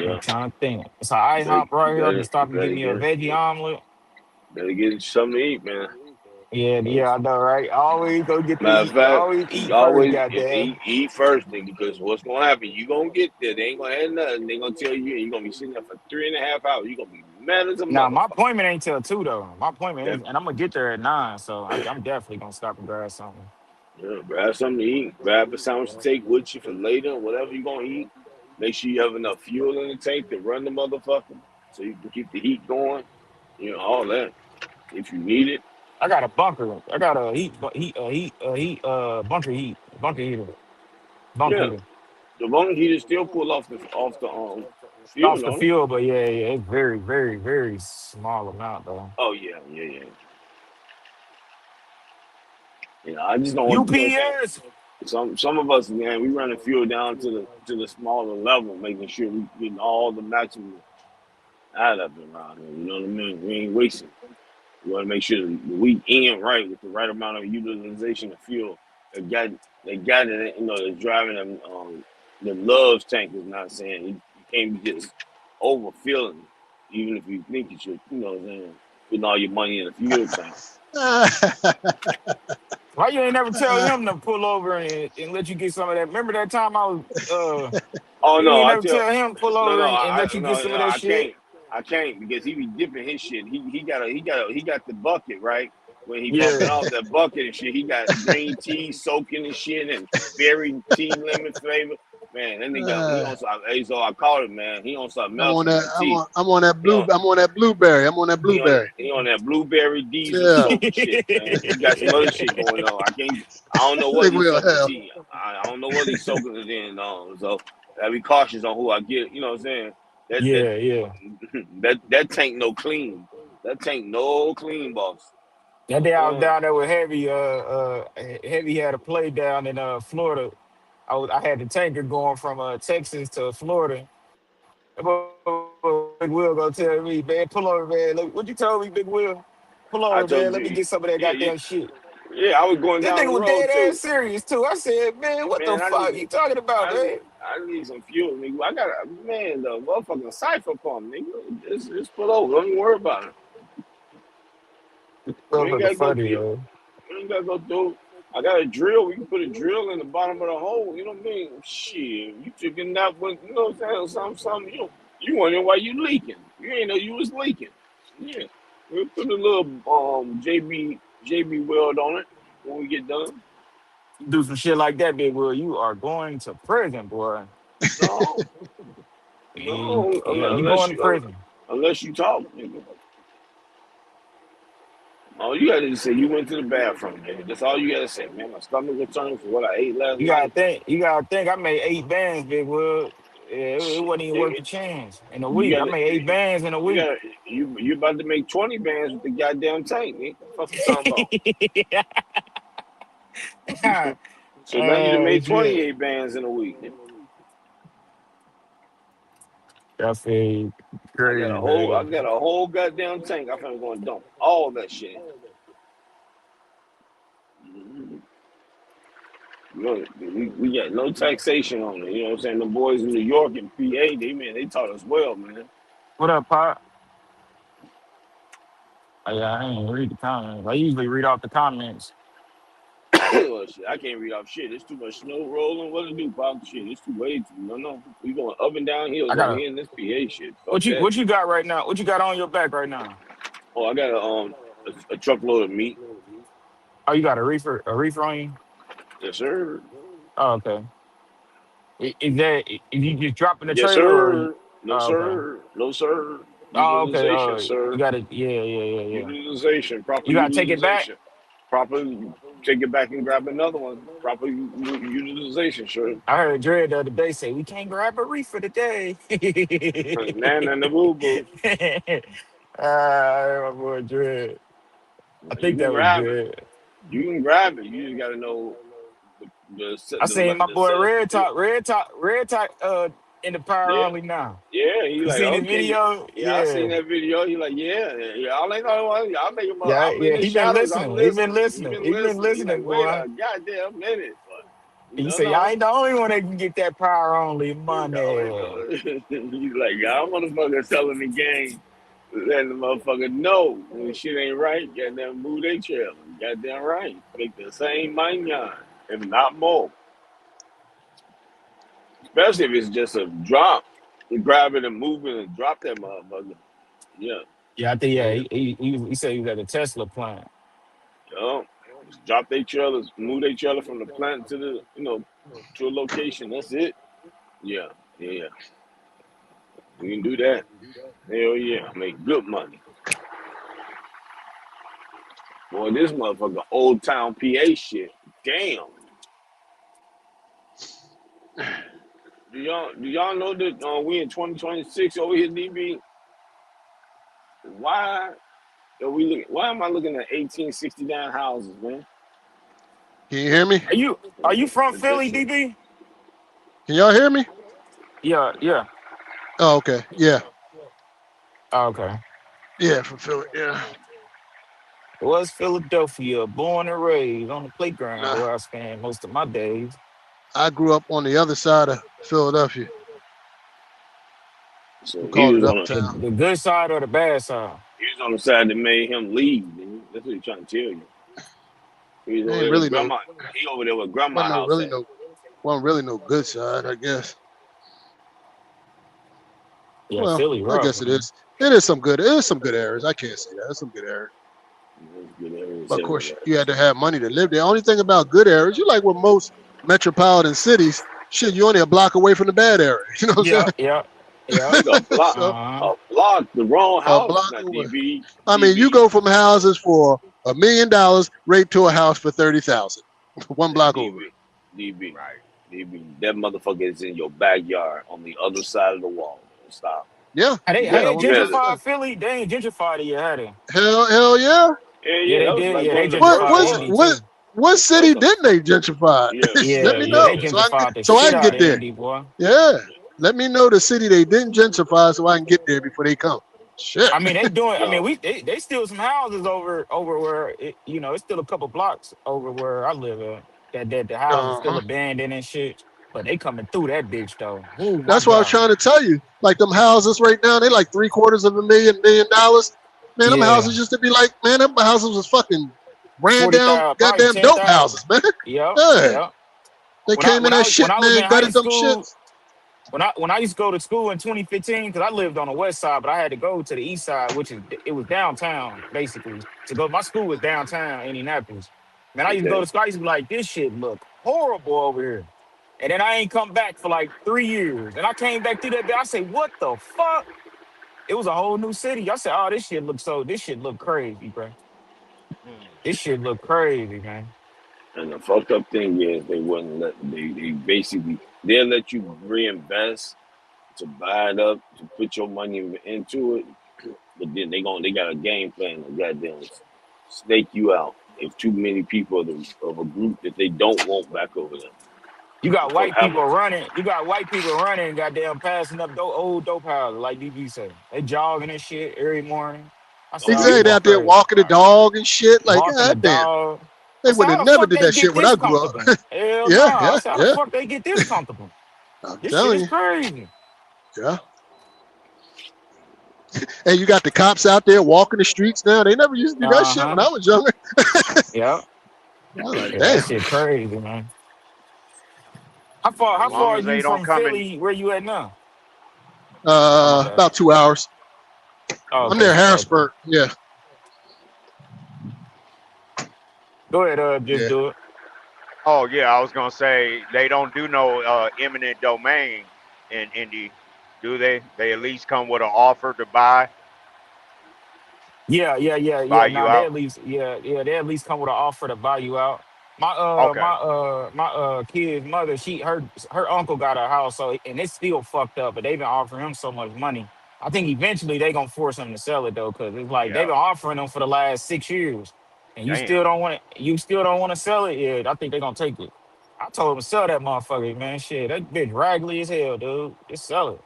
I'm Yeah, trying to think. It's an you better, IHOP you right here. I can better, you stop and get better me a get, veggie omelet. better get something to eat, man. Yeah, yeah, I know, right? Always go get the Matter of eat. fact, Always you eat first, always goddamn. eat first, nigga, because what's gonna happen? You gonna get there. They ain't gonna have nothing. They gonna tell you, and you gonna be sitting there for 3.5 hours. You gonna be mad as a Now my motherfucker. appointment ain't till 2 though. My appointment That, ain't, and I'm gonna get there at 9, so I'm definitely gonna stop and grab something. grab something to eat. Grab a sandwich to take with you for later, whatever you gonna eat. Make sure you have enough fuel in the tank to run the motherfucker, so you can keep the heat going. All that. If you need it, I got a bunker. I got a bunker heater, bunker yeah. heater. The long heater still pull off the fuel, Off the don't it? field, but yeah, it's very, very, very small amount though. Oh yeah, yeah, yeah. I just don't want UPS. some of us, man, we running fuel down to the smaller level, making sure we getting all the maximum out of it around here. You know what I mean? We ain't wasting. We want to make sure that we in right with the right amount of utilization of fuel. That got it, that's driving them the love tank is not saying you can't be just overfilling, even if you think you should. You know what I'm saying? Putting all your money in a fuel tank. Why you ain't never tell him to pull over and let you get some of that? Remember that time I was Oh you no, ain't I never tell tell him pull no, over no, and let you get no, some no, of that shit? I can't because he be dipping his shit. He got the bucket right when he bumping Yeah. off that bucket and shit. He got green tea soaking and shit and berry tea lemon flavor. Man, that nigga he on some. Hey, so I called him, man. He on something I'm else on in that. that tea. I'm on that He on blueberry. I'm on that blueberry. he on that blueberry diesel Yeah. soaked shit, man. He got some other shit going on. I don't know what Big he's Will soaking hell. tea. I don't know what he's soaking it in on. So I be cautious on who I get. You know what I'm saying? That Yeah. that tank no clean. That tank no clean, boss. That day I was Uh, down there with Heavy. Heavy had a play down in Florida. I had the tanker going from Texas to Florida. That boy, Big Will gonna tell me, man, pull over, man. Look, what you told me, Big Will? Pull I over, man. told Let me you, get some of that yeah, goddamn shit. yeah. I was going That down nigga the was road dead ass too, serious too. I said, man, what the man. fuck you talking about, man? I need some fuel, nigga. I got a man, the motherfucking cipher pump, nigga. Just pull over. Don't even worry about it. You ain't Motherfucker gotta go funny, through. yo. You ain't gotta go through. I got a drill. We can put a drill in the bottom of the hole. You know what I mean? Shit, you took that when you know what I'm saying? Something. You wondering why you leaking? You ain't know you was leaking. Yeah, we put a little JB weld on it when we get done. Do some shit like that, Big Will. You are going to prison, boy. No, no, Yeah, you unless going to you prison. unless you talk, nigga. All you gotta say you went to the bathroom, nigga. That's all you gotta say, man. My stomach returned for what I ate last night. You gotta think. I made 8 bands, Big Will. Yeah, it Shit, wasn't even worth nigga. the chance in a You week. I gotta, made 8 bands in a you week. gotta, you about to make 20 bands with the goddamn tank, nigga. What the fuck you talking about? So now you done made Shit. 28 bands in a week. Nigga. That's crazy, I man. got a whole goddamn tank. I finna go and dump all that shit. Mhm. Look, we got no taxation on it. You know what I'm saying? The boys in New York and PA, they taught us well, man. What up, Pop? Oh, yeah, I ain't read the comments. I usually read off the comments. Well, shit, I can't read off shit. It's too much snow rolling. What to do, pop? Shit, it's too way too. No. We going up and down I hills got over a here in this PA shit. Fuck what you that. what you got right now? What you got on your back right now? Oh, I got a truckload of meat. Oh, you got a reefer on you? Yes, sir. Oh, okay. Is you just dropping the Yes, trailer or sir. No, oh, okay. sir. No, sir. Oh, okay. Utilization, You sir. got it. Yeah. Utilization. Proper You gotta take it back. utilization. Proper. Take it back and grab another one. Proper utilization, sir. I heard Dred the other day say we can't grab a reefer today. Man and the boo boo. My boy Dred. I You think can that was grab it. Dred. You can grab it. You just got to know I seen my the boy setup. Red Talk in the power Yeah, only now. yeah. He You like, seen his okay, yeah, video? yeah. I seen Yeah. that video. He like, yeah. Y'all ain't know one. Y'all make him. Yeah, I'm in yeah. the He been shadows. I'm listening. He been listening. He listening. been He been listening. He like, listening, wait boy. a goddamn minute, but He said, "Y'all no. ain't the only one that can get that power only Y'all ain't money." know. He's like, y'all motherfuckers telling the game, letting the motherfucker know when shit ain't right. Goddamn, move they trail. Goddamn right. Make the same mind yarn, if not more. Especially if it's just a drop. You grab it and move it and drop that motherfucker. Yeah. Yeah, I think Yeah. yeah. He said he was at a Tesla plant. Yeah. Just drop their trailers, move their trailer from the plant to to a location. That's it. Yeah. Yeah. We can do that. Hell yeah. Make good money. Boy, this motherfucker old town PA shit. Damn. Do y'all know that we in 2026 over here, DB? Why why am I looking at 1869 houses, man? Can you hear me? Are you from Philly, Addition. DB? Can y'all hear me? Yeah. Oh, okay. Yeah. Oh, okay. Yeah, from Philly. Yeah. It was Philadelphia, born and raised on the playground Nah. where I spent most of my days. I grew up on the other side of Philadelphia. So We he called it was on uptown. The good side or the bad side? he was on the side that made him leave. Nigga. That's what he's trying to tell you. He's over Ain't there with really no grandma. He over there with grandma wasn't no house really at. no wasn't really no good side, I guess. Yeah, Well, Philly I rough, guess it man. is. It is some good. It is some good areas. I can't say that. There's some good areas. There's good areas But of course, everywhere. you had to have money to live there. Only thing about good areas, you like with most metropolitan cities, shit, you only a block away from the bad area. You know what I'm Yeah, yeah, yeah. Nigga, saying? Uh-huh. a block, the wrong A house. block Not away. DB, I mean, you DB, go from houses for $1 million right to a house for 30,000, 1 block over. DB, DB, Right. DB. That motherfucker is in your backyard on the other side of the wall. Stop. Yeah, Hey, You hey, yeah, got that they one million. better. gentrified Philly. They ain't gentrified it yet, had they? Hell yeah. Yeah, Yeah, yeah, they that was did. like Yeah, one they of the What first gentrified what's Indy ones. what too. what That was city didn't they gentrify? yeah, Let Yeah, me yeah, know they yeah, gentrified the so I shit can out get of there. Indy, boy. Yeah, let me know the city they didn't gentrify so I can get there before they come. Shit. I mean, they doing. I mean, yo, they still some houses over where it's still a couple blocks over where I live at. That the house is still Uh-huh. abandoned and shit, but they coming through that bitch though. Oh my That's what I was god. trying to tell you. Like them houses right now, they like $750,000. Man, them Yeah, houses used to be like, man, them houses was fucking ran down 40,000, probably goddamn dope 10,000. houses, man. Yep, Yeah. yep. They When I came in when that I shit, when I was man, in high gutted them school, shits. when I used to go to school in 2015, because I lived on the west side, but I had to go to the east side, it was downtown basically. To go, my school was downtown Indianapolis. Man, I used to go okay. to school. I used to be like, this shit look horrible over here. And then I ain't come back for like 3 years. And I came back through that bit. I say, what the fuck? It was a whole new city. I said, oh, this shit look crazy, bro. Hmm. This shit look crazy, man. And the fucked up thing is they wouldn't let they basically they'll let you reinvest to buy it up to put your money into it, but then they got a game plan to goddamn snake you out if too many people of a group that they don't want back over there. You got From white having people running. You got white people running, goddamn, passing up old dope houses, like DB say. They jogging and shit every morning. I said, oh, oh this Exactly. They is out there crazy. walking the dog and shit. Like, Walking the god damn. dog. I They said, would how have the never fuck did they that get shit when this I grew up. comfortable? Hell no. Yeah, I yeah, said, how the yeah. fuck they get this comfortable? I'm This shit telling is you. crazy. Yeah. And you got the cops out there walking the streets now. They never used to do that shit when Uh-huh. I was younger. Yeah. I was like, Yeah, that damn. shit crazy, man. How far As how far long are as you they don't from come in. Philly where you at now? Oh my bad. About 2 hours. Oh, I'm okay. near Okay. Harrisburg. Yeah, Go ahead, just yeah. do it. Oh yeah, I was gonna say they don't do no eminent domain in Indy, do they? They at least come with an offer to Yeah, yeah, yeah, buy yeah. you Now they out. at least, yeah, they at least come with an offer to buy you out. Okay. My kid's mother, her uncle got a house, so and it's still fucked up, but they've been offering him so much money. I think eventually they gonna force him to sell it though, because it's like they've Yeah. been offering him for the last 6 years, and Damn. you still don't want to sell it. Yeah, I think they gonna take it. I told him to sell that motherfucker, man. Shit, that bitch raggedy as hell, dude. Just sell it.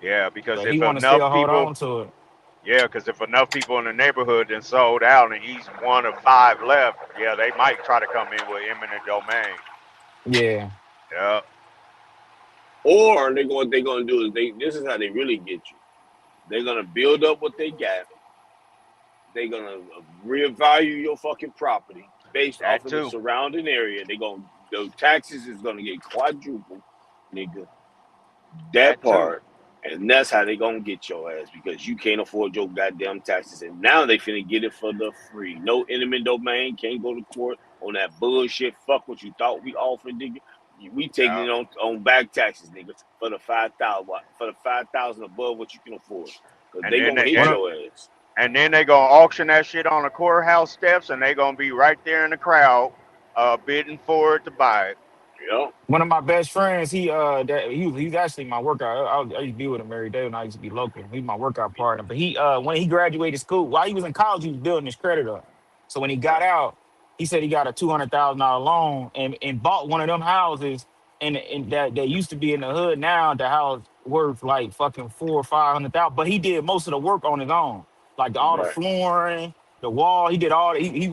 Yeah, because But he if want to enough still hold people, on to it. yeah, because if enough people in the neighborhood then sold out and he's one of five left, yeah, they might try to come in with eminent domain. Yeah. Yeah. Or what they're gonna do is this is how they really get you. They're gonna build up what they got. They're gonna reevaluate your fucking property based off That of the too. surrounding area. The taxes is gonna get quadrupled, nigga. That That too. part. And that's how they gonna get your ass because you can't afford your goddamn taxes. And now they finna get it for the free. No eminent domain, can't go to court on that bullshit. Fuck what you thought we offered, nigga. We taking Yeah. it on back taxes, nigga, for the 5,000 above what you can afford. Cause And they then gonna they hit One and, of your ass. and then they gonna auction that shit on the courthouse steps and they gonna be right there in the crowd, bidding for it to buy it. Yep. One of my best friends, he's actually my workout. I used to be with him every day when I used to be local. He's my workout partner. But when he graduated school, while he was in college, he was building his credit up. So when he Yeah. got out, he said he got a $200,000 loan and bought one of them houses and that used to be in the hood. Now the house worth like fucking 400,000 or 500,000. But he did most of the work on his own, like all the Right. flooring, the wall. He did all. He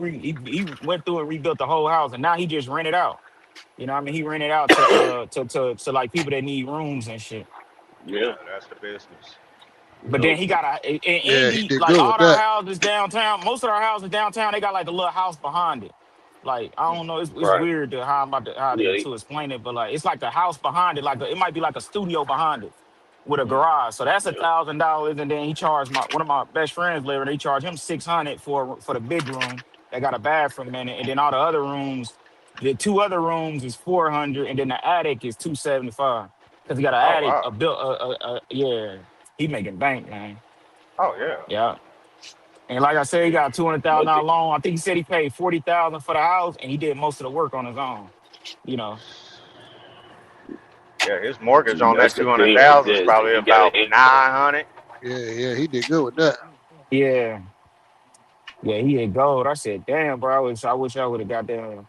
went through and rebuilt the whole house, and now he just rented out. You know what I mean? He rented out to like people that need rooms and shit. Yeah. That's the business. You But then know, he got and Yeah, he he did like good with all our that. houses downtown. Most of our houses downtown, they got like a little house behind it. Like I don't know, it's right. weird how I'm about to Yeah. They, to explain it, but like it's like a house behind it, like it might be like a studio behind it with a mm, garage. So that's yeah. $1,000, and then he charged one of my best friends living. They charge him 600 for the big room. They got a bathroom in it, and then all the other rooms, the two other rooms is 400, and then the attic is 275 because he got an Oh attic wow. a built yeah. He making bank, man. Oh yeah. Yeah. And like I said, he got a But $200,000 loan. I think he said he paid 40,000 for the house, and he did most of the work on his own. You know. Yeah, his mortgage on that's that the two hundred thing right thousand is there is that probably he got about an 900. Yeah, he did good with that. Yeah. Yeah, he had gold. I said, damn, bro. I wish I would have got there,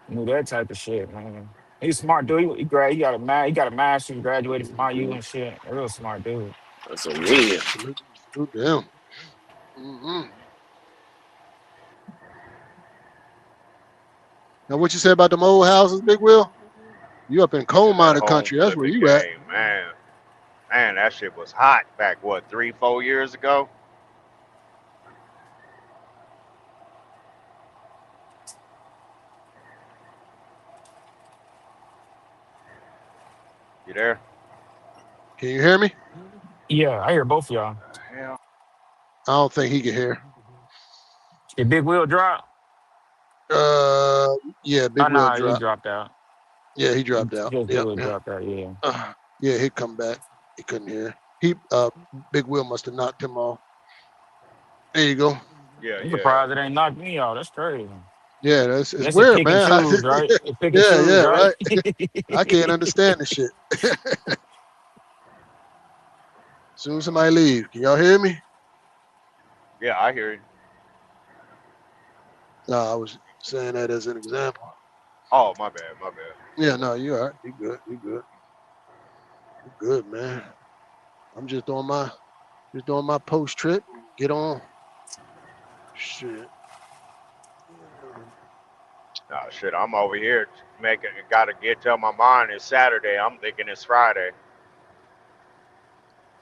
knew that type of shit, man. He's a smart dude. He got a master's, graduated from IU income. and shit. A real smart dude. That's a win. Salute to him. Hmm. Now, what you say about them old houses, Big Will? You up in coal Yeah, that mining home country? That's where flipping you at. game, man. Man, that shit was hot back what 3, 4 years ago. You there? Can you hear me? Yeah, I hear both of y'all. Hell, I don't think he can hear. Did Big Will drop? Uh, yeah, Big Oh, Will no, he dropped. dropped out. Yeah, he dropped out. Just Big Yep. Will dropped out, yeah. Yeah, he'd come back. He couldn't hear. Big Will must have knocked him off. There you go. yeah, I'm yeah. surprised it ain't knocked me out. That's crazy. Yeah, it's That's a weird, pick and man. choose, right? A pick and Yeah, choose, right? right. I can't understand this shit. Soon somebody leave. Can y'all hear me? Yeah, I hear you. No, I was saying that as an example. Oh, my bad, my bad. Yeah, no, you all right. You good. You good. You good, man. I'm just doing my post trip. Get on. Shit. Nah, shit, I'm over here gotta get to my mind. It's Saturday. I'm thinking it's Friday.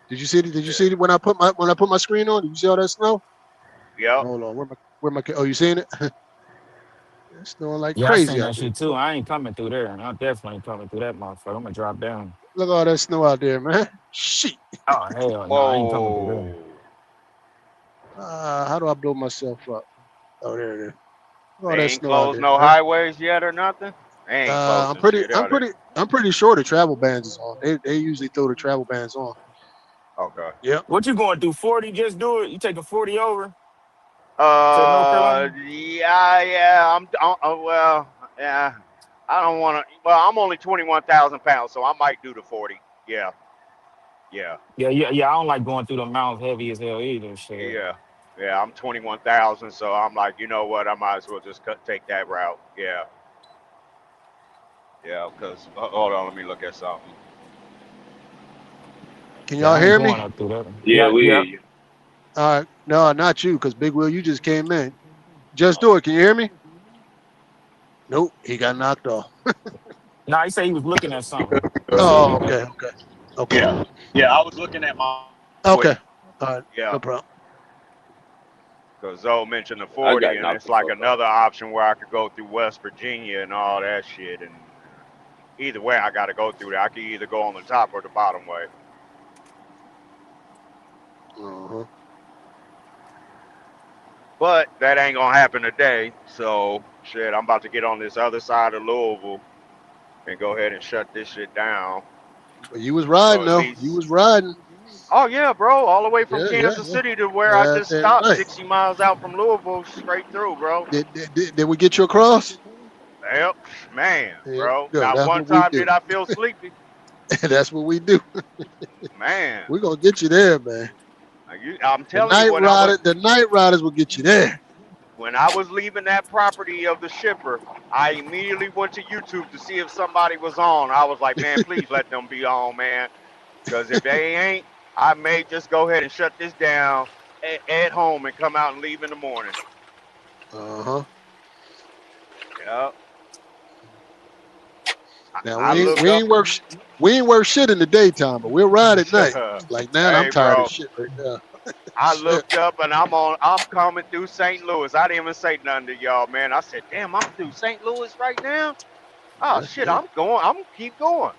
Did you see it when I put my screen on? Did you see all that snow? Yep. Hold on. Where my oh, you seen it? It's snowing like Yeah, I crazy seen out that there. shit too. I ain't coming through there. I'm definitely coming through that motherfucker. I'm gonna drop down. Look at all that snow out there, man. Shit. Oh hell no, I ain't coming through there. Whoa. How do I blow myself up? Oh, there it is. Look at all They that ain't snow out closed there, no man. highways yet or nothing? They ain't I'm closing pretty, shit, I'm are they? pretty, I'm pretty sure the travel bans is on. They usually throw the travel bans on. Okay. Yep. What you going through? 40? Just do it. You taking 40 over to North Carolina? Yeah. Well, yeah. I don't want to. Well, I'm only 21,000 pounds, so I might do the 40. Yeah. Yeah. Yeah. I don't like going through the mountains heavy as hell either. Shit. Yeah. Yeah. I'm 21,000, so I'm like, you know what? I might as well just take that route. Yeah. Yeah. Because hold on, let me look at something. Can Yeah, y'all I ain't hear going me? up through that. Yeah, Yep, we hear yep. you. All right. No, not you, because Big Will, you just came in. Just do it. Can you hear me? Nope. He got knocked off. Nah, he said he was looking at something. He said he Oh, was looking. okay. Yeah, yeah. I was looking at my Okay. All right. Yeah. No problem. Because Zoe mentioned the I 40, got and knocked it's the like fuck out. another option where I could go through West Virginia and all that shit. And either way, I got to go through there. I could either go on the top or the bottom way. Uh-huh. But that ain't going to happen today. So, shit, I'm about to get on this other side of Louisville and go ahead and shut this shit down. But you was So riding at though. You least, was riding. oh, yeah, bro, all the way from Yeah. Kansas City to where I Yeah, just damn stopped right. 60 miles out from Louisville, straight through, bro. Did we get you across? Yep, man, Yeah, bro. good. Not That's one what we time do. did I feel sleepy. That's what we do. Man, We're gonna get you there, man. I'm The telling you, night riders will get you there. when I was leaving that property of the shipper, I immediately went to YouTube to see if somebody was on. I was like, man, please let them be on, man. Because if they ain't, I may just go ahead and shut this down at home and come out and leave in the morning. Uh-huh. Yep. Now I we looked up. ain't worth shit in the daytime, but we'll ride at night. Like now, I'm Hey, tired bro. of shit right now. I Shit. looked up and I'm coming through St. Louis. I didn't even say nothing to y'all, man. I said, damn, I'm through St. Louis right now. Oh Yeah, shit, yeah. I'm gonna keep going.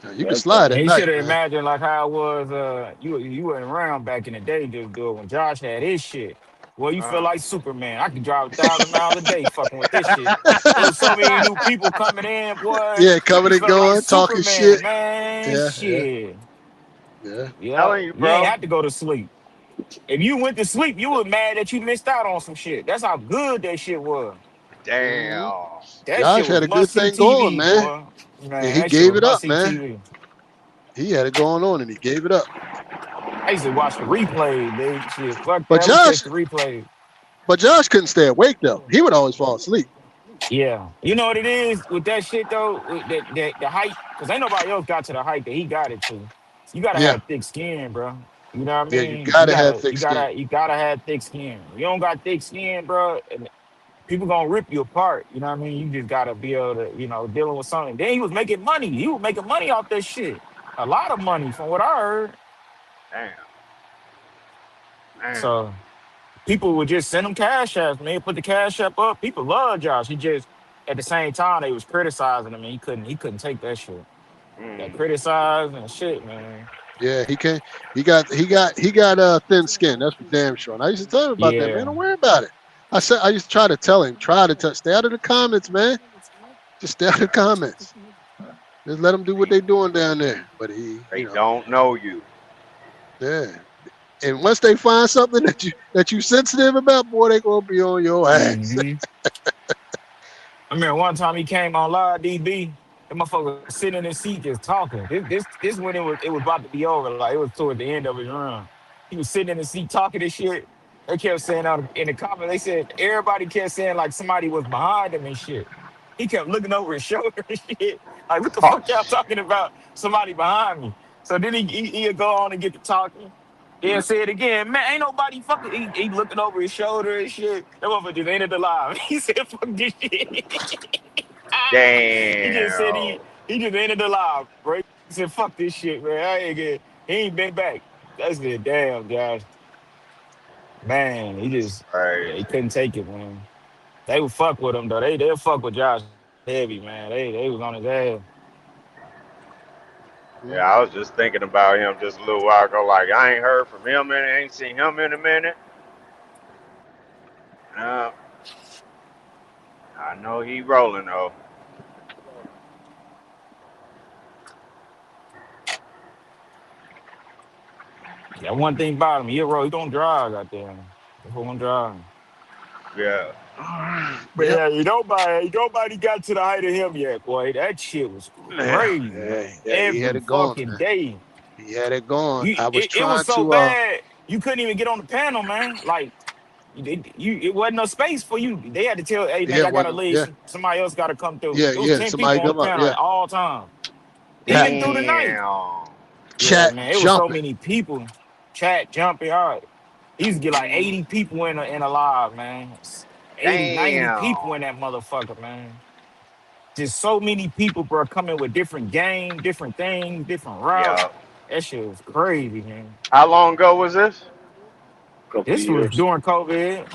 Now, you can That's slide at And you night, should have man. imagined like how it was. You weren't around back in the day, just do it when Josh had his shit. Well, you feel Uh, like Superman. I can drive 1,000 miles a day, fucking with this shit. It was so many new people coming in, boy. Yeah, coming You and felt like going, talking shit. Superman, man. Yeah, yeah, Shit. yeah. Yeah, telling you, you ain't bro. had to go to sleep. If you went to sleep, you were mad that you missed out on some shit. That's how good that shit was. hmm Damn. That shit Josh was had a good must see thing going, TV, man, boy. and Man, he that shit gave was it up, must see man. TV. He had it going on, and he gave it up. I used to watch the replay, dude. Shit, fuck But that. We catch Josh, the replay. couldn't stay awake though. He would always fall asleep. Yeah, you know what it is with that shit though. With that the height, because ain't nobody else got to the height that he got it to. You gotta Yeah, have thick skin, bro. You know what I yeah. You mean? gotta have thick skin. You gotta have thick skin. You don't got thick skin, bro. And people gonna rip you apart. You know what I mean? You just gotta be able to, dealing with something. Then he was making money. He was making money off that shit. A lot of money, from what I heard. Damn. Damn. So people would just send him cash apps, man. Put the cash app up. People love Josh. He just at the same time they was criticizing him, and he couldn't take that shit. That Mm. criticized and shit, man. Yeah, he can't. He got thin skin. That's for damn sure. And I used to tell him about that, man. Yeah. Don't worry about it. I used to try to tell him, stay out of the comments, man. Just stay out of the comments. Just let them do what they doing down there. But he, They don't know you. yeah. And once they find something that you sensitive about, boy, they gonna be on your ass. hmm I remember one time he came on live, DB. That motherfucker was sitting in his seat just talking. This when it was about to be over. Like it was toward the end of his run. He was sitting in the seat talking this shit. They kept saying out in the comments, they said everybody kept saying like somebody was behind him and shit. He kept looking over his shoulder and shit. Like, what the Oh, fuck y'all talking about? Somebody behind me. So then he'd go on and get to talking. Then say it again. Man, ain't nobody fucking. He looking over his shoulder and shit. That motherfucker just ended the live. He said, fuck this shit. He just said damn. he just ended the live, bro. He said, fuck this shit, man. I ain't get. He ain't been back. That's the damn, Josh. Man, Crazy. he couldn't take it, man. They would fuck with him though. They'll fuck with Josh heavy, man. They was on his ass. Yeah, I was just thinking about him just a little while ago. Like I ain't heard from him and ain't seen him in a minute. Uh, I know he rolling though. Yeah, one thing about him, he don't drive out there. He don't drive. Yeah. But Yep. yeah, nobody got to the height of him yet, boy. That shit was Yeah, crazy, man. yeah. He had Every it going, fucking man. day. He had it going. I was It was trying so to. bad you couldn't even get on the panel, man. Like it wasn't no space for you. They had to tell, hey man, Yeah, y'all gotta one. leave. Yeah, Somebody else gotta come through. yeah, It was yeah. 10 people Somebody on the come up. panel Yeah, at all times. yeah. Even through the night. Damn. Yeah, Chat man. It was so jumping. many people. Chat jumping hard. He used to get like 80 people in a live, man. 80, 90 people Damn. in that motherfucker, man. Just so many people, bro, coming with different game, different things, different routes. Yeah. That shit was crazy, man. How long ago was this? Couple of This was years. during COVID.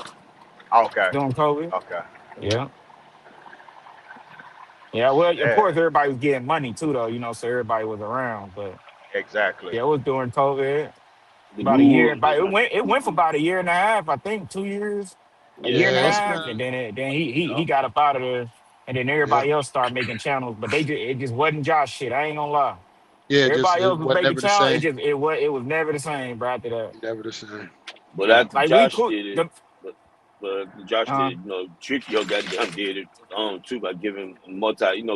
Okay. During COVID. Okay. Yeah. Yeah, well, of Yeah. course, everybody was getting money too, though, so everybody was around. But Exactly. yeah, it was during COVID. The About a guru. year. It went for about a year and a half, I think, 2 years, a year and a Yeah, That's it's half, been. and then he yeah. got up out of there, and then Yeah, everybody else started making channels, but it just wasn't Josh shit. I ain't gonna lie. yeah. Just Everybody it else was wasn't making never the channels. same. It was never the same, bro. After that, Never the same. But Yeah. after like we Josh could. did it, but Josh Uh, did, Trickio goddamn did it too by giving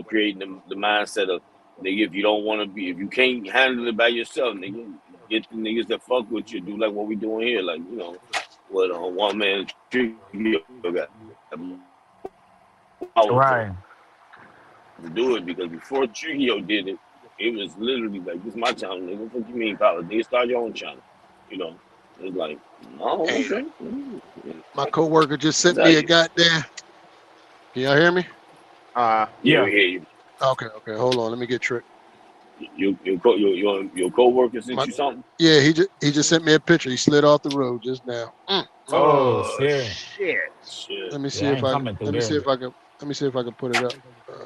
creating the mindset of nigga, if you don't want to be, if you can't handle it by yourself, nigga, get the niggas that fuck with you, do like what we doing here, like what one man Trickio got powerful right. to do it because before Trickio did it, it was literally like this is my channel, nigga. What you mean, power? Nigga, start your own channel, you know. It's like, oh, Hey, okay. my coworker just That's sent how me a you. goddamn. Can y'all hear me? Yeah, Yeah. we hear you. Okay, okay. Hold on. Let me get Trick. Your coworker sent My, you something. yeah, he just sent me a picture. He slid off the road just now. Oh Oh shit. shit. Shit. Let me Yeah, see I if ain't I coming through let me see there. if I can put it up.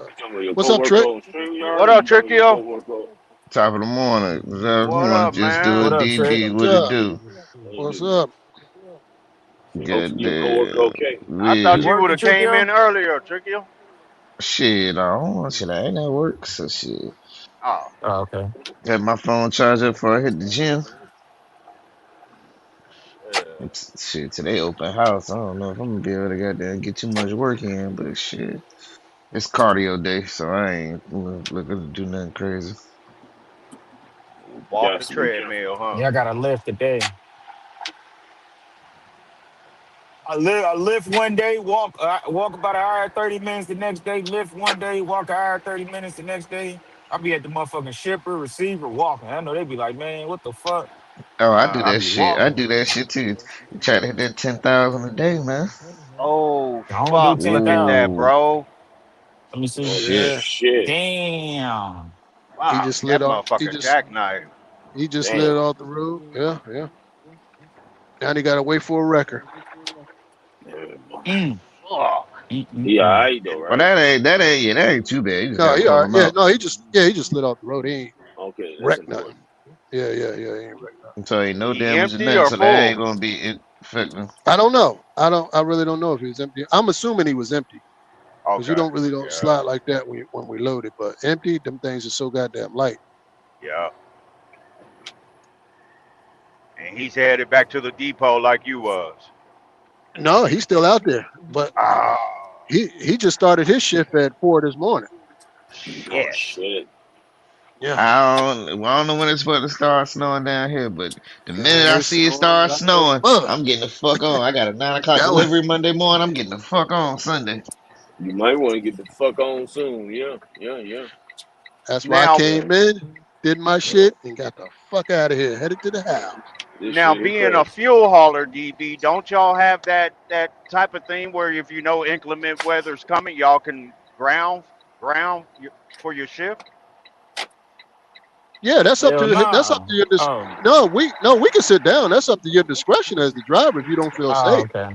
You talking about your What's up, coworker Trick? on StreamYard, What or up, you talking about your Trickio? coworker? Top of the morning. Top of the What morning. up, Just do a What man? up, Trick? DD. What's What it up? do? What you What's do? up? Your coworker Goddamn. okay? I thought You We you would working, have came Trickio? in earlier, Trickio. shit. I don't want shit. I ain't at work, so shit. Oh, Oh, okay. Had my phone charged up before I hit the gym. Shit, today open house. I don't know if I'm gonna be able to goddamn get too much work in, but shit, it's cardio day, so I ain't looking to do nothing crazy. walking the Got to be careful. treadmill, huh? Yeah, I got a lift today. I lift one day, walk about an hour 30 minutes the next day. Lift one day, walk an hour 30 minutes the next day. I be at the motherfucking shipper, receiver, walking. I know they be like, man, what the fuck? Oh, I do I Uh, that be shit. I walking. do that shit too. Try to hit that 10,000 a day, man. oh I don't do fuck! Look at that, 10,000. Ooh, bro. Let me see. Oh Yeah, shit! Damn. he Wow, just slid that off. motherfucker jackknife. He just slid Damn. off the road. Yeah, yeah. Now he got to wait for a record. Damn. Mm, Fuck. He mm. alright though, well right? that ain't too bad. You just No, gotta he pull all right. them Yeah, out. no, he just slid off the road. He ain't Okay, that's wrecked important. nothing. Yeah, yeah, yeah. He ain't wrecked nothing. So ain't no He damage or empty nothing. or So that full? ain't gonna be affecting. I don't know. I really don't know if he was empty. I'm assuming he was empty because you Okay. don't Yeah. slide like that when we load it. But empty, them things are so goddamn light. Yeah. And he's headed back to the depot like you was. No, he's still out there. But Oh he just started his shift at 4 this morning. Oh shit. shit! Yeah. I don't know when it's supposed to start snowing down here, but the minute Man, I it's see it snowing start like a snowing, mother. I'm getting the fuck on. I got a 9 o'clock That was delivery Monday morning. I'm getting the fuck on Sunday. You might want to get the fuck on soon. Yeah, yeah, yeah. that's why I Now, Yeah, came in, did my yeah. shit, and got the fuck out of here. Headed to the house. This now shit here being a crazy. fuel hauler, DB, don't y'all have that type of thing where if you know inclement weather's coming, y'all can for your shift? Yeah, Hell that's up nah. to your Oh, no, we can sit down. That's up to your discretion as the driver if you don't feel oh, safe. okay.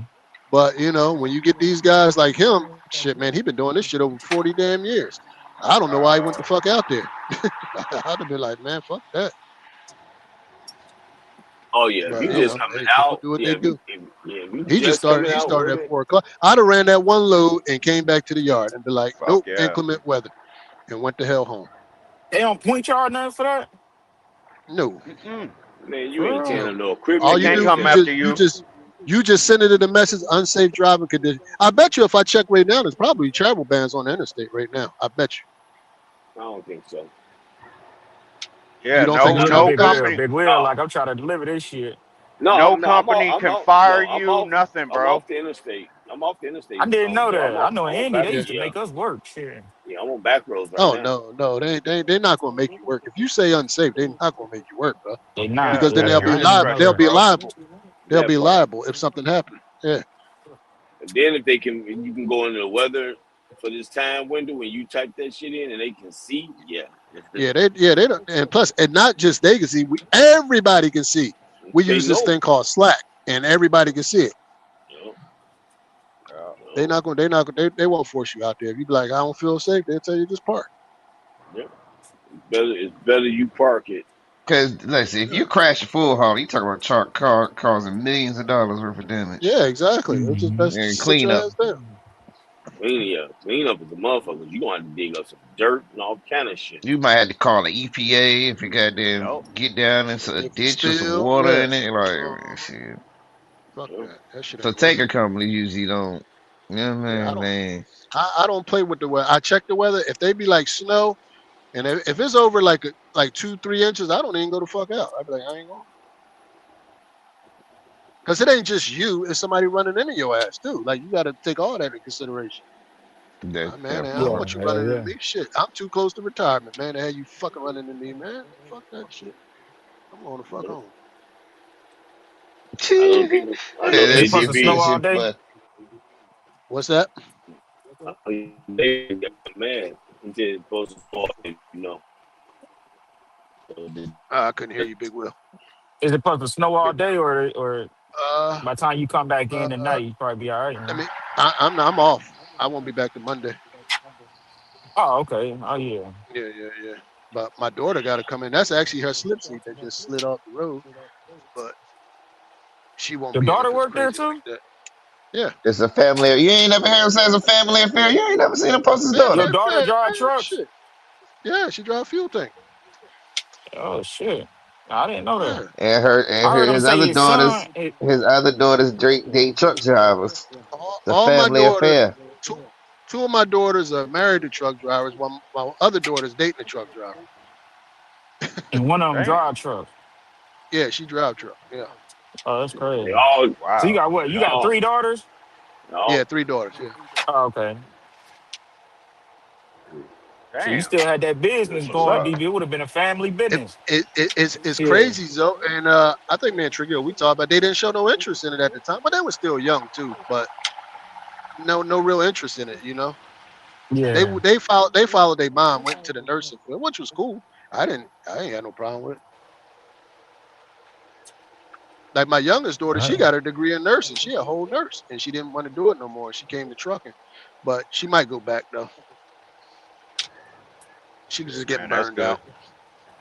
But when you get these guys like him, shit, man, he been doing this shit over 40 damn years. I don't know why he went the fuck out there. I'd have been like, man, fuck that. Oh yeah, if But you just coming hey, people out, do what yeah, they do. if you He just just started. coming He out started with at it, 4 o'clock. I'd have ran that one load and came back to the yard and be like, Fuck nope, yeah. inclement weather, and went the hell home. They don't point y'all nothing for that? No, Mm-mm. man, you ain't For tearing real? up no They all equipment. you You can't ain't do, come tearing. after you. you just send it in the message, unsafe driving condition. I bet you if I check right now, there's probably travel bans on the interstate right now. I bet you. I don't think so. You Yeah, don't think no it's Not Big, travel no big bans? wheel, company big wheel. no, Like I'm trying to deliver this shit. no, no no. I'm out. company I'm can out. fire No, I'm you, off. nothing, I'm bro. off the interstate. I'm off the interstate. I didn't know But I'm that. I on. know in I'm on Indy back. they Yeah. used to Yeah, make us work. Shit. yeah. I'm on back roads right Oh now. no, they're not gonna make you work. If you say unsafe, they're not gonna make you work, bro. They not. Yeah, Because then Yeah, that's they'll your be I ain't liable. know They'll discretion, that. be bro. liable. They'll That be part. liable if something happens. Yeah. And then if they can, you can go into the weather for this time window when you type that shit in and they can see. Yeah, it's Yeah, different. they don't, and plus, and not just they can see, everybody can see. We They use this know. thing called Slack, and everybody can see it. You know. Yeah. You They won't force you out there. If you be like, I don't feel safe, they'll tell you just park. know. Yeah. It's better you park it. Cause let's see, if you crash a full haul, you talk about causing millions of dollars worth of damage Yeah, exactly. It's just Mhm. best to and sit clean your up. ass down. Clean up is a motherfucker. You gonna have to dig up some dirt and all kind of shit. You might have to call the EPA if you goddamn Nope. get down into a If you ditch with some spill, water yeah. in it. Like shit. Fuck Yeah. that. That shit So ain't worth tanker it. companies usually don't. You know what Yeah, I mean? Man, I don't play with the weather. I check the weather. If they be like snow, and if it's over like 2-3 inches, I don't even go the fuck out. I be like, I ain't going. Because it ain't just you, it's somebody running into your ass too. Like you got to take all that into consideration. Man, that I don't part. Yeah, want you hell running into yeah. me. Shit, I'm too close to retirement, man. To have you fucking running into me, man. Fuck that shit. I'm going to fuck Yeah. home. I know people. I know. Is it Hey, That supposed shit, to that snow DB. all shit, day? but What's that? They got mad. He said it's supposed to fall, you know. So I couldn't hear you, Big Will. Is it supposed to snow all day, or Uh, by the time you come back in uh, tonight, you probably be all right? I Huh? mean, I'm off. I won't be back to Monday. Oh, okay. Oh, yeah. Yeah. But my daughter got to come in. That's actually her slip seat that just slid off the road. But she won't Your be in daughter if it's work there crazy like too? that. Yeah. It's a family. You ain't never heard him say it's a family affair. You ain't never seen him post his daughter. Your daughter drive trucks? Shit. Yeah, she drive fuel tank. Oh shit! I didn't know that. Yeah. And I heard him his say other his daughters, son. his other daughters, date truck drivers. It's a All my family daughters, affair. two of my daughters are married to truck drivers. While my other daughter's dating a truck driver. And one of them Damn. drive truck. Yeah, she drive truck. Yeah. Oh, that's they crazy. all, Wow. So you got what? You got 3 daughters? Yeah, 3 daughters. Yeah. Oh, okay. So you Damn. still had that business That's what's going, up. DB. It would have been a family business. It's Yeah. crazy, though. And I think me and Trigger, we talked about they didn't show no interest in it at the time, but they were still young too. But no real interest in it, you know. Yeah. They followed their mom, went to the nursing field, which was cool. I ain't had no problem with it. Like my youngest daughter, she got her degree in nursing. She a whole nurse, and she didn't want to do it no more. She came to trucking, but she might go back though. She was just getting Man, that's burned good. out.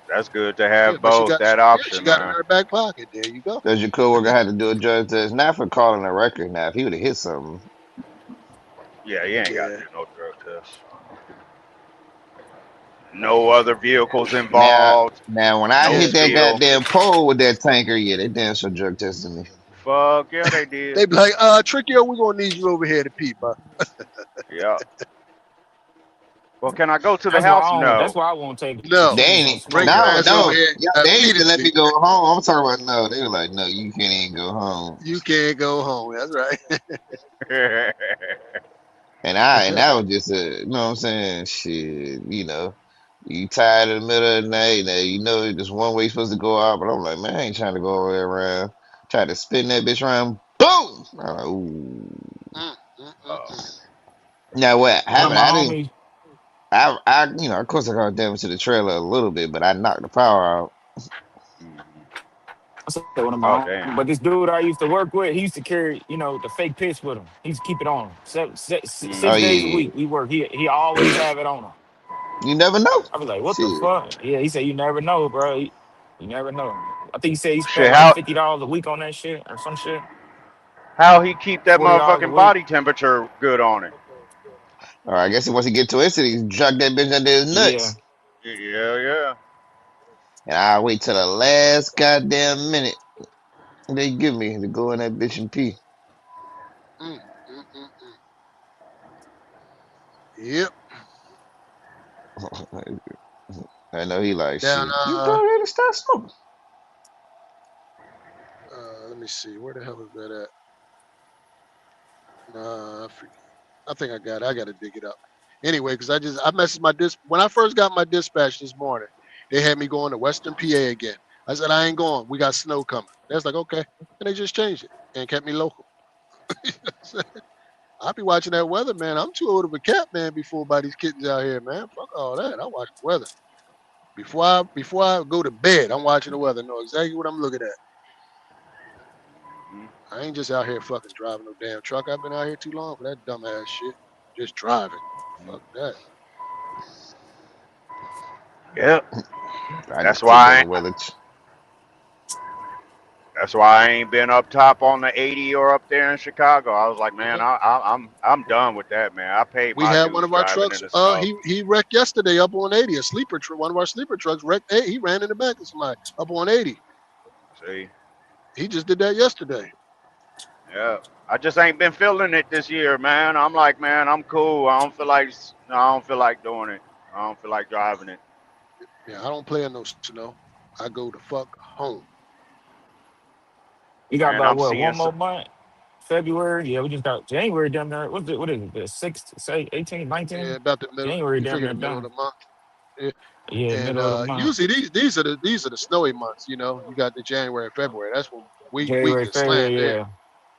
That's good to have Yeah, but she both. got That she option, got it in man. her back pocket. There you go. Does your coworker had to do a drug test? Not for calling a record. Now, if he would have hit something, Yeah, you ain't got to Yeah. do no drug test. No other vehicles now, involved. now when I No hit that spill. goddamn pole with that tanker, yeah, they damn sure drug tested me. Fuck yeah, they did. They be like, Tricky, we're gonna need you over here to pee, bro. Yeah. Well, can I go to the That's why house? I don't. That's No. why I won't take a No, They chance on ain't bring smoking your all ass over no. day. here Yeah, they ain't even let immediately. me go home. I'm talking about no. They were like, no, you can't even go home. You can't go home. That's right. And I was just you know what I'm saying? Shit, you tired in the middle of the night, there's one way you're supposed to go out, but I'm like, man, I ain't trying to go all the way around. Try to spin that bitch around, boom! I'm like, ooh. Oh. Now what One of happened? my I didn't homies. of course I got damage to the trailer a little bit, but I knocked the power out. Mhm. I said one of Oh my damn. homies. But this dude I used to work with, he used to carry, the fake piss with him. He used to keep it on him. Oh 6 yeah, days a yeah. week we work. He always have it on him. You never know. I was like, what the Shit. fuck? Yeah, he said you never know, bro. You never know. I think he said he spent Shit, like $50 a week on that shit or some shit. how he keep that $40 a motherfucking week. body temperature good on it? All right, I guess once he get twisted, he drug that bitch under his Yeah. nuts. Yeah. And I wait till the last goddamn minute they give me to go in that bitch and pee. Mm, mm, mm, mm. Yep. I know he like Down. shit. You go ahead and start smoking. Let me see. Where the hell is that at? Nah, I think I got it. I got to dig it up. Anyway, because I messaged my when I first got my dispatch this morning, they had me going to Western PA again. I said I ain't going. We got snow coming. They was like, okay, and they just changed it and kept me local. I'll be watching that weather, man. I'm too old of a cat, man. Before by these kittens out here, man. Fuck all that. I watch the weather before I go to bed. I'm watching the weather. Know exactly what I'm looking at. Mhm. I ain't just out here fucking driving no damn truck. I've been out here too long for that dumbass shit. Just driving. Fuck that. Yep. I That's just take on why. the weather. That's why I ain't been up top on the 80 or up there in Chicago. I was like, man, I'm done with that, man. I paid We my had one dues of our driving trucks. in the snow. He wrecked yesterday up on 80. A sleeper truck. One of our sleeper trucks wrecked. He ran in the back of somebody up on 80. See, He just did that yesterday. yeah, I just ain't been feeling it this year, man. I'm like, man, I'm cool. I don't feel like doing it. I don't feel like driving it. Yeah, I don't play in no snow. I go the fuck home. We got Man, about I'm what, seeing one some. more month? February? Yeah, we just got January down there. What is it? The 6th, say 18, Yeah, 19? about the middle. January You down figure there the middle of done. the month. Yeah. Yeah, And middle of the month. usually these are the snowy months. You know, you got the January and February. That's when we January, get slammed February, there.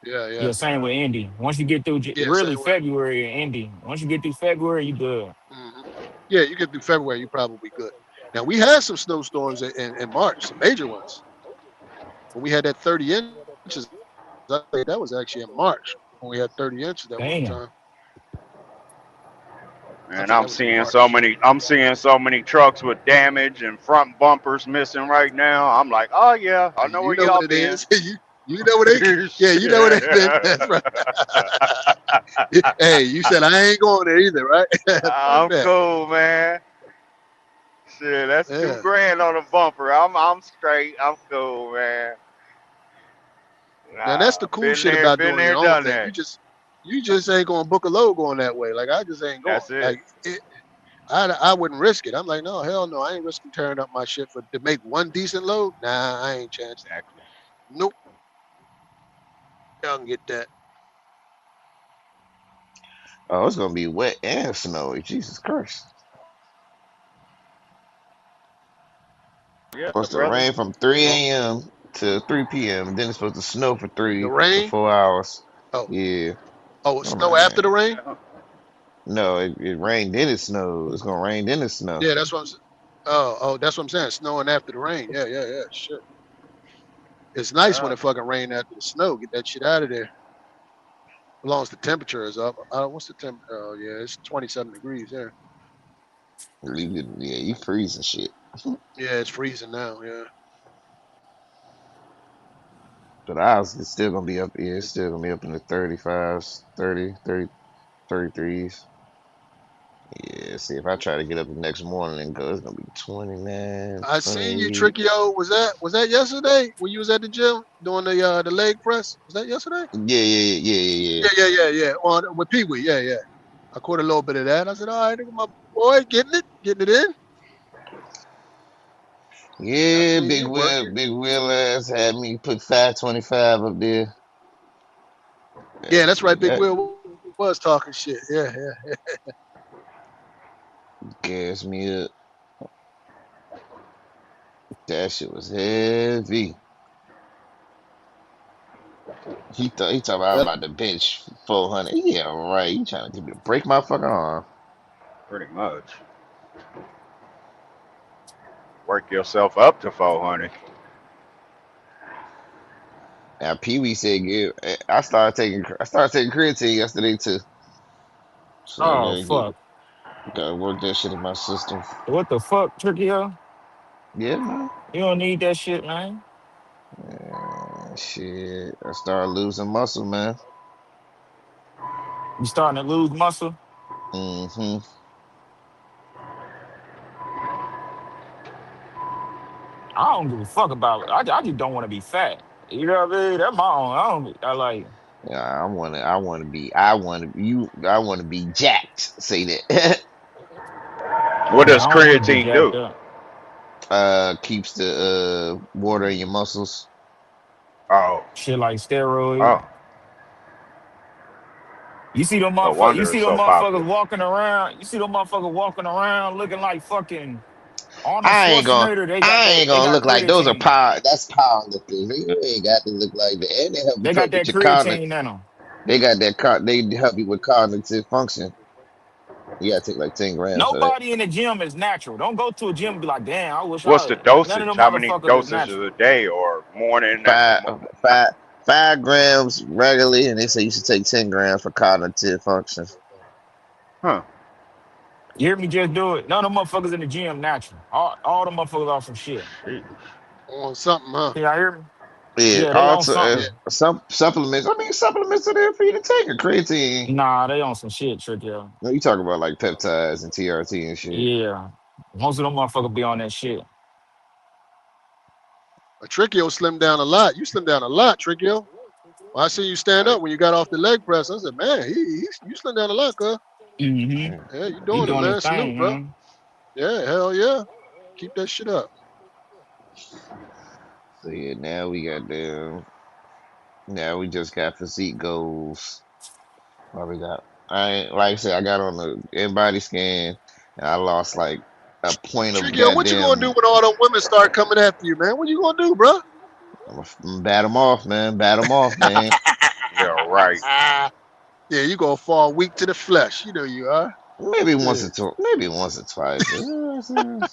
yeah. Yeah. Yeah, same with Indy. Once you get through Yeah, really same way. February and Indy. Once you get through February, you good. Hmm Yeah, you get through February, you probably good. Now we had some snowstorms in March, some major ones. When we had that 30 inches, I think that was actually in March when we had 30 inches that one Damn. time. I And think that was in March. I'm seeing so many trucks with damage and front bumpers missing right now. I'm like, oh yeah, I know You where know what y'all it been. is. You know what they. Yeah, you know what they been. That's right. Hey, you said I ain't going there either, right? Fuck I'm that. cool, man. Shit, that's Yeah. $2,000 on a bumper. I'm straight. I'm cool, man. Now that's the Nah, cool shit about been doing there, your own done thing. that. You just ain't gonna book a load going that way. Like I just ain't going. That's it. Like I wouldn't risk it. I'm like, no, hell no, I ain't risking tearing up my shit for to make one decent load. Nah, I ain't chancing. Exactly. Nope. Y'all can get that. Oh, it's gonna be wet and snowy. Jesus Christ. Yeah, Supposed to brother. rain from 3 a.m. to 3 p.m. and then it's supposed to snow for The three to rain. 4 hours. Oh, Yeah. oh, I'm snow like, after the man. rain. Yeah. No, it rained, then it snowed. It's gonna rain, then it snow. Yeah, that's what I'm saying. Oh, that's what I'm saying. Snowing after the rain. Yeah. Shit. It's nice when Yeah. it fucking rain after the snow. Get that shit out of there. As long as the temperature is up. What's the temp? Oh yeah, it's 27 degrees there. Yeah, you freezing shit. Yeah, it's freezing now. Yeah. But ours is still gonna be up here. It's still gonna be up in the 35s, 33s. Yeah, see, if I try to get up the next morning and go, it's gonna be 29, I seen you, 28. Trickio. Was that yesterday when you was at the gym doing the leg press? Was that yesterday? Yeah. Yeah. On with Pee Wee. Yeah. I caught a little bit of that. I said, all right, my boy, getting it in. I Yeah, seen you working. Big Wheel ass had me put 525 up there. Yeah, that's right. Big That Will was talking shit. Yeah. gas me up. That shit was heavy. He talking about I'm about to bench 400. Yeah, right. You trying to get me to break my fucking arm. Pretty much. Work yourself up to 400. Now Pee Wee said, I started taking creatine yesterday too. So I Oh fuck. gotta work that shit in my system. What the fuck, Trickio? Yeah, man. You don't need that shit, man. Shit, I started losing muscle, man. You starting to lose muscle? Mm-hmm. I don't give a fuck about it. I just don't want to be fat. You know what I mean? That's my own. I like. Yeah, I want to be jacked. Say that. What Yeah, does I don't want to be creatine jacked do? up. Keeps the water in your muscles. Oh, Shit like steroid. oh, You see them no motherfuckers. You wonder see it's them so motherfuckers popular. walking around. You see them motherfuckers walking around looking like fucking Arnold I ain't gonna Schwarzenegger. I ain't They gonna got look like those are creatine. power. That's powerlifting. You ain't got to look like that. And they help They got with that your cognitive. creatine in them. They got that they help you with cognitive function. You gotta take like 10 grams for that. Nobody in the gym is natural. Don't go to a gym and be like, damn, I wish What's the I. None of dosage? them How many motherfuckers is dosages natural. a day or morning? Five, five, 5 grams regularly, and they say you should take 10 grams for cognitive function. Huh? You hear me just do it? None of them motherfuckers in the gym natural. All the motherfuckers off some shit. Sheesh. On something, huh? Can y'all hear me? Yeah, Yeah, they on also Yeah. something. some supplements. I mean, supplements are there for you to take. A creatine. Nah, they on some shit, trick, yeah. No, you talking about like peptides and TRT and shit. Yeah. Most of them motherfuckers be on that shit. Trickio slimmed down a lot. You slimmed down a lot, Trickio. Well, I see you stand up when you got off the leg press. I said, man, you slimmed down a lot, cuz. Mm-hmm. Yeah, you He doing it, doing his man. Salute, thing, bro. man. Yeah, hell yeah. Keep that shit up. So yeah, now we got them. Now we just got physique goals. What we got? Like I said, I got on the in-body scan and I lost like a point of Trickio, what you gonna do goddamn. when all them women start coming after you, man? What you gonna do, bro? I'm gonna bat them off, man. Bat them off, man. Yeah, right. Yeah, you gonna fall weak to the flesh. You know you are. maybe once Yeah. or twice. Maybe once or twice. But, you know what I'm saying?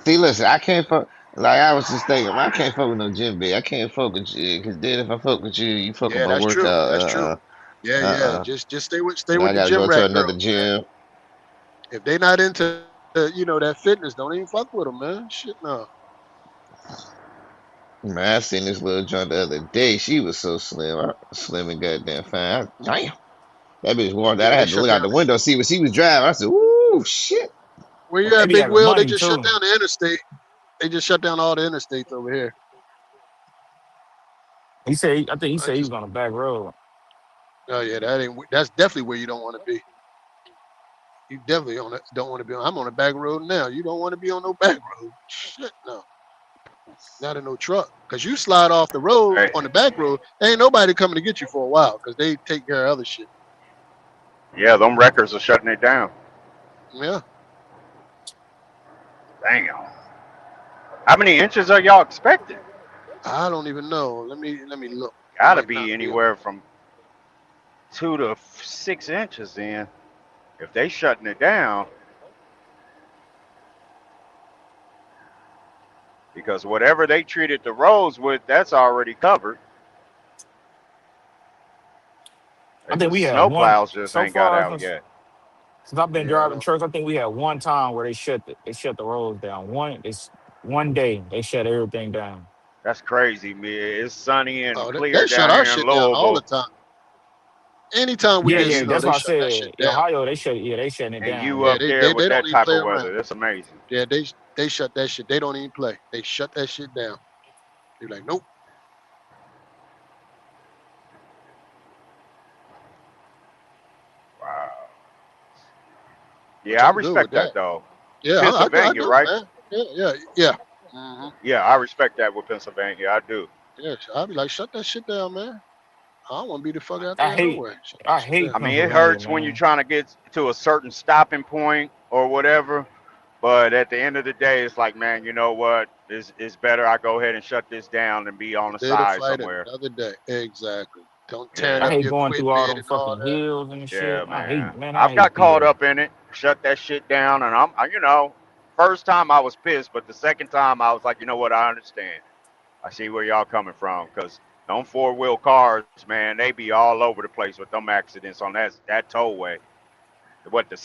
See, listen, I can't fuck. Like I was just thinking, I can't fuck with no gym bitch. I can't fuck with you because then if I fuck with you, you fuck with Yeah, my that's true. workout. That's true. Yeah, yeah. Uh. Just stay And with I the got to gym go to rat another girls, man. gym. If they not into that fitness, don't even fuck with them, man. Shit, no. Man, I seen this little joint the other day. She was so slim, slim and goddamn fine. Damn, that bitch walked out. Yeah, I they had to shut look out down. the window see what she was driving. I said, "Ooh, shit, Where you They at, be Big having Will? They money just shut too. down the interstate. They just shut down all the interstates over here. I think he I said he just, was on the back road. oh yeah, that's definitely where you don't want to be. You definitely don't want to be on. I'm on a back road now. You don't want to be on no back road. Shit, no. Not in no truck. Cause you slide off the road Hey, on the back road, ain't nobody coming to get you for a while because they take care of other shit. yeah, them records are shutting it down. Yeah. Damn. How many inches are y'all expecting? I don't even know. Let me look. Gotta Might not be be able. anywhere from 2 to 6 inches. Then, if they shutting it down, because whatever they treated the roads with, that's already covered, I and think the we had one snowplows just so ain't got far out since yet. I've been Yeah, I driving don't. trucks. I think we had one time where they shut the roads down. One day they shut everything down. That's crazy, man. It's sunny and Oh, clear they shut down our here in shit down all the Louisville, time. Anytime we Yeah, get yeah, snow, that's they why I shut that shit said in down. Ohio they shutting it and down. you Yeah, up they there they, with they don't that even type play of around. weather. That's amazing. Yeah, they shut that shit. They don't even play. They shut that shit down. They're like, nope. Wow. Which Yeah, I I'm good with respect that. that though. Yeah, I Pennsylvania, do, right? man. Yeah, yeah, yeah. Yeah, I respect that with Pennsylvania. I do. Yeah, I'll be like, shut that shit down, man. I don't want to be the fuck out I there no hate way. Shut that I shit hate I down. mean, it Pennsylvania, hurts when you're man. trying to get to a certain stopping point or whatever. But at the end of the day, it's like, man, you know what? It's better I go ahead and shut this down and be on A the day to side fight somewhere. another day. Exactly. Don't tearing I up Yeah, hate your going through all equipment them and all fucking that. hills and yeah, shit. man. I I've hate got caught PA. up in it, shut that shit down, and first time I was pissed, but the second time I was like, you know what? I understand. I see where y'all coming from, cause them four-wheel cars, man, they be all over the place with them accidents on that tollway. What, the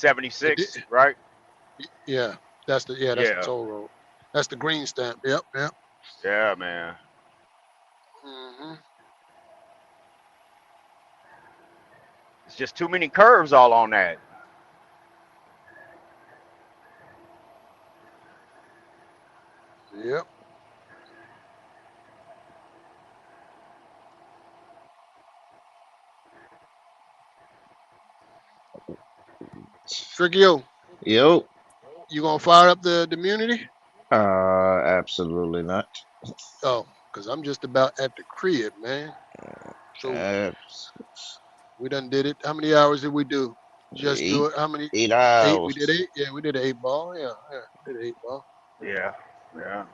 It 76, did, right? yeah, that's the Yeah, toll road. That's the green stamp. Yep, yep. yeah, man. hmm It's just too many curves all on that. Yep. Tricky O, yo." you gonna fire up the immunity? Absolutely not. Oh, because I'm just about at the crib, man. So Abs- we done did it. How many hours did we do? Just do eight, it. How many? 8. We did hours. 8. Yeah, we did an 8 ball. Yeah, yeah, we did an 8 ball. Yeah, yeah,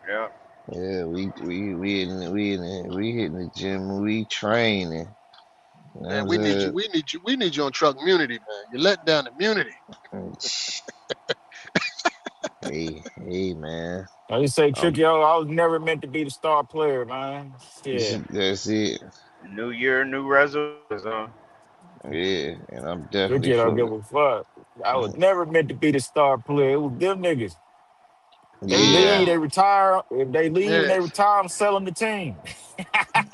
yeah. Yeah, we hitting the gym. We training. Man, That's we need you. it. We need you. We need you on truck immunity, man. You let down immunity. Hey, man. I just say, Um, Tricky, I was never meant to be the star player, man. Yeah. that's it. New year, new resolutions, huh? Yeah, and I'm definitely Tricky don't give focused. a fuck. I was never meant to be the star player. It was them niggas. They leave, Yeah. they retire. If they leave and they Yes. retire, I'm selling the team.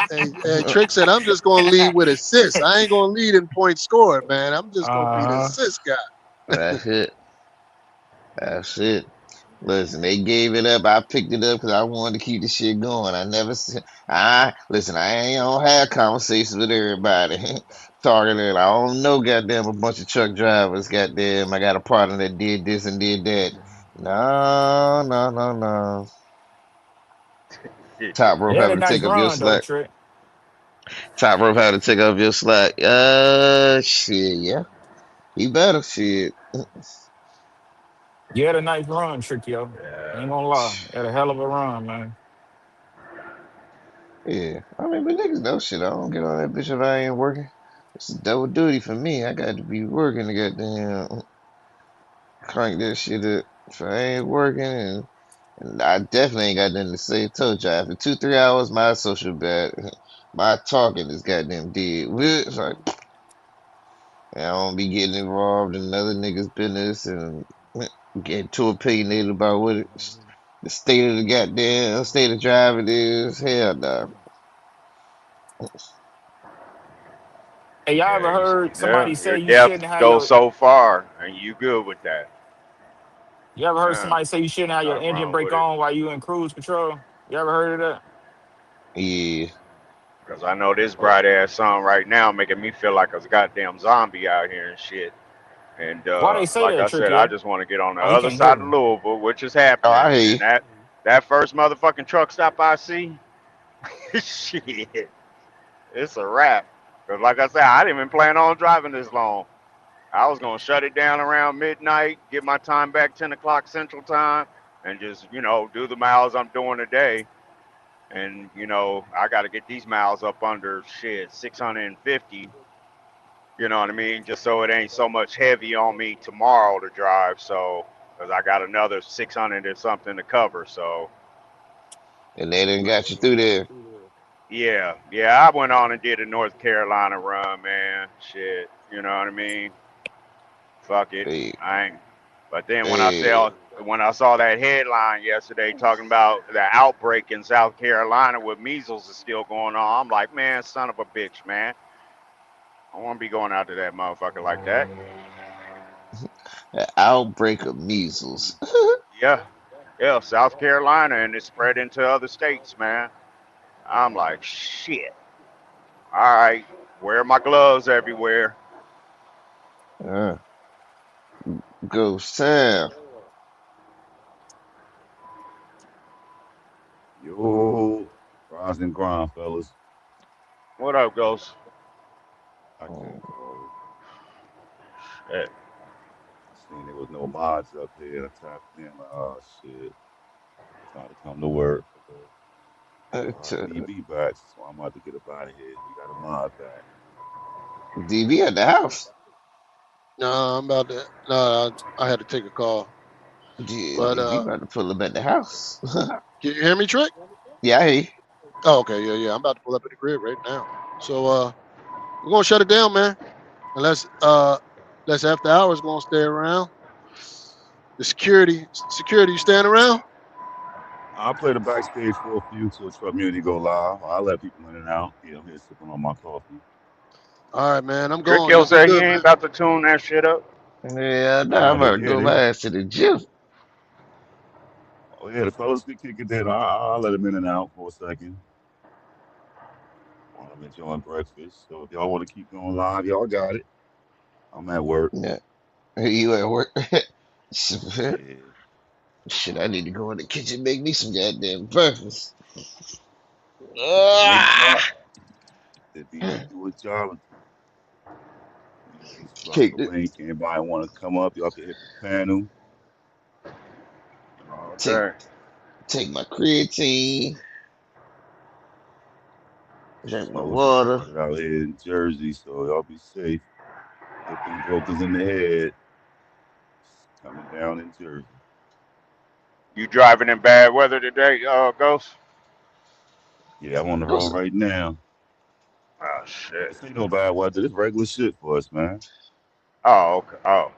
Hey, Trick said, I'm just gonna lead with assists. I ain't gonna lead in points scored, man. I'm just gonna be the Uh-huh. assist guy. That's it. That's it. Listen, they gave it up. I picked it up because I wanted to keep the shit going. I never said, listen, I ain't don't have conversations with everybody. Talking it, I don't know, goddamn, a bunch of truck drivers. Goddamn, I got a partner that did this and did that. No, no, no, no. Top rope He had a having to nice take up your run though, slack. Trick. Top rope having to take up your slack. Shit, yeah. He better, shit. You had a nice run, Tricky. Ain't Yeah. gonna lie. Had a hell of a run, man. Yeah. I mean, but niggas know shit. I don't get on that bitch if I ain't working. It's double duty for me. I got to be working to goddamn crank that shit up. If I ain't working, and I definitely ain't got nothing to say. Told you after 2-3 hours, my social bad, my talking is goddamn dead. It's like I don't be getting involved in other niggas' business and getting too opinionated about the state of the goddamn state of driving is. Hell no. Hey, y'all ever Yeah, heard yeah. somebody say Your you shouldn't depth have goes your? so far, and you good with that. You ever heard Yeah, somebody say you shouldn't have your nothing engine wrong brake with it. on while you in cruise control? You ever heard of that? Yeah. Cause I know this Or bright ass sun right now making me feel like a goddamn zombie out here and shit. And why they say like that, I said, I Tricky? just want to get on the Oh, he other can't hear side of me. Louisville, which is Oh, happening. I hear And you. that first motherfucking truck stop I see, shit, it's a wrap. Cause like I said, I didn't even plan on driving this long. I was gonna shut it down around midnight, get my time back 10 o'clock Central Time, and just do the miles I'm doing today. And I got to get these miles up under shit 650. You know what I mean? Just so it ain't so much heavy on me tomorrow to drive. So, because I got another 600 or something to cover. So, And they done got you through there. yeah, I went on and did a North Carolina run, man. Shit, you know what I mean? Fuck it, Hey, I ain't. But then hey, when I saw that headline yesterday talking about the outbreak in South Carolina with measles is still going on, I'm like, man, son of a bitch, man. I want to be going out to that motherfucker like that. an outbreak of measles. Yeah, yeah, South Carolina, and it spread into other states, man. I'm like, shit. All right, wear my gloves everywhere. uh, go Sam. Yo, rise and grind, fellas. What up, Ghost? I can't call it. Shit. I seen there was no mods up here. I tapped in, like, oh shit. Time to come to work. DB back, so I'm about to get up out of here. We got a mod back. DB at the house. No, I'm about to. No, I had to take a call. Yeah, But DB about to pull up at the house. can you hear me, Trick? Yeah, I hear you. Oh, okay, yeah. I'm about to pull up at the crib right now. So we're gonna shut it down, man. Unless after hours gonna stay around. The security, you staying around? I'll play the backstage for a few till Truck Community go live. I'll let people in and out. Yeah, I'm here sipping on my coffee. All right, man. I'm going. Trickio Y'all be said he good, ain't man. about to tune that shit up. Yeah, I nah, I'm gotta about to get go my it. ass to the gym. Oh yeah, the fellas can kick it in. I'll let them in and out for a second while I'm enjoying breakfast. So if y'all want to keep going live, y'all got it. I'm at work. Yeah, you at work? Shit, Yeah. I need to go in the kitchen and make me some goddamn breakfast. If the link drop, Ah! if DB do his job, just drop Take the the link. Anybody want to come up, y'all can hit the panel. take Okay. take my creatine, drink my Snows is water. started out here in Jersey, so y'all be safe. Hit them jokers in the head. It's coming down in Jersey. You driving in bad weather today, Ghost? Yeah, I'm on the road Those right now. Oh shit. This ain't no bad weather. This regular shit for us, man. Oh, okay. Oh.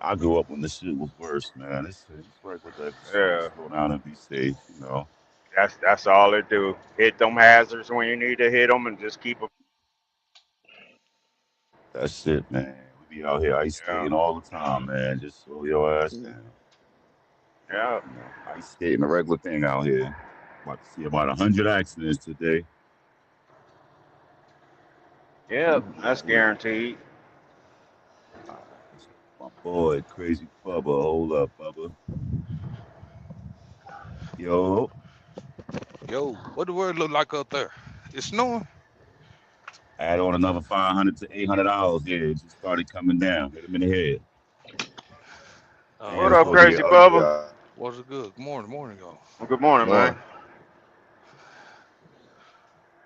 I grew up when the shit was worse, man. It's regular shit. Yeah. Just slow down and be safe, you know. That's all it do. Hit them hazards when you need to hit them, and just keep them. That's it, man. We be out here ice Yeah. skating all the time, man. Just slow your ass mm, down. Yeah. You know, ice skating a regular thing out here. About to see about 100 accidents today. Yeah. That's Yeah. guaranteed. That's my boy, Crazy Bubba. Hold up, Bubba. Yo, Yo, what the word look like up there? It's snowing? add on another 500 to $800. Yeah, it just started coming down. Hit him in the head. Oh, Damn, What it's up, supposed to okay. get Crazy ugly Bubba? out. What's it good? Good morning, y'all. Well, good morning, man. Lord,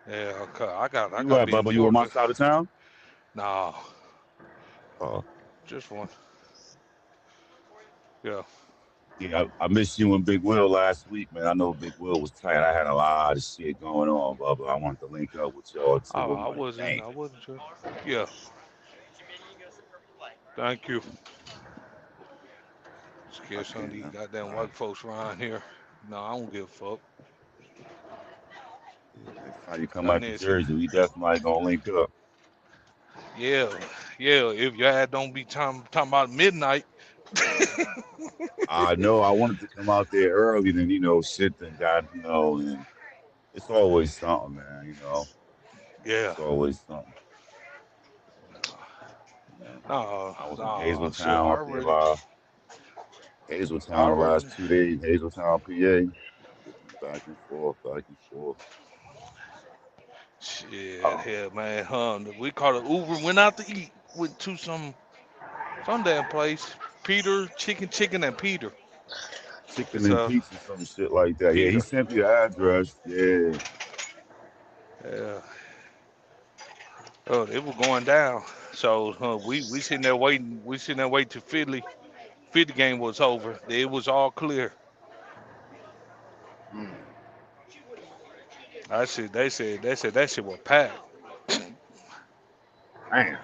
Yeah, Yeah, okay. I You gotta what, be in Bubba? You on my Georgia. side of town? Nah, Oh, just one. Yeah. yeah. I missed you and Big Will last week, man. I know Big Will was tight. I had a lot of shit going on, Bubba. I wanted to link up with y'all too. Oh, I'm like, damn. I wasn't sure. Yeah. Thank you. I Scared some of can't. these goddamn Nah. white folks around here. No, I don't give a fuck. Yeah, next time you come Nothing out to is here. Jersey, we definitely gonna link up. Yeah, yeah. If your ass don't be talking about midnight. I know I wanted to come out there early, then shit then got and it's always something, man. Yeah. It's always something. No, I was in no. Shit, Hazeltown up there by I Hazeltown the already. last 2 days, Hazeltown, PA. Back and forth, back and forth. Shit, hell, man. We caught an Uber. Went out to eat. Went to some damn place. Peter, chicken, and Peter. Chicken It's and pizza, some shit like that. Yeah, he Peter. sent me the address. Yeah. Yeah. Oh, it was going down. So we sitting there waiting. We sitting there waiting till Philly game was over. It was all clear. I said. They said that shit was packed. Man.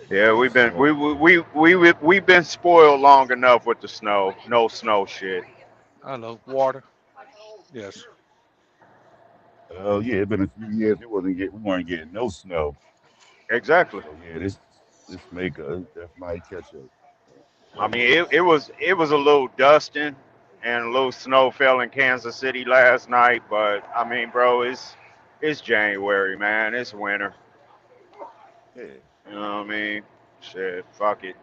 Yeah, I we've been saw. we've been spoiled long enough with the snow. No snow shit. I know water. Yes. Oh yeah, it's been a few years. We weren't getting no snow. Exactly. So yeah, this make us definitely catch up. I mean, it was a little dusting and a little snow fell in Kansas City last night, but I mean, bro, it's January, man. It's winter. Yeah. You know what I mean? Shit, fuck it.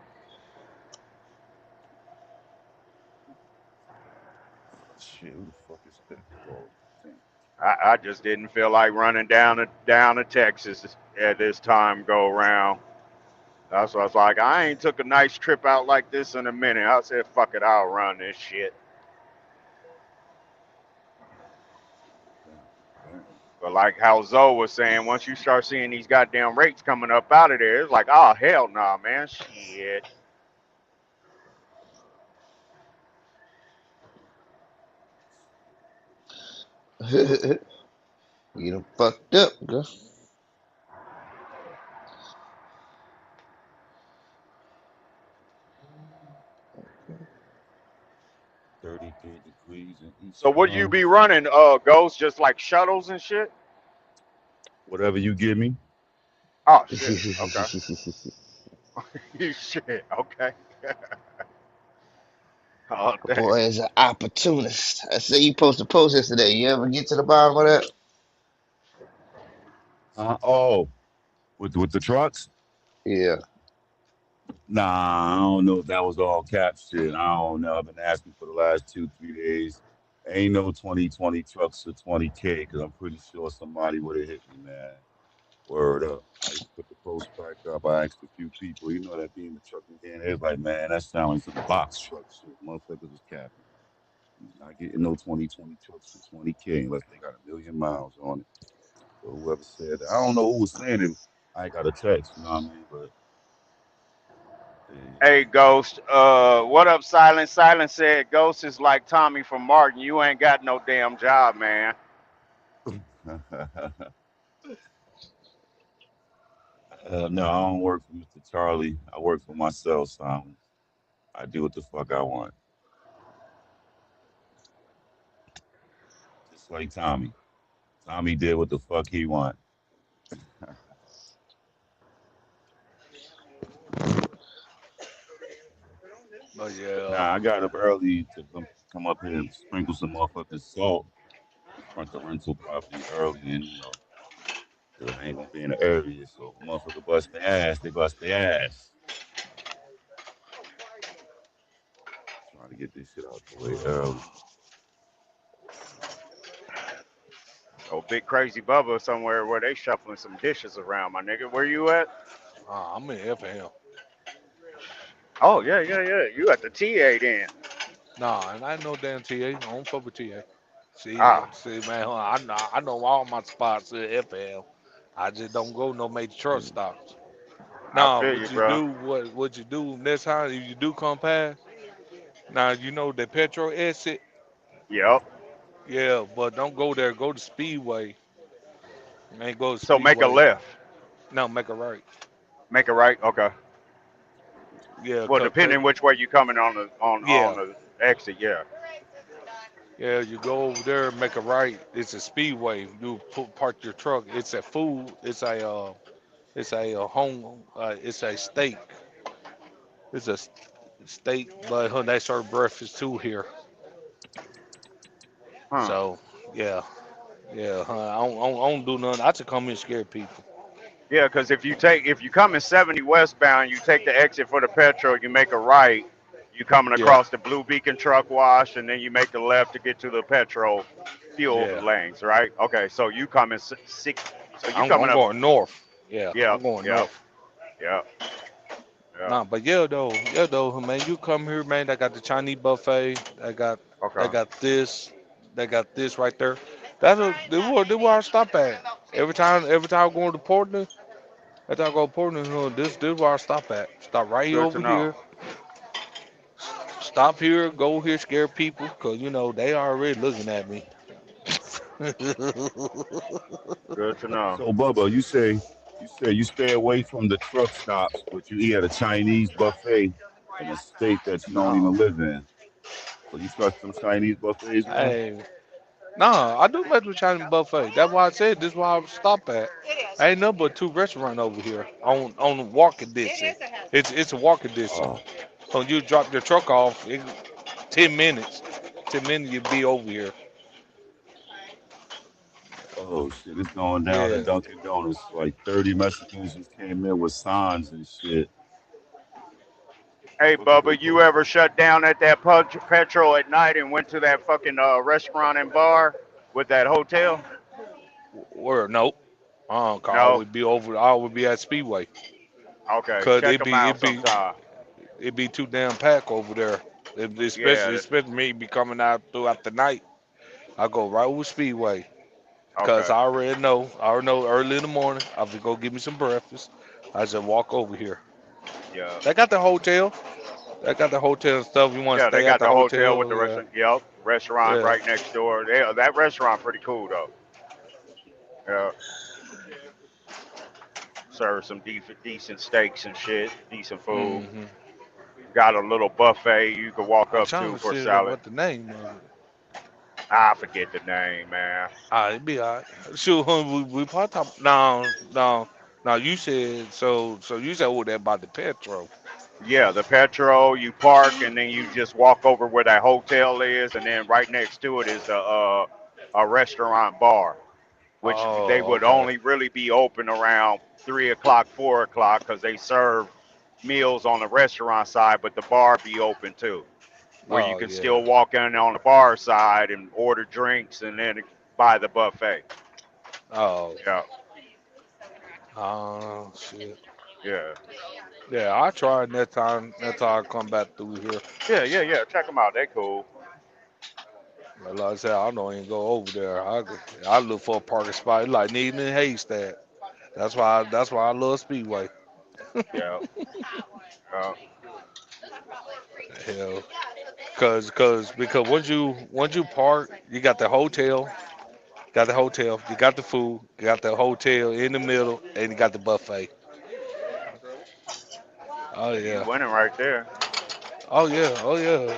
Shit, who the fuck is that? Oh, damn. I just didn't feel like running down to Texas at this time go around. That's why I was like, I ain't took a nice trip out like this in a minute. I said, fuck it, I'll run this shit. Damn. But like how Zoe was saying, once you start seeing these goddamn rates coming up out of there, it's like, oh hell nah, man, shit. You done fucked up, girl. 33 degrees in So East would you Palm. be running, Ghost, just like shuttles and shit? Whatever you give me. Oh shit. Okay. Shit. Okay. Oh dang. Boy is an opportunist. I see you posted a post yesterday. You ever get to the bottom of that? Oh, with the trucks? Yeah. Nah, I don't know if that was all cap shit. I don't know. I've been asking for the last 2, 3 days. Ain't no 2020 trucks for 20K because I'm pretty sure somebody would have hit me, man. Word up. I put the post back up. I asked a few people, that being the trucking game. They was like, man, that sounds like some box truck shit. Motherfuckers was capping. You're not getting no 2020 trucks for 20K unless they got 1,000,000 miles on it. So whoever said that, I don't know who was saying it. I got a text, you know what I mean? But Hey Ghost, what up, Silent? Silent said Ghost is like Tommy from Martin. You ain't got no damn job, man. no, I don't work for Mr. Charlie. I work for myself, so I do what the fuck I want. Just like Tommy. Tommy did what the fuck he want. But yeah. Nah, I got up early to come up here and sprinkle some motherfucking salt in front of the rental property early, and 'cause I ain't gonna be in the area. So if a motherfucker bust their ass, they bust their ass. Trying to get this shit out the way early. Oh, Big Crazy Bubba somewhere where they shuffling some dishes around, my nigga. Where you at? I'm in FM. Oh yeah. You at the TA then? Nah, and I ain't no damn TA. I don't fuck with TA. Ah, See, man, I know all my spots at FL. I just don't go no major truck stops. I Nah, feel you, what you bro. do, what you do next time if you do come past? Now you know the petrol exit. Yep. Yeah, but don't go there. Go to Speedway. Man, go to So make a Speedway. left. No, make a right. Make a right. Okay. Yeah, Well, depending which way you coming on the on yeah, the exit, yeah. yeah. You go over there, make a right. It's a Speedway. You park your truck. It's a food. It's a home. It's a steak. It's a steak, but they serve breakfast too here. Huh. So yeah, yeah. I don't do nothing. I just come here and scare people. Yeah, because if you come in 70 westbound, you take the exit for the petrol, you make a right, you coming Yeah, across the Blue Beacon truck wash, and then you make the left to get to the petrol fuel yeah. lanes, right? Okay, so you coming six, so you I'm coming up, going north. Yeah, yep, I'm going yep, north. yep, yep. Nah, but yeah though, man. You come here, man. They got the Chinese buffet. They Okay. got this. They got this right there. They where I stop at. Every time I go to Portland, every time I go to Portland, this where I stop at. Stop right here Good to over know. here. Stop here, go here, scare people, cause they already looking at me. Good to know. So Bubba, you say you stay away from the truck stops, but you eat at a Chinese buffet in a state that you don't No, even live in. So you trust them Chinese buffets, man? hey, nah, I do mess with Chinese buffet. That's why I said this is why I stop at. Ain't nothing but two restaurants over here on walking distance. It's a walking distance. Oh, So you drop your truck off, 10 minutes. 10 minutes you be over here. oh shit, it's going down Yeah. at Dunkin' Donuts. Like 30 Mexicans just came in with signs and shit. Hey, Looking for the Bubba, you police. ever shut down at that petrol at night and went to that fucking restaurant and bar with that hotel? Where? Nope. 'Cause No. I would be at Speedway. Okay, Cause check them out sometime. it be too damn packed over there. Yeah. Especially me be coming out throughout the night. I go right over Speedway. Cause Okay. I already know early in the morning. I have to go get me some breakfast. I just walk over here. Yeah. They got the hotel. They got the hotel and stuff. You want to Yeah, they stay at got the the hotel with hotel? the Yeah, restaurant. Yep, restaurant yeah. right next door. That restaurant pretty cool though. Yeah, serve some decent steaks and shit, decent food. hmm Got a little buffet you could walk I'm up trying to to for see salad. what the name of it. I forget the name, man. It'd be alright. Shoot, we probably talk. No. You said so. So you said what that about the petrol? Yeah, the Petro, you park and then you just walk over where that hotel is, and then right next to it is a restaurant bar, which they Oh, would okay. only really be open around 3 o'clock, 4 o'clock, because they serve meals on the restaurant side, but the bar be open too, where you Oh can yeah. still walk in on the bar side and order drinks and then buy the buffet. Oh. Yeah, Oh shit. yeah, Yeah, I tried that time. That time I come back through here. yeah. Check them out. They cool. But like I said, I don't even go over there. I look for a parking spot. It's like needing a haystack. That's why I love Speedway. Yeah, yeah. Hell, because once you park, you got the hotel, you got the food, you got the hotel in the middle, and you got the buffet. Oh You yeah, winning right there. oh yeah.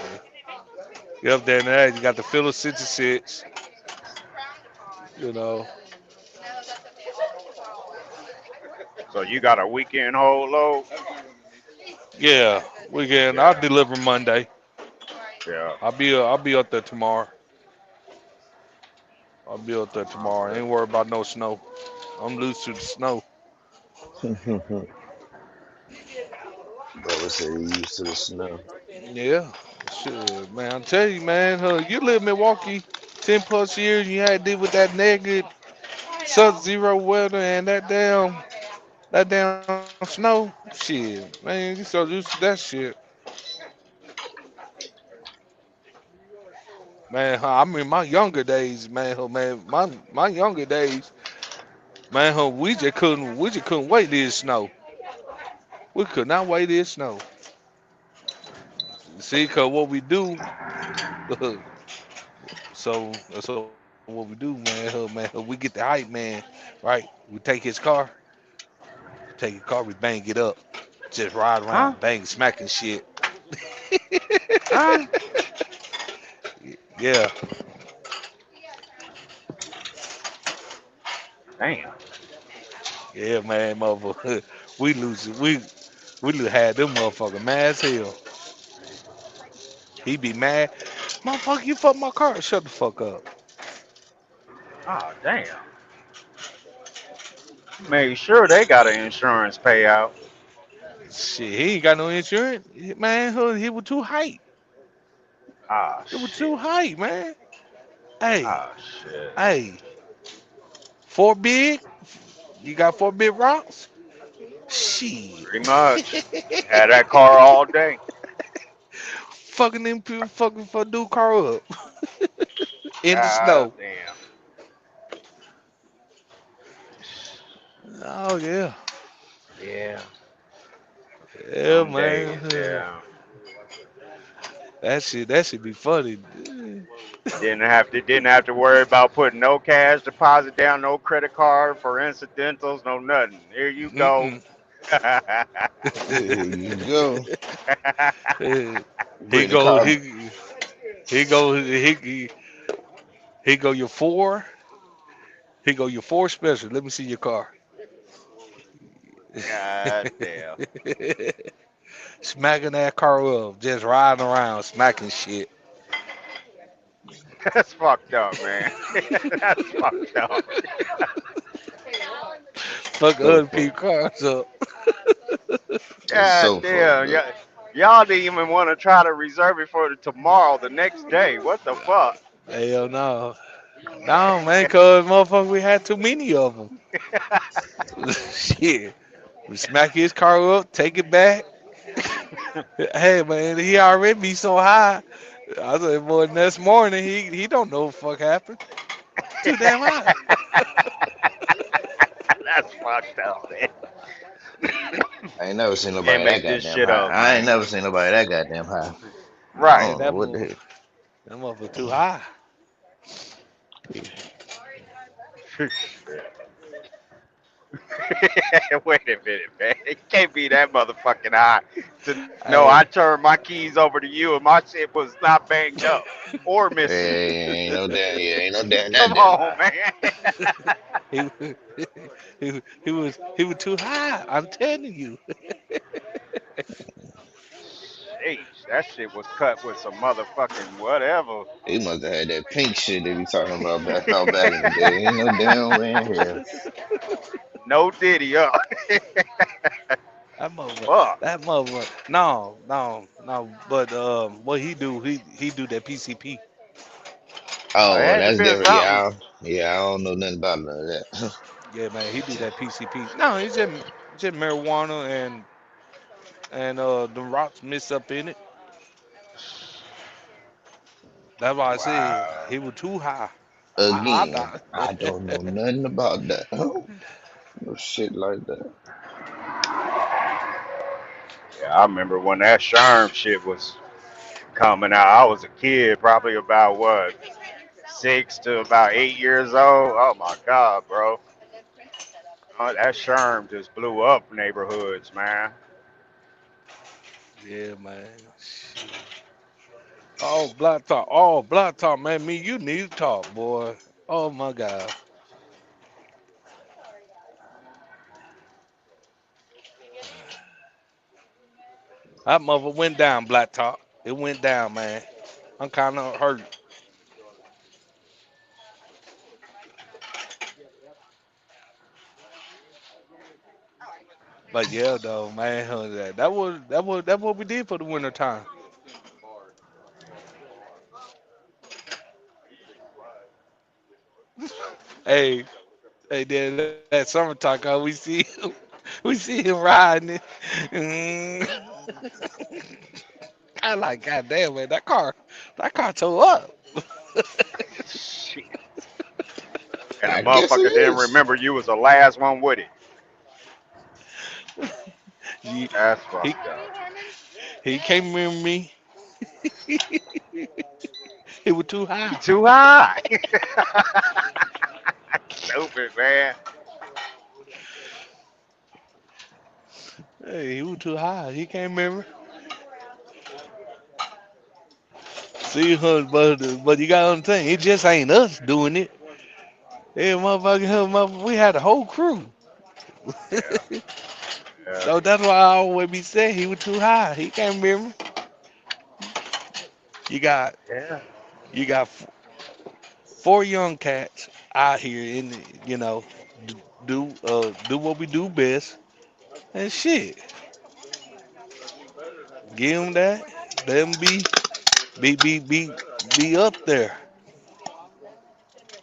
You up there in that, you got the Philly 66. You know, So you got a weekend whole load. yeah. I'll Yeah, deliver Monday. yeah. I'll be up there tomorrow. I'll be up there tomorrow. Ain't worried about no snow. I'm loose to the snow. Bubba said he used to the snow. Yeah, shit, man. I'm telling you, man. You live in Milwaukee 10 plus years, and you had to deal with that negative sub-zero weather and that damn snow. Shit, man, you so used to that shit. Man, I mean my younger days, man, man, my younger days, man, we just couldn't wait till it snow. We could not wait till it snow. See, cause what we do, so what we do, man, we get the hype man, right? We take his car, we bang it up, just ride Huh? around, bang, smacking shit. Huh? Yeah, Damn. yeah, man, motherfucker. We lose, had them motherfucker mad as hell. He be mad, motherfucker, you fucked my car. Shut the fuck up. Oh, damn. Make sure they got an insurance payout. Shit, he ain't got no insurance, man. He was too hype. Ah, It was shit. too hype, man. Hey, Ah, shit. hey, four big. You got four big rocks. Shit. Pretty much. Had that car all day. Fucking them people fucking for dude car up in the God snow. damn. Oh yeah, Yeah. yeah, Some man. days, yeah. That should be funny. Didn't have to worry about putting no cash deposit down, no credit card for incidentals, no nothing. Here you go. Mm-mm. Here you go. he Bring the go car. he go he go your four. He go your four special. Let me see your car. God damn. Smacking that car up, just riding around, smacking shit. That's fucked up, man. That's fucked up. Fuck So other fuck. people's cars up. It's God so damn. fucked up. Yeah. Y'all didn't even want to try to reserve it for tomorrow, the next day. What the fuck? Hell no. No, man, cause motherfucker, we had too many of them. Shit. We smack his car up, take it back. Hey, man, he already be so high. I said, boy, next morning, he don't know what the fuck happened. Too damn high. That's fucked up, man. I ain't never seen Can't nobody that make this goddamn shit high. up, I ain't man. never seen nobody that goddamn high. I Right. Man, don't know what the that motherfucker too high. hell. Wait a minute, man. It can't be that motherfucking high to know I Hey, turned my keys over to you and my shit was not banged up or missing. Hey, ain't no damn, yeah, ain't no damn that Come damn on, high. man. he, he was too high. I'm telling you. Sheesh, that shit was cut with some motherfucking whatever. He must have had that pink shit they be talking about back in the day. Ain't no damn way in hell. No diddy up. That mother, Fuck. that mother. No. But what he do that PCP. Oh, it Oh, had to that's been different. something. Yeah, I don't know nothing about none of that. Yeah, man, he do that PCP. No, he's just marijuana and the rocks mixed up in it. That's why I said Wow. he was too high. I Again, thought. I don't know nothing about that. No shit like that. Yeah, I remember when that Sherm shit was coming out. I was a kid, probably about what, 6 to about 8 years old. Oh my God, bro. That Sherm just blew up neighborhoods, man. Yeah, man. Shit. Oh, Black Talk. Oh, Black Talk, man. Me, you need to talk, boy. Oh my God. That mother went down, Black Talk. It went down, man. I'm kind of hurt. But yeah, though, man, that what we did for the winter time. Hey, hey, then that summer talk, we see him, we see him riding it. Mm. I like, God damn, man, that car tore up. Shit. And the I guess it motherfucker didn't is. remember you was the last one with it. he That's he, fucked up. he can't remember me. It was too You high. too high. Stupid, man. Hey, he was too high. He can't remember. See, but you gotta understand, it just ain't us doing it. Yeah, we had a whole crew. Yeah, yeah. So that's why I always be saying he was too high. He can't remember. You got Yeah. you got four young cats out here in d- do what we do best and shit. Give them that. Let them be be be be up there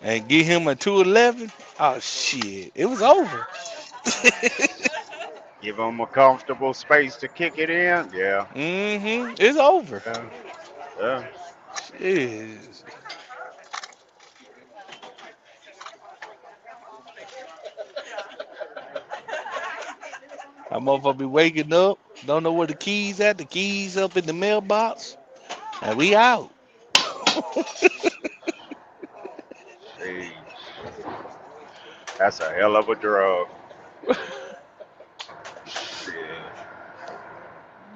and give him a 211. Oh shit, it was over. Give them a comfortable space to kick it in. Yeah. It's over. Yeah. Yeah. Shit. My motherfucker be waking up, don't know where the keys at. The keys up in the mailbox, and we out. Jeez. That's a hell of a drug. Shit.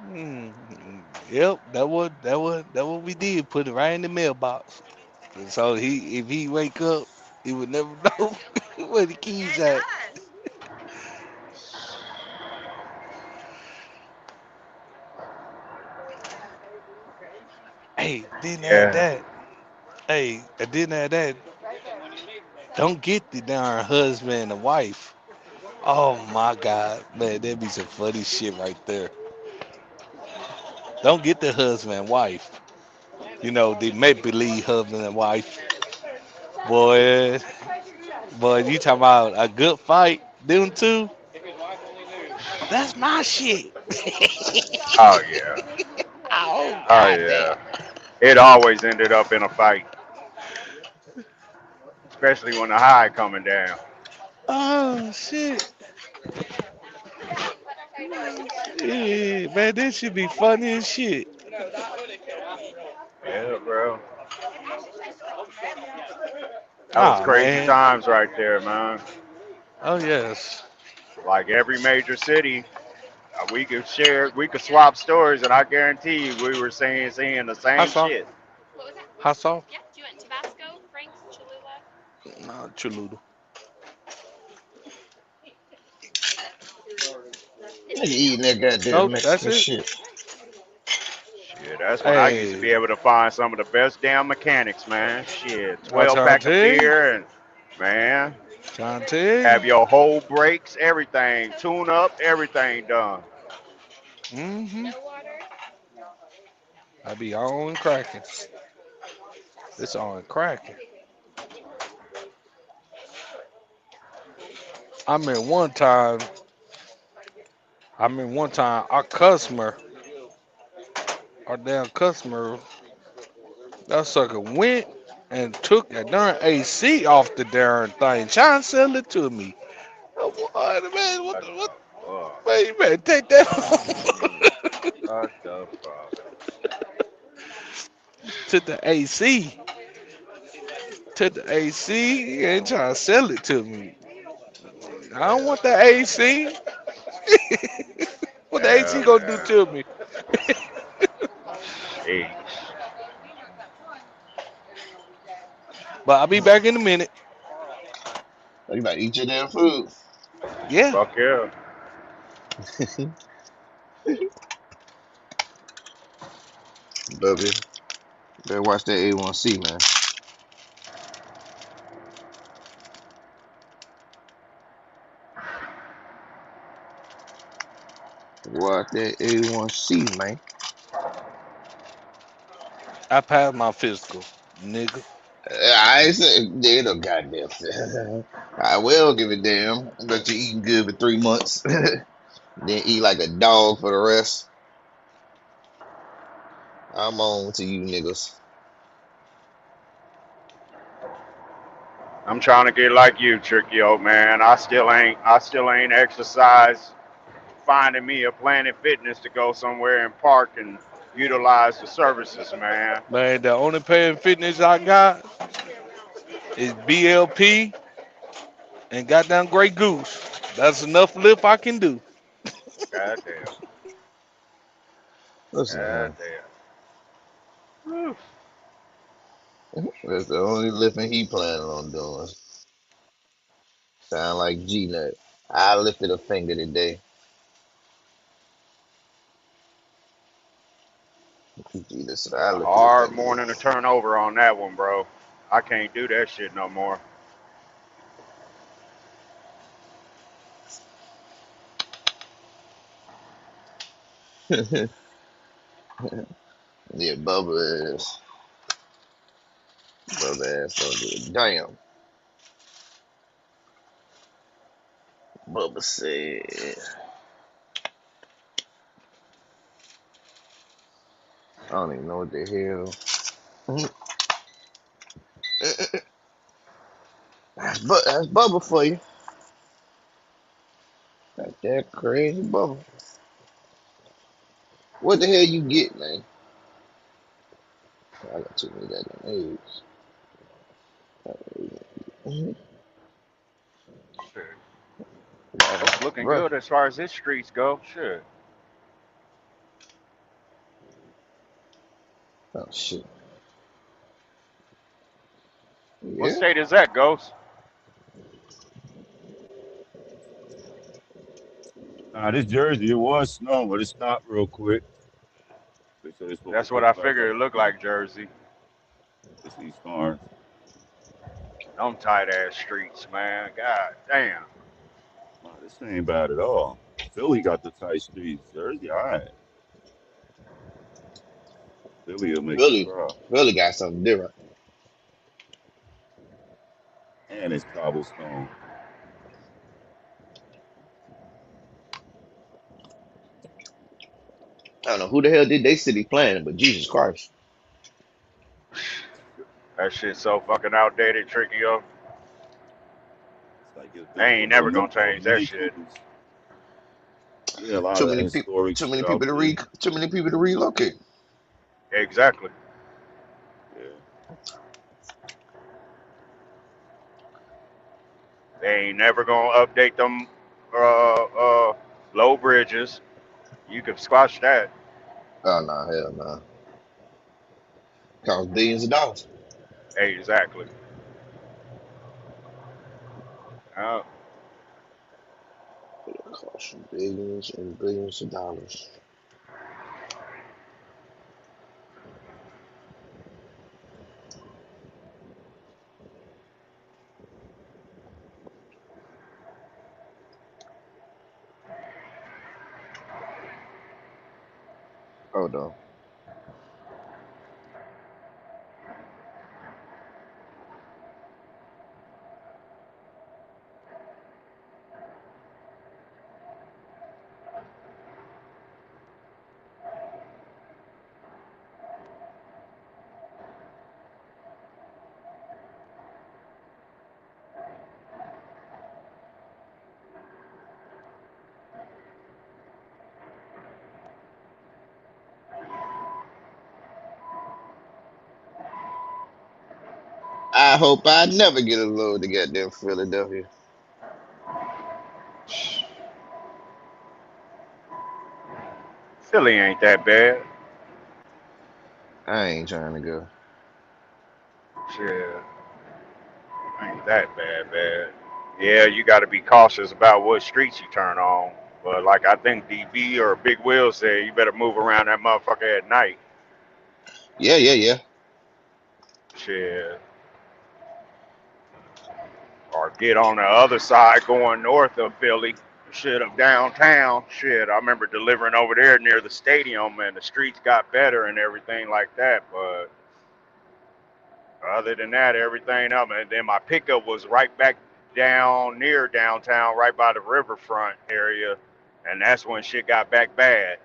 Mm, yep, that what we did. Put it right in the mailbox. And so if he wake up, he would never know where the keys at. Hey, didn't have Yeah. that. Hey, I didn't have that. Don't get the darn husband and wife. Oh my God, man, that'd be some funny shit right there. Don't get the husband and wife. The make believe husband and wife. Boy, boy, you talking about a good fight? Them two, that's my shit. Oh yeah. Oh Oh goddamn. yeah. It always ended up in a fight, especially when the high coming down. Oh shit. Yeah, man, this should be funny as shit. Yeah, bro. That was Oh crazy man. times right there, man. Oh yes. Like every major city, we could swap stories, and I guarantee you, we were seeing the Hot same sauce. shit. Hot sauce. Nah, Cholula. Nigga eating that goddamn Nope, that's Mexican it. shit. Shit, that's when I used to Hey, be able to find some of the best damn mechanics, man. Shit, I'm 12 trying pack to of tell you. beer, and man, Trying to tell have you. your whole brakes, everything, tune up, everything done. Mm-hmm. I be on cracking. It's on cracking. I mean, one time. Our damn customer, that sucker went and took that darn AC off the darn thing, trying to sell it to me. Oh, what, man, What the fuck? man, you better take that home. What the fuck? Took the AC. Took the AC and trying to sell it to me. I don't want the AC. What the AC Yeah, gonna do man. to me? Sheesh. But I'll be back in a minute. Oh, you about to eat your damn food. Yeah. Fuck yeah. W. Better watch that A1C, man. Watch that A1C, man. I passed my physical, nigga. I ain't say they no goddamn. I will give a damn. But you eating good for 3 months, then eat like a dog for the rest. I'm on to you niggas. I'm trying to get like you, Tricky old man. I still ain't exercised. Finding me a Planet Fitness to go somewhere and park and utilize the services, man. Man, the only pair of fitness I got is BLP and goddamn Grey Goose. That's enough lift I can do. God damn. Listen, God man. damn. Whew. That's the only lifting he planning on doing. Sound like G-Nut. I lifted a finger today. Listen, I A lifted a hard finger. morning to turn over on that one, bro. I can't do that shit no more. Yeah, Bubba ass don't do it. Damn. Bubba said, I don't even know what the hell. That's Bubba for you. That's that crazy Bubba. What the hell you get, man? I got too many goddamn eggs. Shit. It's looking Bruh. good as far as this streets go. Shit. Oh shit. What Yeah. state is that, Ghost? This Jersey, it was snow, but it stopped real quick. They said it's supposed to That's what pick I back up figured it looked again. like, Jersey. It's East Orange. Them tight ass streets, man. God damn. Wow, this ain't bad at all. Philly got the tight streets. Jersey, all right. Philly will make you Really, cry. really got something different. And it's cobblestone. I don't know who the hell did they city planning, but Jesus Christ. That shit's so fucking outdated, Tricky, yo. It's like it's They built for ain't little never gonna change that Mini shit. Coopers. Yeah, a lot Too of that many people historic too many shit out people to there. too many people to relocate. Exactly. Yeah. They ain't never gonna update them low bridges. You can squash that. Oh no, hell no. Cost billions of dollars. Exactly. Uh, Cost you billions and billions of dollars. Hold on. I hope I never get a load to goddamn Philadelphia. Philly ain't that bad. I ain't trying to go. Shit, ain't that bad. Yeah, you got to be cautious about what streets you turn on. But like I think DB or Big Will said, you better move around that motherfucker at night. Yeah. Shit. Or get on the other side going north of Philly. Shit, of downtown. Shit, I remember delivering over there near the stadium, and the streets got better and everything like that. But other than that, everything up. And then my pickup was right back down near downtown, right by the riverfront area. And that's when shit got back bad.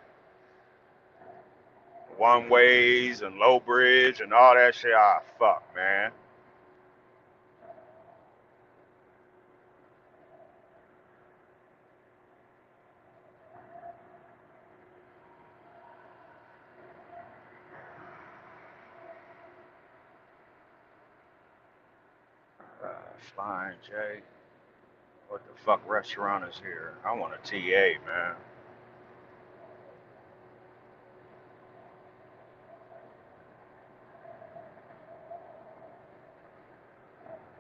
One ways and low bridge and all that shit. Ah, fuck, man. Flying J. What the fuck restaurant is here? I want a TA, man.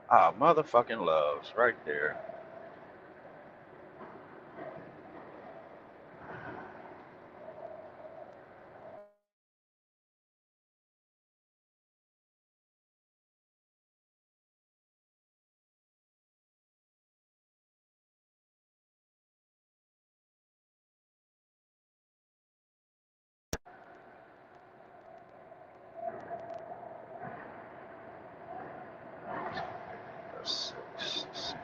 Ah, motherfucking Loves, right there. That's six,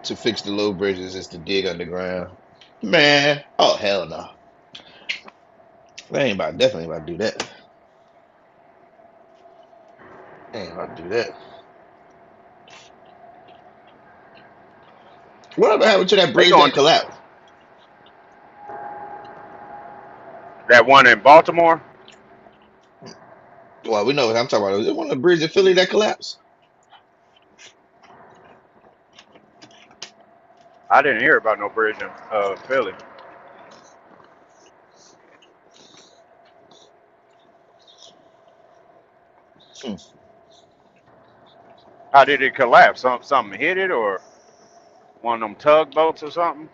To fix the low bridges is to dig underground. Man, oh hell no. They ain't about definitely about to do that. They ain't about to do that. Whatever happened to that they bridge that going collapsed? that one in Baltimore. Well, we know what I'm talking about. Is it one of the bridges in Philly that collapsed? I didn't hear about no bridge in Philly. Hmm. How did it collapse? Something hit it, or one of them tugboats or something?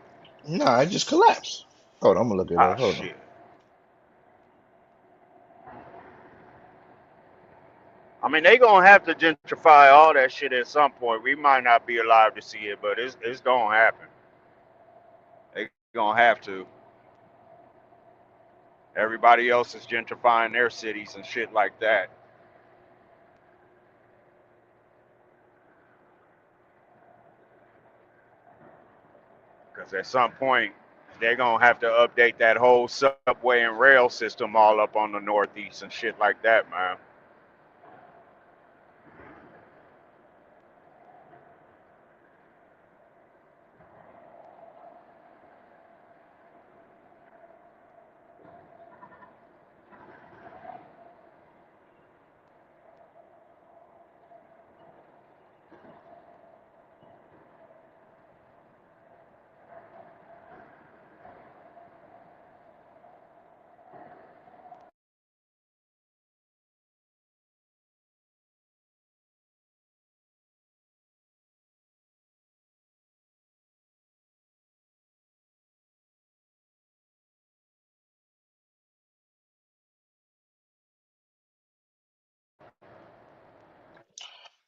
Nah, it just collapsed. Hold on, I'm gonna look it Ah, up. Hold on. shit. I mean, they gonna have to gentrify all that shit at some point. We might not be alive to see it, but it's gonna happen. They gonna have to. Everybody else is gentrifying their cities and shit like that. Because at some point, they're gonna have to update that whole subway and rail system all up on the Northeast and shit like that, man.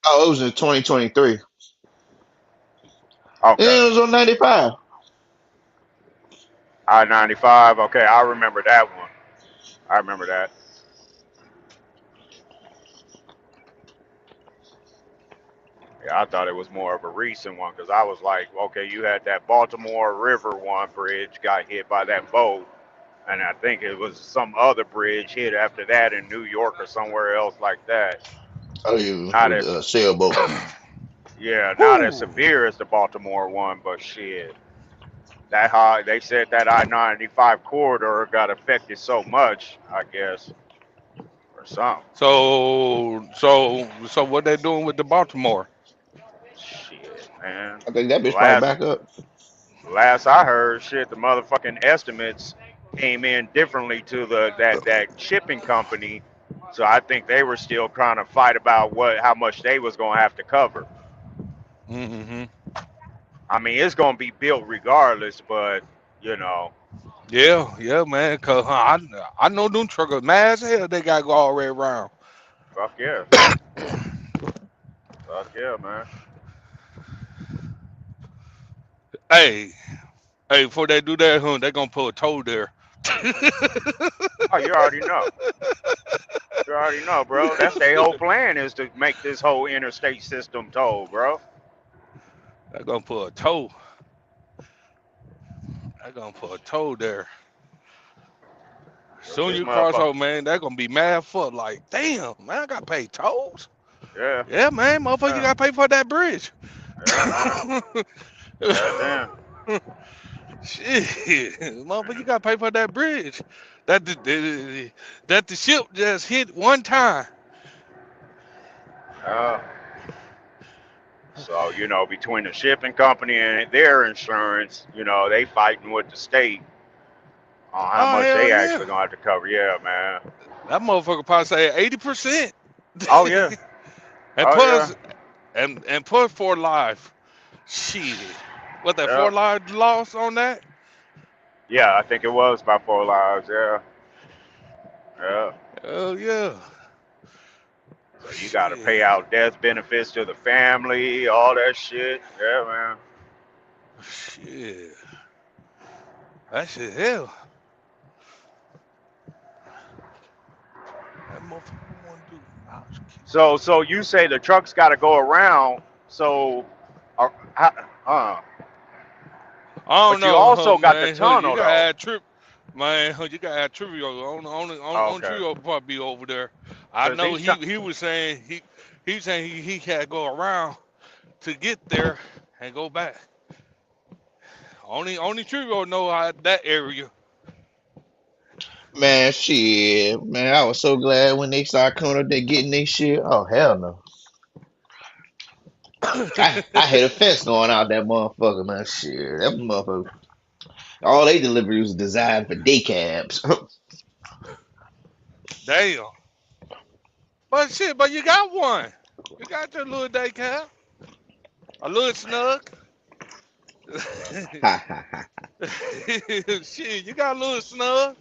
Oh, it was in 2023. Okay. Yeah, it was on 95. I-95. Okay, I remember that one. I remember that. Yeah, I thought it was more of a recent one because I was like, okay, you had that Baltimore River one bridge got hit by that boat, and I think it was some other bridge hit after that in New York or somewhere else like that. Oh, you Not with as, the sailboat. yeah, not as Whew. severe as the Baltimore one, but shit, that high. They said that I-95 corridor got affected so much, I guess, or something. So what they doing with the Baltimore? Shit, man. I think that bitch probably Last back up. Last I heard, shit, the motherfucking estimates came in differently to that shipping company. So I think they were still trying to fight about how much they was gonna have to cover. Mm-hmm. I mean, it's gonna be built regardless, but you know, Yeah, man. Cause I know them truckers mad as hell. They got to go all the way around. fuck yeah, fuck yeah, man. Hey, before they do that, they gonna put a toll there. Oh, you already know. You already know, bro. That's their whole plan is to make this whole interstate system toll, bro. They gonna put a toll. They gonna put a toll there. Cause Soon this you cross motherfucker, over, man, they gonna be mad fuck. Like, damn, man, I gotta pay tolls. yeah, Yeah, man, motherfucker, you yeah, gotta pay for that bridge. yeah. Goddamn. Shit, motherfucker, you gotta pay for that bridge. That the ship just hit one time. Uh, so you know, between the shipping company and their insurance, you know, they fighting with the state on how Oh much hell they yeah, actually gonna have to cover. Yeah, man. that motherfucker probably say 80%. Oh yeah. and Oh yeah. plus, and plus for life. Shit, what that Yeah. 4 life loss on that? Yeah, I think it was by 4 lives. Yeah. Yeah. Oh yeah. So you got to pay Shit, out death benefits to the family, all that shit. Yeah, man. shit, that shit hell. That motherfucker want to do. Oh, So you say the trucks got to go around. So, uh, uh, I don't but you know, huh, also got the man. Huh, you tunnel gotta though. add trip, man. Huh, you gotta add trivial. Oh, On okay. trivial probably be over there. I Cause know he's trying. he was saying he was saying he had to go around to get there and go back. Only trivial know how that area. Man, shit, man, I was so glad when they started coming up there getting their shit. Oh hell no. I had a fence going out that motherfucker, man. Shit, that motherfucker. All they deliveries was designed for day cabs. Damn. But shit, but you got one. You got your little day cab, a little snug. Ha ha ha. Shit, you got a little snug.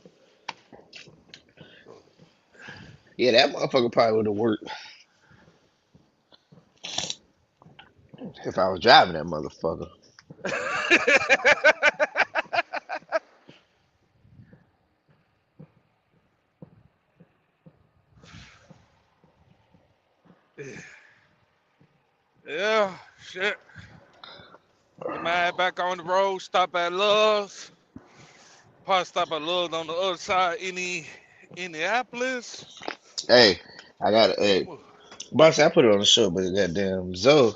Yeah, that motherfucker probably would have worked if I was driving that motherfucker. Yeah, shit. Get my ass back on the road. Stop at Love's. Probably stop at Love's on the other side, Indianapolis. Hey, I got it. Keep Hey, moving. boss, I put it on the show, but goddamn Zoe.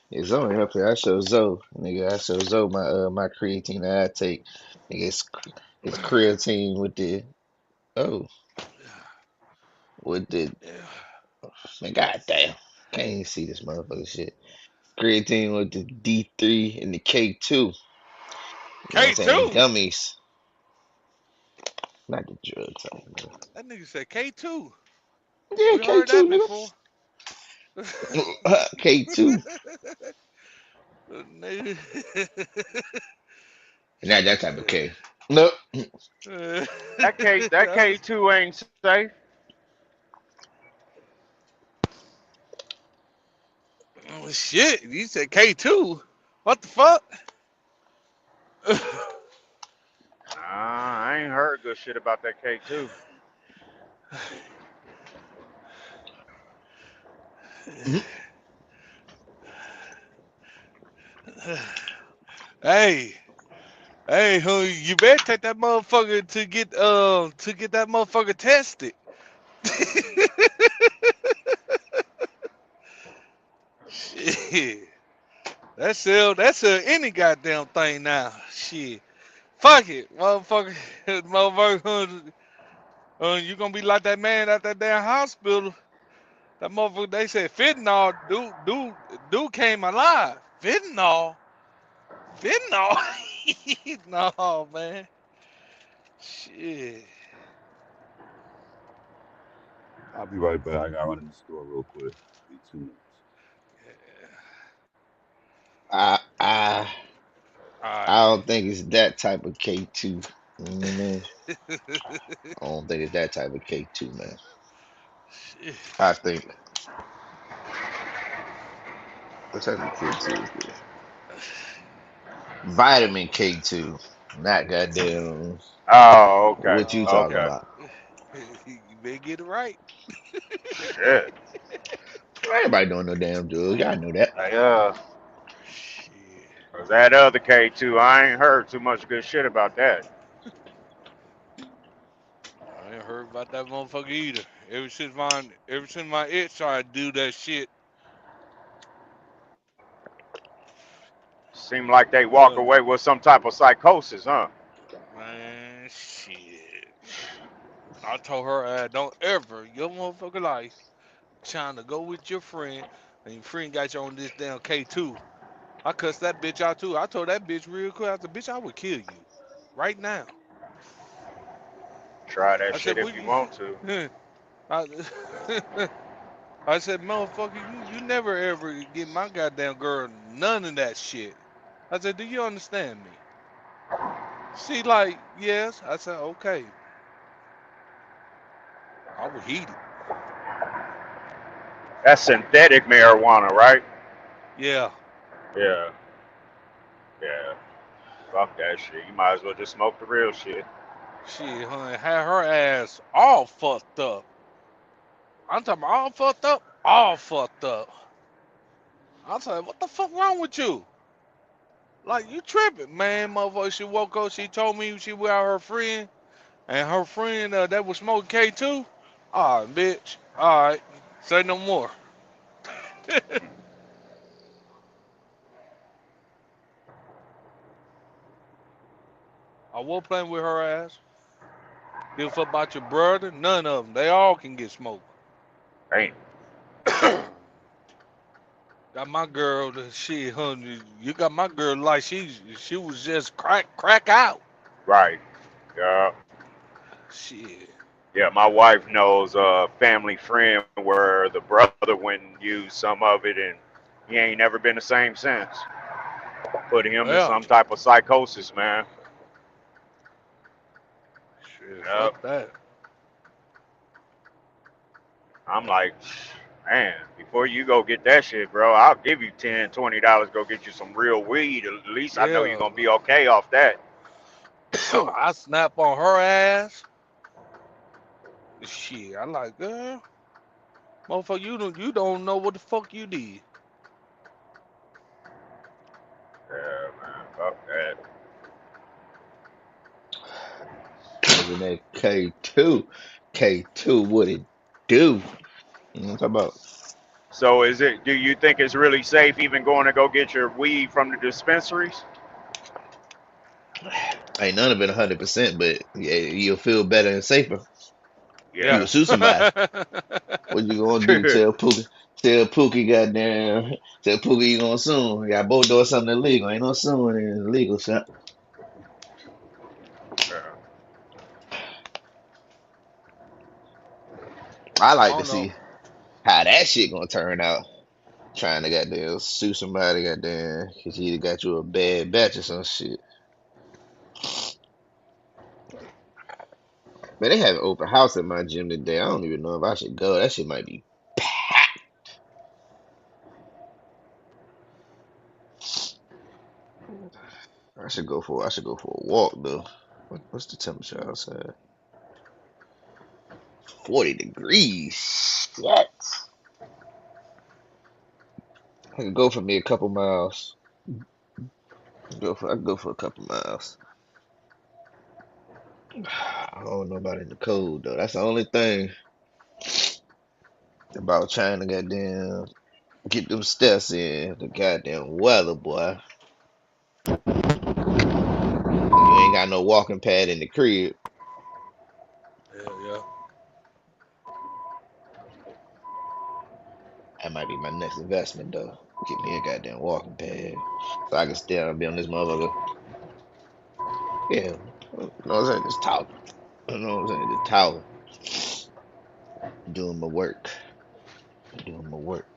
Yeah, Zoe up here. I show Zoe, nigga. I show Zoe my creatine that I take. Nigga, it's creatine with the oh with the Yeah. man. Goddamn, can't even see this motherfucker shit. Creatine with the D3 and the K2. You know what I'm saying? K2. Gummies, not the drugs. That nigga said K2. Yeah, We heard that K2, before. nigga. K2. Nigga. Not that type of K. Nope. That K2 ain't safe. Oh, shit, you said K2. What the fuck? I ain't heard good shit about that K2. Hey, you better take that motherfucker to get that motherfucker tested. Shit. That's any goddamn thing now. Shit. Fuck it, motherfucker. Motherfucker, you gonna be like that man at that damn hospital. That motherfucker, they said fentanyl, dude came alive. Fentanyl? Fentanyl? No, man. Shit. I'll be right back. I gotta run in the store real quick. Be 2 minutes. I I Alright. don't think it's that type of K2. Man, I don't think it's that type of K2, man. I think what type of K2 is this? Vitamin K2, not goddamn Oh, okay, what you talking okay. Okay. about. You better get it right. Shit. Everybody doing no damn drugs. Y'all know that. Hey, Shit. 'cause that other K2, I ain't heard too much good shit about that. I ain't heard about that motherfucker either. Ever since my ex tried to do that shit, Seem like they walk uh, away with some type of psychosis, huh? man, shit. I told her, don't ever your motherfucking life trying to go with your friend, and your friend got you on this damn K2. I cussed that bitch out too. I told that bitch real quick. I said, bitch, I would kill you right now. Try that I shit said, if what you you? want to. I, I said, motherfucker, you never ever get my goddamn girl none of that shit. I said, do you understand me? She like, yes. I said, okay. I was heated. That's synthetic marijuana, right? Yeah. Yeah, yeah. Fuck that shit. You might as well just smoke the real shit. Shit, honey, had her ass all fucked up. I'm talking about all fucked up, all fucked up. I said, what the fuck wrong with you? Like, you tripping, man, motherfucker. She woke up, she told me she with her friend, and her friend that was smoking K2. All right, bitch. All right. Say no more. I was playing with her ass. Give a fuck about your brother? None of them. They all can get smoked. Ain't Got my girl, shit, honey. You got my girl like she was just crack out. right. Yeah. Shit. Yeah, my wife knows a family friend where the brother went and used some of it and he ain't never been the same since. Put him in Well, some type of psychosis, man. shit, fuck Yep. that. I'm like, man, before you go get that shit, bro, I'll give you $10, $20, go get you some real weed. At least I know you're Yeah. gonna be okay off that. I snap on her ass. Shit, I like, girl, motherfucker, you don't know what the fuck you did. Yeah, man, fuck that. Smoking that K2. K2, what it do? You know what I'm talking about? So do you think it's really safe even going to go get your weed from the dispensaries? Ain't none of it 100%, but yeah, you'll feel better and safer. Yeah. You'll Yeah. sue somebody. What you gonna do? Tell Pookie, goddamn, tell Pookie you gonna sue him. Y'all both doing something illegal. Ain't no suing in illegal shit. Yeah. I I like to don't know. see how that shit gonna turn out. Trying to goddamn sue somebody, goddamn, because he either got you a bad batch or some shit. Man, they have an open house at my gym today. I don't even know if I should go. That shit might be. I should go for a walk though. What's the temperature outside? 40 degrees. Shit. I could go for me a couple miles. I could go for a couple miles. I don't know about in the cold though. That's the only thing about trying to goddamn get them steps in. The goddamn weather, boy. You ain't got no walking pad in the crib. Yeah, yeah. That might be my next investment though. Get me a goddamn walking pad so I can still be on this motherfucker. Yeah, you know what I'm saying? Just talking. You know what I'm saying? Just talking. Doing my work. Doing my work.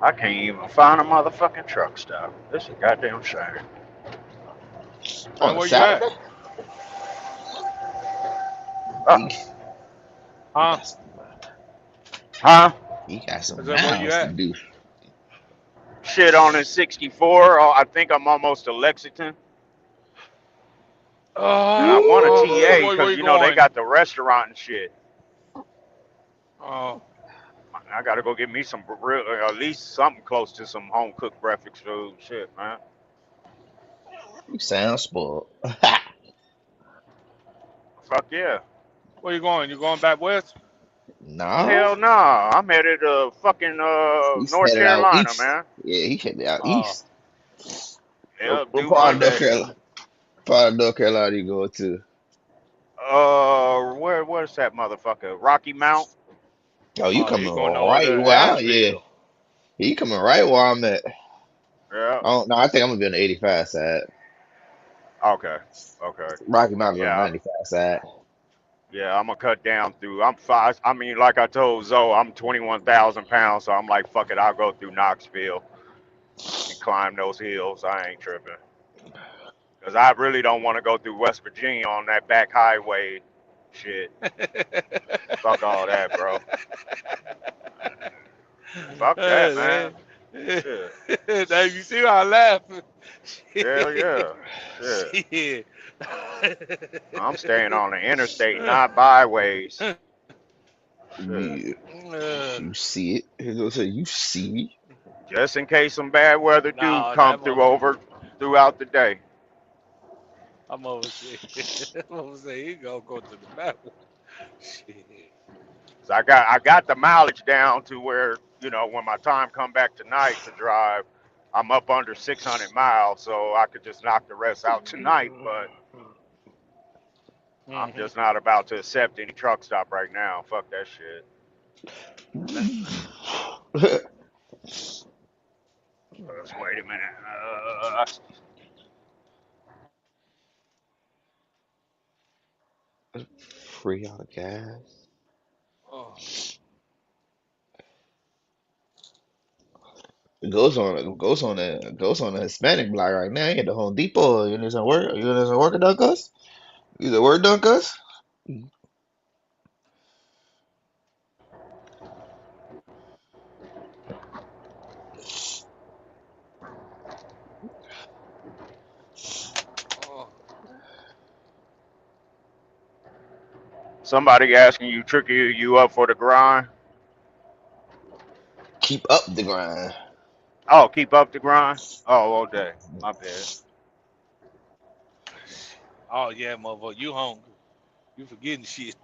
I can't even find a motherfucking truck stop. This is a goddamn shame. On Man, a where you at? Saturday? Oh, He, he Huh? got some, huh? he got I some said, where you miles to at? do. Shit on in 64. Oh, I think I'm almost to Lexington. And I want a TA Where because, you you know, they going? got the restaurant and shit. Oh, I gotta go get me some real, at least something close to some home cooked breakfast food. Shit, man. You sound spoiled. Fuck yeah. where you going? You going back west? Nah, Hell nah. I'm headed to fucking he's North headed out Carolina, east. man. Yeah, he headed out Oh, east. Yeah, What due part of North Monday. Carolina? Part of North Carolina you go to? Where's that motherfucker? Rocky Mount? Oh, you oh, you coming going over right to where I, yeah. Asheville? He coming right where I'm at. Yeah. Oh no, I think I'm gonna be on the 85 side. Okay. Okay. Rocky Mountain's on the Yeah. 95 side. Yeah, I'm gonna cut down through. I'm five. I mean, like I told Zoe, I'm 21,000 pounds, so I'm like, fuck it, I'll go through Knoxville and climb those hills. I ain't tripping, cause I really don't want to go through West Virginia on that back highway. Shit, fuck all that, bro. Fuck that, man. Man. Shit. Now you see how I laugh. Hell yeah. Shit. Shit. I'm staying on the interstate, not byways. Shit. Yeah, Uh, you see it. He gonna say you see me. Just in case some bad weather do nah, come that through mother. over throughout the day. I'm over say. I'm over say he gonna go to the back. Shit. So I got the mileage down to where, you know, when my time come back tonight to drive, I'm up under 600 miles, so I could just knock the rest out tonight. But I'm Mm-hmm. just not about to accept any truck stop right now. Fuck that shit. Let's wait a minute. Free all the gas. Oh. It goes on the Hispanic block right now. You at the Home Depot. You need some work. You need some work done, cuz? You need work done, cuz? Oh. Somebody asking you, Tricky, you up for the grind? Keep up the grind. Oh, keep up the grind? Oh, all day. My bad. Oh yeah, motherfucker, you hungry? You forgetting shit.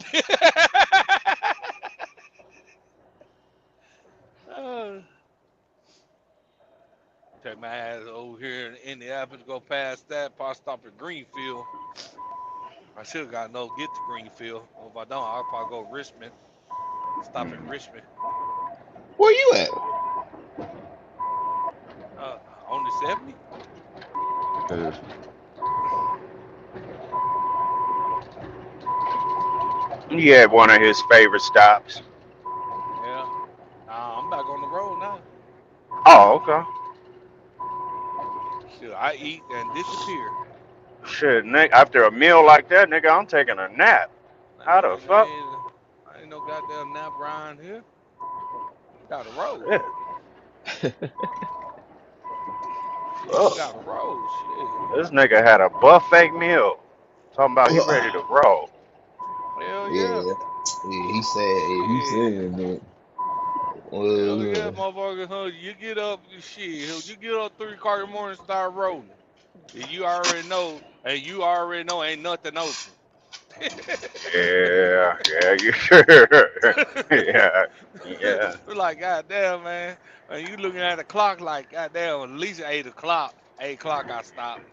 uh, take my ass over here in Indianapolis, go past that, probably stop at Greenfield. I should have got no get to Greenfield. Or if I don't, I'll probably go Richmond. Stop at Richmond. Where you at? Uh, on the 70. Uh, He had one of his favorite stops. Yeah. Nah, I'm back on the road now. Oh, okay. Shit, I eat and disappear. Shit, Nick, after a meal like that, nigga, I'm taking a nap. How the Nigga, fuck? I ain't no goddamn nap around here. Got a road. Shit. Shit, we Ugh. got a road. Shit. This nigga had a buffet meal. Talking about he ready to roll. Hell yeah. yeah, he said. He Shit. said that. Hell yeah, Uh, motherfucker. Huh? You get up, shit. You get up 3 o'clock in the morning and start rolling. And you already know, ain't nothing open. Yeah, yeah, you yeah, yeah, We're like, goddamn, man. And you looking at the clock like, goddamn, at least 8 o'clock. 8 o'clock I stop.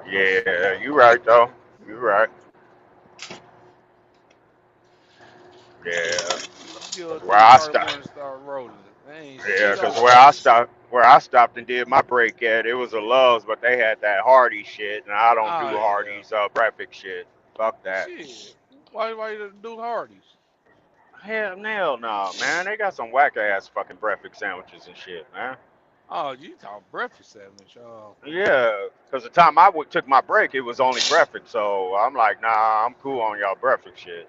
yeah. You right though. You right. Yeah. You get 'Cause up where 3 I o'clock in the stop. morning and start rolling. There ain't Yeah, shit 'cause open. where I stopped and did my break at, it was a Love's, but they had that Hardy shit, and I don't Oh, do yeah. Hardy's breakfast shit. Fuck that. Shit. Why you do Hardee's? Hell no, man. They got some whack ass fucking breakfast sandwiches and shit, man. Oh, you talking breakfast sandwich? Oh, Yeah, because the time I took my break, it was only breakfast. So I'm like, nah, I'm cool on y'all breakfast shit.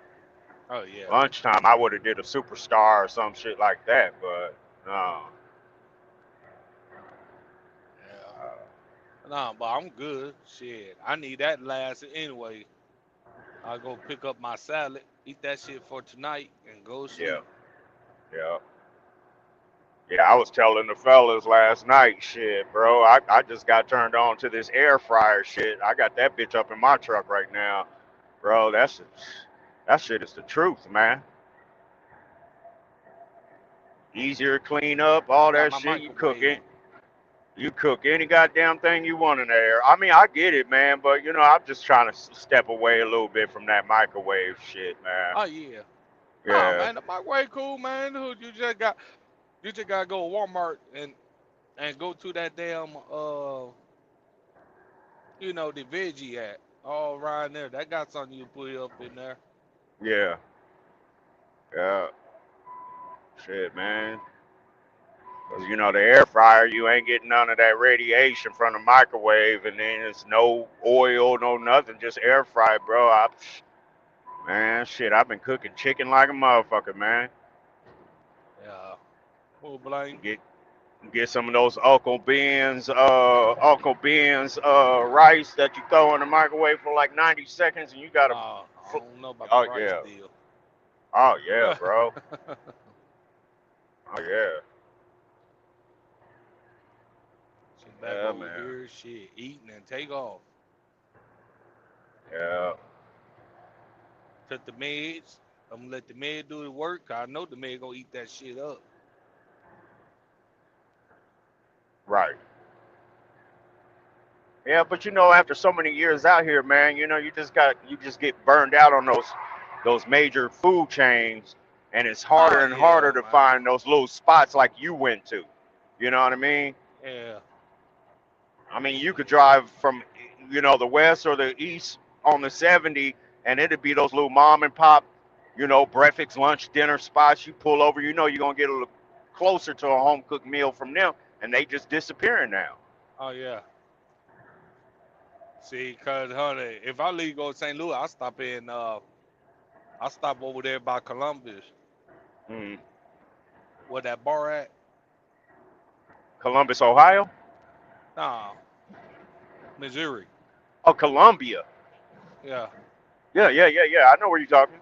oh yeah, Lunchtime, I would have did a superstar or some shit like that, but no. yeah. Nah, but I'm good. Shit, I need that last anyway. I go pick up my salad, eat that shit for tonight, and go Yeah, sleep. yeah. Yeah, I was telling the fellas last night, shit, bro. I just got turned on to this air fryer shit. I got that bitch up in my truck right now, bro. That shit is the truth, man. Easier to clean up, I all got that my shit. You cook microwave. it. You cook any goddamn thing you want in there. I mean, I get it, man, but you know, I'm just trying to step away a little bit from that microwave shit, man. Oh yeah. Nah, Yeah, man, the microwave cool, man. Dude, you just gotta go to Walmart and go to that damn the veggie at all around there. That got something you put up in there. yeah, yeah. Shit, man. 'Cause you know the air fryer, you ain't getting none of that radiation from the microwave, and then it's no oil, no nothing, just air fry, bro. Man, shit, I've been cooking chicken like a motherfucker, man. Yeah. Full blame. Get get some of those Uncle Ben's rice that you throw in the microwave for like 90 seconds, and you gotta. I don't know about the Oh rice yeah, deal. oh yeah, bro. Oh yeah, Sit back yeah, over man. here, shit, eating and take off. Yeah, Took the meds. I'm gonna let the med do the work. I know the med gonna eat that shit up. right. Yeah, but you know, after so many years out here, man, you know, you just get burned out on those major food chains, and it's Oh harder and harder yeah, to man. find those little spots like you went to. You know what I mean? Yeah. I mean, you could drive from, the west or the east on the 70, and it'd be those little mom and pop, breakfast, lunch, dinner spots. You pull over, you're gonna get a little closer to a home cooked meal from them, and they just disappearing now. Oh yeah. See, cause honey, if I leave go to St. Louis, I stop over there by Columbus, Mm. where that bar at. Columbus, Ohio. Nah, Missouri. Oh, Columbia. Yeah. Yeah, yeah, yeah, yeah. I know where you're talking.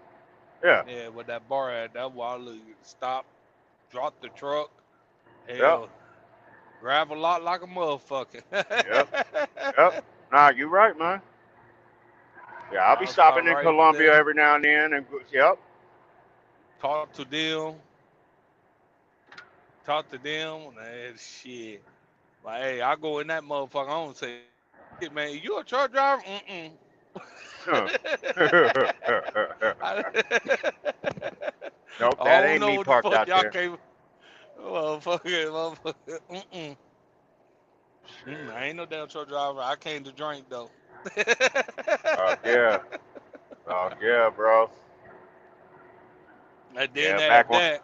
Yeah, Yeah, where that bar at. That where I look, stop, drop the truck. yep, Hell, grab a lot like a motherfucker. yep, yep. Nah, you're right, man. Yeah, I'll be I'll stop stopping in right Columbia there, every now and then, and yep. talk to them, and shit. Like, hey, I go in that motherfucker. I don't say, shit, man, you a truck driver? Mm-mm. Huh. I, Nope, I that don't ain't know me what the parked fuck out y'all there. came. Motherfucker. Mm-mm. Shit. I ain't no damn truck driver. I came to drink though. Yeah, yeah, bro. I didn't Yeah, have back when. that.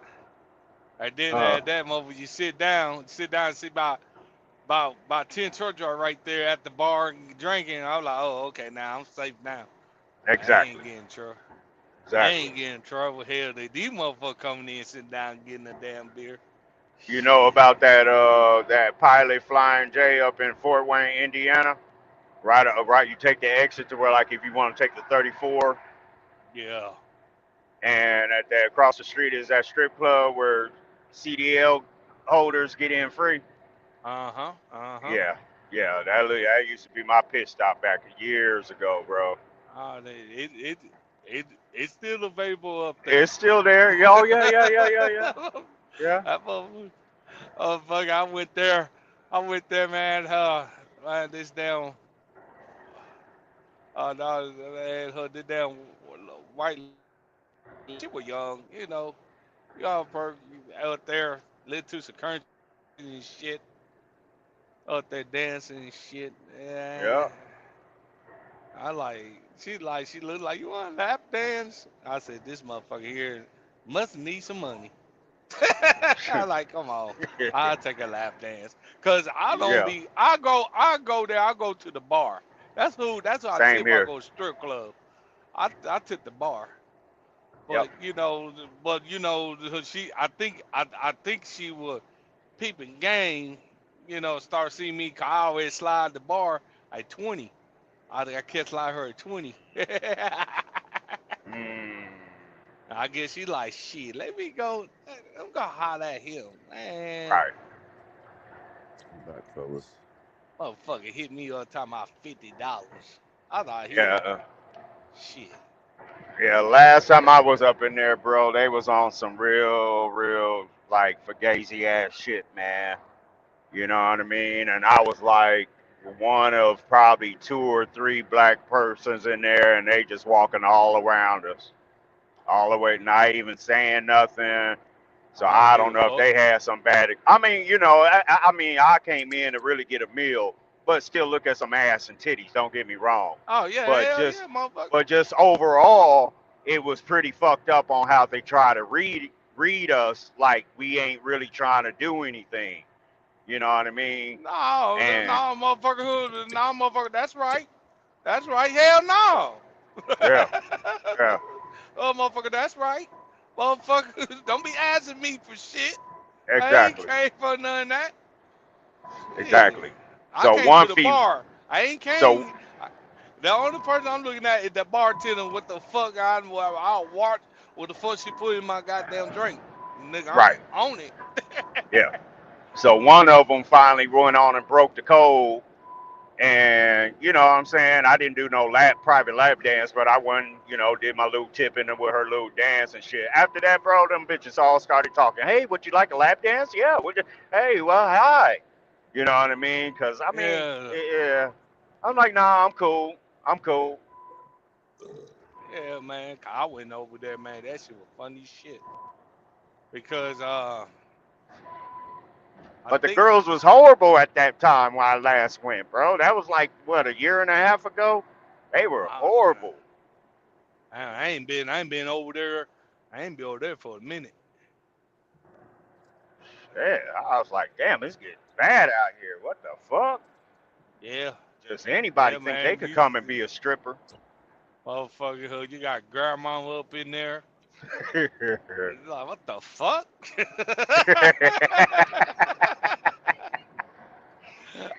I didn't Uh, have that, motherfucker. You sit down, and see about 10 truck drivers right there at the bar and drinking. I was like, oh, okay, now I'm safe now. I exactly, ain't getting in trouble. I exactly. ain't getting in trouble. Hell, these motherfuckers coming in, sitting down, getting a damn beer. You know about that pilot Flying J up in Fort Wayne, Indiana? Right, right. You take the exit to where, like, if you want to take the 34, Yeah. and at that across the street is that strip club where CDL holders get in free. Uh huh. Uh huh. Yeah, yeah. That used to be my pit stop back years ago, bro. It's still available up there. It's still there. Yeah, oh yeah, yeah, yeah, yeah, yeah, yeah. That motherfucker. Oh fuck! I went there. Man. Man, this damn. No, man, the damn white. She was young, young person out there, lit to some currency and shit, out there dancing and shit. Yeah, Yeah. she looked like, you want to lap dance? I said, this motherfucker here. Must need some money. I like, come on. I'll take a lap dance. Cause I don't Yeah, be I go there, I go to the bar. That's who I same tip when I here. go to strip club. I tip the bar. Yep. But she I think she would peeping game, start seeing me 'cause I always slide the bar at 20. I catch slide her at 20. Mm, I guess she like shit. Let me go. I'm gonna holler at him, man. right. Back, fellas. Motherfucker hit me up talking about $50. I thought he was Yeah. shit. Yeah, last time I was up in there, bro, they was on some real, like fugazi ass shit, man. You know what I mean? And I was like one of probably two or three black persons in there, and they just walking all around us, all the way, not even saying nothing. So I don't I give don't a know if fuck. they had some bad. I mean, I came in to really get a meal, but still look at some ass and titties. Don't get me wrong, Oh yeah, but hell just, yeah, motherfucker. but just overall, it was pretty fucked up on how they try to read us like we ain't really trying to do anything. You know what I mean? No, And no, motherfucker. That's right. That's right. Hell no. yeah, yeah, Oh, motherfucker, that's right. Motherfucker, don't be asking me for shit. I ain't exactly, came for none of that. Shit. exactly. I So came one to the fee, bar. I ain't so came. The only person I'm looking at is the bartender. What the fuck I'll watch what the fuck she put in my goddamn drink. Nigga, right, I'm on it. yeah. So one of them finally went on and broke the code. And you know what I'm saying? I didn't do no private lap dance, but I went, did my little tip in there with her little dance and shit. After that, bro, them bitches all started talking. Hey, would you like a lap dance? Yeah. Hey, well, hi. You know what I mean? Cause I mean, Yeah, yeah. I'm like, nah, I'm cool. I'm cool. yeah, man. I went over there, man. That shit was funny shit. Because I But the think girls was horrible at that time when I last went, bro. That was like what, a year and a half ago. They were I, horrible. I ain't been over there. I ain't been over there for a minute. Yeah, I was like, damn, it's getting bad out here. What the fuck? Yeah, Just anybody yeah, think they man. could come and be a stripper. Motherfucker, you got grandma up in there. It's like, what the fuck?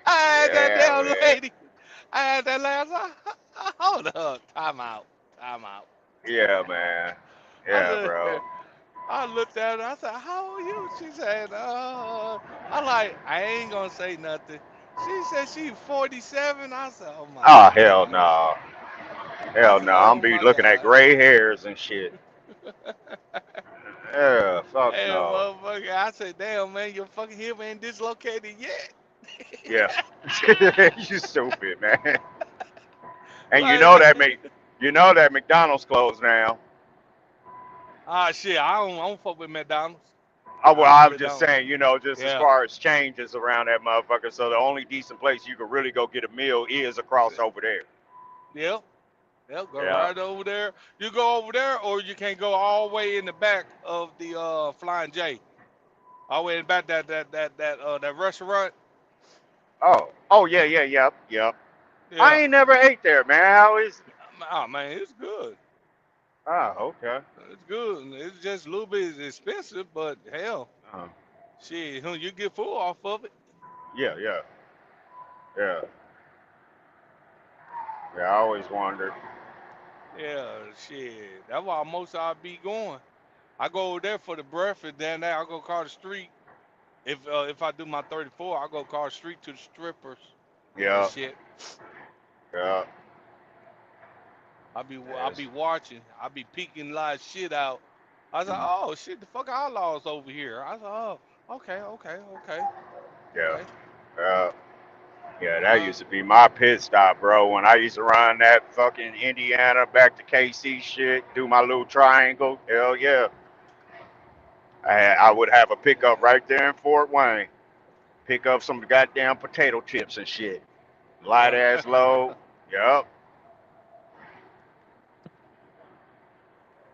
I had that Yeah, damn man. lady. I had that last. Hold up, time out, time out. Yeah, man. I Yeah, said, bro. I looked at her. I said, "How are you?" She said, I like, I ain't gonna say nothing. She said she 47. I said, "Oh my Oh, hell god." no. I Hell said, no. I'm "Oh be my looking at god." gray hairs and shit. Yeah, fuck Hey, no. motherfucker. I said, "Damn, man, your fucking hip ain't dislocated yet." Yeah. You stupid, man. And Like, you know that McDonald's closed now. shit, I don't fuck with McDonald's. Oh, well, I I was really just don't. saying, just as Yeah. far as changes around that motherfucker. So the only decent place you could really go get a meal is across over there. Yep. Yep. Go Yeah. right over there. You go over there, or you can go all the way in the back of the Flying J. All the way in the back that restaurant. Oh, yeah, yeah, yep, yep. I Yeah. ain't never ate there, man. How is? Oh man, it's good. Oh, okay. It's good. It's just a little bit expensive, but hell, Uh, shit, you get full off of it. yeah, yeah, yeah, yeah. I always wondered. Yeah, shit. That's why most I be going. I go over there for the breakfast. Then there I go across the street. If I do my 34, I go across the street to the strippers and Yeah, shit. yeah. I Yes. be watching. I be peeking live shit out. I was like, oh shit, the fuck outlaws over here. I said, oh, okay, okay, okay, Yeah, okay. yeah, yeah. That Uh, used to be my pit stop, bro. When I used to run that fucking Indiana back to KC shit, do my little triangle. Hell yeah. I would have a pickup right there in Fort Wayne. Pick up some goddamn potato chips and shit. Light yeah, ass load. Yup.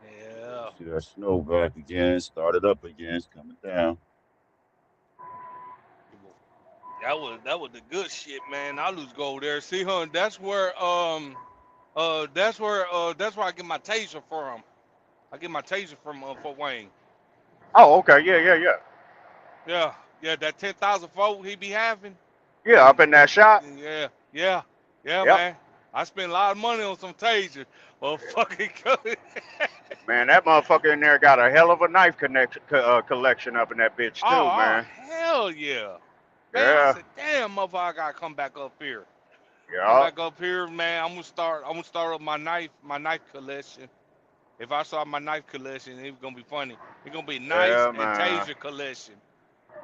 yeah. See that snow back again, started up again, it's coming down. That was the good shit, man. I lose go there. See, huh? That's where I get my taser from. I get my taser from Fort Wayne. Oh, okay. Yeah, yeah, yeah. Yeah, yeah, that 10,000 volt he be having. Yeah, up in that shop. Yeah, yeah, yeah, Yep. man. I spent a lot of money on some tasers. Well, fucking Man, that motherfucker in there got a hell of a knife collection up in that bitch too, oh man. hell yeah, man. I Yeah. said, damn, motherfucker, I gotta come back up here. Come Yeah. back up here, man. I'm gonna start up my knife collection. If I start my knife collection, it's gonna be funny. It's gonna be knife Yeah, and man. taser collection.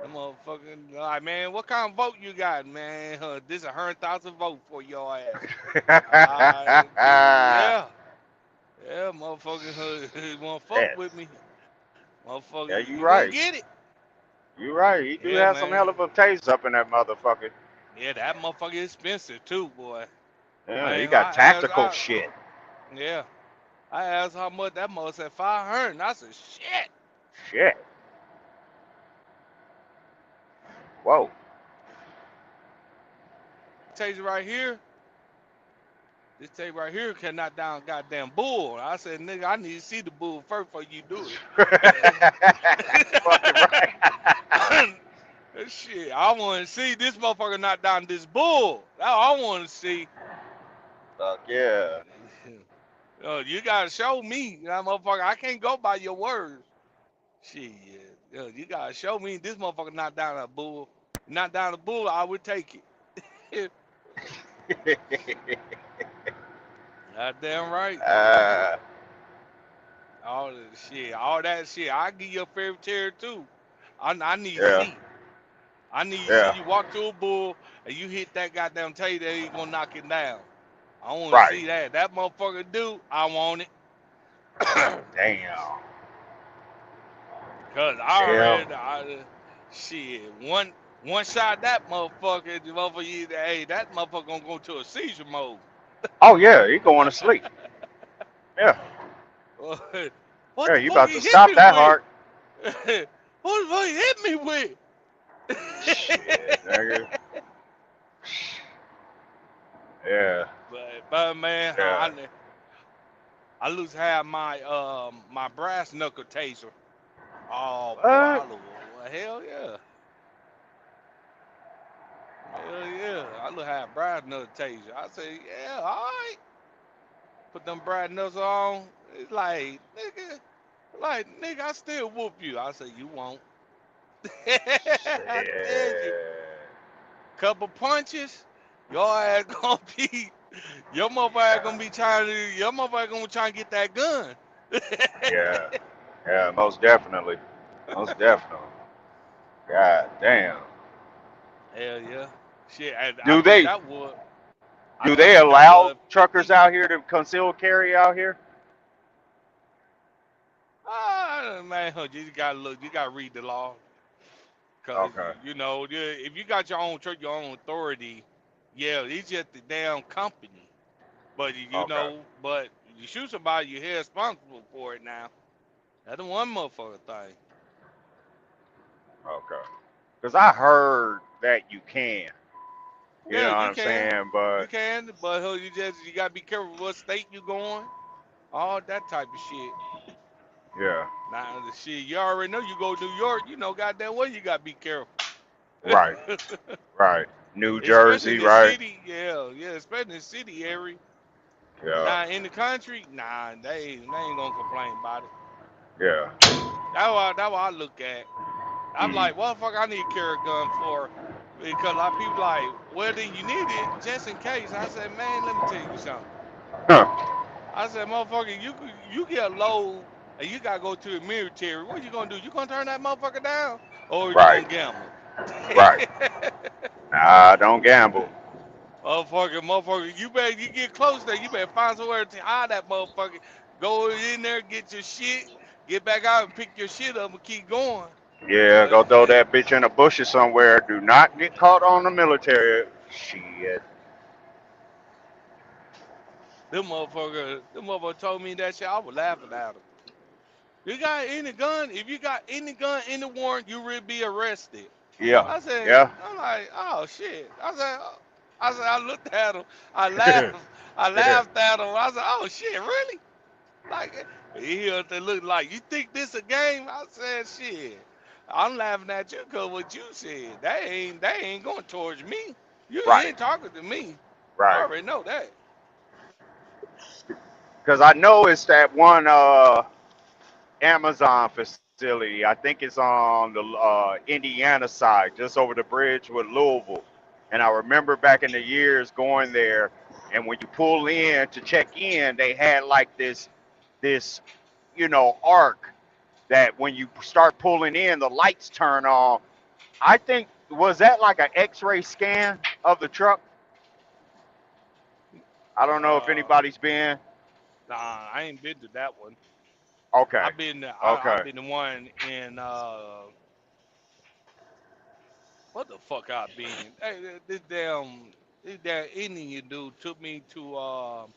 That motherfucking like, man, what kind of vote you got, man? This 100,000 vote for your ass. Yeah, yeah, motherfucking wanna fuck Yes. with me, Yeah, motherfucker. you You gonna right. get it? You right. He do Yeah, have some hell man. of a taste up in that motherfucker. Yeah, that motherfucker is expensive too, boy. Yeah, he Man, got tactical shit. yeah, I asked how much that mother said 500. And I said, shit. Shit. Whoa. Taser right here. This tape right here can knock down goddamn bull. I said, nigga, I need to see the bull first before you do Fucking right. it. Shit, I want to see this motherfucker knock down this bull. That's all I want to see. Fuck yeah. You gotta show me, that motherfucker. I can't go by your words. Shit, you gotta show me this motherfucker knock down a bull. Knock down a bull, I would take it. Goddamn right. All that shit. I give you a favorite chair too. I need to Yeah. see. I need to Yeah. see you walk to a bull and you hit that goddamn tail that ain't gonna knock it down. I want to Right. see that. That motherfucker do. I want it. Damn. Cause I Damn. already, shit. One shot that motherfucker. The motherfucker, hey, that motherfucker gonna go to a seizure mode. Oh yeah, he going to sleep. Yeah. What Yeah, the you fuck about he to hit stop me that with? heart. What the fuck he hit me with? Shit, nigga. Yeah. But man, Yeah. I lose half my brass knuckle taser. Oh boy, What? hell yeah. Hell yeah. I look half brass knuckle taser. I say, yeah, alright. Put them brass knuckles on. It's like, nigga, I still whoop you. I say, you won't. I tell you. Shit. Couple punches, your ass gonna be your motherfucker gonna be trying to get that gun. Yeah. Yeah, most definitely. Most definitely. God damn. Hell yeah. Shit, I Do think they that would do they that allow was truckers 50. out here to conceal carry out here? Man, you gotta look, you gotta read the law. Cause Okay. if you got your own truck, your own authority, yeah, it's just the damn company. But Okay. but you shoot somebody, you're held responsible for it now. That's the one motherfucker thing. Okay. Because I heard that you can. You know Yeah, what you I'm can. saying? You But can, but you gotta be careful what state you going. All that type of shit. yeah. Now the shit, you already know you go to New York, goddamn well you gotta be careful. Right. Right. New Especially in Jersey, the right? city, yeah, especially in the city area. Yeah. Now in the country, nah, they ain't gonna complain about it. Yeah. That's what I look at. I'm Mm. like, what the fuck I need to carry a gun for? Because a lot of people like, well then you need it just in case. I said, man, let me tell you something. Huh. I said, motherfucker, you get a load and you gotta go to the military. What you gonna do? You gonna turn that motherfucker down, or you Right. gonna gamble? Right. Nah, don't gamble. motherfucker, you get close there. You better find somewhere to hide that motherfucker. Go in there, get your shit, get back out and pick your shit up and keep going. Yeah, But go throw that bitch in the bushes somewhere. Do not get caught on the military. Shit. them motherfucker told me that shit. I was laughing at him. You got any gun? If you got any gun in the warrant, you will be arrested. Yeah, I said, yeah, I'm like, oh shit. I looked at him. I laughed. I laughed at him. I said, oh shit, really? Like he they look like you think this a game? I said, shit. I'm laughing at you because what you said. They ain't going towards me. You right, ain't talking to me. I right. already know that. Because I know it's that one Amazon facility. I think it's on the Indiana side, just over the bridge with Louisville. And I remember back in the years going there, and when you pull in to check in, they had like this arc that when you start pulling in, the lights turn on. I think was that like an X-ray scan of the truck? I don't know if Uh, anybody's been. nah, I ain't been to that one. Okay, I've okay. been the one in what the fuck I been? Hey, this damn Indian dude took me to um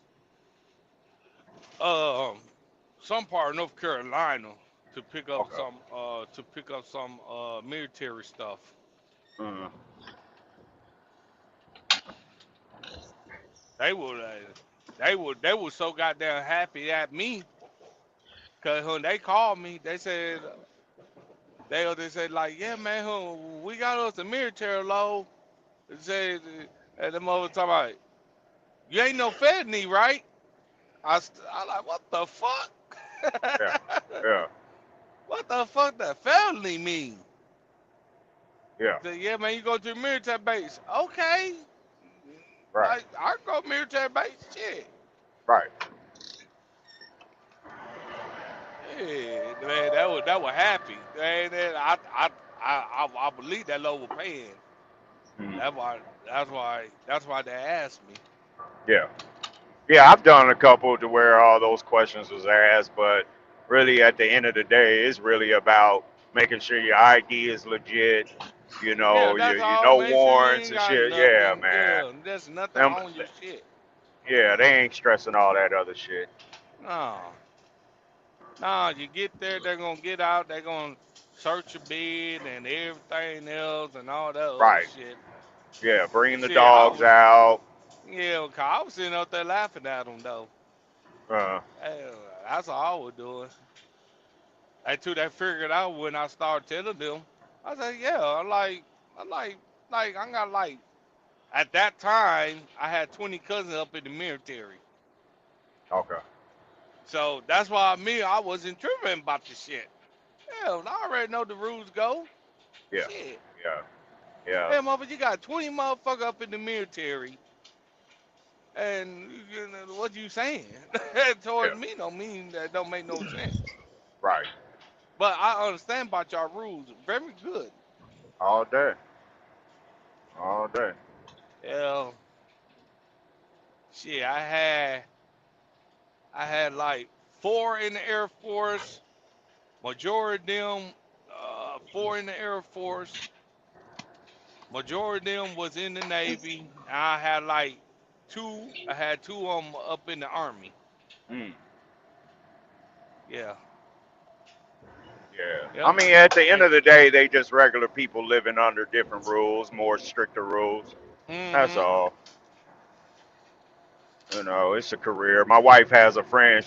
some part of North Carolina to pick up Okay. some military stuff. Mm. They were they were so goddamn happy at me because when they called me, they said like, yeah man, we got us a military load. They said, and the mother talking about, you ain't no felony, right? I like, what the fuck? Yeah. Yeah. What the fuck that felony mean? Yeah. Say, yeah, man, you go to the military base. Okay. Right. Like, I go military base. Shit. Right. Yeah, man, that was happy. Man, I believe that low was paying. Mm. That's why they asked me. Yeah. Yeah, I've done a couple to where all those questions was asked, but really at the end of the day, it's really about making sure your ID is legit. Yeah, You that's you all. know Make sure you warrants ain't and got shit. Yeah, nothing. man. Yeah, there's nothing Them, on your shit. yeah, they ain't stressing all that other shit. No. No, you get there, they're gonna get out, they're gonna search your bed and everything else and all that other Right. shit. Yeah, bringing the Shit, I dogs was, out. yeah, 'cause I was sitting up there laughing at them though. Uh, Hey, that's all I was doing. Until they figured out when I started telling them. I said, yeah, I got like, at that time, I had 20 cousins up in the military. okay. So that's why I wasn't tripping about the shit. Hell, I already know the rules go. Yeah. Shit. Yeah. Yeah. Hey, motherfucker, you got 20 motherfucker up in the military, and what you saying Yeah. towards me don't mean that don't make no sense. Right. But I understand about your rules. Very good. All day. All day. Hell, shit, I had like four in the Air Force. Majority of them, four in the Air Force. Majority of them was in the Navy. I had like two. I had two of them up in the Army. Mm. Yeah. Yeah. I Yep. mean, at the end And of the day, they just regular people living under different rules, more stricter rules. That's mm-hmm. all. It's a career. My wife has a friend,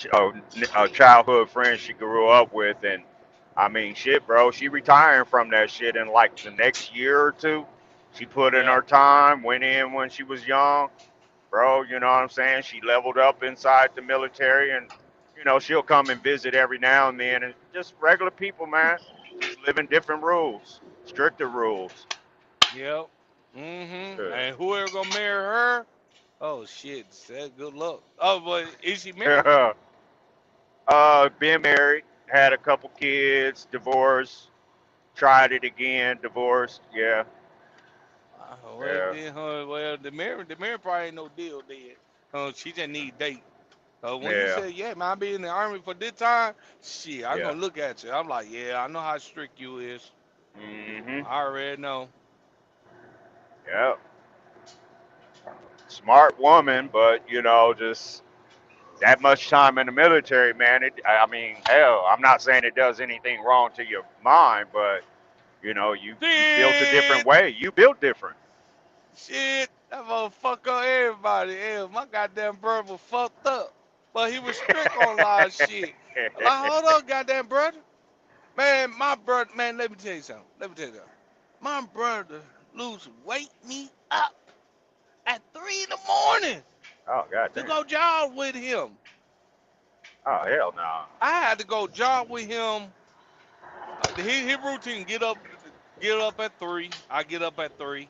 a childhood friend she grew up with, and I mean, shit, bro. She retiring from that shit in like the next year or two. She put in Yeah. her time, went in when she was young, bro. You know what I'm saying? She leveled up inside the military, and she'll come and visit every now and then, and just regular people, man, just living different rules, stricter rules. Yep. Mm-hmm. Yeah. And whoever gonna marry her, oh shit, said good luck. Oh, but is she married? Been married, had a couple kids, divorced, tried it again, divorced. Yeah, Well yeah, then, the marriage probably ain't no deal then. She just need date. When you yeah, say, yeah, man, I be in the army for this time, shit, I'm yeah. gonna look at you. I'm like, yeah, I know how strict you is. Mhm. I already know. Yeah. Smart woman, but just that much time in the military, man. I mean, hell, I'm not saying it does anything wrong to your mind, but you know, you built a different Shit, way. You built different. shit, that motherfucker, everybody. Hell, my goddamn brother was fucked up, but he was strict on a lot of shit. Like, hold on, goddamn brother. Man, my brother, man, let me tell you something. Let me tell you something. My brother lose wake me up at 3 in the morning Oh to goddamn. go jog with him. Oh hell no. I had to go jog with him. His routine: get up at 3. I get up at 3.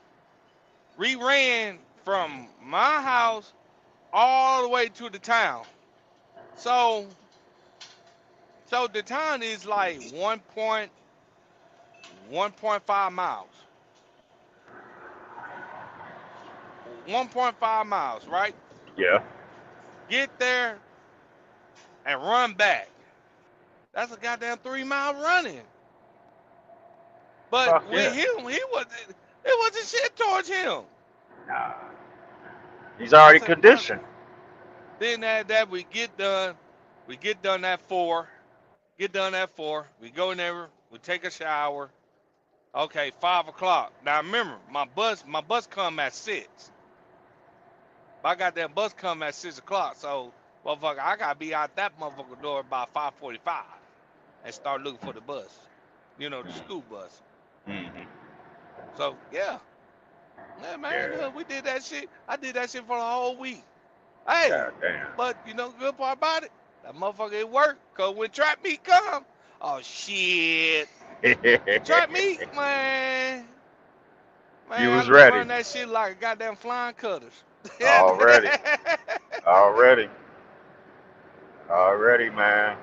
We ran from my house all the way to the town. So, so the town is like 1.5 miles. 1.5 miles, right? Yeah. Get there and run back. That's a goddamn 3 mile running. But Fuck with yeah. him, it wasn't shit towards him. Nah. He's I already said, brother. conditioned. Then at that we get done. We get done at 4. Get done at 4. We go in there. We take a shower. Okay, 5 o'clock. Now remember, my bus come at 6. I got that bus come at 6 o'clock. So, motherfucker, I gotta be out that motherfucker door by 5:45 and start looking for the bus. You know, the school bus. Mm-hmm. So yeah, yeah, man, Yeah. we did that shit. I did that shit for the whole week. Hey, God damn. but you know the good part about it? That motherfucker it worked. Cause when trap meet come, oh shit, trap meet, man, You I was just ready run that shit like a goddamn flying cutters. Yeah, already. Already. Already, man.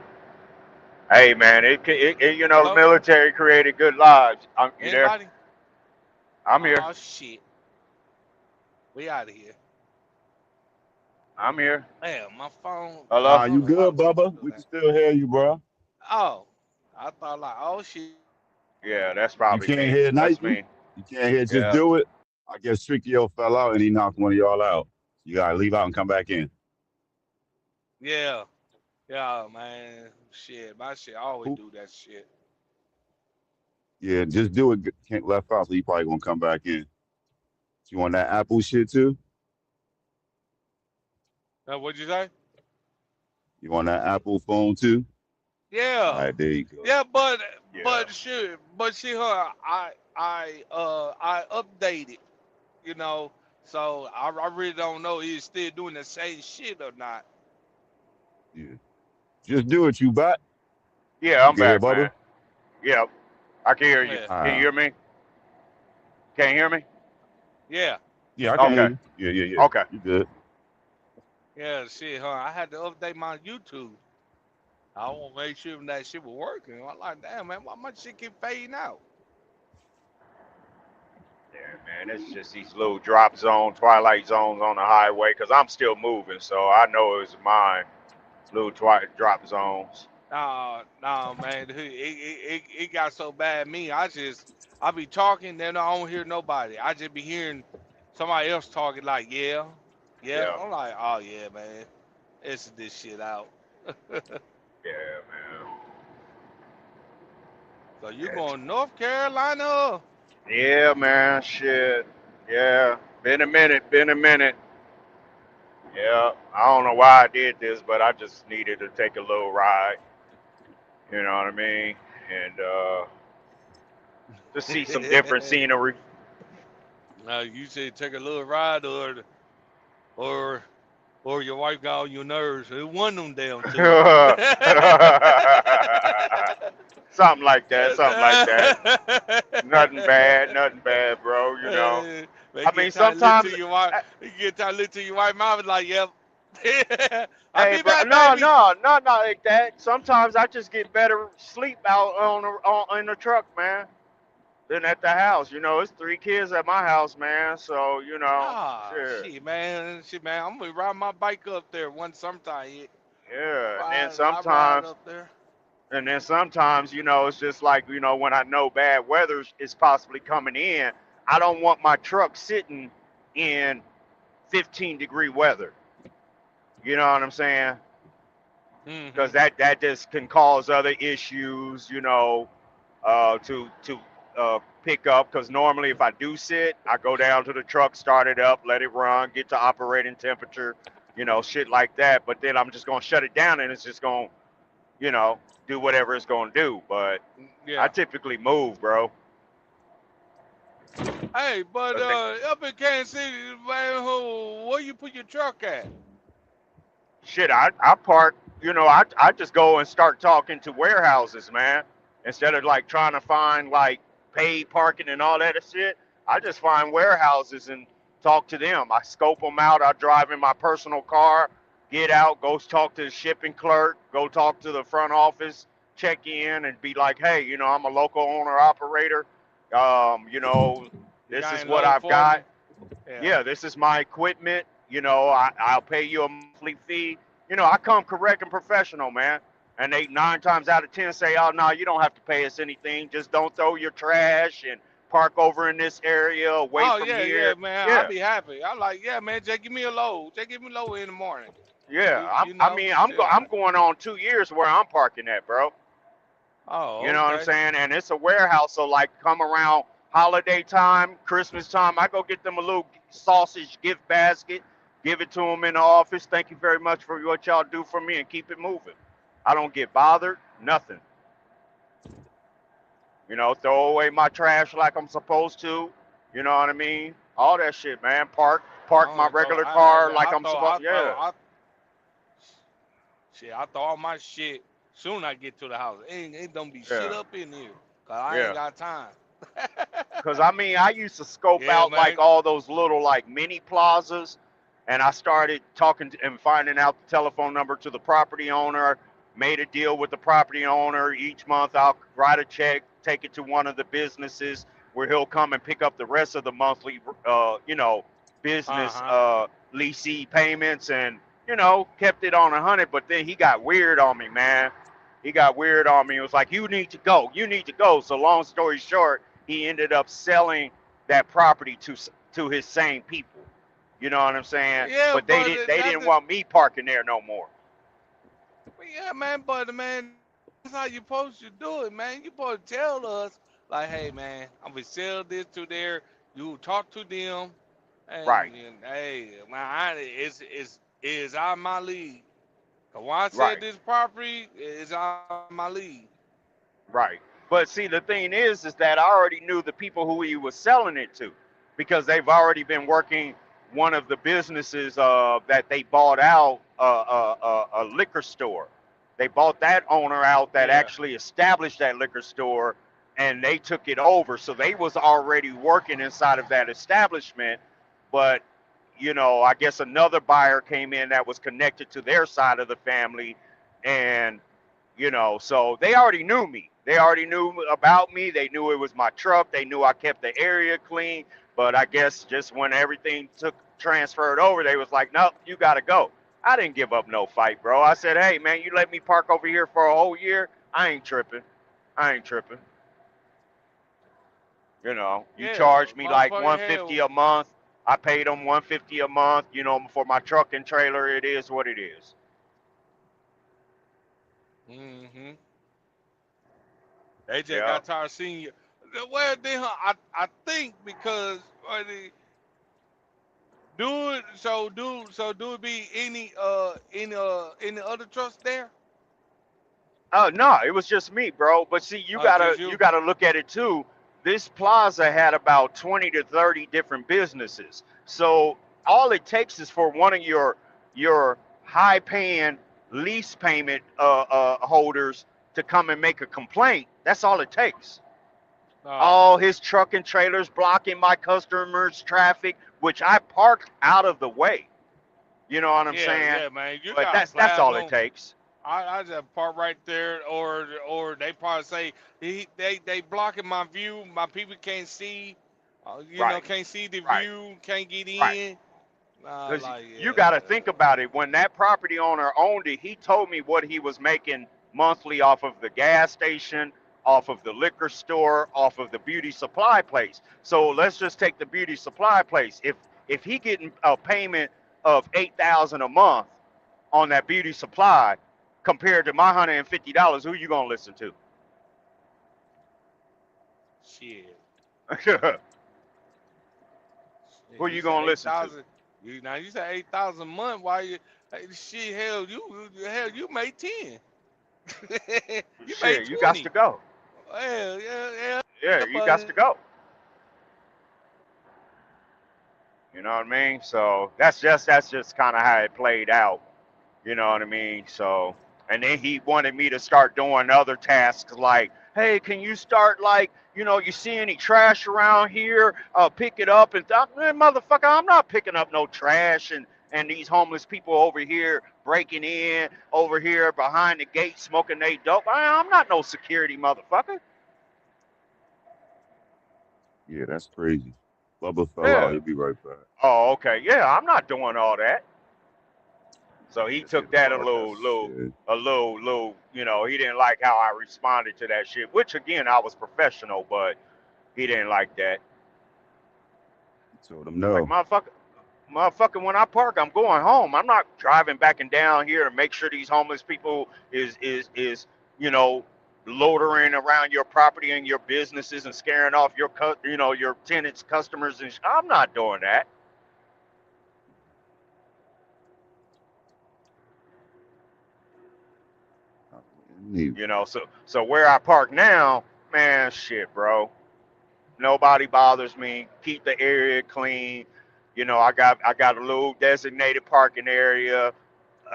Hey, man. You know, the Hello, military created good lives. You there? anybody? I'm here. Oh shit, we out of here. I'm here. Damn, my phone. Hello. Nah, I you don't know why the good, fuck Bubba? it do We can that. still hear you, bro. Oh, I thought like, oh shit. Yeah, that's You probably can't me. hear That's Nike. me. You can't hear Just Yeah. Do It. I guess Tricky fell out and he knocked one of y'all out. You gotta leave out and come back in. Yeah. Yeah, man. Shit, my shit always Who? do that shit. Yeah, Just Do It can't left out, so he probably gonna come back in. You want that Apple shit too? What'd you say? You want that Apple phone too? All Yeah. right, there you go. Yeah, but Yeah. but shit, but see her, I updated, you know, so I really don't know he's still doing the same shit or not. Yeah. Just Do It, you back. Yeah, You I'm can hear back, man. Bubba? Yeah, I can hear you. Yeah. Can you hear me? Can you hear me? Yeah. Yeah, I can hear Okay. you. Yeah. Okay. You good. Yeah, shit, huh? I had to update my YouTube. I want to make sure that shit was working. I'm like, damn, man, why my shit keep fading out? Yeah, man. It's just these little drop zone, twilight zones on the highway. Cause I'm still moving, so I know it was mine. Little drop zones. Nah, man. It got so bad. I be talking, then I don't hear nobody. I just be hearing somebody else talking like, yeah, yeah. Yeah. I'm like, oh yeah, man. It's this shit out. Yeah, man. So you going North Carolina? Yeah, man. Shit. Yeah. Been a minute. Been a minute. Yeah. I don't know why I did this, but I just needed to take a little ride. You know what I mean? And just see some different scenery. Now you say take a little ride or or your wife got on your nerves. It one of them damn two. Something like that. Something like that. Nothing bad. Nothing bad, bro. You know. They I mean, get time to look to sometimes. your wife. You get time to look to your wife mouth like, yep. I'll Hey, be bro. back, No, baby. no, not like that. Sometimes I just get better sleep out in the truck, man, than at the house. You know, it's 3 kids at my house, man. So you know, Ah, shit. shit, man. Shit, man. I'm gonna ride my bike up there one sometime. Yeah. Yeah. I ride up there. And then sometimes, you know, it's just like, you know, when I know bad weather is possibly coming in, I don't want my truck sitting in 15-degree weather. You know what I'm saying? because Mm-hmm. that just can cause other issues, to pick up. Because normally, if I do sit, I go down to the truck, start it up, let it run, get to operating temperature, shit like that. But then I'm just gonna shut it down, and it's just gonna, you know, do whatever it's gonna do. But I Yeah. typically move, bro. Hey, but 'Cause they, up in Kansas City, man, where you put your truck at? shit, I park, I just go and start talking to warehouses, man. Instead of like trying to find like paid parking and all that shit, I just find warehouses and talk to them. I scope them out. I drive in my personal car, get out, go talk to the shipping clerk, go talk to the front office, check in, and be like, hey, I'm a local owner operator. Um, you know, You this got is any what load I've for got. me? Yeah. Yeah, this is my equipment. I'll pay you a monthly fee. I come correct and professional, man. And they 9 times out of 10 say, oh, no, you don't have to pay us anything. Just don't throw your trash and park over in this area away Oh from yeah, yeah, here. man. I'll Yeah, be happy. I like, yeah, man. Just give me a load. Just give me a load in the morning. yeah. You, I'm, you I know, mean, shit. I'm going on 2 years where I'm parking at, bro. You Oh, know what I'm okay. saying? And it's a warehouse, so like come around holiday time, Christmas time, I go get them a little sausage gift basket, give it to them in the office. Thank you very much for what y'all do for me, and keep it moving. I don't get bothered, nothing. Throw away my trash like I'm supposed to. You know what I mean? All that shit, man. Park I my don't throw. regular car like I I'm throw. supposed. Yeah, Shit. I throw all my shit soon I get to the house. Ain't don't be shit yeah, up in here, cause I ain't yeah. got time. Cause I mean, I used to scope Yeah, out like man. all those little like mini plazas, and I started talking to, and finding out the telephone number to the property owner. Made a deal with the property owner. Each month, I'll write a check, take it to one of the businesses where he'll come and pick up the rest of the monthly, Uh business huh. leasing payments, and kept it on 100. But then he got weird on me, man. He got weird on me. It was like, you need to go. You need to go. So long story short, he ended up selling that property to his same people. You know what I'm saying? Yeah, But they but didn't they that's didn't the. want me parking there no more. Yeah, man. But man, that's how you supposed to do it, man. You supposed to tell us, like, hey, man, I'm gonna sell this to there. You talk to them, Right, and hey, man, it's out of my league. 'Cause when I said right, this property is out of my league. right. But see, the thing is that I already knew the people who he was selling it to, because they've already been working one of the businesses that they bought out, a liquor store. They bought that owner out that Yeah. actually established that liquor store, and they took it over. So they was already working inside of that establishment, but I guess another buyer came in that was connected to their side of the family, and so they already knew me. They already knew about me. They knew it was my truck. They knew I kept the area clean. But I guess just when everything took transferred over, they was like, nope, you gotta go. I didn't give up no fight, bro. I said, hey man, you let me park over here for a whole year. I ain't tripping. I ain't tripping. You Yeah. charge me like Motherfucking 150 hell. a month. I paid them 150 a month. For my truck and trailer. It is what it is. Mm-hmm. They just Yeah. got tired of seeing you. Well, then, I think because do it. So do it be any other trust there? Oh no, it was just me, bro. But see, you Just gotta you you. gotta look at it too. This plaza had about 20 to 30 different businesses. So all it takes is for one of your high paying lease payment holders to come and make a complaint. That's all it takes. Oh. All his truck and trailers blocking my customers' traffic, which I parked out of the way. You know what I'm Yeah, saying? yeah, man. You But got a that's flag all it on. takes. I just park right there, or they probably say they blocking my view. My people can't see. Right, Can't see the right, view. Can't get right. in. Because Like you yeah. got to think about it. When that property owner owned it, he told me what he was making monthly off of the gas station, off of the liquor store, off of the beauty supply place. So let's just take the beauty supply place. If he getting a payment of 8,000 a month on that beauty supply, compared to my $150, who you gonna listen to? Shit. Who You you said gonna eight listen to? thousand. You said 8,000 a month. Why you? Hey, shit, hell, you made 10. You made Shit, you got 20. to go. Hell, yeah, Yeah, you got to but go. You know what I mean? So that's just kind of how it played out. You know what I mean? So, and then he wanted me to start doing other tasks like, hey, can you start like, you see any trash around here? Pick it up and man, motherfucker, I'm not picking up no trash and these homeless people over here breaking in over here behind the gate smoking they dope. I'm not no security motherfucker. Yeah, that's crazy. Bubba fell out. Yeah. He'll be right back. Oh, okay. Yeah, I'm not doing all that. So he That shit took that a hard. That little, little, shit. a little, little. He didn't like how I responded to that shit. Which again, I was professional, but he didn't like that. He told him Like no. motherfucker, when I park, I'm going home. I'm not driving back and down here to make sure these homeless people is you know loitering around your property and your businesses and scaring off your tenants, customers, and I'm not doing that. Neither. So where I park now, man, shit, bro. Nobody bothers me. Keep the area clean. I got a little designated parking area,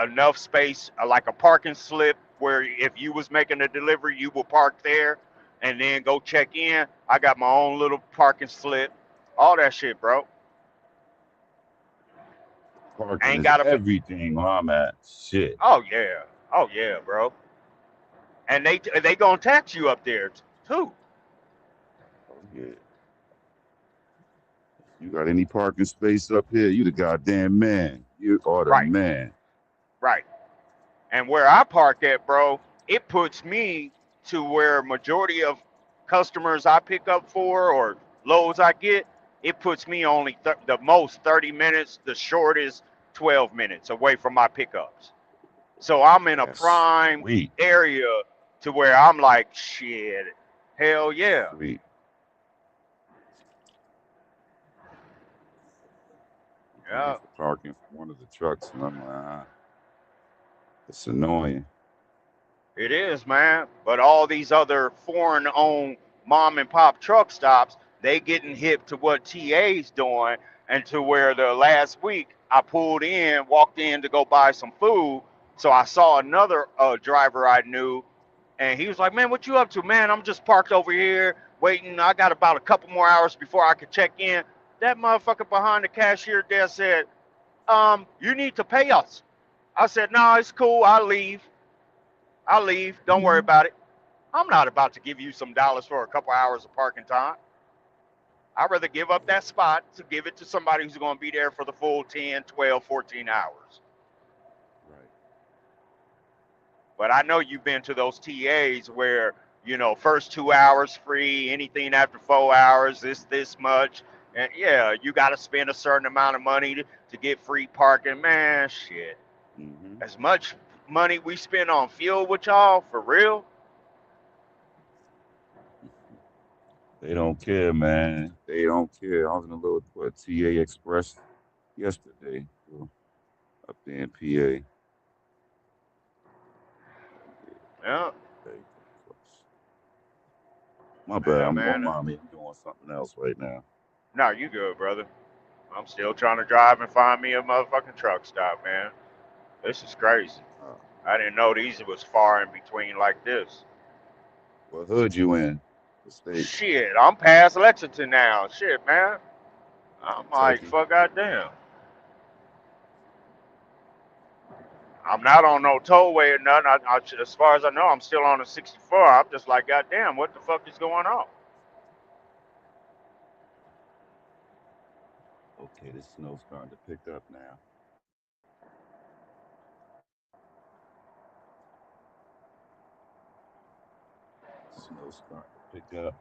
enough space, like a parking slip where if you was making a delivery, you will park there and then go check in. I got my own little parking slip. All that shit, bro. Parking Ain't is gotta. everything where I'm at. Shit. Oh yeah. Oh yeah, bro. And they gonna tax you up there too. Oh, yeah. You got any parking space up here? You the goddamn man. You are the Right. man. Right. And where I park at, bro, it puts me to where majority of customers I pick up for or loads I get, it puts me only the most 30 minutes, the shortest 12 minutes away from my pickups. So I'm in a That's prime sweet. area to where I'm like, shit, hell yeah. Sweet. I'm paying Yeah, for parking for one of the trucks, and I'm like, it's annoying. it is, man. But all these other foreign owned mom and pop truck stops, they getting hip to what TA's doing and to where the last week I pulled in, walked in to go buy some food. So I saw another driver I knew and he was like, man, what you up to? Man, I'm just parked over here waiting. I got about a couple more hours before I could check in. That motherfucker behind the cashier there said, you need to pay us. I said, no, it's cool. I'll leave. I'll leave. Don't worry about it. I'm not about to give you some dollars for a couple hours of parking time. I'd rather give up that spot to give it to somebody who's going to be there for the full 10, 12, 14 hours. Right. But I know you've been to those TAs where, first 2 hours free, anything after 4 hours, this much. And yeah, you got to spend a certain amount of money to get free parking. Man, shit. Mm-hmm. As much money we spend on fuel with y'all, for real? They don't care, man. They don't care. I was in a little TA Express yesterday up there in PA. Yeah. Everything close. My bad. Yeah, Don't man. mind me. I'm doing something else right now. No, you good, brother. I'm still trying to drive and find me a motherfucking truck stop, man. This is crazy. Uh, I didn't know these was far in between like this. what hood you in? The state? Shit, I'm past Lexington now. Shit, man. I'm like, Kentucky. fuck, goddamn. I'm not on no tollway or nothing. As far as I know, I'm still on the 64. I'm just like, goddamn, what the fuck is going on? Okay, this snow's starting to pick up now. Snow's starting to pick up.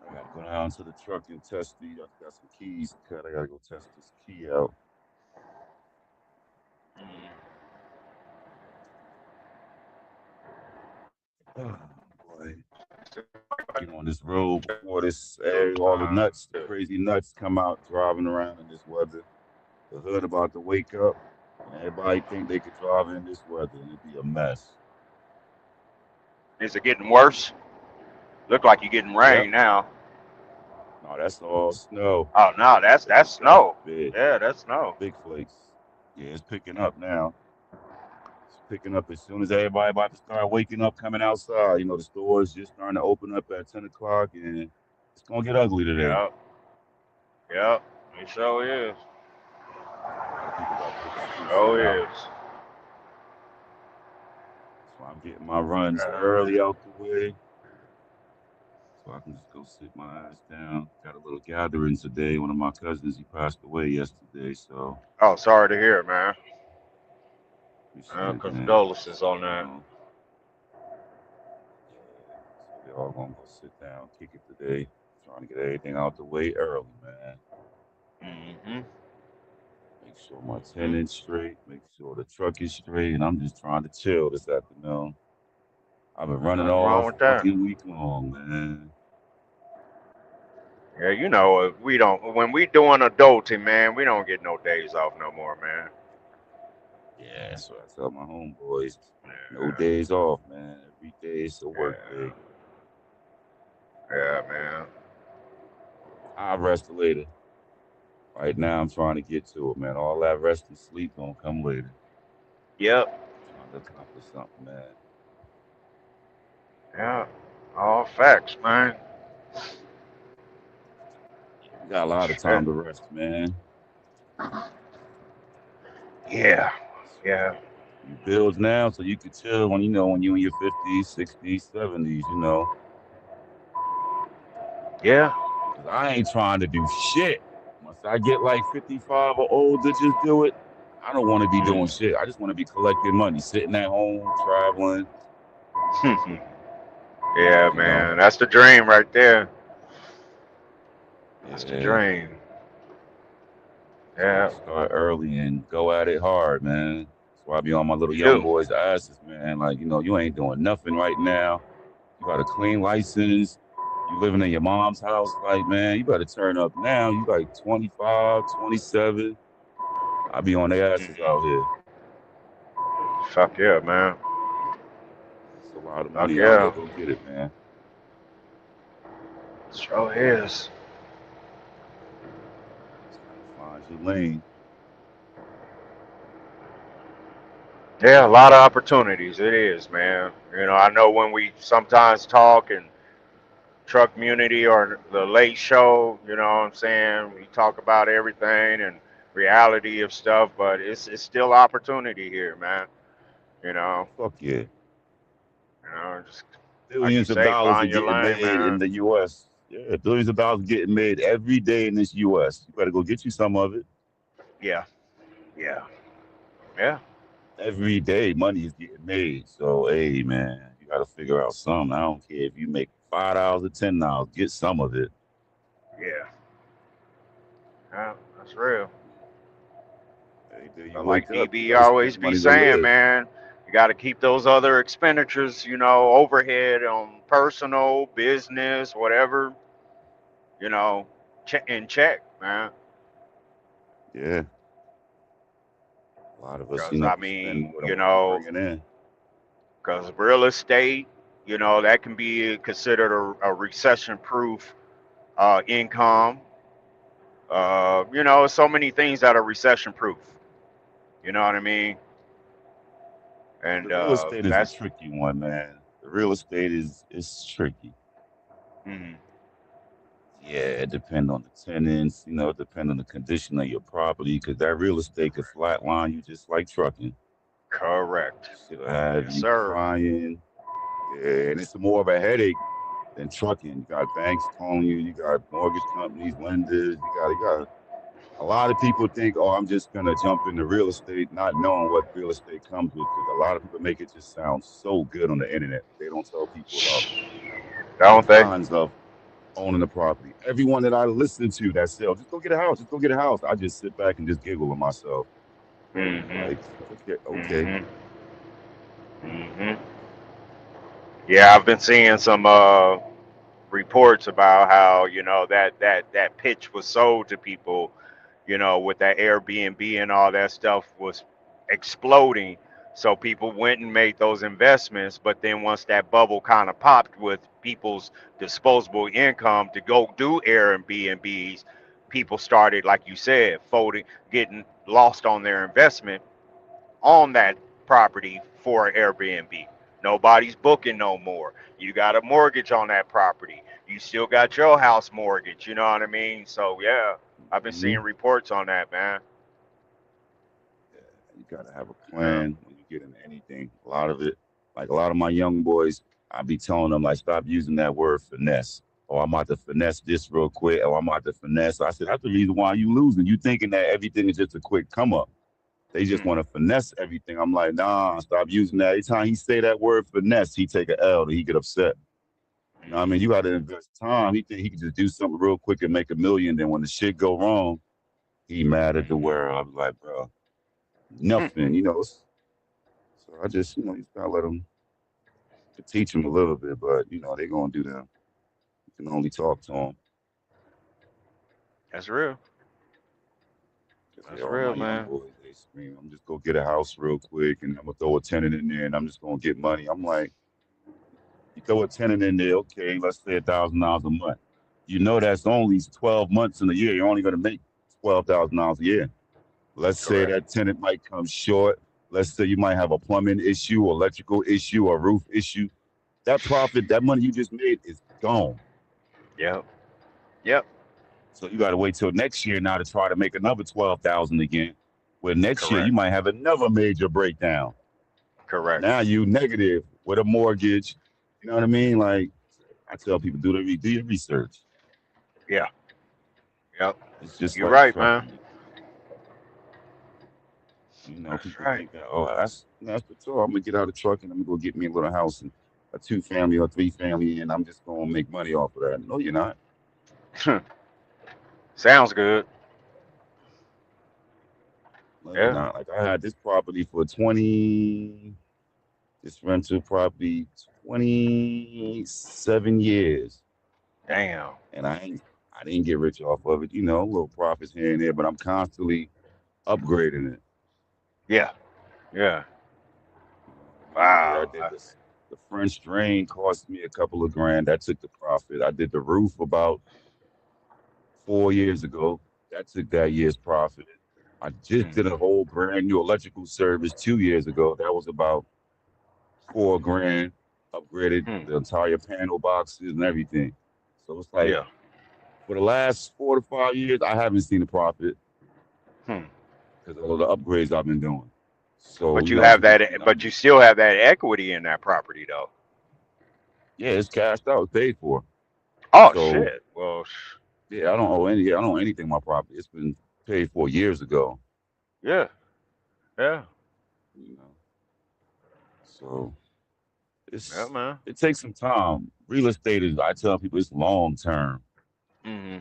I gotta go down to the truck and test the. I got some keys cut. I gotta go test this key out. Oh, boy. Get on this road before all the crazy nuts come out driving around in this weather. The hood about to wake up, and everybody think they could drive in this weather, and it'd be a mess. Is it getting worse? Look like you're getting Yep. rain now. No, that's all snow. Oh no, that's snow. Big, Yeah, that's snow. big flakes. Yeah, it's picking up now. It's picking up as soon as everybody about to start waking up, coming outside. You know, the stores just starting to open up at 10 o'clock, and it's gonna get ugly today. Yep. Yep. It sure is. A lot of people got to put the street Oh shit out. is. So I'm getting my runs early out the way, so I can just go sit my ass down. Got a little gathering today. One of my cousins, he passed away yesterday, so Oh, sorry to hear, man. appreciate it, man. Condolences on that. So we all gonna go sit down, kick it today. Trying to get everything out the way early, man. Mm-hmm. Make sure my tenant's straight, make sure the truck is straight, and I'm just trying to chill this afternoon. I've been running Nothing all wrong with that. fucking week long, man. Yeah, you know, we don't. When we doing adulting, man, we don't get no days off no more, man. Yeah, that's what I tell my homeboys. No days off, man. Every day is a work day. Yeah, man. I'll rest later. Right now, I'm trying to get to it, man. All that rest and sleep gonna come later. Yep. Trying to accomplish something, man. Yeah. All facts, man. You got a lot of time to rest, man. Yeah. Yeah. You build now so you can chill when you in your 50s, 60s, 70s, you know. Yeah. 'Cause I ain't trying to do shit. Once I get like 55 or older, just do it. I don't want to be doing shit. I just want to be collecting money, sitting at home, traveling. Yeah, man. That's the dream right there. That's the Yeah. dream. Yeah. Start early and go at it hard, man. That's why I be on my little You young do. boys' asses, man. Like, you ain't doing nothing right now. You got a clean license. You living in your mom's house. Like, man, you better turn up now. You like 25, 27. I be on their asses out here. Fuck yeah, man. It's a lot of Fuck money out yeah. here. Go get it, man. Sure is. Just gotta find your lane. Yeah, a lot of opportunities. It is, man. You know, I know when we sometimes talk in truck community or the late show, you know what I'm saying? We talk about everything and reality of stuff, but it's still opportunity here, man. You know, Fuck yeah. just like you Billions of say, dollars are find your getting lane, made in man. the U.S. Yeah, billions of dollars getting made every day in this U.S. You better go get you some of it. Yeah, yeah, yeah. Every day money is getting made. So, hey, man, you got to figure out something. I don't care if you make $5 or $10, get some of it. Yeah. Yeah, that's real. Every day you But like wake up, you DB got to always spend be money to saying, live. man, you got to keep those other expenditures, you know, overhead on personal, business, whatever, you know, in check, man. Yeah. A lot of us, Because, I we spend mean, more than you what we know, bringing in. because real estate, you know, that can be considered a recession-proof income. You know, so many things that are recession-proof. You know what I mean? And The real estate is a that's, tricky one, man. The real estate is tricky. mhm, Yeah, it depends on the tenants, it depends on the condition of your property, because that real estate could flatline you just like trucking. correct. Shit'll have Yes, you sir. crying. Yeah, and it's more of a headache than trucking. You got banks calling you, you got mortgage companies, lenders, you got a lot of people think, oh, I'm just gonna jump into real estate, not knowing what real estate comes with, because a lot of people make it just sound so good on the internet. They don't tell people about the Don't they? cons of owning a property. Everyone that I listen to that sells, just go get a house, just go get a house. I just sit back and just giggle with myself. Mm-hmm. Like, okay. Mm-hmm. Mm-hmm. Yeah, I've been seeing some reports about how that pitch was sold to people, with that Airbnb and all that stuff was exploding. So people went and made those investments, but then once that bubble kind of popped with people's disposable income to go do Airbnbs, people started, like you said, folding, getting lost on their investment on that property for Airbnb. Nobody's booking no more. You got a mortgage on that property. You still got your house mortgage. You know what I mean? So yeah, I've been Hmm. seeing reports on that, man. You gotta have a Yeah. plan when you get into anything. A lot of it, like a lot of my young boys, I be telling them like, stop using that word finesse. Or I'm about to finesse this real quick. Or I'm about to finesse. I said that's the reason why you losing. You thinking that everything is just a quick come up. They just Hmm. want to finesse everything. I'm like, nah, stop using that. Every time he say that word finesse, he take a L. He get upset. You know what I mean? You got to invest time. He think he can just do something real quick and make a million. Then when the shit go wrong, he mad at the world. I'm like, bro, Hmm. nothing. So I just, you gotta let them teach them a little bit, but they're gonna do that. You can only talk to them. That's real. Cause That's all real, my young man. boys, they scream, I'm just gonna get a house real quick and I'm gonna throw a tenant in there and I'm just gonna get money. I'm like, you throw a tenant in there, okay, let's say $1,000 a month. You know that's only 12 months in a year. You're only gonna make $12,000 a year. Let's say Correct. that tenant might come short. Let's say you might have a plumbing issue, electrical issue, a roof issue. That profit, that money you just made is gone. Yep. Yep. So you got to wait till next year now to try to make another 12,000 again. Where next year you Correct. might have another major breakdown. Correct. Now you negative with a mortgage. You know what I mean? Like I tell people, do your research. Yeah. Yep. It's just You're like right, man. trucking. That's People right. think that that's the tour. I'm gonna get out of trucking. I'm gonna go get me a little house and a 2 family or 3 family, and I'm just gonna make money off of that. No, you're not. Sounds good. No, you're Yeah. not. Like I had this property for 20. This rental property 27 years, Damn. and I didn't get rich off of it. Little profits here and there, but I'm constantly upgrading it. Yeah. Yeah. You know what I mean? Yeah, I Wow. did this. The French drain cost me a couple of grand. That took the profit. I did the roof about 4 years ago. That took that year's profit. I just did a Mhm. whole brand new electrical service 2 years ago. That was about 4 grand. Upgraded Hmm. the entire panel boxes and everything. So it's like Yeah. for the last 4 to 5 years, I haven't seen a profit Hmm. because of all the upgrades I've been doing. So But you it's have that. But you still have that equity in that property, though. yeah, it's cashed out, it's paid for. Oh So shit. Well. yeah, I don't owe anything my property. It's been paid for years ago. Yeah. Yeah. You know, so Yeah, it's man. it takes some time. Real estate is I tell people it's long term. Hmm.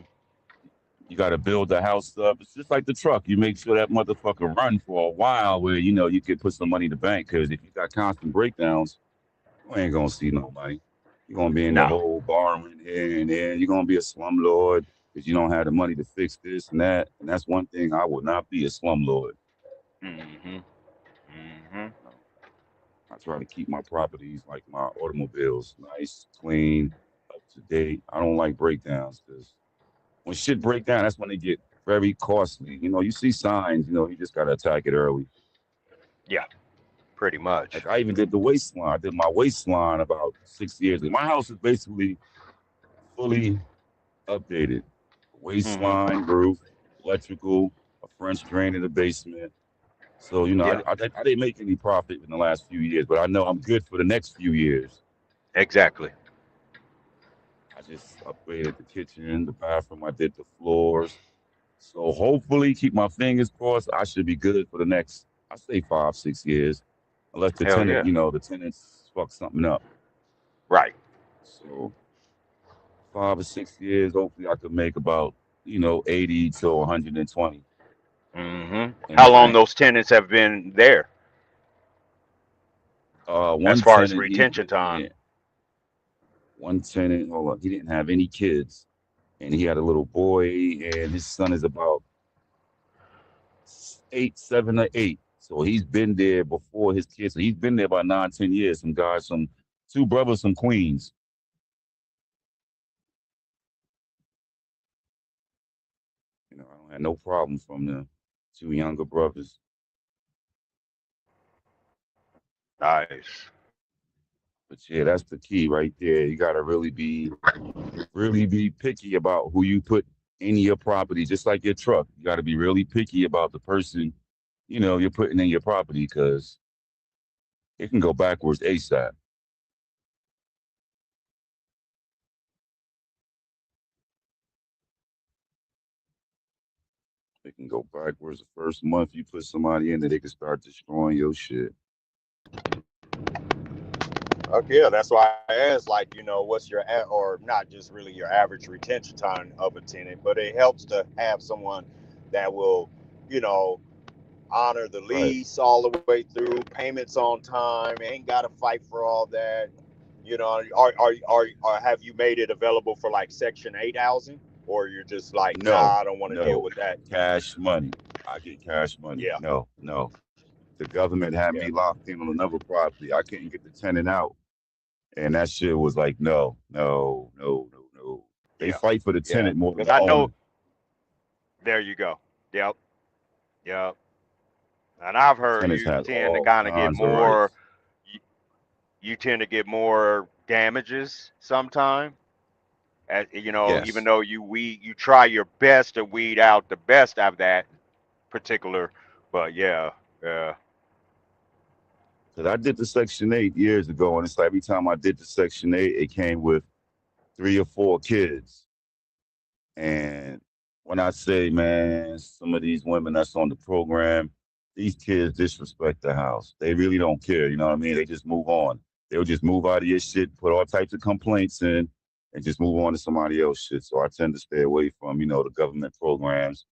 You got to build the house up. It's just like the truck. You make sure that motherfucker run for a while, where you could put some money in the bank. Because if you got constant breakdowns, you ain't gonna see no money. You're gonna be in the No. hole borrowing here and there. You're gonna be a slumlord because you don't have the money to fix this and that. And that's one thing I would not be a slumlord. Hmm. Hmm. You know, I try to keep my properties like my automobiles nice, clean, up to date. I don't like breakdowns because when shit break down, that's when they get very costly. You see signs. You just gotta attack it early. Yeah. Pretty much. Like I even did the waistline. I did my waistline about 6 years ago. My house is basically fully updated. Hmm. Waistline, roof, electrical, a French drain in the basement. So Yeah. I didn't make any profit in the last few years, but I know I'm good for the next few years. Exactly. I just upgraded the kitchen, the bathroom. I did the floors. So hopefully, keep my fingers crossed. I should be good for the next, I say 5, 6 years, unless Hell yeah. the tenants fuck something up. Right. So 5 or 6 years, hopefully, I could make about 80 to 120 Hmm. in the How long bank. those tenants have been there, as One far as tenant, he's retention been time? there. One tenant, hold on, he didn't have any kids, and he had a little boy, and his son is about 7 or 8. So he's been there before his kids. So he's been there about 9, 10 years. Some guys, some two brothers, some queens. You know, I don't have no problem from the two younger brothers. Nice. But yeah, that's the key right there. You gotta really be picky about who you put in your property, just like your truck. You gotta be really picky about the person, you're putting in your property because it can go backwards ASAP. It can go backwards the first month you put somebody in there, they can start destroying your shit. Okay, yeah, that's why I asked, like, what's your, or not just really your average retention time of a tenant, but it helps to have someone that will, honor the Right. lease all the way through, payments on time, ain't got to fight for all that. Or have you made it available for like Section 8 housing, or you're just like, No, nah, I don't want to deal no. with that? Cash money. I get cash money. Yeah, No. The government had yeah, me locked in on another property. I couldn't get the tenant out. And that shit was like, no. They yeah, fight for the yeah. tenant more than Because the I owner. know, there you go. Yep, yep. And I've heard Tenants you had tend to all kind of get kinds of more, rights. you tend to get more damages sometime. Even Yes. though you try your best to weed out the best of that particular, but yeah, yeah, Because I did the Section 8 years ago, and it's like every time I did the Section 8, it came with 3 or 4 kids. And when I say, man, some of these women that's on the program, these kids disrespect the house. They really don't care. You know what I mean? They just move on. They'll just move out of your shit, put all types of complaints in, and just move on to somebody else's shit. So I tend to stay away from, the government programs.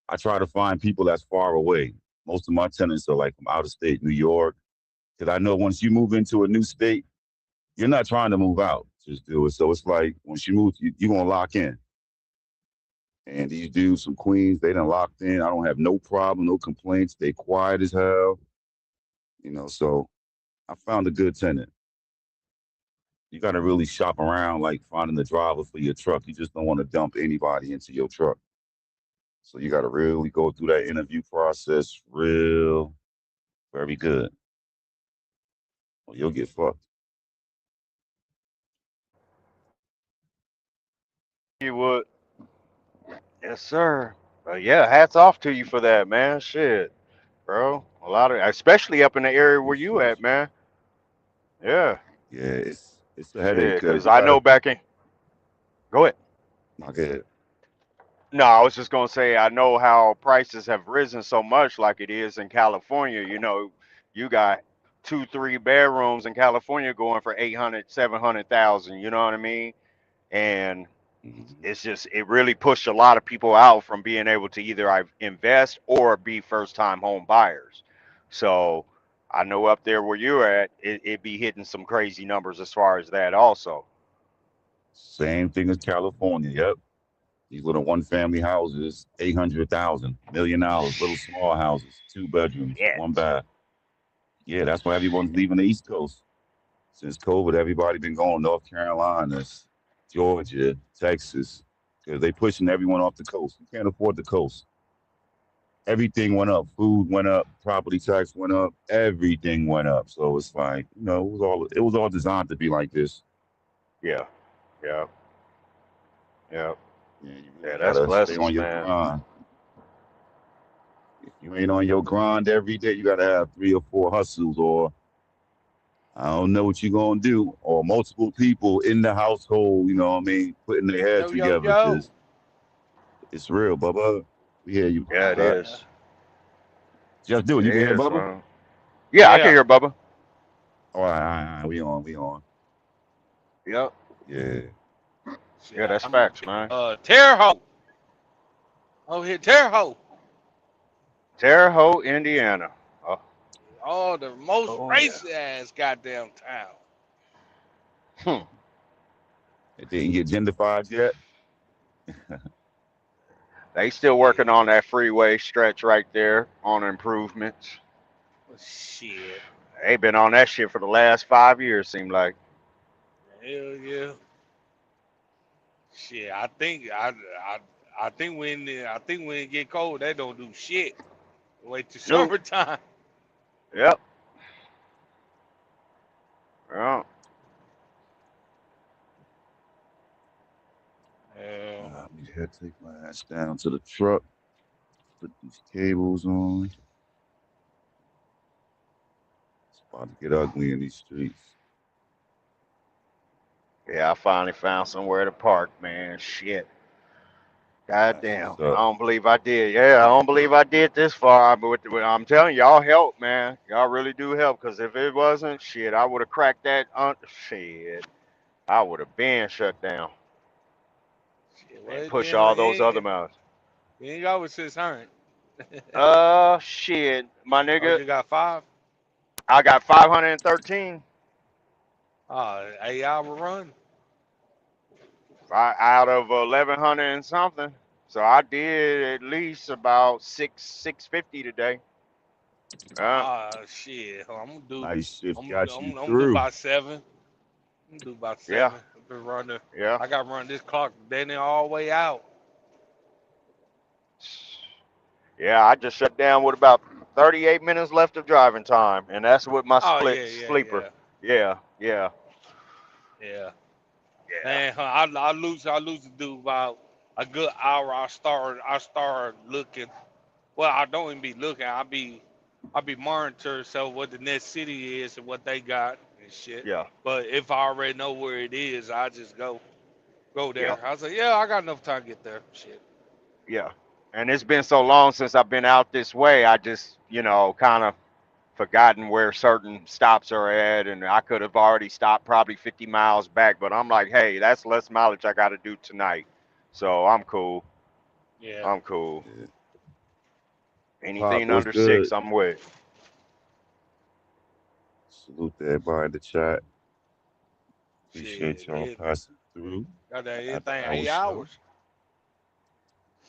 I try to find people that's far away. Most of my tenants are like from out of state, New York, because I know once you move into a new state, you're not trying to move out. Just do it. So it's like once you move, you're going to lock in. And these dudes from Queens, they done locked in. I don't have no problem, no complaints. They quiet as hell. So I found a good tenant. You got to really shop around, like finding the driver for your truck. You just don't want to dump anybody into your truck. So you got to really go through that interview process real, very good. Or you'll get fucked. you would. Yes, sir. Yeah, hats off to you for that, man. Shit, bro. A lot of, especially up in the area where you Appreciate at, man. Yeah, you. Yeah, it's a headache shit. because Cause you I got know to, back in. Go ahead. I get No, I was just gonna say I know how prices have risen so much, like it is in California. You got 2, 3 bedrooms in California going for 800, 700,000. You know what I mean? And it really pushed a lot of people out from being able to either invest or be first time home buyers. So I know up there where you're at, it be hitting some crazy numbers as far as that also. same thing as California. Yep. These little one family houses, 800,000, $1 million, little small houses, 2 bedrooms, 1 Shit. bath. Yeah, that's why everyone's leaving the East Coast. Since COVID, everybody been going North Carolina, Georgia, Texas, because they pushing everyone off the coast. You can't afford the coast. Everything went up. Food went up. Property tax went up. Everything went up. So it's like, it was all designed to be like this. Yeah. Yeah. Yeah. Yeah, you Yeah. really That's gotta stay blessings, on your man. grind. If you ain't on your grind every day, you gotta have 3 or 4 hustles, or I don't know what you're gonna do, or multiple people in the household. You know what I mean, putting their head Yo, yo, together yo. because it's real, Bubba. We hear you. Yeah, it is. Just do it. It You can hear is, Bubba. man. Yeah, I can Yeah. hear Bubba. All right. We on. Yep. Yeah. Yeah, Shit, that's I'm facts, man. Terre Haute. Oh, here, Terre Haute. Terre Haute, Indiana. Oh, Oh, the most oh yeah. racist ass goddamn town. Hmm. It didn't get gentrified yet. They still working on that freeway stretch right there on improvements. Shit. They been on that shit for the last 5 years, seem like. Hell yeah. Shit. I think when it get cold, they don't do shit. Wait till No. summertime. Yep. Yeah. Yeah. Let me head take my ass down to the truck. Put these cables on. It's about to get ugly in these streets. Yeah, I finally found somewhere to park, man. Shit. God That's damn. what's I up. don't believe I did. Yeah, I don't believe I did this far. But I'm telling y'all help, man. Y'all really do help. Because if it wasn't, shit, I would have cracked that. Shit. I would have been shut down Shit. and What push the hell? all those other miles. You ain't got with 600. Shit. My Oh, nigga, you got 5? I got 513 Oh, 8 hour run. out of 1100 and something. So I did at least about 650 today. Ah, shit. Night shift got you I'm do through. about 7. I'm do about Yeah, 7. I've been running. yeah. I got to run this clock then all the way out. Yeah, I just shut down with about 38 minutes left of driving time, and that's with my Oh split yeah, yeah, sleeper. yeah, Yeah, yeah, yeah. yeah, Man, I lose to do about a good hour. I start looking. Well, I don't even be looking. I be monitoring so what the next city is and what they got and shit. yeah, But if I already know where it is, I just go yeah, there. I say, yeah, I got enough time to get there. Shit. yeah. And it's been so long since I've been out this way, I just, kind of forgotten where certain stops are at, and I could have already stopped probably 50 miles back, but I'm like, hey, that's less mileage I got to do tonight. So I'm cool. Yeah. I'm cool. Yeah. Pop, Anything what's under good? 6, I'm with. Salute to everybody in the chat. Appreciate Shit. y'all passing through. Got that After everything hour 8 hours. show.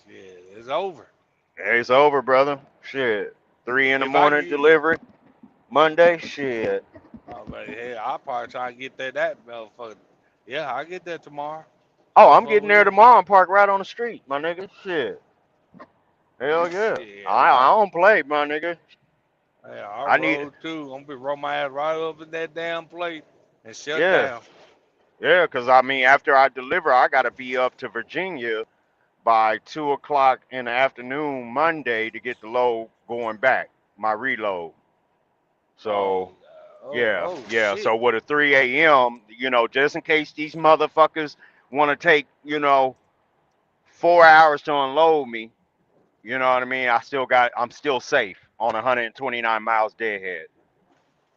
Shit, it's over. Hey, it's over, brother. Shit. 3 in the If I morning get, delivery. Monday, shit. oh man, hey, I'll probably try to get that motherfucker. Yeah, I'll get that tomorrow. Oh, I'm getting there Motherfucker, tomorrow and park right on the street, my nigga. Shit. Hell yeah. shit, I don't play, my nigga. I I need, roll too. I'm gonna roll my ass right up in that damn plate and shut yeah. down. Yeah, because I mean, after I deliver, I got to be up to Virginia by 2 o'clock in the afternoon Monday to get the load going back, my reload. Oh, So, yeah, oh yeah. shit. So, with a 3 a.m., just in case these motherfuckers want to take, 4 hours to unload me, you know what I mean? I'm still safe on 129 miles deadhead.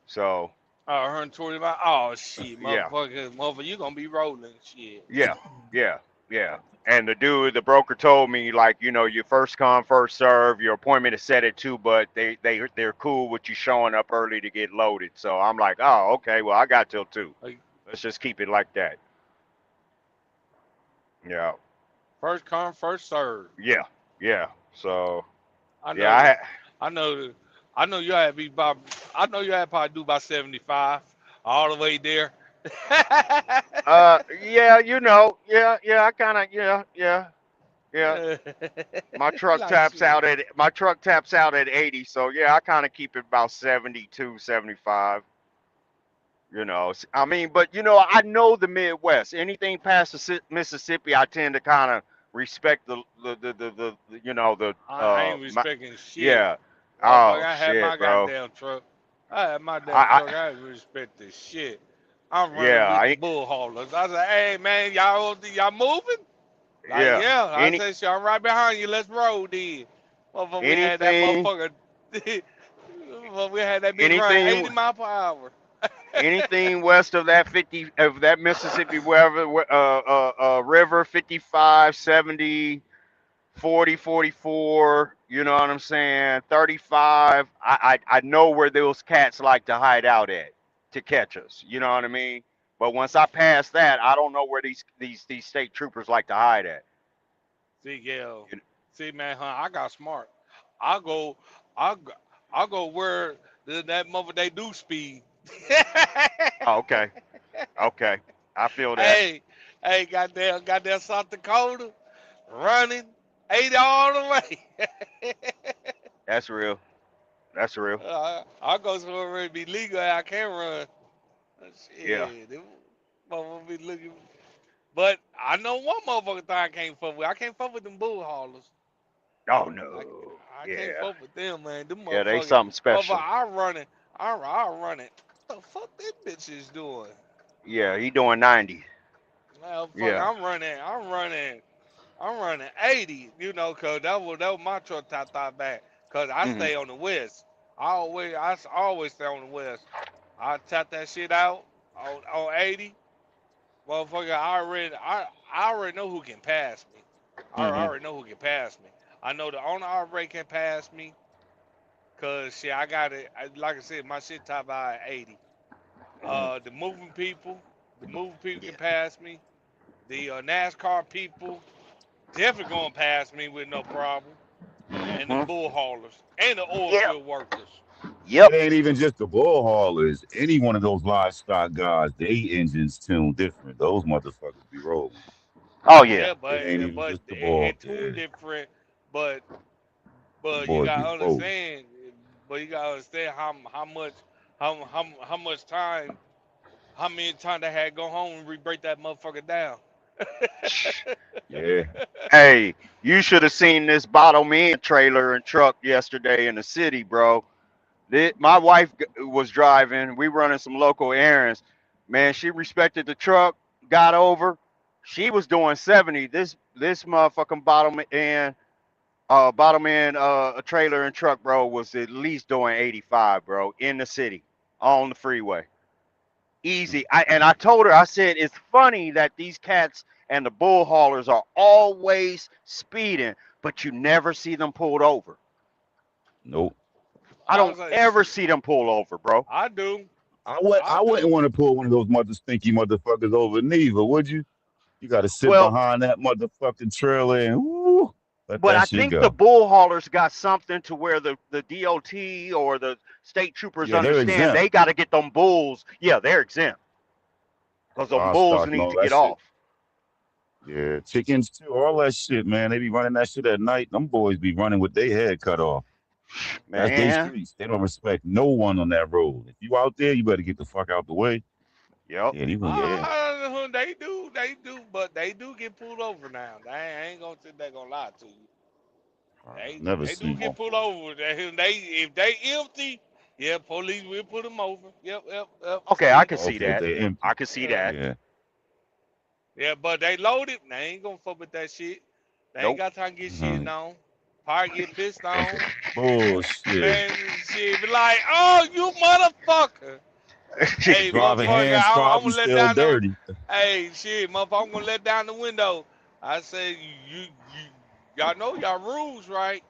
So, 120 miles. Oh shit, yeah, motherfucker, you gonna be rolling shit. yeah, yeah, yeah. And the broker told me, like, you first come, first serve. Your appointment is set at 2, but they're cool with you showing up early to get loaded. So I'm like, oh, okay, well, I got till 2. Like, Let's just keep it like that. Yeah, first come, first serve. yeah, yeah. So, I yeah, know, I know, I know you had to be about. I know you had to probably do about 75 all the way there. yeah, yeah. I kind of, yeah. Like shit. My truck taps out at 80, so yeah, I kind of keep it about 72, 75. I mean, but I know the Midwest. Anything past the Mississippi, I tend to kind of respect the I ain't respecting shit. yeah. Motherfucker, Oh I had my shit, bro. goddamn truck. I had my damn I truck. I didn't respect this shit. I'm running yeah, with the bull haulers. I said, hey man, y'all moving? Like, yeah. yeah. I Any said, shit, I'm right behind you. Let's roll then. Motherfucker, we had that anything motherfucker. We had that bitch running anything 80 mile per hour. anything west of that 50 of that Mississippi river, 55, 70, 40, 44, you know what I'm saying, 35. I know where those cats like to hide out at to catch us, you know what I mean? But once I pass that, I don't know where these state troopers like to hide at. See, yeah. You See, man, huh? I got smart. I go, I go, I go where that mother they do speed. Oh, okay, okay, I feel that. Hey, hey, goddamn South Dakota running 80 all the way. That's real. That's real. I go somewhere where it be legal and I can run. Yeah. Shit, them motherfuckers be looking. But I know one motherfucker thing I can't fuck with. I can't fuck with them bull haulers. Oh I, no. I Yeah. can't fuck with them, man. Them Yeah, they motherfuckers, something special. I run it. I run it. What the fuck that bitch is doing? Yeah, he doing 90. Well, fuck, Yeah. I'm running 80, cause that was my truck top back. Cause I Hmm. stay on the west. I always stay on the west. I tap that shit out on 80. Motherfucker, I already know who can pass me. I Hmm. already know who can pass me. I know the owner already can pass me. Cause shit, I got it. Like I said, my shit top out at 80. The moving people Yeah. can pass me. The NASCAR people definitely gonna pass me with no problem. And the Hmm. bull haulers and the oil Yep. field workers. It Yep. ain't even just the bull haulers. Any one of those livestock guys, they engines tuned different. Those motherfuckers be rolling. Oh yeah. Yeah, It ain't even just the bull. it too Yeah, different. But them you boys be gotta rolling. understand. But you gotta understand how much time, how many times they had to go home and re-break that motherfucker down. Yeah. Hey, you should have seen this bottom end trailer and truck yesterday in the city, bro. My wife was driving. We running some local errands. Man, she respected the truck. Got over. She was doing 70. This motherfucking bottom end a trailer and truck, bro, was at least doing 85, bro, in the city on the freeway. Easy. I told her, I said, it's funny that these cats and the bull haulers are always speeding, but you never see them pulled over. Nope. I I don't was like, ever shit, see them pull over, bro. I do, I I wouldn't do. want to pull one of those stinky motherfuckers over neither, would you? You got to sit Well, behind that motherfucking trailer and woo, let but that I shit think the go. bull haulers got something to where the DOT or the state troopers Yeah, they're understand exempt. they got to get them bulls. Yeah, they're exempt because them bulls Livestock and need all to that get shit. off. Yeah, chickens too, all that shit, man. They be running that shit at night. Them boys be running with their head cut off. That's their Man, streets. They don't respect no one on that road. If you out there, you better get the fuck out the way. yep. Yeah, yeah. They do, but they do get pulled over now. I ain't gonna sit there gonna lie to you. I never They do seen get one pulled pull over. If they empty, yeah, police will put them over. Yep. Okay, I See, can over. see Okay, if that. they empty. I can see yeah, that. Yeah. yeah, but they loaded. They ain't gonna fuck with that shit. They ain't Nope. got time to get shit Mhm. on. Probably get pissed on. Bullshit. Man, shit be like, oh, you motherfucker. Hey, Driving motherfucker, hands I'm probably gonna let still down the. dirty. Hey, shit, motherfucker, I'm gonna let down the window. I said, y'all know y'all rules, right?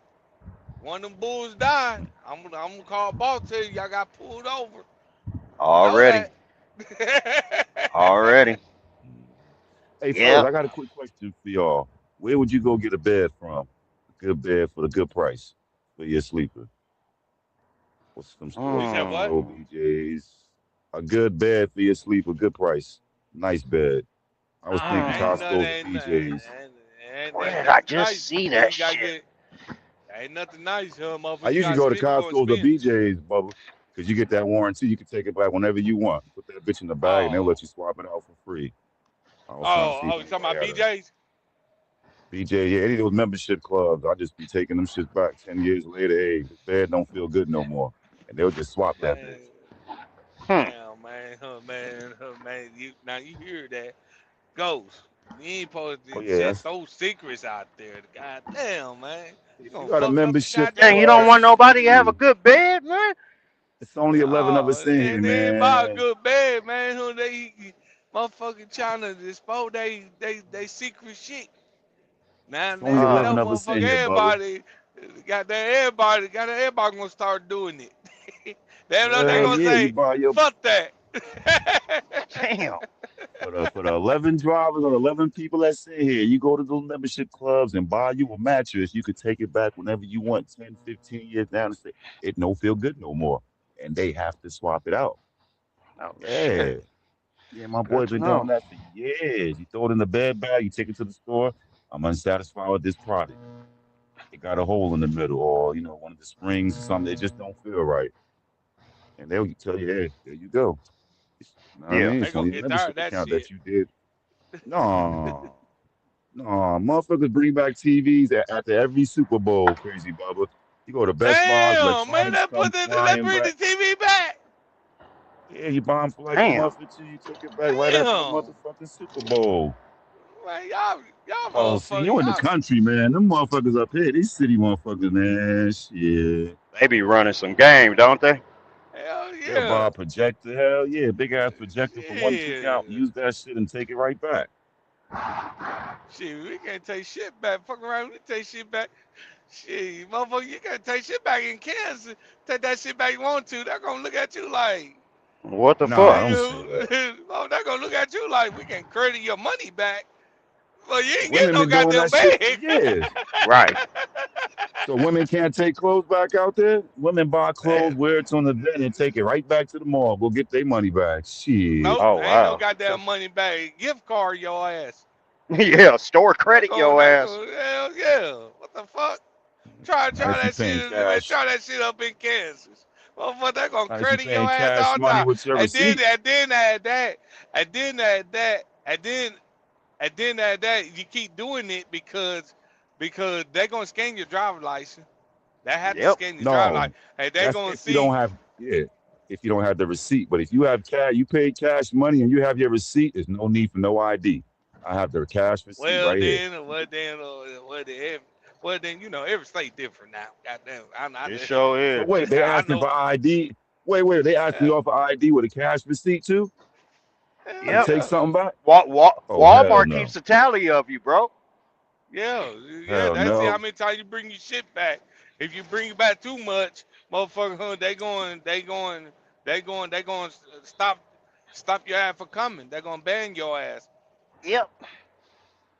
One of them bulls died. I'm gonna call boss, tell you y'all got pulled over. You know Already. that. Already. Hey, fellas, Yep. I got a quick question for y'all. Where would you go get a bed from? A good bed for the good price for your sleeper. What's some You stores said down the what? road, Mm. BJ's? A good bed for your sleeper, good price. Nice bed. I was thinking Ain't Mm. nothing, Costco's or ain't, nothing- BJ's. Where ain't did I nothing just nice. see Then that you gotta shit? get. Ain't nothing nice, huh, I motherfucker? You usually gotta go to spend. You gonna Costco's or spend. BJ's, Bubba, because you get that warranty. You can take it back whenever you want. Put that bitch in the bag and they'll Oh, let you swap it out for free. I was trying to see if you talking anybody about had a BJ's? BJ, yeah, any of those membership clubs, I just be taking them shits back 10 years later. Hey, this bed don't feel good no more. And they'll just swap that Man, bitch. Hmm. damn, man. You hear that? Ghost. You ain't supposed Oh, to yeah, just that's, throw secrets out there. God damn, man. You if you gonna got a fuck up the membership Dang, goddamn you don't club, want experience. nobody to have a shit, good bed, man? it's only 11 of Oh, us in here, it ain't about a man. good bed, man. Who they motherfucking trying to dispose they secret shit. Now It's only that 11 Uh, of us in motherfucker here, Bubba. everybody gonna start doing it. Damn, no, they Hell gonna yeah, you say, buy your, fuck that. Damn. For the 11 drivers or 11 people that sit here, you go to those membership clubs and buy you a mattress. You could take it back whenever you want, 10, 15 years down and say, it don't feel good no more. And they have to swap it out. Oh Yeah. shit. Yeah, my boy Good to been doing know. that for years. You throw it in the bed bag, you take it to the store. I'm unsatisfied with this product. It got a hole in the middle, or one of the springs or something. It just don't feel right. And they'll tell you, hey, there you go. You know what I Yeah. mean? They It's on gonna your get tired of membership that account shit. that you did. No, no, motherfuckers bring back TVs after every Super Bowl, crazy Bubba. You go to Best Buy, Damn, man, electronics that come put that flying bring the back. TV back. Yeah, you buy them for like a Damn. month or two, you take it back right after the Damn, motherfucking Super Bowl. man, y'all Oh, see, motherfuckers, you in the y'all. country, man. Them motherfuckers up here, these city motherfuckers, man. Shit. They be running some game, don't they? Hell They'll buy yeah, a projector. Hell yeah, big ass projector for one cookout. shit, Use that shit and take it right back. shit. We can't take shit back. Fuck around, we take shit back. Shit, motherfucker, you can't take shit back in Kansas. Take that shit back you want to. They're gonna look at you like, What the Nah, fuck? don't say that. nigga. Oh, they're gonna look at you like we can credit your money back. Well, you ain't getting Women no been doing goddamn that shit for bag. years. Right. So women can't take clothes back out there. Women buy clothes, wear it on the event, and take it right back to the mall. Go get their money back. Shit. Nope, Oh ain't no wow. goddamn money bag. Gift card your ass. Yeah, store That credit go, your that ass. go, hell yeah. What the fuck? Try Now if you that paying shit. Man, cash, try that shit up in Kansas. Motherfucker, they gonna now if you credit your paying ass cash all the money time. with your And then, receipt, and then at that, and then at that, and then at that, you keep doing it because they gonna scan your driver's license. They have to Yep. scan your driver's no. license, and they That's gonna if you don't see. have if you don't have the receipt. But if you have cash, you pay cash money and you have your receipt, there's no need for no ID. I have the cash receipt Well right here. then, well then, every state different now. Goddamn, I It know. sure So is. wait, they I asking know. for ID. Wait, they asking you for ID with a cash receipt too Hell to Yep. take yeah. something back? Oh hell Walmart keeps no, a tally of you, bro. Yeah, hell that's it. How no. many times you bring your shit back? If you bring it back too much, motherfucker, they going stop your ass for coming. They gonna ban your ass. Yep.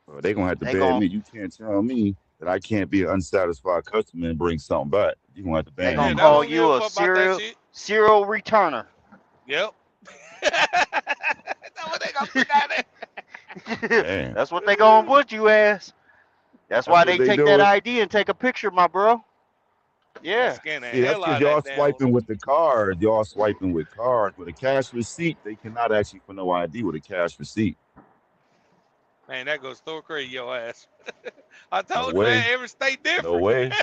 Well, they gonna have to They ban gon' me. You can't tell me that I can't be an unsatisfied customer and bring something back. You gonna have to they ban gonna Yeah, me they for call that. don't give a you a fuck about that shit. serial returner. Yep. That's what they gonna put down there. Damn, That's what they gonna put you as. That's that's why what they they take that doing. ID and take a picture, my bro. They Yeah. scan the See, that's hell because out of y'all that damn. swiping with the card. Y'all swiping with cards. With a cash receipt, they cannot ask you for no ID with a cash receipt. Man, that goes store credit your ass. I No told you, man, way. every state No different. way.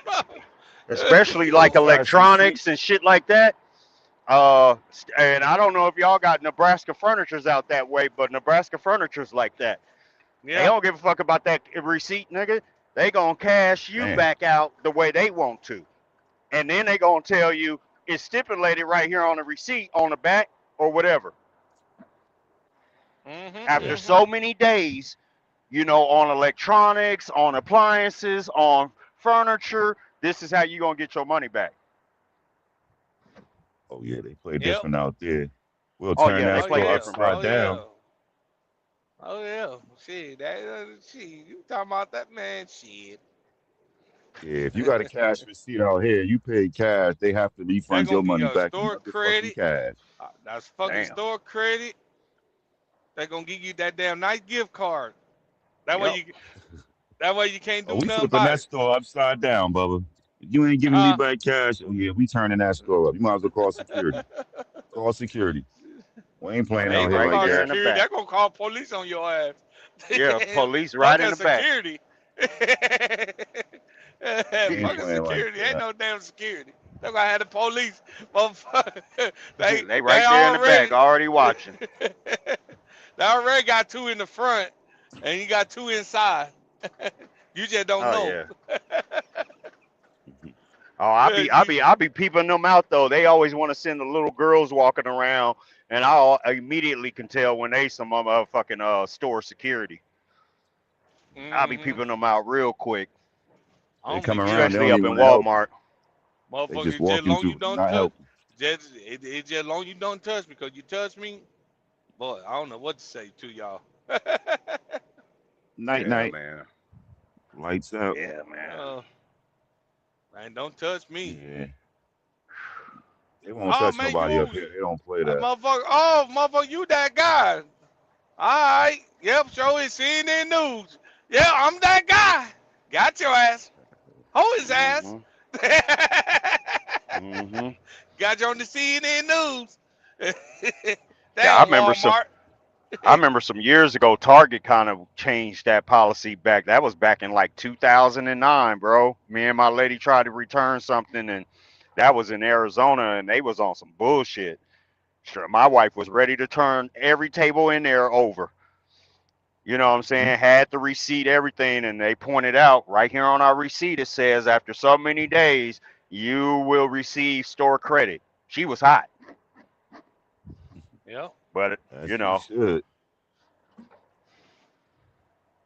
Especially With a like cash receipt. electronics and shit like that. And I don't know if y'all got Nebraska furnitures out that way, but Nebraska furniture's like that. They Yeah. don't give a fuck about that receipt, nigga. They gonna cash you Damn. back out the way they want to. And then they gonna tell you it's stipulated right here on the receipt on the back or whatever. After Yeah. so many days, on electronics, on appliances, on furniture, this is how you gonna get your money back. Oh yeah, they play Yep. different out there. We'll Oh turn yeah, they that Oh play store yeah. different, bro. upside Oh yeah. down. Oh yeah. Shit, shit. You talking about that, man? Shit. Yeah, if you got a cash receipt out here, you pay cash, they have to They're refund your gonna give money you a back in store motherfucking credit. cash. That's fucking Damn. store credit. They're gonna give you that damn nice gift card. That way Yep. you can't Oh, do we nothing flipping about that it. store upside down, Bubba. If you ain't giving me Huh? back cash, oh yeah, we turning that store up. You might as well call security. Call security. We ain't Oh, playing they They ain't out gonna here right like call there that. in the security. back. They're gonna call police on your ass. Yeah, police Fuck right in a the back. security. We ain't Fuck a playing like security. Ain't that. no damn security. They're gonna have the police. Motherfucker. they They they right there in the back, already already watching. they already got two in the front and you got two inside. You just don't Oh know. yeah. Oh, I be I You be I be peeping them out though. They always want to send the little girls walking around, and I immediately can tell when they some motherfucking store security. I be mm-hmm. peeping them out real quick, They I'm come be getting around, they especially don't up even in want to help you. Walmart. They just motherfucker walk just long you into it, don't not touch help you. It's just long you don't touch me, because you touch me, boy, I don't know what to say to y'all. Night Yeah, night. man. Lights out. Yeah, man. Man, don't touch me. Yeah. They won't Oh touch man, nobody up you here. They don't play that that. motherfucker. Oh motherfucker, you that guy. Alright. Yep, show is CNN News. Yeah, I'm that guy. Got your ass. Hold his ass. Mm-hmm. Got you on the CNN News. Yeah, I Damn remember some. Walmart. I remember some years ago, Target kind of changed that policy back. That was back in like 2009, bro. Me and my lady tried to return something, and that was in Arizona, and they was on some bullshit. Sure, my wife was ready to turn every table in there over. You know what I'm saying? Had the receipt, everything, and they pointed out right here on our receipt, it says after so many days, you will receive store credit. She was hot, Yep. but As you she know, should.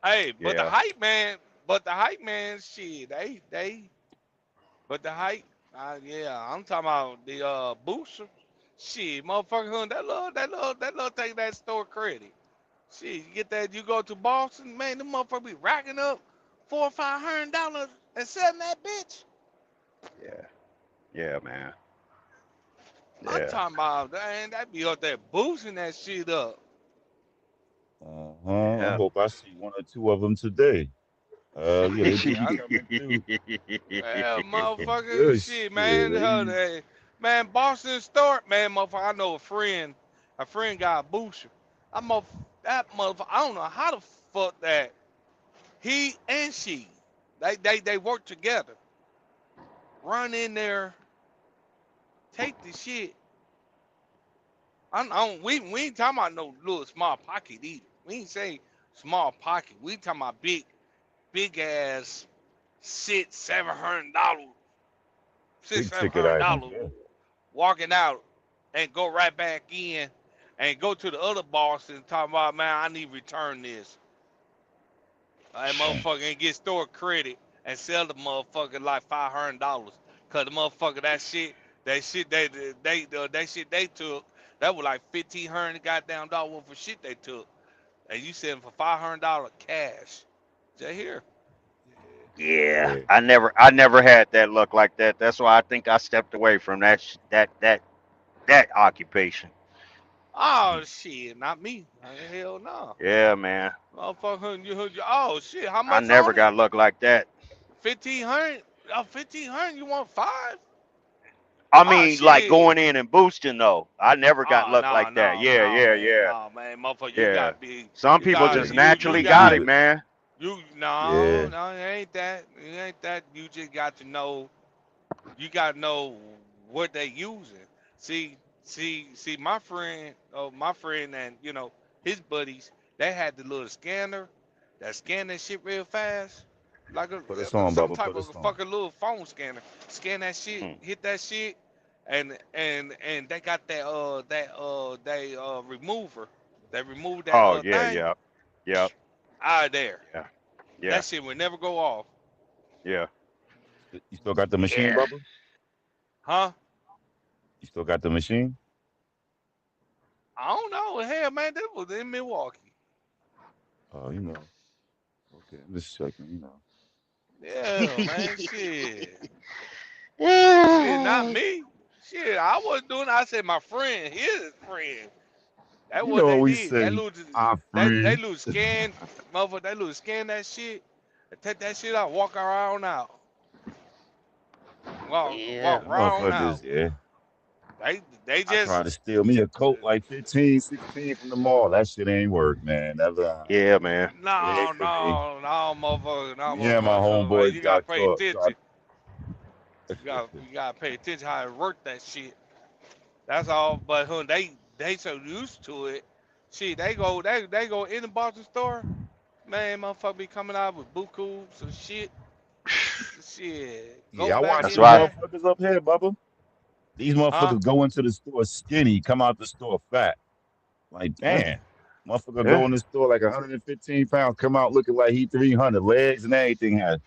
Hey, but the yeah. hype man, shit, but the hype, yeah, I'm talking about the booster, shit, motherfucker, that little take that store credit, shit, you get that, you go to Boston, man, them motherfucker be racking up $400-500 and selling that bitch. Yeah, yeah, man. I'm Yeah. talking about, man, that be up there boosting that shit up. I Yeah. hope I see one or two of them today. Yeah, they do Shit, be coming through. well, motherfucker, Good shit, shit. man, man, Boston Start, man, motherfucker. I know a friend got a booster. That motherfucker, I don't know how the fuck that he and she, they work together. Run in there, take the shit. We ain't talking about no little small pocket either. We ain't say small pocket. We talking about big ass $600-700, Big six seven ticket hundred items. dollars Yeah. walking out and go right back in and go to the other boss and talk about, man, I need to return this. That motherfucker and get store credit and sell the motherfucker like $500. Cause the motherfucker that shit they took, that was like $1,500 goddamn dollar worth of shit they took. And you selling for $500 cash. Just here. Yeah. Yeah. I never had that luck like that. That's why I think I stepped away from that occupation. Oh shit, not me. Hell no. Yeah, man. Motherfucker, oh shit, how I much never on it? got luck like that. 1,500? Oh, 1,500, you want five? I Oh mean, like shit. going in and boosting though. I never got Oh luck no, like that. no, Yeah, no, yeah, man, yeah, no, man, motherfucker, you yeah. got big, Some you people got just you naturally They got got it, do it. man. no, Yeah. no, it ain't that. You just got to know, you got to know what they using. See, my friend, and his buddies, they had the little scanner that scanned that shit real fast, like Put us on, some Bubba. type Put of us on. fucking little phone scanner. Scan that shit, Hmm. hit that shit, and they got they remover. They removed that Oh yeah, thing yeah, yeah, out of there. yeah, yeah, That shit would never go off, yeah. You still got the machine, Yeah. Bubba? huh? You still got the machine? I don't know. Hell, man, that was in Milwaukee. Oh, you know. Okay, I'm just checking. You know. Yeah, man, shit. Shit, not Yeah. me. Shit, I wasn't doing it. I said my friend, his friend. That's You what know they what we did. That say, little, our they friend. little scan, motherfucker. They little scan that shit, and take that shit out, walk around out, walk Yeah. around Motherfuckers, out. yeah. They I just tried to steal me a coat like 15, 16 from the mall. That shit ain't work, man. Never. Yeah, man. It no, ain't for me. motherfucker, no, Yeah, my motherfucker. Man, homeboys you gotta got pay caught. attention. You gotta pay attention how to work that shit. That's all. But they so used to it. Shit, they go in the Boston store. Man, motherfucker be coming out with buku, some shit. Shit, go Yeah, I back watch That's in these right. there, motherfuckers up here, Bubba. These huh? motherfuckers go into the store skinny, come out the store fat. Like, Yeah. damn. Motherfucker Yeah. go in the store like 115 pounds, come out looking like he 300, legs and everything has.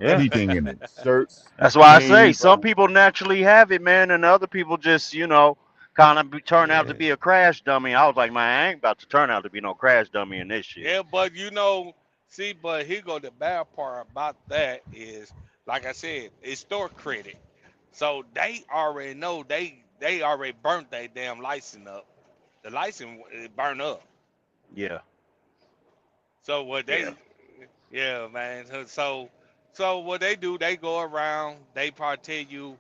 Yeah. everything in it. Shirts, That's why I say chains. some people naturally have it, man, and other people just, kind of turn out to Yeah. be a crash dummy. I was like, man, I ain't about to turn out to be no crash dummy in this shit. Yeah, but see, but here go the bad part about that is, like I said, it's store credit. So they already know they already burnt their damn license up. The license burnt up. Yeah. So what Yeah. yeah, man. So what they do, they go around, they probably tell you,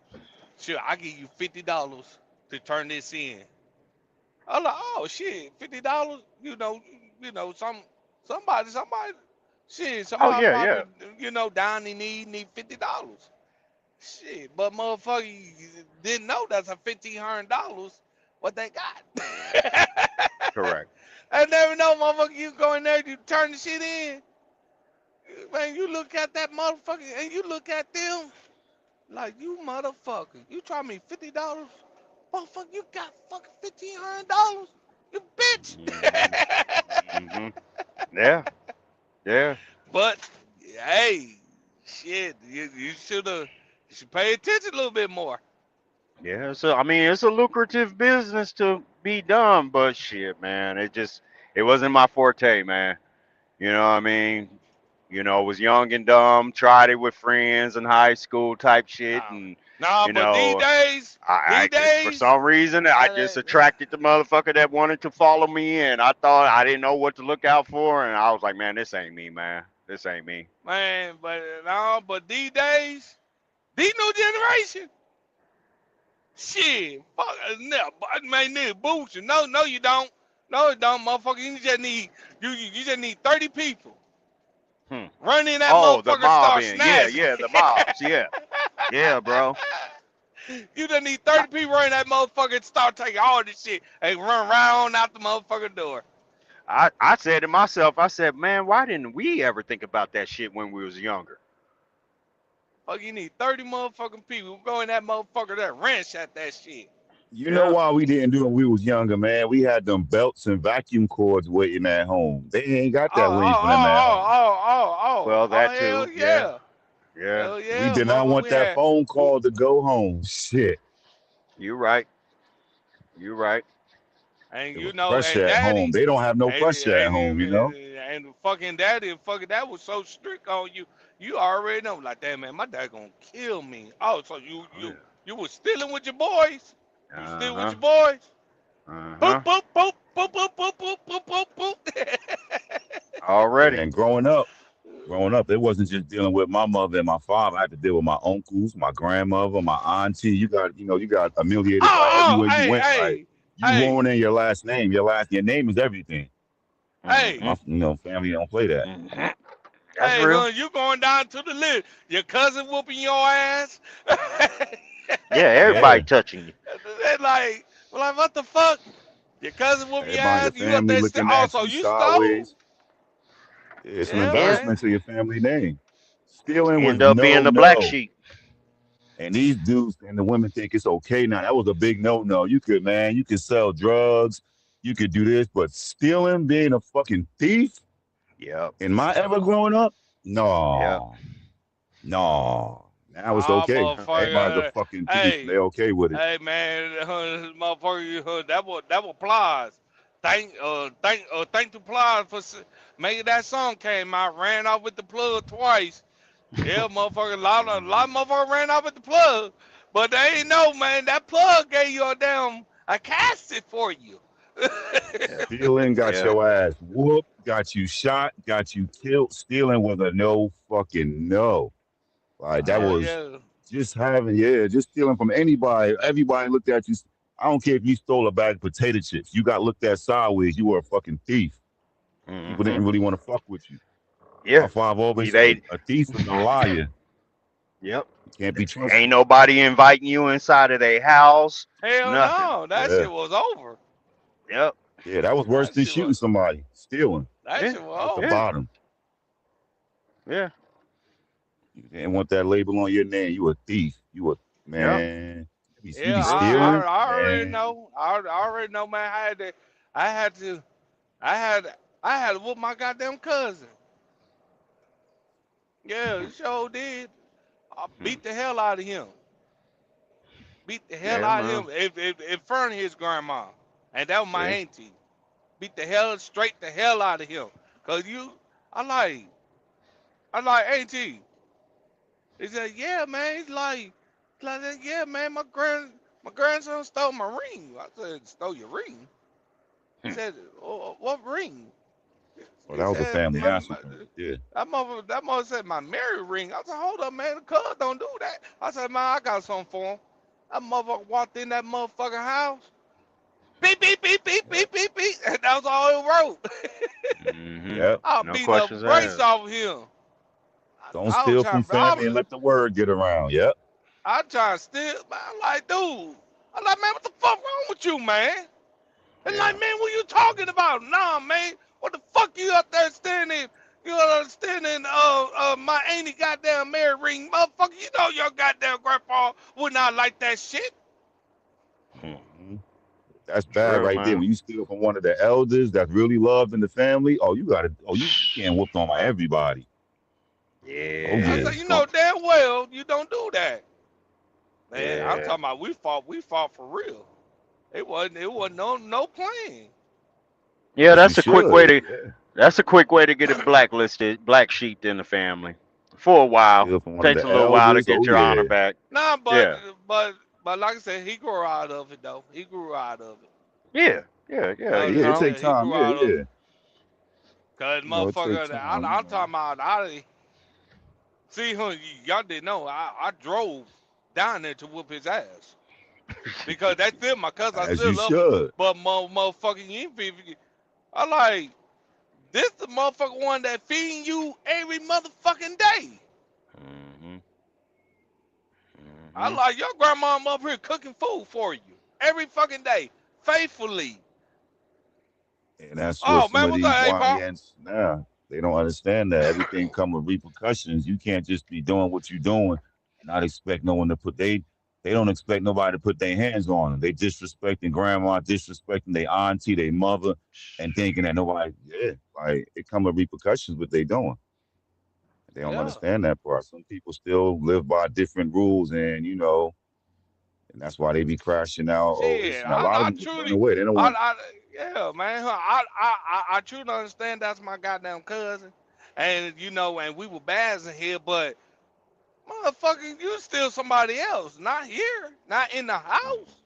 sure, I give you $50 to turn this in. I'm like, oh shit, $50. Somebody, shit, Oh somebody yeah, probably, yeah. down in need $50. Shit, but motherfucker didn't know that's a $1,500 what they got. Correct. I never know, motherfucker. You go in there, you turn the shit in, man. You look at that motherfucker and you look at them like, you motherfucker. You try me $50, motherfucker. You got fucking $1,500. You bitch. Mhm. Mhm. Yeah. Yeah. But hey, shit, you should pay attention a little bit more. Yeah. So I mean, it's a lucrative business to be done, but shit, man, it wasn't my forte, man. You know what I mean? Was young and dumb, tried it with friends in high school type shit, Nah, and nah. you But these know, days, I just for some reason I just I, attracted the motherfucker that wanted to follow me, and I thought I didn't know what to look out for, and I was like, man, this ain't me, man. This ain't me. man, but no, but these days, these new generation, shit, fuck, man, nigga, bullshit. No, you don't. No, it don't, motherfucker. You just need 30 people Hmm. running that Oh, the motherfucker, mob start in. Yeah, snatching. yeah, the mobs. Yeah, yeah, bro. You just need I, 30 people running that motherfucker and start taking all this shit and run round out the motherfucking door. I said to myself, I said, man, why didn't we ever think about that shit when we was younger? Fuck, you need 30 motherfucking people go in that motherfucker that wrench at that shit. You know Yeah. why we didn't do it when we was younger, man? We had them belts and vacuum cords waiting at home. They ain't got Oh, that waiting oh, for them at oh, home. oh, oh, oh, Well, oh, that hell too. Yeah, yeah. yeah. Hell We yeah, did not motherfucker. want that phone call to go home. Shit. You right. You right. And It was and pressure at home. daddy, They don't have no pressure at home, you know? and fucking daddy, fucking that was so strict on you. You already know, like, damn man, my dad gonna kill me. Oh, so you Oh you yeah. you was stealing with your boys? You Uh still with huh. your boys? Uh Boop huh. boop boop boop boop boop boop boop boop boop. Yeah, Already. and growing up, it wasn't just dealing with my mother and my father. I had to deal with my uncles, my grandmother, my auntie. You got humiliated by Oh, everywhere you hey, went. Like hey, you hey, ruining your last name. Your name is everything. hey, Hmm. Family don't play that. Hmm. That's hey, real. you going down to the list. Your cousin whooping your ass. Yeah, Yeah. everybody touching you. They like, what the fuck? Your cousin whooping your Everybody, ass. your You up family there? looking Oh, at so you you stole? sideways. It's an Yeah, Yeah. man. embarrassment to your family name. Stealing was End up being the black no. sheep. And these dudes and the women think it's okay now. That was a big no. You could sell drugs, you could do this, but stealing, being a fucking thief Yep. in my ever growing up, Yep. no, no. Now it's Oh, okay. Everybody's a motherfucker. fucking thief. Hey, They okay with it. hey, man, motherfucker, that was Plies. Thank the Plies for making that song came out. Ran off with the plug twice. Yeah, motherfucker, a lot of motherfuckers ran off with the plug, but they ain't know, man. That plug gave you a casket for you. Yeah. Stealing got Yeah. your ass whooped, got you shot, got you killed. Stealing was a no fucking no. Like that Hell was yeah. just stealing from anybody. Everybody looked at you. I don't care if you stole a bag of potato chips. You got looked at sideways. You were a fucking thief. People Hmm. didn't really want to fuck with you. My Yeah. father always They. said, a thief is a liar. Yep. You can't be Ain't trusted. nobody inviting you inside of their house. Hell Nothing. no. That Yeah. shit was over. Yep. Yeah, that was worse That than shit was shooting somebody. Stealing that Yeah. shit out the was Yeah. over. bottom. Yeah. You didn't want that label on your name. You a thief. Yep. Man. You Yeah, be Yeah. stealing, I already man. know. I already know, man. I had to, I had, I had to whoop my goddamn cousin. Yeah, he sure did. I Hmm. beat the hell out of him. Beat the hell Yeah, out of man. him in front of his grandma. And that was my See? auntie. Beat the hell straight the hell out of him. Cause I like, I like auntie. He said, yeah, man. Yeah, man. My grandson stole my ring. I said, stole your ring? He Hmm. said, oh, what ring? Well, He that was a said, family accident. Yeah. that mother said my married ring. I said, hold up, man. The cuz don't do that. I said, man, I got something for him. That motherfucker walked in that motherfucking house. Beep, beep, beep, beep, Yep. beep, beep, beep. And that was all it wrote. Hmm. Yep. I was No beating the questions brace asked. off of him. Don't I was steal from trying, family and let the word get around. Yep. I trying to steal. Man, I'm like, dude. I'm like, man, what the fuck wrong with you, man? And like, Yeah. man, what you talking about? Nah, man. What the fuck you up there standing? You standing, my auntie goddamn married ring. Motherfucker, you know your goddamn grandpa would not like that shit. Hmm. hmm That's It's bad real, right there. man. When you steal from one of the elders that's really loved in the family, oh, you gotta, oh, you can't whoop on by everybody. Oh Yeah, I yeah. said, you it's going. know damn well you don't do that. Man, I'm Yeah. talking about we fought for real. It wasn't no playing. Yeah, As you that's a quick way should. to. Yeah. That's a quick way to get it blacklisted, black sheeped in the family for a while. Steal from one of Takes the a little while to elders. get Oh your honor yeah. back. Nah, but Yeah. but but like I said, he grew out of it though. He grew out of it. Yeah. Yeah. Yeah. No, You Yeah. It know. take yeah, he time. grew Yeah. out of Yeah. it. Cause You know, it take motherfucker, time. You I'm know. talking about see, y'all didn't know. I drove down there to whoop his ass because that's still my cousin. I As still you love him, should. but motherfucking you, I like this the motherfucking one that feeding you every motherfucking day. Mhm. I Mhm. like your grandma up here cooking food for you every fucking day, faithfully. And that's what Oh some man, of what's up, these hey Paul? YNs now they don't understand that everything come with repercussions. You can't just be doing what you're doing and not expect no one to put they don't expect nobody to put their hands on them. They disrespecting grandma, disrespecting their auntie, their mother, and thinking that nobody like it come with repercussions what they doing. They don't Yeah, understand that part. Some people still live by different rules and and that's why they be crashing out. Oh, shit. this and that. A lot of I them just run truly, away. They don't want I yeah, man. I truly understand that's my goddamn cousin, and and we were bads in here, but motherfucker, you still somebody else, not here, not in the house.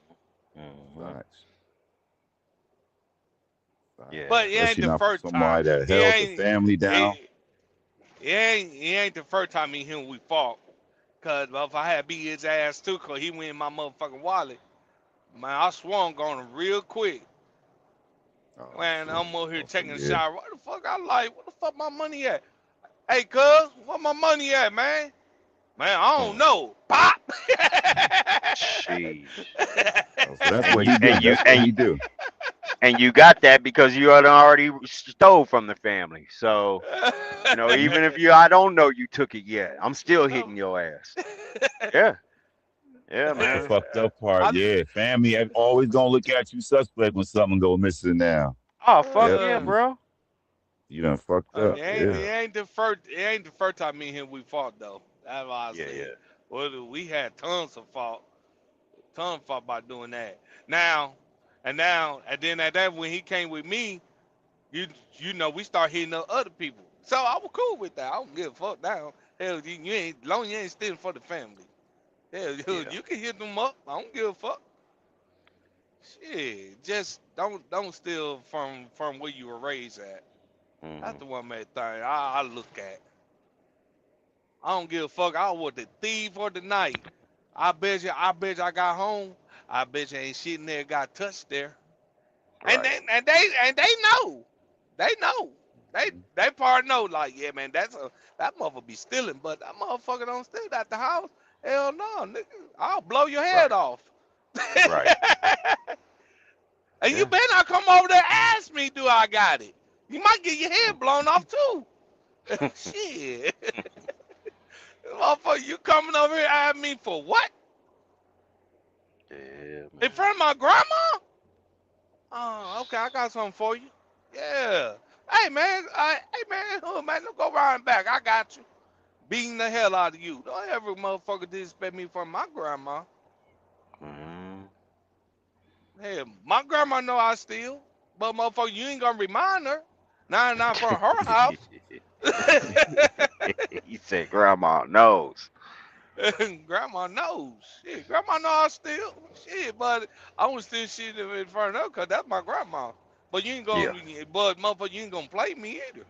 Mhm. facts. Facts. But Yeah. it ain't Especially the not from first time. somebody that It held the ain't. family down. It ain't the first time me and him we fought. Cause if I had beat his ass too, cause he went in my motherfucking wallet, man, I swung on him real quick. Oh, Man, I'm over here oh, so taking a yeah. shower. What the fuck I like? What the fuck my money at? Hey, cuz, where my money at, man? Man, I don't Mm. know. Pop. Sheesh. Oh, so that's And what you he and do. you That's what and he do. and you got that because you had already stole from the family. So even if I don't know you took it yet, I'm still hitting your ass. Yeah. Yeah, That's the man. fucked up part. I, Yeah, family always gonna look at you suspect when something go missing. Now, Oh fuck yep, yeah, bro. you done fucked up. it Yeah, ain't the first. It ain't the first time me and him we fought though. That's why I Yeah, said. yeah. Well, we had tons of fought by doing that. And then at that when he came with me, you we start hitting up other people. So I was cool with that. I don't give a fuck now. Hell, you ain't long you ain't stealing for the family. Hell, Yeah. you can hit them up. I don't give a fuck. Shit, just don't steal from where you were raised at. That's Mhm. the one main thing I look at. I don't give a fuck. I was the thief for the night. I bet you I got home. I bet you ain't shit in there got touched there. And Right. they know. They know. They Mhm. they part know like, yeah, man, that mother be stealing, but that motherfucker don't steal at the house. Hell no, nigga. I'll blow your head Right. off. Right. And you Yeah. better not come over there and ask me, do I got it? You might get your head blown off too. Shit. Motherfucker, you coming over here asking me for what? Yeah, In man. front of my grandma? Oh, okay, I got something for you. Yeah. Hey man, don't go around back. I got you. beating the hell out of you. Don't ever motherfucker disrespect me from my grandma. Mm. Hell, my grandma know I steal, but motherfucker, you ain't gonna remind her. Not from her house. He said, "Grandma knows." Grandma knows. Shit, grandma know I steal. Shit, but I was still shit in front of her because that's my grandma. But you ain't Yeah, gonna, but motherfucker, you ain't gonna play me either.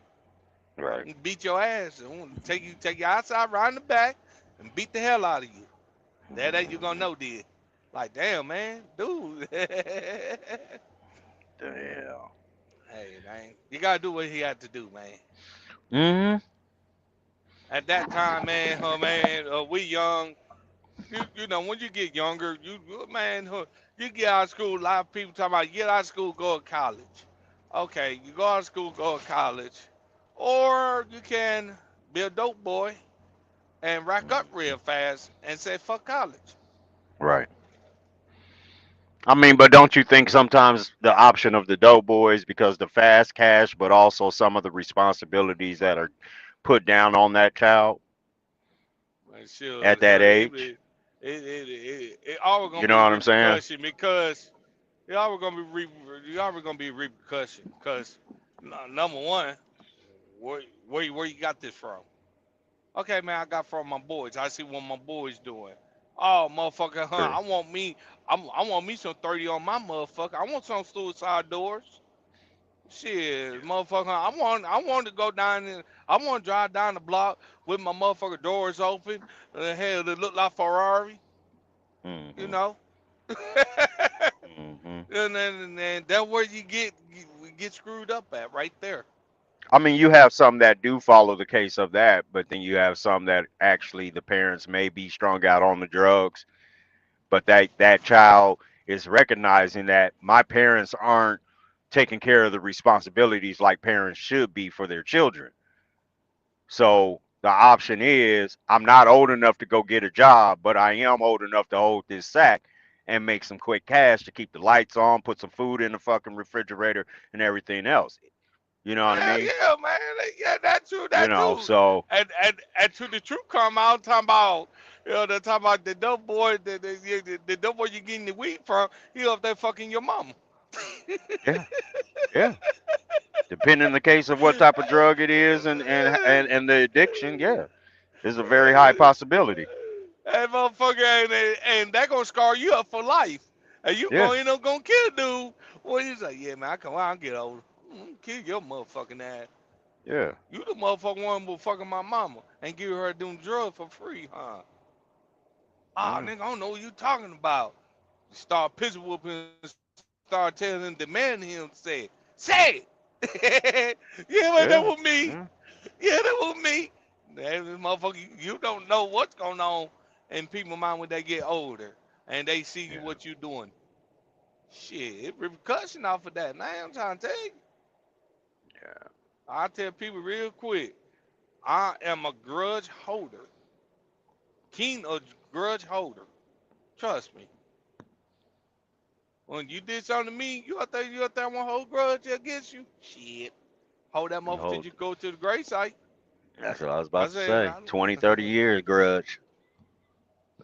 right. And beat your ass and take you outside, right in the back, and beat the hell out of you. That you gonna know, did. Like, damn, man, dude. Hey, Damn. man, you gotta do what he had to do, man. Mm-hmm. At that time, man, man, we young. You know, when you get younger, man, you get out of school. A lot of people talking about you get out of school, go to college. Okay, you go out of school, go to college, or you can be a dope boy and rack up real fast and say fuck college. Right. I mean, but don't you think sometimes the option of the dope boys because the fast cash, but also some of the responsibilities that are put down on that child Like, sure, at that age? it always You gonna know be what I'm saying? repercussion because it always gonna be you always gonna be repercussion because number one, where you got this from? Okay, man, I got from my boys. I see what my boys doing. Oh, motherfucker, huh? True. I want me some 30 on my motherfucker. I want some suicide doors. Shit, motherfucker, I want to go down and I want to drive down the block with my motherfucker doors open. Hell, they look like Ferrari, you Mm-hmm. know. Mm-hmm. And that's where we get screwed up at right there. I mean, you have some that do follow the case of that, but then you have some that actually the parents may be strung out on the drugs, but that child is recognizing that my parents aren't taking care of the responsibilities like parents should be for their children. So the option is I'm not old enough to go get a job, but I am old enough to hold this sack and make some quick cash to keep the lights on, put some food in the fucking refrigerator and everything else. You know what I Hell mean? yeah, man. Yeah, that too, You that know, too. so And to the truth come out, talking about, they're talking about the dope boy, the dope boy you getting the weed from, he up there fucking your mama. yeah, yeah. Depending on the case of what type of drug it is and the addiction, yeah, is a very high possibility. That motherfucker, and that gonna scar you up for life. And you Yeah, gonna end up gonna kill dude. Well, he's like, yeah, man, I come on, I'll get older. Kill your motherfucking ass. yeah. You the motherfucking one who fucking my mama and give her doing drugs for free, huh? Ah, Mm. nigga, I don't know what you talking about. Start pissing whooping, start telling him, demanding him to say it. Yeah, man, that Yeah. was me. Yeah. Yeah, that was me. That motherfucker, you don't know what's going on in people's mind when they get older and they see you Yeah. what you doing. Shit, it repercussion off of that. Now I'm trying to tell you. Yeah. I tell people real quick, I am a grudge holder. King of grudge holder. Trust me. When you did something to me, you out there want to hold grudge against you? Shit. Hold that You motherfucker till hold. you go to the grave site. That's what I was I about to said, say. 20, 30 years grudge.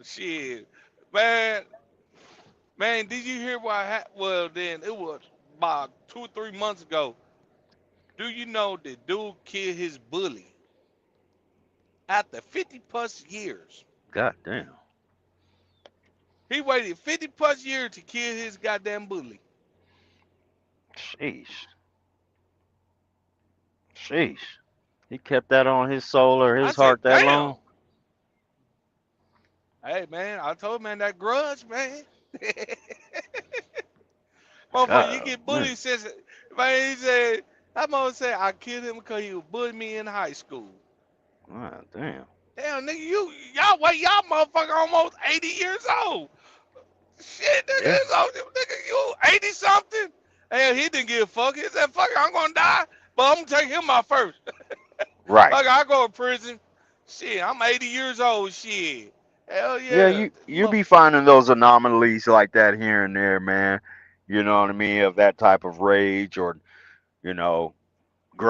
shit. Man, man, did you hear what happened? Well, then, it was about 2 or 3 months ago. Do you know that dude killed his bully after 50 plus years? God damn. He waited 50 plus years to kill his goddamn bully. Sheesh. Sheesh. He kept that on his soul or I his said, heart that damn. long? Hey, man, I told man that grudge, man. Motherfucker, you God. get Man. bullied since, man, he said, that mother said, I killed him because he was bullying me in high school. God damn. Damn, nigga, y'all motherfucker almost 80 years old. Shit, nigga, Yeah. nigga, you 80 something? Hell, he didn't give a fuck. He said, fuck it, I'm gonna die, but I'm gonna take him out first. Right. Fuck it, I go to prison. Shit, I'm 80 years old, shit. Hell Yeah, yeah. you be finding those anomalies like that here and there, man. You know what I mean? Of that type of rage or, you know,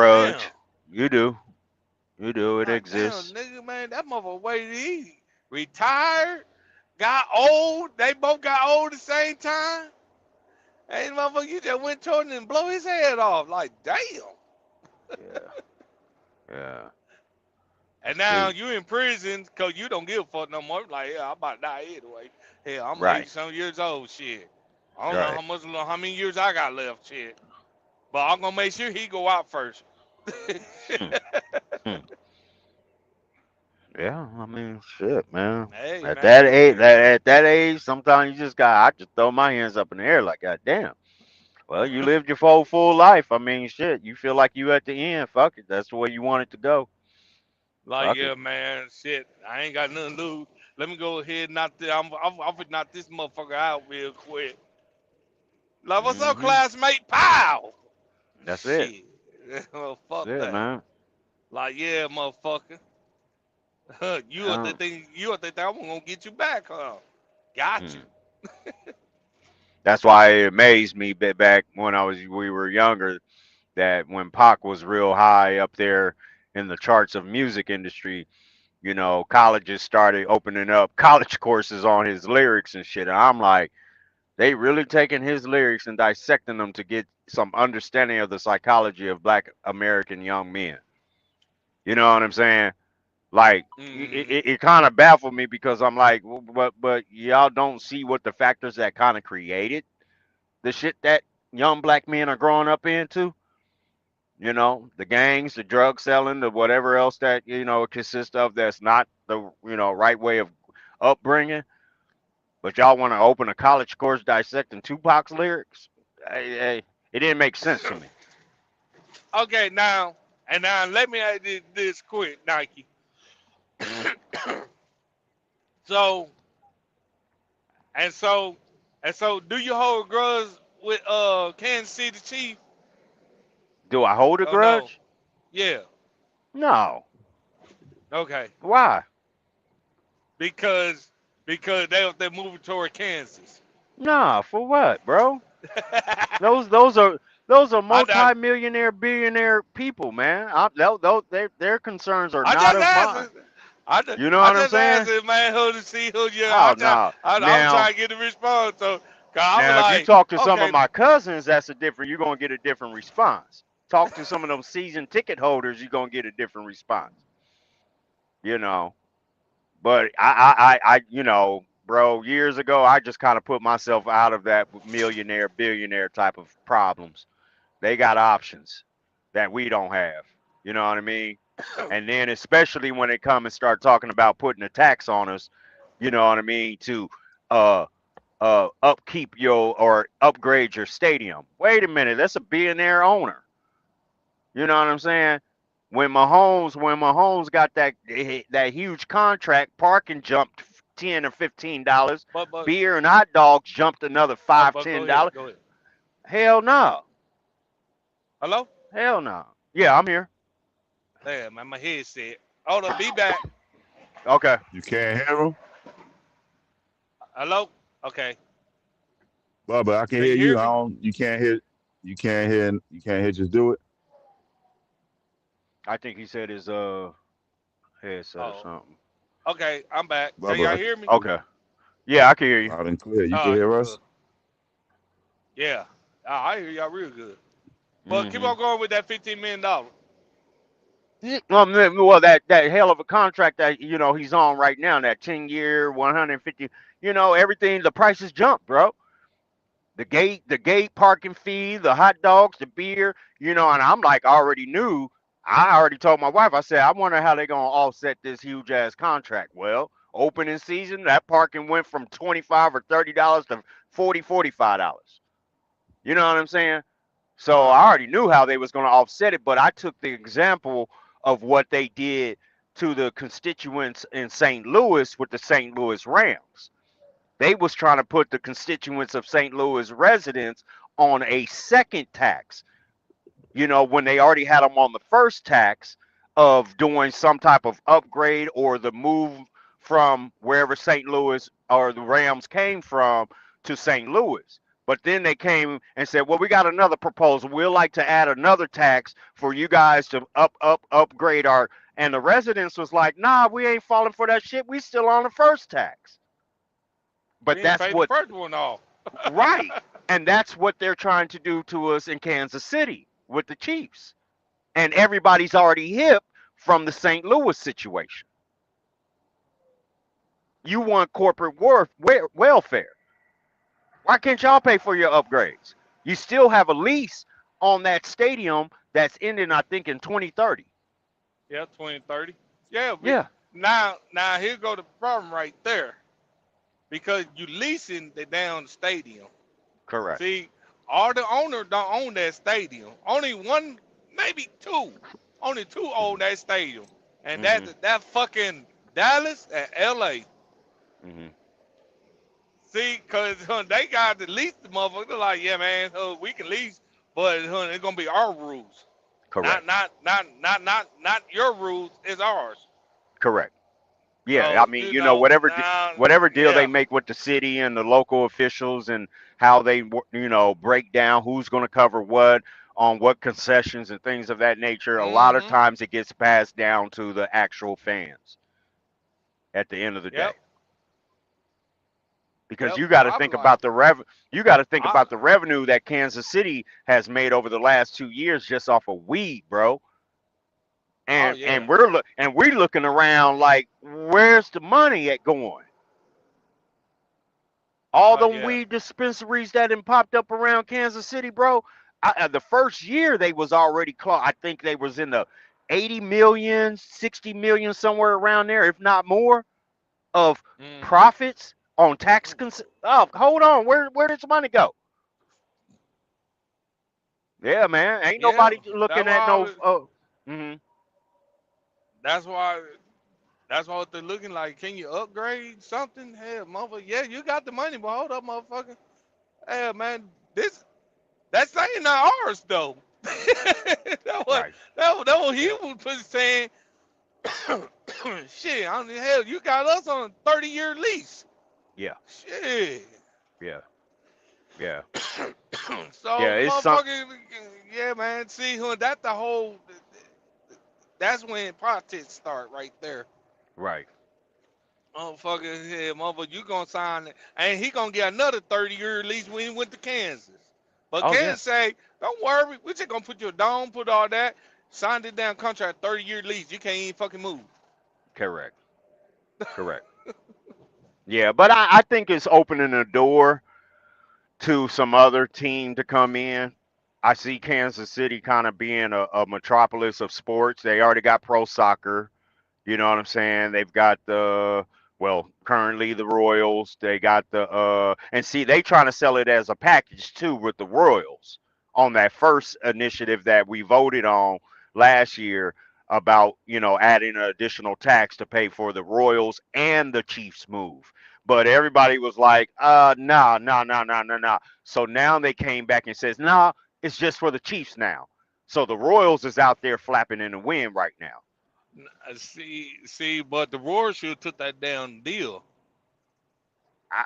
Damn. grudge. You do. You do. It Like, damn, exists. nigga, man, that motherfucker waited. He retired, got old. They both got old at the same time. Hey, motherfucker, you just went toward him and blow his head off. Like, damn. Yeah. Yeah. And now It, you in prison because you don't give a fuck no more. Like, yeah, I'm about to die anyway. Hell, I'm 80 right. some years old. Shit. I don't know Right. how many years I got left. Shit. But I'm gonna make sure he go out first. Hmm. Hmm. Yeah. I mean, shit, man. Hey, At that man. age, at that age, sometimes you just got. I just throw my hands up in the air like, God damn. Well, you lived your full life. I mean, shit. You feel like you at the end. Fuck it. That's the way you want it to go. Like, Fuck it. yeah, man. Shit. I ain't got nothing to lose. Let me go ahead and knock this. I'm finna knock this motherfucker out real quick. Like, what's up, Hmm. classmate? Pow! That's it. Shit. Well, That's fuck it, that. man. Like, yeah, motherfucker. You what they Um, think? You what they think? I'm gonna get you back, huh? Got hmm. you. That's why it amazed me back when we were younger that when Pac was real high up there in the charts of music industry, colleges started opening up college courses on his lyrics and shit. And I'm like, they really taking his lyrics and dissecting them to get some understanding of the psychology of black American young men. You know what I'm saying? Like Mm-hmm. it kind of baffled me because I'm like, "Well, but y'all don't see what the factors that kind of created the shit that young black men are growing up into. The gangs, the drug selling, the whatever else that it consists of. That's not the right way of upbringing. But y'all want to open a college course dissecting Tupac's lyrics? It didn't make sense to me. Okay, now let me add this quick, Nike. So and so do you hold a grudge with Kansas City Chief? Do I hold a Oh no. grudge? Yeah. No. Okay. Why? Because they're moving toward Kansas. Nah. For what, bro? Those are I, I, multi-millionaire, billionaire people, man. Their concerns are I not just of mine. asked. I You know I what I'm just saying? asked it, man, who to see who you. Oh no. I was Now, trying to get a response. So, cause I was now, if you like, talk to some of okay, my cousins, you're gonna get a different response. Talk to some of them season ticket holders, you're gonna get a different response. You know. But bro, years ago, I just kind of put myself out of that millionaire, billionaire type of problems. They got options that we don't have. You know what I mean? And then especially when they come and start talking about putting a tax on us, you know what I mean, to uh upkeep your or upgrade your stadium. Wait a minute, that's a billionaire owner. You know what I'm saying? When Mahomes got that huge contract, parking jumped $10 or $15. but Beer and hot dogs jumped another five, but ten go ahead, dollars. go ahead. Hell no. Hello? Hell no. Yeah, I'm here. Damn, man, my headset. Hold up, be back. Okay. You can't hear him? Hello? Okay. Bubba, I can Can hear you hear you. I me? don't you can't hear just do it. I think he said his headset or Oh, something. okay, I'm back. Can Bubba, y'all hear me? Okay. Yeah, I can hear you. loud and clear. You All can right, hear good. us? Yeah. I hear y'all real good. But keep Hmm. on going with that $15 million. Well, that hell of a contract that he's on right now, that 10-year, 150. Everything. The prices jump, bro. The gate parking fee, the hot dogs, the beer. And I'm like, I already knew. I already told my wife. I said, I wonder how they're gonna offset this huge ass contract. Well, opening season, that parking went from $25 or $30 to $40, $45. You know what I'm saying? So Uh-huh. I already knew how they was going to offset it, but I took the example of what they did to the constituents in St. Louis with the St. Louis Rams. They was trying to put the constituents of St. Louis residents on a second tax, when they already had them on the first tax of doing some type of upgrade or the move from wherever St. Louis or the Rams came from to St. Louis. But then they came and said, "Well, we got another proposal. We'd like to add another tax for you guys to upgrade our And the residents was like, nah, we ain't falling for that shit. We still on the first tax. But We ain't that's paid the what, first one off. right. And that's what they're trying to do to us in Kansas City with the Chiefs. And everybody's already hip from the St. Louis situation. You want corporate welfare. Why can't y'all pay for your upgrades? You still have a lease on that stadium that's ending, I think, in 2030. Yeah, 2030. Yeah, Yeah, now here go the problem right there. Because you leasing the damn stadium. correct. See, all the owners don't own that stadium. Only one, maybe two. Only two own that stadium. And Hmm. that fucking Dallas and LA. Hmm. See, cause they got to lease the motherfucker. They're like, yeah, man, we can lease, but it's gonna be our rules. Correct. Not your rules. It's ours. Correct. Yeah, I So mean, whatever deal they yeah, make with the city and the local officials and how they break down who's going to cover what on what concessions and things of that nature. A lot of mm-hmm, times it gets passed down to the actual fans at the end of the day. yep, Because yep. you got to I'm think like, about you got to think I, about the revenue that Kansas City has made over the last 2 years just off of weed, bro. oh And yeah, we're looking around like, where's the money at going? All oh them yeah, weed dispensaries that had popped up around Kansas City, bro. The first year they was already close. I think they was in the 80 million, 60 million, somewhere around there, if not more, of mm-hmm. profits on tax. Oh, hold on, where does the money go? Yeah, man, ain't Yeah. nobody looking That's at why I no. was. Hmm. That's why. That's what they're looking like. Can you upgrade something? Hell, motherfucker. Yeah, you got the money, but hold up, motherfucker. Hey, man, that's ain't not ours though. that what Right. that what he was saying. Shit, I mean, hell, you got us on a 30-year lease. Yeah. Shit. Yeah. Yeah. So, Yeah. It's some. motherfucker, yeah, man. See, that the whole. That's when politics start right there. Right. Motherfucker, yeah, motherfucker, you gonna sign it, and he gonna get another 30-year lease when he went to Kansas. But Oh yeah. Kansas say, don't worry, we just gonna put your dome, put all that, signed it down contract, 30-year lease. You can't even fucking move. Correct. Correct. Yeah, but I think it's opening a door to some other team to come in. I see Kansas City kind of being a metropolis of sports. They already got pro soccer. You know what I'm saying? They've got currently the Royals. They got and see, they trying to sell it as a package too with the Royals on that first initiative that we voted on last year about, adding an additional tax to pay for the Royals and the Chiefs move. But everybody was like, no, no, no, no, no, no. So now they came back and says, no, it's just for the Chiefs now. So the Royals is out there flapping in the wind right now. See, but the Royals should have took that down deal.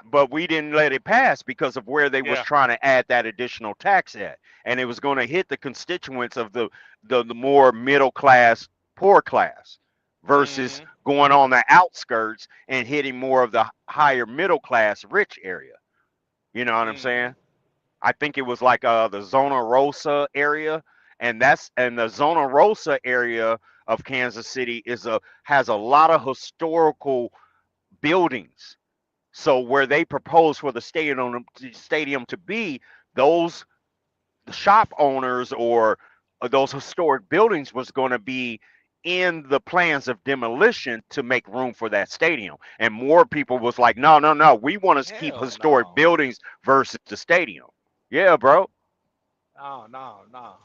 But we didn't let it pass because of where they was Yeah. trying to add that additional tax at, and it was going to hit the constituents of the more middle class, poor class, versus Mm-hmm. going on the outskirts and hitting more of the higher middle class, rich area. You know what I'm Mm-hmm. saying? I think it was like the Zona Rosa area, and the Zona Rosa area of Kansas City has a lot of historical buildings. So where they proposed for the stadium to be, those shop owners or those historic buildings was going to be in the plans of demolition to make room for that stadium. And more people was like, no, no, no, we want to keep Hell historic no. buildings versus the stadium. Yeah, bro. No, no, no.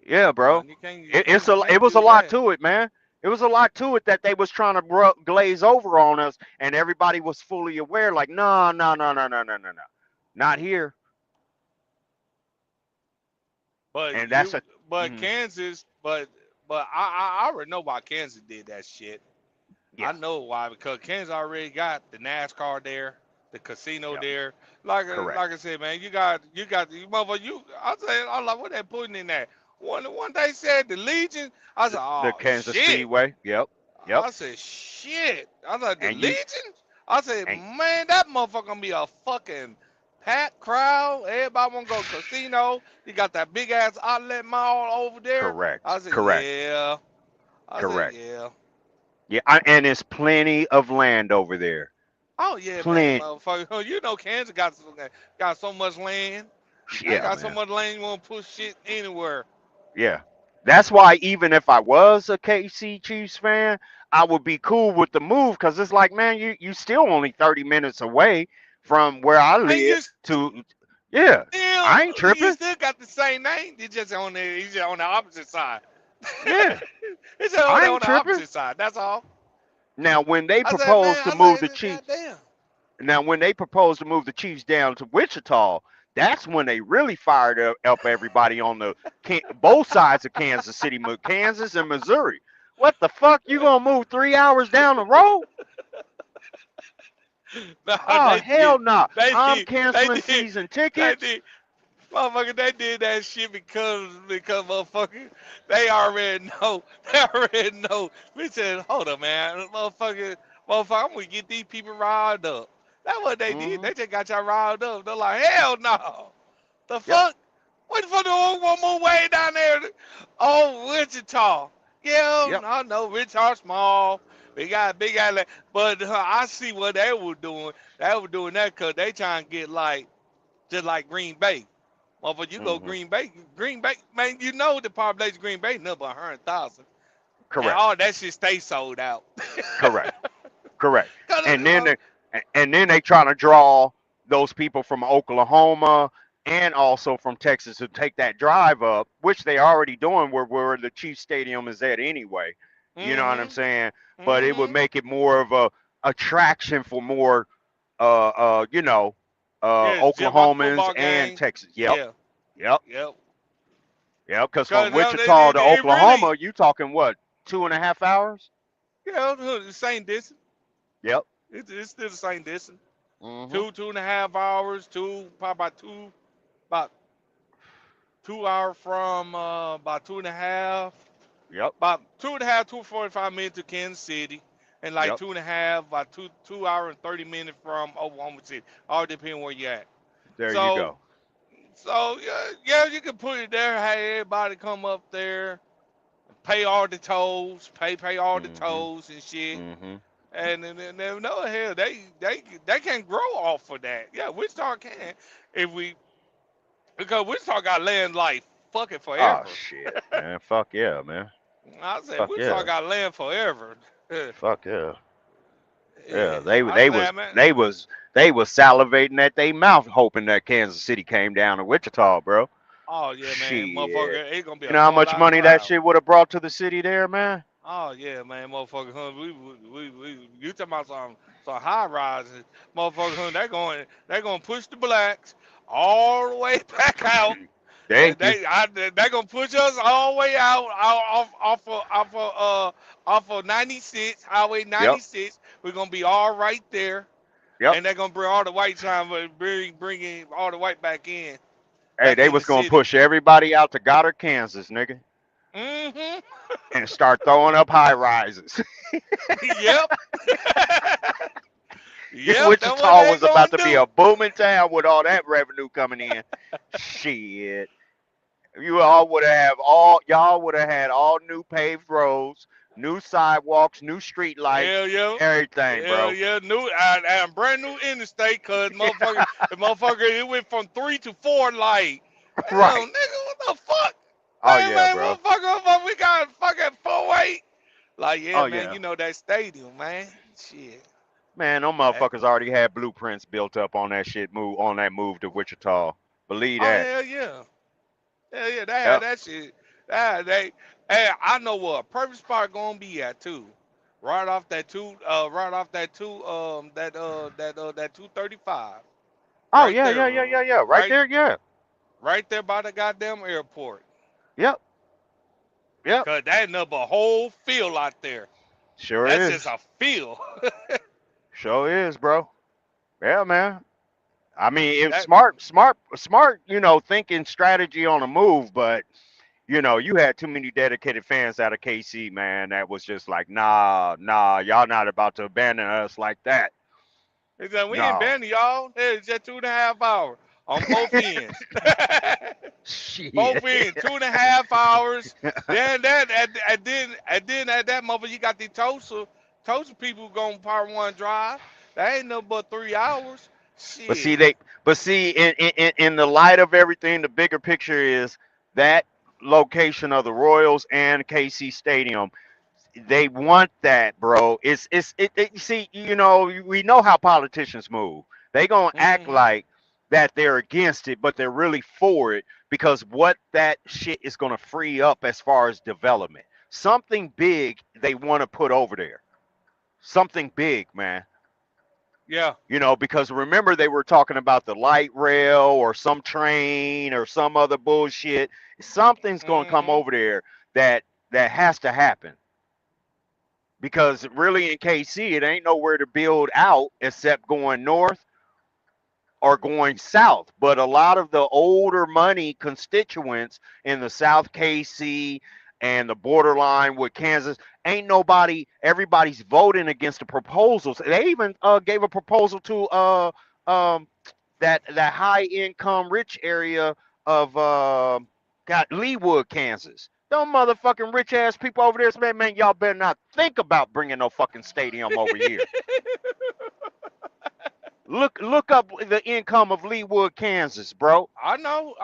Yeah, No, bro. you can't you It, can't it's you a it can't was a do lot that. to it, man. It was a lot to it that they was trying to glaze over on us, and everybody was fully aware. Like, no, no, no, no, no, no, no, no, not here. But And that's you a but mhm, Kansas, but I already know why Kansas did that shit. I yeah, know why, because Kansas already got the NASCAR there, the casino yeah, there. Like correct. like I said, man, you got you motherfucker. I say, I'm like, what they putting in there? One they said the Legion, I said, The oh Kansas shit. Speedway. Yep. Yep. I said, shit. I thought the And you Legion? I said, and man, that motherfucker gonna be a fucking packed crowd. Everybody wanna go casino. You got that big ass outlet mall over there. correct. I said, Correct. yeah. I said, Correct. yeah. Yeah, and there's plenty of land over there. Oh yeah, man, Plenty. motherfucker. You know Kansas got so much land. They Yeah, got so man. much land you wanna push shit anywhere. Yeah. That's why even if I was a KC Chiefs fan, I would be cool with the move because it's like, man, you still only 30 minutes away from where I And live to yeah. I ain't you tripping. still got the same name. You just on the he's just on the opposite side. Yeah. It's just I on ain't the tripping. opposite side. That's all. Now when they I said, proposed man, to I move the said, Chiefs goddamn. Now, when they proposed to move the Chiefs down to Wichita, that's when they really fired up everybody on the both sides of Kansas City, Kansas and Missouri. What the fuck? You gonna move 3 hours down the road? No, Oh they hell did. no! They I'm did. They canceling did. season They tickets. did. Motherfucker, they did that shit because motherfucker, they already know. They already know. We said, hold up, man, motherfucker, I'm gonna get these people riled up. That's what they did. Hmm. They just got y'all riled up. They're like, hell no. The Yep. fuck? What the fuck do I want more way down there? Oh, Wichita. Yeah, Yep. I know Wichita small. We got big island, but I see what they were doing. They were doing that because they trying to get like just like Green Bay. Motherfucker, you go Hmm. Green Bay, man, you know the population of Green Bay number 100,000. And Correct. all that shit stay sold out. Correct. Correct. 'Cause, And then they trying to draw those people from Oklahoma and also from Texas to take that drive up, which they already doing where the Chiefs Stadium is at anyway. You know what I'm mm-hmm, saying? But it would mm-hmm. make it more of a attraction for more you know, Yeah, just watch the Oklahomans football and game. Texas. Yep. Yeah, Yep. yep. Yep. Because from Cause Wichita to it really, Oklahoma, you talking what, 2.5 hours? yeah, the same distance. Yep. It's still the same distance. Hmm. 2.5 hours, probably about 2 hours from about 2.5, Yep. about 2.5, 2:45 minutes to Kansas City, and like Yep. 2.5, about 2 hours and 30 minutes from Oklahoma City. All depending where you at. There you So go. so yeah, you can put it there. Hey, everybody come up there, pay all the tolls, pay all the Hmm. tolls and shit. Hmm. And no hell, they can grow off of that. Yeah, Wichita can if we because Wichita got land like fucking Oh forever. shit, man. Fuck yeah, man. I said Fuck Wichita yeah. got land forever. Yeah, Fuck yeah. Yeah. They I they was said man. they was they was salivating at their mouth hoping that Kansas City came down to Wichita, bro. Oh yeah, man, Shit. motherfucker, it's gonna be You a know how sold much out money that crowd. shit would have brought to the city there, man? Oh yeah, man, motherfucker, huh? We you talking about some high rises, motherfucker, huh? They gonna push the blacks all the way back out. Thank you. They gonna push us all the way out off of 96 Highway Yep. 96. We're gonna be all right there, Yep. and they're gonna bring all the white time, but bringing all the white Hey, back they in the was gonna city. push everybody out to Goddard, Kansas, nigga, Hmm. and start throwing up high rises. Yep. Yep. That's what Wichita they was about gonna to be a do. booming town with all that revenue coming in. Shit. You all would have all y'all would have had all new paved roads, new sidewalks, new street lights, Hell yeah. everything, Hell bro. yeah. New and brand new interstate, cause motherfucker, it went from 3 to 4 like. Damn, Right. nigga, what the fuck? Oh yeah, Man, bro. we got fucking 4-8. Like, yeah, Oh man, yeah. you know that stadium, man. Shit. Man, them That- motherfuckers already had blueprints built up on that shit move to Wichita. Believe Oh that. hell yeah. Hell yeah, they had Yep. that shit. Hey, I know what a perfect spot gonna be at too. Right off that 235. Oh Right yeah, there, yeah, yeah, yeah, yeah. Right right there, yeah. right there by the goddamn airport. Yep. Yep. Cause that number whole field out there. Sure That's just is. a field. Sure is, bro. Yeah, man. I mean, it's that smart, you know, thinking strategy on a move, but You know, you had too many dedicated fans out of KC, man. That was just like, nah, y'all not about to abandon us like that. He said, we ain't No. banning y'all. Hey, it's just 2.5 hours on both ends. Both Shit. ends, 2.5 hours. Then that, and then at that moment, you got the Tulsa people going part one drive. That ain't no but 3 hours. But see, Shit. in the light of everything, the bigger picture is that location of the Royals and KC Stadium. They want that, bro. You see, you know, we know how politicians move. They gonna act Mm-hmm. like that they're against it, but they're really for it because what that shit is gonna free up as far as development. Something big they want to put over there. Something big, man. Yeah. You know, because remember they were talking about the light rail or some train or some other bullshit. Something's gonna come Mm-hmm. over there that has to happen. Because really in KC, it ain't nowhere to build out except going north or going south. But a lot of the older money constituents in the South KC and the borderline with Kansas, ain't nobody, everybody's voting against the proposals. They even gave a proposal to um, that high income rich area of got Leawood, Kansas. Them motherfucking rich ass people over there, man, y'all better not think about bringing no fucking stadium over here. Look up the income of Leawood, Kansas, bro. I know.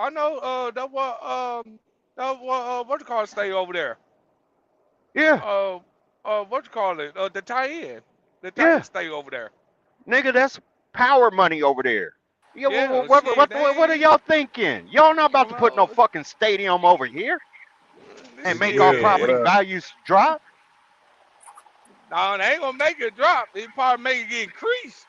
What you call it? Stay over there. Yeah, Uh, what you call it? The tie-in. The tie-in yeah, stay over there. nigga, that's power money over there. Yeah, Yeah, shit. what are They y'all thinking? Y'all not about to put no well, fucking stadium over here and this Big make our shit. Will, what property up? values drop? No, they ain't gonna make it drop. They probably make it increase.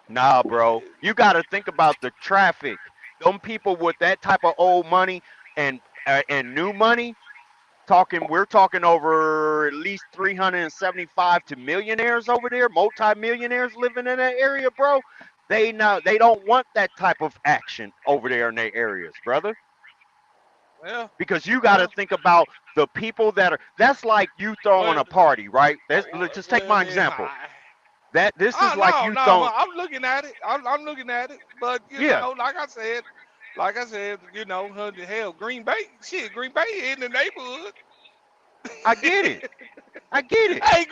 Nah, bro. You got to think about the traffic. Them people with that type of old money and new money, we're talking over at least 375 to millionaires over there, multi-millionaires living in that area, bro. They don't want that type of action over there in their areas, brother. Well, Because you got to well, think about the people that's like you throwing well, a party, right? Let's just take well, my then, example. This oh is like no, you no, throwing, I'm looking at it. I'm looking at it. But you yeah, know, like I said, you know, hell, Green Bay, shit, Green Bay in the neighborhood. I get it. I get it. Hey,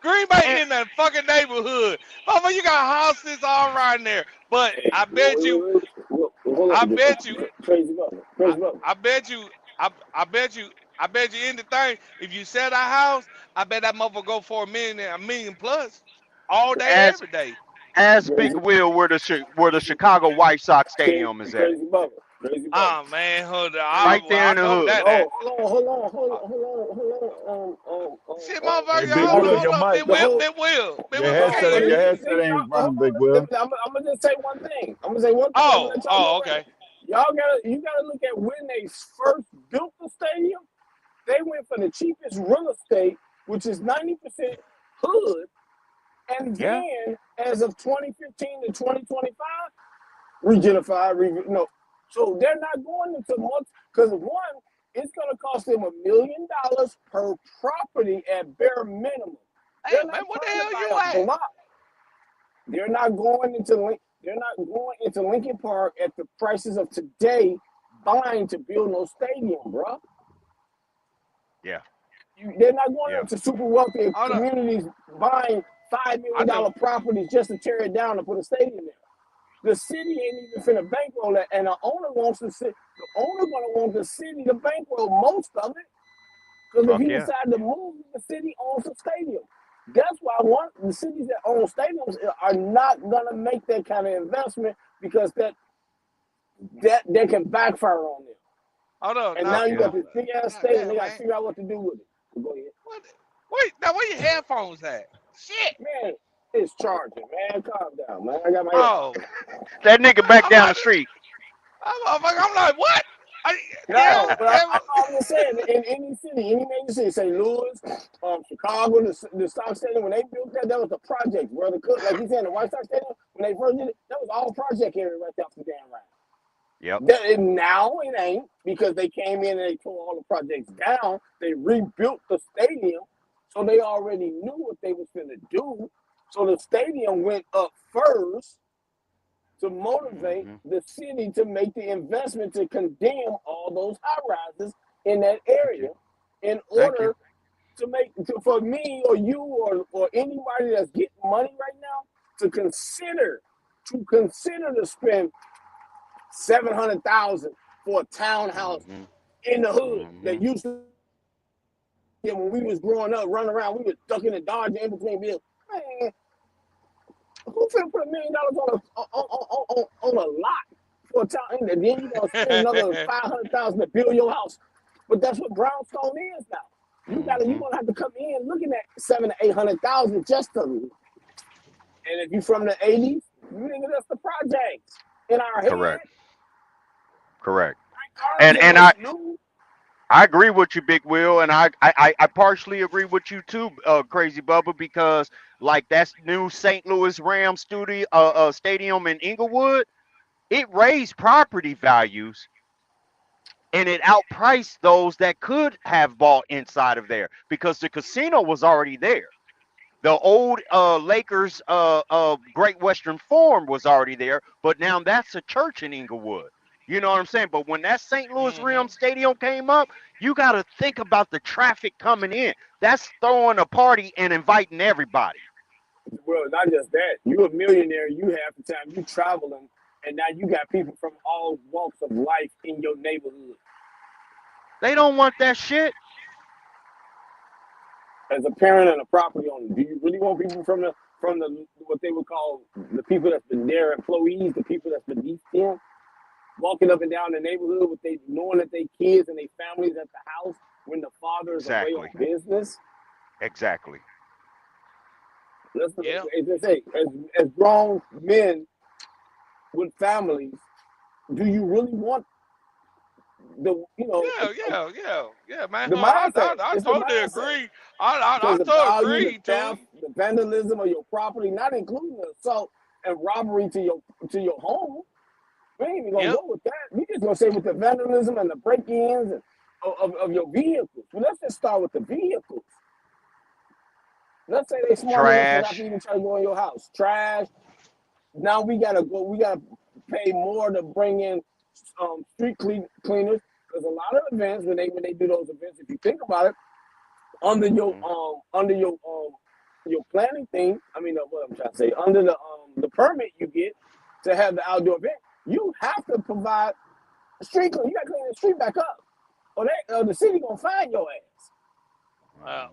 Green Bay And in the fucking neighborhood. Mama, you got houses all around there. But Hey, I wait, bet wait, you, wait, wait. Hold I on, bet you, crazy brother, I, crazy brother. I bet you, I bet you, I bet you anything. If you sell that house, I bet that motherfucker go for a million plus, all day, as every day. as Big Crazy, Will where the Chicago White Sox stadium is at, crazy brother, crazy brother. Oh man, hold on. Crazy. right there I in the know hood. that. No, hold on, Uh, hold Shit, on. Hey, motherfucker, Big hold on, Will, Argue your hold on. mic, the whole. Big your Will, we No, can't headset, but hear your you. headset ain't running, Big Will. I'm gonna just say one thing. I'm gonna say one thing. I'm gonna let y'all know right Okay. now. You gotta look at when they first built the stadium. They went for the cheapest real estate, which is 90% hood, and Yeah, then as of 2015 to 2025, regenified, no. So they're not going into much because one, it's gonna cost them $1 million per property at bare minimum. Hey They're man, not what the trying to hell buy you a at? block. They're not going into they're not going into Lincoln Park at the prices of today, buying to build no stadium, bro. yeah, They're not going yeah. into super wealthy Hold on. communities buying $5 million I just properties just to tear it down and put a stadium there. The city ain't even finna bankroll that, and the owner wants the city. The owner gonna want the city to bankroll most of it, because if Fuck he yeah. decides to move, the city owns the stadium. That's why the cities that own stadiums are not gonna make that kind of investment because that can backfire on them. hold on. And Now, now Fuck you got yeah. now, this big ass God stadium. They damn, got to man. figure out what to do with it. Go ahead, What? Wait, now where your headphones at? Shit. man. It's charging, man. Calm down, man. I got my Oh, AirPods. That nigga back I'm down the like, street. I'm like, what? I, No, yeah, but I'm just saying, in any city, any major city, St. Louis, Chicago, the Sox Stadium, when they built that was a project, brother. Like he said, the White Sox Stadium, when they first did it, that was all project area right there off the damn line. Yep. Now it ain't because they came in and they tore all the projects down. They rebuilt the stadium, so they already knew what they was gonna do. So the stadium went up first to motivate Hmm. the city to make the investment to condemn all those high rises in that Thank you. area in Thank you. order to for me or you or anybody that's getting money right now to consider to spend $700,000 for a townhouse Hmm. in the hood Hmm. that used to when we was growing up, running around, we was ducking and dodging in between bills. Man, who finna put $1 million on a lot for a town, and then you gonna spend another $500,000 to build your house? But that's what brownstone is now. You Hmm. gonna have to come in looking at $700,000 to $800,000 just to. And if you from the '80s, you nigga, that's the projects in our head. Correct. Correct. Cars ain't And nothing new. I agree with you, Big Will, and I partially agree with you too, Crazy Bubba, because like that's new St. Louis Rams stadium in Inglewood, it raised property values and it outpriced those that could have bought inside of there because the casino was already there. The old Lakers Great Western Forum was already there, but now that's a church in Inglewood. You know what I'm saying? But when that St. Louis Hmm. Rams stadium came up, you got to think about the traffic coming in. That's throwing a party and inviting everybody. Well, not just that. You a millionaire. You half the time you traveling, and now you got people from all walks of life in your neighborhood. They don't want that shit. As a parent and a property owner, do you really want people from the what they would call the people that's been their employees, the people that's beneath them, walking up and down the neighborhood with they knowing that they kids and their families at the house when the father is away on Exactly. business? Exactly. Yeah. As they say, as grown men with families, do you really want Yeah, man. the mindset? I It's the totally mindset agree. I because the totally value, the agree, too. theft, the vandalism of your property, not including the assault and robbery to your home. We ain't even gonna Yep. go with that. We just gonna say with the vandalism and the break-ins and of your vehicles. Well, let's just start with the vehicles. Let's say they smart enough to not Trash. even try to go in your house. Trash. Now we gotta go. We gotta pay more to bring in street cleaners because a lot of events when they do those events, if you think about it, under Hmm. your planning thing. I mean, what I'm trying to say, under the permit you get to have the outdoor event, you have to provide a street clean. You got to clean the street back up, or the city gonna find your ass. Hmm.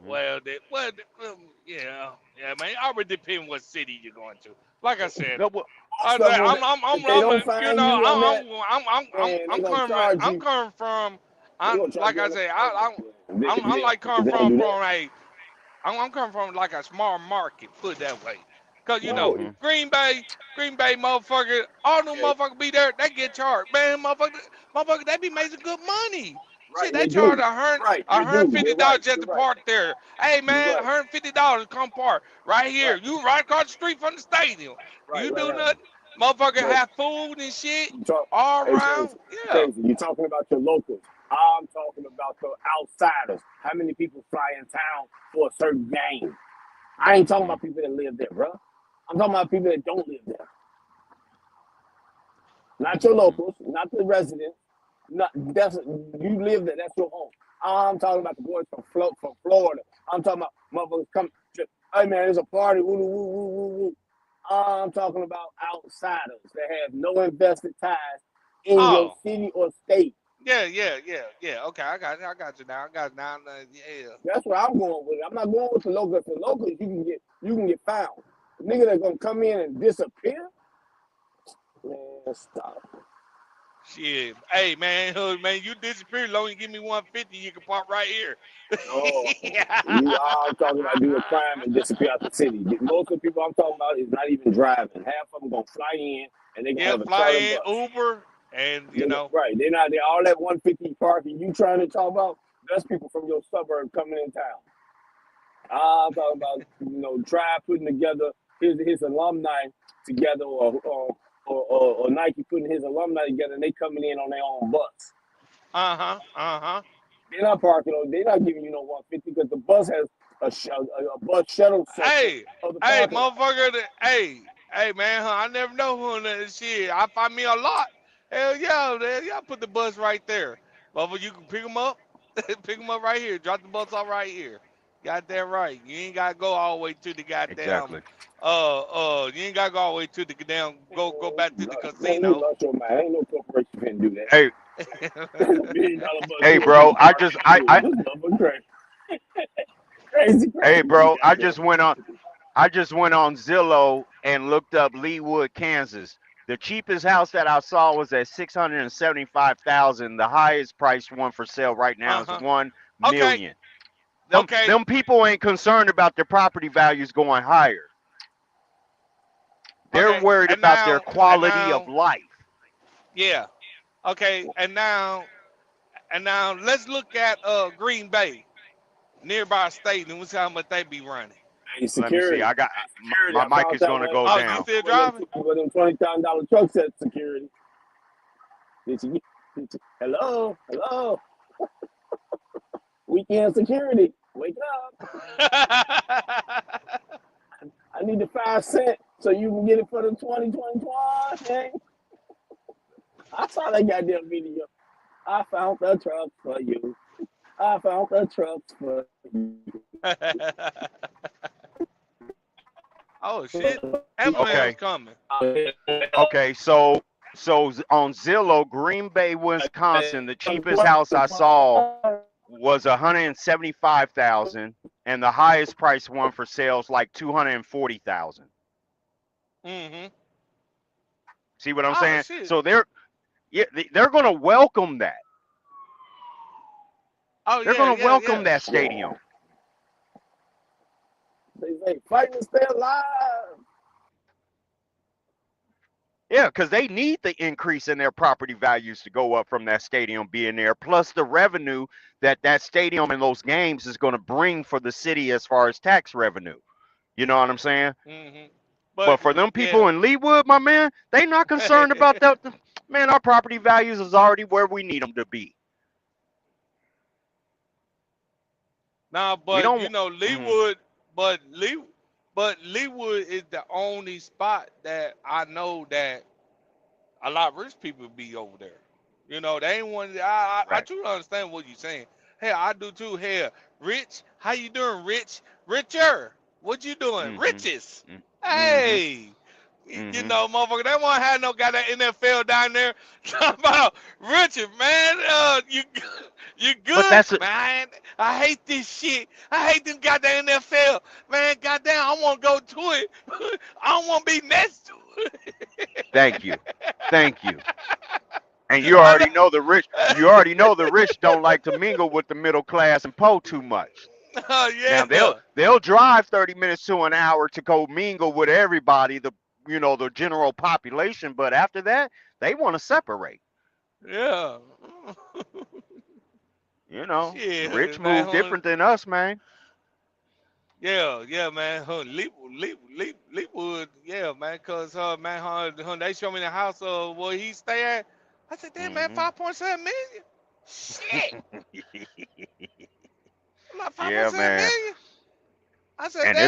Yeah, man. It already depends what city you're going to. Like I said, No, well, Most of them, if they don't you find know, you on that, man, they I'm gonna coming, charge I'm you. coming from, They gonna charge like you I on the said, permit. I'm like If coming they don't do that. I'm coming from like a small market, put it that way. Cause you know, No, hmm Green Bay motherfucker, all them okay, motherfuckers be there, they get charged. Man, motherfucker, they be making good money. Shit, right? they They charge do. Right, a they hundred do. fifty They're right. dollars just You're to right. park there. Hey You're man, right. $150 come park right Right. here. You right across the street from the stadium. Right. You Right. do Right. nothing. Motherfucker But have food and shit you talk, all hey, around. Yeah. crazy. You're talking about your locals. I'm talking about the outsiders. How many people fly in town for a certain game? I ain't talking hmm about people that live there, bro. I'm talking about people that don't live there. Not your hmm locals, not the residents. Not that's you live there. That's your home. I'm talking about the boys from Florida. I'm talking about motherfuckers come. Hey man, there's a party. Woo woo woo woo woo. I'm talking about outsiders that have no invested ties in your Oh. city or state. Yeah. Okay, I got you now. I got you now. Yeah. That's where I'm going with it. I'm not going with the locals. The locals you can get found. The nigga that's gonna come in and disappear, man, stop. Shit. Hey man, man, you disappear long you give me 150, you can park right here. Oh, you are talking about do a crime and disappear out the city. Most of the people I'm talking about is not even driving. Half of them gonna fly in and they gonna Yeah, have a fly charter in bus. Uber and you know. Right. They're not. They're all that 150 parking you trying to talk about. That's people from your suburb coming in town. I'm talking about tribe putting together his alumni together or or Nike putting his alumni together, and they coming in on their own bus. They're not parking on. They're not giving you no 150 because the bus has a bus shuttle section Hey, of the hey, parking lot. motherfucker. Hey, man, I never know who in that shit. I find me a lot. Hell yeah, man. Y'all put the bus right there. Motherfucker, you can pick them up. Pick them up right here. Drop the bus off right here. Got that right. You ain't gotta go all the way to the goddamn. Exactly. You ain't gotta go all the way to the goddamn. Go back to the Man, you casino. lost your mind. Ain't no corporation can do that. Hey, $1 million bus. hey, You bro. ain't gonna park This motherfucker crazy. Hey, Crazy. bro. I just went on Zillow and looked up Leawood, Kansas. The cheapest house that I saw was at 675,000. The highest priced one for sale right now is Uh-huh. 1 Okay. million. Okay. Them people ain't concerned about their property values going higher. They're Okay. worried And about their now, quality of life. yeah. Okay. And now let's look at Green Bay, nearby state, and we'll see how much they be running. Hey, Let me see. security. I got Security. my I mic found is out gonna where go Oh, you down. still driving? where them $20,000 trucks at security. Hello? Weekend security. Wake up. I need the 5 cent so you can get it for the 2021 thing. I saw that goddamn video. I found the truck for you. I found the trucks for you. Oh shit! Ambulance Okay. coming. Okay. So on Zillow, Green Bay, Wisconsin, the cheapest house I saw was 175,000, and the highest price one for sales like 240,000. Mm-hmm. See what I'm Oh saying? shit! So they're gonna welcome that. Oh They're yeah, gonna yeah, welcome yeah. that stadium. They say, fighting to stay alive. Yeah, because they need the increase in their property values to go up from that stadium being there, plus the revenue that stadium and those games is going to bring for the city as far as tax revenue. You know what I'm saying? Mm-hmm. But But for them yeah. people in Leawood, my man, they not concerned about that. Man, our property values is already where we need them to be. Nah, We but don't. you know, Leewood, but Leewood is the only spot that I know that a lot of rich people be over there. You know, they ain't one. I Right. truly understand what you're saying. Hey, I do too. Hey, Rich, how you doing, Rich? Richer, what you doing? Mm-hmm. Riches. Mm-hmm. Hey, you Mm-hmm. know, motherfucker, they won't have no goddamn NFL down there talking about Richard, man. You But good, that's it. man. I hate this shit. I hate them goddamn NFL, man. Goddamn, I want to go to it. I don't want to be next to it. Thank you. Thank you. And I know. you already know the rich don't like to mingle with the middle class and po too much. Oh Now yeah. they'll drive 30 minutes to an hour to go mingle with everybody, the general population, but after that, they want to separate. Yeah. Rich Shit, move man. different than us, man. Yeah, man. Leapwood, yeah, man. Cause man, they show me the house where he stay at. I said, damn, man, Hmm 5.7 million. Shit, I'm like Yeah, 5.7 man. million. I said, And damn.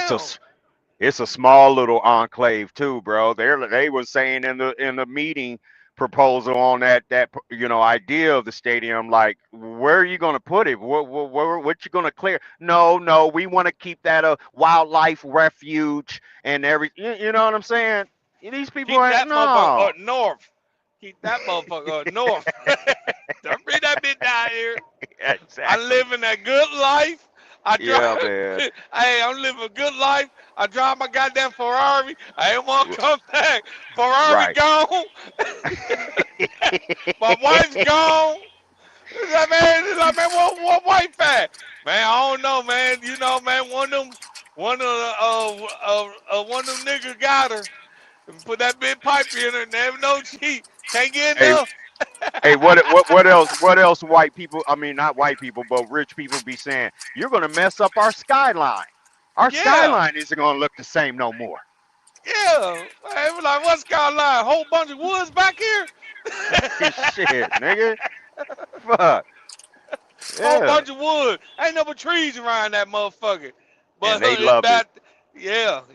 it's a small little enclave too, bro. They were saying in the meeting proposal on that idea of the stadium, like where are you gonna put it? What you gonna clear? No, we want to keep that a wildlife refuge and every. You know what I'm saying? These people Keep ain't that motherfucker no. up north. Keep that motherfucker up north. Don't bring that bitch down here. I'm Exactly. living a good life. I drive. Yeah, man. Hey, I'm living a good life. I drive my goddamn Ferrari. I ain't want to come back. Ferrari Right. gone. My wife's gone. It's like, man, what wife at? Man, I don't know, man. You know, man, one of them niggas got her and put that big pipe in her. Never know she can't get Hey, enough. Hey, what else? What else? White people, I mean, not white people, but rich people be saying you're gonna mess up our skyline. Our Yeah. skyline isn't gonna look the same no more. Yeah, man, it was like West Carolina, a whole bunch of woods back here. Shit, nigga. Fuck. Whole Yeah. bunch of wood. Ain't no but trees around that motherfucker. And But they it loved it. back,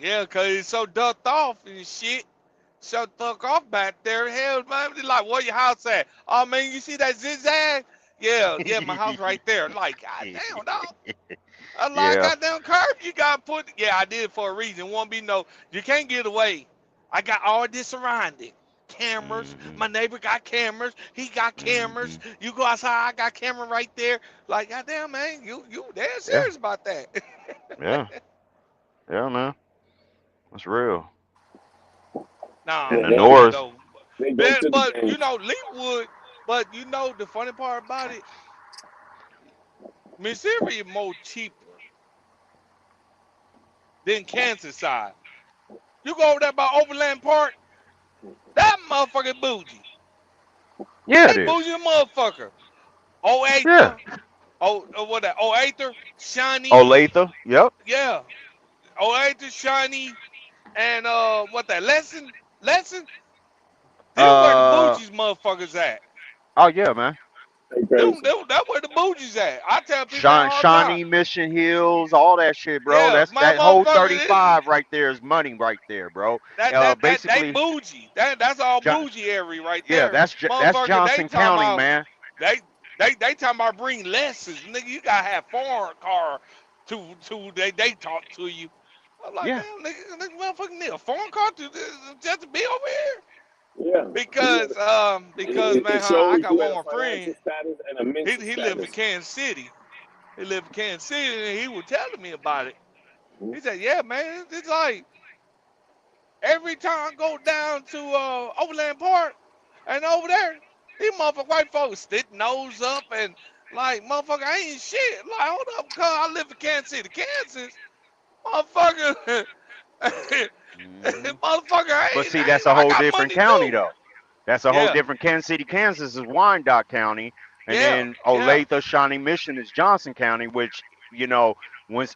yeah, cause it's so ducked off and shit. So duck off back there. Hell, man, they like, where your house at? Oh man, you see that zigzag? Yeah, my house right there. Like, goddamn, dog. A lot Yeah. goddamn curb you got put. Yeah, I did for a reason. Won't be no. You can't get away. I got all this surrounded. Cameras. Hmm. My neighbor got cameras. He got Hmm. cameras. You go outside, I got camera right there. Like, goddamn, man, you damn Yeah. serious about that? Yeah. Yeah, man. That's real. Nah, In Yeah, the for real north. though. they go But, to the but game. you know, Leawood. But you know the funny part about it, Missouri is more cheaper than Kansas side. You go over there by Overland Park, that motherfucker bougie. Yeah, They it is. bougie a motherfucker. Yeah. Oather, what that? Oather, Shiny, Olathe. Yep. yeah. Oather, Shiny, and what that? Lesson. Them where the Uh. bougies motherfuckers at. Oh yeah, man. They crazy. That where the bougies at. I tell people that all the time. Shawnee Mission Hills, all that shit, bro. Yeah, That's my that whole motherfucker. This 35 right there is money right there, bro. they Basically, bougie. That's all Jo- bougie area right yeah, there, that's motherfucker. They Johnson talking County, about man. they they talking about bring lessons, nigga. You gotta have foreign car to they talk to you. I'm like, Yeah. damn, nigga motherfucking need a foreign car just to be over here. Yeah, Because it man, I shows got you one at a more friend. financial status and a mental He live in status. Kansas City. He live in Kansas City, and he was telling me about it. He said, yeah, man, it's like every time I go down to Overland Park and over there, these motherfucking white folks stick nose up and like, motherfucker, I ain't shit. Like, hold up, cuz I live in Kansas City, Kansas. Motherfucker, Hmm. motherfucker, But see, I ain't that's know a I whole got different money county, too. though. That's a whole Yeah, different. Kansas City, Kansas is Wyandotte County, and yeah, then yeah, Olathe, Shawnee Mission is Johnson County. Which, you know,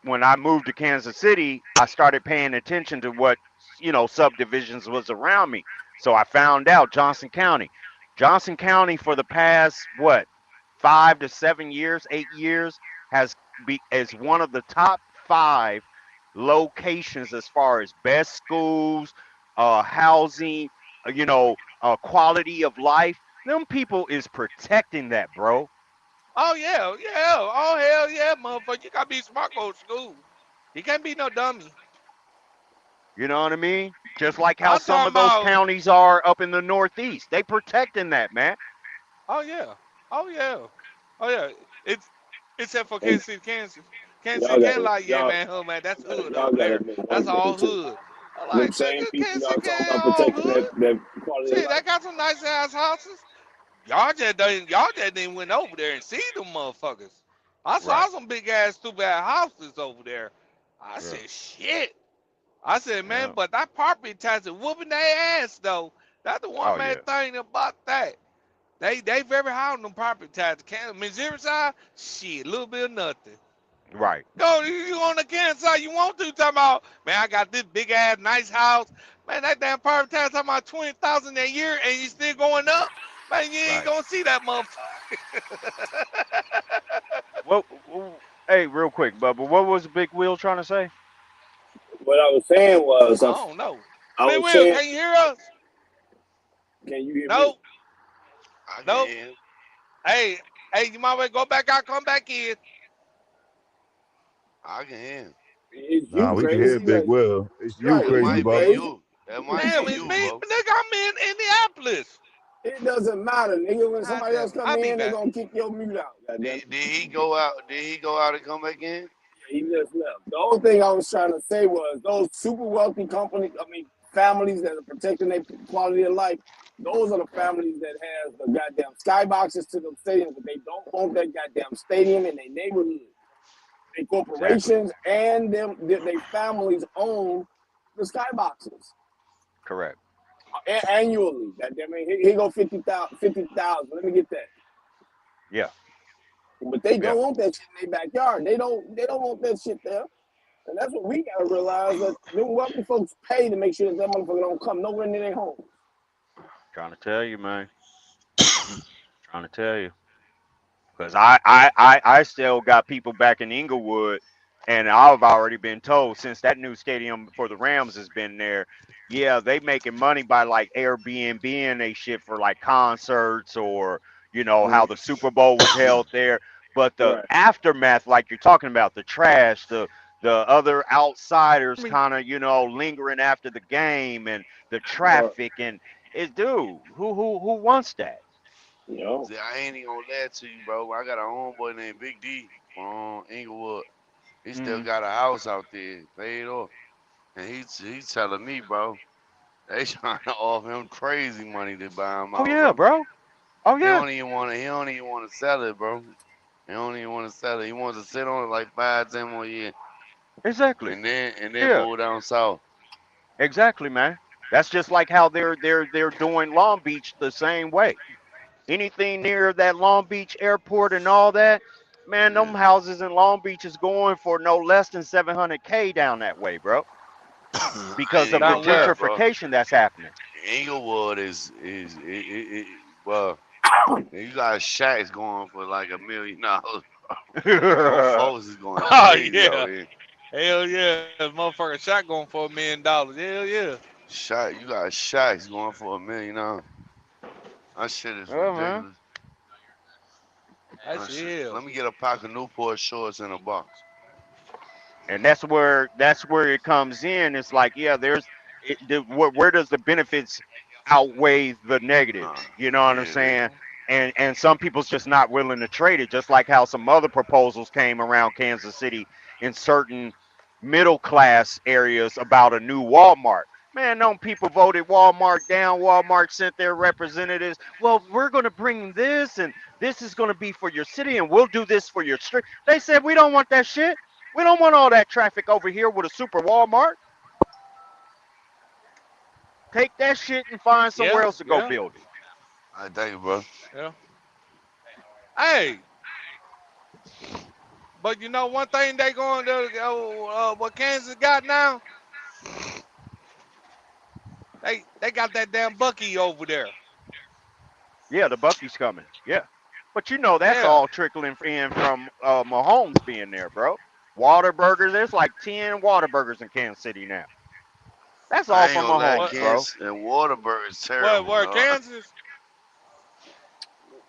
when I moved to Kansas City, I started paying attention to what subdivisions was around me. So I found out Johnson County for the past what 5 to 7 years, 8 years is one of the top five locations as far as best schools, housing, quality of life. Them people is protecting that, bro. oh yeah, yeah, oh hell yeah, motherfucker, you gotta be smart go to school. You can't be no dummy. You know what I mean? Just like how I'm some talking of those about, counties are up in the Northeast. They protecting that, man. oh yeah, oh yeah, oh yeah. It's except for And Kansas City, Kansas. Kansas City, y'all Kansas, gotta like, yeah, y'all man, hood, man, that's hood y'all over gotta there. admit That's one all thing too. hood. I'm Them like, same nigga, people Kansas y'all City, talking about all protecting hood. that quality of See, they life. got some nice ass houses. Y'all just didn't went over there and see them motherfuckers. I Right. saw some big ass stupid ass houses over there. I Yeah. said, shit. I said, man, Yeah. but that property tax is whooping their ass though. That's the one Oh man yeah. thing about that. They very high on them property tax. Missouri side, shit, a little bit of nothing. Right. Go, you on the Kansas side, you want to talk about, man, I got this big ass nice house. Man, that damn property tax talking about 20,000 a year and you still going up. Man, you ain't Right. gonna see that motherfucker. Well, hey, real quick, Bubba, what was Big Wheel trying to say? What I was saying was, I don't know. I Big was Will, saying, can you hear us? can you hear me? Nope, I nope. can. Hey, you might well go back out, come back in. I can. It's Nah, you we can hear crazy. Big Like, Will. It's you, right? It It's crazy you might be Bubba. crazy. you. That might be Damn, it's you, me. bro. Nigga, I'm in Indianapolis. It doesn't matter, nigga. When God somebody damn else it. come I'll be in, they back. gonna kick your mute out. Goddamn. Did he go out? Did he go out and come back in? He just left. The only thing I was trying to say was those super wealthy companies, families that are protecting their quality of life, those are the families that has the goddamn skyboxes to them stadiums, but they don't want that goddamn stadium in their neighborhood. They Exactly. corporations and their families own the skyboxes Correct. annually. Goddamn it, here go 50,000. Let me get that. Yeah. But they Yeah. don't want that shit in their backyard. They don't want that shit there. And that's what we gotta realize that them wealthy folks pay to make sure that motherfucker don't come nowhere near their home. Trying to tell you, man. Trying to tell you. Because I still got people back in Inglewood, and I've already been told since that new stadium for the Rams has been there, yeah, they making money by like Airbnb and they shit for like concerts or how the Super Bowl was held there. But the Right. aftermath, like you're talking about, the trash, the other outsiders kind of lingering after the game and the traffic and dude, who wants that? Yo. See, I ain't even gonna lie to you, bro. I got a homeboy named Big D from Inglewood. He still Mm. got a house out there, paid off. And he's telling me, bro, they trying to offer him crazy money to buy him Oh out, yeah, bro. bro. Oh He yeah. don't even want to. He don't even want to sell it, bro. He don't even want to sell it. He wants to sit on it like 5, 10 more years, Exactly. and then Yeah. move down south. Exactly, man. That's just like how they're doing Long Beach the same way. Anything near that Long Beach airport and all that, man, them Yeah. houses in Long Beach is going for no less than 700K down that way, bro, I ain't because even of the Down gonna lie, where? bro. gentrification that's happening. Inglewood well, you got shacks going for like $1 million. Them Oh folks is going Oh crazy out yeah. here. Hell yeah. Motherfucker shot going for $1 million. Hell yeah. You got shacks going for $1 million now. That shit is man. ridiculous. That's hell. Let me get a pack of Newport shorts in a box. And that's where it comes in. It's like, yeah, where does the benefits outweigh the Nah, negatives? You know what I'm yeah, they saying? And some people's just not willing to trade it. Just like how some other proposals came around Kansas City in certain middle class areas about a new Walmart. Man, no people voted Walmart down. Walmart sent their representatives. Well, we're going to bring this, and this is going to be for your city, and we'll do this for your street. They said we don't want that shit. We don't want all that traffic over here with a super Walmart. Take that shit and find somewhere Yeah, else to go yeah, build it. I thank you, bro. yeah. Hey, but you know one thing they going to what Kansas got now? They got that damn Bucky over there. Yeah, the Bucky's coming. Yeah. But that's Yeah. all trickling in from Mahomes being there, bro. Waterburgers, there's like 10 Waterburgers in Kansas City now. That's all I ain't from gonna lie, What Mahomes, bro. Kansas and Waterbury is what terrible, what dog. Kansas?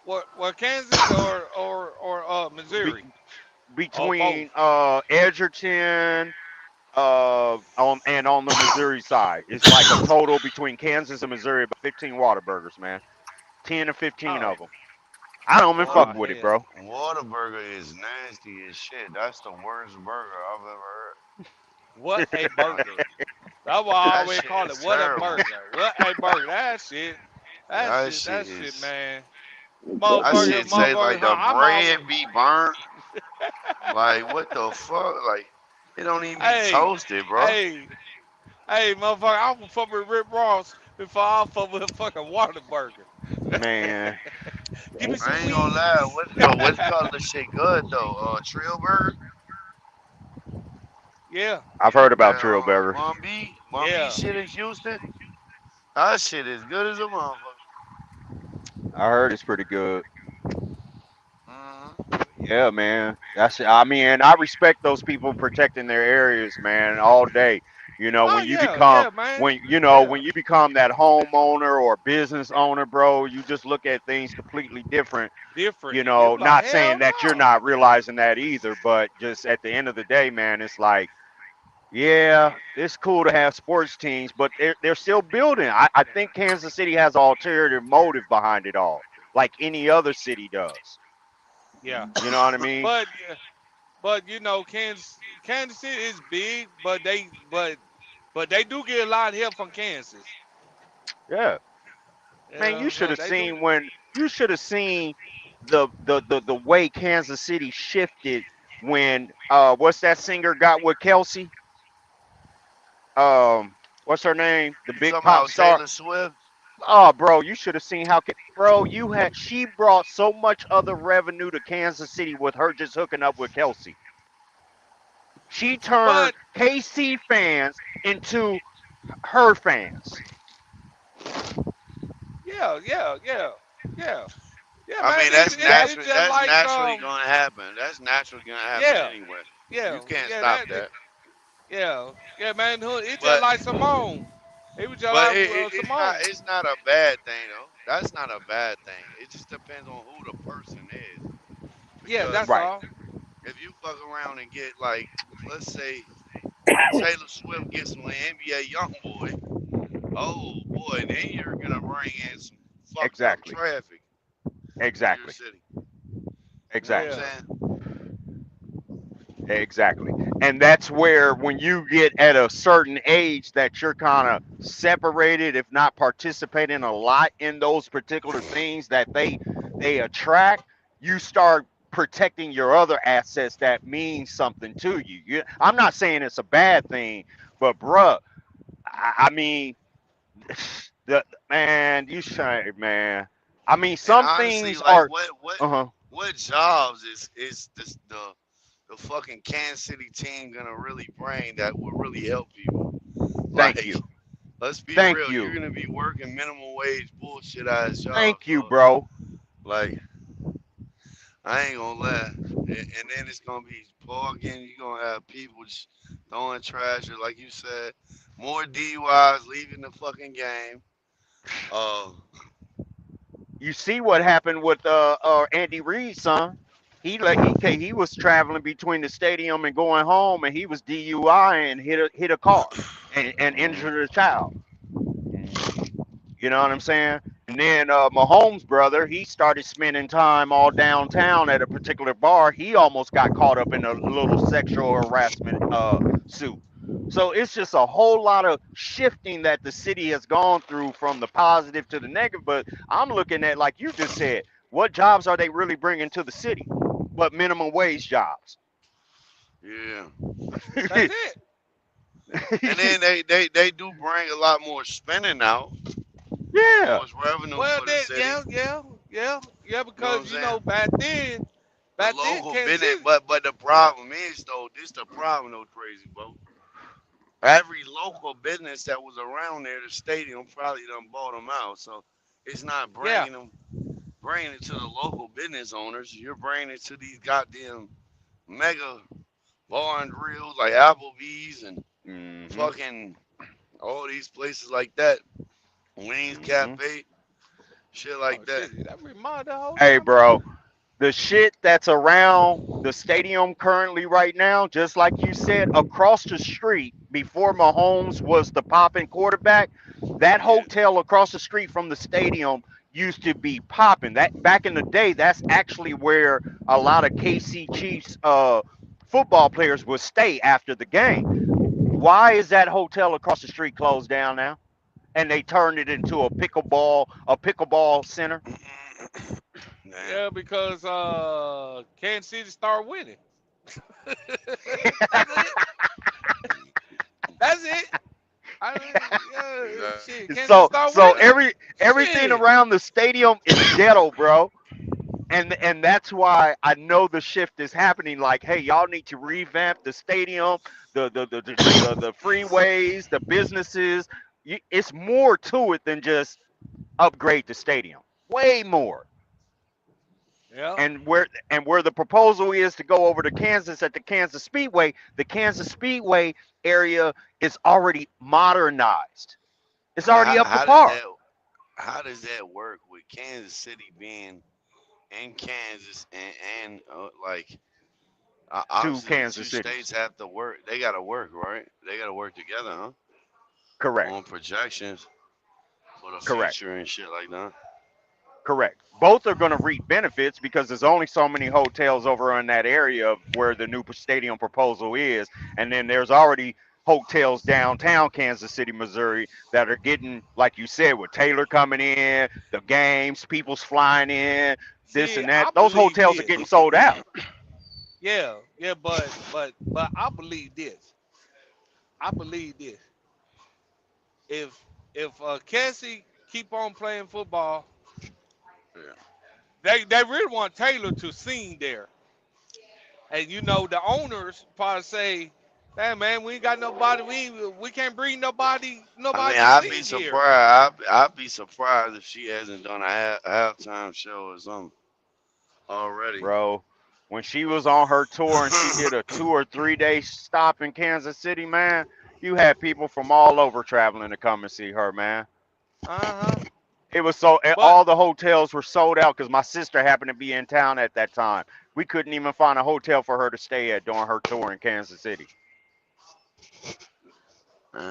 What Kansas or Be- Missouri? Or both? between Edgerton on the Missouri side, it's like a total between Kansas and Missouri about 15 Waterburgers, man. 10 or 15 Oh, of them. I don't even fuck oh with it, hell. bro. Whataburger is nasty as shit. That's the worst burger I've ever heard. What a Like burger. That's why I that always shit call it is what a terrible. burger. What a burger. That shit. That That shit. shit That shit, is. man. That Motherfucker, shit tastes motherfucker. like the I'm all. bread be burnt. Like what the fuck? Like it don't even be Hey, toasted, bro. hey, hey, motherfucker. I was fuck with Rip Ross before I fuck with a fucking Whataburger. Man, Give me some I ain't gonna lie. wings. What's called the shit good though? Trail burger. Yeah, I've heard about That Trill Burger. Mom B yeah. shit in Houston. That shit is good as a motherfucker. I heard it's pretty good. hmm Yeah, man. I mean, I respect those people protecting their areas, man, all day. Oh When you yeah, become yeah, man. when Yeah, you become that homeowner or business owner, bro, you just look at things completely different. different. You be like, Not hell saying that you're no. not realizing that either, but just at the end of the day, man, it's like, yeah, it's cool to have sports teams, but they're still building. I think Kansas City has an ulterior motive behind it all, like any other city does. Yeah, You know what I mean? but Kansas City is big, but they do get a lot of help from Kansas. Yeah. Man, Yeah, yeah, they do. you should have seen the way Kansas City shifted when what's that singer got with Kelsey? What's her name? The You big talking pop about star. Taylor Swift? Oh, bro, you should have seen bro, she brought so much other revenue to Kansas City with her just hooking up with Kelsey. She turned But KC fans into her fans. yeah, yeah, yeah, yeah, yeah, I man. mean, that's It's natural. just That's like naturally gonna happen. That's naturally gonna happen yeah, anyway. yeah, You can't yeah, stop that that. yeah, yeah, man. It's just But like Simone. It was just but like it's not Simone. it's not a bad thing though. That's not a bad thing. It just depends on who the person is. Yeah, Because that's Right. all. if you fuck around and get like, let's say Taylor Swift gets some NBA young boy, oh boy, then you're gonna bring in some fucked up Exactly. traffic to your Exactly. city. You know what I'm Exactly. Yeah, saying? Exactly. And that's where when you get at a certain age that you're kind of separated, if not participating a lot in those particular things that they attract, you start protecting your other assets that mean something to you. I'm not saying it's a bad thing, but bruh, I mean, the man, you say, man. I mean, And some honestly, things like are uh-huh. what jobs is this the fucking Kansas City team gonna really bring that will really help people? Thank Like, you. let's be Thank real, you're you. gonna be working minimum wage bullshit ass jobs, Thank you, dog. bro. Like, I ain't gonna lie. And then it's gonna be parking. You're gonna have people just throwing trash, or like you said, more DUIs leaving the fucking game. Uh, You see what happened with Andy Reid's son. He was traveling between the stadium and going home, and he was DUI and hit a car and mm, injured a child. mm, You know what I'm saying? And then Mahomes' brother, he started spending time all downtown at a particular bar. He almost got caught up in a little sexual harassment suit. So it's just a whole lot of shifting that the city has gone through from the positive to the negative. But I'm looking at, like you just said, what jobs are they really bringing to the city? But minimum wage jobs. yeah. that's it. And then they do bring a lot more spending out, Yeah. more revenue Well, for the then, city. yeah, yeah, yeah, yeah. You know what Because I'm saying? The back then, local Kansas business, City. but the problem is though, this the problem though, crazy bro. Every local business that was around there, the stadium probably done bought them out. So it's not Yeah. bringing it to the local business owners. You're bringing it to these goddamn mega bar and grills like Applebee's and hmm fucking all these places like that. Wings hmm Cafe, shit Oh like that. shit, that remind the whole Hey, time ago. bro. The shit that's around the stadium currently right now, just like you said, across the street before Mahomes was the popping quarterback, that Yeah. hotel across the street from the stadium used to be popping. That back in the day, that's actually where a lot of KC Chiefs football players would stay after the game. Why is that hotel across the street closed down now? And they turned it into a pickleball center. Nah. Yeah, because Kansas City start winning. That's it. That's it. I mean, yeah, Exactly. shit. Kansas City So start so winning. Exactly. everything Shit. around the stadium is ghetto, bro. And that's why I know the shift is happening. Like, hey, y'all need to revamp the stadium, the freeways, the businesses. It's more to it than just upgrade the stadium. Way more. Yeah. And where the proposal is to go over to Kansas at the Kansas Speedway area is already modernized. It's But already up to how does par. that work with Kansas City being in Kansas and like To obviously the two Kansas City. states have to work. They got to work, right? They got to work together, huh? Correct. On projections for the Correct. future and shit like that. Correct. Both are going to reap benefits because there's only so many hotels over in that area of where the new stadium proposal is, and then there's already hotels downtown Kansas City, Missouri, that are getting, like you said, with Taylor coming in, the games, people's flying in, this See, and I that. Those believe hotels are this. getting sold out. Yeah, yeah, but I believe this. I believe this. If Cassie keep on playing football, Yeah. they really want Taylor to sing there. And the owners probably say, Hey man, we ain't got nobody. We can't bring nobody I mean, to I'd be sing here. surprised. I'd be surprised if she hasn't done a halftime show or something already. bro. When she was on her tour and she did a 2 or 3 day stop in Kansas City, man, you had people from all over traveling to come and see her, man. Uh huh. It was so and But all the hotels were sold out because my sister happened to be in town at that time. We couldn't even find a hotel for her to stay at during her tour in Kansas City.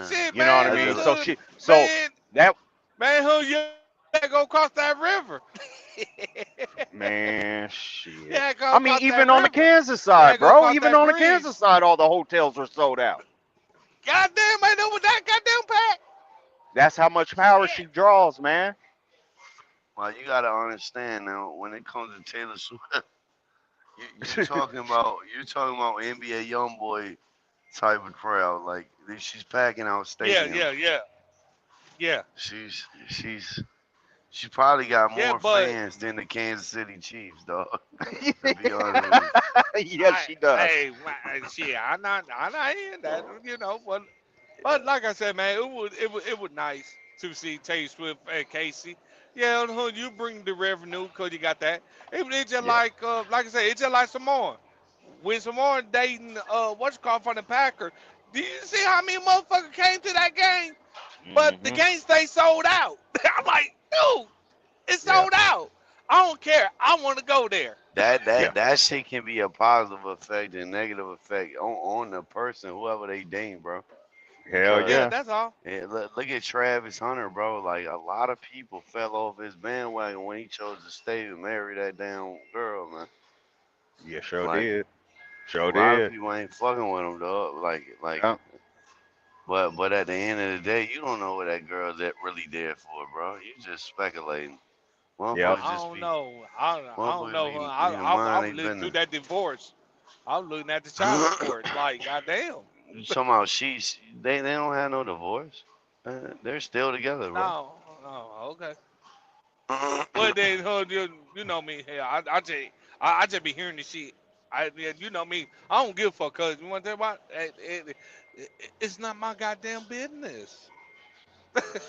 shit, You know what I man, That's mean? just, So man, that man, who you gotta go across that river? man, shit. Yeah, go I mean, across that even on the river. Kansas Yeah, side, go bro. across Even that on the bridge. Kansas side, all the hotels were sold out. Goddamn, ain't over that goddamn pack. That's how much power she draws, man. well, you gotta understand now. When it comes to Taylor Swift, you talking about NBA YoungBoy type of crowd. Like she's packing out Yeah, stadiums. yeah, yeah, yeah, She's probably got yeah. more But fans than the Kansas City Chiefs, dog. To be honest with Yes, she does. shit, I'm not hearing that, But like I said, man, it was nice to see Taylor Swift and Casey. Yeah, you bring the revenue because you got that. It's just Yeah. like I said, it's just like Samoa. When Samoa dating what's called from the Packers, do you see how many motherfuckers came to that game? But the Hmm. game stay sold out. I'm like, dude, it's Yeah. sold out. I don't care. I want to go there. that Yeah. that that shit can be a positive effect and negative effect on the person, whoever they date, bro. Hell Yeah, Because yeah. that's all. look at Travis Hunter, bro. Like a lot of people fell off his bandwagon when he chose to stay and marry that damn girl, man. Yeah, sure Like did. a Sure lot of did. people ain't fucking with him, dog. Like, Yeah. but at the end of the day, you don't know what that girl's that really there for, bro. You just speculating. Yep. Motherfuckers I just don't be know. I don't motherfuckers know. Huh? need to I mind was their looking through business. that divorce. I was looking at the child support. Like, goddamn. You talking about they don't have no divorce. They're still together, bro. No, no, okay. Well then, you know me. Hey, I just be hearing the shit. Yeah, you know me. I don't give a fuck. Cause you want to tell about it's not my goddamn business.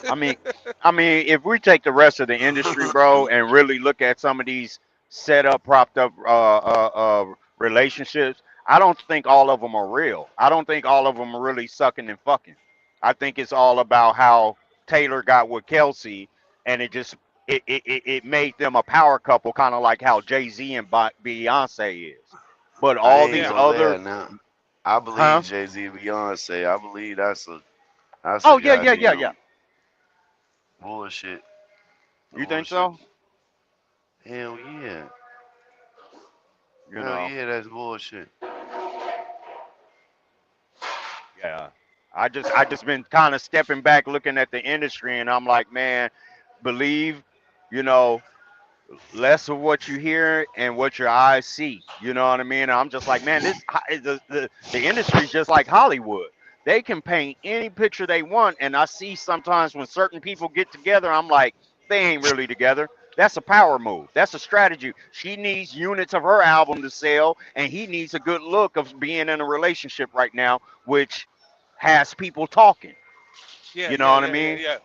I mean, if we take the rest of the industry, bro, and really look at some of these set up, propped up relationships, I don't think all of them are real. I don't think all of them are really sucking and fucking. I think it's all about how Taylor got with Kelsey, and it made them a power couple, kind of like how Jay Z and Beyonce is. But I all ain't these gonna other, lie now. I huh? believe Jay Z, Beyonce. I believe that's a Oh yeah, yeah, yeah, yeah. goddamn bullshit. You think Bullshit. so? Hell yeah. You Hell know. yeah, that's bullshit. Yeah. I just been kind of stepping back looking at the industry and I'm like, man, believe, you know, less of what you hear and what your eyes see. You know what I mean? And I'm just like, man, the industry's just like Hollywood. They can paint any picture they want and I see sometimes when certain people get together, I'm like, they ain't really together. That's a power move. That's a strategy. She needs units of her album to sell, and he needs a good look of being in a relationship right now, which has people talking. Yeah, You know yeah, what I yeah, yeah, mean? yeah.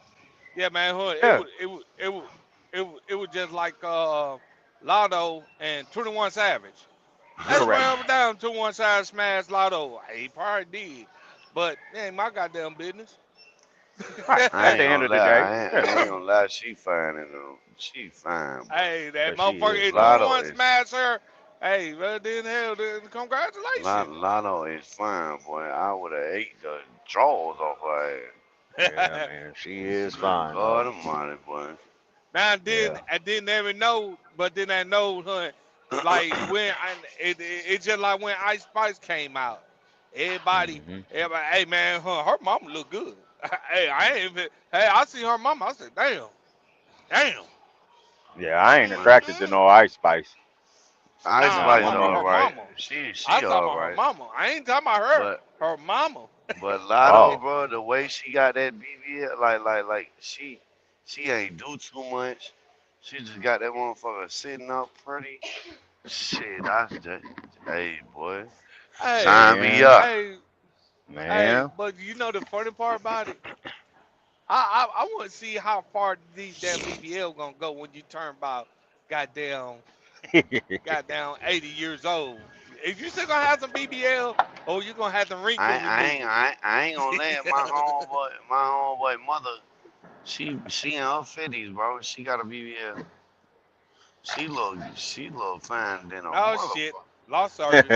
Yeah, man. Yeah, It was just like Lotto and 21 Savage. I correct. swear up and down 21 Savage smashed Lotto. He probably did, but it ain't my goddamn business. Right. I At the ain't end gonna of lie. the day, I yeah, ain't gonna lie. She fine and she fine, boy. Hey, that yeah, she motherfucker is, in bro. 21 Lotto is smashed her. Hey, well then hell, then congratulations. Lotto is fine, boy. I would have ate the jaws off her ass. Yeah, man, she is Good fine God though. Almighty, boy. Now Yeah. I didn't ever know, but then I know, huh? Like it's just like when Ice Spice came out. Hmm. Everybody, hey man, her mama look good. Hey, I ain't even, hey, I see her mama. I said, damn, damn. Yeah, I ain't attracted to Mm-mm. no Ice Spice. Ice Nah, I'm Nah, Spice talking one about minute. her alright. mama. I She talking about her alright. mama. I ain't talking about her. But Her mama. Lotto, Oh, bro, the way she got that BBL, like she ain't do too much. She just got that motherfucker sitting up pretty. Shit, that's just, hey boy, sign me Hey, man. up. hey. Man. but you know the funny part about it, I want to see how far these damn BBL gonna go when you turn about goddamn 80 years old. If you still gonna have some BBL, or you gonna have the wrinkle removed. I ain't gonna let my homeboy mother. She in her 50s, bro. She got a BBL. She look fine than a Oh shit, motherfucker. lost sergeant.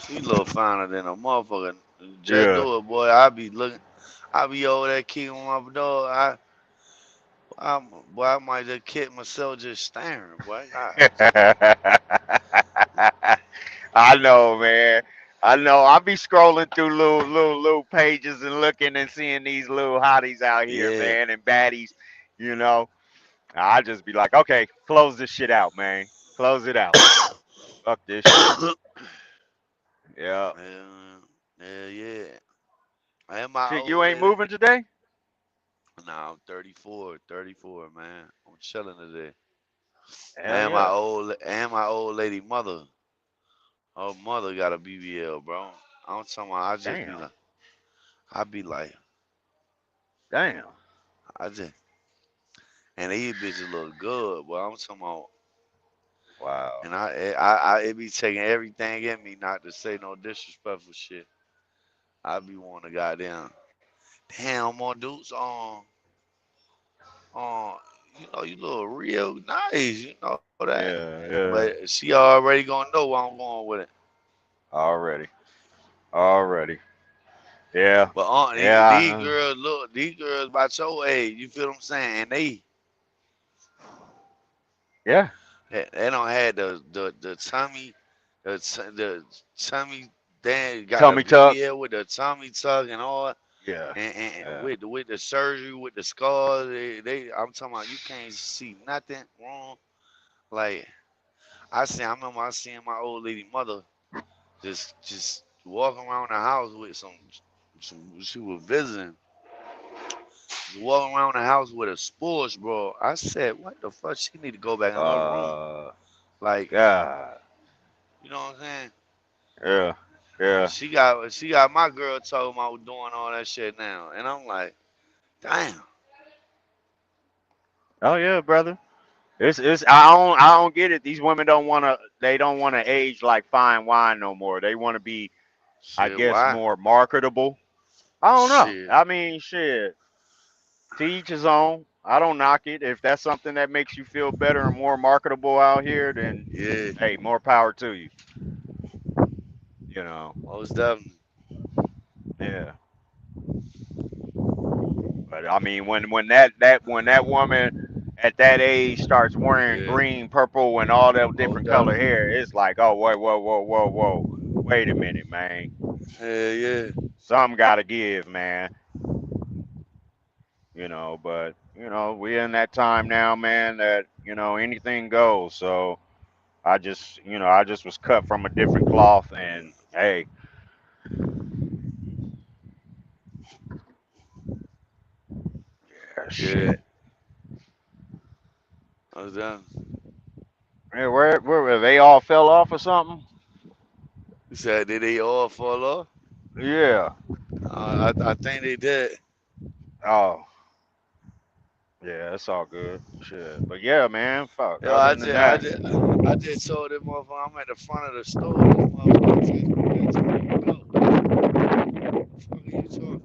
She look finer than a motherfucker. Just Yeah. do it, boy. I be over there keeping my dog. Boy, I might just kick myself just staring, boy. God damn. I know, man. I know. I be scrolling through little pages and looking and seeing these little hotties out here, Yeah. man, and baddies. You know, I just be like, okay, close this shit out, man. Close it out. Fuck this shit. Yeah. Yeah. And my Shit, you old ain't lady. moving today? Nah, I'm 34, man. I'm chilling today. Hell yeah. And my old lady mother. Her mother got a BBL, bro. I'm talking about. Damn. I be like, Damn. I just, and these bitches look good, boy. I'm talking about. Wow. And it be taking everything in me not to say no disrespectful shit. I be wanting to goddamn, damn, more dudes you look real nice, you know that. Yeah, yeah. But she already gonna know where I'm going with it. Already. Already. Yeah. But Yeah. these girls about your age, you feel what I'm saying? And Yeah. they don't have the tummy, the tummy. They got the Tummy tuck. BBL with the tummy tuck and all. Yeah. And Yeah. with the surgery, with the scars, I'm talking about you can't see nothing wrong. Like I remember I seeing my old lady mother just walking around the house with some she was visiting, walking around the house with a sports bro. I said, what the fuck? She need to go back in her room. Uh. Like, God. you know what I'm saying? Yeah. Yeah. She got my girl talking about doing all that shit now, and I'm like, damn. Oh yeah, brother. I don't get it. These women don't wanna age like fine wine no more. They wanna be, I Shit, guess, why? more marketable. I don't know. Shit. I mean, shit. To each his own. I don't knock it. If that's something that makes you feel better and more marketable out here, then Yeah, hey, more power to you. You know. most definitely. Yeah. But I mean, when that woman at that age starts wearing Yeah, green, purple, and all that most different color definitely. hair, it's like, oh, wait, whoa, whoa, whoa, whoa, wait a minute, man. Hell yeah. Some gotta give, man. But we're in that time now, man, that anything goes. So I just was cut from a different cloth, and hey, Yeah, shit. most definitely. Yeah, where they all fell off or something? You said did they all fall off? Yeah. I think they did. Oh, yeah, it's all good. Shit. But yeah, man, fuck. Yo, I Other than just I that, just I just told this motherfucker I'm at the front of the store. This motherfucker text me back to me, go. What the fuck are you talking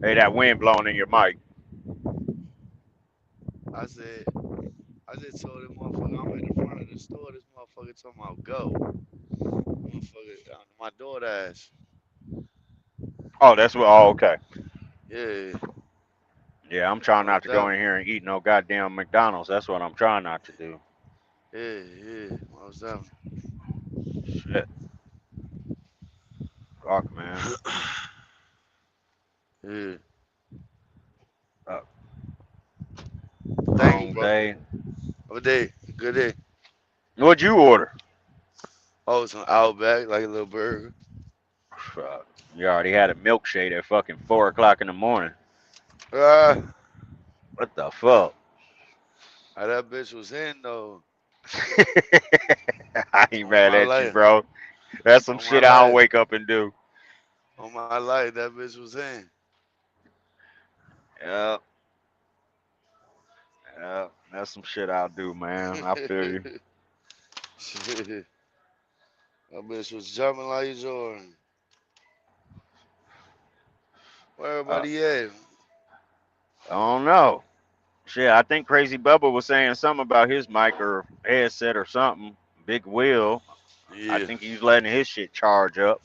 hey, that wind blowing in your mic. about? I just told this motherfucker I'm at the front of the store. This motherfucker talking about go. Motherfucker, my daughter ass. Oh, that's what. Oh, okay. Yeah, Yeah, I'm trying not most to go in definitely. here and eat no goddamn McDonald's. That's what I'm trying not to do. Yeah, most definitely. Shit. Fuck, man. Yeah. Fuck. Thank you, Long bro. day. Have a day. Good day. What'd you order? Oh, some Outback, like a little burger. Fuck. You already had a milkshake at fucking 4 o'clock in the morning. Ah, What the fuck? how that bitch was in though. I ain't On mad my at you, life. bro. That's some On my shit I don't life. wake up and do. On my life, that bitch was in. Yeah, yeah. That's some shit I'll do, man. I feel you. Shit. That bitch was jumping like Jordan. Where Uh, everybody at? I don't know. Shit, I think Crazy Bubba was saying something about his mic or headset or something. Big Will. I Yeah, think he's letting his shit charge up.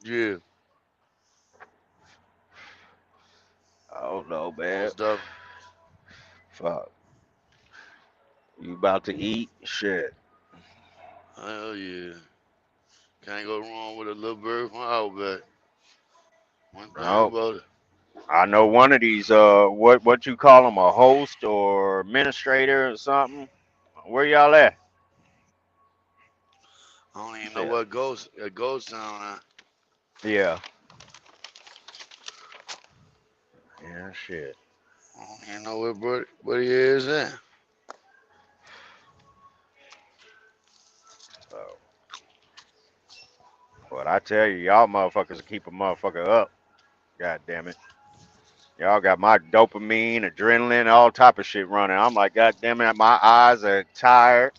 yeah. I don't know, man. Most definitely. Fuck. You about to eat? Shit. Hell yeah. Can't go wrong with a little bird from Outback. One thing No. about it. I know one of these, what you call them, a host or administrator or something. Where y'all at? I don't even know Shit. what ghost town at. Yeah. Yeah, shit. I don't even know where he is at. So, but I tell you, y'all motherfuckers keep a motherfucker up. God damn it. Y'all got my dopamine, adrenaline, all type of shit running. I'm like, God damn it, my eyes are tired.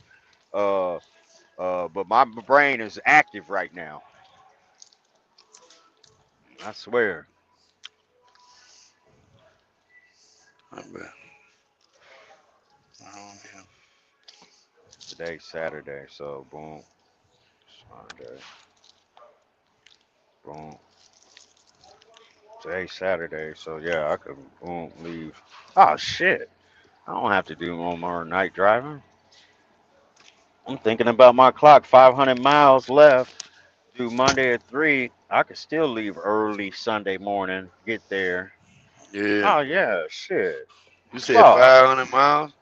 Uh, but my brain is active right now. I swear. I bet. I don't know. Today's Saturday, so boom, Sunday, boom. Today's Saturday, so yeah, I could boom leave. Oh shit, I don't have to do no more night driving. I'm thinking about my clock. 500 miles left. Do Monday at 3. I could still leave early Sunday morning. Get there. Yeah. Oh yeah, shit. You said Fuck. 500 miles?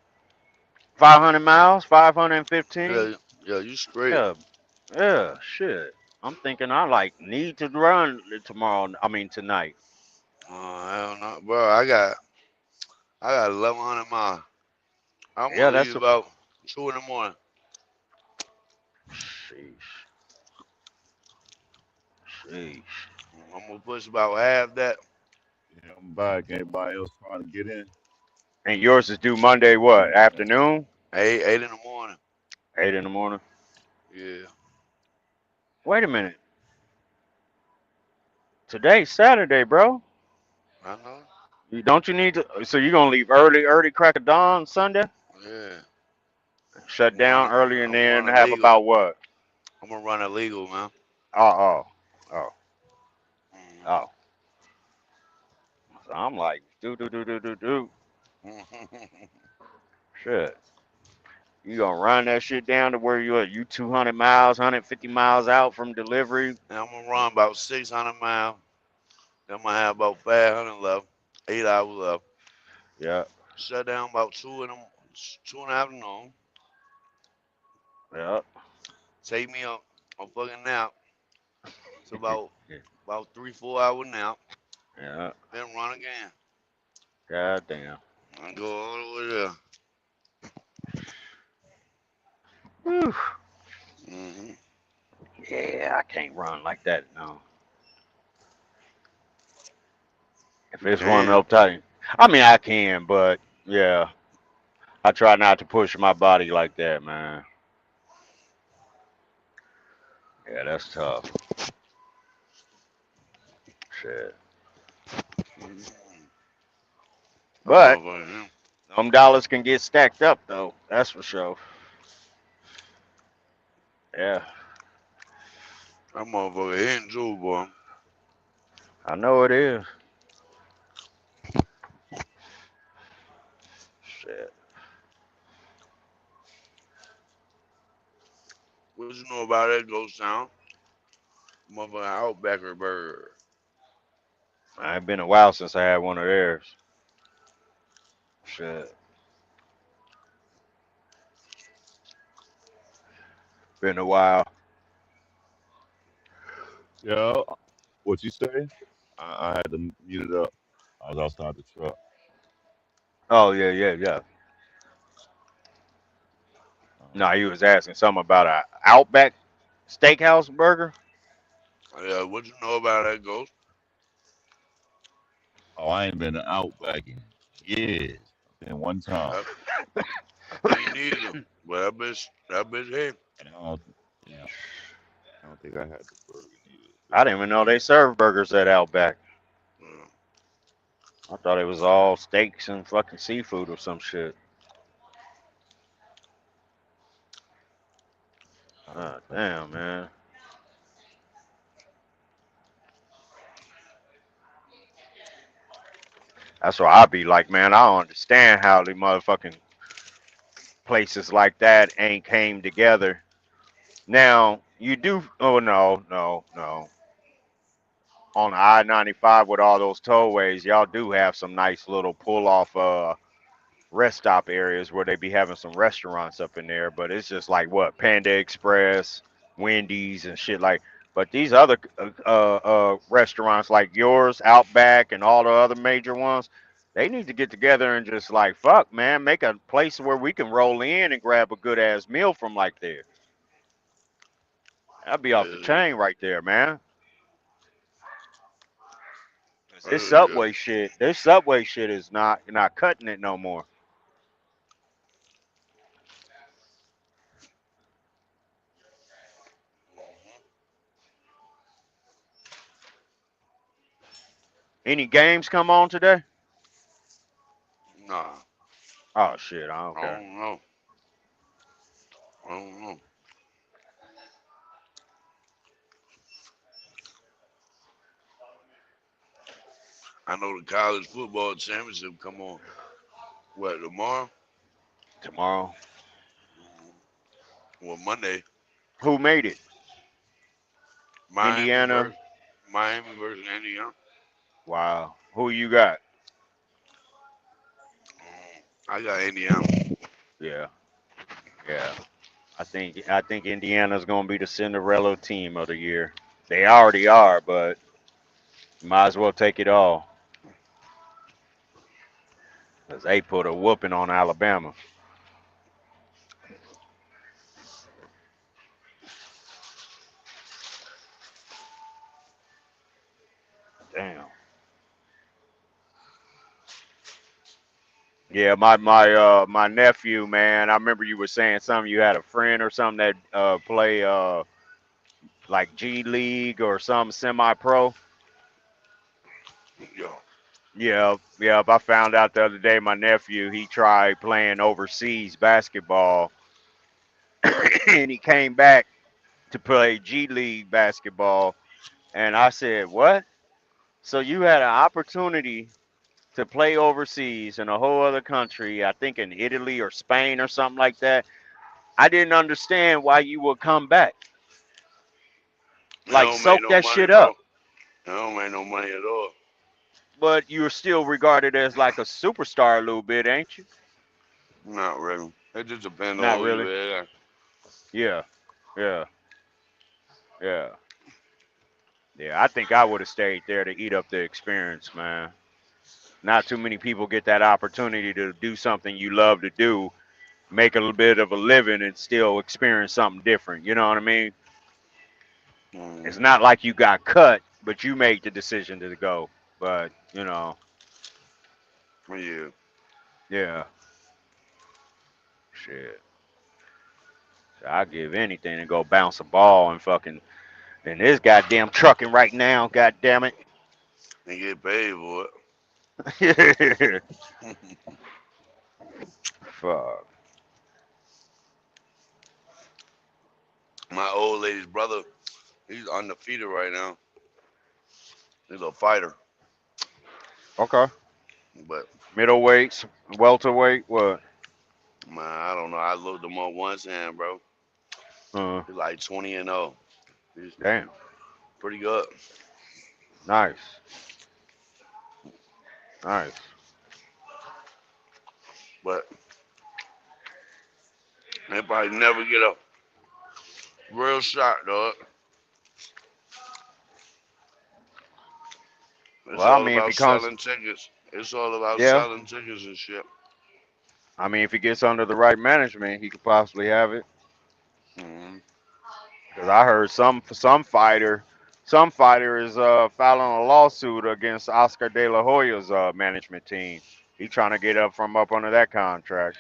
500 miles. 515. Yeah, yeah, you straight. Yeah, yeah. Shit. I'm thinking I like need to run tomorrow. I mean tonight. Oh, hell no. Bro, I got 1,100 miles. I'm Yeah, gonna that's leave a about 2 in the morning. sheesh. Sheesh. I'm gonna push about half that. Yeah, I'm back. Anybody else trying to get in? And yours is due Monday. What afternoon? 8 in the morning. 8 in the morning. Yeah, Wait a minute. Today's Saturday, bro. I know. Don't you need to? So you gonna leave early, early crack of dawn Sunday? Yeah, Shut down early, and I'm gonna then run have illegal. about what? I'm gonna run illegal, man. Oh, oh, oh, Mhm. oh. So I'm like, do. Shit. You gonna run that shit down to where you at? You 200 miles, 150 miles out from delivery? And I'm gonna run about 600 miles. Then I'm gonna have about 500 left. 8 hours left. Yeah, Shut down about 2 in the afternoon. yeah, Take me a fucking nap. It's about 3 4 hour nap. yeah. Then run again. God damn. And go all the way there. Whew. Hmm. Yeah, I can't run like that. No. If it's one Damn. up tight, I mean I can, but yeah, I try not to push my body like that, man. Yeah, that's tough. Shit. That But motherfucker, them dollars can get stacked up though. That's for sure. Yeah, that motherfucker hitting too, boy. I know it is. Shit. What you know about that ghost town? Motherfucking Outbacker bird. It's been a while since I had one of theirs. Shit. Been a while. Yeah. What you say? I had to mute it up. I was outside the truck. Oh yeah, yeah, yeah. No, he was asking something about a Outback. Steakhouse burger. Yeah, what you know about that, Ghost? Oh, I ain't been to Outback in years. Been one time. Me neither. But that bitch hit. And yeah, I don't think I had the burger either. I didn't even know they serve burgers at Outback. Mm. I thought it was all steaks and fucking seafood or some shit. Ah, damn, man. That's why I be like, man, I don't understand how the motherfucking places like that ain't came together. Now, you do, oh, no. On I-95 with all those tollways, y'all do have some nice little pull-off rest stop areas where they be having some restaurants up in there, but it's just like what Panda Express, Wendy's, and shit like. But these other restaurants like yours, Outback, and all the other major ones, they need to get together and just like fuck, man, make a place where we can roll in and grab a good ass meal from like there. That'd be off the Yeah, chain right there, man. 'Cause yeah. This subway shit is not cutting it no more. Any games come on today? Nah, Oh shit, I don't I care. don't know. I don't know. I know the college football championship come on. What, tomorrow? Tomorrow. Well, Monday. Who made it? Miami Indiana. versus Miami versus Indiana. Wow. Who you got? I got Indiana. Yeah, yeah. I think Indiana's gonna be the Cinderella team of the year. They already are, but might as well take it all. 'Cause they put a whooping on Alabama. Damn. Yeah, my nephew, man. I remember you were saying something. You had a friend or something that play like G League or some semi-pro. Yo, Yeah. I found out the other day my nephew he tried playing overseas basketball, and he came back to play G League basketball. And I said, "What? So you had an opportunity to play overseas in a whole other country? I think in Italy or Spain or something like that. I didn't understand why you would come back. I Like don't make soak no that money, shit bro. up." I don't make no money at all. But you're still regarded as like a superstar a little bit, ain't you? Not really. It just depends on Not who you really. is. Yeah, yeah, yeah, yeah. I think I would have stayed there to eat up the experience, man. Not too many people get that opportunity to do something you love to do, make a little bit of a living, and still experience something different. You know what I mean? It's Mm-hmm. not like you got cut, but you made the decision to go. But Yeah. yeah, shit. I'd give anything to go bounce a ball and fucking in this goddamn trucking right now. God damn And get paid for it. it. Fuck. My old lady's brother, he's undefeated right now. He's a fighter. Okay. But Middleweights, welterweight, what? man, I don't know. I looked him up once and bro, he's like 20-0. He's Damn. pretty good. Nice. Nice. But they probably never get a real shot, dog. It's Well, I all mean, if about he comes, selling tickets. It's all about yeah. selling tickets and shit. I mean, if he gets under the right management, he could possibly have it. Hmm. Because I heard some fighter is filing a lawsuit against Oscar De La Hoya's management team. He trying to get up under that contract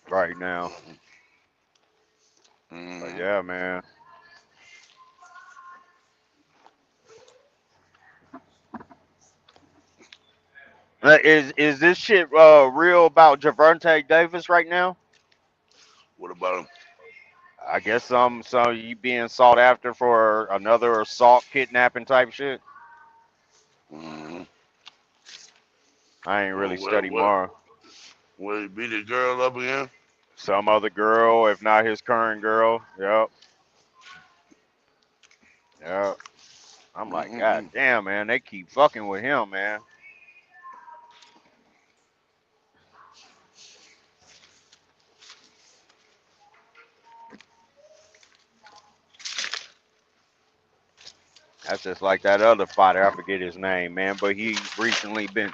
right now. But yeah, man. Is this shit real about Javante Davis right now? What about him? I guess so you being sought after for another assault, kidnapping type shit. Mm-hmm. I ain't really Well, studied more. Will he beat the girl up again? Some other girl, if not his current girl. Yep. Yep. I'm like, God damn, man, they keep fucking with him, man. That's just like that other fighter. I forget his name, man, but he recently been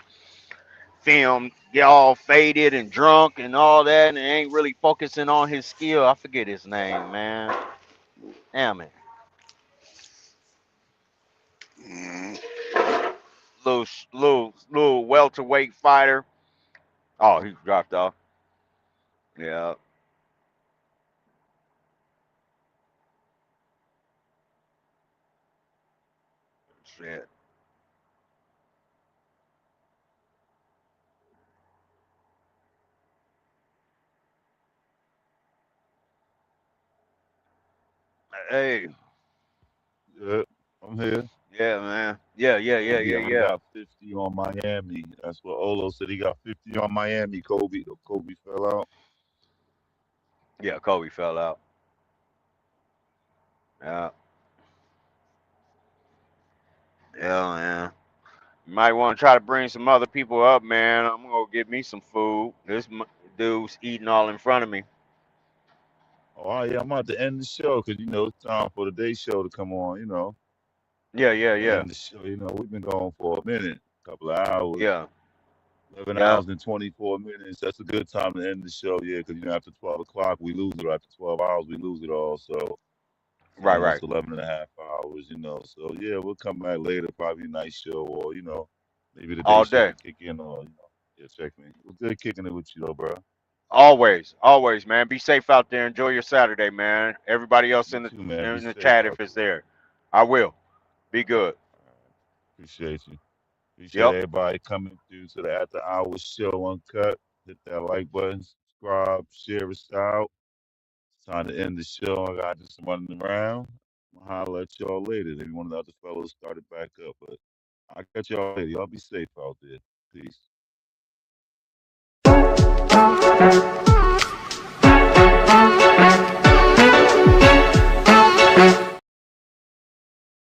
filmed, all faded and drunk and all that, and ain't really focusing on his skill. I forget his name, man. Damn it. Little welterweight fighter. Oh, he dropped off. Yeah. Shit. Hey. Yeah, I'm here. Yeah, man. Yeah. I got 50 on Miami. That's what Olo said. He got 50 on Miami. Kobe fell out. Yeah, Kobe fell out. Yeah. Yeah, man. You might want to try to bring some other people up, man. I'm gonna go get me some food. This dude's eating all in front of me. Oh yeah, I'm about to end the show because it's time for the day show to come on. Yeah. And the show, we've been going for a minute, couple of hours. Yeah. 11 hours and 24 minutes. That's a good time to end the show, yeah, because after 12 o'clock we lose it. After 12 hours we lose it all. So Right. It's 11 and a half hours, So yeah, we'll come back later, probably a night show, or maybe the day All show day. will kick in, or yeah, check me. We're good kicking it with you though, bro. Always, man. Be safe out there. Enjoy your Saturday, man. Everybody else in the too, man. in the chat, if it's there, I will. Be good. Appreciate you. Appreciate everybody coming through to the After Hours Show Uncut. Hit that like button, subscribe, share us out. It's time to end the show. I got just running around. I'll holler at y'all later. Maybe one of the other fellows started back up, but I'll catch y'all later. Y'all be safe out there. Peace.